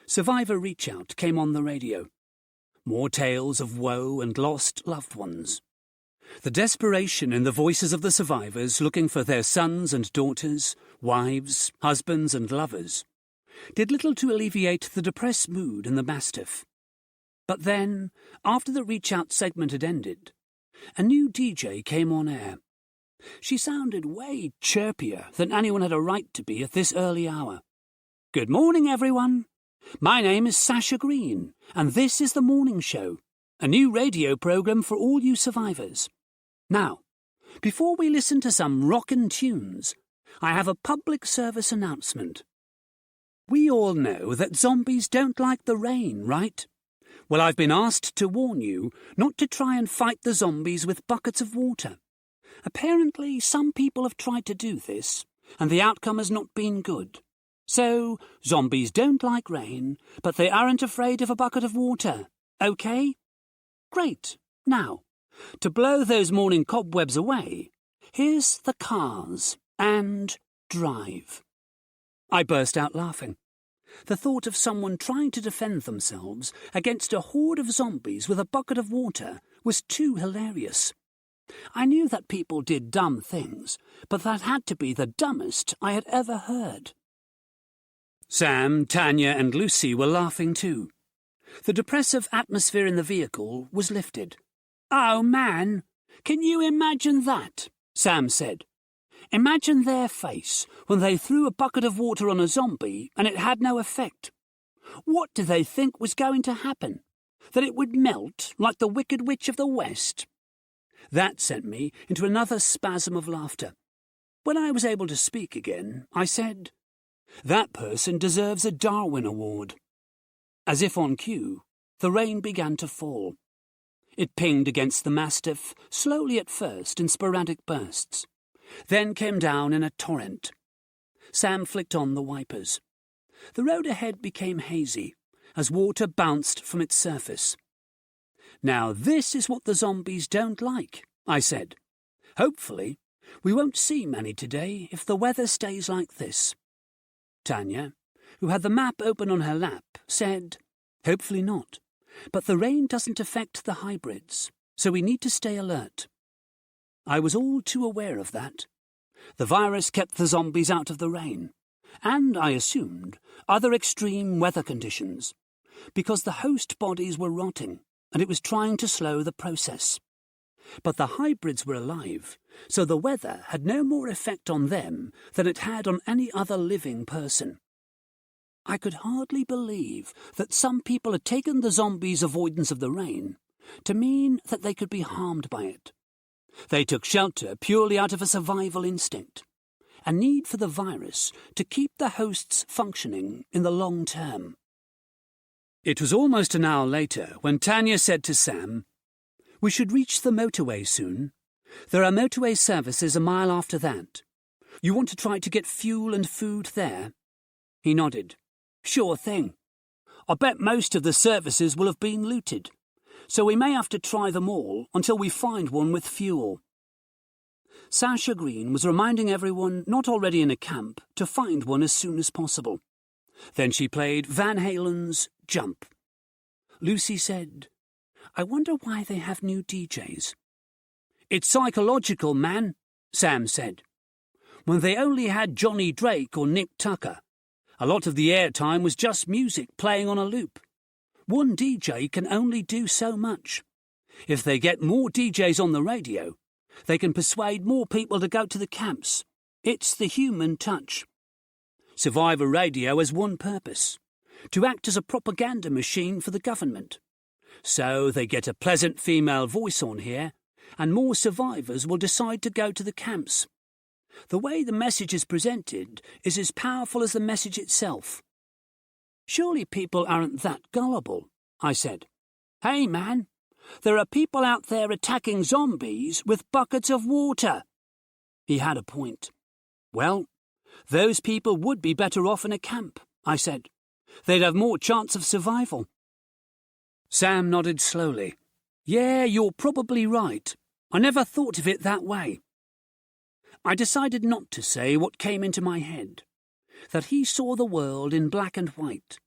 Survivor Reach Out came on the radio. More tales of woe and lost loved ones. The desperation in the voices of the survivors looking for their sons and daughters, wives, husbands and lovers did little to alleviate the depressed mood in the Mastiff. But then, after the Reach Out segment had ended, a new DJ came on air. She sounded way chirpier than anyone had a right to be at this early hour. "Good morning, everyone. My name is Sasha Green, and this is The Morning Show, a new radio programme for all you survivors. Now, before we listen to some rockin' tunes, I have a public service announcement. We all know that zombies don't like the rain, right? Well, I've been asked to warn you not to try and fight the zombies with buckets of water. Apparently, some people have tried to do this, and the outcome has not been good. So, zombies don't like rain, but they aren't afraid of a bucket of water, okay? Great. Now, to blow those morning cobwebs away, here's the Cars and Drive." I burst out laughing. The thought of someone trying to defend themselves against a horde of zombies with a bucket of water was too hilarious. I knew that people did dumb things, but that had to be the dumbest I had ever heard. Sam, Tanya and Lucy were laughing too. The depressive atmosphere in the vehicle was lifted. "Oh, man, can you imagine that?" Sam said. "Imagine their face when they threw a bucket of water on a zombie and it had no effect. What did they think was going to happen? That it would melt like the Wicked Witch of the West?" That sent me into another spasm of laughter. When I was able to speak again, I said, "That person deserves a Darwin Award." As if on cue, the rain began to fall. It pinged against the Mastiff, slowly at first in sporadic bursts, then came down in a torrent. Sam flicked on the wipers. The road ahead became hazy, as water bounced from its surface. "Now this is what the zombies don't like," I said. "Hopefully, we won't see many today if the weather stays like this." Tanya, who had the map open on her lap, said, "Hopefully not, but the rain doesn't affect the hybrids, so we need to stay alert." I was all too aware of that. The virus kept the zombies out of the rain, and, I assumed, other extreme weather conditions, because the host bodies were rotting, and it was trying to slow the process. But the hybrids were alive, so the weather had no more effect on them than it had on any other living person. I could hardly believe that some people had taken the zombies' avoidance of the rain to mean that they could be harmed by it. They took shelter purely out of a survival instinct, a need for the virus to keep the hosts functioning in the long term. It was almost an hour later when Tanya said to Sam, "We should reach the motorway soon. There are motorway services a mile after that. You want to try to get fuel and food there?" He nodded. "Sure thing. I bet most of the services will have been looted, so we may have to try them all until we find one with fuel." Sasha Green was reminding everyone not already in a camp to find one as soon as possible. Then she played Van Halen's Jump. Lucy said, "I wonder why they have new DJs." "It's psychological, man," Sam said. "When they only had Johnny Drake or Nick Tucker, a lot of the airtime was just music playing on a loop. One DJ can only do so much. If they get more DJs on the radio, they can persuade more people to go to the camps. It's the human touch. Survivor Radio has one purpose: to act as a propaganda machine for the government. So they get a pleasant female voice on here, and more survivors will decide to go to the camps. The way the message is presented is as powerful as the message itself." "Surely people aren't that gullible," I said. "Hey, man, there are people out there attacking zombies with buckets of water." He had a point. "Well, those people would be better off in a camp," I said. "They'd have more chance of survival." Sam nodded slowly. "Yeah, you're probably right. I never thought of it that way." I decided not to say what came into my head, that he saw the world in black and white,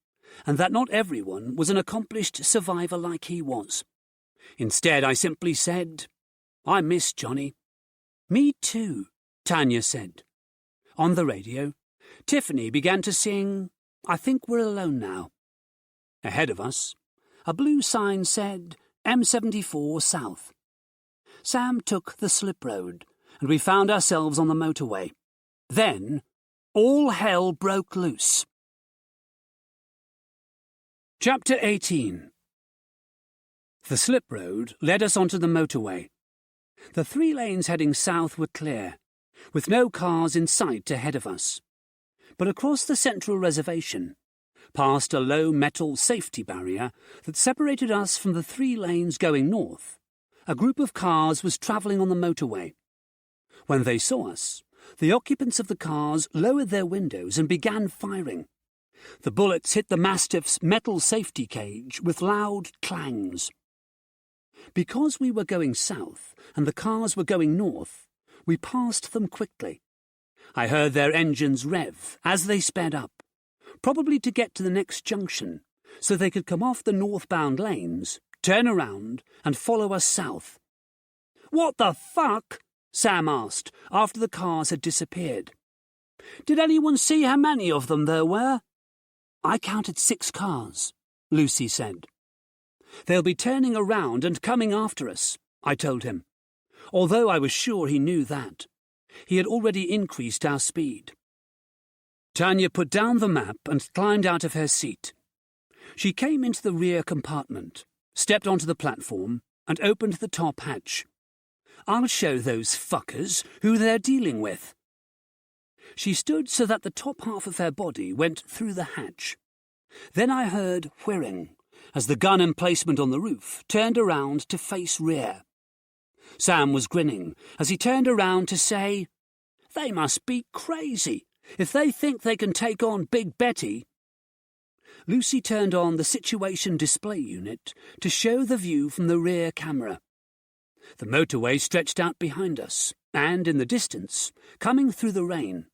and that not everyone was an accomplished survivor like he was. Instead, I simply said, "I miss Johnny." "Me too," Tanya said. On the radio, Tiffany began to sing "I Think We're Alone Now." Ahead of us, a blue sign said M74 South. Sam took the slip road, and we found ourselves on the motorway. Then, all hell broke loose. Chapter 18. The slip road led us onto the motorway. The 3 lanes heading south were clear, with no cars in sight ahead of us. But across the central reservation, past a low metal safety barrier that separated us from the 3 lanes going north, a group of cars was travelling on the motorway. When they saw us, the occupants of the cars lowered their windows and began firing. The bullets hit the Mastiff's metal safety cage with loud clangs. Because we were going south and the cars were going north, we passed them quickly. I heard their engines rev as they sped up, probably to get to the next junction, so they could come off the northbound lanes, turn around, and follow us south. "What the fuck?" Sam asked, after the cars had disappeared. "Did anyone see how many of them there were?" "I counted 6 cars," Lucy said. "They'll be turning around and coming after us," I told him, although I was sure he knew that. He had already increased our speed. Tanya put down the map and climbed out of her seat. She came into the rear compartment, stepped onto the platform, and opened the top hatch. "I'll show those fuckers who they're dealing with." She stood so that the top half of her body went through the hatch. Then I heard whirring as the gun emplacement on the roof turned around to face rear. Sam was grinning as he turned around to say, "They must be crazy if they think they can take on Big Betty." Lucy turned on the situation display unit to show the view from the rear camera. The motorway stretched out behind us, and in the distance, coming through the rain,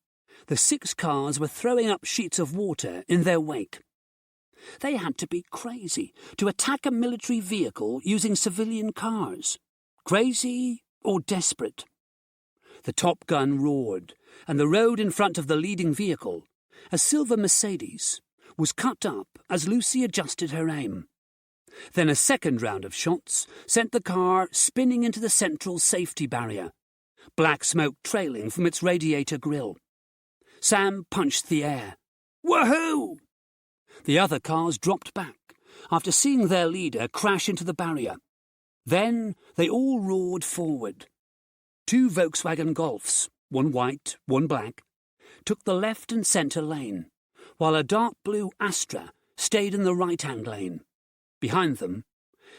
the 6 cars were throwing up sheets of water in their wake. They had to be crazy to attack a military vehicle using civilian cars. Crazy or desperate. The Top Gun roared, and the road in front of the leading vehicle, a silver Mercedes, was cut up as Lucy adjusted her aim. Then a second round of shots sent the car spinning into the central safety barrier, black smoke trailing from its radiator grille. Sam punched the air. "Woohoo!" The other cars dropped back after seeing their leader crash into the barrier. Then they all roared forward. 2 Volkswagen Golfs, one white, one black, took the left and centre lane, while a dark blue Astra stayed in the right-hand lane. Behind them,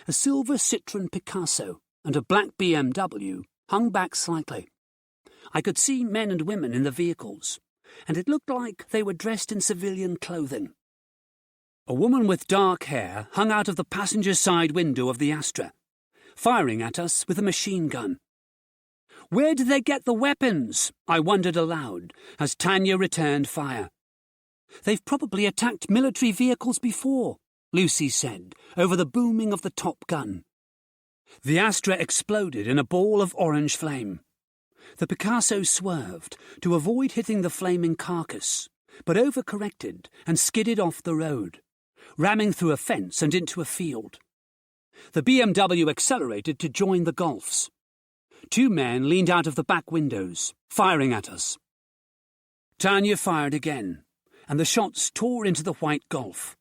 a silver Citroën Picasso and a black BMW hung back slightly. I could see men and women in the vehicles, and it looked like they were dressed in civilian clothing. A woman with dark hair hung out of the passenger side window of the Astra, firing at us with a machine gun. Where did they get the weapons? I wondered aloud as Tanya returned fire. They've probably attacked military vehicles before, Lucy said, over the booming of the top gun. The Astra exploded in a ball of orange flame. The Picasso swerved to avoid hitting the flaming carcass, but overcorrected and skidded off the road, ramming through a fence and into a field. The BMW accelerated to join the Golfs. 2 men leaned out of the back windows, firing at us. Tanya fired again, and the shots tore into the white Golf.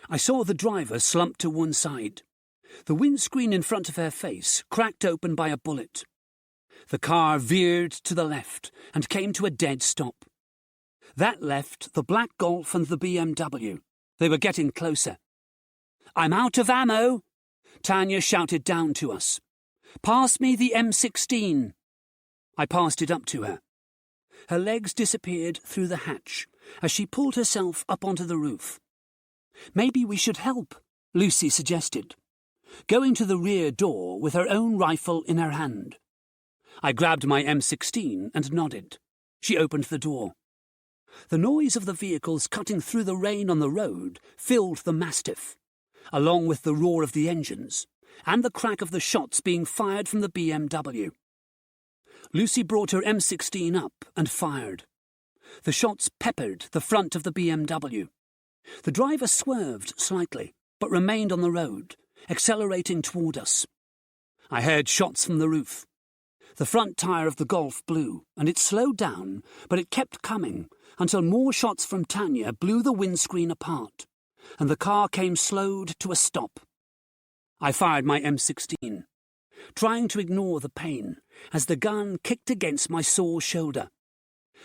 I saw the driver slump to one side. The windscreen in front of her face cracked open by a bullet. The car veered to the left and came to a dead stop. That left the black Golf and the BMW. They were getting closer. "I'm out of ammo," Tanya shouted down to us. "Pass me the M16. I passed it up to her. Her legs disappeared through the hatch as she pulled herself up onto the roof. "Maybe we should help," Lucy suggested, going to the rear door with her own rifle in her hand. I grabbed my M16 and nodded. She opened the door. The noise of the vehicles cutting through the rain on the road filled the Mastiff, along with the roar of the engines and the crack of the shots being fired from the BMW. Lucy brought her M16 up and fired. The shots peppered the front of the BMW. The driver swerved slightly, but remained on the road, accelerating toward us. I heard shots from the roof. The front tyre of the Golf blew, and it slowed down, but it kept coming until more shots from Tanya blew the windscreen apart, and the car came slowed to a stop. I fired my M16, trying to ignore the pain as the gun kicked against my sore shoulder.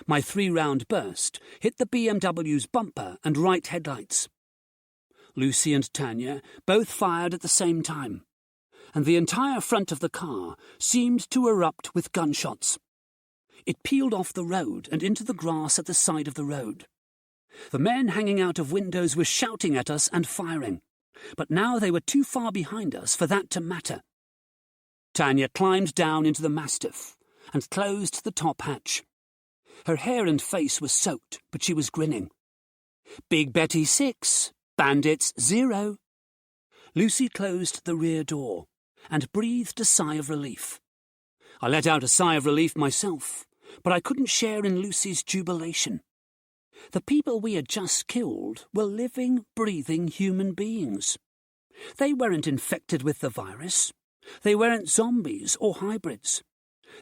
My 3-round burst hit the BMW's bumper and right headlights. Lucy and Tanya both fired at the same time, and the entire front of the car seemed to erupt with gunshots. It peeled off the road and into the grass at the side of the road. The men hanging out of windows were shouting at us and firing, but now they were too far behind us for that to matter. Tanya climbed down into the Mastiff and closed the top hatch. Her hair and face were soaked, but she was grinning. "Big Betty 6, Bandits 0. Lucy closed the rear door and breathed a sigh of relief. I let out a sigh of relief myself, but I couldn't share in Lucy's jubilation. The people we had just killed were living, breathing human beings. They weren't infected with the virus. They weren't zombies or hybrids.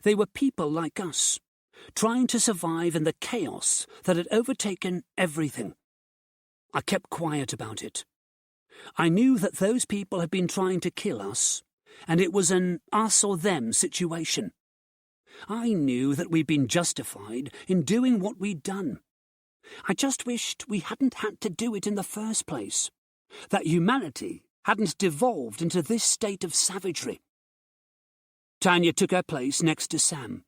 They were people like us, trying to survive in the chaos that had overtaken everything. I kept quiet about it. I knew that those people had been trying to kill us, and it was an us or them situation. I knew that we'd been justified in doing what we'd done. I just wished we hadn't had to do it in the first place, that humanity hadn't devolved into this state of savagery. Tanya took her place next to Sam,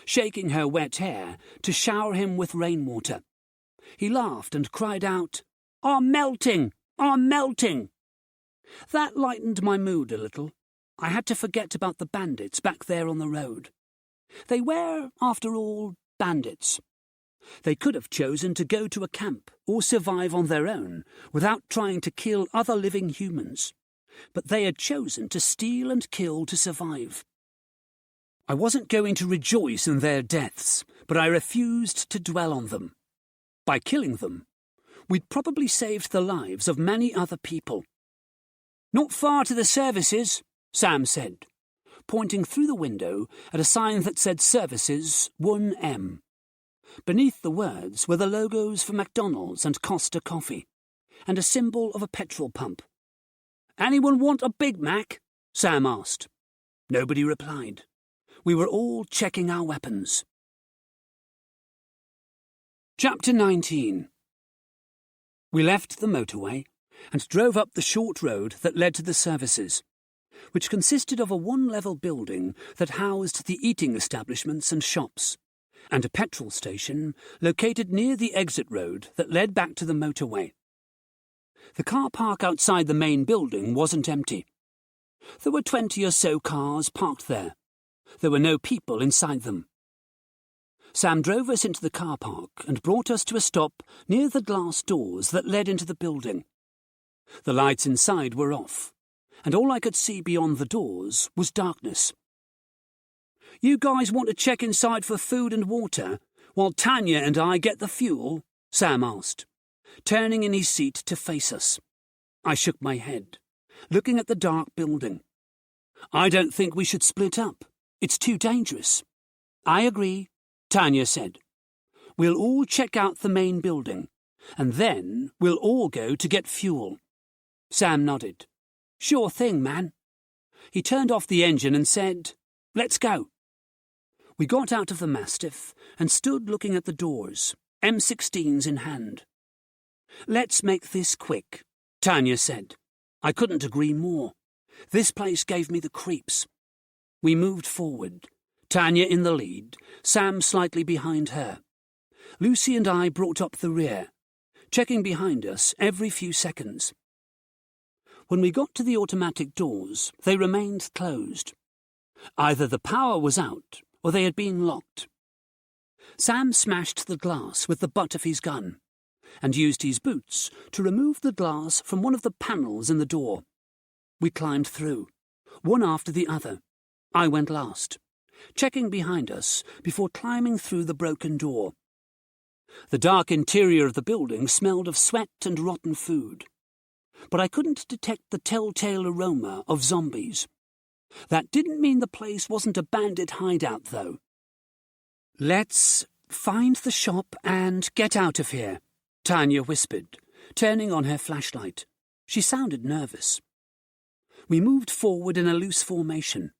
shaking her wet hair to shower him with rainwater. He laughed and cried out, "I'm melting! I'm melting!" That lightened my mood a little. I had to forget about the bandits back there on the road. They were, after all, bandits. They could have chosen to go to a camp or survive on their own without trying to kill other living humans, but they had chosen to steal and kill to survive. I wasn't going to rejoice in their deaths, but I refused to dwell on them. By killing them, we'd probably saved the lives of many other people. "Not far to the services," Sam said, pointing through the window at a sign that said Services 1M. Beneath the words were the logos for McDonald's and Costa Coffee, and a symbol of a petrol pump. "Anyone want a Big Mac?" Sam asked. Nobody replied. We were all checking our weapons. Chapter 19. We left the motorway and drove up the short road that led to the services, which consisted of a one-level building that housed the eating establishments and shops, and a petrol station located near the exit road that led back to the motorway. The car park outside the main building wasn't empty. There were 20 or so cars parked there. There were no people inside them. Sam drove us into the car park and brought us to a stop near the glass doors that led into the building. The lights inside were off, and all I could see beyond the doors was darkness. "You guys want to check inside for food and water, while Tanya and I get the fuel?" Sam asked, turning in his seat to face us. I shook my head, looking at the dark building. "I don't think we should split up. It's too dangerous." "I agree," Tanya said. "We'll all check out the main building, and then we'll all go to get fuel." Sam nodded. "Sure thing, man." He turned off the engine and said, "Let's go." We got out of the Mastiff and stood looking at the doors, M16s in hand. "Let's make this quick," Tanya said. I couldn't agree more. This place gave me the creeps. We moved forward, Tanya in the lead, Sam slightly behind her. Lucy and I brought up the rear, checking behind us every few seconds. When we got to the automatic doors, they remained closed. Either the power was out, or they had been locked. Sam smashed the glass with the butt of his gun, and used his boots to remove the glass from one of the panels in the door. We climbed through, one after the other. I went last, checking behind us before climbing through the broken door. The dark interior of the building smelled of sweat and rotten food, but I couldn't detect the telltale aroma of zombies. That didn't mean the place wasn't a bandit hideout, though. "Let's find the shop and get out of here," Tanya whispered, turning on her flashlight. She sounded nervous. We moved forward in a loose formation,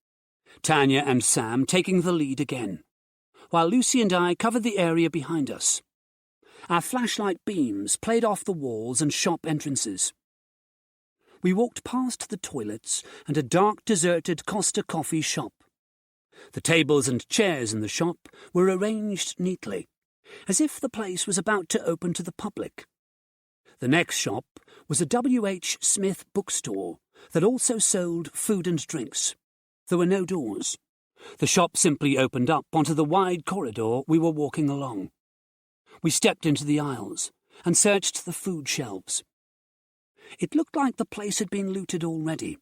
Tanya and Sam taking the lead again, while Lucy and I covered the area behind us. Our flashlight beams played off the walls and shop entrances. We walked past the toilets and a dark, deserted Costa Coffee shop. The tables and chairs in the shop were arranged neatly, as if the place was about to open to the public. The next shop was a W.H. Smith bookstore that also sold food and drinks. There were no doors. The shop simply opened up onto the wide corridor we were walking along. We stepped into the aisles and searched the food shelves. It looked like the place had been looted already.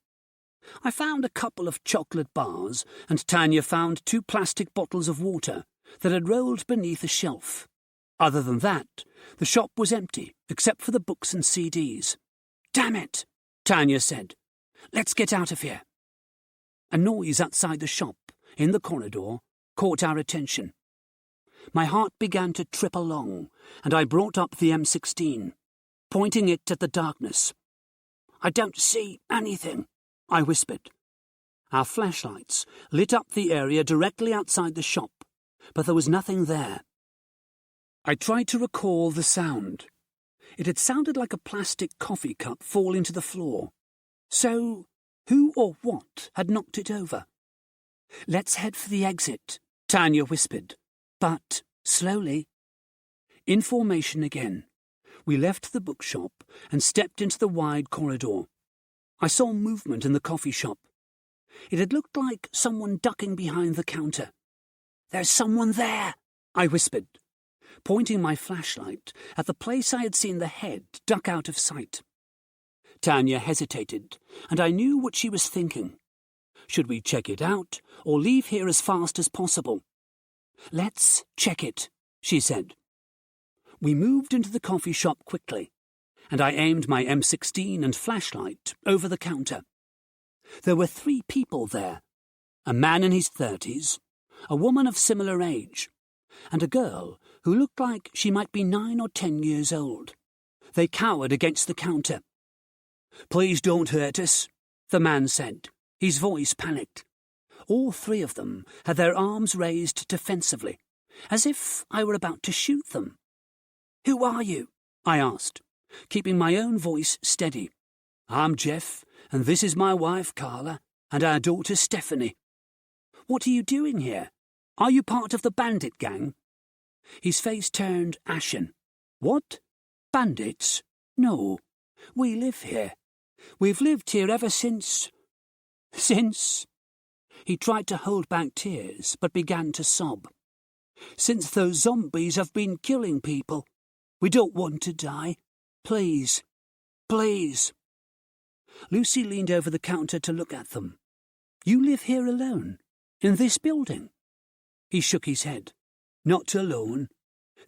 I found a couple of chocolate bars, and Tanya found 2 plastic bottles of water that had rolled beneath a shelf. Other than that, the shop was empty, except for the books and CDs. "Damn it," Tanya said. "Let's get out of here." A noise outside the shop, in the corridor, caught our attention. My heart began to trip along, and I brought up the M16, pointing it at the darkness. "I don't see anything," I whispered. Our flashlights lit up the area directly outside the shop, but there was nothing there. I tried to recall the sound. It had sounded like a plastic coffee cup falling to the floor. So, who or what had knocked it over? "Let's head for the exit," Tanya whispered, but slowly. In formation again, we left the bookshop and stepped into the wide corridor. I saw movement in the coffee shop. It had looked like someone ducking behind the counter. "There's someone there," I whispered, pointing my flashlight at the place I had seen the head duck out of sight. Tanya hesitated, and I knew what she was thinking. Should we check it out, or leave here as fast as possible? "Let's check it," she said. We moved into the coffee shop quickly, and I aimed my M16 and flashlight over the counter. There were 3 people there, a man in his 30s, a woman of similar age, and a girl who looked like she might be 9 or 10 years old. They cowered against the counter. "Please don't hurt us," the man said, his voice panicked. All three of them had their arms raised defensively, as if I were about to shoot them. "Who are you?" I asked, keeping my own voice steady. "I'm Jeff, and this is my wife, Carla, and our daughter, Stephanie." "What are you doing here? Are you part of the bandit gang?" His face turned ashen. "What? Bandits? No. We live here. We've lived here ever since... He tried to hold back tears, but began to sob. "Since those zombies have been killing people. We don't want to die. Please. Please." Lucy leaned over the counter to look at them. "You live here alone? In this building?" He shook his head. "Not alone.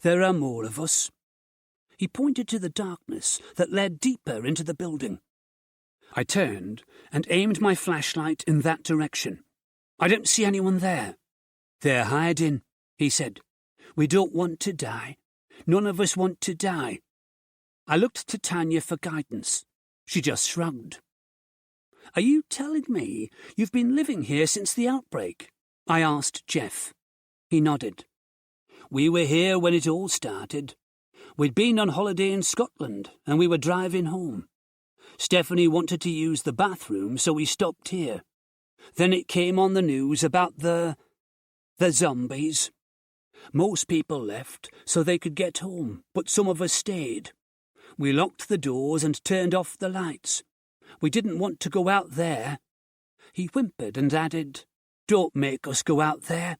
There are more of us." He pointed to the darkness that led deeper into the building. I turned and aimed my flashlight in that direction. "I don't see anyone there." "They're hiding," he said. "We don't want to die. None of us want to die." I looked to Tanya for guidance. She just shrugged. "Are you telling me you've been living here since the outbreak?" I asked Jeff. He nodded. "We were here when it all started. We'd been on holiday in Scotland, and we were driving home. Stephanie wanted to use the bathroom, so we stopped here. Then it came on the news about the zombies. Most people left so they could get home, but some of us stayed. We locked the doors and turned off the lights. We didn't want to go out there." He whimpered and added, "Don't make us go out there."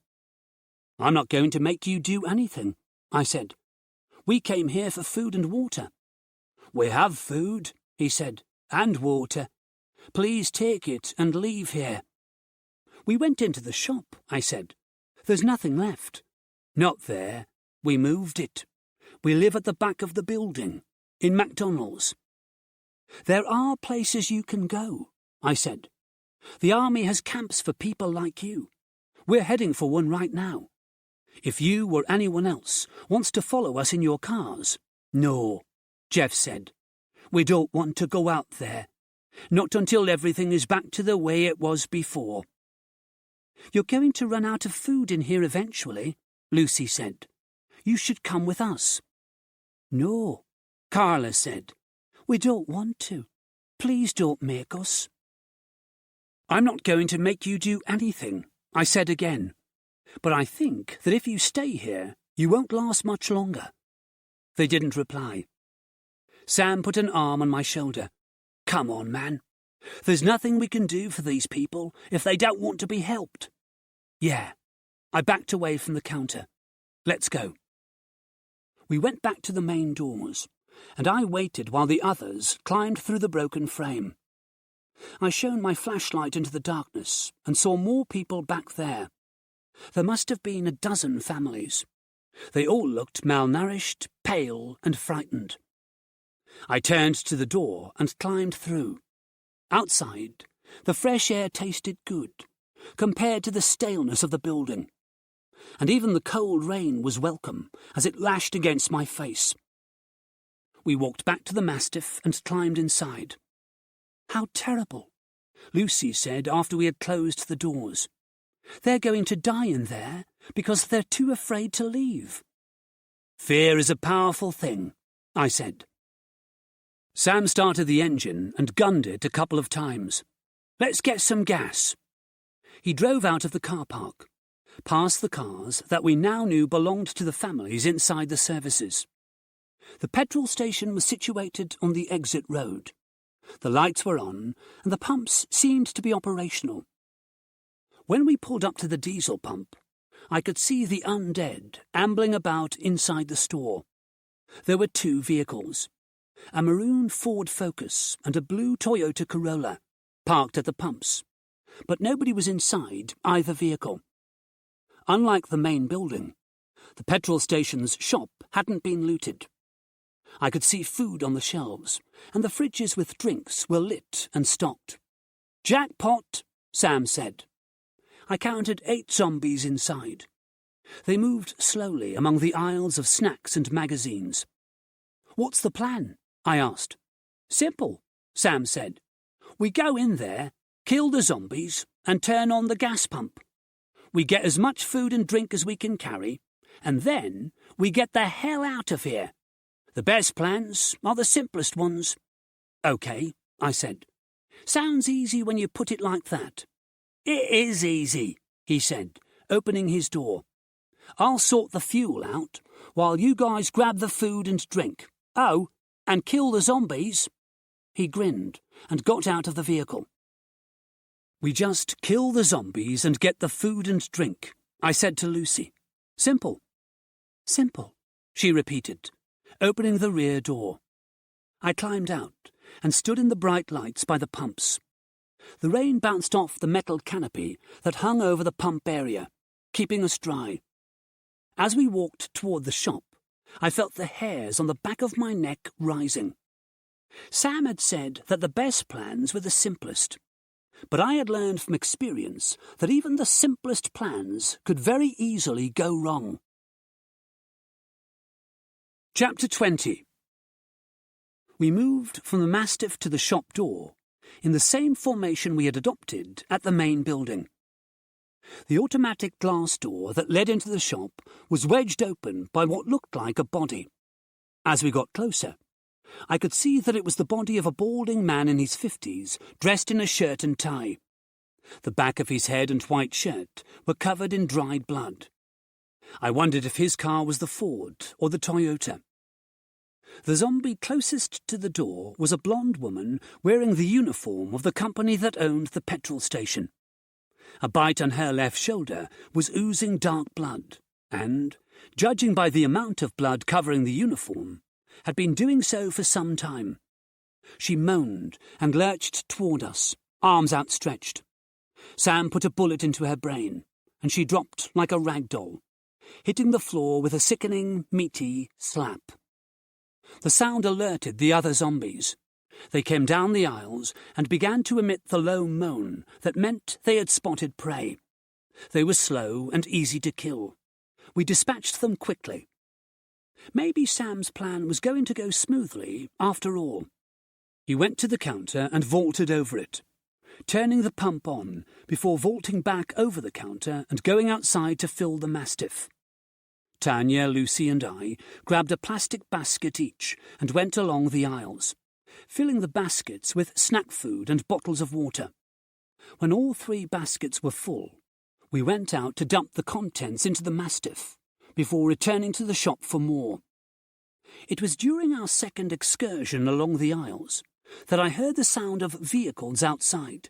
"I'm not going to make you do anything," I said. "We came here for food and water." "We have food," he said, "and water. Please take it and leave here." "We went into the shop," I said. "There's nothing left." "Not there. We moved it. We live at the back of the building, in McDonald's." "There are places you can go," I said. "The army has camps for people like you. We're heading for one right now. If you or anyone else wants to follow us in your cars—" "No," Jeff said. "We don't want to go out there. Not until everything is back to the way it was before." "You're going to run out of food in here eventually," Lucy said. "You should come with us." "No," Carla said. "We don't want to. Please don't make us." "I'm not going to make you do anything," I said again. "But I think that if you stay here, you won't last much longer." They didn't reply. Sam put an arm on my shoulder. "Come on, man. There's nothing we can do for these people if they don't want to be helped." "Yeah." I backed away from the counter. "Let's go." We went back to the main doors, and I waited while the others climbed through the broken frame. I shone my flashlight into the darkness and saw more people back there. There must have been a dozen families. They all looked malnourished, pale, and frightened. I turned to the door and climbed through. Outside, the fresh air tasted good, compared to the staleness of the building. And even the cold rain was welcome as it lashed against my face. We walked back to the Mastiff and climbed inside. "How terrible," Lucy said after we had closed the doors. "They're going to die in there because they're too afraid to leave." "Fear is a powerful thing," I said. Sam started the engine and gunned it a couple of times. "Let's get some gas." He drove out of the car park, past the cars that we now knew belonged to the families inside the services. The petrol station was situated on the exit road. The lights were on, and the pumps seemed to be operational. When we pulled up to the diesel pump, I could see the Undead ambling about inside the store. There were two vehicles, a maroon Ford Focus and a blue Toyota Corolla, parked at the pumps, but nobody was inside either vehicle. Unlike the main building, the petrol station's shop hadn't been looted. I could see food on the shelves, and the fridges with drinks were lit and stocked. "Jackpot," Sam said. I counted 8 zombies inside. They moved slowly among the aisles of snacks and magazines. "What's the plan?" I asked. "Simple," Sam said. "We go in there, kill the zombies, and turn on the gas pump. We get as much food and drink as we can carry, and then we get the hell out of here. The best plans are the simplest ones." "Okay," I said. "Sounds easy when you put it like that." "It is easy," he said, opening his door. "I'll sort the fuel out, while you guys grab the food and drink. Oh, and kill the zombies." He grinned and got out of the vehicle. "We just kill the zombies and get the food and drink," I said to Lucy. "Simple." "Simple," she repeated, opening the rear door. I climbed out and stood in the bright lights by the pumps. The rain bounced off the metal canopy that hung over the pump area, keeping us dry. As we walked toward the shop, I felt the hairs on the back of my neck rising. Sam had said that the best plans were the simplest, but I had learned from experience that even the simplest plans could very easily go wrong. Chapter 20. We moved from the Mastiff to the shop door in the same formation we had adopted at the main building. The automatic glass door that led into the shop was wedged open by what looked like a body. As we got closer, I could see that it was the body of a balding man in his 50s, dressed in a shirt and tie. The back of his head and white shirt were covered in dried blood. I wondered if his car was the Ford or the Toyota. The zombie closest to the door was a blonde woman wearing the uniform of the company that owned the petrol station. A bite on her left shoulder was oozing dark blood, and, judging by the amount of blood covering the uniform, had been doing so for some time. She moaned and lurched toward us, arms outstretched. Sam put a bullet into her brain, and she dropped like a rag doll, hitting the floor with a sickening, meaty slap. The sound alerted the other zombies. They came down the aisles and began to emit the low moan that meant they had spotted prey. They were slow and easy to kill. We dispatched them quickly. Maybe Sam's plan was going to go smoothly after all. He went to the counter and vaulted over it, turning the pump on before vaulting back over the counter and going outside to fill the Mastiff. Tanya, Lucy and I grabbed a plastic basket each and went along the aisles, filling the baskets with snack food and bottles of water. When all 3 baskets were full, we went out to dump the contents into the Mastiff before returning to the shop for more. It was during our second excursion along the aisles that I heard the sound of vehicles outside.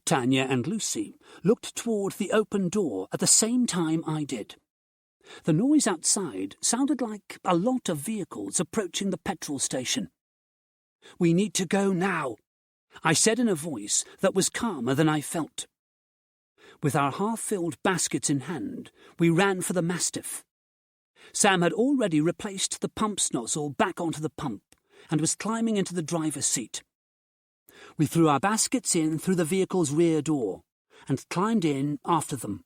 Tanya and Lucy looked toward the open door at the same time I did. The noise outside sounded like a lot of vehicles approaching the petrol station. "We need to go now," I said in a voice that was calmer than I felt. With our half-filled baskets in hand, we ran for the Mastiff. Sam had already replaced the pump nozzle back onto the pump and was climbing into the driver's seat. We threw our baskets in through the vehicle's rear door and climbed in after them.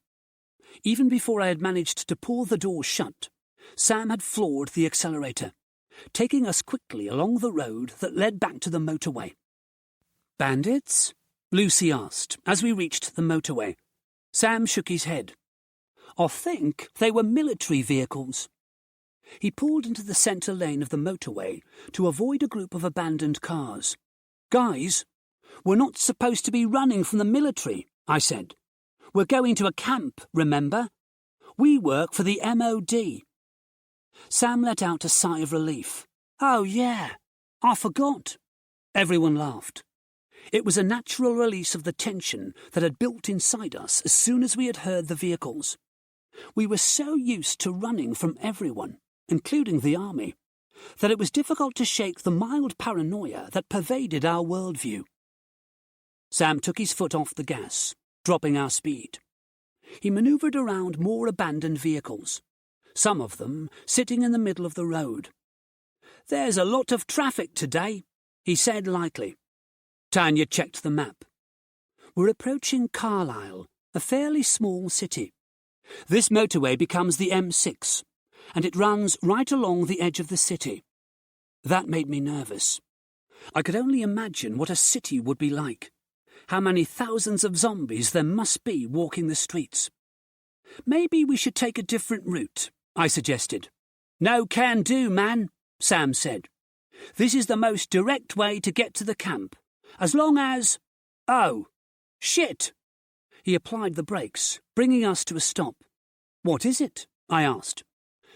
Even before I had managed to pull the door shut, Sam had floored the accelerator, taking us quickly along the road that led back to the motorway. "Bandits?" Lucy asked as we reached the motorway. Sam shook his head. "I think they were military vehicles." He pulled into the centre lane of the motorway to avoid a group of abandoned cars. "Guys, we're not supposed to be running from the military," I said. "We're going to a camp, remember? We work for the MOD. Sam let out a sigh of relief. "Oh, yeah, I forgot." Everyone laughed. It was a natural release of the tension that had built inside us as soon as we had heard the vehicles. We were so used to running from everyone, including the army, that it was difficult to shake the mild paranoia that pervaded our worldview. Sam took his foot off the gas, dropping our speed. He manoeuvred around more abandoned vehicles, some of them sitting in the middle of the road. "There's a lot of traffic today," he said lightly. Tanya checked the map. "We're approaching Carlisle, a fairly small city. This motorway becomes the M6, and it runs right along the edge of the city." That made me nervous. I could only imagine what a city would be like. how many thousands of zombies there must be walking the streets. Maybe we should take a different route, I suggested. No can do, man, Sam said. This is the most direct way to get to the camp, as long as... Oh, shit! He applied the brakes, bringing us to a stop. What is it? I asked,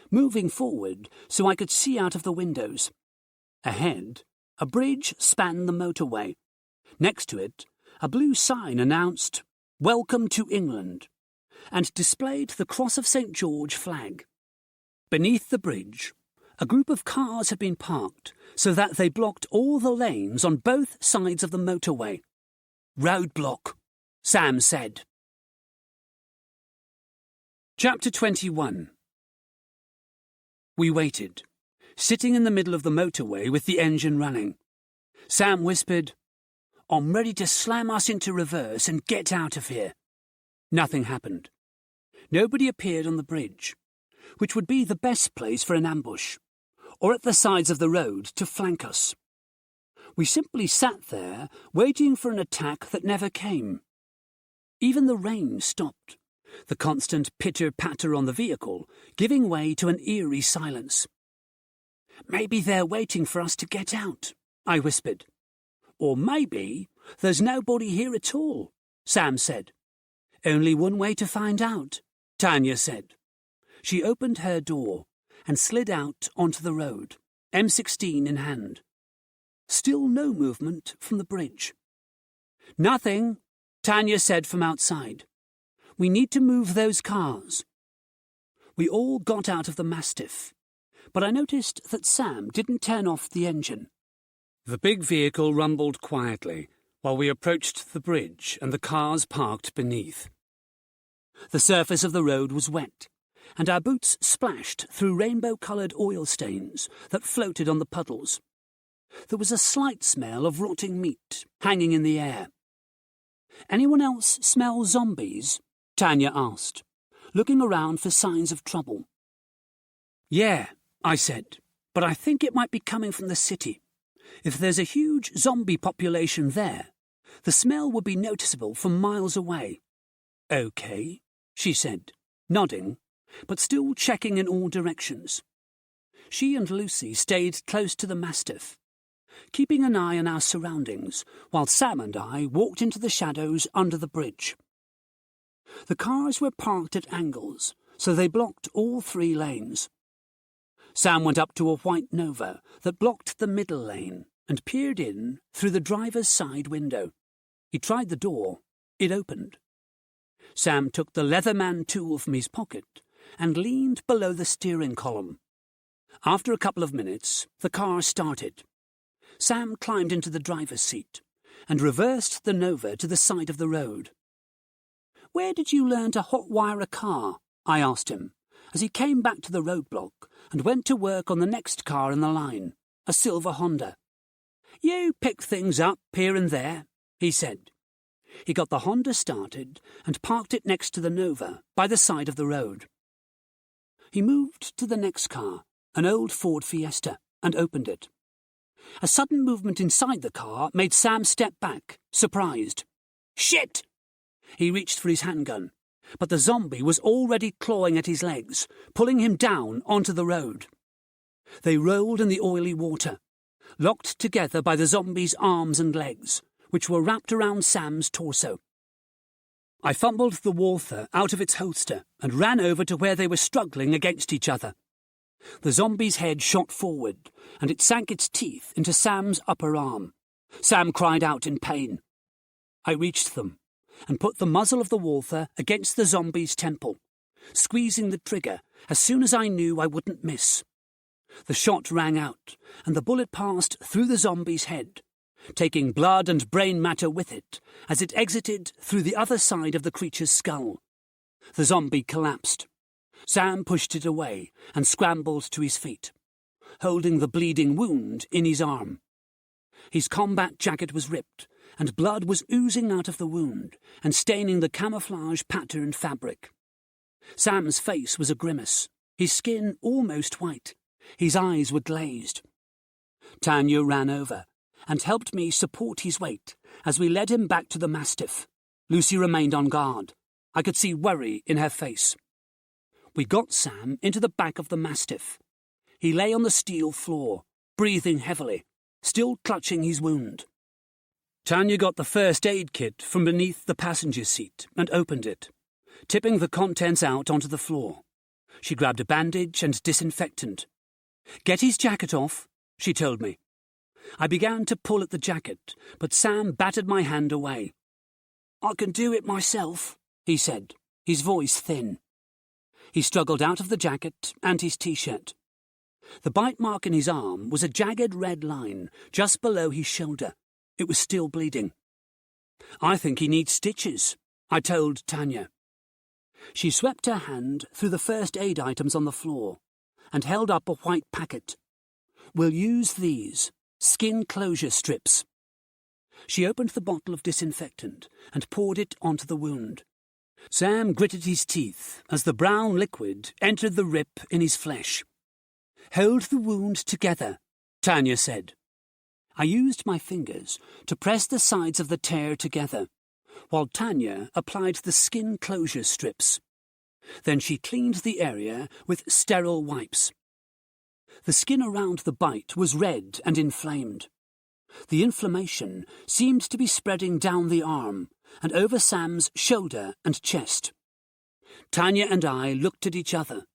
moving forward so I could see out of the windows. Ahead, a bridge spanned the motorway. Next to it, a blue sign announced, "Welcome to England," and displayed the Cross of St. George flag. Beneath the bridge, a group of cars had been parked so that they blocked all the lanes on both sides of the motorway. Roadblock, Sam said. Chapter 21. We waited, sitting in the middle of the motorway with the engine running. Sam whispered, "I'm ready to slam us into reverse and get out of here." Nothing happened. Nobody appeared on the bridge, which would be the best place for an ambush, or at the sides of the road to flank us. We simply sat there, waiting for an attack that never came. Even the rain stopped, the constant pitter-patter on the vehicle giving way to an eerie silence. "Maybe they're waiting for us to get out," I whispered. "Or maybe there's nobody here at all," Sam said. "Only one way to find out," Tanya said. She opened her door and slid out onto the road, M16 in hand. Still no movement from the bridge. "Nothing," Tanya said from outside. "We need to move those cars." We all got out of the Mastiff, but I noticed that Sam didn't turn off the engine. The big vehicle rumbled quietly while we approached the bridge and the cars parked beneath. The surface of the road was wet, and our boots splashed through rainbow-coloured oil stains that floated on the puddles. There was a slight smell of rotting meat hanging in the air. "Anyone else smell zombies?" Tanya asked, looking around for signs of trouble. "Yeah," I said, "but I think it might be coming from the city. If there's a huge zombie population there, the smell would be noticeable from miles away." "Okay," she said, nodding, but still checking in all directions. She and Lucy stayed close to the Mastiff, keeping an eye on our surroundings, while Sam and I walked into the shadows under the bridge. The cars were parked at angles, so they blocked all 3 lanes. Sam went up to a white Nova that blocked the middle lane and peered in through the driver's side window. He tried the door. It opened. Sam took the Leatherman tool from his pocket and leaned below the steering column. After a couple of minutes, the car started. Sam climbed into the driver's seat and reversed the Nova to the side of the road. "Where did you learn to hotwire a car?" I asked him, as he came back to the roadblock and went to work on the next car in the line, a silver Honda. "You pick things up here and there," he said. He got the Honda started and parked it next to the Nova by the side of the road. He moved to the next car, an old Ford Fiesta, and opened it. A sudden movement inside the car made Sam step back, surprised. "Shit!" He reached for his handgun, but the zombie was already clawing at his legs, pulling him down onto the road. They rolled in the oily water, locked together by the zombie's arms and legs, which were wrapped around Sam's torso. I fumbled the Walther out of its holster and ran over to where they were struggling against each other. The zombie's head shot forward, and it sank its teeth into Sam's upper arm. Sam cried out in pain. I reached them and put the muzzle of the Walther against the zombie's temple, squeezing the trigger as soon as I knew I wouldn't miss. The shot rang out, and the bullet passed through the zombie's head, taking blood and brain matter with it as it exited through the other side of the creature's skull. The zombie collapsed. Sam pushed it away and scrambled to his feet, holding the bleeding wound in his arm. His combat jacket was ripped, and blood was oozing out of the wound and staining the camouflage-patterned fabric. Sam's face was a grimace, his skin almost white. His eyes were glazed. Tanya ran over and helped me support his weight as we led him back to the Mastiff. Lucy remained on guard. I could see worry in her face. We got Sam into the back of the Mastiff. He lay on the steel floor, breathing heavily, still clutching his wound. Tanya got the first aid kit from beneath the passenger seat and opened it, tipping the contents out onto the floor. She grabbed a bandage and disinfectant. "Get his jacket off," she told me. I began to pull at the jacket, but Sam battered my hand away. "I can do it myself," he said, his voice thin. He struggled out of the jacket and his T-shirt. The bite mark in his arm was a jagged red line just below his shoulder. It was still bleeding. "I think he needs stitches," I told Tanya. She swept her hand through the first aid items on the floor and held up a white packet. "We'll use these, skin closure strips." She opened the bottle of disinfectant and poured it onto the wound. Sam gritted his teeth as the brown liquid entered the rip in his flesh. "Hold the wound together," Tanya said. I used my fingers to press the sides of the tear together, while Tanya applied the skin closure strips. Then she cleaned the area with sterile wipes. The skin around the bite was red and inflamed. The inflammation seemed to be spreading down the arm and over Sam's shoulder and chest. Tanya and I looked at each other,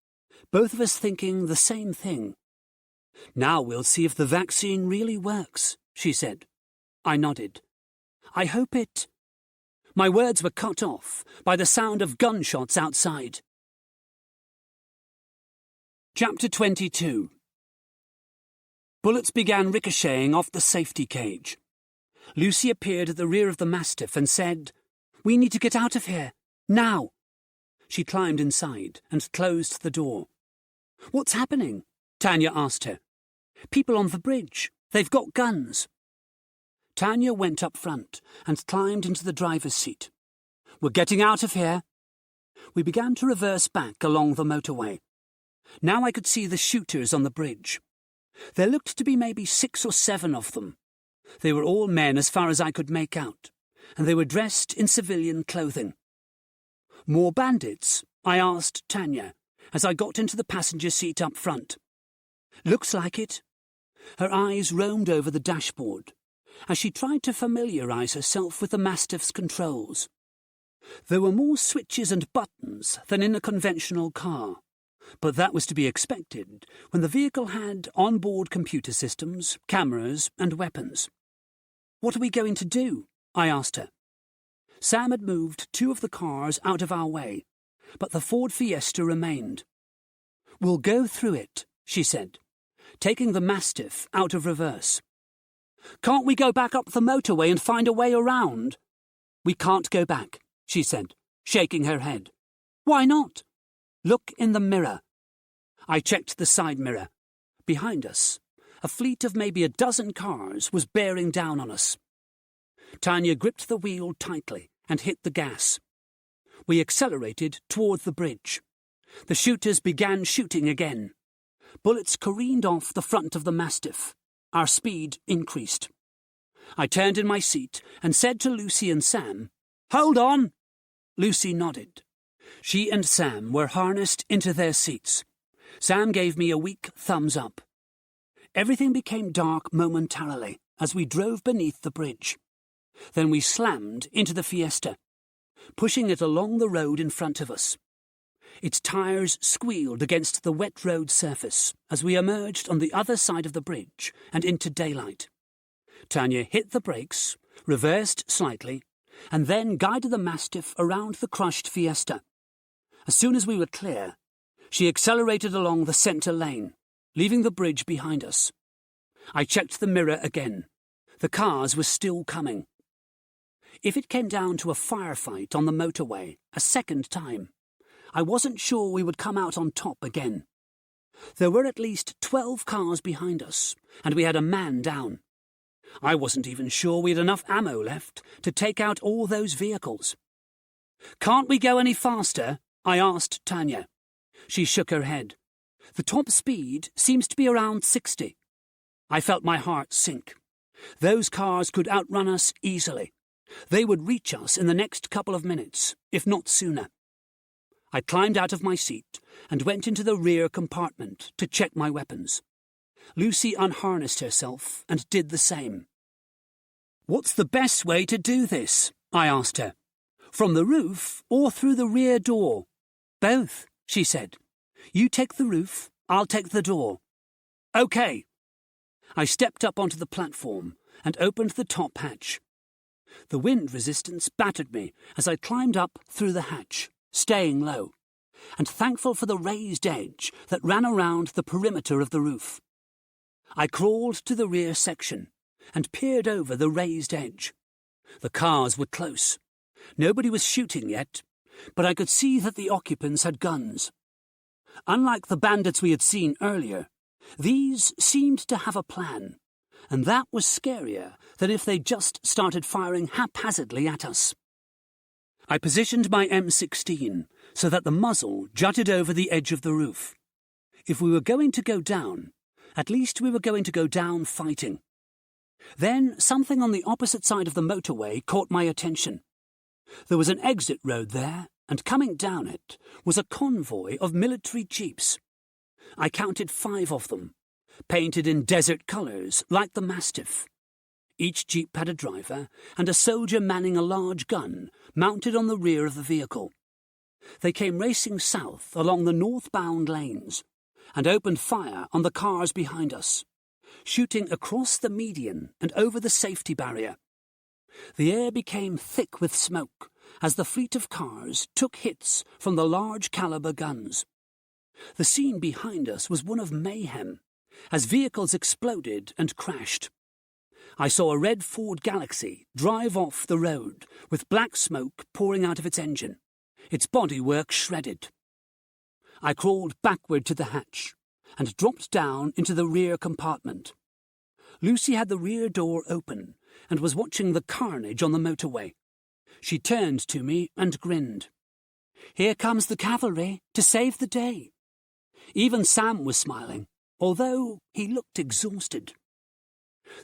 both of us thinking the same thing. "Now we'll see if the vaccine really works," she said. I nodded. "I hope it—" My words were cut off by the sound of gunshots outside. Chapter 22. Bullets began ricocheting off the safety cage. Lucy appeared at the rear of the Mastiff and said, "We need to get out of here, now." She climbed inside and closed the door. "What's happening?" Tanya asked her. "People on the bridge. They've got guns." Tanya went up front and climbed into the driver's seat. "We're getting out of here." We began to reverse back along the motorway. Now I could see the shooters on the bridge. There looked to be maybe 6 or 7 of them. They were all men as far as I could make out, and they were dressed in civilian clothing. "More bandits?" I asked Tanya as I got into the passenger seat up front. "Looks like it." Her eyes roamed over the dashboard as she tried to familiarize herself with the Mastiff's controls. There were more switches and buttons than in a conventional car, but that was to be expected when the vehicle had onboard computer systems, cameras, and weapons. "What are we going to do?" I asked her. Sam had moved 2 of the cars out of our way, but the Ford Fiesta remained. "We'll go through it," she said, taking the Mastiff out of reverse. "Can't we go back up the motorway and find a way around?" "We can't go back," she said, shaking her head. "Why not?" "Look in the mirror." I checked the side mirror. Behind us, a fleet of maybe a dozen cars was bearing down on us. Tanya gripped the wheel tightly and hit the gas. We accelerated toward the bridge. The shooters began shooting again. Bullets careened off the front of the Mastiff. Our speed increased. I turned in my seat and said to Lucy and Sam, "Hold on!" Lucy nodded. She and Sam were harnessed into their seats. Sam gave me a weak thumbs up. Everything became dark momentarily as we drove beneath the bridge. Then we slammed into the Fiesta, pushing it along the road in front of us. Its tires squealed against the wet road surface as we emerged on the other side of the bridge and into daylight. Tanya hit the brakes, reversed slightly, and then guided the Mastiff around the crushed Fiesta. As soon as we were clear, she accelerated along the centre lane, leaving the bridge behind us. I checked the mirror again. The cars were still coming. If it came down to a firefight on the motorway a second time, I wasn't sure we would come out on top again. There were at least 12 cars behind us, and we had a man down. I wasn't even sure we had enough ammo left to take out all those vehicles. "Can't we go any faster?" I asked Tanya. She shook her head. "The top speed seems to be around 60. I felt my heart sink. Those cars could outrun us easily. They would reach us in the next couple of minutes, if not sooner. I climbed out of my seat and went into the rear compartment to check my weapons. Lucy unharnessed herself and did the same. "What's the best way to do this?" I asked her. "From the roof or through the rear door?" "Both," she said. "You take the roof, I'll take the door." "Okay." I stepped up onto the platform and opened the top hatch. The wind resistance battered me as I climbed up through the hatch, staying low, and thankful for the raised edge that ran around the perimeter of the roof. I crawled to the rear section and peered over the raised edge. The cars were close. Nobody was shooting yet, but I could see that the occupants had guns. Unlike the bandits we had seen earlier, these seemed to have a plan, and that was scarier than if they just started firing haphazardly at us. I positioned my M16 so that the muzzle jutted over the edge of the roof. If we were going to go down, at least we were going to go down fighting. Then something on the opposite side of the motorway caught my attention. There was an exit road there, and coming down it was a convoy of military jeeps. I counted 5 of them, painted in desert colours like the Mastiff. Each jeep had a driver and a soldier manning a large gun mounted on the rear of the vehicle. They came racing south along the northbound lanes and opened fire on the cars behind us, shooting across the median and over the safety barrier. The air became thick with smoke as the fleet of cars took hits from the large-caliber guns. The scene behind us was one of mayhem, as vehicles exploded and crashed. I saw a red Ford Galaxy drive off the road with black smoke pouring out of its engine, its bodywork shredded. I crawled backward to the hatch and dropped down into the rear compartment. Lucy had the rear door open and was watching the carnage on the motorway. She turned to me and grinned. "Here comes the cavalry to save the day." Even Sam was smiling, although he looked exhausted.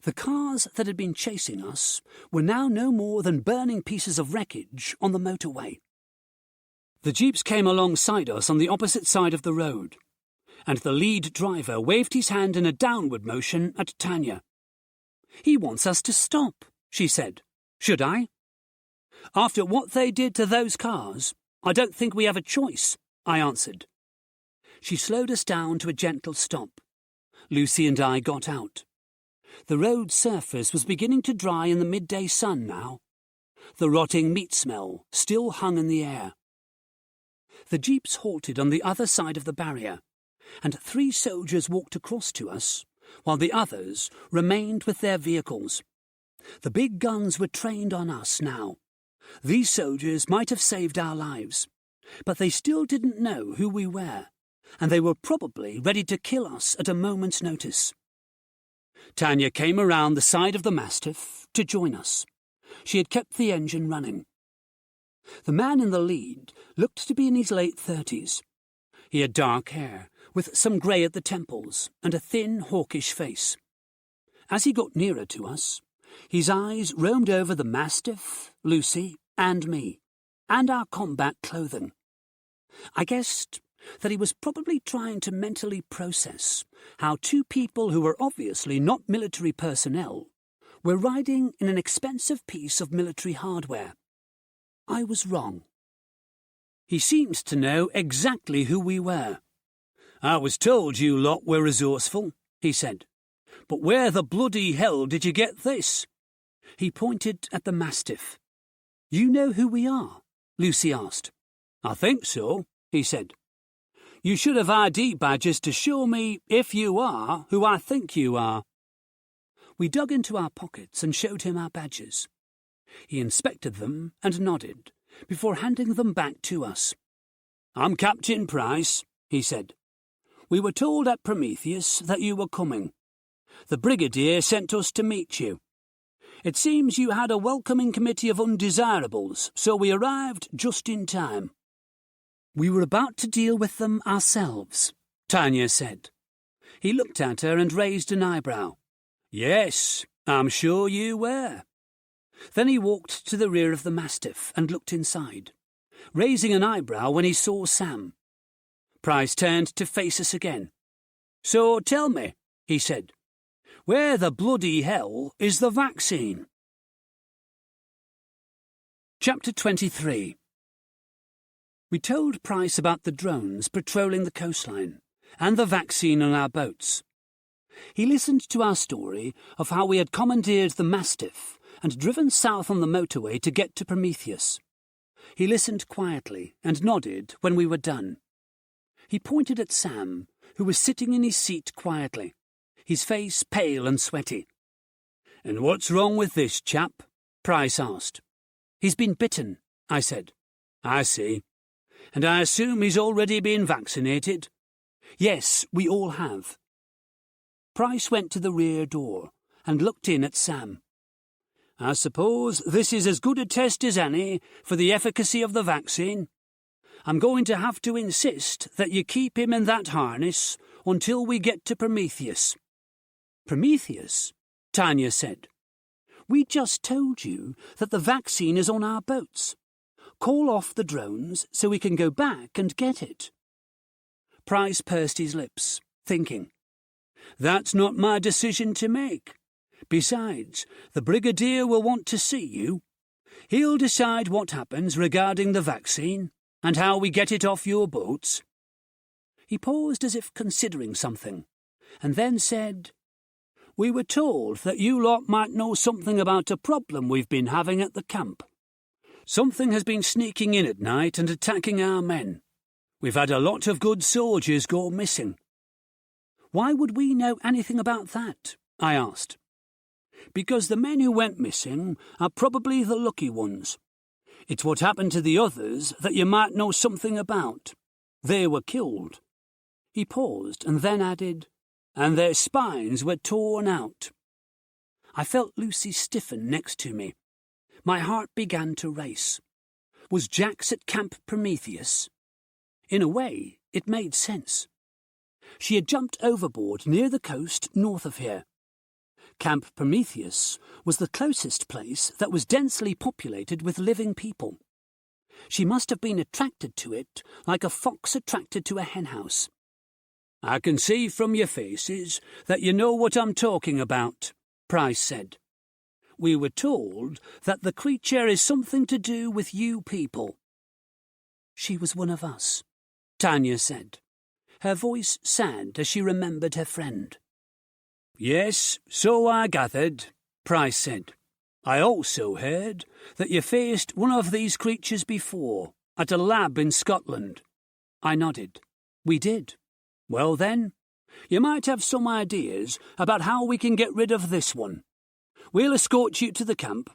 The cars that had been chasing us were now no more than burning pieces of wreckage on the motorway. The jeeps came alongside us on the opposite side of the road, and the lead driver waved his hand in a downward motion at Tanya. "He wants us to stop," she said. "Should I?" "After what they did to those cars, I don't think we have a choice," I answered. She slowed us down to a gentle stop. Lucy and I got out. The road surface was beginning to dry in the midday sun now. The rotting meat smell still hung in the air. The jeeps halted on the other side of the barrier, and 3 soldiers walked across to us, while the others remained with their vehicles. The big guns were trained on us now. These soldiers might have saved our lives, but they still didn't know who we were, and they were probably ready to kill us at a moment's notice. Tanya came around the side of the Mastiff to join us. She had kept the engine running. The man in the lead looked to be in his late 30s. He had dark hair, with some grey at the temples, and a thin, hawkish face. As he got nearer to us, his eyes roamed over the Mastiff, Lucy, and me, and our combat clothing. I guessed that he was probably trying to mentally process how 2 people who were obviously not military personnel were riding in an expensive piece of military hardware. I was wrong. He seemed to know exactly who we were. "I was told you lot were resourceful," he said. "But where the bloody hell did you get this?" He pointed at the Mastiff. "You know who we are?" Lucy asked. "I think so," he said. "You should have ID badges to show me if you are who I think you are." We dug into our pockets and showed him our badges. He inspected them and nodded, before handing them back to us. "I'm Captain Price," he said. "We were told at Prometheus that you were coming. The brigadier sent us to meet you. It seems you had a welcoming committee of undesirables, so we arrived just in time." "We were about to deal with them ourselves," Tanya said. He looked at her and raised an eyebrow. "Yes, I'm sure you were. Then he walked to the rear of the Mastiff and looked inside, raising an eyebrow when he saw Sam. Price turned to face us again. So tell me, he said, where the bloody hell is the vaccine? Chapter 23. We told Price about the drones patrolling the coastline and the vaccine on our boats. He listened to our story of how we had commandeered the Mastiff and driven south on the motorway to get to Prometheus. He listened quietly and nodded when we were done. He pointed at Sam, who was sitting in his seat quietly, his face pale and sweaty. "And what's wrong with this chap?" Price asked. "He's been bitten," I said. "I see. And I assume he's already been vaccinated?" "Yes, we all have." Price went to the rear door and looked in at Sam. "I suppose this is as good a test as any for the efficacy of the vaccine. I'm going to have to insist that you keep him in that harness until we get to Prometheus." "Prometheus?" Tanya said. "We just told you that the vaccine is on our boats. Call off the drones so we can go back and get it." Price pursed his lips, thinking. "That's not my decision to make. Besides, the brigadier will want to see you. He'll decide what happens regarding the vaccine and how we get it off your boats." He paused as if considering something, and then said, "We were told that you lot might know something about a problem we've been having at the camp. Something has been sneaking in at night and attacking our men. We've had a lot of good soldiers go missing." "Why would we know anything about that?" I asked. "Because the men who went missing are probably the lucky ones. It's what happened to the others that you might know something about. They were killed." He paused and then added, "And their spines were torn out." I felt Lucy stiffen next to me. My heart began to race. Was Jax at Camp Prometheus? In a way, it made sense. She had jumped overboard near the coast north of here. Camp Prometheus was the closest place that was densely populated with living people. She must have been attracted to it like a fox attracted to a henhouse. "I can see from your faces that you know what I'm talking about," Price said. "We were told that the creature is something to do with you people." "She was one of us," Tanya said, her voice sad as she remembered her friend. "Yes, so I gathered," Price said. "I also heard that you faced one of these creatures before, at a lab in Scotland." I nodded. "We did." "Well then, you might have some ideas about how we can get rid of this one. We'll escort you to the camp.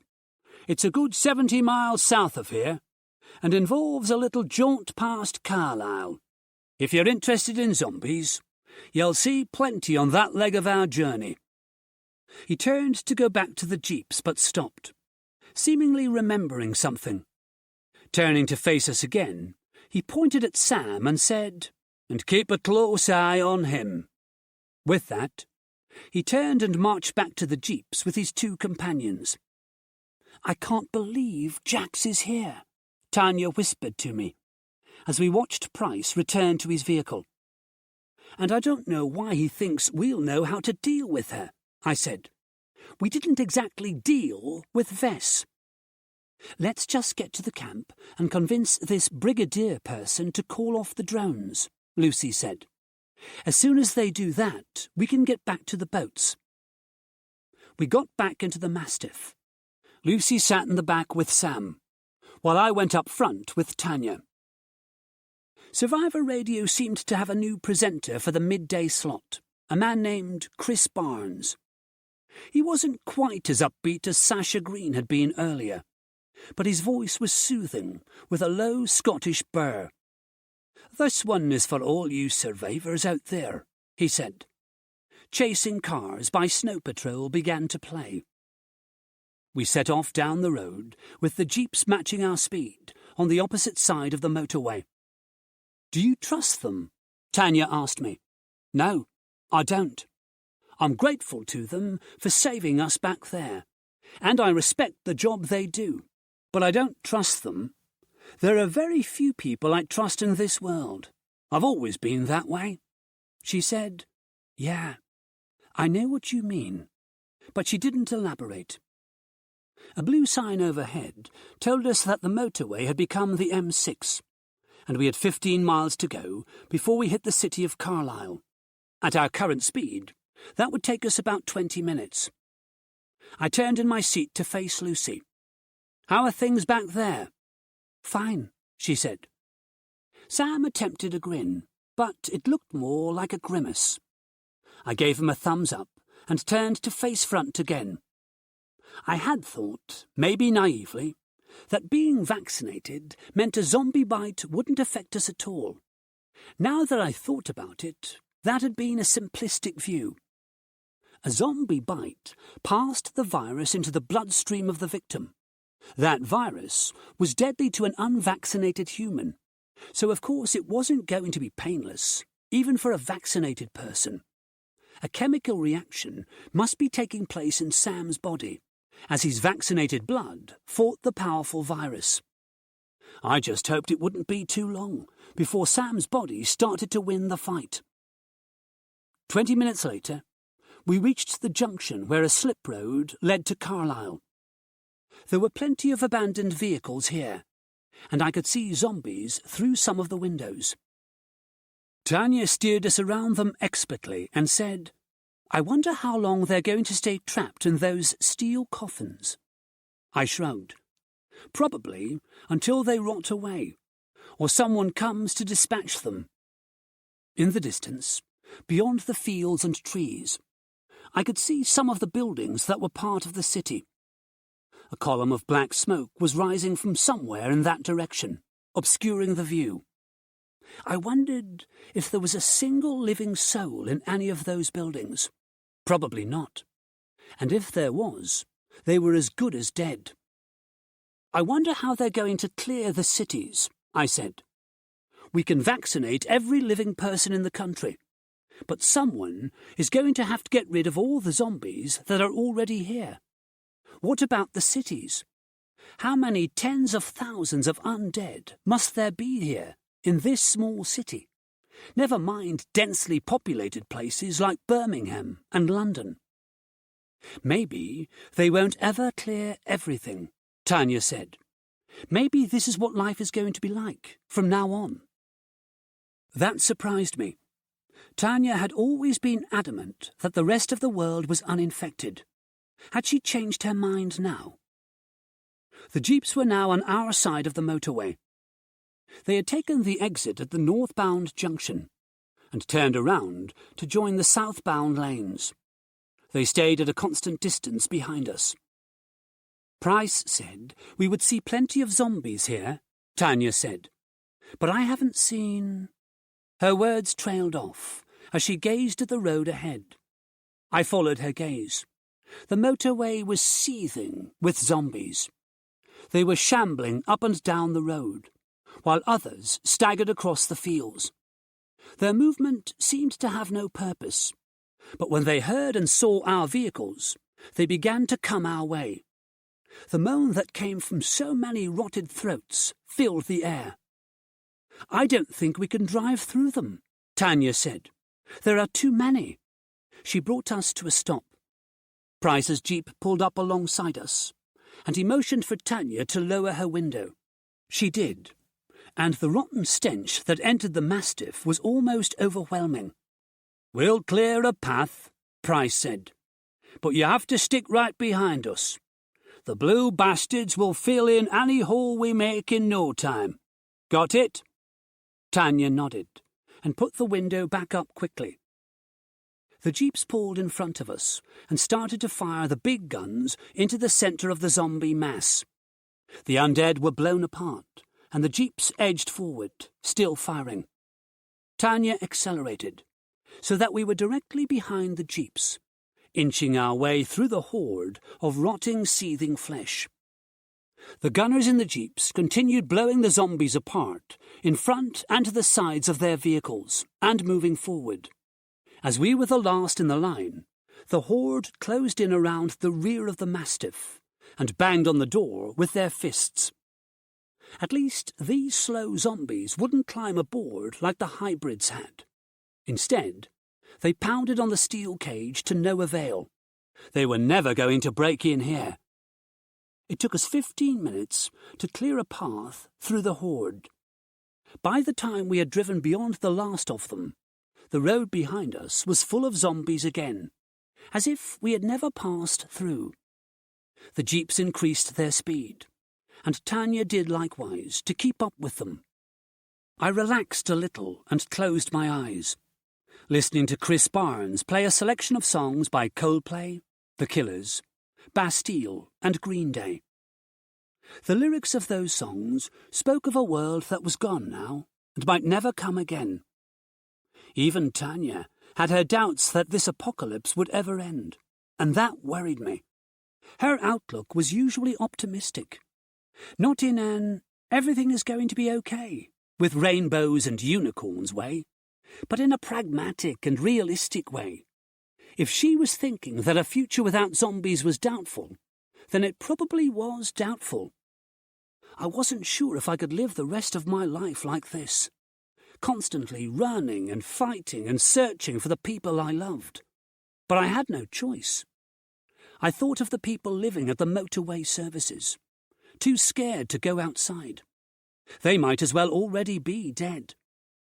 It's a good 70 miles south of here, and involves a little jaunt past Carlisle. If you're interested in zombies, you'll see plenty on that leg of our journey." He turned to go back to the jeeps but stopped, seemingly remembering something. Turning to face us again, he pointed at Sam and said, "And keep a close eye on him." With that, he turned and marched back to the jeeps with his two companions. "I can't believe Jax is here," Tanya whispered to me, as we watched Price return to his vehicle. "And I don't know why he thinks we'll know how to deal with her," I said. "We didn't exactly deal with Vess." "Let's just get to the camp and convince this brigadier person to call off the drones," Lucy said. "As soon as they do that, we can get back to the boats." We got back into the Mastiff. Lucy sat in the back with Sam, while I went up front with Tanya. Survivor Radio seemed to have a new presenter for the midday slot, a man named Chris Barnes. He wasn't quite as upbeat as Sasha Green had been earlier, but his voice was soothing, with a low Scottish burr. "This one is for all you survivors out there," he said. Chasing Cars by Snow Patrol began to play. We set off down the road, with the jeeps matching our speed, on the opposite side of the motorway. "Do you trust them?" Tanya asked me. "No, I don't. I'm grateful to them for saving us back there, and I respect the job they do, but I don't trust them. There are very few people I trust in this world. I've always been that way." She said, "Yeah, I know what you mean," but she didn't elaborate. A blue sign overhead told us that the motorway had become the M6, and we had 15 miles to go before we hit the city of Carlisle. At our current speed, that would take us about 20 minutes. I turned in my seat to face Lucy. "How are things back there?" "Fine," she said. Sam attempted a grin, but it looked more like a grimace. I gave him a thumbs up and turned to face front again. I had thought, maybe naively, that being vaccinated meant a zombie bite wouldn't affect us at all. Now that I thought about it, that had been a simplistic view. A zombie bite passed the virus into the bloodstream of the victim. That virus was deadly to an unvaccinated human, so of course it wasn't going to be painless, even for a vaccinated person. A chemical reaction must be taking place in Sam's body, as his vaccinated blood fought the powerful virus. I just hoped it wouldn't be too long before Sam's body started to win the fight. 20 minutes later, we reached the junction where a slip road led to Carlisle. There were plenty of abandoned vehicles here, and I could see zombies through some of the windows. Tanya steered us around them expertly and said, "I wonder how long they're going to stay trapped in those steel coffins." I shrugged. "Probably until they rot away, or someone comes to dispatch them." In the distance, beyond the fields and trees, I could see some of the buildings that were part of the city. A column of black smoke was rising from somewhere in that direction, obscuring the view. I wondered if there was a single living soul in any of those buildings. Probably not. And if there was, they were as good as dead. "I wonder how they're going to clear the cities," I said. "We can vaccinate every living person in the country, but someone is going to have to get rid of all the zombies that are already here. What about the cities? How many tens of thousands of undead must there be here in this small city? Never mind densely populated places like Birmingham and London." "Maybe they won't ever clear everything," Tanya said. "Maybe this is what life is going to be like from now on." That surprised me. Tanya had always been adamant that the rest of the world was uninfected. Had she changed her mind now? The jeeps were now on our side of the motorway. They had taken the exit at the northbound junction and turned around to join the southbound lanes. They stayed at a constant distance behind us. "Price said we would see plenty of zombies here," Tanya said. "But I haven't seen—" Her words trailed off as she gazed at the road ahead. I followed her gaze. The motorway was seething with zombies. They were shambling up and down the road, while others staggered across the fields. Their movement seemed to have no purpose, but when they heard and saw our vehicles, they began to come our way. The moan that came from so many rotted throats filled the air. "I don't think we can drive through them," Tanya said. "There are too many." She brought us to a stop. Price's jeep pulled up alongside us, and he motioned for Tanya to lower her window. She did, and the rotten stench that entered the Mastiff was almost overwhelming. "We'll clear a path," Price said, "but you have to stick right behind us. The blue bastards will fill in any hole we make in no time. Got it?" Tanya nodded and put the window back up quickly. The jeeps pulled in front of us and started to fire the big guns into the centre of the zombie mass. The undead were blown apart, and the jeeps edged forward, still firing. Tanya accelerated, so that we were directly behind the jeeps, inching our way through the horde of rotting, seething flesh. The gunners in the jeeps continued blowing the zombies apart, in front and to the sides of their vehicles, and moving forward. As we were the last in the line, The horde closed in around the rear of the mastiff and banged on the door with their fists. At least these slow zombies wouldn't climb aboard like the hybrids had. Instead, they pounded on the steel cage to no avail. They were never going to break in here. It took us 15 minutes to clear a path through the horde. By the time we had driven beyond the last of them, the road behind us was full of zombies again, as if we had never passed through. The jeeps increased their speed, and Tanya did likewise to keep up with them. I relaxed a little and closed my eyes, listening to Chris Barnes play a selection of songs by Coldplay, The Killers, Bastille, and Green Day. The lyrics of those songs spoke of a world that was gone now and might never come again. Even Tanya had her doubts that this apocalypse would ever end, and that worried me. Her outlook was usually optimistic, not in an everything is going to be okay, with rainbows and unicorns way, but in a pragmatic and realistic way. If she was thinking that a future without zombies was doubtful, then it probably was doubtful. I wasn't sure if I could live the rest of my life like this, constantly running and fighting and searching for the people I loved. But I had no choice. I thought of the people living at the motorway services, too scared to go outside. They might as well already be dead.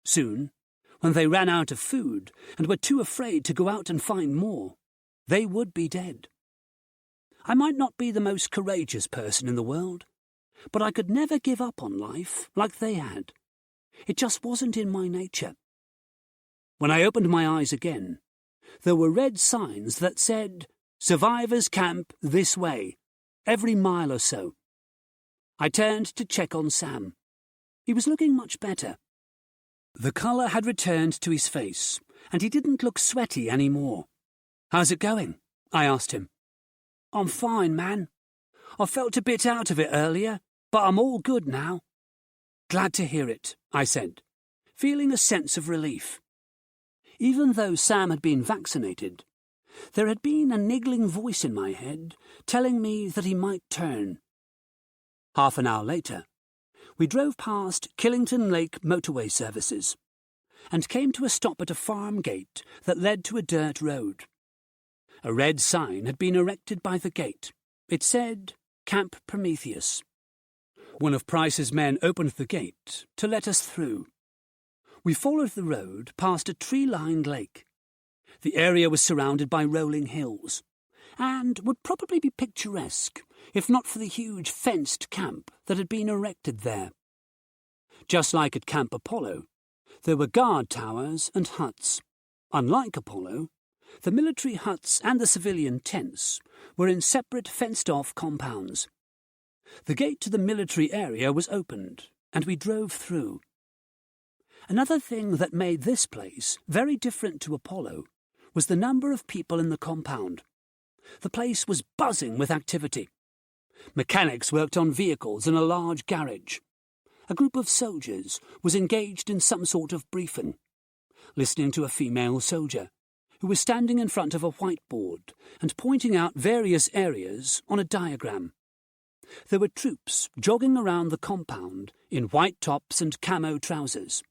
Soon, when they ran out of food and were too afraid to go out and find more, they would be dead. I might not be the most courageous person in the world, but I could never give up on life like they had. It just wasn't in my nature. When I opened my eyes again, there were red signs that said, "Survivors camp this way, every mile or so." I turned to check on Sam. He was looking much better. The colour had returned to his face, and he didn't look sweaty anymore. "How's it going?" I asked him. "I'm fine, man. I felt a bit out of it earlier, but I'm all good now." "Glad to hear it," I said, feeling a sense of relief. Even though Sam had been vaccinated, there had been a niggling voice in my head telling me that he might turn. Half an hour later, we drove past Killington Lake motorway services and came to a stop at a farm gate that led to a dirt road. A red sign had been erected by the gate. It said, "Camp Prometheus." One of Price's men opened the gate to let us through. We followed the road past a tree-lined lake. The area was surrounded by rolling hills, and would probably be picturesque if not for the huge fenced camp that had been erected there. Just like at Camp Apollo, there were guard towers and huts. Unlike Apollo, the military huts and the civilian tents were in separate fenced-off compounds. The gate to the military area was opened, and we drove through. Another thing that made this place very different to Apollo was the number of people in the compound. The place was buzzing with activity. Mechanics worked on vehicles in a large garage. A group of soldiers was engaged in some sort of briefing, listening to a female soldier who was standing in front of a whiteboard and pointing out various areas on a diagram. There were troops jogging around the compound in white tops and camo trousers,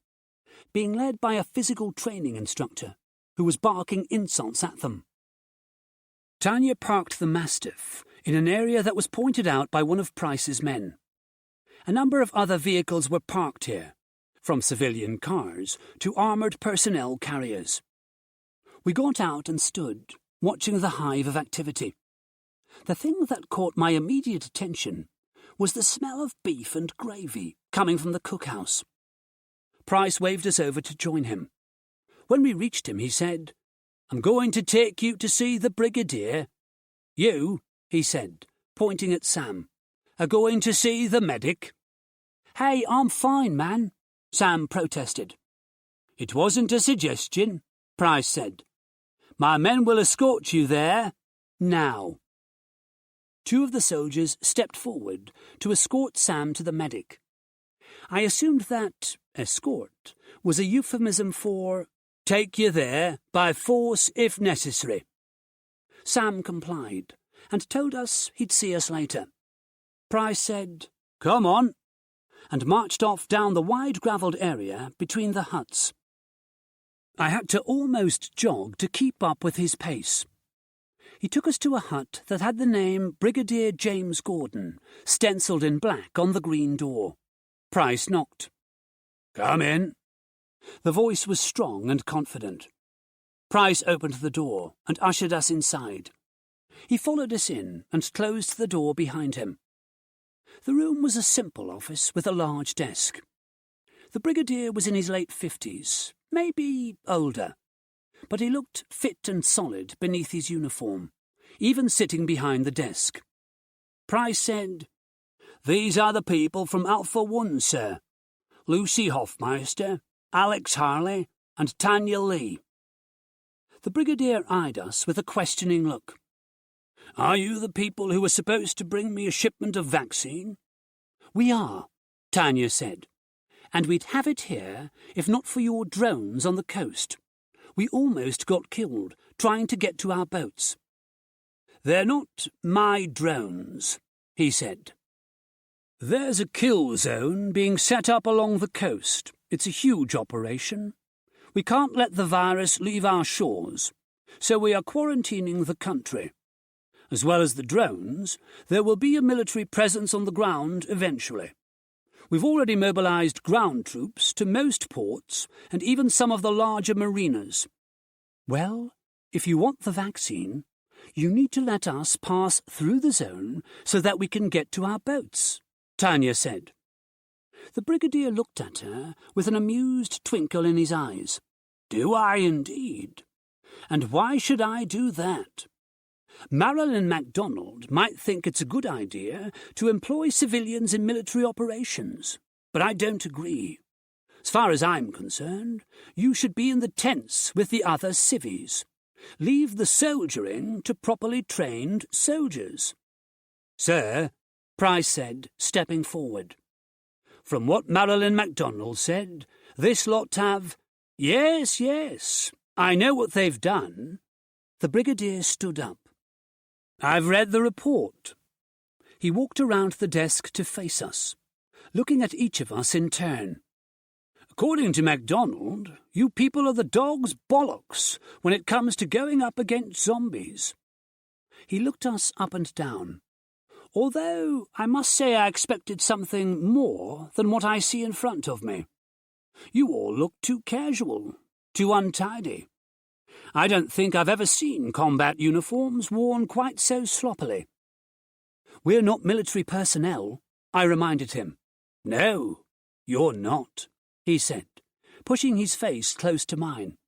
being led by a physical training instructor who was barking insults at them. Tanya parked the Mastiff in an area that was pointed out by one of Price's men. A number of other vehicles were parked here, from civilian cars to armoured personnel carriers. We got out and stood, watching the hive of activity. The thing that caught my immediate attention was the smell of beef and gravy coming from the cookhouse. Price waved us over to join him. When we reached him, he said, "I'm going to take you to see the brigadier." "You," he said, pointing at Sam, "are going to see the medic." "Hey, I'm fine, man," Sam protested. "It wasn't a suggestion," Price said. "My men will escort you there, now." Two of the soldiers stepped forward to escort Sam to the medic. I assumed that escort was a euphemism for take you there by force if necessary. Sam complied, and told us he'd see us later. Price said, "Come on," and marched off down the wide gravelled area between the huts. I had to almost jog to keep up with his pace. He took us to a hut that had the name Brigadier James Gordon stencilled in black on the green door. Price knocked. "Come in." The voice was strong and confident. Price opened the door and ushered us inside. He followed us in and closed the door behind him. The room was a simple office with a large desk. The Brigadier was in his late 50s, maybe older, but he looked fit and solid beneath his uniform, even sitting behind the desk. Price said, "These are the people from Alpha 1, sir. Lucy Hoffmeister, Alex Harley, and Tanya Lee." The Brigadier eyed us with a questioning look. "Are you the people who were supposed to bring me a shipment of vaccine?" "We are," Tanya said, "and we'd have it here if not for your drones on the coast. We almost got killed trying to get to our boats." "They're not my drones," he said. "There's a kill zone being set up along the coast. It's a huge operation. We can't let the virus leave our shores, so we are quarantining the country. As well as the drones, there will be a military presence on the ground eventually. We've already mobilized ground troops to most ports and even some of the larger marinas." "Well, if you want the vaccine, you need to let us pass through the zone so that we can get to our boats," Tanya said. The Brigadier looked at her with an amused twinkle in his eyes. "Do I indeed? And why should I do that? Marilyn MacDonald might think it's a good idea to employ civilians in military operations, but I don't agree. As far as I'm concerned, you should be in the tents with the other civvies. Leave the soldiering to properly trained soldiers." "Sir," Price said, stepping forward, "from what Marilyn MacDonald said, this lot have—" Yes, I know what they've done." The Brigadier stood up. "I've read the report." He walked around the desk to face us, looking at each of us in turn. "According to MacDonald, you people are the dog's bollocks when it comes to going up against zombies." He looked us up and down, although I must say I expected something more than what I see in front of me. "You all look too casual, too untidy. I don't think I've ever seen combat uniforms worn quite so sloppily." "We're not military personnel," I reminded him. "No, you're not," he said, pushing his face close to mine.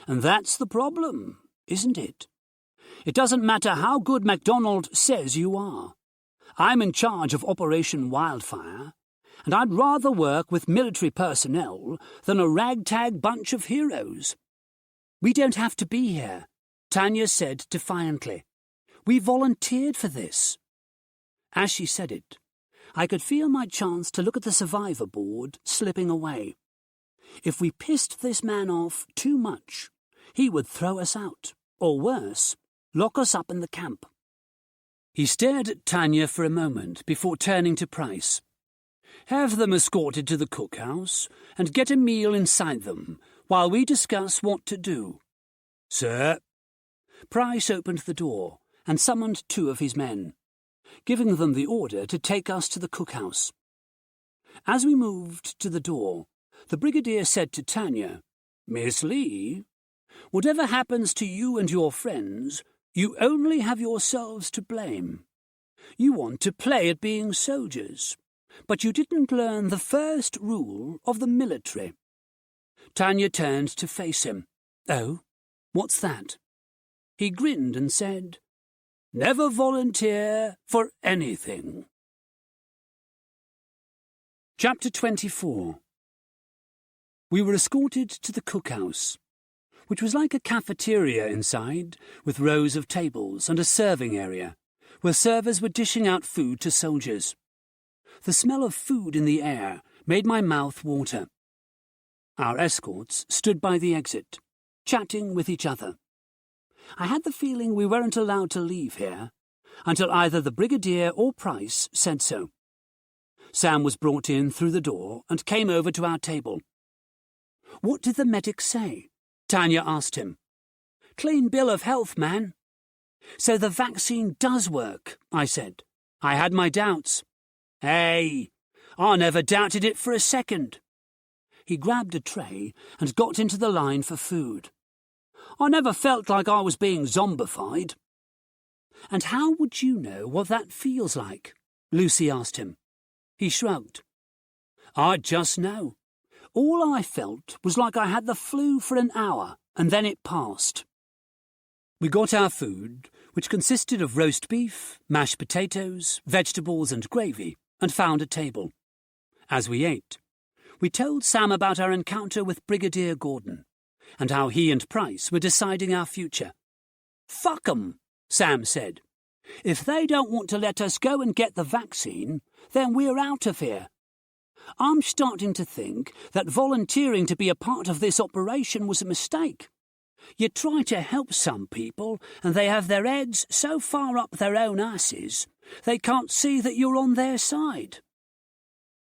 "And that's the problem, isn't it? It doesn't matter how good MacDonald says you are. I'm in charge of Operation Wildfire, and I'd rather work with military personnel than a ragtag bunch of heroes." "We don't have to be here," Tanya said defiantly. "We volunteered for this." As she said it, I could feel my chance to look at the survivor board slipping away. If we pissed this man off too much, he would throw us out, or worse, lock us up in the camp. He stared at Tanya for a moment before turning to Price. "Have them escorted to the cookhouse and get a meal inside them while we discuss what to do." "Sir." Price opened the door and summoned 2 of his men, giving them the order to take us to the cookhouse. As we moved to the door, the Brigadier said to Tanya, "Miss Lee, whatever happens to you and your friends, you only have yourselves to blame. You want to play at being soldiers, but you didn't learn the first rule of the military." Tanya turned to face him. "Oh, what's that?" He grinned and said, "Never volunteer for anything." Chapter 24. We were escorted to the cookhouse, which was like a cafeteria inside, with rows of tables and a serving area, where servers were dishing out food to soldiers. The smell of food in the air made my mouth water. Our escorts stood by the exit, chatting with each other. I had the feeling we weren't allowed to leave here until either the Brigadier or Price said so. Sam was brought in through the door and came over to our table. "What did the medic say?" Tanya asked him. "Clean bill of health, man." "So the vaccine does work," I said. "I had my doubts." "Hey, I never doubted it for a second." He grabbed a tray and got into the line for food. "I never felt like I was being zombified." "And how would you know what that feels like?" Lucy asked him. He shrugged. "I just know. All I felt was like I had the flu for an hour, and then it passed." We got our food, which consisted of roast beef, mashed potatoes, vegetables and gravy, and found a table. As we ate, we told Sam about our encounter with Brigadier Gordon, and how he and Price were deciding our future. "Fuck 'em," Sam said. "If they don't want to let us go and get the vaccine, then we're out of here. I'm starting to think that volunteering to be a part of this operation was a mistake. You try to help some people, and they have their heads so far up their own asses, they can't see that you're on their side."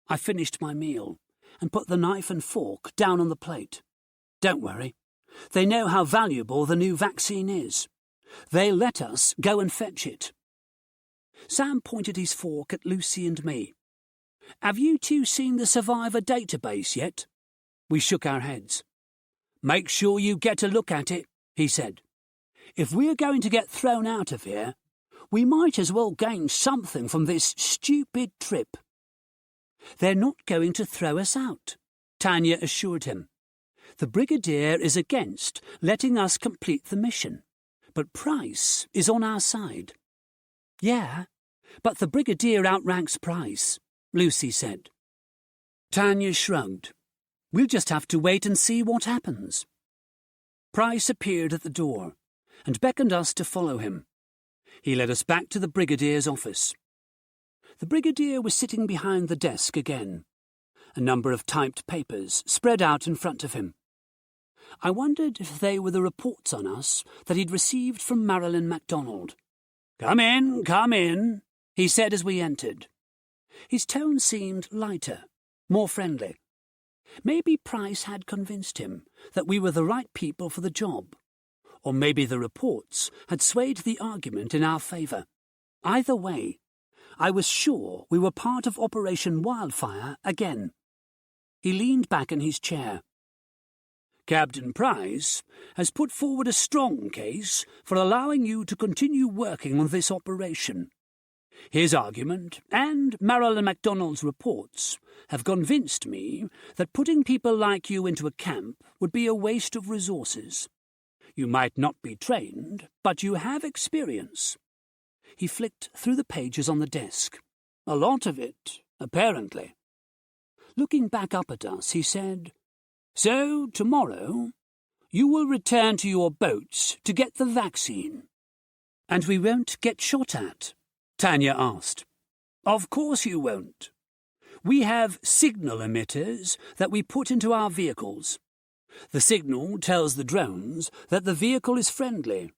I finished my meal and put the knife and fork down on the plate. "Don't worry. They know how valuable the new vaccine is. They'll let us go and fetch it." Sam pointed his fork at Lucy and me. "Have you two seen the survivor database yet?" We shook our heads. "Make sure you get a look at it," he said. "If we're going to get thrown out of here, we might as well gain something from this stupid trip." "They're not going to throw us out," Tanya assured him. "The Brigadier is against letting us complete the mission, but Price is on our side." "Yeah, but the Brigadier outranks Price," Lucy said. Tanya shrugged. "We'll just have to wait and see what happens." Price appeared at the door and beckoned us to follow him. He led us back to the Brigadier's office. The Brigadier was sitting behind the desk again, a number of typed papers spread out in front of him. I wondered if they were the reports on us that he'd received from Marilyn MacDonald. Come in," he said as we entered. His tone seemed lighter, more friendly. Maybe Price had convinced him that we were the right people for the job, or maybe the reports had swayed the argument in our favour. Either way, I was sure we were part of Operation Wildfire again. He leaned back in his chair. "Captain Price has put forward a strong case for allowing you to continue working on this operation. His argument and Marilyn MacDonald's reports have convinced me that putting people like you into a camp would be a waste of resources. You might not be trained, but you have experience." He flicked through the pages on the desk. "A lot of it, apparently." Looking back up at us, he said, "So, tomorrow, you will return to your boats to get the vaccine." "And we won't get shot at?" Tanya asked. "Of course you won't. We have signal emitters that we put into our vehicles. The signal tells the drones that the vehicle is friendly.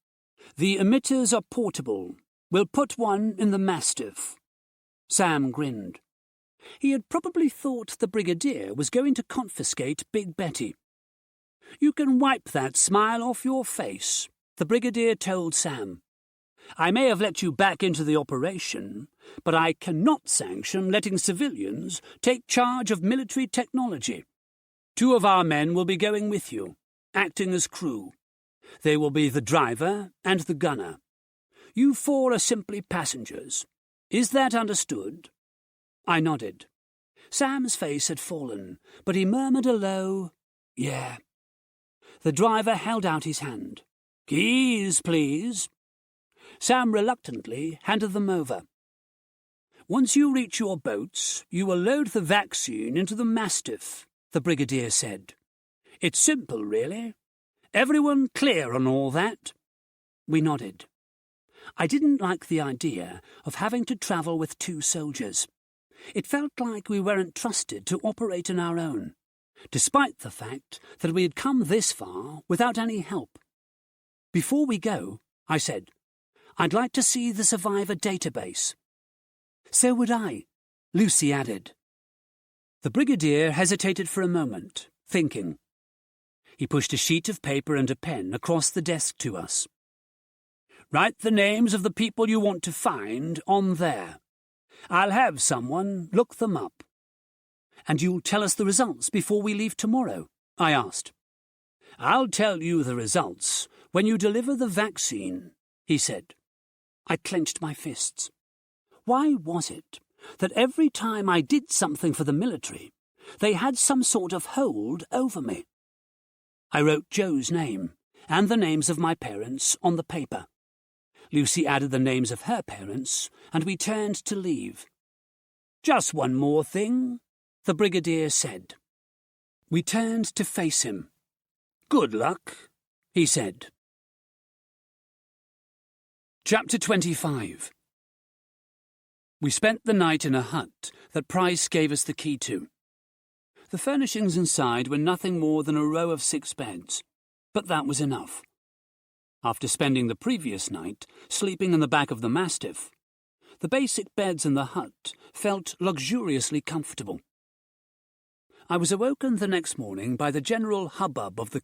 The emitters are portable. We'll put one in the Mastiff." Sam grinned. He had probably thought the Brigadier was going to confiscate Big Betty. "You can wipe that smile off your face," the Brigadier told Sam. "I may have let you back into the operation, but I cannot sanction letting civilians take charge of military technology. 2 of our men will be going with you, acting as crew. They will be the driver and the gunner. You 4 are simply passengers. Is that understood?" I nodded. Sam's face had fallen, but he murmured a low, "Yeah." The driver held out his hand. "Keys, please." Sam reluctantly handed them over. "Once you reach your boats, you will load the vaccine into the Mastiff," the Brigadier said. "It's simple, really. Everyone clear on all that?" We nodded. I didn't like the idea of having to travel with 2 soldiers. It felt like we weren't trusted to operate on our own, despite the fact that we had come this far without any help. "Before we go," I said, "I'd like to see the survivor database." "So would I," Lucy added. The brigadier hesitated for a moment, thinking. He pushed a sheet of paper and a pen across the desk to us. "Write the names of the people you want to find on there. I'll have someone look them up." "And you'll tell us the results before we leave tomorrow?" I asked. "I'll tell you the results when you deliver the vaccine," he said. I clenched my fists. Why was it that every time I did something for the military, they had some sort of hold over me? I wrote Joe's name and the names of my parents on the paper. Lucy added the names of her parents, and we turned to leave. "Just one more thing," the brigadier said. We turned to face him. "Good luck," he said. Chapter 25. We spent the night in a hut that Price gave us the key to. The furnishings inside were nothing more than a row of 6 beds, but that was enough. After spending the previous night sleeping in the back of the Mastiff, the basic beds in the hut felt luxuriously comfortable. I was awoken the next morning by the general hubbub of the